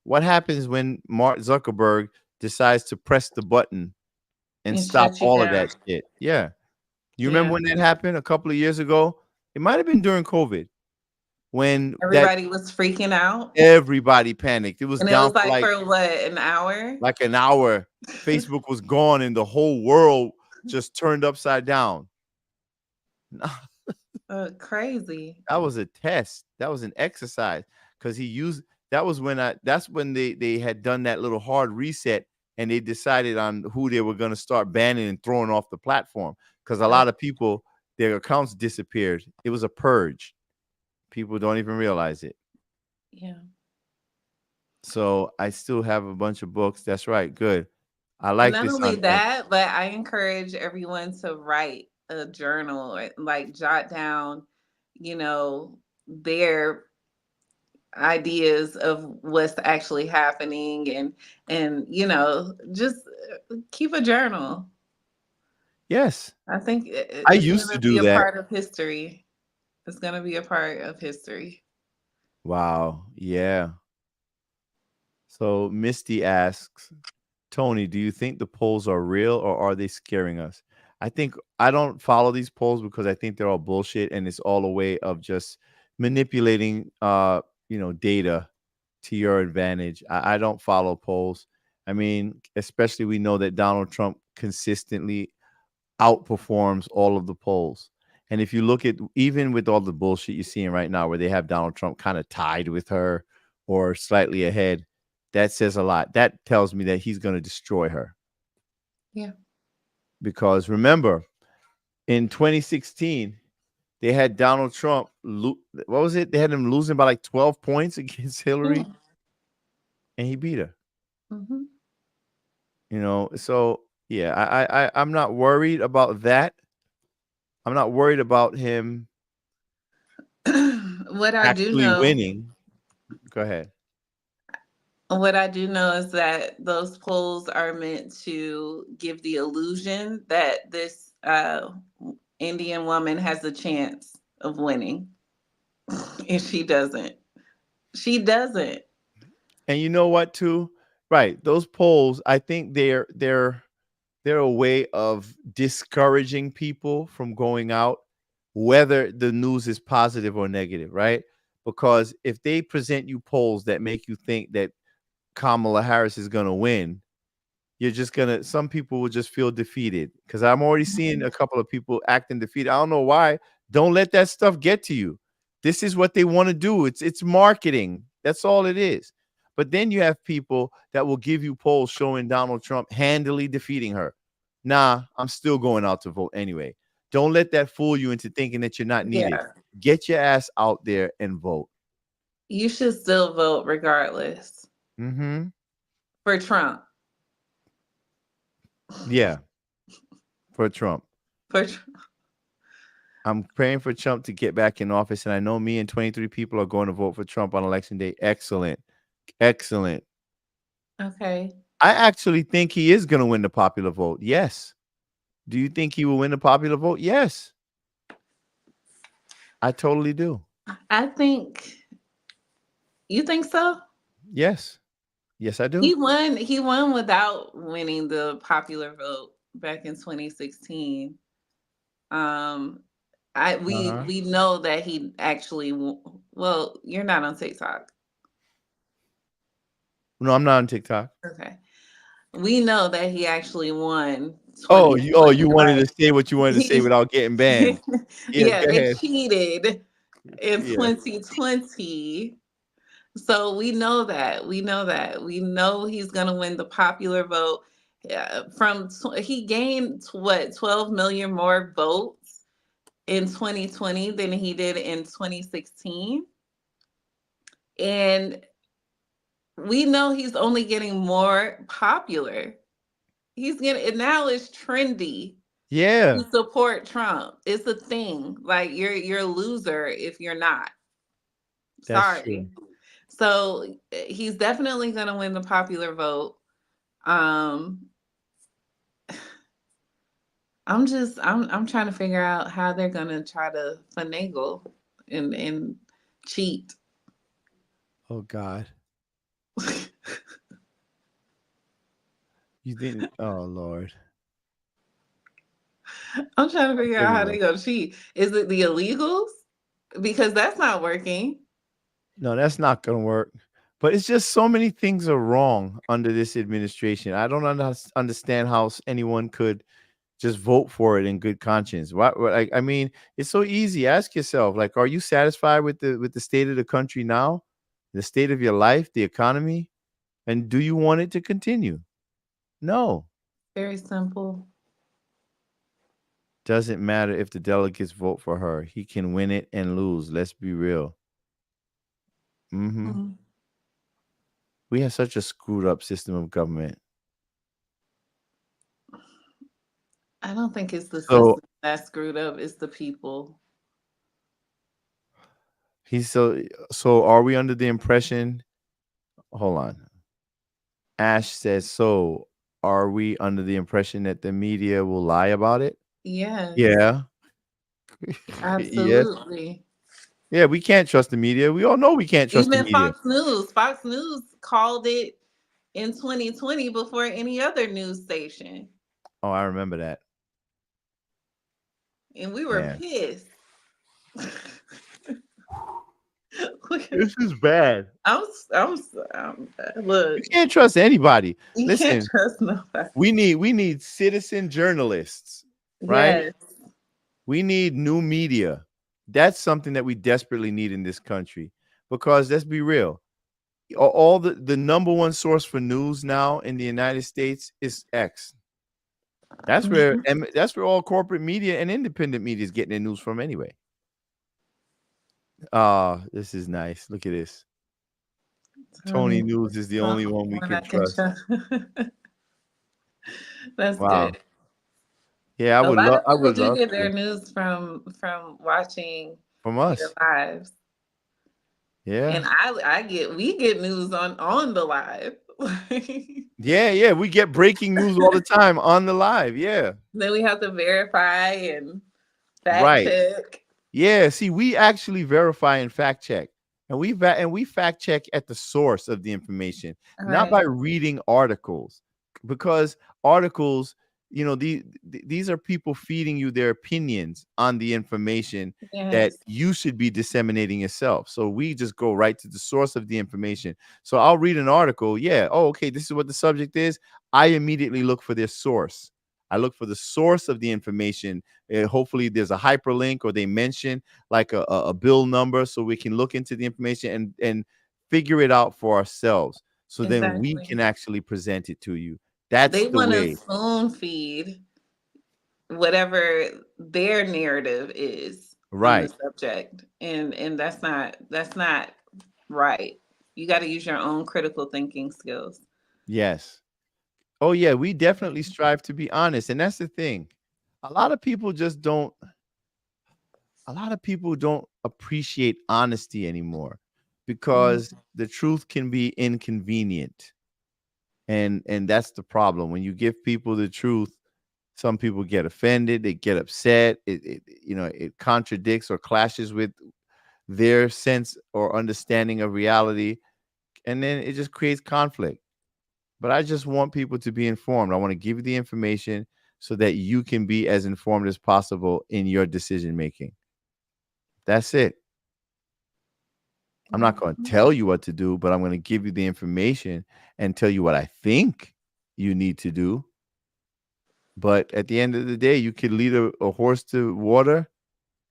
[SPEAKER 2] What happens when Mark Zuckerberg decides to press the button and
[SPEAKER 1] And
[SPEAKER 2] stop
[SPEAKER 1] shut you
[SPEAKER 2] all of
[SPEAKER 1] down.
[SPEAKER 2] that shit? Yeah. You remember
[SPEAKER 1] Yeah.
[SPEAKER 2] when that happened a couple of years ago? It might have been during COVID. when
[SPEAKER 1] Everybody was freaking out.
[SPEAKER 2] everybody panicked. It was
[SPEAKER 1] And it
[SPEAKER 2] down
[SPEAKER 1] was like
[SPEAKER 2] for
[SPEAKER 1] for what, an hour?
[SPEAKER 2] like an hour. Facebook was gone and the whole world just turned upside down.
[SPEAKER 1] Crazy.
[SPEAKER 2] That was a test. That was an exercise because that's when they had done that little hard reset and they decided on who they were going to start banning and throwing off the platform because a lot of people, their accounts disappeared. It was a purge. People don't even realize it.
[SPEAKER 1] Yeah.
[SPEAKER 2] So I still have a bunch of books. That's right. Good. I like
[SPEAKER 1] Not
[SPEAKER 2] this
[SPEAKER 1] only
[SPEAKER 2] on X.
[SPEAKER 1] that, but I encourage everyone to write a journal, like jot down, their ideas of what's actually happening and just keep a journal.
[SPEAKER 2] Yes.
[SPEAKER 1] I think
[SPEAKER 2] I
[SPEAKER 1] it's
[SPEAKER 2] used
[SPEAKER 1] going
[SPEAKER 2] to
[SPEAKER 1] to be
[SPEAKER 2] do
[SPEAKER 1] a
[SPEAKER 2] that.
[SPEAKER 1] part of history. It's going to be a part of history.
[SPEAKER 2] Wow. Yeah. So Misty asks, Tony, do you think the polls are real or are they scaring us? I don't follow these polls because I think they're all bullshit and it's all a way of just manipulating data to your advantage. I don't follow polls. I mean, especially we know that Donald Trump consistently outperforms all of the polls. And if you look at even with all the bullshit you're seeing right now where they have Donald Trump kind of tied with her or slightly ahead, that says a lot. That tells me that he's going to destroy her.
[SPEAKER 1] Yeah.
[SPEAKER 2] Because remember, in 2016, they had Donald Trump. What was it? They had him losing by like 12 points against Hillary, and he beat her.
[SPEAKER 1] Mm-hmm.
[SPEAKER 2] So yeah, I'm not worried about that. I'm not worried about him
[SPEAKER 1] What I do
[SPEAKER 2] actually
[SPEAKER 1] know,
[SPEAKER 2] winning. Go ahead.
[SPEAKER 1] What I do know is that those polls are meant to give the illusion that this Indian woman has a chance of winning. And she doesn't. She doesn't.
[SPEAKER 2] And you know what, too? Right. Those polls, I think they're a way of discouraging people from going out, whether the news is positive or negative, right? Because if they present you polls that make you think that Kamala Harris is going to win, some people will just feel defeated because I'm already seeing a couple of people acting defeated. I don't know why. Don't let that stuff get to you. This is what they want to do. It's marketing. That's all it is. But then you have people that will give you polls showing Donald Trump handily defeating her. Nah, I'm still going out to vote anyway. Don't let that fool you into thinking that you're not needed.
[SPEAKER 1] Yeah.
[SPEAKER 2] Get your ass out there and vote.
[SPEAKER 1] You should still vote regardless.
[SPEAKER 2] Mm-hmm.
[SPEAKER 1] For Trump.
[SPEAKER 2] Yeah. For Trump.
[SPEAKER 1] For Trump.
[SPEAKER 2] I'm praying for Trump to get back in office, and I know me and 23 people are going to vote for Trump on Election Day. Excellent. Excellent.
[SPEAKER 1] Okay.
[SPEAKER 2] I actually think he is going to win the popular vote. Yes. Do you think he will win the popular vote? Yes. I totally do.
[SPEAKER 1] I think. You think so?
[SPEAKER 2] Yes. Yes, I do.
[SPEAKER 1] He won without winning the popular vote back in 2016. We know that he actually well, you're not on TikTok.
[SPEAKER 2] No, I'm not on TikTok.
[SPEAKER 1] Okay. We know that he actually won.
[SPEAKER 2] You wanted to say what you wanted to say without getting banned.
[SPEAKER 1] Yeah,
[SPEAKER 2] go
[SPEAKER 1] they
[SPEAKER 2] ahead.
[SPEAKER 1] cheated in 2020. So we know that. We know he's going to win the popular vote. He gained 12 million more votes in 2020 than he did in 2016. And we know he's only getting more popular. Now it's trendy.
[SPEAKER 2] Yeah.
[SPEAKER 1] To support Trump. It's a thing. Like you're a loser if you're not.
[SPEAKER 2] That's
[SPEAKER 1] Sorry.
[SPEAKER 2] true.
[SPEAKER 1] So he's definitely going to win the popular vote. I'm trying to figure out how they're going to try to finagle and cheat.
[SPEAKER 2] Oh God. You think? Oh Lord.
[SPEAKER 1] I'm trying to figure out how they're going to cheat. Is it the illegals? Because that's not working.
[SPEAKER 2] No, that's not going to work. But it's just so many things are wrong under this administration. I don't understand how anyone could just vote for it in good conscience. I mean, it's so easy. Ask yourself, like, are you satisfied with the state of the country now, the state of your life, the economy, and do you want it to continue? No.
[SPEAKER 1] Very simple.
[SPEAKER 2] Doesn't matter if the delegates vote for her. He can win it and lose. Let's be real.
[SPEAKER 1] Mhm.
[SPEAKER 2] We have such a screwed up system of government.
[SPEAKER 1] I don't think it's the
[SPEAKER 2] So
[SPEAKER 1] system that's screwed up. It's the people.
[SPEAKER 2] he's so are we under the impression? Hold on. Ash says, so are we under the impression that the media will lie about it?
[SPEAKER 1] Yes.
[SPEAKER 2] Yeah. Yes.
[SPEAKER 1] Absolutely.
[SPEAKER 2] Yeah, we can't trust the media. We all know we can't trust the
[SPEAKER 1] Even
[SPEAKER 2] media.
[SPEAKER 1] Fox News called it in 2020 before any other news station.
[SPEAKER 2] Oh, I remember that.
[SPEAKER 1] And we were
[SPEAKER 2] Man.
[SPEAKER 1] pissed.
[SPEAKER 2] This is bad.
[SPEAKER 1] Look.
[SPEAKER 2] You can't trust anybody.
[SPEAKER 1] You
[SPEAKER 2] Listen,
[SPEAKER 1] can't trust nobody.
[SPEAKER 2] we need citizen journalists, right?
[SPEAKER 1] Yes.
[SPEAKER 2] We need new media. That's something that we desperately need in this country, because let's be real. All the number one source for news now in the United States is X. That's where all corporate media and independent media is getting their news from anyway. This is nice. Look at this. Tony News is the only one we can trust.
[SPEAKER 1] That's
[SPEAKER 2] Wow.
[SPEAKER 1] good.
[SPEAKER 2] Yeah, I would love
[SPEAKER 1] get their
[SPEAKER 2] to.
[SPEAKER 1] news from watching
[SPEAKER 2] From
[SPEAKER 1] your
[SPEAKER 2] us.
[SPEAKER 1] lives.
[SPEAKER 2] Yeah.
[SPEAKER 1] And we get news on the live.
[SPEAKER 2] Yeah, we get breaking news all the time on the live. Yeah.
[SPEAKER 1] Then we have to verify and fact check.
[SPEAKER 2] Yeah, see, we actually verify and fact check. And we fact check at the source of the information, not by reading articles, because articles, these are people feeding you their opinions on the information that you should be disseminating yourself. So we just go right to the source of the information. So I'll read an article. Yeah. Oh, okay. This is what the subject is. I immediately look for their source. I look for the source of the information. Hopefully there's a hyperlink, or they mention like a bill number, so we can look into the information and figure it out for ourselves. So then we can actually present it to you. That's
[SPEAKER 1] They
[SPEAKER 2] the
[SPEAKER 1] want
[SPEAKER 2] way.
[SPEAKER 1] to spoon feed whatever their narrative is on
[SPEAKER 2] Right.
[SPEAKER 1] the subject. And that's not right. You got to use your own critical thinking skills.
[SPEAKER 2] Yes. Oh yeah, we definitely strive to be honest. And that's the thing. A lot of people don't appreciate honesty anymore, because the truth can be inconvenient. And that's the problem. When you give people the truth, some people get offended, they get upset. It contradicts or clashes with their sense or understanding of reality, and then it just creates conflict. But I just want people to be informed. I want to give you the information so that you can be as informed as possible in your decision making. That's it. I'm not going to tell you what to do, but I'm going to give you the information and tell you what I think you need to do. But at the end of the day, you can lead a horse to water,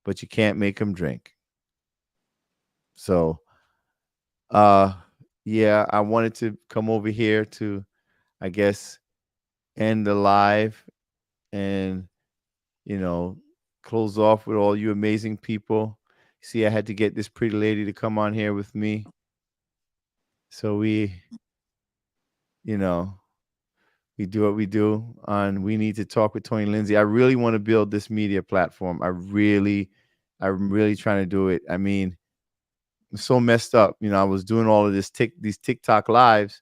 [SPEAKER 2] but you can't make him drink. So, yeah, I wanted to come over here to, I guess, end the live and, close off with all you amazing people. See, I had to get this pretty lady to come on here with me. So we do what we do on We Need to Talk with Tony Lindsay. I really want to build this media platform. I'm really trying to do it. I mean, it's so messed up. I was doing all of these TikTok lives,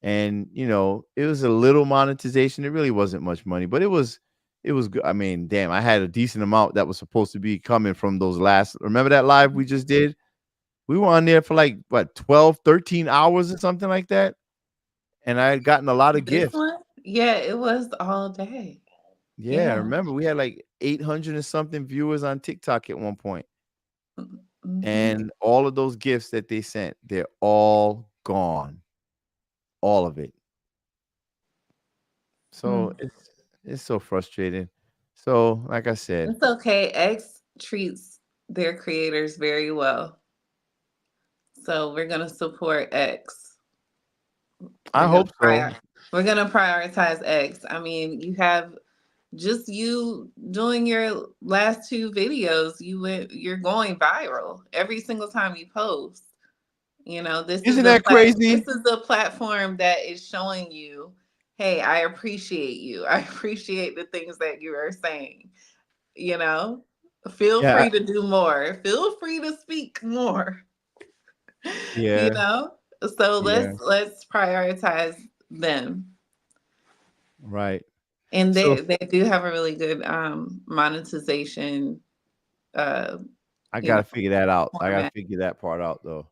[SPEAKER 2] and it was a little monetization. It really wasn't much money, but it was good. I mean, damn, I had a decent amount that was supposed to be coming from those last. Remember that live we just did? We were on there for like 12, 13 hours or something like that. And I had gotten a lot of
[SPEAKER 1] This
[SPEAKER 2] gifts.
[SPEAKER 1] one? Yeah, it was all day.
[SPEAKER 2] Yeah, I remember we had like 800 and something viewers on TikTok at one point. And all of those gifts that they sent, they're all gone. All of it. So it's so frustrating. So, like I said,
[SPEAKER 1] It's okay. X treats their creators very well. So we're gonna support X.
[SPEAKER 2] I hope so.
[SPEAKER 1] We're gonna prioritize X. I mean, you have just you doing your last 2 videos, you're going viral every single time you post. You know,
[SPEAKER 2] Isn't that crazy?
[SPEAKER 1] this is a platform that is showing you, hey, I appreciate you. I appreciate the things that you are saying. You know, feel
[SPEAKER 2] Yeah.
[SPEAKER 1] free to do more. Feel free to speak more. You
[SPEAKER 2] Yeah.
[SPEAKER 1] know? So
[SPEAKER 2] Yeah.
[SPEAKER 1] let's prioritize them.
[SPEAKER 2] Right.
[SPEAKER 1] And
[SPEAKER 2] So
[SPEAKER 1] they do have a really good monetization
[SPEAKER 2] I
[SPEAKER 1] you
[SPEAKER 2] gotta
[SPEAKER 1] know,
[SPEAKER 2] figure that out. I gotta
[SPEAKER 1] format.
[SPEAKER 2] figure that part out though.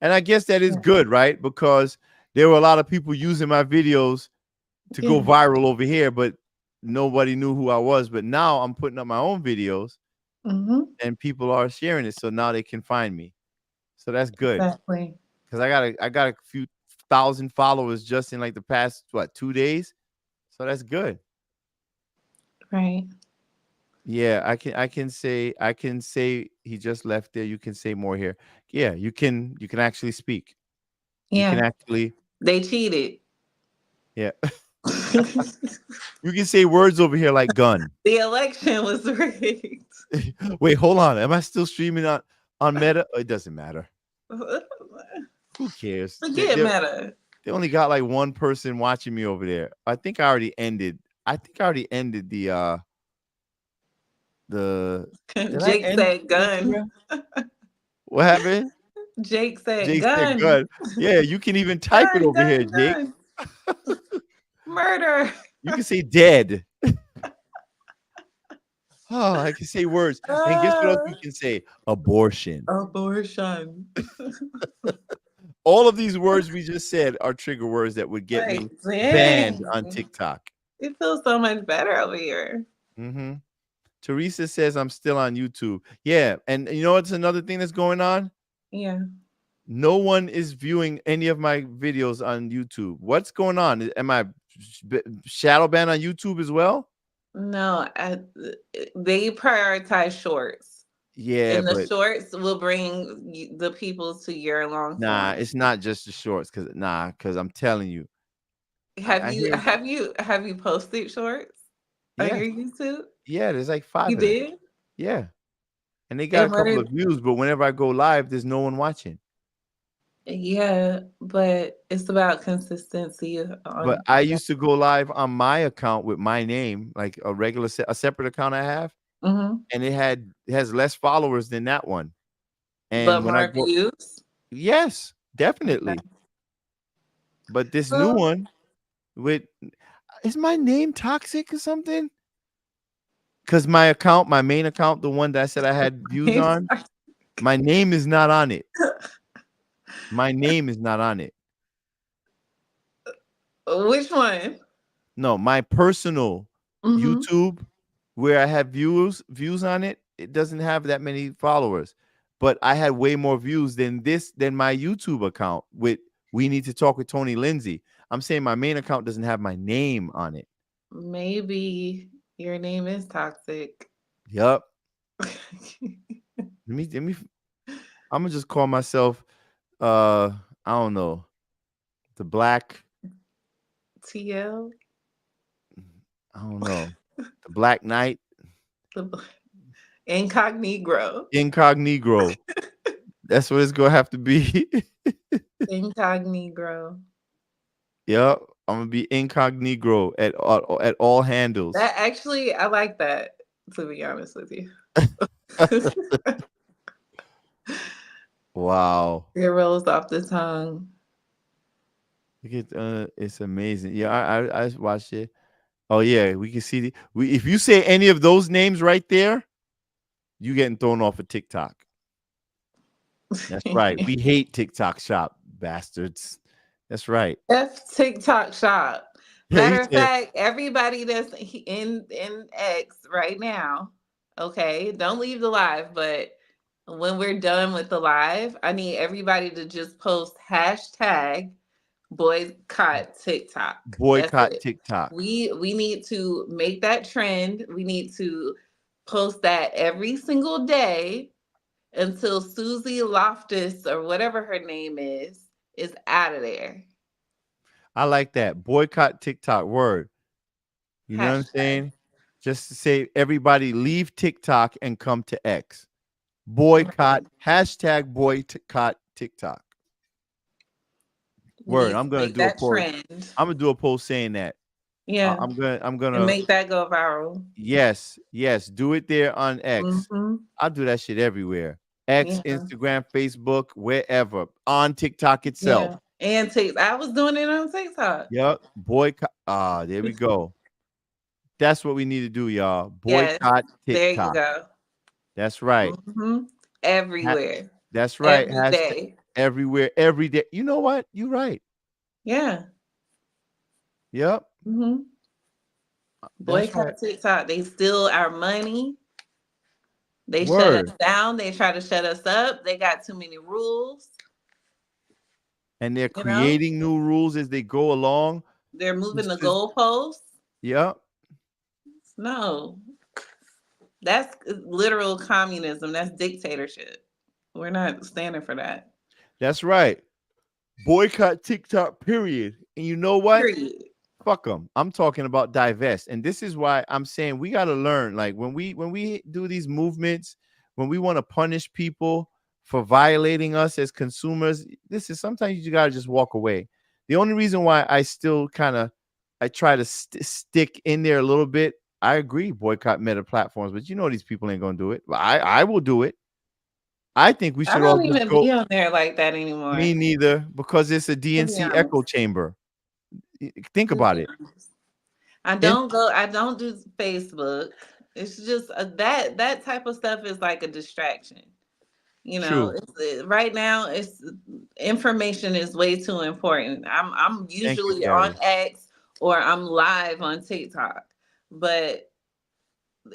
[SPEAKER 2] And I guess that is good, right? Because there were a lot of people using my videos to go
[SPEAKER 1] Yeah.
[SPEAKER 2] viral over here, but nobody knew who I was. But now I'm putting up my own videos and people are sharing it. So now they can find me. So that's good.
[SPEAKER 1] Exactly.
[SPEAKER 2] Because I got a few thousand followers just in like the past 2 days. So that's good.
[SPEAKER 1] Right.
[SPEAKER 2] Yeah, I can say he just left there. You can say more here. Yeah, you can actually speak. You can
[SPEAKER 1] Yeah.
[SPEAKER 2] actually
[SPEAKER 1] They cheated.
[SPEAKER 2] yeah. You can say words over here like gun.
[SPEAKER 1] The election was rigged.
[SPEAKER 2] Wait, hold on. Am I still streaming on Meta? Oh, it doesn't matter. Who cares?
[SPEAKER 1] Forget Meta.
[SPEAKER 2] They only got like one person watching me over there. I think I already ended the did I
[SPEAKER 1] Jake
[SPEAKER 2] end
[SPEAKER 1] said gun.
[SPEAKER 2] what happened?
[SPEAKER 1] Jake said
[SPEAKER 2] Jake said
[SPEAKER 1] gun.
[SPEAKER 2] gun. Yeah, you can even type it over here, Jake.
[SPEAKER 1] Gun. Murder.
[SPEAKER 2] You can say dead. Oh, I can say words. And guess what else you can say? Abortion.
[SPEAKER 1] Abortion.
[SPEAKER 2] All of these words we just said are trigger words that would get me banned on TikTok.
[SPEAKER 1] It feels so much better over here.
[SPEAKER 2] Mm-hmm. Teresa says I'm still on YouTube. Yeah, and you know what's another thing that's going on?
[SPEAKER 1] Yeah.
[SPEAKER 2] No one is viewing any of my videos on YouTube. What's going on? Am I shadow banned on YouTube as well?
[SPEAKER 1] No, they prioritize shorts.
[SPEAKER 2] Yeah,
[SPEAKER 1] And the
[SPEAKER 2] but
[SPEAKER 1] shorts will bring the people to your long
[SPEAKER 2] nah,
[SPEAKER 1] form.
[SPEAKER 2] it's not just the shorts. Cause I'm telling you.
[SPEAKER 1] Have you posted shorts on
[SPEAKER 2] Yeah.
[SPEAKER 1] your YouTube?
[SPEAKER 2] Yeah, there's like 5
[SPEAKER 1] You
[SPEAKER 2] of them.
[SPEAKER 1] did?
[SPEAKER 2] Yeah. And they got
[SPEAKER 1] And
[SPEAKER 2] a
[SPEAKER 1] what
[SPEAKER 2] couple
[SPEAKER 1] are-
[SPEAKER 2] of views, but whenever I go live, there's no one watching.
[SPEAKER 1] Yeah, but it's about consistency
[SPEAKER 2] But
[SPEAKER 1] on
[SPEAKER 2] I used to go live on my account with my name, like a separate account I have,
[SPEAKER 1] Mhm.
[SPEAKER 2] and it has less followers than that one. And
[SPEAKER 1] but
[SPEAKER 2] when I
[SPEAKER 1] more
[SPEAKER 2] go,
[SPEAKER 1] views.
[SPEAKER 2] yes, definitely. But this new one is my name toxic or something? Because my main account, the one that I said I had views on, my name is not on it. My name is not on it.
[SPEAKER 1] Which one?
[SPEAKER 2] No, my personal
[SPEAKER 1] Mhm.
[SPEAKER 2] YouTube, where I have views on it, it doesn't have that many followers. But I had way more views than my YouTube account with We Need to Talk with Tony Lindsay. I'm saying my main account doesn't have my name on it.
[SPEAKER 1] Maybe your name is toxic.
[SPEAKER 2] Yup. let me I'm gonna just call myself I don't know, the Black
[SPEAKER 1] TL.
[SPEAKER 2] I don't know, the Black Knight,
[SPEAKER 1] Incognito.
[SPEAKER 2] Incognito. That's what it's gonna have to be.
[SPEAKER 1] Incognito.
[SPEAKER 2] Yep, I'm gonna be incognito at all handles.
[SPEAKER 1] That actually, I like that. To be honest with you.
[SPEAKER 2] Wow.
[SPEAKER 1] It rolls off the tongue.
[SPEAKER 2] It's amazing. Yeah, I watched it. Oh yeah, we can see if you say any of those names right there, you getting thrown off of TikTok. That's right. We hate TikTok shop, bastards. That's right.
[SPEAKER 1] F TikTok shop.
[SPEAKER 2] Yeah,
[SPEAKER 1] Matter of fact, everybody that's in X right now, okay, don't leave the live, but when we're done with the live, I need everybody to just post hashtag boycott TikTok. That's
[SPEAKER 2] Boycott
[SPEAKER 1] it.
[SPEAKER 2] TikTok.
[SPEAKER 1] We need to make that trend. We need to post that every single day until Susie Loftus or whatever her name is out of there.
[SPEAKER 2] I like that. Boycott TikTok. Word. You know what I'm
[SPEAKER 1] Hashtag.
[SPEAKER 2] saying? Just to say, everybody leave TikTok and come to X. Boycott. Hashtag boycott TikTok.
[SPEAKER 1] We
[SPEAKER 2] Word.
[SPEAKER 1] need
[SPEAKER 2] I'm
[SPEAKER 1] to
[SPEAKER 2] gonna
[SPEAKER 1] make
[SPEAKER 2] do a
[SPEAKER 1] that
[SPEAKER 2] post.
[SPEAKER 1] trend.
[SPEAKER 2] I'm gonna do a post saying that.
[SPEAKER 1] Yeah.
[SPEAKER 2] I'm
[SPEAKER 1] And
[SPEAKER 2] gonna
[SPEAKER 1] make that go viral.
[SPEAKER 2] Yes. Do it there on X.
[SPEAKER 1] Mm-hmm.
[SPEAKER 2] I'll do that shit everywhere. X,
[SPEAKER 1] Yeah.
[SPEAKER 2] Instagram, Facebook, wherever. On TikTok itself.
[SPEAKER 1] Yeah. And TikTok. I was doing it on TikTok.
[SPEAKER 2] Yep. Boycott. There we go. That's what we need to do, y'all.
[SPEAKER 1] Yes.
[SPEAKER 2] Boycott
[SPEAKER 1] There you
[SPEAKER 2] TikTok.
[SPEAKER 1] go.
[SPEAKER 2] That's right.
[SPEAKER 1] Mm-hmm. Everywhere.
[SPEAKER 2] That's right.
[SPEAKER 1] Every day.
[SPEAKER 2] Everywhere, every day. You know what? You're right.
[SPEAKER 1] Yeah.
[SPEAKER 2] Yep.
[SPEAKER 1] Mm-hmm. Boycott TikTok. They steal our money. They shut us down. They try to shut us up. They got too many rules.
[SPEAKER 2] And they're creating new rules as they go along.
[SPEAKER 1] They're moving the goalposts.
[SPEAKER 2] Yep.
[SPEAKER 1] No. That's literal communism. That's dictatorship. We're not standing for that.
[SPEAKER 2] That's right. Boycott TikTok, period. And you know what?
[SPEAKER 1] Period.
[SPEAKER 2] Fuck them. I'm talking about divest. And this is why I'm saying we got to learn. Like when we do these movements, when we want to punish people for violating us as consumers, this is sometimes you got to just walk away. The only reason why I still I try to stick in there a little bit. I agree, boycott meta platforms, but you know these people ain't gonna do it. I will do it. I think we
[SPEAKER 1] I
[SPEAKER 2] should all
[SPEAKER 1] don't
[SPEAKER 2] just
[SPEAKER 1] even
[SPEAKER 2] go.
[SPEAKER 1] be on there like that anymore.
[SPEAKER 2] Me neither, because it's a DNC echo chamber. Think about it.
[SPEAKER 1] I don't do Facebook. It's just that type of stuff is like a distraction. You know, right now it's information is way too important. I'm usually on X or I'm live on TikTok, but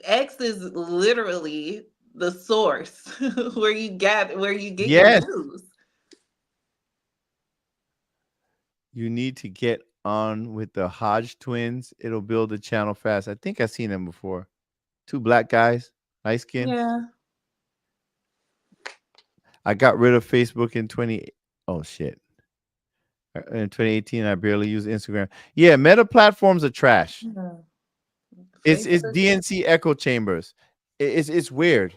[SPEAKER 1] X is literally the source where you get your news.
[SPEAKER 2] You need to get on with the Hodge twins. It'll build a channel fast. I think I've seen them before. 2 black guys, light skin.
[SPEAKER 1] Yeah.
[SPEAKER 2] I got rid of Facebook in 2018. I barely use Instagram. Yeah, meta platforms are trash.
[SPEAKER 1] Yeah.
[SPEAKER 2] It's DNC echo chambers. It's weird,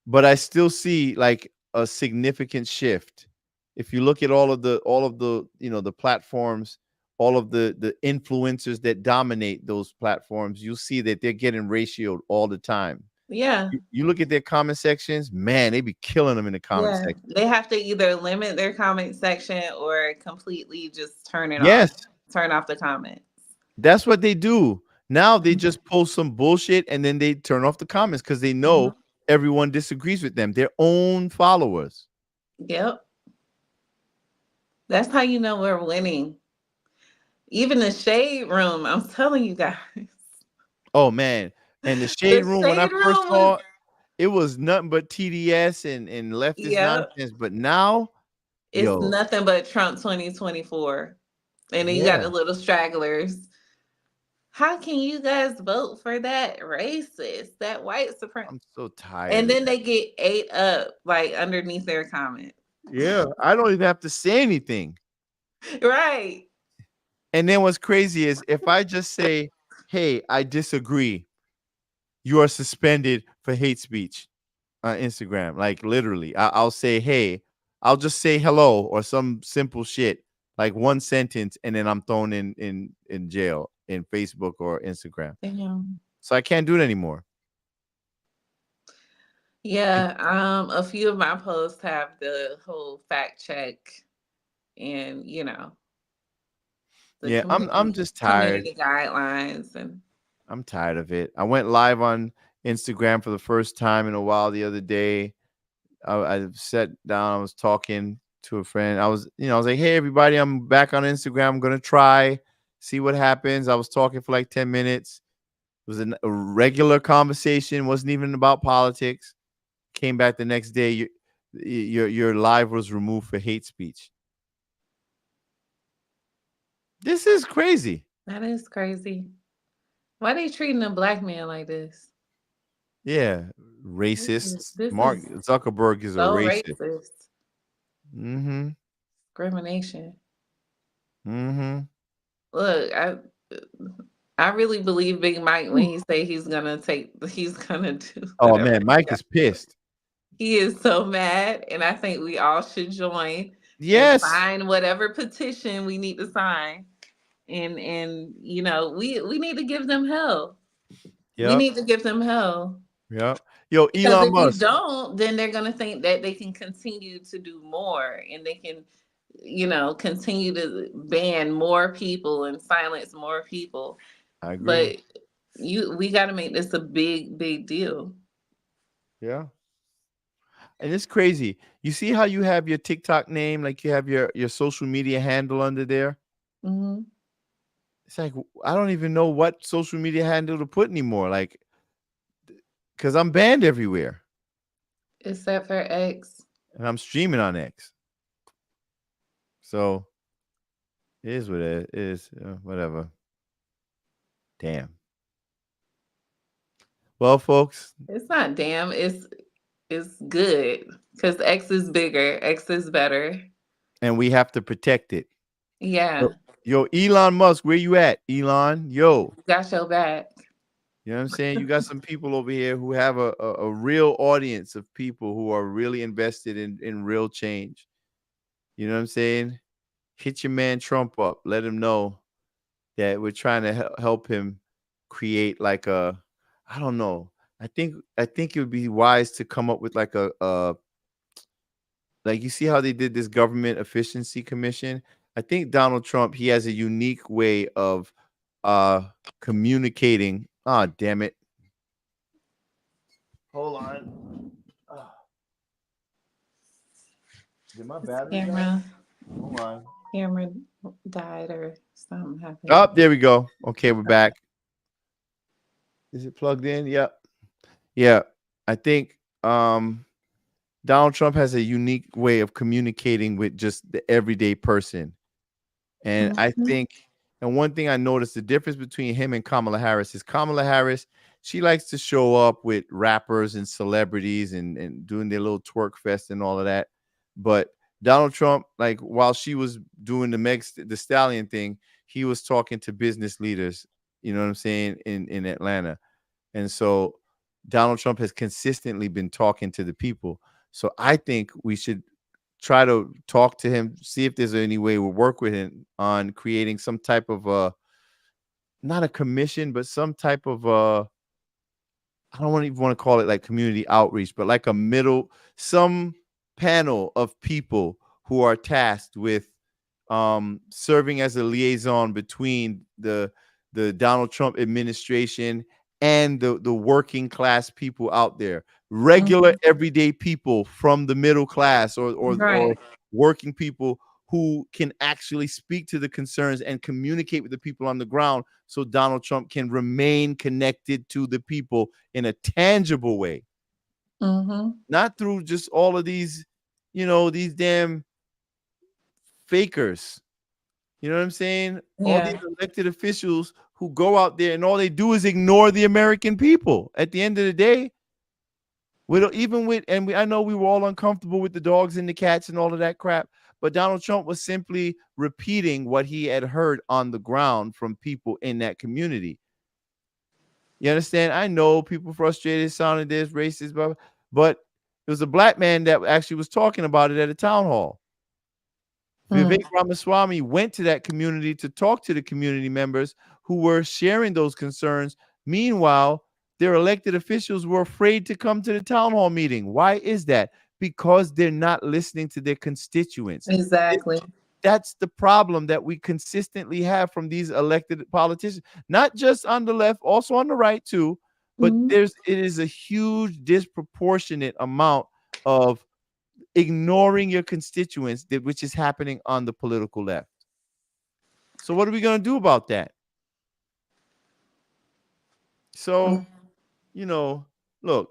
[SPEAKER 2] but I still see like a significant shift. If you look at all of the the platforms, all of the influencers that dominate those platforms, you'll see that they're getting ratioed all the time.
[SPEAKER 1] Yeah.
[SPEAKER 2] You look at their comment sections, man, they be killing them in the comment section.
[SPEAKER 1] They have to either limit their comment section or completely just turn it
[SPEAKER 2] Yes.
[SPEAKER 1] off. Turn off the comments.
[SPEAKER 2] That's what they do. Now they just post some bullshit and then they turn off the comments because they know everyone disagrees with them, their own followers.
[SPEAKER 1] Yep. That's how you know we're winning. Even the shade room, I'm telling you guys.
[SPEAKER 2] Oh man. And the shade room, when I first saw it was nothing but TDS and leftist nonsense. But now
[SPEAKER 1] it's nothing but Trump 2024. And then you got the little stragglers. How can you guys vote for that racist, that white supremacist?
[SPEAKER 2] I'm so tired.
[SPEAKER 1] And then they get ate up like underneath their comment.
[SPEAKER 2] Yeah, I don't even have to say anything.
[SPEAKER 1] Right.
[SPEAKER 2] And then what's crazy is if I just say, hey, I disagree, you are suspended for hate speech on Instagram. Like literally, I'll say, hey, I'll just say hello or some simple shit, like one sentence, and then I'm thrown in jail in Facebook or Instagram.
[SPEAKER 1] Damn.
[SPEAKER 2] So I can't do it anymore.
[SPEAKER 1] Yeah, a few of my posts have the whole fact check and
[SPEAKER 2] Yeah, I'm just tired.
[SPEAKER 1] Community guidelines and
[SPEAKER 2] I'm tired of it. I went live on Instagram for the first time in a while the other day. I sat down, I was talking to a friend. I was like, hey everybody, I'm back on Instagram. I'm gonna try, see what happens. I was talking for like 10 minutes. It was a regular conversation, wasn't even about politics. came back the next day, your live was removed for hate speech. This is crazy.
[SPEAKER 1] That is crazy. Why they treating a black man like this?
[SPEAKER 2] Yeah, racist.
[SPEAKER 1] This
[SPEAKER 2] Mark
[SPEAKER 1] is
[SPEAKER 2] Zuckerberg is a
[SPEAKER 1] so
[SPEAKER 2] racist.
[SPEAKER 1] racist.
[SPEAKER 2] Mm-hmm.
[SPEAKER 1] Discrimination.
[SPEAKER 2] Mm-hmm.
[SPEAKER 1] Look, I really believe Big Mike when he say he's gonna do
[SPEAKER 2] Oh
[SPEAKER 1] whatever.
[SPEAKER 2] man, Mike is pissed.
[SPEAKER 1] He is so mad, and I think we all should join.
[SPEAKER 2] Yes.
[SPEAKER 1] And sign whatever petition we need to sign, and you know we need to give them hell. We
[SPEAKER 2] Yep.
[SPEAKER 1] need to give them hell.
[SPEAKER 2] Yep. Yo,
[SPEAKER 1] Because
[SPEAKER 2] Elon
[SPEAKER 1] if
[SPEAKER 2] Musk.
[SPEAKER 1] you don't, then they're gonna think that they can continue to do more, and they can, continue to ban more people and silence more people.
[SPEAKER 2] I agree.
[SPEAKER 1] But we got to make this a big, big deal.
[SPEAKER 2] Yeah. And it's crazy. You see how you have your TikTok name, like you have your social media handle under there?
[SPEAKER 1] Mm-hmm.
[SPEAKER 2] It's like I don't even know what social media handle to put anymore. Like, because I'm banned everywhere.
[SPEAKER 1] Except for X.
[SPEAKER 2] And I'm streaming on X. So it is what it is. Whatever. Damn. Well, folks.
[SPEAKER 1] It's not damn. It's good because X is bigger. X is better.
[SPEAKER 2] And we have to protect it.
[SPEAKER 1] Yeah.
[SPEAKER 2] Yo, Elon Musk, where you at? Elon, yo.
[SPEAKER 1] Got your back.
[SPEAKER 2] You know what I'm saying? You got some people over here who have a real audience of people who are really invested in real change. You know what I'm saying? Hit your man Trump up. Let him know that we're trying to help him create like I don't know. I think it would be wise to come up with like like you see how they did this government efficiency commission. I think Donald Trump, he has a unique way of communicating. Ah, damn it. Hold on. Did my battery
[SPEAKER 1] Camera.
[SPEAKER 2] Hold on.
[SPEAKER 1] Camera died or something happened.
[SPEAKER 2] Oh, there we go. Okay, we're back. Is it plugged in? Yep. Yeah. I think Donald Trump has a unique way of communicating with just the everyday person. And I think, and one thing I noticed, the difference between him and Kamala Harris is Kamala Harris, she likes to show up with rappers and celebrities and doing their little twerk fest and all of that. But Donald Trump, like while she was doing the Stallion thing, he was talking to business leaders, you know what I'm saying, in Atlanta. And so Donald Trump has consistently been talking to the people. So I think we should try to talk to him, see if there's any way we'll work with him on creating some type of not a commission, but some type of I don't even want to call it like community outreach, but like some panel of people who are tasked with serving as a liaison between the Donald Trump administration and the working class people out there, regular everyday people from the middle class or working people who can actually speak to the concerns and communicate with the people on the ground so Donald Trump can remain connected to the people in a tangible way. Not through just all of these, these damn fakers. You know what I'm saying? All these elected officials who go out there and all they do is ignore the American people. At the end of the day, I know we were all uncomfortable with the dogs and the cats and all of that crap, but Donald Trump was simply repeating what he had heard on the ground from people in that community. You understand? I know people frustrated, sounding this, racist, but it was a black man that actually was talking about it at a town hall. Vivek Ramaswamy went to that community to talk to the community members who were sharing those concerns. Meanwhile, their elected officials were afraid to come to the town hall meeting. Why is that? Because they're not listening to their constituents.
[SPEAKER 1] Exactly.
[SPEAKER 2] That's the problem that we consistently have from these elected politicians, not just on the left, also on the right too. But it is a huge disproportionate amount of ignoring your constituents, which is happening on the political left. So what are we going to do about that? So, look,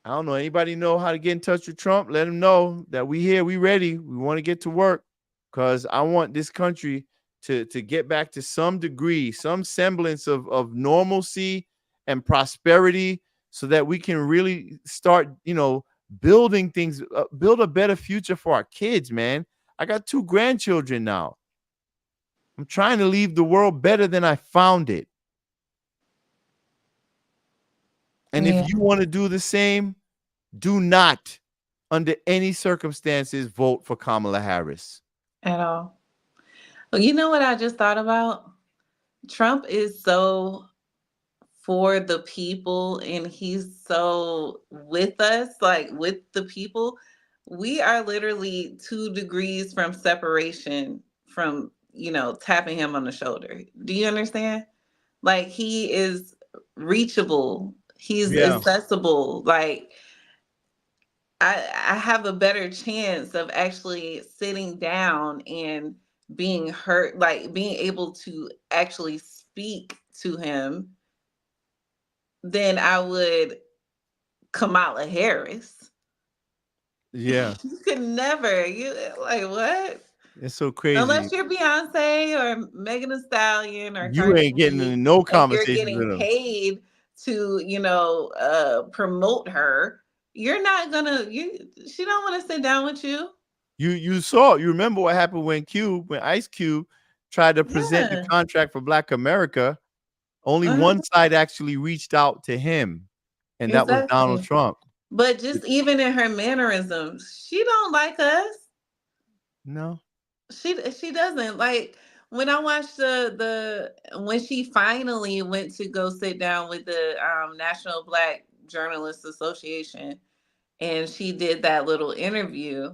[SPEAKER 2] I don't know. Anybody know how to get in touch with Trump? Let him know that we here, we ready. We want to get to work because I want this country to get back to some degree, some semblance of normalcy and prosperity so that we can really start, building things, build a better future for our kids, man. I got 2 grandchildren now. I'm trying to leave the world better than I found it. And
[SPEAKER 1] Yeah.
[SPEAKER 2] if you want to do the same, do not, under any circumstances, vote for Kamala Harris.
[SPEAKER 1] At all. Well, you know what I just thought about? Trump is so for the people and he's so with us, like with the people. We are literally 2 degrees from separation from, tapping him on the shoulder. Do you understand? Like he is reachable. He's
[SPEAKER 2] Yeah.
[SPEAKER 1] accessible. Like I have a better chance of actually sitting down and being heard, like being able to actually speak to him than I would Kamala Harris.
[SPEAKER 2] Yeah.
[SPEAKER 1] You could never. You like what?
[SPEAKER 2] It's so crazy.
[SPEAKER 1] Unless you're Beyonce or Megan Thee Stallion or
[SPEAKER 2] You
[SPEAKER 1] Cardi
[SPEAKER 2] ain't getting
[SPEAKER 1] B,
[SPEAKER 2] into no
[SPEAKER 1] and you're
[SPEAKER 2] conversations
[SPEAKER 1] getting
[SPEAKER 2] with him.
[SPEAKER 1] paid to, promote her. You're not gonna. She don't want to sit down with you.
[SPEAKER 2] You remember what happened when Ice Cube tried to present the
[SPEAKER 1] Yeah.
[SPEAKER 2] contract for Black America. Only
[SPEAKER 1] Uh-huh.
[SPEAKER 2] one side actually reached out to him, and that was Donald
[SPEAKER 1] Exactly.
[SPEAKER 2] Trump.
[SPEAKER 1] But just even in her mannerisms, she don't like us.
[SPEAKER 2] No.
[SPEAKER 1] She doesn't. Like when I watched the when she finally went to go sit down with the National Black Journalists Association, and she did that little interview,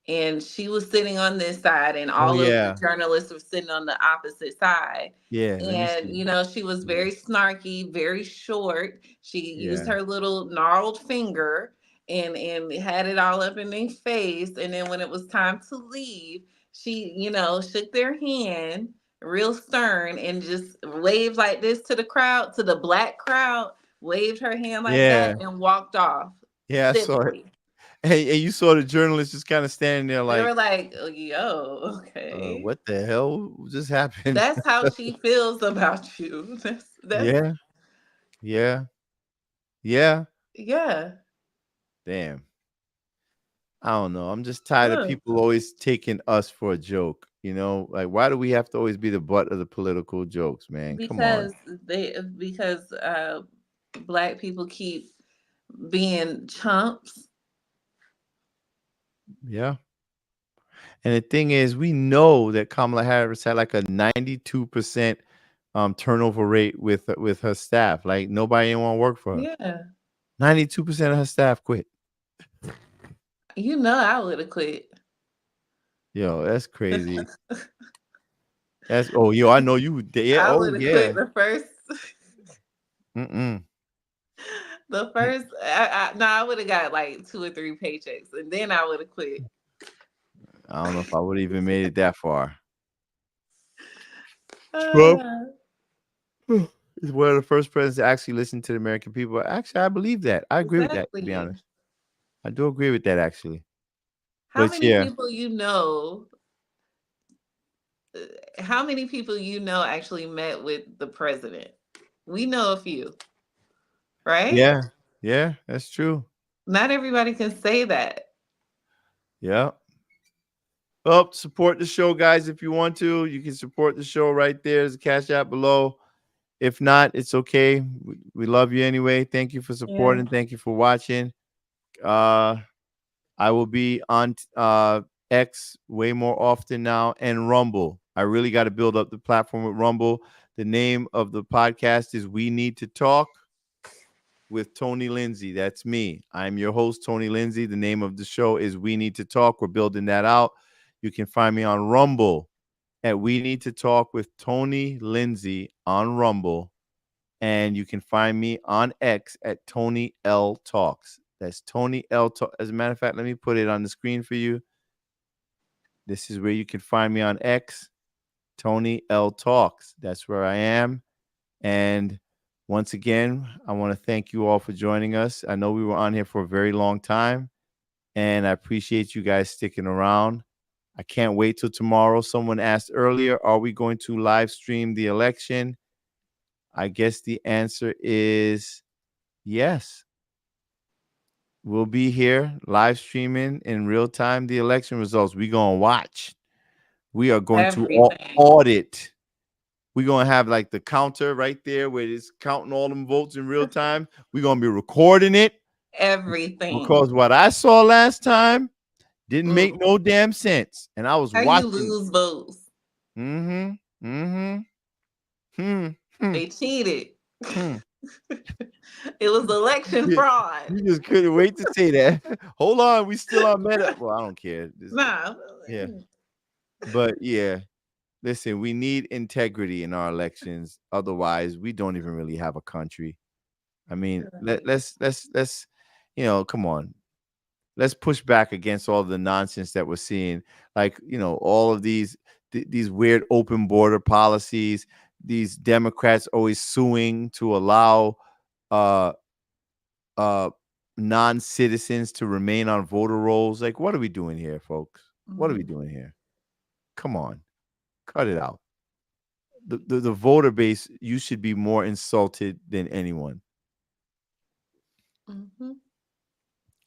[SPEAKER 1] and she was sitting on this side and
[SPEAKER 2] Oh
[SPEAKER 1] all of the
[SPEAKER 2] yeah.
[SPEAKER 1] journalists were sitting on the opposite side.
[SPEAKER 2] Yeah. Let me
[SPEAKER 1] And
[SPEAKER 2] see.
[SPEAKER 1] she was very snarky, very short. She used
[SPEAKER 2] Yeah.
[SPEAKER 1] her little gnarled finger and had it all up in their face. And then when it was time to leave, she, shook their hand real stern and just waved like this to the crowd, to the black crowd, waved her hand like
[SPEAKER 2] Yeah.
[SPEAKER 1] that and walked off
[SPEAKER 2] Yeah, I saw it.
[SPEAKER 1] civilly.
[SPEAKER 2] Hey, and you saw the journalist just kind of standing there
[SPEAKER 1] They
[SPEAKER 2] like,
[SPEAKER 1] were like, "Oh, yo, okay."
[SPEAKER 2] what the hell just happened?
[SPEAKER 1] That's how she feels about you. That's
[SPEAKER 2] Yeah. Yeah. Yeah.
[SPEAKER 1] yeah.
[SPEAKER 2] Damn. I don't know. I'm just tired of
[SPEAKER 1] Ugh.
[SPEAKER 2] people always taking us for a joke. Like why do we have to always be the butt of the political jokes, man? Come on.
[SPEAKER 1] Because black people keep being chumps.
[SPEAKER 2] Yeah. And the thing is, we know that Kamala Harris had like a 92% turnover rate with her staff. Like nobody didn't want to work for her.
[SPEAKER 1] Yeah.
[SPEAKER 2] 92% of her staff quit.
[SPEAKER 1] I would have quit.
[SPEAKER 2] Yo, that's crazy. I know you would. Yeah.
[SPEAKER 1] I
[SPEAKER 2] Oh
[SPEAKER 1] would have
[SPEAKER 2] yeah.
[SPEAKER 1] quit the first.
[SPEAKER 2] Mm-mm.
[SPEAKER 1] The first, I would have got like 2 or 3 paychecks, and then I would have quit.
[SPEAKER 2] I don't know if I would have even made it that far. Trump is one of the first presidents to actually listen to the American people. Actually, I believe that. I agree with that, to be
[SPEAKER 1] Exactly.
[SPEAKER 2] honest. I do agree with that, actually.
[SPEAKER 1] How
[SPEAKER 2] But
[SPEAKER 1] many
[SPEAKER 2] yeah.
[SPEAKER 1] people how many people actually met with the president? We know a few, right?
[SPEAKER 2] Yeah. Yeah, that's true.
[SPEAKER 1] Not everybody can say that.
[SPEAKER 2] Yeah. Well, support the show, guys. If you want to, you can support the show right there. There's a Cash App below. If not, it's okay. We love you anyway. Thank you for supporting. Thank you for watching. I will be on X way more often now and Rumble. I really got to build up the platform with Rumble. The name of the podcast is We Need to Talk with Tony Lindsay. That's me. I'm your host, Tony Lindsay. The name of the show is We Need to Talk. We're building that out. You can find me on Rumble at We Need to Talk with Tony Lindsay on Rumble. And you can find me on X at Tony L Talks. That's Tony L Talks. As a matter of fact, let me put it on the screen for you. This is where you can find me on X, Tony L Talks. That's where I am. And Once again, I want to thank you all for joining us. I know we were on here for a very long time, and I appreciate you guys sticking around. I can't wait till tomorrow. Someone asked earlier, are we going to live stream the election? I guess the answer is yes. We'll be here live streaming in real time the election results. We're going to watch. We are going to audit. We're going to have like the counter right there where it's counting all them votes in real time. We're going to be recording it.
[SPEAKER 1] Everything.
[SPEAKER 2] Because what I saw last time didn't make no damn sense. And I was
[SPEAKER 1] How
[SPEAKER 2] watching.
[SPEAKER 1] you lose votes? They cheated. It was election fraud.
[SPEAKER 2] You just couldn't wait to say that. Hold on, we still on meta. Well, I don't care.
[SPEAKER 1] Nah.
[SPEAKER 2] Yeah. But yeah, listen, we need integrity in our elections. Otherwise, we don't even really have a country. I mean, let's come on. Let's push back against all the nonsense that we're seeing. Like, all of these weird open border policies, these Democrats always suing to allow non-citizens to remain on voter rolls. Like, what are we doing here, folks? What are we doing here? Come on, cut it out. The voter base, you should be more insulted than anyone.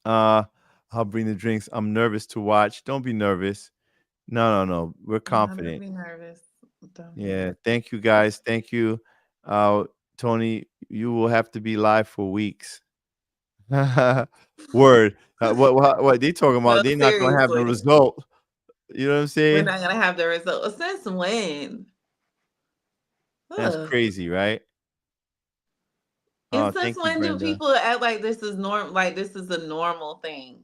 [SPEAKER 2] I'll bring the drinks. I'm nervous to watch. Don't be nervous. No. We're confident.
[SPEAKER 1] Don't be nervous.
[SPEAKER 2] Yeah. Thank you, guys. Thank you. Tony, you will have to be live for weeks. Word. What they talking about?
[SPEAKER 1] No,
[SPEAKER 2] They're not going to have the
[SPEAKER 1] seriously.
[SPEAKER 2] result. You know what I'm
[SPEAKER 1] We're
[SPEAKER 2] saying?
[SPEAKER 1] not gonna have the result. Since when?
[SPEAKER 2] That's
[SPEAKER 1] Ugh.
[SPEAKER 2] crazy, right?
[SPEAKER 1] And
[SPEAKER 2] Oh,
[SPEAKER 1] since
[SPEAKER 2] thank you,
[SPEAKER 1] when do
[SPEAKER 2] Brenda.
[SPEAKER 1] people act like this is like this is a normal thing?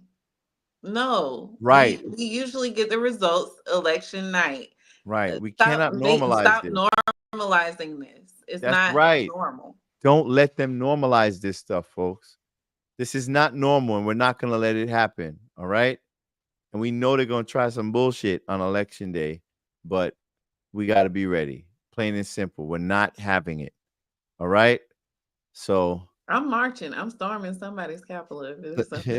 [SPEAKER 1] No.
[SPEAKER 2] Right.
[SPEAKER 1] We usually get the results election night.
[SPEAKER 2] Right. We cannot normalize
[SPEAKER 1] Stop
[SPEAKER 2] this.
[SPEAKER 1] normalizing this. It's
[SPEAKER 2] That's
[SPEAKER 1] not
[SPEAKER 2] right.
[SPEAKER 1] normal.
[SPEAKER 2] Don't let them normalize this stuff, folks. This is not normal, and we're not going to let it happen. All right. And we know they're going to try some bullshit on election day, but we got to be ready. Plain and simple. We're not having it. All right. So
[SPEAKER 1] I'm marching. I'm storming somebody's capital. If it's something.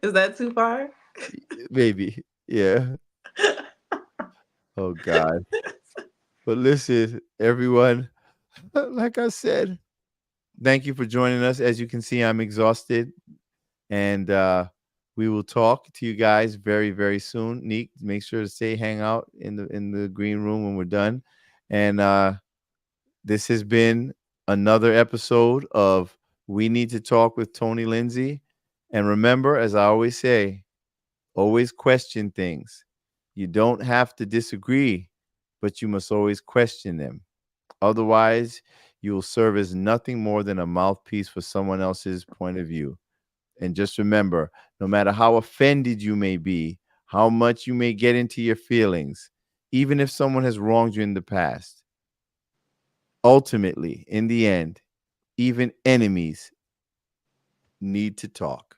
[SPEAKER 1] Is that too far?
[SPEAKER 2] Maybe. Yeah. Oh, God. But listen, everyone, like I said, thank you for joining us. As you can see, I'm exhausted. And we will talk to you guys very, very soon. Neek, make sure to hang out in the green room when we're done. And this has been another episode of We Need to Talk with Tony Lindsay. And remember, as I always say, always question things. You don't have to disagree, but you must always question them. Otherwise, you will serve as nothing more than a mouthpiece for someone else's point of view. And just remember, no matter how offended you may be, how much you may get into your feelings, even if someone has wronged you in the past, ultimately, in the end, even enemies need to talk.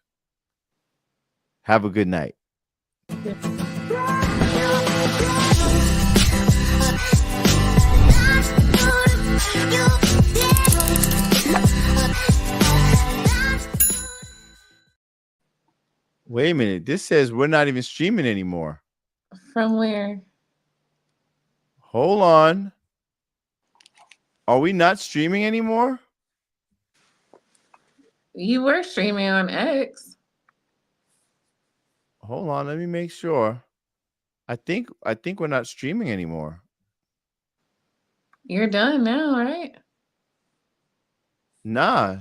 [SPEAKER 2] Have a good night. Wait a minute. This says we're not even streaming anymore.
[SPEAKER 1] From where?
[SPEAKER 2] Hold on. Are we not streaming anymore?
[SPEAKER 1] You were streaming on X.
[SPEAKER 2] Hold on. Let me make sure. I think we're not streaming anymore.
[SPEAKER 1] You're done now, right?
[SPEAKER 2] Nah.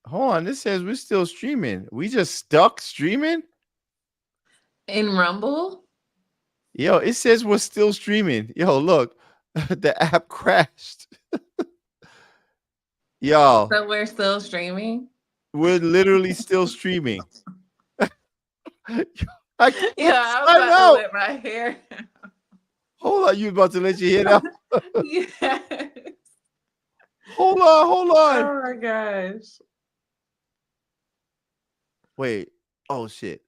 [SPEAKER 2] Hold on. This says we're still streaming. We just stuck streaming?
[SPEAKER 1] In Rumble?
[SPEAKER 2] Yo, it says we're still streaming. Yo, look. The app crashed. Y'all.
[SPEAKER 1] So we're still streaming?
[SPEAKER 2] We're literally still streaming.
[SPEAKER 1] I was about to let my hair.
[SPEAKER 2] Hold on. You about to let your hair out?
[SPEAKER 1] Yes.
[SPEAKER 2] Hold on.
[SPEAKER 1] Oh my gosh.
[SPEAKER 2] Wait. Oh, shit.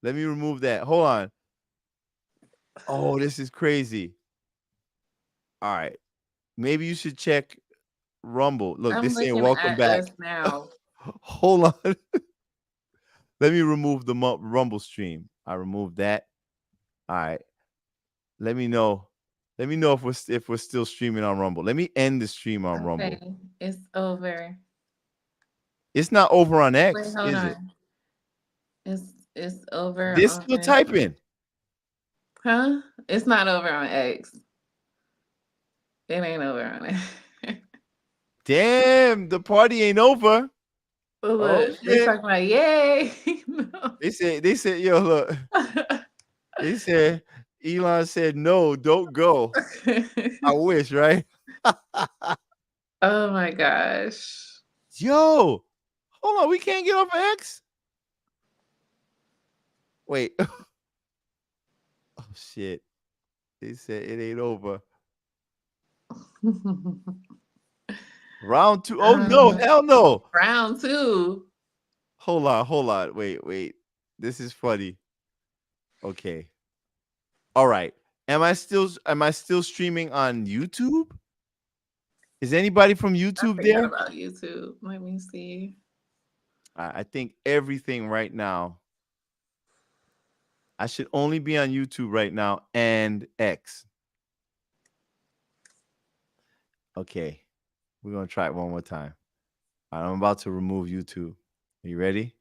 [SPEAKER 2] Let me remove that. Hold on. Oh, this is crazy. All right. maybe you should check Rumble. Look,
[SPEAKER 1] I'm
[SPEAKER 2] they're saying
[SPEAKER 1] looking
[SPEAKER 2] welcome
[SPEAKER 1] at
[SPEAKER 2] back.
[SPEAKER 1] us now.
[SPEAKER 2] Hold on. Let me remove the Rumble stream. I removed that. All right. Let me know. Let me know if we're still streaming on Rumble. Let me end the stream on Rumble.
[SPEAKER 1] Okay, it's over.
[SPEAKER 2] It's not over on
[SPEAKER 1] Wait,
[SPEAKER 2] X,
[SPEAKER 1] hold
[SPEAKER 2] is
[SPEAKER 1] on.
[SPEAKER 2] it?
[SPEAKER 1] It's over
[SPEAKER 2] They're
[SPEAKER 1] on.
[SPEAKER 2] still typing.
[SPEAKER 1] Huh? It's not over on X. It ain't over on it.
[SPEAKER 2] Damn, the party ain't over.
[SPEAKER 1] Look,
[SPEAKER 2] Oh
[SPEAKER 1] they're
[SPEAKER 2] shit.
[SPEAKER 1] talking about yay. No.
[SPEAKER 2] They said, yo, look. They said Elon said no, don't go. I wish, right?
[SPEAKER 1] Oh my gosh.
[SPEAKER 2] Yo, hold on, we can't get off of X. Wait. Oh shit. They said it ain't over. Round 2. Oh no, hell no.
[SPEAKER 1] Round 2.
[SPEAKER 2] Hold on. Wait. This is funny. Okay. All right. Am I still streaming on YouTube? Is anybody from
[SPEAKER 1] I
[SPEAKER 2] YouTube
[SPEAKER 1] forgot
[SPEAKER 2] there?
[SPEAKER 1] about YouTube. Let me see.
[SPEAKER 2] I think everything right now. I should only be on YouTube right now and X. Okay. We're going to try it one more time. All right, I'm about to remove YouTube. Are you ready?